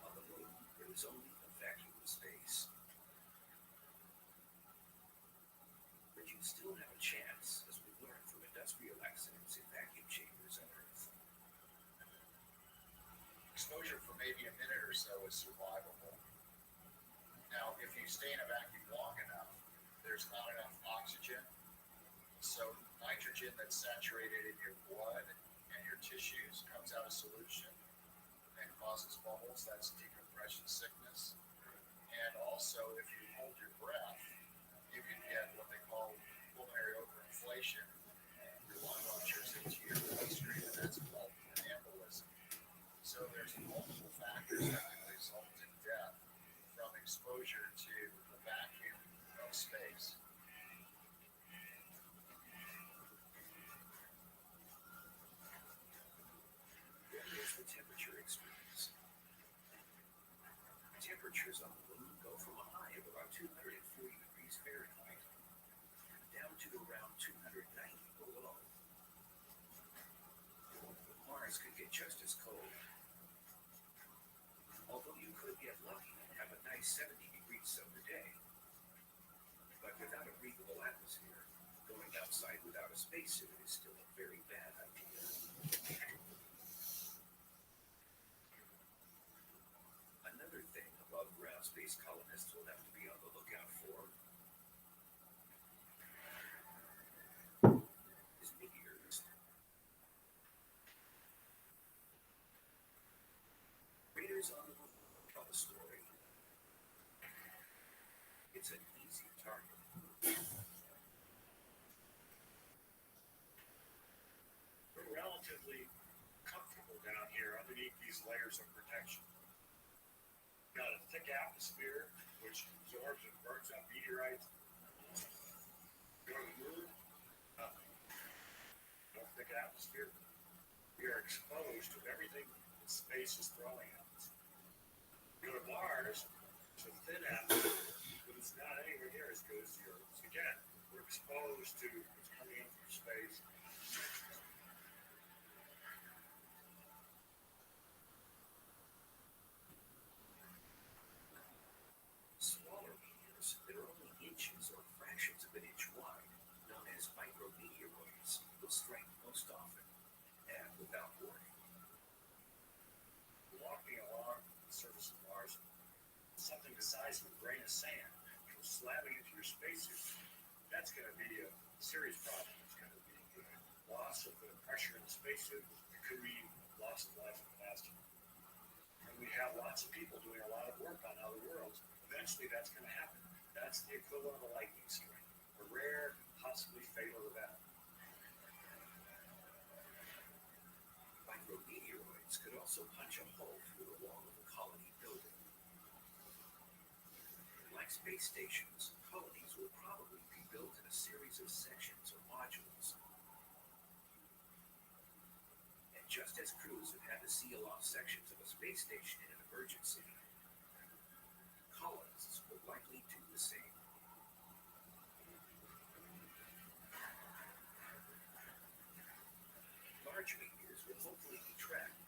M: On the Moon, there is only a vacuum space. But you still have a chance, as we've learned from industrial accidents in vacuum chambers on Earth.
R: Exposure for maybe a minute or so is survivable. Now, if you stay in a vacuum long enough, there's not enough oxygen, so nitrogen that's saturated in your blood and your tissues comes out of solution and causes bubbles. That's decompression sickness. And also, if you hold your breath, you can get what they call pulmonary overinflation. Your lung ruptures into your bloodstream, and that's called an embolism. So there's multiple factors that can result in death from exposure to the vacuum of space.
M: Then there's the temperature extremes. Temperatures on the Moon go from a high of about 240 degrees Fahrenheit down to around 290 below. Mars could get just as cold. Although you could get lucky and have a nice 70-degree summer day. But without a breathable atmosphere, going outside without a spacesuit is still a very bad idea. Another thing above-ground space colonists will have to be on the lookout for is meteors. Readers on the Moon tell the story. It's an easy target.
J: We're relatively comfortable down here underneath these layers of protection. We've got a thick atmosphere which absorbs and burns up meteorites. Go to the Moon, nothing. No thick atmosphere. We are exposed to everything that space is throwing at us. Go to Mars, it's a thin atmosphere, but it's not anywhere near as good as the Earth's. Again, we're exposed to what's coming in from space.
M: Smaller meteors that are only inches or fractions of an inch wide, known as micrometeoroids, will strike most often and without warning.
J: Walking along the surface of Mars, something the size of a grain of sand comes slamming into your spacesuit. That's going to be a serious problem. It's going to be loss of the pressure in the spacesuit. It could mean loss of life in the astronaut. And we have lots of people doing a lot of work on other worlds. Eventually, that's going to happen. That's the equivalent of a lightning strike, a rare, possibly fatal event.
M: Micrometeoroids could also punch a hole through the wall of a colony building. Like space stations, colonies will probably be built in a series of sections or modules. And just as crews have had to seal off sections of a space station in an emergency, colonists will likely do the same. Large meteors will hopefully be tracked,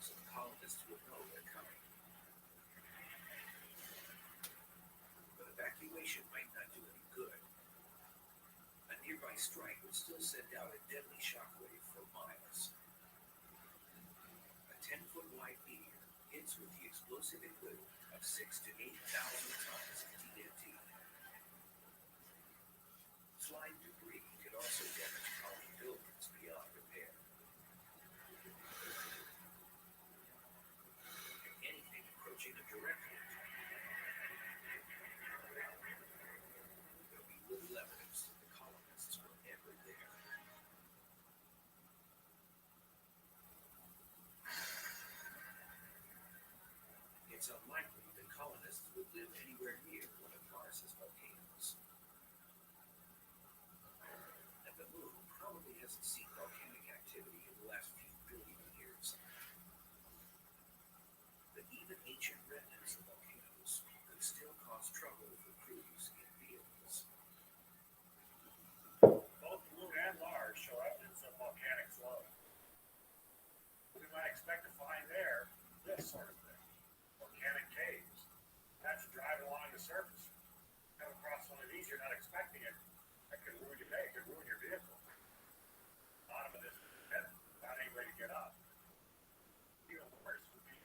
M: so the colonists will know they're coming. But evacuation might not do any good. A nearby strike would still send out a deadly shockwave for miles. A 10-foot wide meteor hits with the explosive equivalent of 6,000 to 8,000 tons of TNT. Flying debris could also damage colony buildings beyond repair. it's unlikely that colonists would live anywhere near one of Mars's volcanoes. And the moon probably hasn't seen volcanic activity in the last few billion years. But even ancient remnants of volcanoes could still cause trouble for crews in vehicles.
J: Both the moon and Mars show evidence of volcanic flow. We might expect to find there this sort of thing. Volcanic caves. That's driving along the surface. Come across one of these, you're not expecting it. That could ruin your day, it could ruin your vehicle. Bottom of this pit, not any way to get up. Even worse would be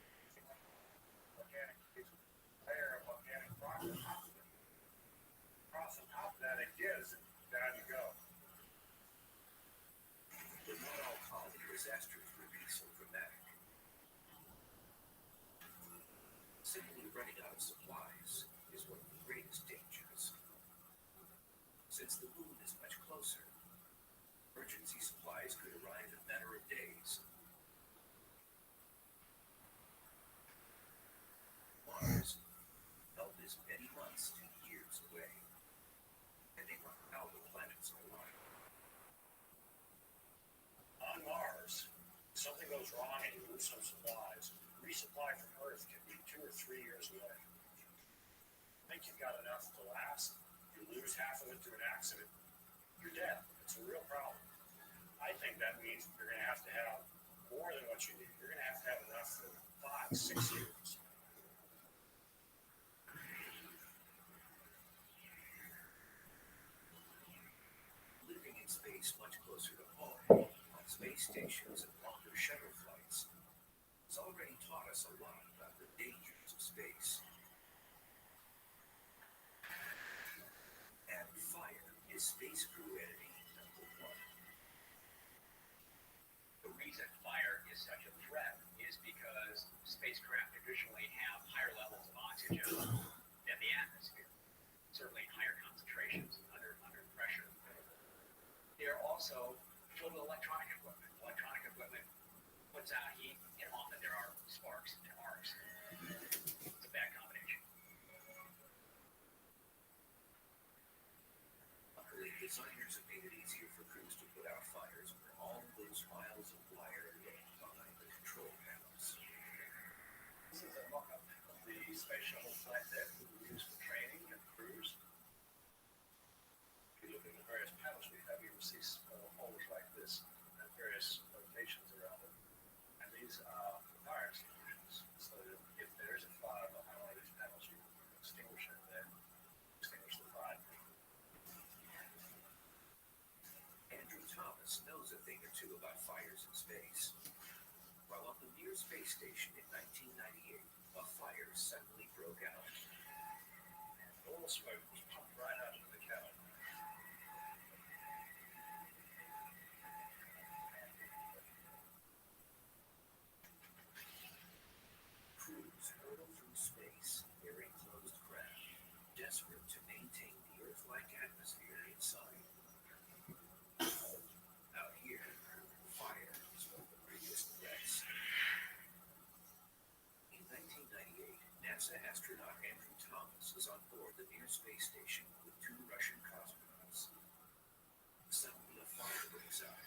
J: volcanic caves with a layer of volcanic rock on top of it. Across the top of that it gives, and down you go.
M: But not all colony disasters would be so dramatic. Simply running out of supplies is one of the greatest dangers. Since the moon is much closer, emergency supplies could arrive in a matter of days. Mars, help is many months to years away, depending on how the planets align.
J: On Mars, if something goes wrong and you lose some supplies, resupply from Earth can be 2 or 3 years away. Think you've got enough to last, you lose half of it to an accident, you're dead. It's a real problem. I think that means you're going to have more than what you need. You're going to have enough for 5, 6 years.
M: Living in space much closer to home, on space stations and longer shuttle flights, has already taught us a lot about the dangers of space. And fire is space crew enemy number 1.
P: The reason fire is such a threat is because spacecraft traditionally have higher levels of oxygen than the atmosphere, certainly higher concentrations under pressure. They are also filled with electronic equipment. Electronic equipment puts out heat, and often there are sparks and arcs. It's a bad combination.
M: Luckily, designers have made it easier for crews to put out fires where all of those miles of wire lay behind the control panels.
J: This is a mock-up of the space shuttle flight deck that we use for training and crews. If you look at the various panels we have, you will see small holes like this at various locations around it. And these are fire extinguishers. So that if there is a fire behind one of these panels, you can extinguish it and then extinguish the fire.
M: Andrew Thomas knows a thing or two about fires in space. While on the Mir space station in 1998, a fire suddenly broke out.
J: All the smoke was pumped right out into the cabin.
M: Crews hurtle through space near enclosed craft, desperate to maintain the Earth-like atmosphere inside. Out here, fire is one of the biggest threats. In 1998, NASA astronaut Andrew Thomas was on board the Mir space station with 2 Russian cosmonauts. Suddenly, a fire breaks out.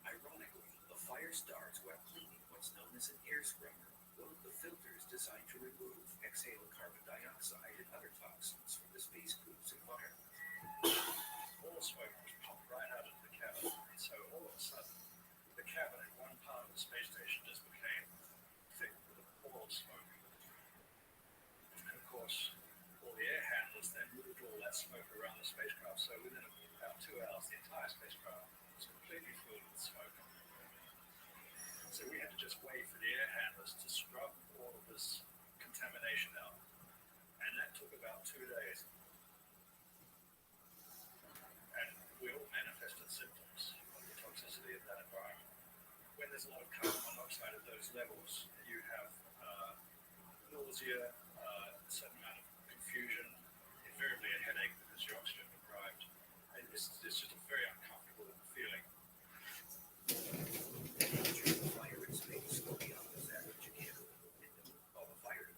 M: Ironically, the fire starts while cleaning what's known as an air scrubber, one of the filters designed to remove exhaled carbon dioxide and other toxins from the space crew's environment.
J: All the smoke was pumped right out into the cabin. And so all of a sudden, the cabin in one part of the space station just became thick with a pall of smoke. And of course, all the air handlers then moved all that smoke around the spacecraft. So within about 2 hours, the entire spacecraft was completely filled with smoke. So we had to just wait for the air handlers to scrub all of this contamination out. And that took about 2 days. And we all manifested symptoms of the toxicity of that environment. When there's a lot of carbon monoxide at those levels, you have nausea, a certain amount of confusion, invariably a headache because you're oxygen deprived. And it's just a very uncomfortable feeling.
M: The fire in space will be on this average again. While the fire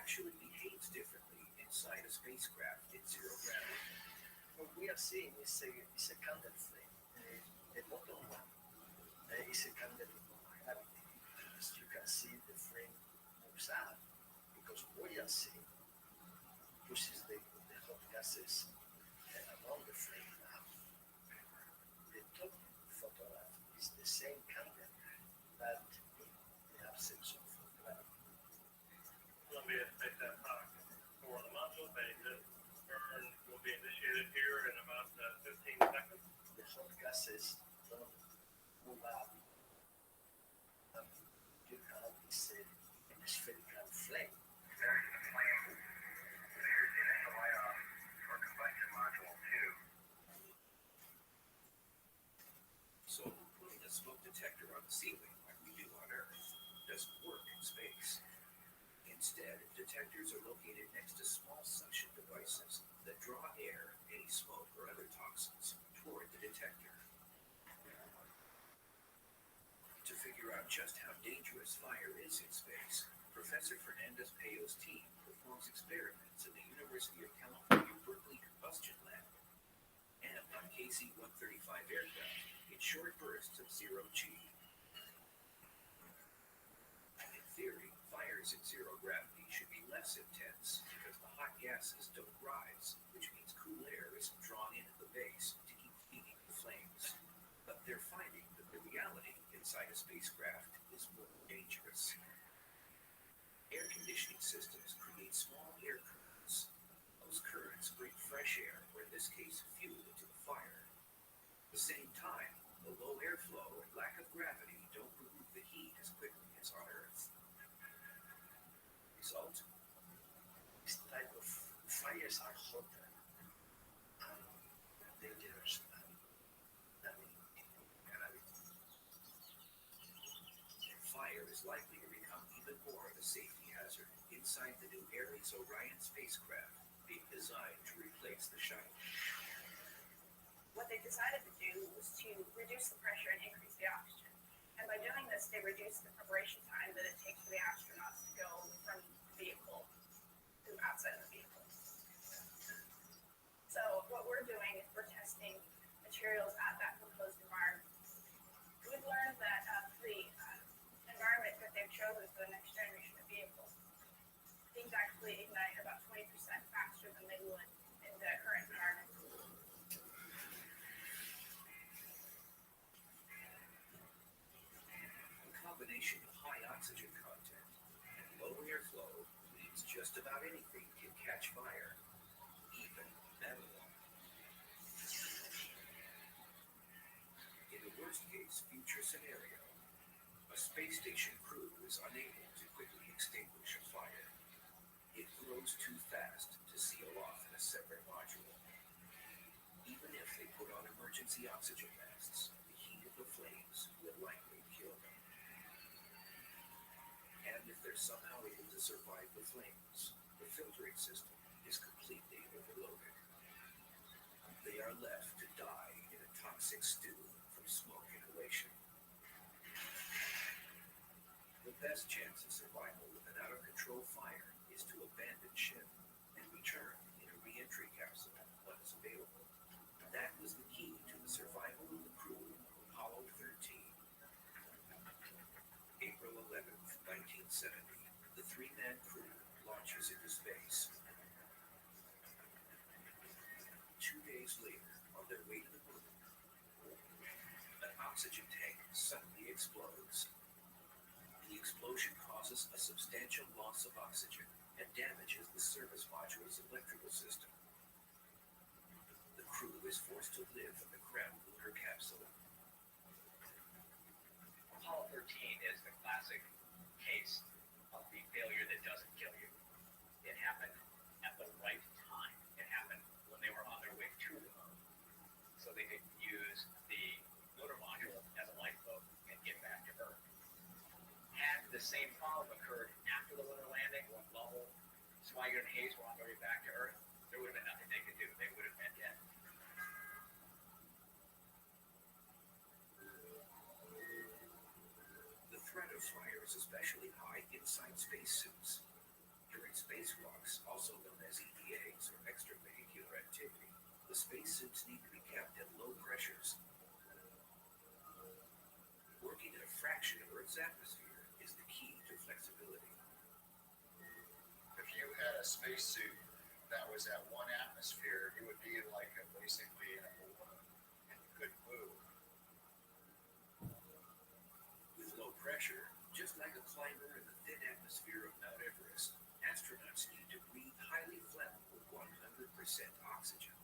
M: actually behaves differently inside a spacecraft in zero gravity.
I: What we are seeing is a candle flame. The bottom one is a candle of gravity. As you can see, the flame moves out because buoyancy pushes the hot gases around the flame now. The top photograph is the same candle, but in the absence of gravity.
J: Let me take that back. For the module phase, the burn will be initiated here in about 15 seconds.
I: The hot gases don't move up. You have this spherical flame.
M: Here's the initial layoff for combustion module 2. So putting a smoke detector on the ceiling like we do on Earth doesn't work in space. Instead, detectors are located next to small suction devices that draw air, any smoke, or other toxins toward the detector. To figure out just how dangerous fire is in space, Professor Fernandez-Peyo's team performs experiments in the University of California, Berkeley combustion lab and on KC-135 aircraft in short bursts of zero G. In theory, fires in zero gravity should be less intense because the hot gases don't rise, which means cool air isn't drawn into the base to keep feeding the flames. But they're finding that the reality inside a spacecraft is more dangerous. Air conditioning systems create small air currents. Those currents bring fresh air, or in this case, fuel, into the fire. At the same time, the low airflow and lack of gravity don't remove the heat as quickly as on Earth. Result?
I: This type of fires are hotter and dangerous than in gravity.
M: Fire is likely to become even more of a safety hazard inside the new Ares Orion spacecraft being designed to replace the shuttle.
E: What they decided to do was to reduce the pressure and increase the oxygen. And by doing this, they reduced the preparation time that it takes for the astronauts to go from the vehicle to outside of the vehicle. So what we're doing is we're testing materials at that proposed environment. We've learned that the environment that they've chosen for the next generation of vehicles, things actually ignite about 20% faster than they would in the current environment.
M: A combination of high oxygen content and low airflow means just about anything can catch fire, even metal. In the worst case future scenario, a space station crew is unable to quickly extinguish a fire. It grows too fast to seal off in a separate module. Even if they put on emergency oxygen masks, the heat of the flames will likely kill them. And if they're somehow able to survive the flames, the filtering system is completely overloaded. They are left to die in a toxic stew from smoke inhalation. The best chance of survival with an out-of-control fire is to abandon ship and return in a re-entry capsule when it's available. That was the key to the survival of the crew of Apollo 13. April 11th, 1970, the three-man crew launches into space. 2 days later, on their way to the moon, an oxygen tank suddenly explodes. The explosion causes a substantial loss of oxygen and damages the service module's electrical system. The crew is forced to live in the cramped lunar capsule.
P: Apollo 13 is the classic case of the failure that doesn't kill you. It happened at the right time. It happened when they were on their way to the moon. So they could use the lunar module as a lifeboat and get back to Earth. Had the same problem occurred after the lunar landing, when Lovell, Swigert, and Hayes were on their way back to Earth, there would have been nothing they could do. They would have been dead.
M: The threat of fire is especially high inside spacesuits. During spacewalks, also known as EVAs or extravehicular activity, the spacesuits need to be kept at low pressures. Working at a fraction of Earth's atmosphere is the key to flexibility.
R: If you had a spacesuit that was at one atmosphere, it would be like basically in a balloon, and you couldn't move.
M: With low pressure, just like a climber in the thin atmosphere of Mount Everest, astronauts need to breathe highly flammable 100% oxygen.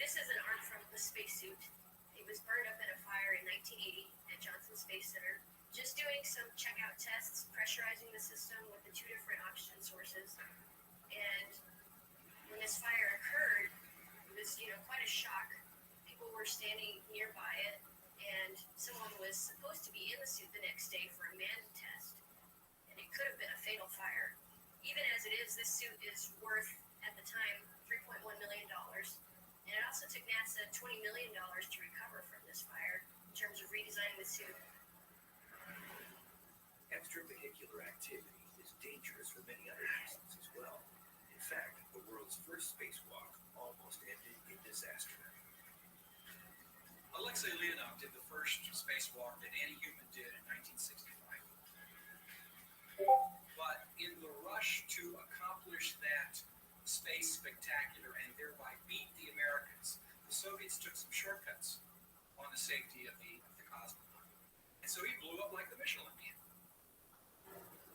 S: This is an arm from the spacesuit. It was burned up in a fire in 1980 at Johnson Space Center. Just doing some checkout tests, pressurizing the system with the 2 different oxygen sources. And when this fire occurred, it was, quite a shock. People were standing nearby it, and someone was supposed to be in the suit the next day for a manned test. And it could have been a fatal fire. Even as it is, this suit is worth, at the time, $3.1 million. And it also took NASA $20 million to recover from this fire in terms of redesigning the suit.
M: Extravehicular activity is dangerous for many other reasons as well. In fact, the world's first spacewalk almost ended in disaster.
T: Alexei Leonov did the first spacewalk that any human did in 1965. But in the rush to accomplish that space spectacular and thereby beat the Americans, the Soviets took some shortcuts on the safety of the cosmonaut. And so he blew up like the Michelin Man.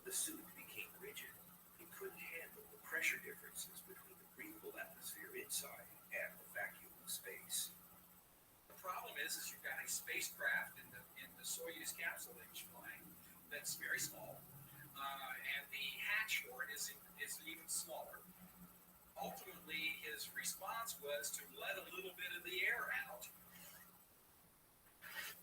M: The suit became rigid. It couldn't handle the pressure differences between the breathable atmosphere inside and the vacuum of space.
T: The problem is you've got a spacecraft in the Soyuz capsule that he's flying that's very small, and the hatch for it is even smaller. Ultimately, his response was to let a little bit of the air out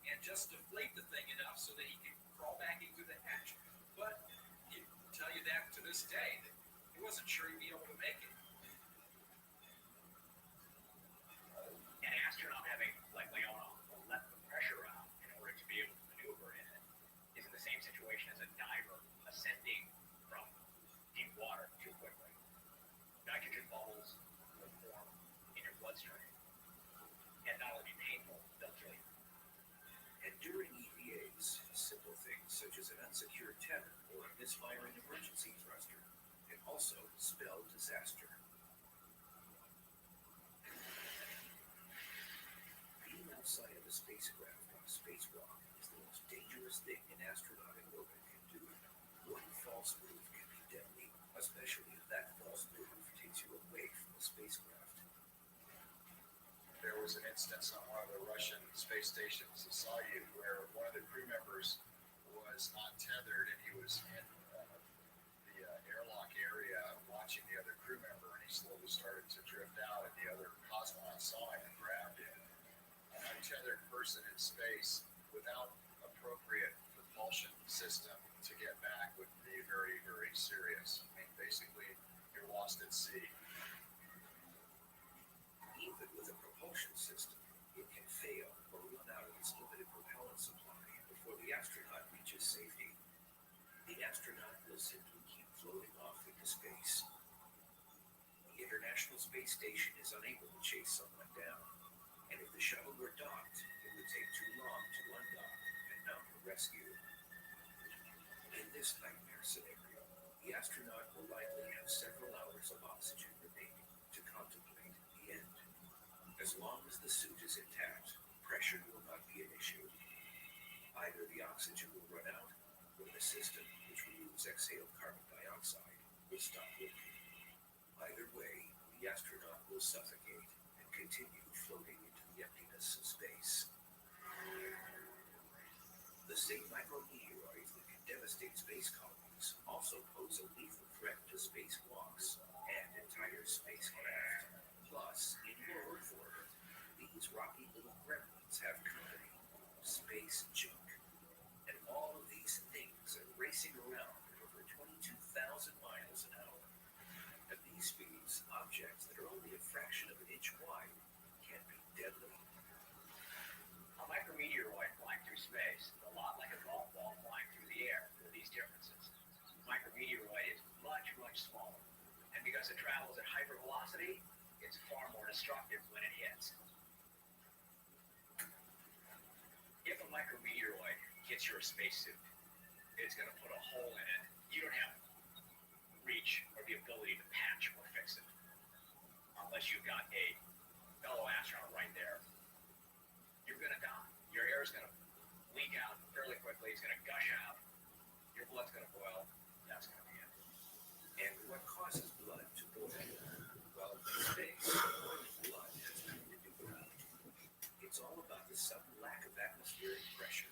T: and just deflate the thing enough so that he could crawl back into the hatch. But he'll tell you that to this day, that he wasn't sure he'd be able to make it.
P: An astronaut having, like Leonov, let the pressure out in order to be able to maneuver in it is in the same situation as a diver ascending from deep water too quickly. Nitrogen bubbles will form in your bloodstream and not only be painful, they'll kill you.
M: And during EVAs, simple things such as an unsecured tether or a misfiring emergency thruster can also spell disaster. Being outside of a spacecraft on a spacewalk is the most dangerous thing an astronaut in orbit can do. One false move can be deadly, especially if that false move takes you away from the spacecraft.
R: There was an instance on one of the Russian space stations in Soyuz where one of the crew members was not tethered and he was in the airlock area watching the other crew member, and he slowly started to drift out, and the other cosmonaut saw him and grabbed him. An untethered person in space without appropriate propulsion system to get back would be very, very serious. I mean, basically, you're lost at sea.
M: Even with a propulsion system, it can fail or run out of its limited propellant supply before the astronaut reaches safety. The astronaut will simply keep floating off into space. The International Space Station is unable to chase someone down, and if the shuttle were docked, it would take too long to undock and mount a rescue. In this nightmare scenario, the astronaut will likely have several hours of oxygen remaining to contemplate the end. As long as the suit is intact, pressure will not be an issue. Either the oxygen will run out, or the system, which removes exhaled carbon dioxide, will stop working. Either way, the astronaut will suffocate and continue floating into the emptiness of space. The same micrometeoroids that can devastate space colonies also pose a lethal threat to spacewalks and entire spacecraft. Plus, in low Earth orbit, these rocky little gremlins have company, space junk. And all of these things are racing around at over 22,000 miles an hour. At these speeds, objects that are only a fraction of an inch wide can be deadly.
P: A micrometeoroid flying through space is a lot like a golf As it travels at hypervelocity, it's far more destructive when it hits. If a micrometeoroid hits your spacesuit, it's going to put a hole in it. You don't have reach or the ability to patch or fix it unless you've got a fellow astronaut right there. You're going to die. Your air is going to leak out fairly quickly. It's going to gush out. Your blood's going to boil. That's going to be it.
M: And what causes blood to boil? Well, in space, boiling blood has nothing to do with it. It's all about the sudden lack of atmospheric pressure.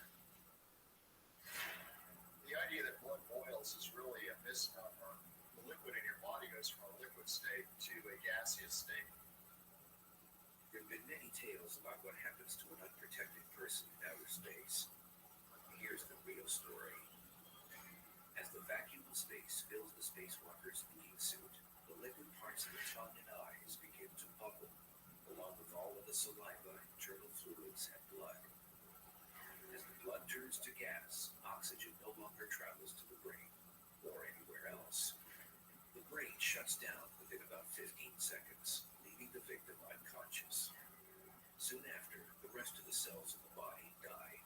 R: The idea that blood boils is really a misnomer. The liquid in your body goes from a liquid state to a gaseous state.
M: There have been many tales about what happens to an unprotected person in outer space. Here's the real story. As the vacuum of space fills the spacewalker's speeding suit, the liquid parts of the tongue and eyes begin to bubble, along with all of the saliva, internal fluids, and blood. As the blood turns to gas, oxygen no longer travels to the brain, or anywhere else. The brain shuts down within about 15 seconds, leaving the victim unconscious. Soon after, the rest of the cells in the body die.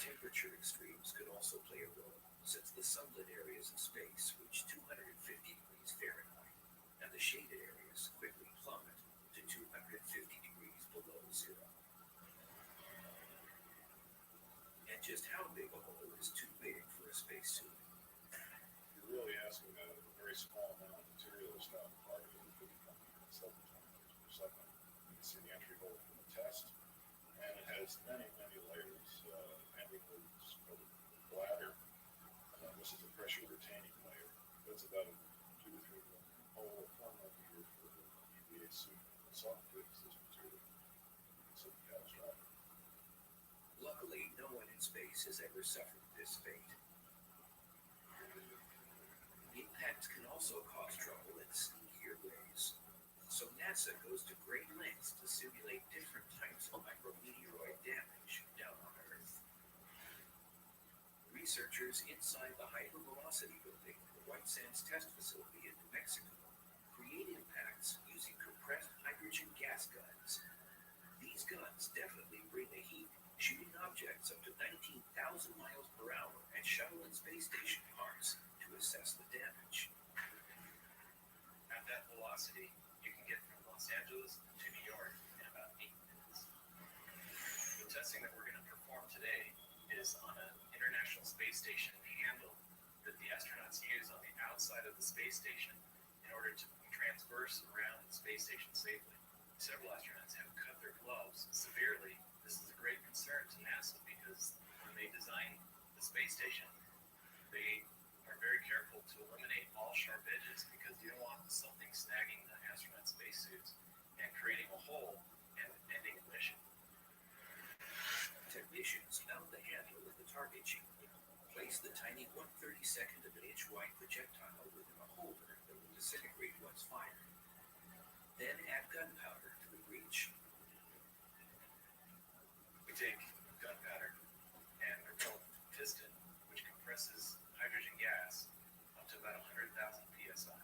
M: Temperature extremes could also play a role, since the sunlit areas of space reach 250 degrees Fahrenheit, and the shaded areas quickly plummet to 250 degrees below zero. And just how big a hole is too big for a spacesuit?
H: You're really asking a very small amount of material is not part of it. 7 kilometers per second. You can see the entry hole from the test, and it has many, many layers. Ending with the bladder. This is a pressure retaining layer. That's about a 2 to 3 millimeter hole, 4 millimeter for the EVA suit. Esophagus, this material. It's catastrophic.
M: Luckily, no one in space has ever suffered this fate. Impacts can also cause trouble in sneakier ways. So NASA goes to great lengths to simulate different types of micrometeoroid damage down on Earth. Researchers inside the hypervelocity building at the White Sands Test Facility in New Mexico create impacts using compressed hydrogen gas guns. These guns definitely bring the heat, shooting objects up to 19,000 miles per hour at shuttle and space station parks to assess the damage.
P: At that velocity, you can get from Los Angeles to New York in about 8 minutes. The testing that we're going to perform today is on an International Space Station handle that the astronauts use on the outside of the space station in order to transverse around the space station safely. Several astronauts have cut their gloves severely. This is a great concern to NASA because when they design the space station, they are very careful to eliminate all sharp edges because you don't want something snagging the astronaut spacesuits and creating a hole and ending the mission.
M: Technicians mount the handle in the target chamber, place the tiny 1/32 of an inch wide projectile within a holder that will disintegrate once fired. Then add gunpowder to the breech.
P: We take gunpowder and propel piston, which compresses hydrogen gas up to about 100,000 psi.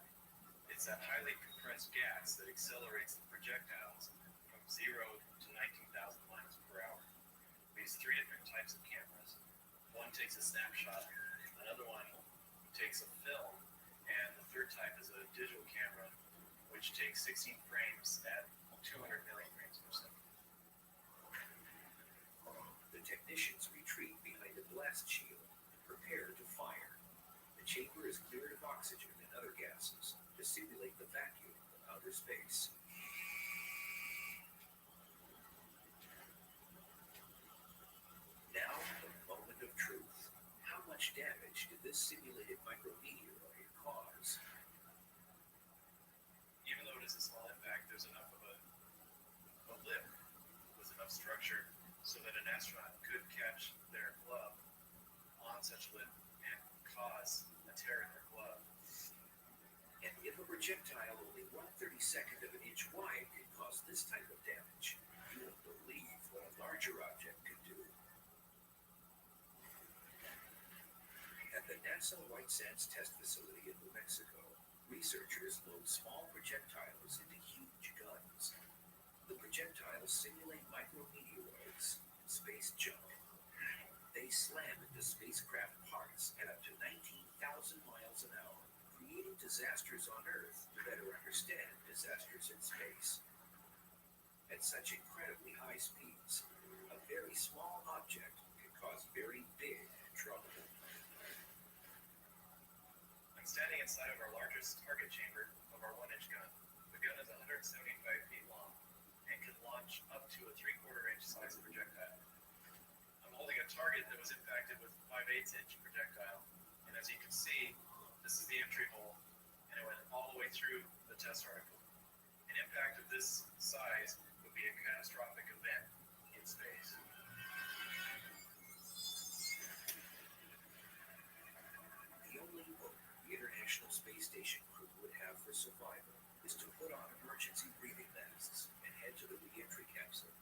P: It's that highly compressed gas that accelerates the projectiles from 0 to 19,000 miles per hour. We use 3 different types of cameras. One takes a snapshot, another one takes a film, and the third type is a digital camera, which takes 16 frames at 200 million frames per second.
M: The technicians retreat behind a blast shield and prepare to fire. The chamber is cleared of oxygen and other gases to simulate the vacuum of outer space. Now, the moment of truth. How much damage did this simulated micrometeoroid cause?
P: Even though it is a small impact, there's enough of a lip with enough structure so that an astronaut could catch their glove on such a lip and cause a tear in their glove.
M: And if a projectile only 1/32 of an inch wide can cause this type of damage, you won't believe what a larger object could do. At the NASA White Sands Test Facility in New Mexico, Researchers load small projectiles into huge guns. The projectiles simulate micrometeoroids and space junk. They slam into spacecraft parts at up to 19,000 miles an hour, creating disasters on Earth to better understand disasters in space. At such incredibly high speeds, a very small object can cause very big trouble.
P: I'm standing inside of our largest target chamber of our 1-inch gun. The gun is 175 feet long and can launch up to a 3/4 inch size projectile. I'm holding a target that was impacted with a 5/8 inch projectile, and as you can see, this is the entry hole, and it went all the way through the test article. An impact of this size would be a catastrophic event in space.
M: The only hope the International Space Station crew would have for survival is to put on emergency breathing masks and head to the re-entry capsule.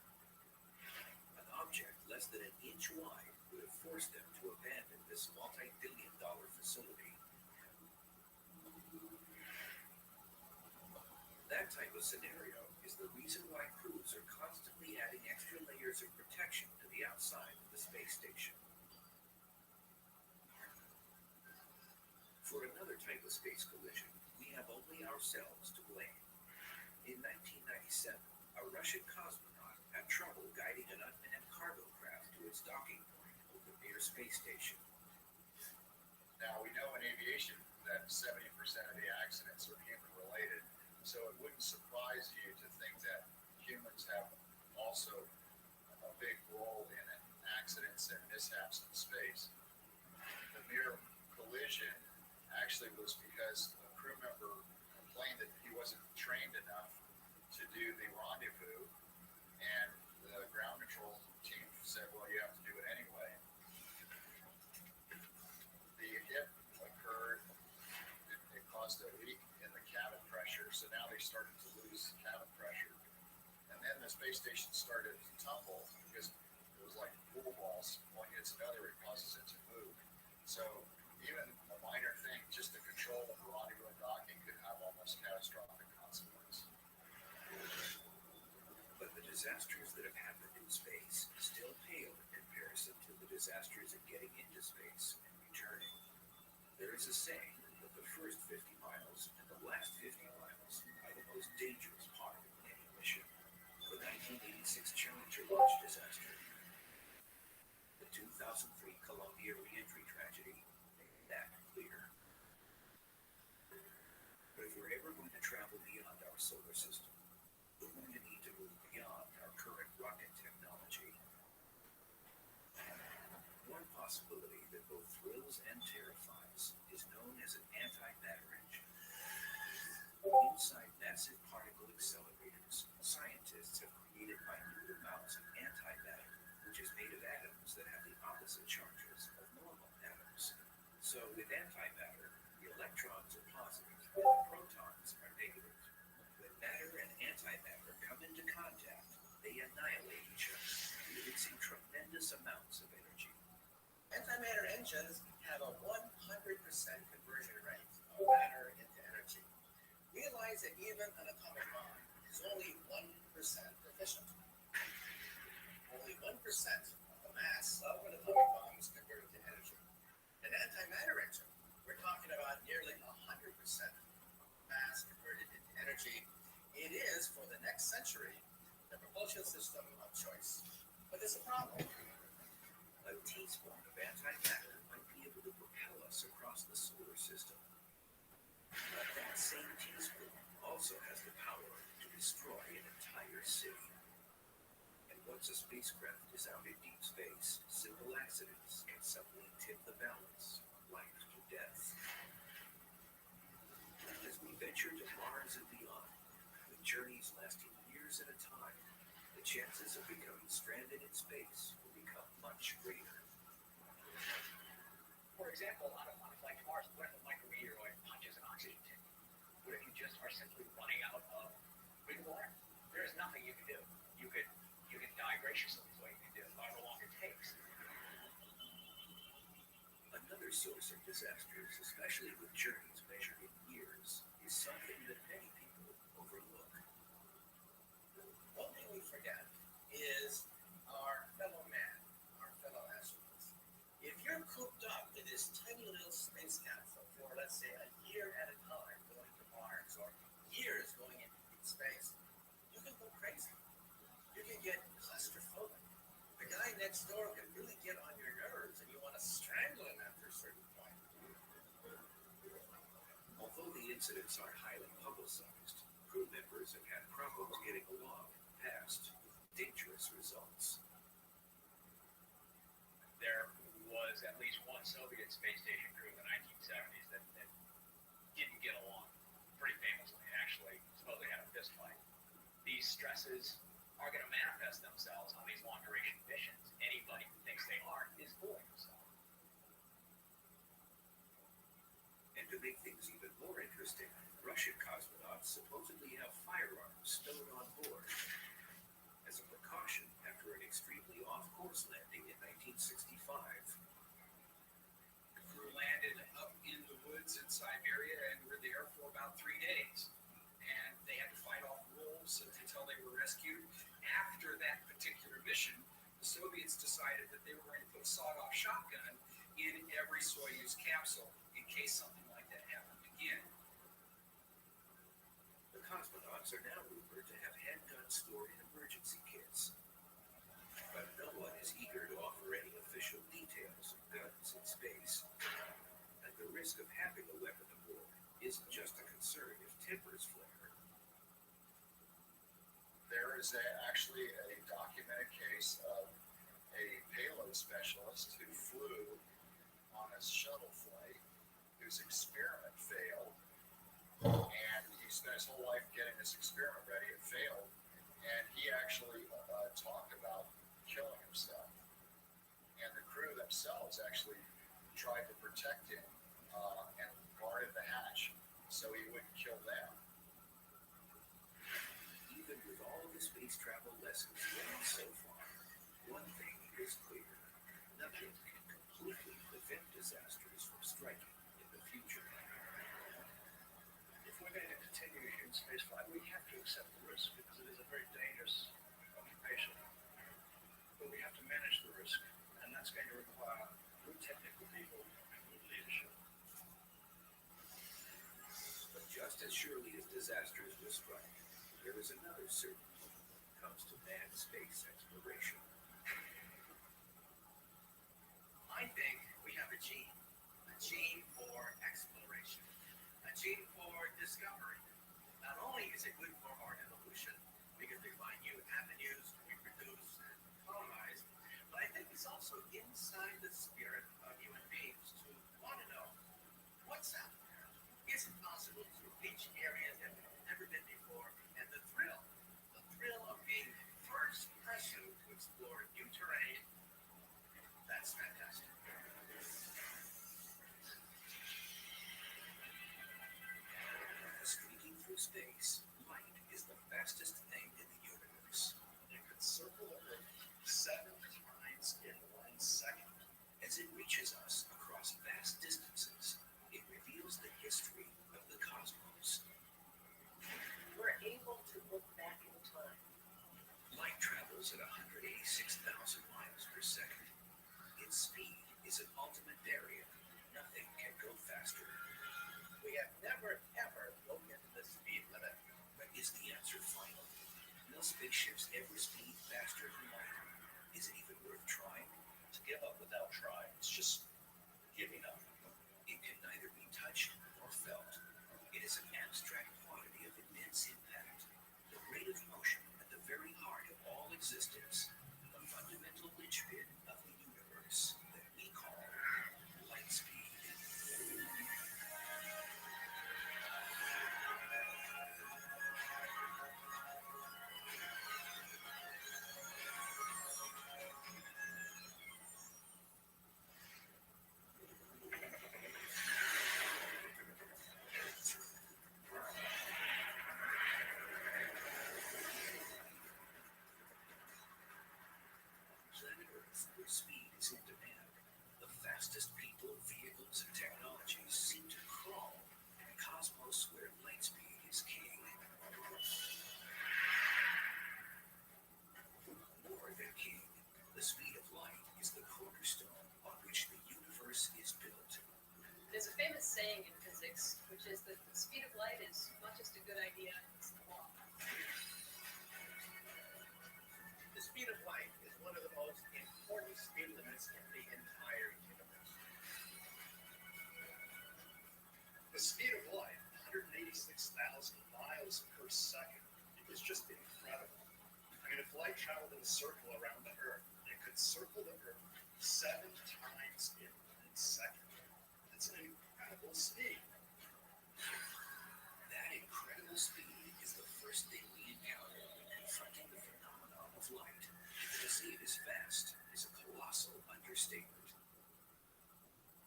M: An object less than an inch wide would have forced them to abandon this multi-billion-dollar facility. That type of scenario is the reason why crews are constantly adding extra layers of protection to the outside of the space station. For another type of space collision, we have only ourselves to blame. In 1997, a Russian cosmonaut had trouble guiding an unmanned cargo craft to its docking point over the Mir space station.
R: Now, we know in aviation that 70% of the accidents are human-related, so it wouldn't surprise you to think that humans have also a big role in accidents and mishaps in space. The Mir collision actually was because a crew member complained that he wasn't trained enough to do the rendezvous, and the ground control team said, well, you have to do it anyway. The hit occurred, it caused a leak in the cabin pressure, so now they started to lose cabin pressure. And then the space station started to tumble because it was like pool balls. One hits another, it causes it to move. So even a minor thing, just the control of the rendezvous and docking could have almost catastrophic consequences.
M: But the disasters that have happened in space still pale in comparison to the disasters of getting into space and returning. There is a saying that the first 50 miles and the last 50 miles are the most dangerous part of any mission. The 1986 Challenger launch disaster, the 2003 Columbia re-entry tragedy, made that clear. But if we're ever going to travel beyond our solar system, we're going to need to move beyond our current rocket technology. One possibility that both thrills and terrifies is known as an antimatter engine. Inside massive particle accelerators, scientists have created minute amounts of antimatter, which is made of atoms that have the opposite charges of normal atoms. So with antimatter, the electrons are positive and the protons are negative. When matter and antimatter come into contact, they annihilate each other, releasing tremendous amounts of energy.
L: Antimatter engines have a 100% conversion rate of matter into energy. Realize that even an atomic bomb is only 1% efficient. Only 1% of the mass of an atomic bomb is converted to energy. An antimatter engine, we're talking about nearly 100% mass converted into energy. It is, for the next century, the propulsion system of choice. But there's a problem.
M: A teaspoon of antimatter might be able to propel us across the solar system. But that same teaspoon also has the power to destroy an entire city. And once a spacecraft is out in deep space, simple accidents can suddenly tip the balance of life to death. As we venture to Mars and beyond, with journeys lasting years at a time, the chances of becoming stranded in space will become much greater.
P: For example, on a flight to Mars, what if a micrometeoroid punches an oxygen tank? What if you just are simply running out of breathable air? There is nothing you can do. You can die graciously is what you can do, however long it takes.
M: Another Another source of disasters, especially with journeys measured in years, is something that many people overlook.
L: One thing we forget is our fellow man, our fellow astronauts. If you're cooped up in this tiny little space capsule for, let's say, a year at a time going to Mars, or years going in space, you can go crazy. You can get claustrophobic. The guy next door can really get on your nerves, and you want to strangle him after a certain point.
M: Although the incidents are highly publicized, crew members have had problems getting along past dangerous results.
P: There was at least one Soviet space station crew in the 1970s that didn't get along pretty famously. Actually, supposedly had a fist fight. These stresses are going to manifest themselves on these long-duration missions. Anybody who thinks they aren't is fooling himself.
M: And to make things even more interesting, Russian cosmonauts supposedly have firearms stowed on board. As a precaution after an extremely off-course landing in 1965.
T: The crew landed up in the woods in Siberia and were there for about 3 days. And they had to fight off wolves until they were rescued. After that particular mission, the Soviets decided that they were going to put a sawed-off shotgun in every Soyuz capsule in case something like that happened again.
M: The cosmonauts are now rumored to have handguns stored in emergency kits. But no one is eager to offer any official details of guns in space. And the risk of having a weapon aboard isn't just a concern if tempers flare.
R: There is actually a documented case of a payload specialist who flew on a shuttle flight whose experiment failed, and he spent his whole life getting this experiment ready. It failed, and he actually talked about killing himself. And the crew themselves actually tried to protect him and guarded the hatch so he wouldn't kill them.
M: Even with all of the space travel lessons learned so far, one thing is clear. Nothing can completely prevent disasters from striking in the future.
O: If we're going to continue human spaceflight, we have to accept the risk because it is a very dangerous occupation. But we have to manage the risk, and that's going to require good technical people and good leadership.
M: But just as surely as disasters will strike, there is another certainty when it comes to manned space exploration.
L: I think we have a gene for exploration, a gene for discovery. Not only is it good for our evolution, because we find new avenues to reproduce and colonize, but I think it's also inside the spirit of human beings to want to know what's out there. Is it possible to reach areas that we've never been before? And the thrill of being first person to explore new terrain, that's fantastic.
M: Streaking through space, light is the fastest thing in the universe.
O: It could circle the Earth 7 times in 1 second.
M: As it reaches us across vast distances, it reveals the history of the cosmos.
U: We're able to look back in time.
M: Light travels at 186,000 miles per second. Its speed is an ultimate barrier. Nothing can go faster.
L: We have never, ever looked into the speed limit.
M: But is the answer final? Will spaceships ever speed faster than light? Is it even worth trying?
O: To give up without trying, it's just giving up.
M: It can neither be touched nor felt. It is an abstract quantity of immense impact. The rate of motion at the very heart of all existence. The fundamental linchpin of the universe that we call light speed. Planet Earth, where speed is in demand, the fastest people, vehicles, and technologies seem to crawl in a cosmos where light speed is king. More than king, the speed of light is the cornerstone on which the universe is built.
A: There's a famous saying in physics, which is that the speed of light is not just a good idea, it's the law.
L: The speed of light is one of the most important speed limits in the entire universe.
J: The speed of light, 186,000 miles per second, is just incredible. I mean, if light traveled in a circle around the Earth, it could circle the Earth 7 times in 1 second. That's an incredible speed.
M: That incredible speed is the first thing we encounter when confronting the phenomenon of light. To say it is fast is a colossal understatement.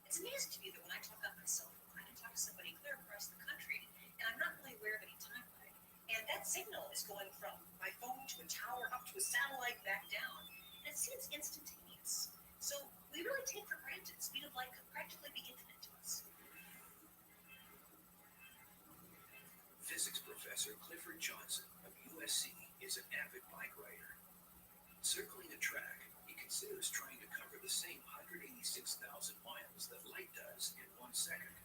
D: It's amazing to me that when I talk on my cell phone, I can talk to somebody clear across the country, and I'm not really aware of any time lag. And that signal is going from my phone to a tower, up to a satellite, back down. And it seems instantaneous. So we really take for granted the speed of light could practically be infinite to us.
M: Physics professor Clifford Johnson of USC is an avid bike rider. Circling a track, he considers trying to cover the same 186,000 miles that light does in 1 second.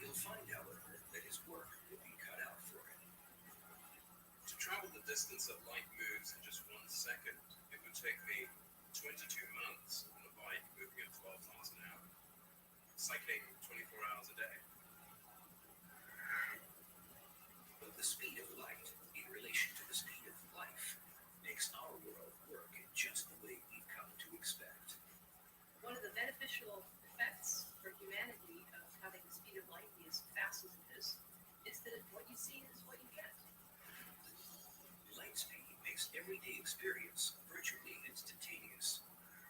M: He'll find, however, that his work will be cut out for him.
V: To travel the distance that light moves in just 1 second, it would take me 22 months on a bike moving at 12 miles an hour, cycling 24 hours a day.
M: But the speed of light, in relation to the speed of life, makes our world work in just the way we've come to expect.
A: One of the beneficial effects for humanity of having the speed of light be as fast as it is that what you see is what you get.
M: Light speed makes everyday experience virtually instantaneous.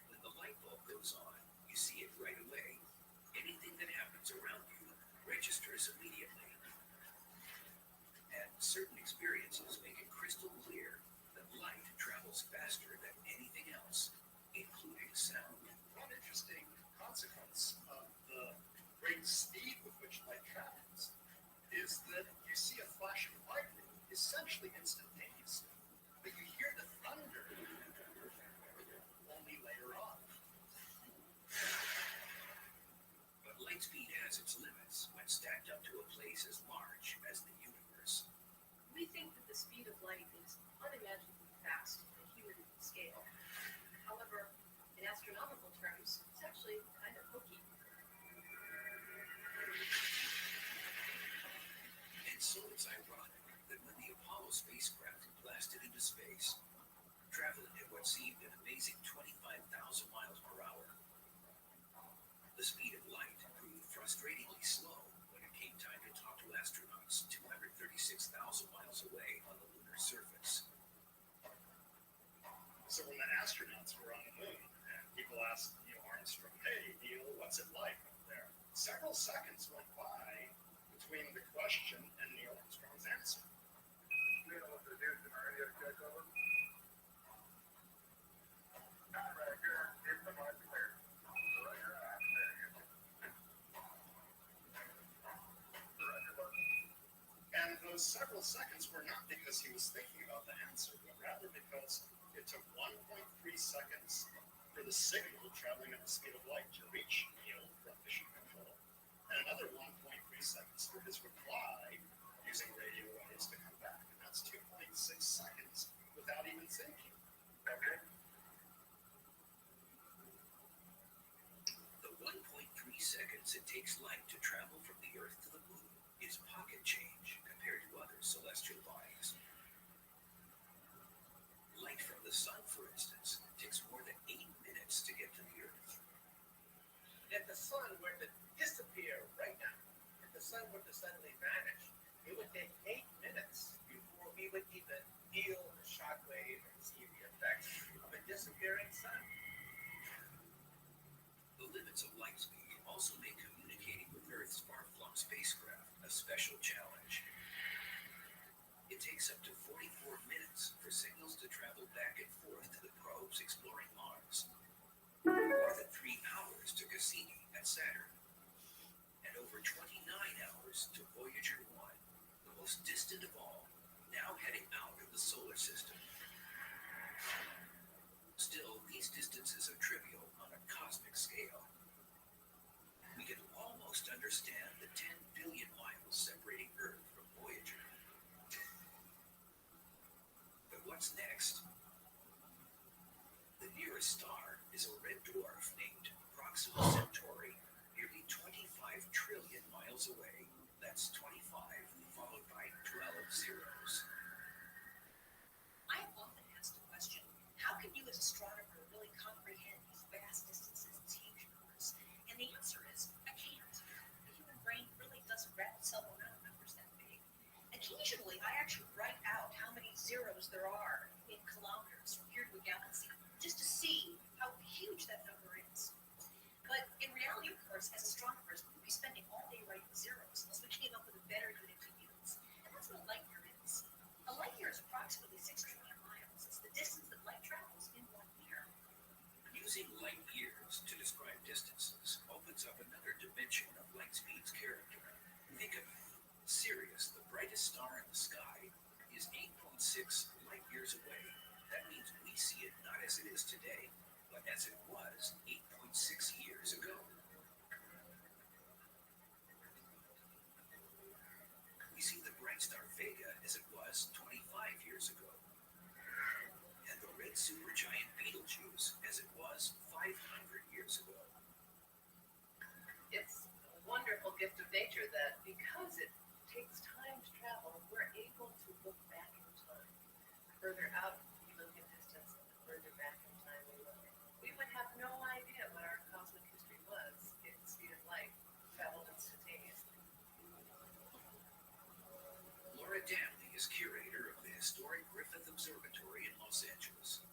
M: When the light bulb goes on, you see it right away. Anything that happens around you registers immediately. And certain experiences make it crystal clear that light travels faster than anything else, including sound.
J: One interesting consequence of the great speed with which light travels is that you see a flash of lightning essentially instantaneously, but you hear the thunder only later on.
M: But light speed has its limits when stacked up to a place as large as the universe.
A: We think that the speed of light is unimaginably fast on a human scale. However, in astronomical terms, it's actually kind of hokey.
M: And so it's ironic that when the Apollo spacecraft blasted into space, traveling at what seemed an amazing 25,000 miles per hour, the speed of light proved frustratingly slow when it came time to talk to astronauts 236,000 miles away on the lunar surface.
J: So when the astronauts were on the moon, and people asked Neil Armstrong, "Hey Neil, what's it like up there?" Several seconds went by between the question and Neil Armstrong's answer. You know what the dude's in already had a check over? Right here, here's the mark there. Right here, there you go. And those several seconds were not because he was thinking about the answer, but rather because it took 1.3 seconds for the signal traveling at the speed of light to reach Neil from mission control, and another 1.3 seconds for his reply using radio waves to come back. And that's 2.6 seconds without even thinking. Okay.
M: The 1.3 seconds it takes light to travel from the Earth to the Moon is pocket change compared to other celestial bodies. Light from the Sun, for instance, takes more than 8 minutes to get to the Earth.
L: If the sun were to disappear right now, if the sun were to suddenly vanish, it would take 8 minutes before we would even feel the shockwave and see the effects of a disappearing sun.
M: The limits of light speed also make communicating with Earth's far-flung spacecraft a special challenge. It takes up to 44 minutes for signals to travel back and forth to the probes exploring Mars. Cassini at Saturn, and over 29 hours to Voyager 1, the most distant of all, now heading out of the solar system. Still, these distances are trivial on a cosmic scale. We can almost understand the 10 billion miles separating Earth from Voyager. But what's next? The nearest star is a red dwarf named Proxima Centauri, nearly 25 trillion miles away. That's 25 followed by 12 zeros.
D: I have often asked the question, how can you as an astronomer really comprehend these vast distances and huge numbers? And the answer is, I can't. The human brain really doesn't wrap itself around numbers that big. Occasionally, I actually write out how many zeros there are in kilometers from here to a galaxy, just to see how huge that number is. But in reality, of course, as astronomers, we would be spending all day writing zeros unless we came up with a better unit to use. And that's what a light year is. A light year is approximately 6 trillion miles. It's the distance that light travels in 1 year.
M: Using light years to describe distances opens up another dimension of light speed's character. Think of it. Sirius, the brightest star in the sky, is 8.6 light years away. That means we see it not as it is today, but as it was 8.6 years ago. We see the bright star Vega as it was 25 years ago, and the red supergiant Betelgeuse as it was 500 years ago.
A: It's a wonderful gift of nature that because it takes time to travel, we're able to look back in time. Further out we look in distance, and the further back in time we look. We would have no idea what our cosmic history was if the speed of light traveled instantaneously.
M: Laura Danley is curator of the historic Griffith Observatory in Los Angeles.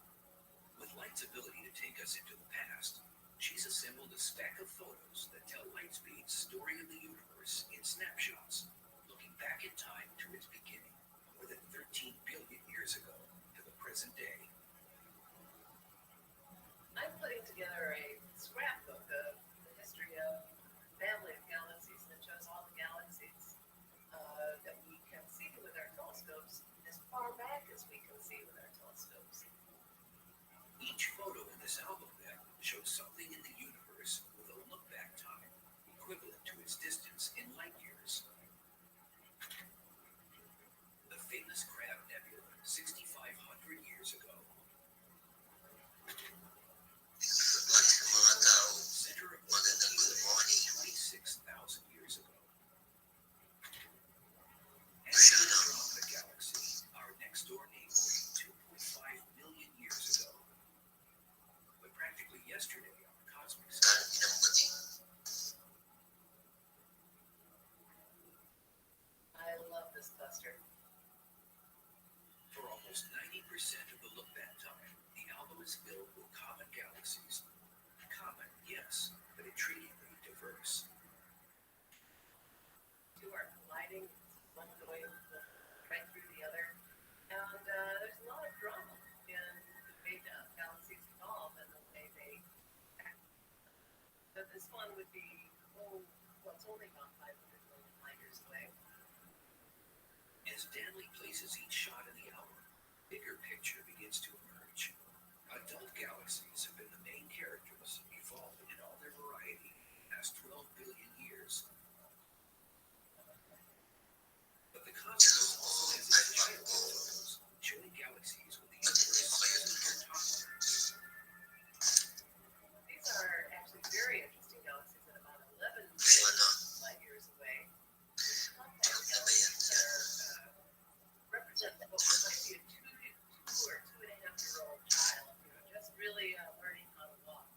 M: With light's ability to take us into the past, she's assembled a stack of photos that tell light speed's story of the universe in snapshots, looking back in time to its beginning, more than 13 billion years ago, to the present day.
A: I'm putting together a scrapbook of the history of a family of galaxies that shows all the galaxies that we can see with our telescopes as far back as we can see with our telescopes.
M: Each photo in this album then shows something in the universe with a look-back time equivalent to its distance in light years. The famous Crab Nebula, 6,500 years ago. Center of the Milky Way, 26,000 years ago. And the Andromeda Galaxy, our next-door neighbor, 2.5 million years ago. But practically yesterday on the cosmic scale.
A: I love this cluster.
M: For almost 90% of the look-back time, the album is filled with common galaxies. Common, yes, but intriguingly diverse.
A: Two are colliding, one going right through the other. And there's a lot of drama in the way galaxies evolve and the way they act. But this one would be, it's only about 500 million light years away.
M: As Danley places each shot in the album, bigger picture begins to emerge. Adult galaxies have been the main characters, evolving in all their variety in the past 12 billion years. But the cosmos also has its childhood photos, showing galaxies with the universe as we can talk about.
A: These are actually very interesting galaxies at about 11 billion light years away. These compact galaxies that represent what might be a 2 or 2.5-year-old child, just really learning how to walk.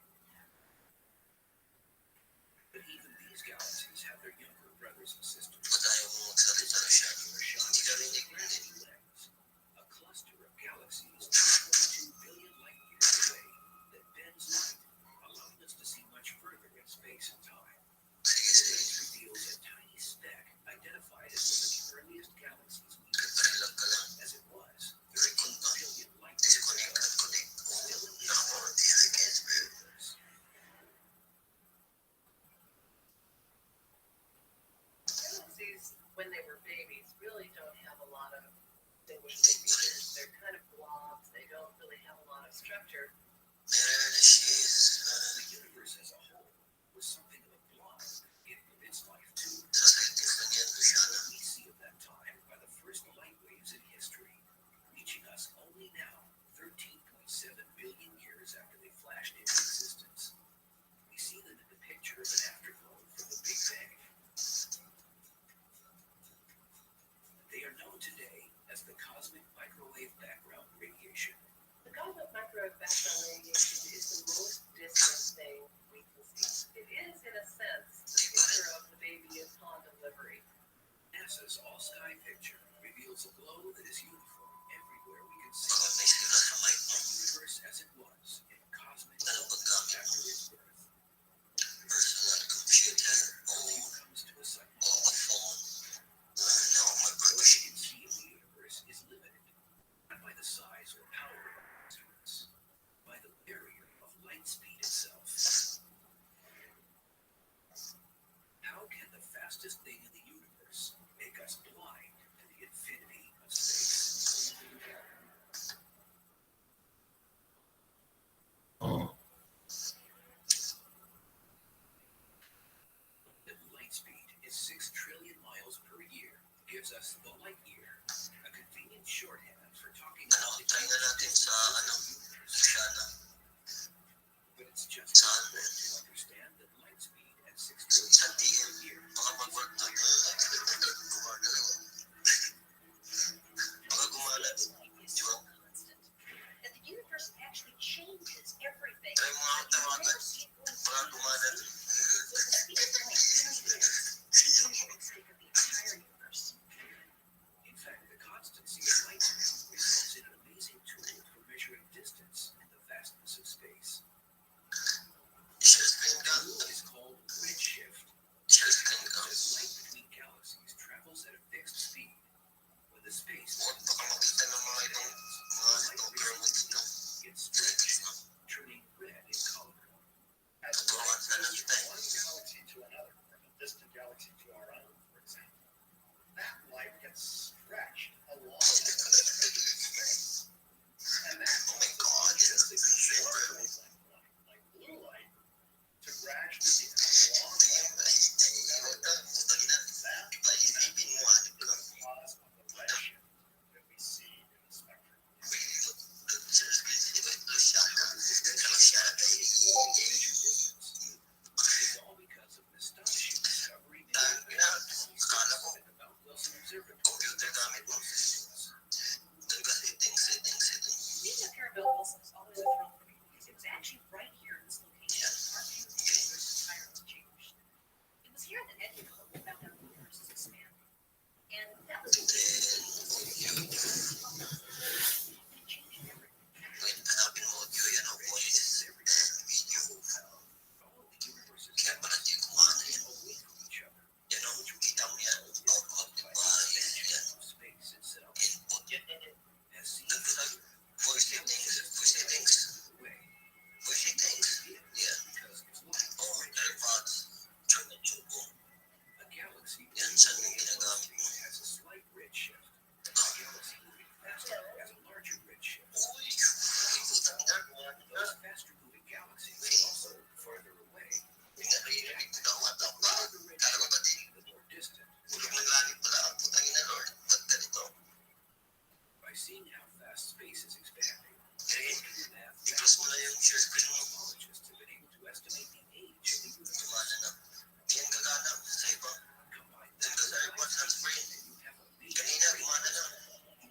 M: But even these galaxies have their younger brothers and sisters. This spectacular shot shows Gravity Lens, a cluster of galaxies 2.2 billion light years away that bends light, allowing us to see much further in space and time. The lens reveals a tiny speck identified as one of the earliest galaxies we can see, as it was 13 billion light years ago, still in the universe.
A: when they were babies, really don't have a lot of distinguishable features. They're kind of blobs. They don't really have a lot of structure.
M: The universe as a whole was something of a blob at the beginning of its life, too. What we see of that time are the first light waves in history, reaching us only now, 13.7 billion years after they flashed into existence. We see them in the picture of an afterglow from the Big Bang. They are known today as the cosmic microwave background radiation.
A: The cosmic microwave background radiation is the most distant thing we can see. It is, in a sense, the picture of the baby upon delivery.
M: NASA's all-sky picture reveals a glow that is uniform everywhere we can see. The universe as it was in cosmic moments after its birth. Everything comes to a sudden halt. What we can see of the universe is limited, not by the size or power of our instruments, by the barrier of light speed itself. How can the fastest thing in the universe make us blind to the infinity of space? The light speed is 6 trillion miles per year, gives us the light year, a convenient shorthand for talking about the universe. But it's just as important to understand that light speed at 6 trillion miles per year is
D: so constant that the universe actually changes everything. You never see it going through. So the speed of light really is the characteristic of the entire universe.
M: In fact, the constancy of light speed results in an amazing tool for measuring distance and the vastness of space. The tool is called redshift. As light between galaxies travels at a fixed speed, when the space between galaxies expands, the light radius gets stretched, turning red in color.
R: As light goes from one galaxy to another, from a distant galaxy to our own, for example, that light gets stretched along with the stretch of space. And that causes a short wavelength light, like blue light, to gradually become long wavelengths. That is the cause of the redshift that we see in the spectrum.
M: It's all because of an astonishing discovery made at the Mount Wilson Observatory in Los Angeles.
D: Being up here in Bill Wilson is always a thrill for me because it was actually right here in this location our view of the universe entirely changed. It was here that Ed Nicole found out the universe is expanding. And that was the reason and it changed everything.
M: All the universes moving away from each other, which we now know is caused by the expansion of space itself. As seen earlier, the galaxy away. Because its light a galaxy moving closely has a slight redshift. A galaxy moving faster has a larger redshift. Those faster moving galaxies are also farther away. The farther the redshift, the more distant. By seeing how fast space is expanding, cosmologists have been able to estimate the age of the universe. Combine that with light speed, and you have a major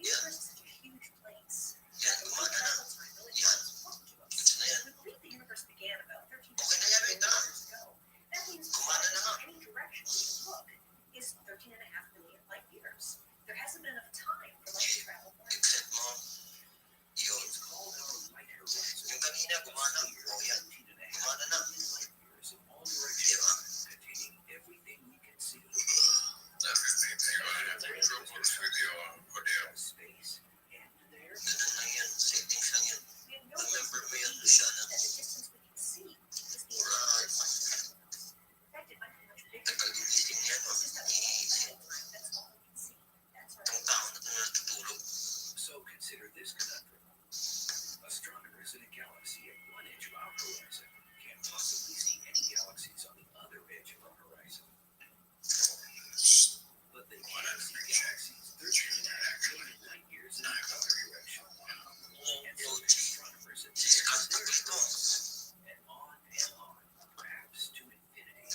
D: The universe is such a huge place. The light travel time really is important to us. We believe the universe began about 13 billion years ago. That means the farthest in any direction we can look is 13.5 billion light years. There hasn't been enough time for light to travel more.
M: It's called our light horizon. It's 13.5 billion light years in all directions, containing everything we can see. Space and there. We have no reason to believe that the distance we can see is the entire size of the universe. In fact, it might be much bigger. It's just that we can't see it. That's all. galaxy at one edge of our horizon can't possibly see any galaxies on the other edge of our horizon. But they can see galaxies 13.5 million light years in the other direction. And so astronomers have measured their distance, and on, perhaps to infinity.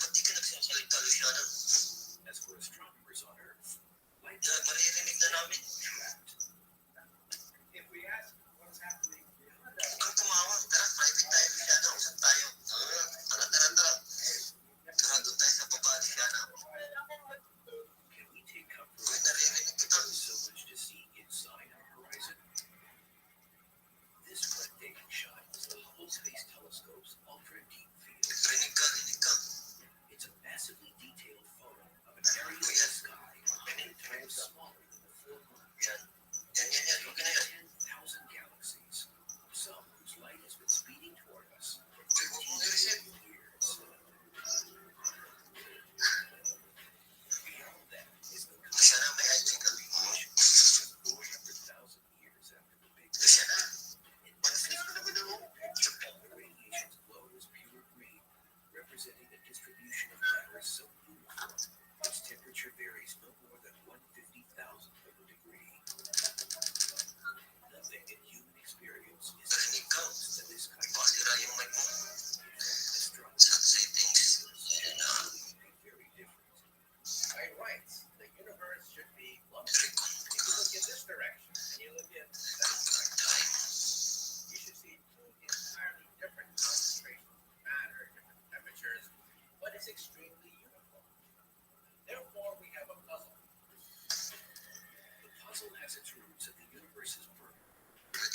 M: As for astronomers on Earth, light is trapped.
L: If we ask what's happening behind
M: Can we take comfort in the fact that there is so much to see inside our horizon? This breathtaking shot is the Hubble Space Telescope's ultra-deep field. It's a massively detailed photo of an area of the sky many times smaller than the full moon. 10,000 galaxies, some whose light has been speeding toward us for 15 billion years. Beyond that is the cosmos, which is 400,000 years after the Big Bang. In essence, the radiation's glow is pure green, representing a distribution of matter so uniform its temperature varies no more than 1/50,000th of a degree. Nothing in human experience is close to this kind of astronomy. Very different.
L: by rights, the universe should be lumped. If you look in this direction and you look in that direction, you should see two entirely different concentrations of matter, different temperatures, but it's extremely uniform. Therefore, we have a puzzle.
M: The puzzle has its roots at the universe's birth. If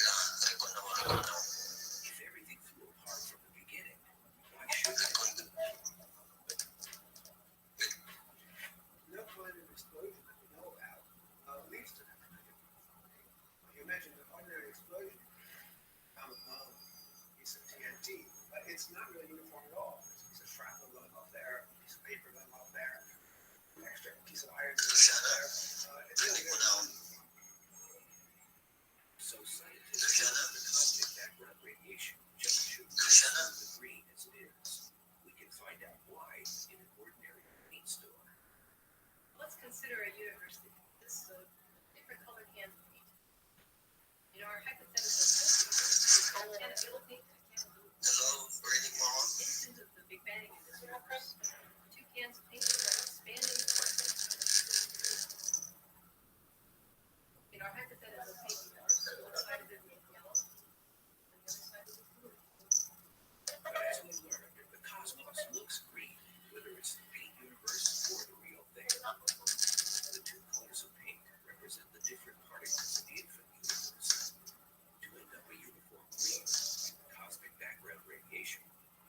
M: everything flew apart from the beginning, why should it?
L: No kind of explosion that we know about leads to that kind of thing. You imagine an ordinary explosion, atomic bomb, piece of TNT, but it's not really uniform at all. There's a piece of shrapnel going off there, a piece of paper going off there, an extra piece of iron going off there. It's really very uniform.
M: So scientists know that the cosmic background radiation just shouldn't be the green as it is. We can find out why in an ordinary paint store.
A: Let's consider a universe that consists of different colored cans of paint. In our hypothetical can of yellow paint and a can of blue. Instant of the Big Bang in this universe. Two cans of paint are expanding forces. In our hypothetical paint universe, one side of it will be yellow, and the other side will be blue.
M: But as we learned, the cosmos looks green, whether it's the paint universe or the real thing. The two colors of paint represent the different particles in the infinite universe. To end up a uniform green, cosmic background radiation,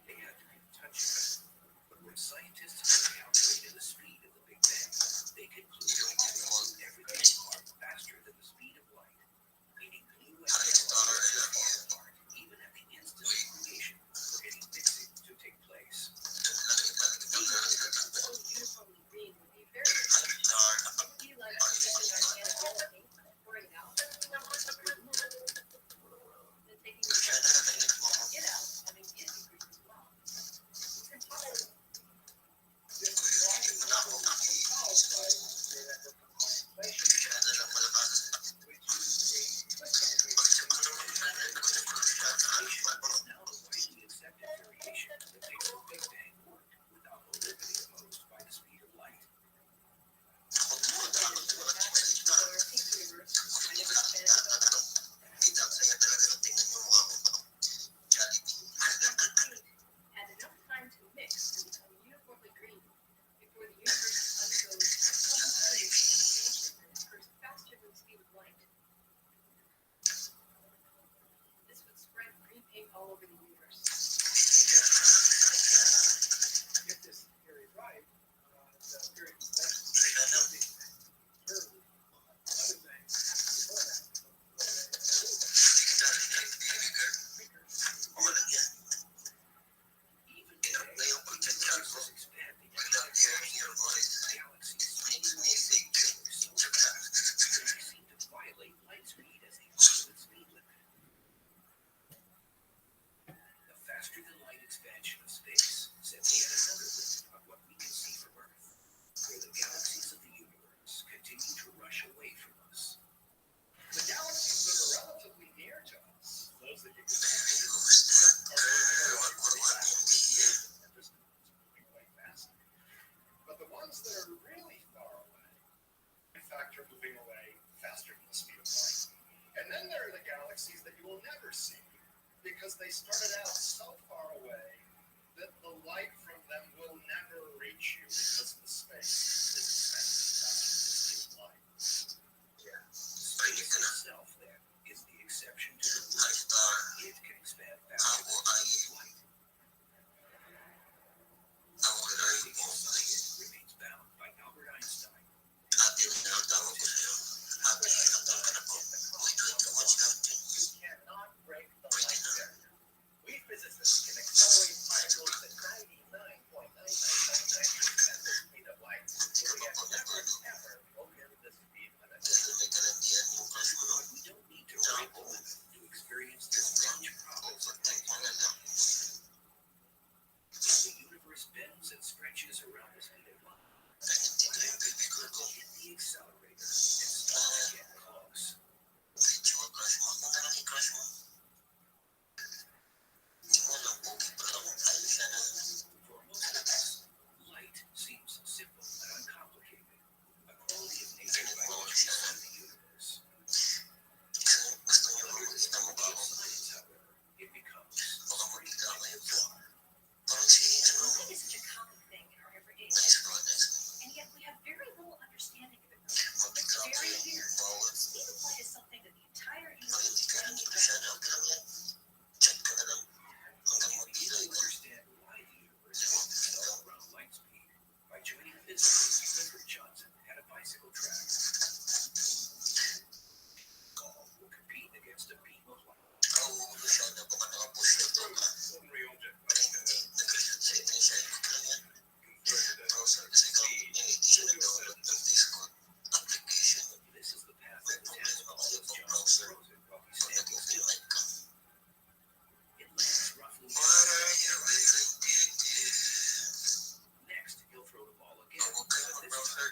M: they had to be touching. But when scientists calculated the speed of the Big Bang, they concluded that everything apart faster than the speed of light, meaning blue and yellow are far apart, even at the instant of creation, for any mixing to take place.
A: So uniformly green would be very different. It would be like taking our can of yellow paint, pouring it out, then taking the can of it out, having it be green as well. It's impossible.
L: This logic is solved by say that the
M: faster-than-light expansion of space sets yet another limit on what we can see from Earth, where the galaxies of the universe continue to rush away from us.
L: The galaxies that are relatively near to us, those that you can see, are moving pretty fast. Moving way fast. But the ones that are really far away, in fact, are moving away faster than the speed of light. And then there are the galaxies that you will never see because they started out so far away that the light from them will never reach you because the space is expanding faster than the speed of light.
M: Space itself, then, is the exception to the rule. It can expand faster than the speed of light. Gravity remains bound by Albert Einstein.
L: You cannot break the light barrier. We physicists can accelerate particles at 99.9999% the speed of light. So we have never, ever broken the speed limit.
M: But we don't need to break the limit to experience the strange properties of light. The universe bends and stretches around the speed of light. Hit the accelerator and start to get close. For most of us, light seems simple and uncomplicated, a quality of nature by which we see the universe. Under the scrutiny of science, however, it becomes strange and bizarre.
D: Light is such a common thing in our everyday life, and yet we have very little understanding of it. It's very weird. The speed of light is something that the entire universe ranges around.
M: You begin to understand why the universe revolves around light speed by joining physicist Richard Johnson at a bicycle track. Golf will compete against a beam of light.
J: Ordinary object like
M: This is the path that the tennis ball as Johnson throws it while he's standing still. It lands roughly Next, he'll throw the ball again, but this time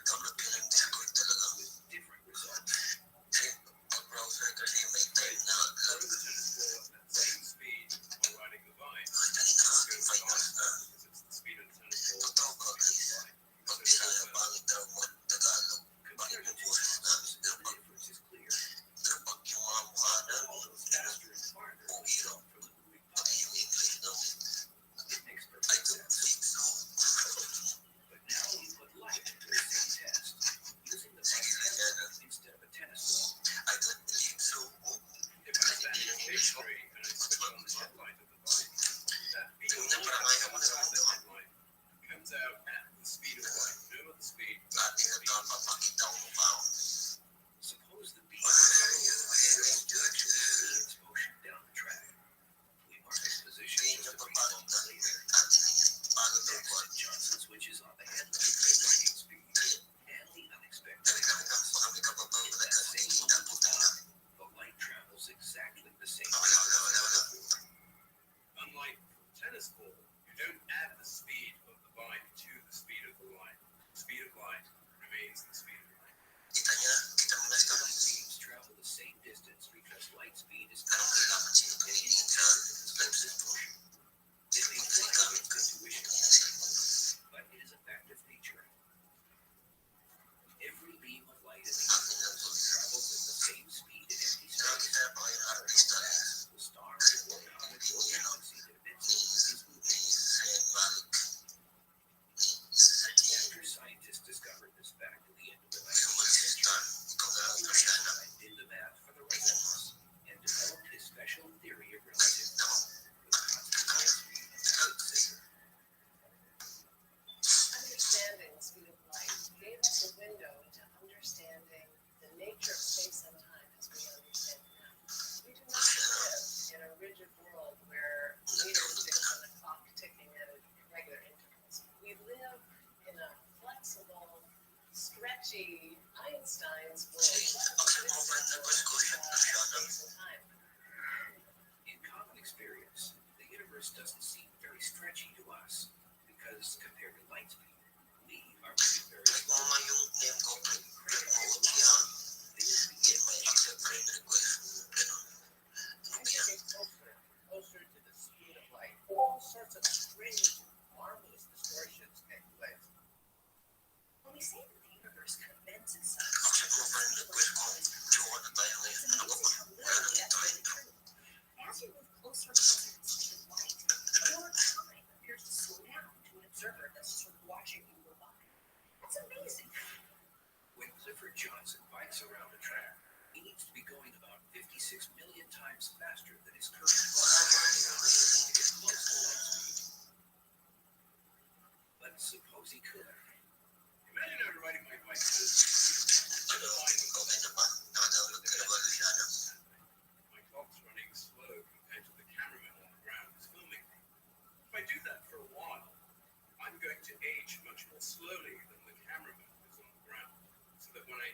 M: with different results.
J: same speed while riding the bike. Because it's the speed of the tennis ball.
M: Compared to horses, the difference is clear. All those faster and farther from the moving puck. It makes perfect sense. But now we put light to the same test, using the bike instead of a tennis ball.
J: If I stand in a stationary and I switch on the headlight of the bike, that beam of light inside the headlight comes out at the speed of light. No other speed.
M: Suppose the beam directs motion down the track. We mark its position just a brief moment later. Next, Johnson switches on the headlight to lightning speed, and the unexpected happens. In that same moment of time, the light travels exactly the same distance.
J: Unlike tennis ball, you don't add the speed of the bike to the speed of the light. The speed of light remains the speed of light.
M: Light beams travel the same distance because light speed is constant and independent of the source's motion. It may fly against intuition, but it is a fact of nature. Every beam of light in the universe travels at the same speed in empty space. The star or comet or galaxy that emits it is moving. After scientists discovered this fact at the end of the 19th century, Einstein did the math for the resonance and developed his special theory of relativity with constant light speed as its center.
A: Understanding the speed of light gave us a window into understanding the nature of space and time as we understand it now. We do not live in a rigid world where meters tick on a clock ticking at regular intervals. We live in a flexible, stretchy Einstein's world, space and time.
M: In common experience, the universe universe doesn't seem very stretchy to us because compared to light speed, we are moving very slowly. Things begin to
L: Closer to the speed of light, all sorts of strange, marvelous distortions take place.
D: When we say that the universe kind of bends in size, it's amazing how literally that's really true. As you move closer and closer to the speed of light, your time appears to slow down to an observer that's sort of watching you go by. That's amazing.
M: When Clifford Johnson bikes around a track, he needs to be going about 56 million times faster than his current velocity to get close to light speed. But suppose he could.
J: Imagine I'm riding my bike to the speed of my clock's running slow compared to the cameraman on the ground who's filming me. If I do that for a while, I'm going to age much more slowly than the cameraman who's on the ground. So that when I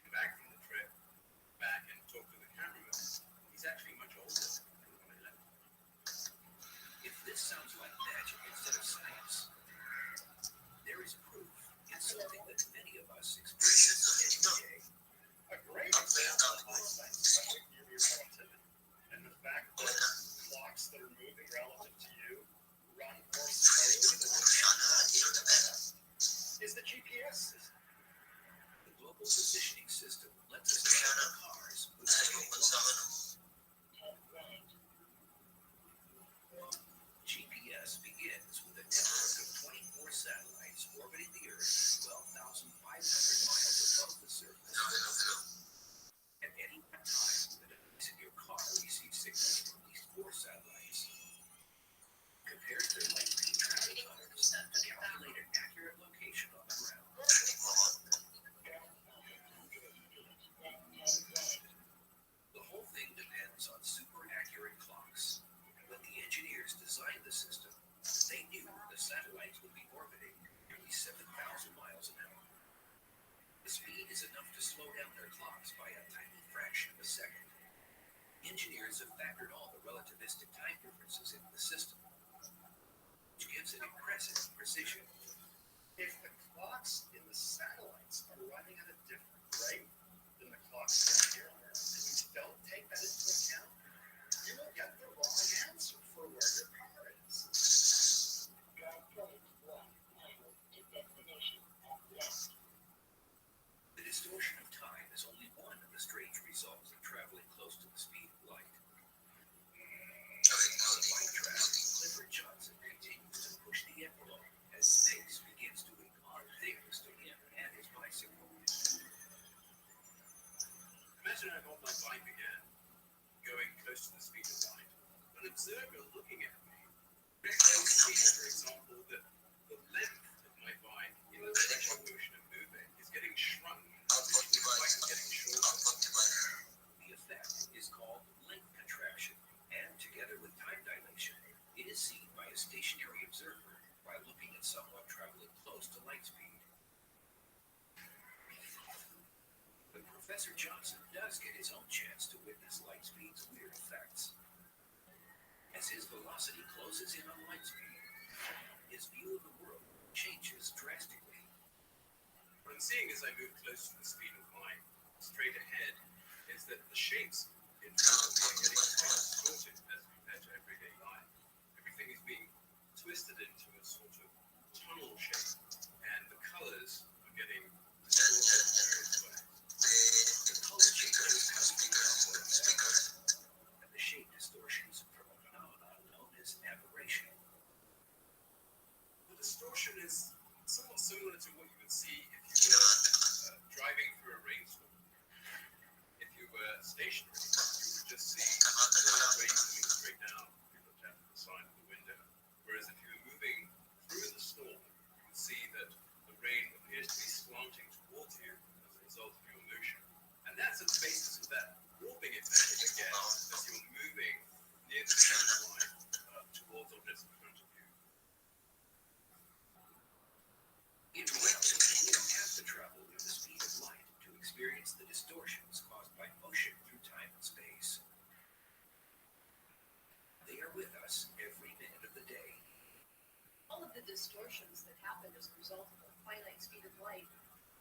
J: come back from the trip, back and talk to the cameraman, he's actually much older than when I left.
M: If this sounds like magic instead of science, there is proof in something that many of us experience every day.
J: A great example of Einstein's theory of relativity and the fact that clocks that are moving relative to you run more slowly than the clocks is the GPS system.
M: The global positioning system lets us travel cars with GPS begins with a network of 24 satellites orbiting the Earth 12,500 miles above the surface. At any one time, the device in your car receives signals from at least 4 satellites. Compared to light speed travel times to calculate an accurate location on the ground. The whole thing depends on super accurate clocks. When the engineers designed the system, they knew the satellites would be orbiting nearly 7,000 miles an hour. The speed is enough to slow down their clocks by a tiny fraction of a second. Engineers have factored all the relativistic time differences into the system, which gives it impressive precision.
J: If the clocks in the satellites are running at a different rate than the clocks down here on Earth, and you don't take that into account, you will get the wrong answer for where your car is.
M: The distortion of time is only one of the strange results of traveling close to the speed of light. On the bike track, Clifford Johnson continues to push the envelope as space begins doing odd things to him and his bicycle.
J: Imagine I'm on my bike again, going close to the speed of light. An observer looking at me. I can see, for example, that the length of my bike in the direction motion of moving is getting shrunk. The bike is getting shorter.
M: The effect is called length contraction, and together with time dilation, it is seen by a stationary observer while looking at someone traveling close to light speed. But Professor Johnson does get his own chance to witness light speed's weird effects. As his velocity closes in on light speed, his view of the world changes drastically.
J: What I'm seeing as I move close to the speed of light, straight ahead, is that the shapes in front of me are getting distorted as compared to everyday life. Everything is being twisted into a sort of tunnel shape, and the colors are getting distorted.
M: The color changes has become and the shape distortions from a phenomenon known as aberration.
J: The distortion is somewhat similar to what you would see if you were driving through a rainstorm. If you were stationary, you would just see rain coming straight down if you looked out the side of the window. Whereas if you were moving through the storm, you would see that the rain appears to be slanting towards you as a result of your motion. And that's at the basis of that warping effect that you get as you're moving near the speed of light towards objects in front of you.
M: In reality, we don't have to travel with the speed of light to experience the distortions caused by motion through time and space. They are with us every
A: the distortions that happen as a result of the finite speed of light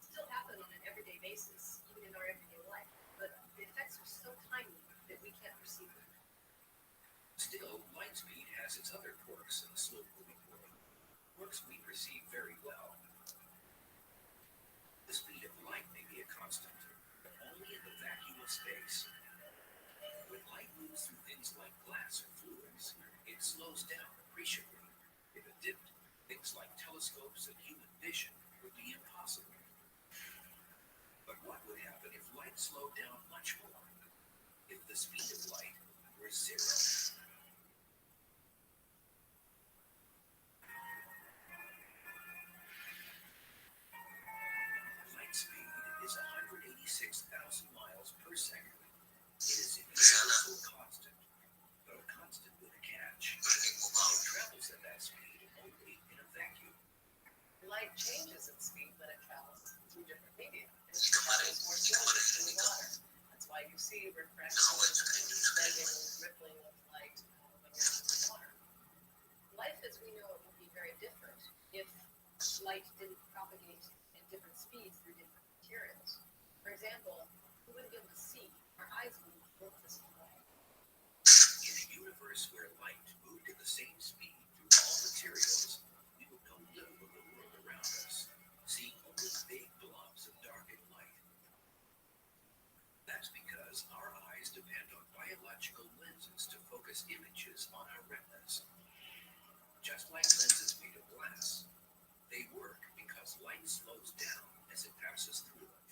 A: still happen on an everyday basis, even in our everyday life. But the effects are so tiny that we can't perceive them.
M: Still, light speed has its other quirks in the slow-moving world, quirks we perceive very well. The speed of light may be a constant, but only in the vacuum of space. When light moves through things like glass or fluids, it slows down appreciably. If it didn't, things like telescopes and human vision would be impossible. But what would happen if light slowed down much more? If the speed of light were zero? Light speed is 186,000 miles per second. It is a universal constant, but a constant with a catch. It travels at that speed only in a vacuum.
A: Light changes its speed when it travels through different media. It travels more slowly through water. That's why you see refraction, begging, rippling of light when you're in water. Life as we know it would be very different if light didn't propagate at different speeds through different materials. For example, we wouldn't be able to see. Our eyes wouldn't work the same way.
M: In a universe where light moved at the same speed through all materials, we would know little of the world around us, seeing only big blobs of darkened light. That's because our eyes depend on biological lenses to focus images on our retinas. Just like lenses made of glass, they work because light slows down as it passes through them.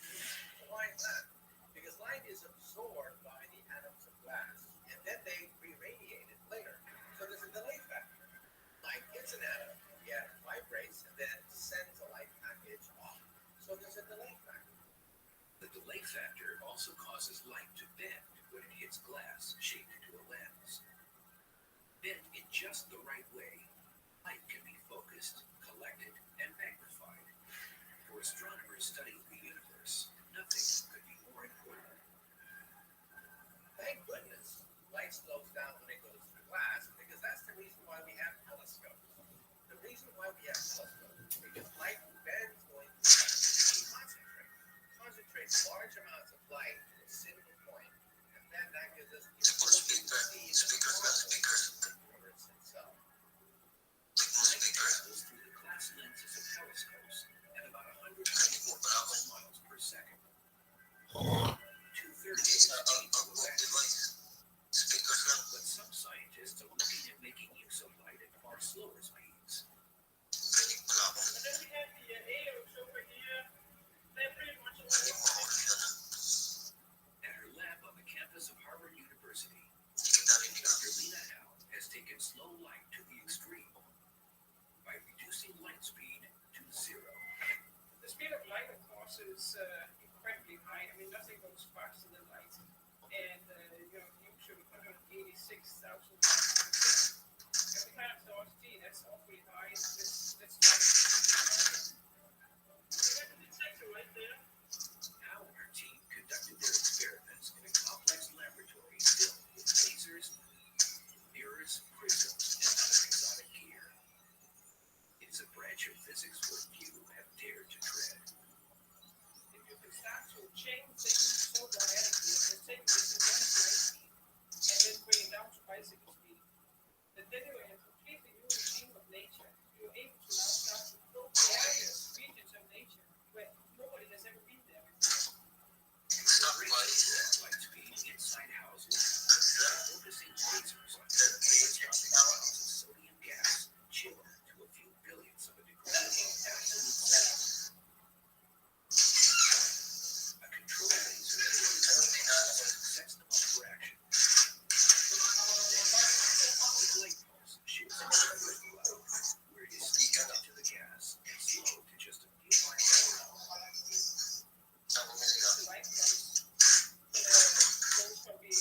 L: Why is that? Because light is absorbed by the atoms of glass, and then they re-radiate it later. So there's a delay factor. Light hits an atom, the atom vibrates, and then sends a light package off. So there's a delay factor.
M: The delay factor also causes light to bend when it hits glass shaped into a lens. Bent in just the right way, light can be focused, collected, and magnified. For astronomers studying the universe, nothing could be more important.
L: Thank goodness light slows down when it goes through glass, because that's the reason why we have telescopes. The reason why we have telescopes is because light bends going through glass. Concentrates large amounts of light to a single point, and then that gives us the ability to see the universe itself.
M: Light travels through the glass lenses of telescopes at about 124,000 miles per second. 2/3 of the speed of a vacuum. But some scientists are looking at making use of light at far slower speeds.
N: And then we have the AOs over here. They're pretty much
M: At her lab on the campus of Harvard University, Dr. Lena Howe has taken slow light to the extreme by reducing light speed to zero.
N: The speed of light, of course, is incredibly high. I mean, nothing goes faster than light. And usually 186,000 miles per second. And we kind of thought, gee, that's awfully high. Let's try to do we have a detector right there.
M: Howe and her team conducted their experiments in a complex laboratory filled with lasers, mirrors, prisms, and other exotic gear. It's a branch of physics where few have dared to tread.
N: If you can start to change things so dramatically, just take this in one light speed and then bring it down to bicycle speed, then you're in a completely new regime of nature. You're able to now start to probe areas, regions of nature where nobody has ever been there before.
M: Light speed inside houses by focusing lasers on microscopic clouds of sodium gas chilled to a few billionths of a degree above absolute zero. A control laser sets them up for action. The light pulse shoots into the first cloud, where it is sneaked into the gas and slowed to just a few miles per hour.
N: The light pulse goes from being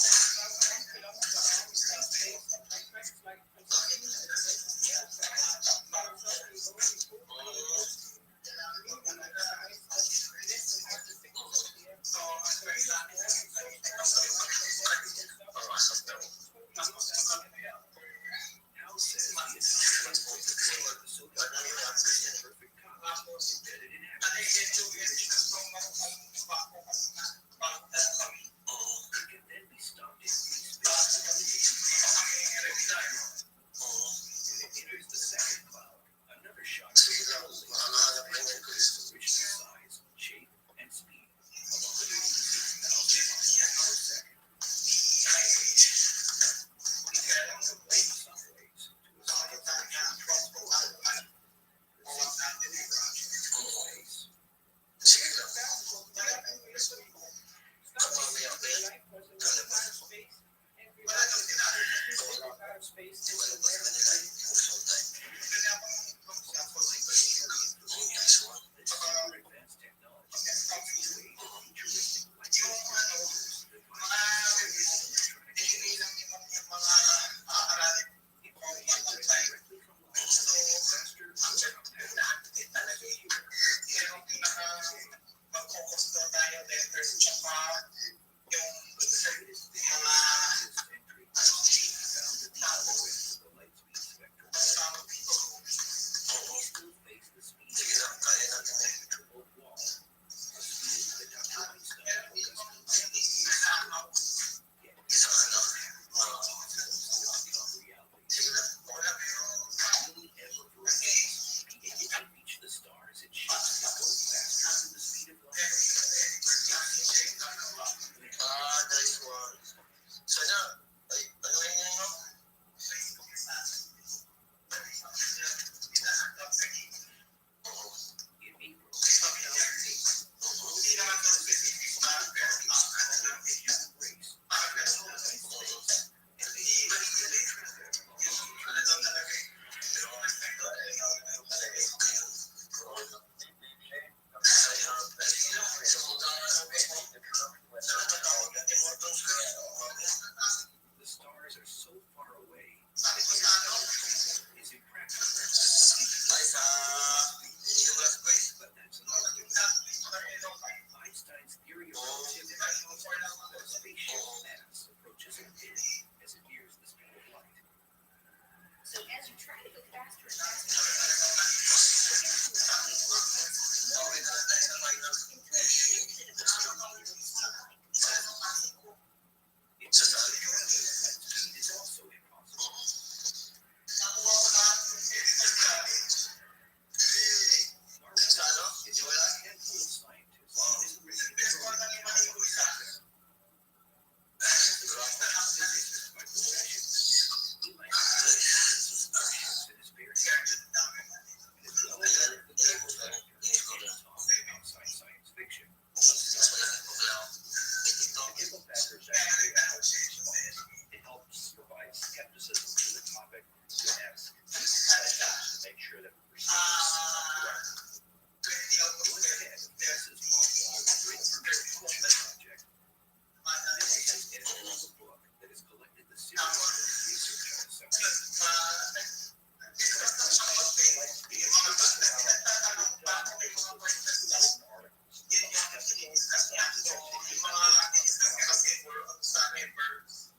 M: that has collected the series of research on the subject.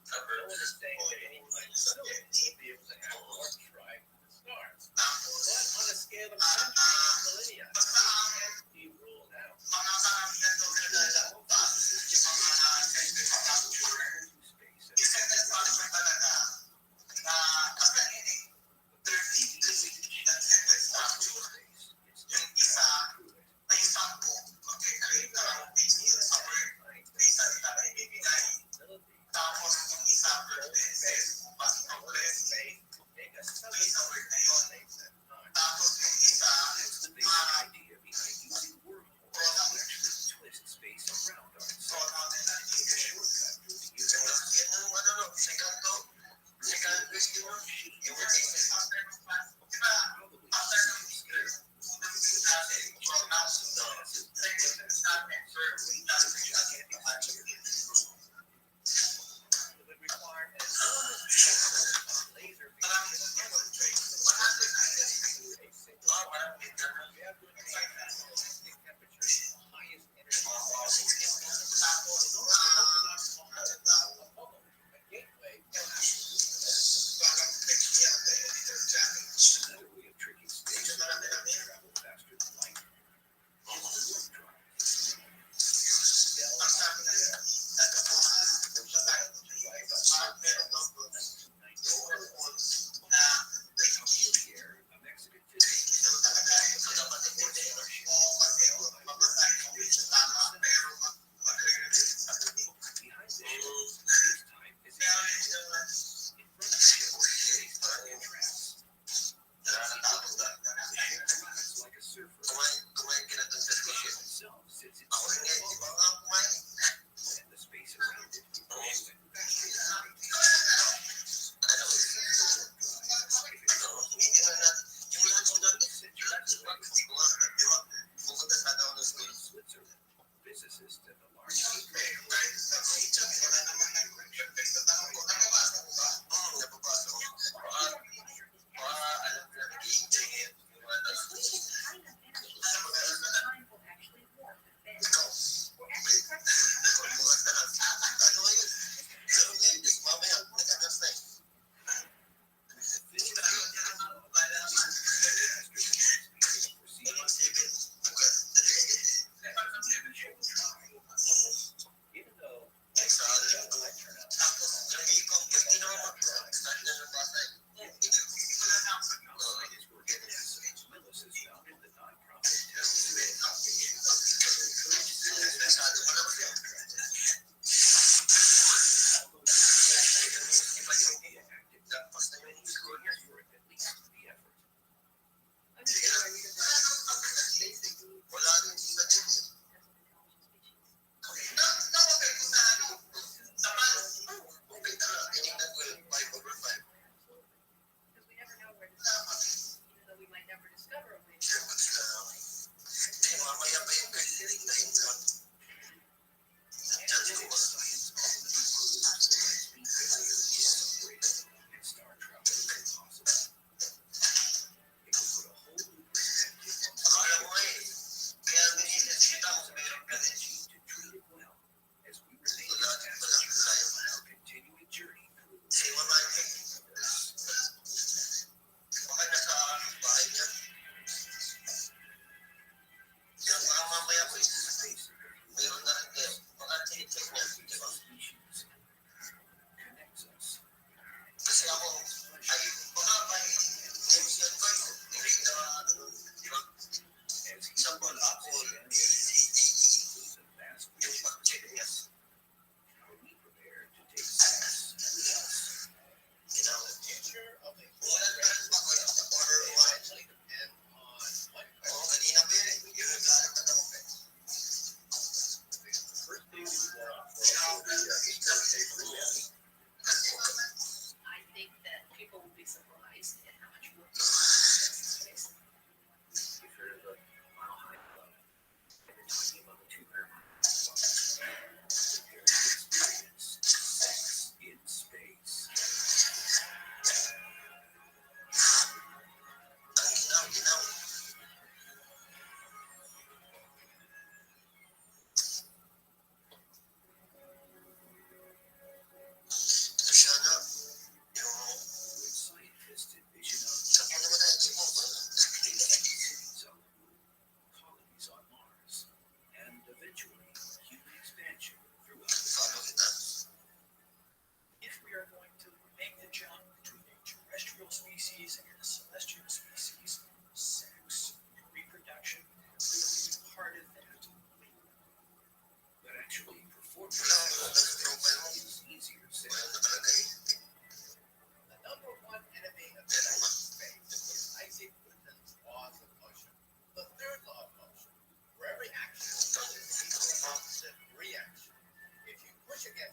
I: No one is saying that anyone soon will be able to have more tribe than the stars. But on a scale of centuries, millennia, it can't be ruled out.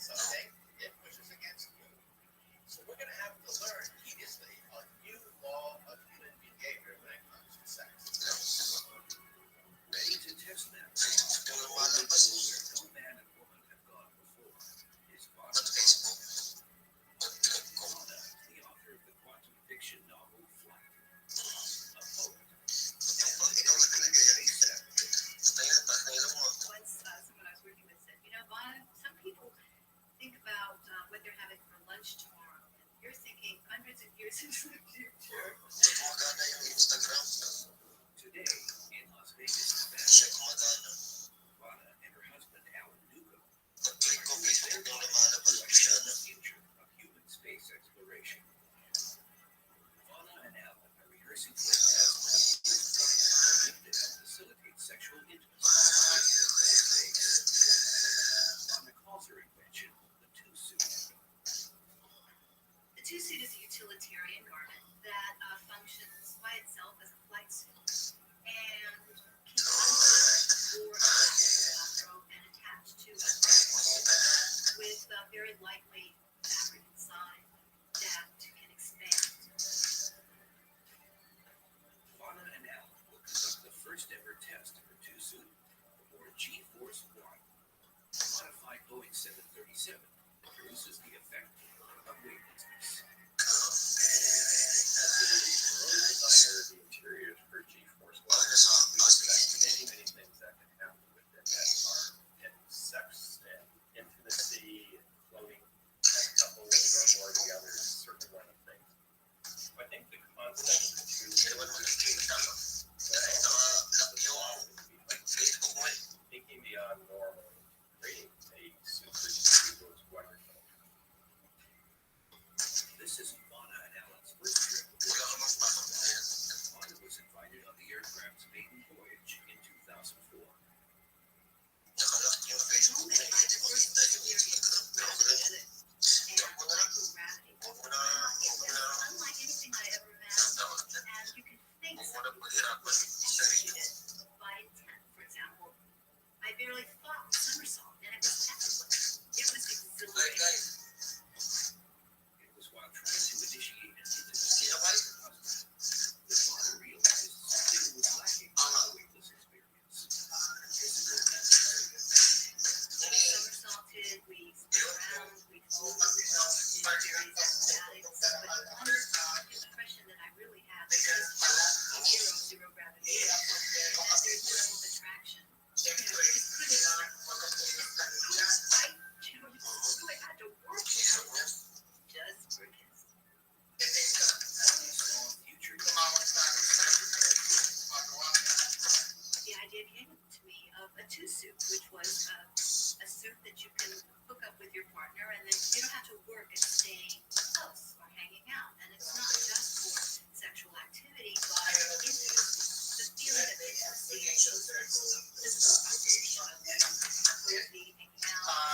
L: something, it pushes against you. So we're going to have to learn tediously a new law of human behavior when it comes to sex.
M: Ready to test that? No man and woman have gone before. Is Vana, the author of the quantum fiction novel Flight, a poet,
D: Once someone I was working with said, Vana, some people think about what they're having for lunch tomorrow, and you're thinking hundreds of years into the future.
M: Today, in Las Vegas, Nevada, Vana and her husband, Alan Newcomb, are their the future of human space exploration. Vana and Alan are rehearsing for a test that facilitate sexual intimacy in space. Vana calls her invention the two-suit.
D: The two-suit is a utilitarian garment that functions by itself as a flight suit and can also or bathrobe and attach to it with a very lightweight fabric inside that can expand.
M: Vana and Alan will conduct the first ever test of her two-suit aboard G-Force One, a modified Boeing 737 that produces the effect of weightlessness.
Q: Designer of the interiors for G-Force One, we many things that can happen within that are in sex and intimacy and floating as couples or more together is certainly one of the things. I think the concept of the thinking beyond normal, creating a super people is wonderful.
M: This is Vana and Alan's first trip aboard. Vana was invited on the aircraft's maiden voyage in 2004.
D: Unlike anything I ever imagined, and you can think something by intent. For example, I barely thought somersault, and it was effortless. It was exhilarating.
M: It was while trying to initiate an intimacy with her husband that Vana realized something was lacking in the weightless experience.
D: Somersaulted, we spin around, we fold, it's very acrobatic, but one impression that I really have is zero gravity, that there's no attraction. It couldn't fight, it really had to work just for kids. The idea came to me of a two-suit, which was a suit that you can hook up with your partner, and then you don't have to work at staying close or hanging out. And it's not just for sexual activity, but intimacy. The feeling of intimacy and physical activity of cozy, hanging out.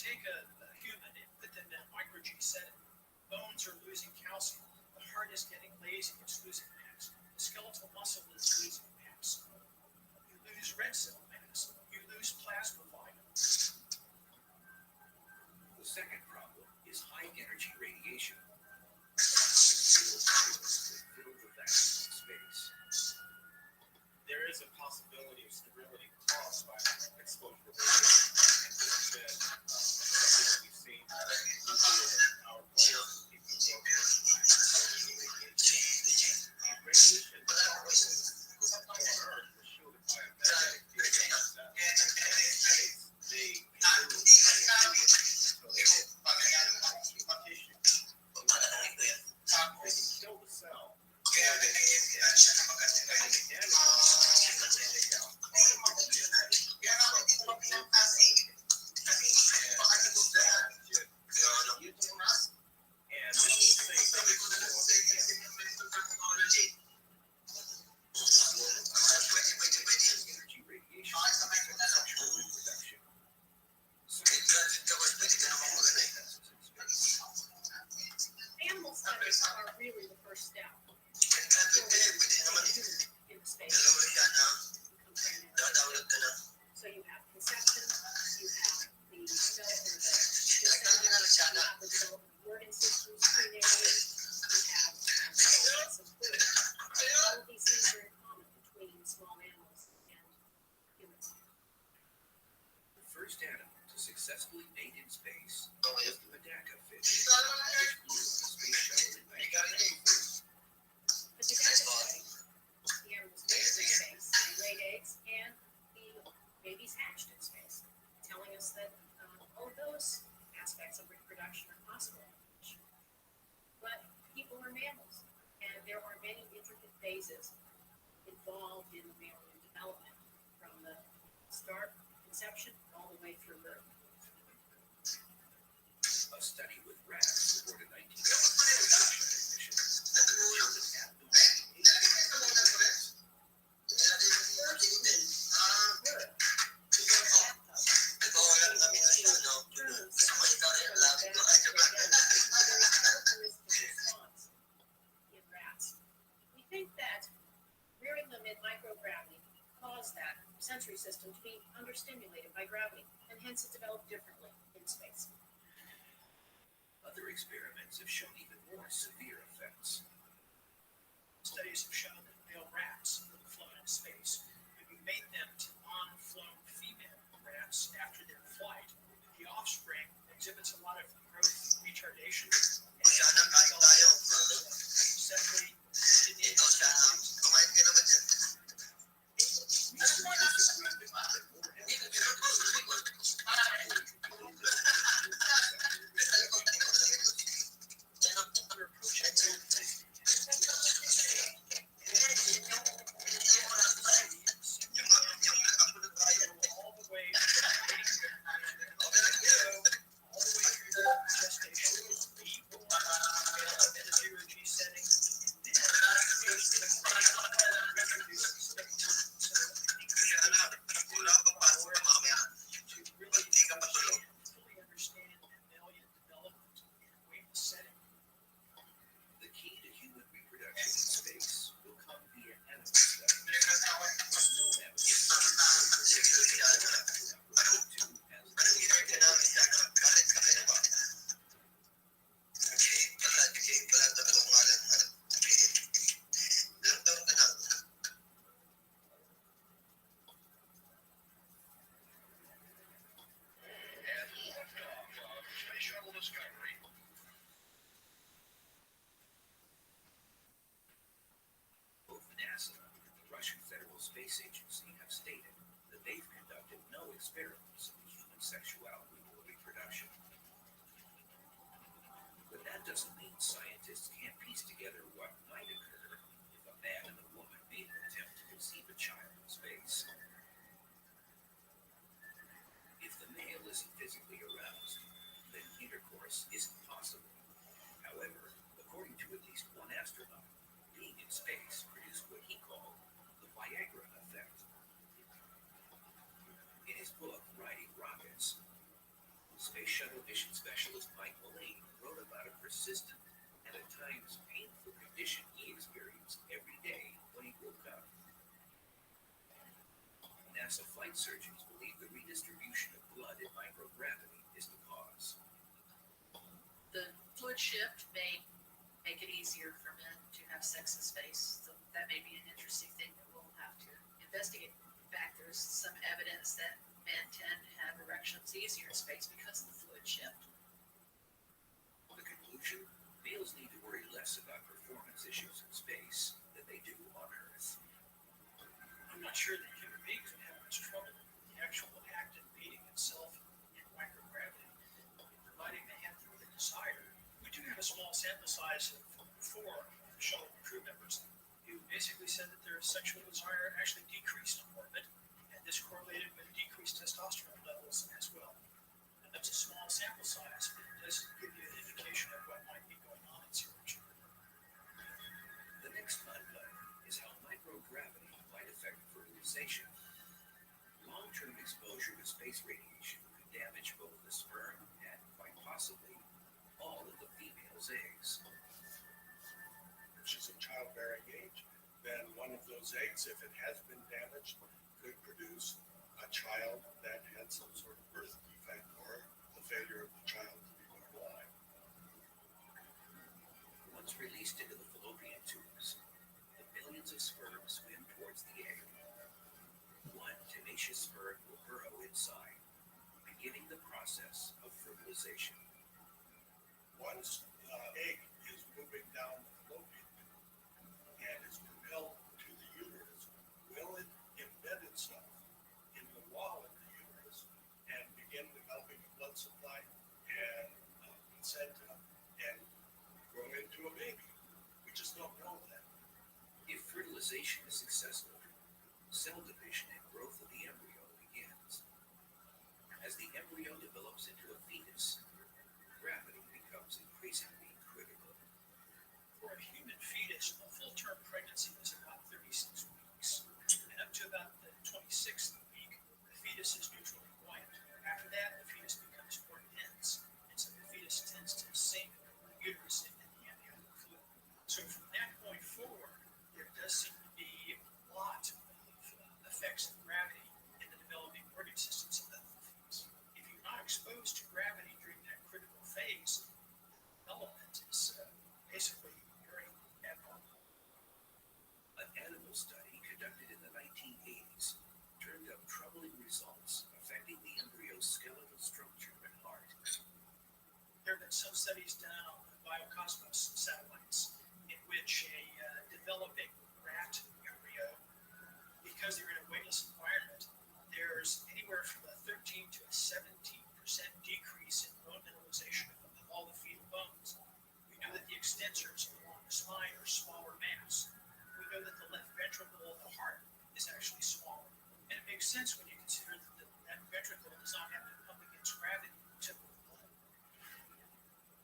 N: take a human and put them in a micro-G setting. Bones are losing calcium. The heart is getting lazy. It's losing mass. The skeletal muscle is losing mass. You lose red cell mass. You lose plasma volume.
M: The second problem is high energy radiation. Fill the vacuum of space.
N: There is a possibility of sterility caused by exposure to radiation. And this has been something that we've seen in nuclear power plants. People working on radiation. Radiation on Earth was shielded by a magnetic field. They remove so they hit tissue. They can kill the cell.
D: Animal studies are really the first step. In space. So you have conception, you have the development of the development of organ systems, prenatally, you have development of food. All of these things are in common between small animals and humans.
M: The first animal to successfully mate in space was the Medaka fish, which flew on a space shuttle in 1994.
D: But the data study, the animals made in space, they laid eggs, and the babies hatched in space, telling us that all of those aspects of reproduction are possible. But people are mammals, and there are many intricate phases involved in mammalian development, from the start, conception, all the way through birth.
M: A study with rats aboard a 1990 mission showed an abnormal behavior.
D: In rats. We think that rearing them in microgravity caused that sensory system to be understimulated by gravity, and hence it developed differently in space.
M: Other experiments have shown even more severe effects.
N: Studies have shown that male rats that have flown in space, when you mate them to non-flown female rats after their flight, the offspring exhibits a lot of growth retardation and simply in the
M: Space Agency have stated that they've conducted no experiments in human sexuality or reproduction. But that doesn't mean scientists can't piece together what might occur if a man and a woman made an attempt to conceive a child in space. If the male isn't physically aroused, then intercourse isn't possible. However, according to at least one astronaut, being in space produced what he called the Viagra effect. In his book, Riding Rockets, Space Shuttle mission specialist Mike Mullane wrote about a persistent and at times painful condition he experienced every day when he woke up. NASA flight surgeons believe the redistribution of blood in microgravity is the cause.
B: The fluid shift may make it easier for men to have sex in space, so that may be an interesting thing that we'll have to investigate. In fact, there's some evidence that men tend to have erections easier in space because of the fluid shift.
M: The conclusion, males need to worry less about performance issues in space than they do on Earth.
N: I'm not sure that human beings would have much trouble with the actual act of beating itself in microgravity, providing they have the desire. We do have a small sample size of 4 shuttle crew members who basically said that their sexual desire actually decreased on orbit, and this correlated with decreased testosterone levels as well. And that's a small sample size, but it does give you an indication of what might be going on in serotonin.
M: The next mud is how microgravity might affect fertilization. Long-term exposure to space radiation could damage both the sperm and, quite possibly, all of the female's eggs.
J: If she's of childbearing age, then one of those eggs, if it has been damaged, could produce a child that had some sort of birth defect or the failure of the child to be born alive.
M: Once released into the fallopian tubes, the millions of sperm swim towards the egg. One tenacious sperm will burrow inside, beginning the process of fertilization.
J: Once the egg is moving down the fallopian tube and is propelled to the uterus, will it embed itself in the wall of the uterus and begin developing a blood supply and placenta and grow into a baby? We just don't know that.
M: If fertilization is successful, cell division and growth of the embryo begins. As the embryo develops into a fetus, gravity becomes increasingly critical.
N: For a human fetus, a full-term pregnancy is about 36 weeks. And up to about the 26th week, the fetus is neutrally buoyant. After that, the fetus becomes more dense, and so the fetus tends to sink the uterus into the amniotic fluid. So from that point forward, there does seem to be a lot of effects of gravity in the developing organ systems of the fetus. If you're not exposed to gravity during that critical phase, development is basically very abnormal.
M: An animal study conducted in the 1980s turned up troubling results affecting the embryo's skeletal structure and heart.
N: There have been some studies done on biocosmos satellites in which a developing rat embryo, because they're in a weightless environment, there's anywhere from a 13 to a 17% decrease in bone mineralization of all the fetal bones. We know that the extensors along the spine are smaller mass. We know that the left ventricle of the heart is actually smaller. And it makes sense when you consider that that ventricle does not have to pump against gravity to move blood.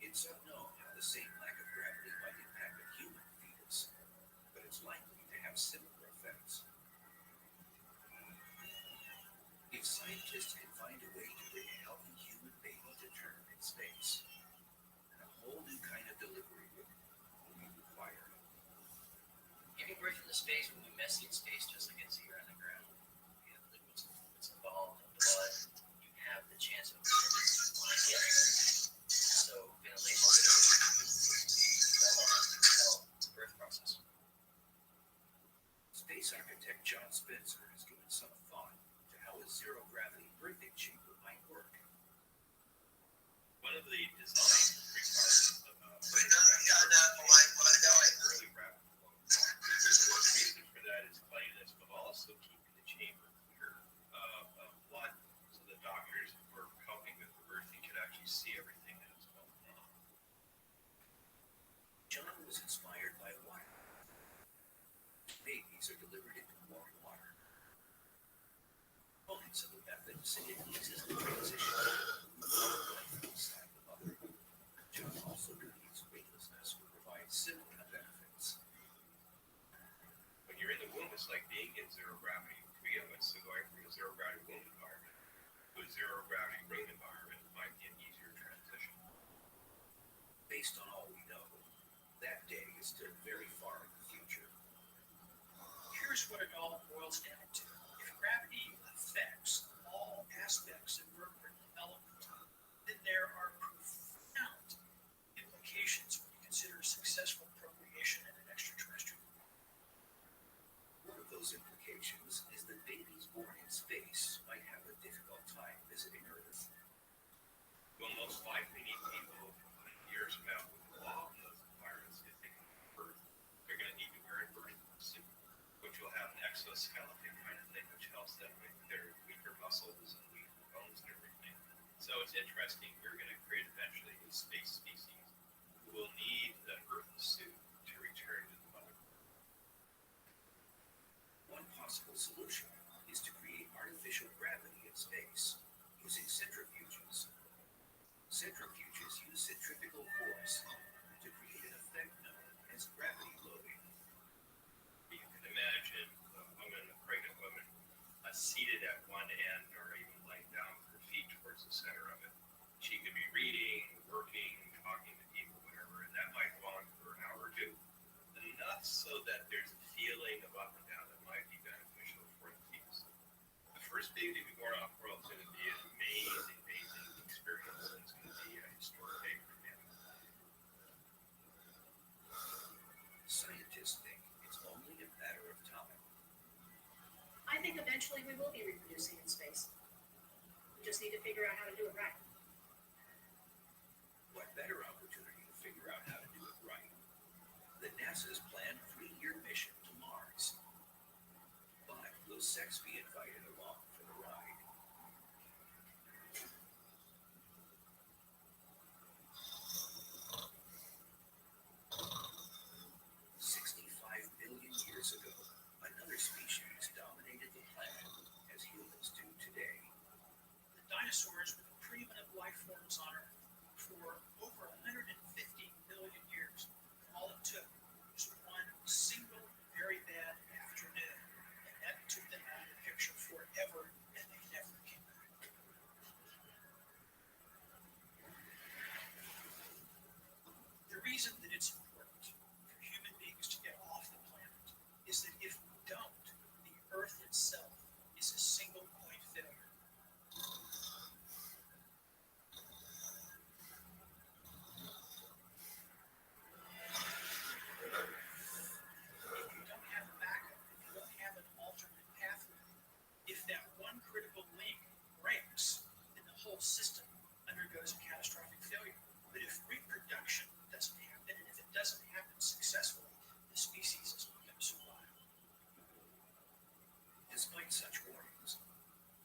M: It's unknown how the same lack of gravity might impact a human fetus, but it's likely to have similar effects. If scientists can find a way to bring a healthy human baby to term in space, a whole new kind of delivery will be required.
P: Giving birth in the space will be messy in space just like it's here on the ground. You have liquids involved in blood. You have the chance of flying everywhere. So ventilation will the birth process.
M: Space architect John Spencer has given some thought to how a zero-gravity birthing chamber might work.
O: One of the design requirements of early rapid flow. The reason for that is cleanliness, but also keeping the chamber clear of blood, so the doctors who are helping with the birthing can actually see everything that's going on.
M: John was inspired by water. Babies are delivered into warm water. Components of the method say it eases the transition from inside the mother. John also believes weightlessness will provide similar benefits.
O: When you're in the womb, it's like being in zero gravity to begin with. So going from a zero gravity womb environment to a zero gravity room environment might be a
M: based on all we know, that day is still very far in the future.
T: Here's what it all boils down to. If gravity affects all aspects of vertebrate development, then there are profound implications when you consider successful procreation in an extraterrestrial.
M: One of those implications is that babies born in space might have a difficult time visiting Earth.
O: We'll most likely need people years from now who law in those environments if they can birth. They're going to need to wear a birth suit, which will have an exoskeleton kind of thing, which helps them with their weaker muscles and weaker bones and everything. So it's interesting. We're going to create eventually a space species who will need an Earth suit to return to the mother.
M: One possible solution is to create artificial gravity in space using centrifuges. Centrifuges use centrifugal force to create an effect known as gravity loading.
O: You can imagine a woman, a pregnant woman, seated at one end or even laying down with her feet towards the center of it. She could be reading, working, talking to people, whatever, and that might go on for an hour or two. Enough so that there's a feeling of up and down that might be beneficial for the fetus. The first baby to be born off world is going to be an amazing, amazing experience. It's going to be a historic day for humanity.
M: Scientists think it's only a matter of time.
B: I think eventually we will be reproducing in space. We just need to figure out how to do it right.
M: What better opportunity to figure out how to do it right than NASA's planned 3-year mission to Mars? But will sex be invited along for the ride? "65 billion years ago, another species dominated the planet as humans do today.
T: The dinosaurs were the primitive life forms on Earth for over 150 million years. All it took was one single very bad afternoon, and that took them out of the picture forever, and they never came back. The reason that it's important for human beings to get off the planet is that if we don't, the Earth itself is a single point failure. If you don't have a backup, if you don't have an alternate pathway, if that one critical link breaks, then the whole system undergoes a catastrophic failure. But if reproduction doesn't happen, and if it doesn't happen successfully, the species is not going to survive.
M: Despite such warnings,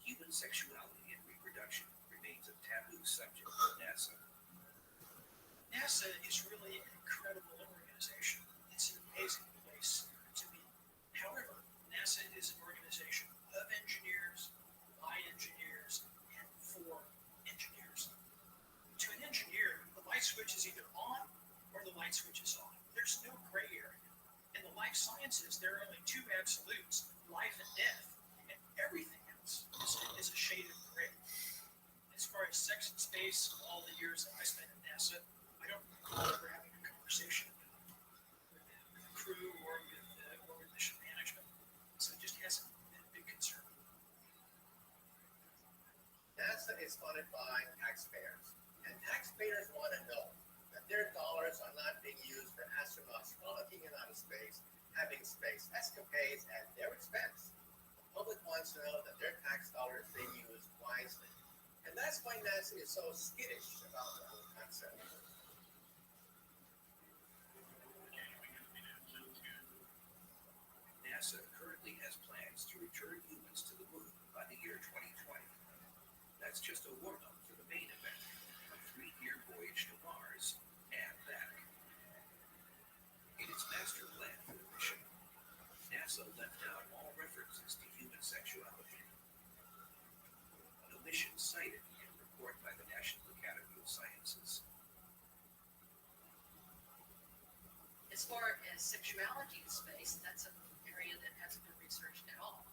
M: human sexuality and reproduction remains a taboo subject for NASA.
T: NASA is really an incredible organization. It's an amazing place to be. However, NASA is an organization of engineers, by engineers, and for engineers. To an engineer, the light switch is either on or the light switch is on. There's no gray area. In the life sciences, there are only two absolutes, life and death, and everything else is a shade of gray. As far as sex and space, all the years that I spent at NASA, I don't recall ever having a conversation with the crew or with mission management. So it just hasn't been a big concern.
L: NASA is funded by taxpayers, and taxpayers want to know that their dollars are not being used for astronauts frolicking in outer space, having space escapades at their expense. The public wants to know that their tax dollars are being used wisely. And that's why NASA is so skittish about the whole concept.
M: NASA currently has plans to return humans to the moon by the year 2020. That's just a warm-up for the main event, a 3-year voyage to Mars and back. In its master plan for the mission, NASA left out all references to human sexuality. An omission cited in a report by the National Academy of Sciences.
B: As far as sexuality in space, that's an area that hasn't been researched at all.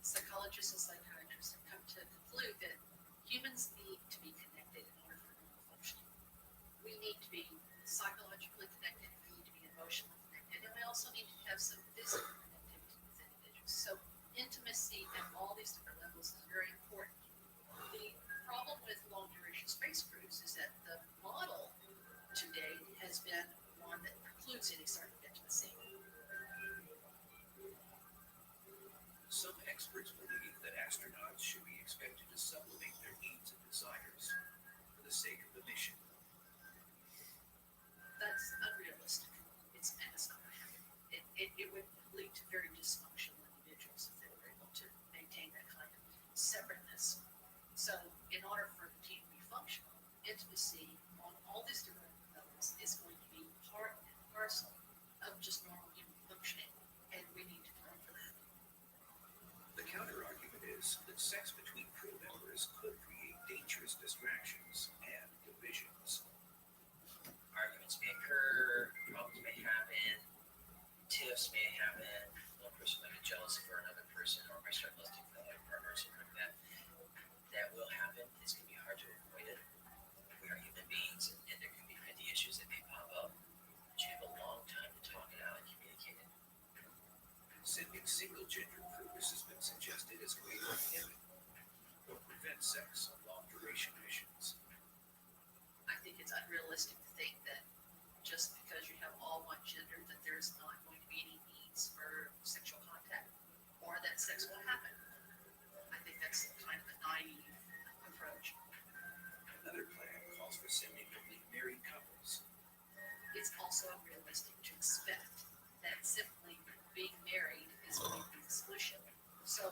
B: Psychologists and psychiatrists have come to conclude that humans need to be connected in order for normal functioning. We psychologically connected, we need to be emotionally connected, and we also need to have some physical connectivity with individuals. So intimacy at all these different levels is very important. The problem with long duration space cruise is that the model to date has been one that precludes any sort of intimacy.
M: Some experts believe that astronauts should be expected to sublimate their needs and desires for the sake of the mission.
B: That's unrealistic. It's not going to happen. It would lead to very dysfunctional individuals if they were able to maintain that kind of separateness. So in order for the team to be functional, intimacy on all these different levels is going to be part and parcel of just normal human functioning, and we need to plan for that.
M: The counter-argument is that sex between crew members could create dangerous distractions and divisions.
I: Arguments may occur, problems may happen, tiffs may happen, one person might get jealous for another person or might start lusting for the other partner or something like that. That will happen. It's going to be hard to avoid it. We are human beings and there can be petty issues that may pop up. But you have a long time to talk it out and communicate it.
M: Sending single-gender crews has been suggested as a way to inhibit or prevent sex on long-duration missions.
B: I think it's unrealistic to think that just because you have all one gender that there's not going to be any needs for sexual contact or that sex will happen. I think that's kind of a naive approach.
M: Another plan calls for sending only married couples.
B: It's also unrealistic to expect that simply being married is going to be the solution. So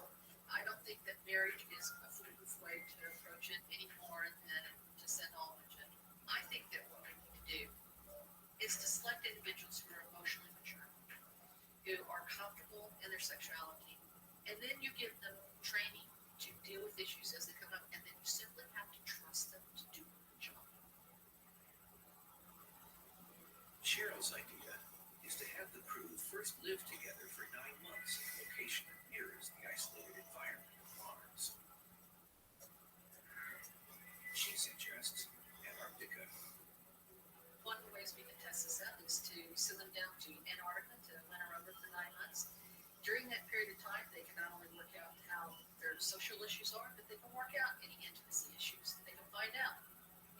B: I don't think that marriage is a foolproof way to approach it any more than to send all one gender. I think that what we need to do is to select individuals who are emotionally mature, who are comfortable in their sexuality, and then you give them training to deal with issues as they come up, and then you simply have to trust them to do the job.
M: Cheryl's idea is to have the crew first live together for 9 months in a location that mirrors the isolated environment of Mars. She suggests Antarctica.
B: One of the ways we can test this out is to send them down to Antarctica to winter over for 9 months. During that period of time, they can not only work out how their social issues are, but they can work out any intimacy issues. They can find out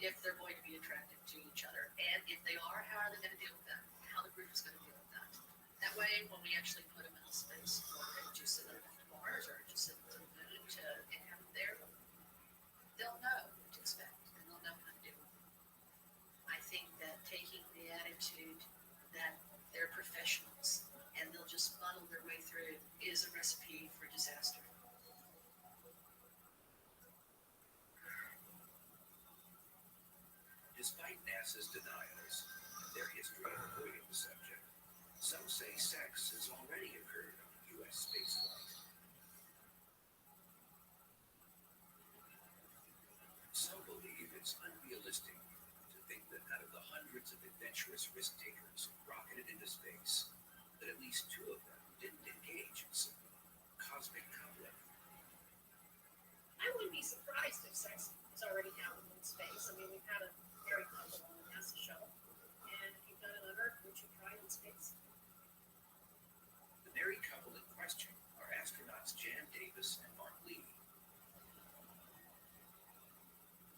B: if they're going to be attracted to each other, and if they are, how are they going to deal with that? How the group is going to deal with that. That way, when we actually put them in a space, whether to send them to Mars or to send them to the moon to have them there, they'll know what to expect and they'll know how to deal with it. I think that taking the attitude that they're professionals and they'll just funnel their way through is a recipe for disaster.
M: Despite NASA's denials and their history of avoiding the subject, some say sex has already occurred on a U.S. spaceflight. Some believe it's unrealistic to think that out of the hundreds of adventurous risk-takers rocketed into space, that at least 2 of them didn't engage in some cosmic conflict.
D: I wouldn't be surprised if sex has already happened in space. I mean, we've had a married couple on the NASA shuttle, and if you've done it on Earth, would you try it in space?
M: The married couple in question are astronauts Jan Davis and Mark Lee.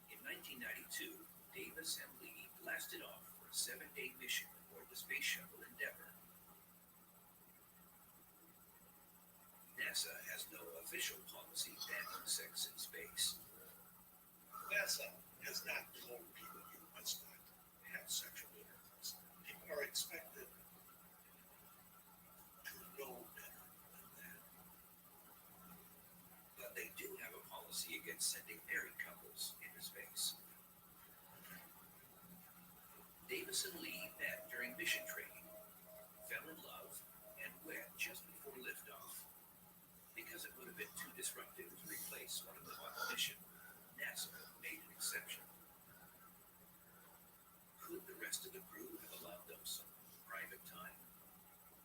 M: In 1992, Davis and Lee blasted off for a 7-day mission aboard the Space Shuttle Endeavour. NASA has no official policy banning sex in space.
H: NASA has not told people you must not have sexual intercourse. People are expected to know better than that.
M: But they do have a policy against sending married couples into space. Davis and Lee met during mission training, fell in love, and wed just before liftoff. Because it would have been too disruptive to replace one of them on the mission, NASA made an exception. Could the rest of the crew have allowed them some private time?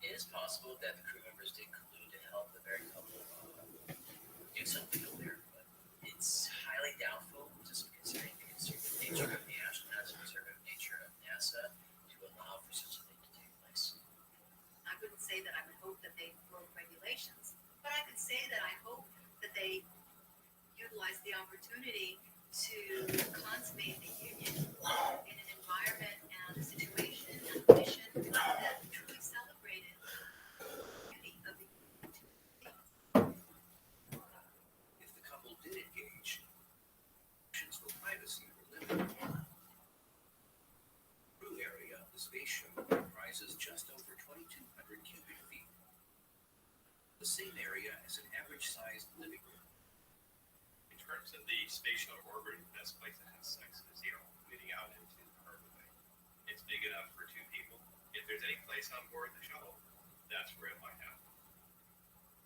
I: It is possible that the crew members did collude to help the married couple do something over there, but it's highly doubtful, just considering the conservative nature of the astronauts, the conservative nature of NASA, to
B: say that I hope that they utilize the opportunity to consummate the union in an environment and a situation and a mission that truly celebrated the beauty of the
M: If the couple did engage, options for privacy were limited. The crew area of the space shuttle comprises just over 2,200 cubic feet, the same area as an average-sized living room.
O: In terms of the space shuttle orbit, the best place to have sex is, leading out into the cargo bay. It's big enough for two people. If there's any place on board the shuttle, that's where it might happen.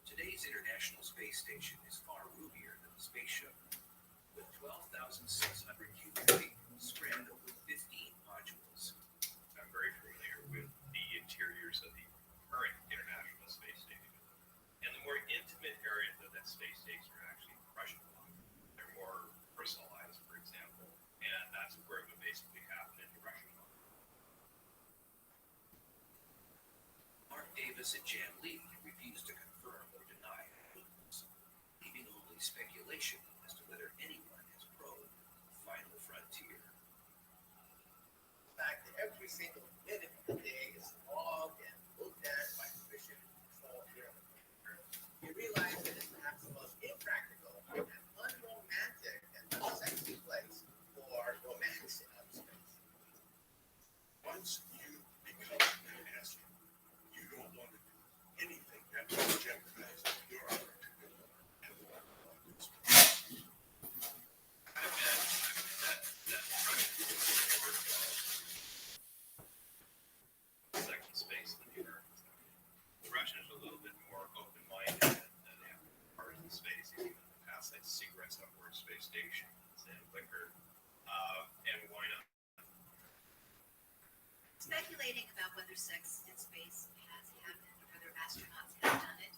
M: Today's International Space Station is far roomier than the space shuttle, with 12,600 cubic feet spread over 15 modules.
O: I'm very familiar with the interiors of the current International Space Station. And the more intimate areas of that space station are actually the Russian one. They're more personalized, for example, and that's where it would basically happen in the Russian one.
M: Mark Davis and Jan Lee refused to confirm or deny rumors, leaving only speculation as to whether anyone has probed Final Frontier.
L: The fact that every single minute of the day is logged and looked at by mission control here on the computer, you realize that it's perhaps the most impractical and unromantic and unsexy place for romance in outer space.
H: Once you become an astronaut, you don't want to do anything that will jeopardize your opportunity to walk on this space.
O: I imagine that second space than the Americans. The Russians are a little bit more open-minded than the parts of space, even pass like cigarettes on board space stations and liquor, and why not?
B: speculating about whether sex in space has happened or whether astronauts have done it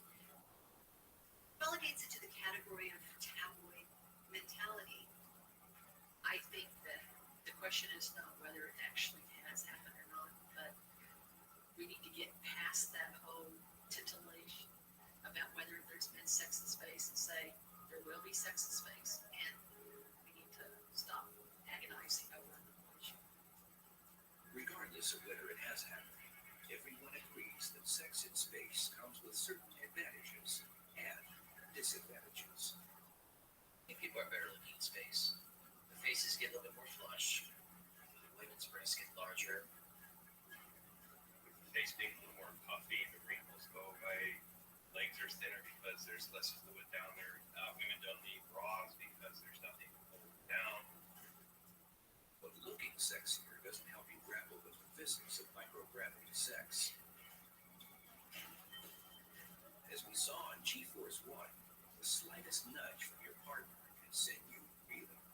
B: relegates it to the category of tabloid mentality. I think that the question is not whether it actually has happened or not, but we need to get past that whole titillation about whether there's been sex in space and say there will be sex in space, and we need to stop agonizing over the issue.
M: Regardless of whether it has happened, everyone agrees that sex in space comes with certain advantages and disadvantages.
C: I think people are better looking in space. The faces get a little bit more flush. The women's breasts get larger.
O: Face being a little more puffy, the wrinkles go away, legs are thinner because there's less fluid down there. Women don't need bras because there's nothing to hold them down.
M: But looking sexier doesn't help you grapple with the physics of microgravity sex. As we saw on G-Force 1, the slightest nudge from your partner can send you reeling.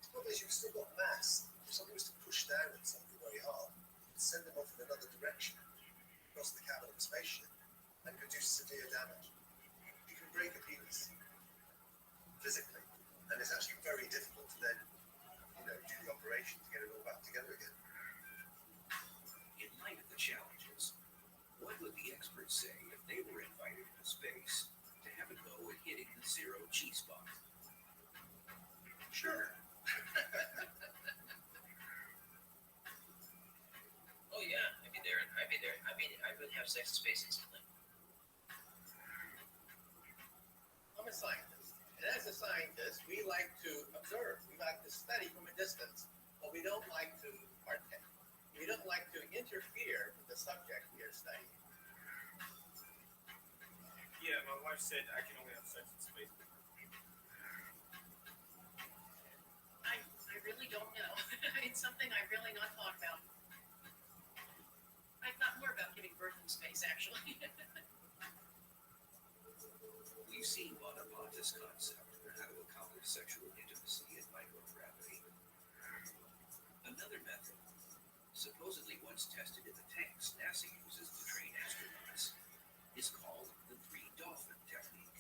G: The problem is you've still got mass. If something was to push down on something very hard, it'd send them off in another direction, across the cabin of a spaceship, and could do severe damage. You can break a penis physically, and it's actually very difficult to then, do the operation to get it all back together again.
M: In light of the challenges, what would the experts say if they were invited into space to have a go at hitting the zero G spot?
G: Sure.
C: Oh yeah, I'd be there. I would have sex in space instantly.
L: I'm a scientist, and as a scientist, we like to observe. We like to study from a distance, but we don't like to partake. We don't like to interfere with the subject we are studying.
N: Yeah, my wife said I can only have sex in space.
B: I really don't know. It's something I really not thought about. I thought more about giving birth in space, actually.
M: We've seen Bonaventure's concept for how to accomplish sexual intimacy in microgravity. Another method, supposedly once tested in the tanks NASA uses to train astronauts, is called the three dolphin technique.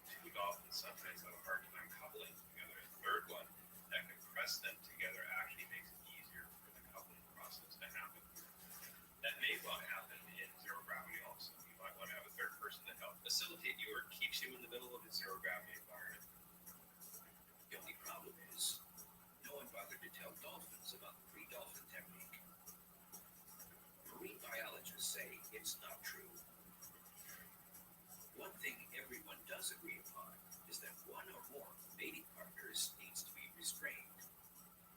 O: Two dolphins sometimes have a hard time coupling together. A third one that can press them together actually makes it easier for the coupling process to happen. That may well happen in zero gravity also. You might want to have a third facilitate you or keeps you in the middle of a zero gravity environment.
M: The only problem is, no one bothered to tell dolphins about the pre-dolphin technique. Marine biologists say it's not true. One thing everyone does agree upon is that one or more mating partners needs to be restrained.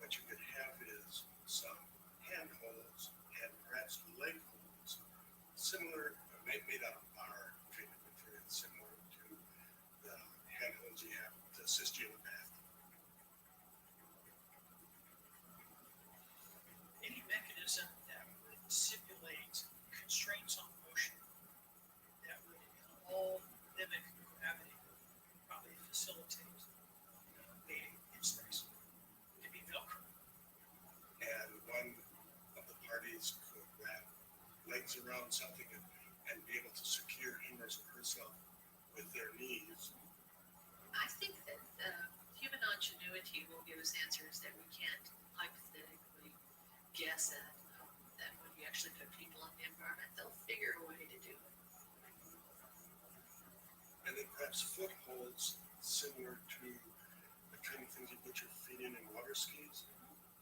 J: What you could have is some handholds and perhaps leg holds, similar, made out of our treatment material, similar to the handholds you have to assist you in the bath.
F: Any mechanism that would simulate constraints on motion that would all mimic gravity would probably facilitate mating in space. It could be Velcro.
J: And one of the parties could wrap legs around something and be able to secure him or herself with their knees.
B: I think that human ingenuity will give us answers that we can't hypothetically guess at. That when you actually put people in the environment, they'll figure a way to do it.
J: And then perhaps footholds similar to the kind of things you put your feet in water skis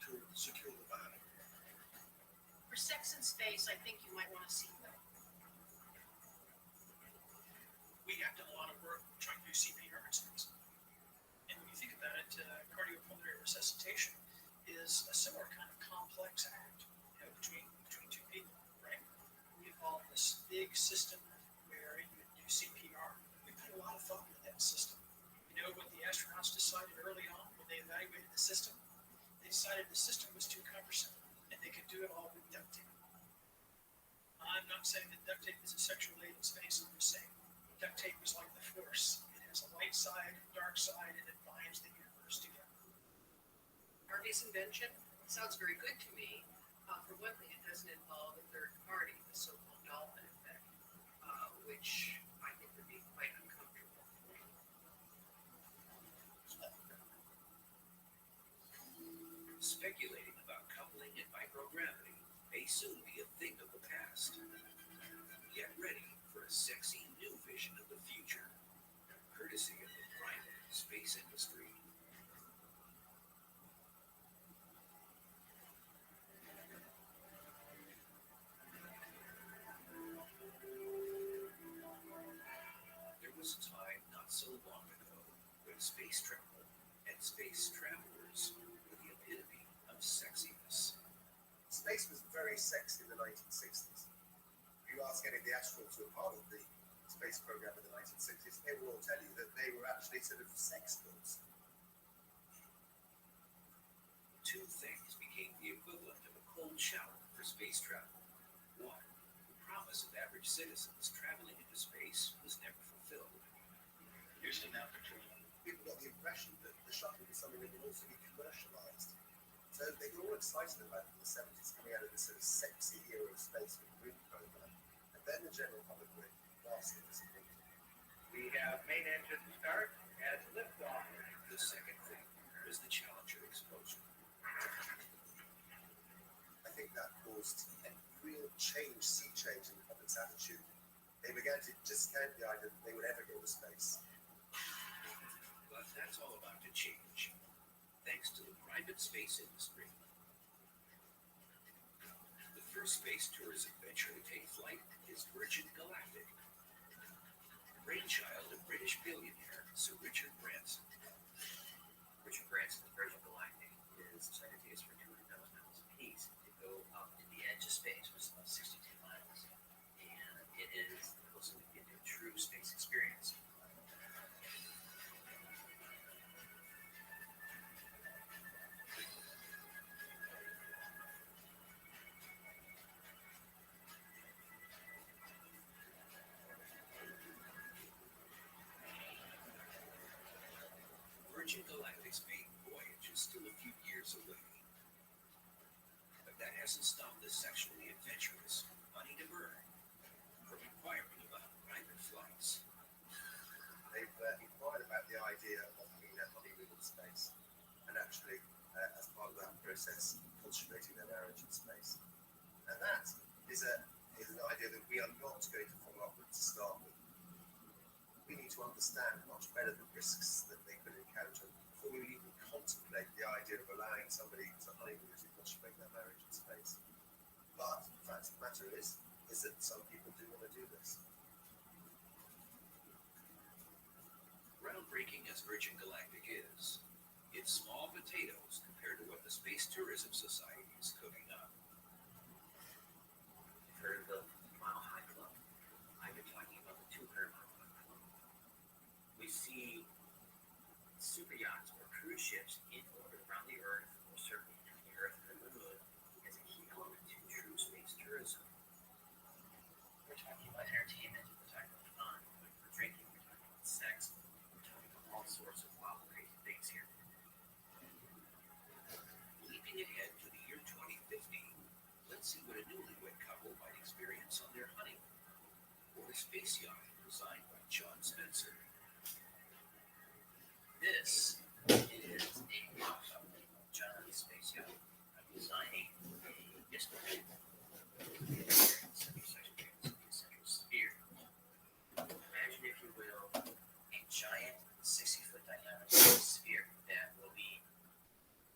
J: to secure the body.
B: For sex in space, I think you might want to see that.
F: We have done a lot of work trying to do CPR in space. And when you think about it, cardiopulmonary resuscitation is a similar kind of complex act, between two people, right? We evolved this big system where you do CPR. We put a lot of thought into that system. You know what the astronauts decided early on when they evaluated the system? They decided the system was too cumbersome and they could do it all with duct tape. I'm not saying that duct tape is a sexual aid in space. I'm just saying duct tape is like the Force. It has a light side, dark side, and it binds the universe together.
A: Harvey's invention sounds very good to me. For one thing, it doesn't involve a third party, the so-called dolphin effect, which I think would be quite uncomfortable.
M: Speculating about coupling and microgravity may soon be a thing of the past. Get ready for a sexy new vision of the future, courtesy of the private space industry. There was a time not so long ago when space travel and space travelers were the epitome of sexiness.
G: Space was very sexy in the 1960s. If you ask any of the astronauts who were part of the space program in the 1960s, they will all tell you that they were actually sort of sex bulls.
M: Two things became the equivalent of a cold shower for space travel. One, the promise of average citizens traveling into space was never fulfilled.
O: Houston, now Katrina.
G: People got the impression that the shuttle was something that would also be commercialized. So they were all excited about it in the 70s, coming out of this sort of sexy era of space with the Green program. And then the general public were vastly disappointed.
N: We have main engine start as liftoff.
M: The second thing was the Challenger explosion.
G: I think that caused a real sea change in the public's attitude. They began to discount the idea that they would ever go to space.
M: But that's all about to change, thanks to the private space industry. The first space tourism venture to take flight is Virgin Galactic, brainchild of British billionaire Sir Richard Branson.
C: Richard Branson's Virgin Galactic is trying to take us for 200,000 miles apiece to go up to the edge of space, which is about 62 miles. And it is the closest we get to a true space experience.
M: Virgin Galactic's maiden voyage is still a few years away. But that hasn't stopped the sexually adventurous Bunny DeBurr from inquiring about private flights.
G: They've inquired about the idea of having their honeymoon in space, and actually, as part of that process, consummating their marriage in space. And that is an idea that we are not going to follow up with to start with. we need to understand much better the risks that they could encounter before we even contemplate the idea of allowing somebody to honeymoon as they consummate their marriage in space. But the fact of the matter is that some people do want to do this.
M: Groundbreaking as Virgin Galactic is, it's small potatoes compared to what the Space Tourism Society is cooking up.
C: You've heard of the Mile High Club? I've been talking about the 200 Mile High Club. We see super yachts or cruise ships in orbit around the Earth, or certainly between the Earth and the Moon, as a key element to true space tourism. We're talking about entertainment, we're talking about fun, we're talking about drinking, we're talking about sex, we're talking about all sorts of wild, crazy things here.
M: Leaping ahead to the year 2050, let's see what a newlywed couple might experience on their honeymoon, or a space yacht designed by John Spencer.
C: This is a mock-up of John's space yacht. I'm designing a disco central sphere. Imagine, if you will, a giant 60-foot diameter sphere that will be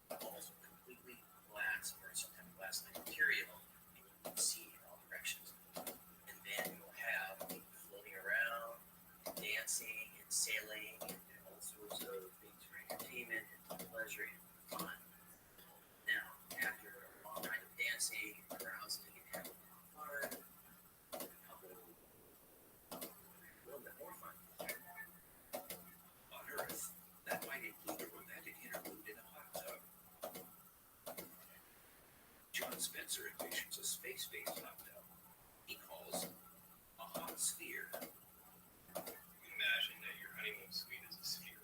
C: almost completely glass or some type of glass-like material, and you can see in all directions. And then you'll have people floating around, dancing and sailing, and all sorts of things for entertainment and pleasure and fun. Now, after a long night of dancing, carousing, and having fun, a couple a little bit more fun.
M: On Earth, that might include a romantic interlude in a hot tub. John Spencer envisions a space-based hot tub he calls a hot sphere.
Q: Imagine that your honeymoon suite is a sphere,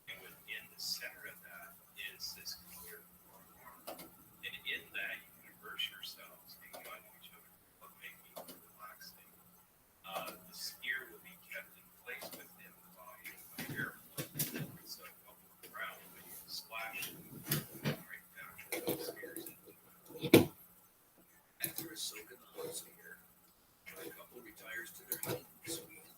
Q: and within the center of that is this clear warm. And in that, you can immerse yourselves in one each other, making it relaxing. The sphere will be kept in place within the body by airflow, so it won't move around, but you can splash right down to those spheres.
M: After a soak in the hot sphere, the couple retires to their honeymoon suite.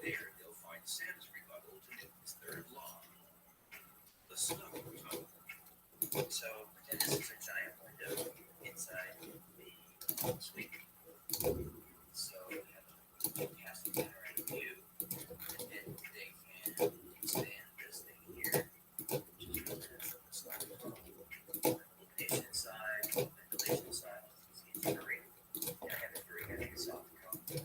M: There, they'll find Sam's rebuttal to Newton's third law, the snuggle tub.
C: So pretend this is a giant window inside the suite. So you have a casting panoramic view, and then they can expand this thing here, which is representative of the snuggle tub. Illumination side, ventilation side, it's great. I have it very heavy, soft, and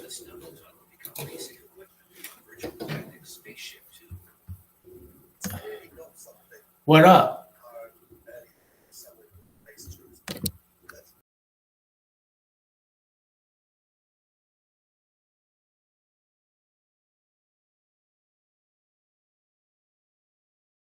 M: The snuggle tub will become basic equipment on Virgin Galactic's spaceship too.
G: Not something.
E: What up?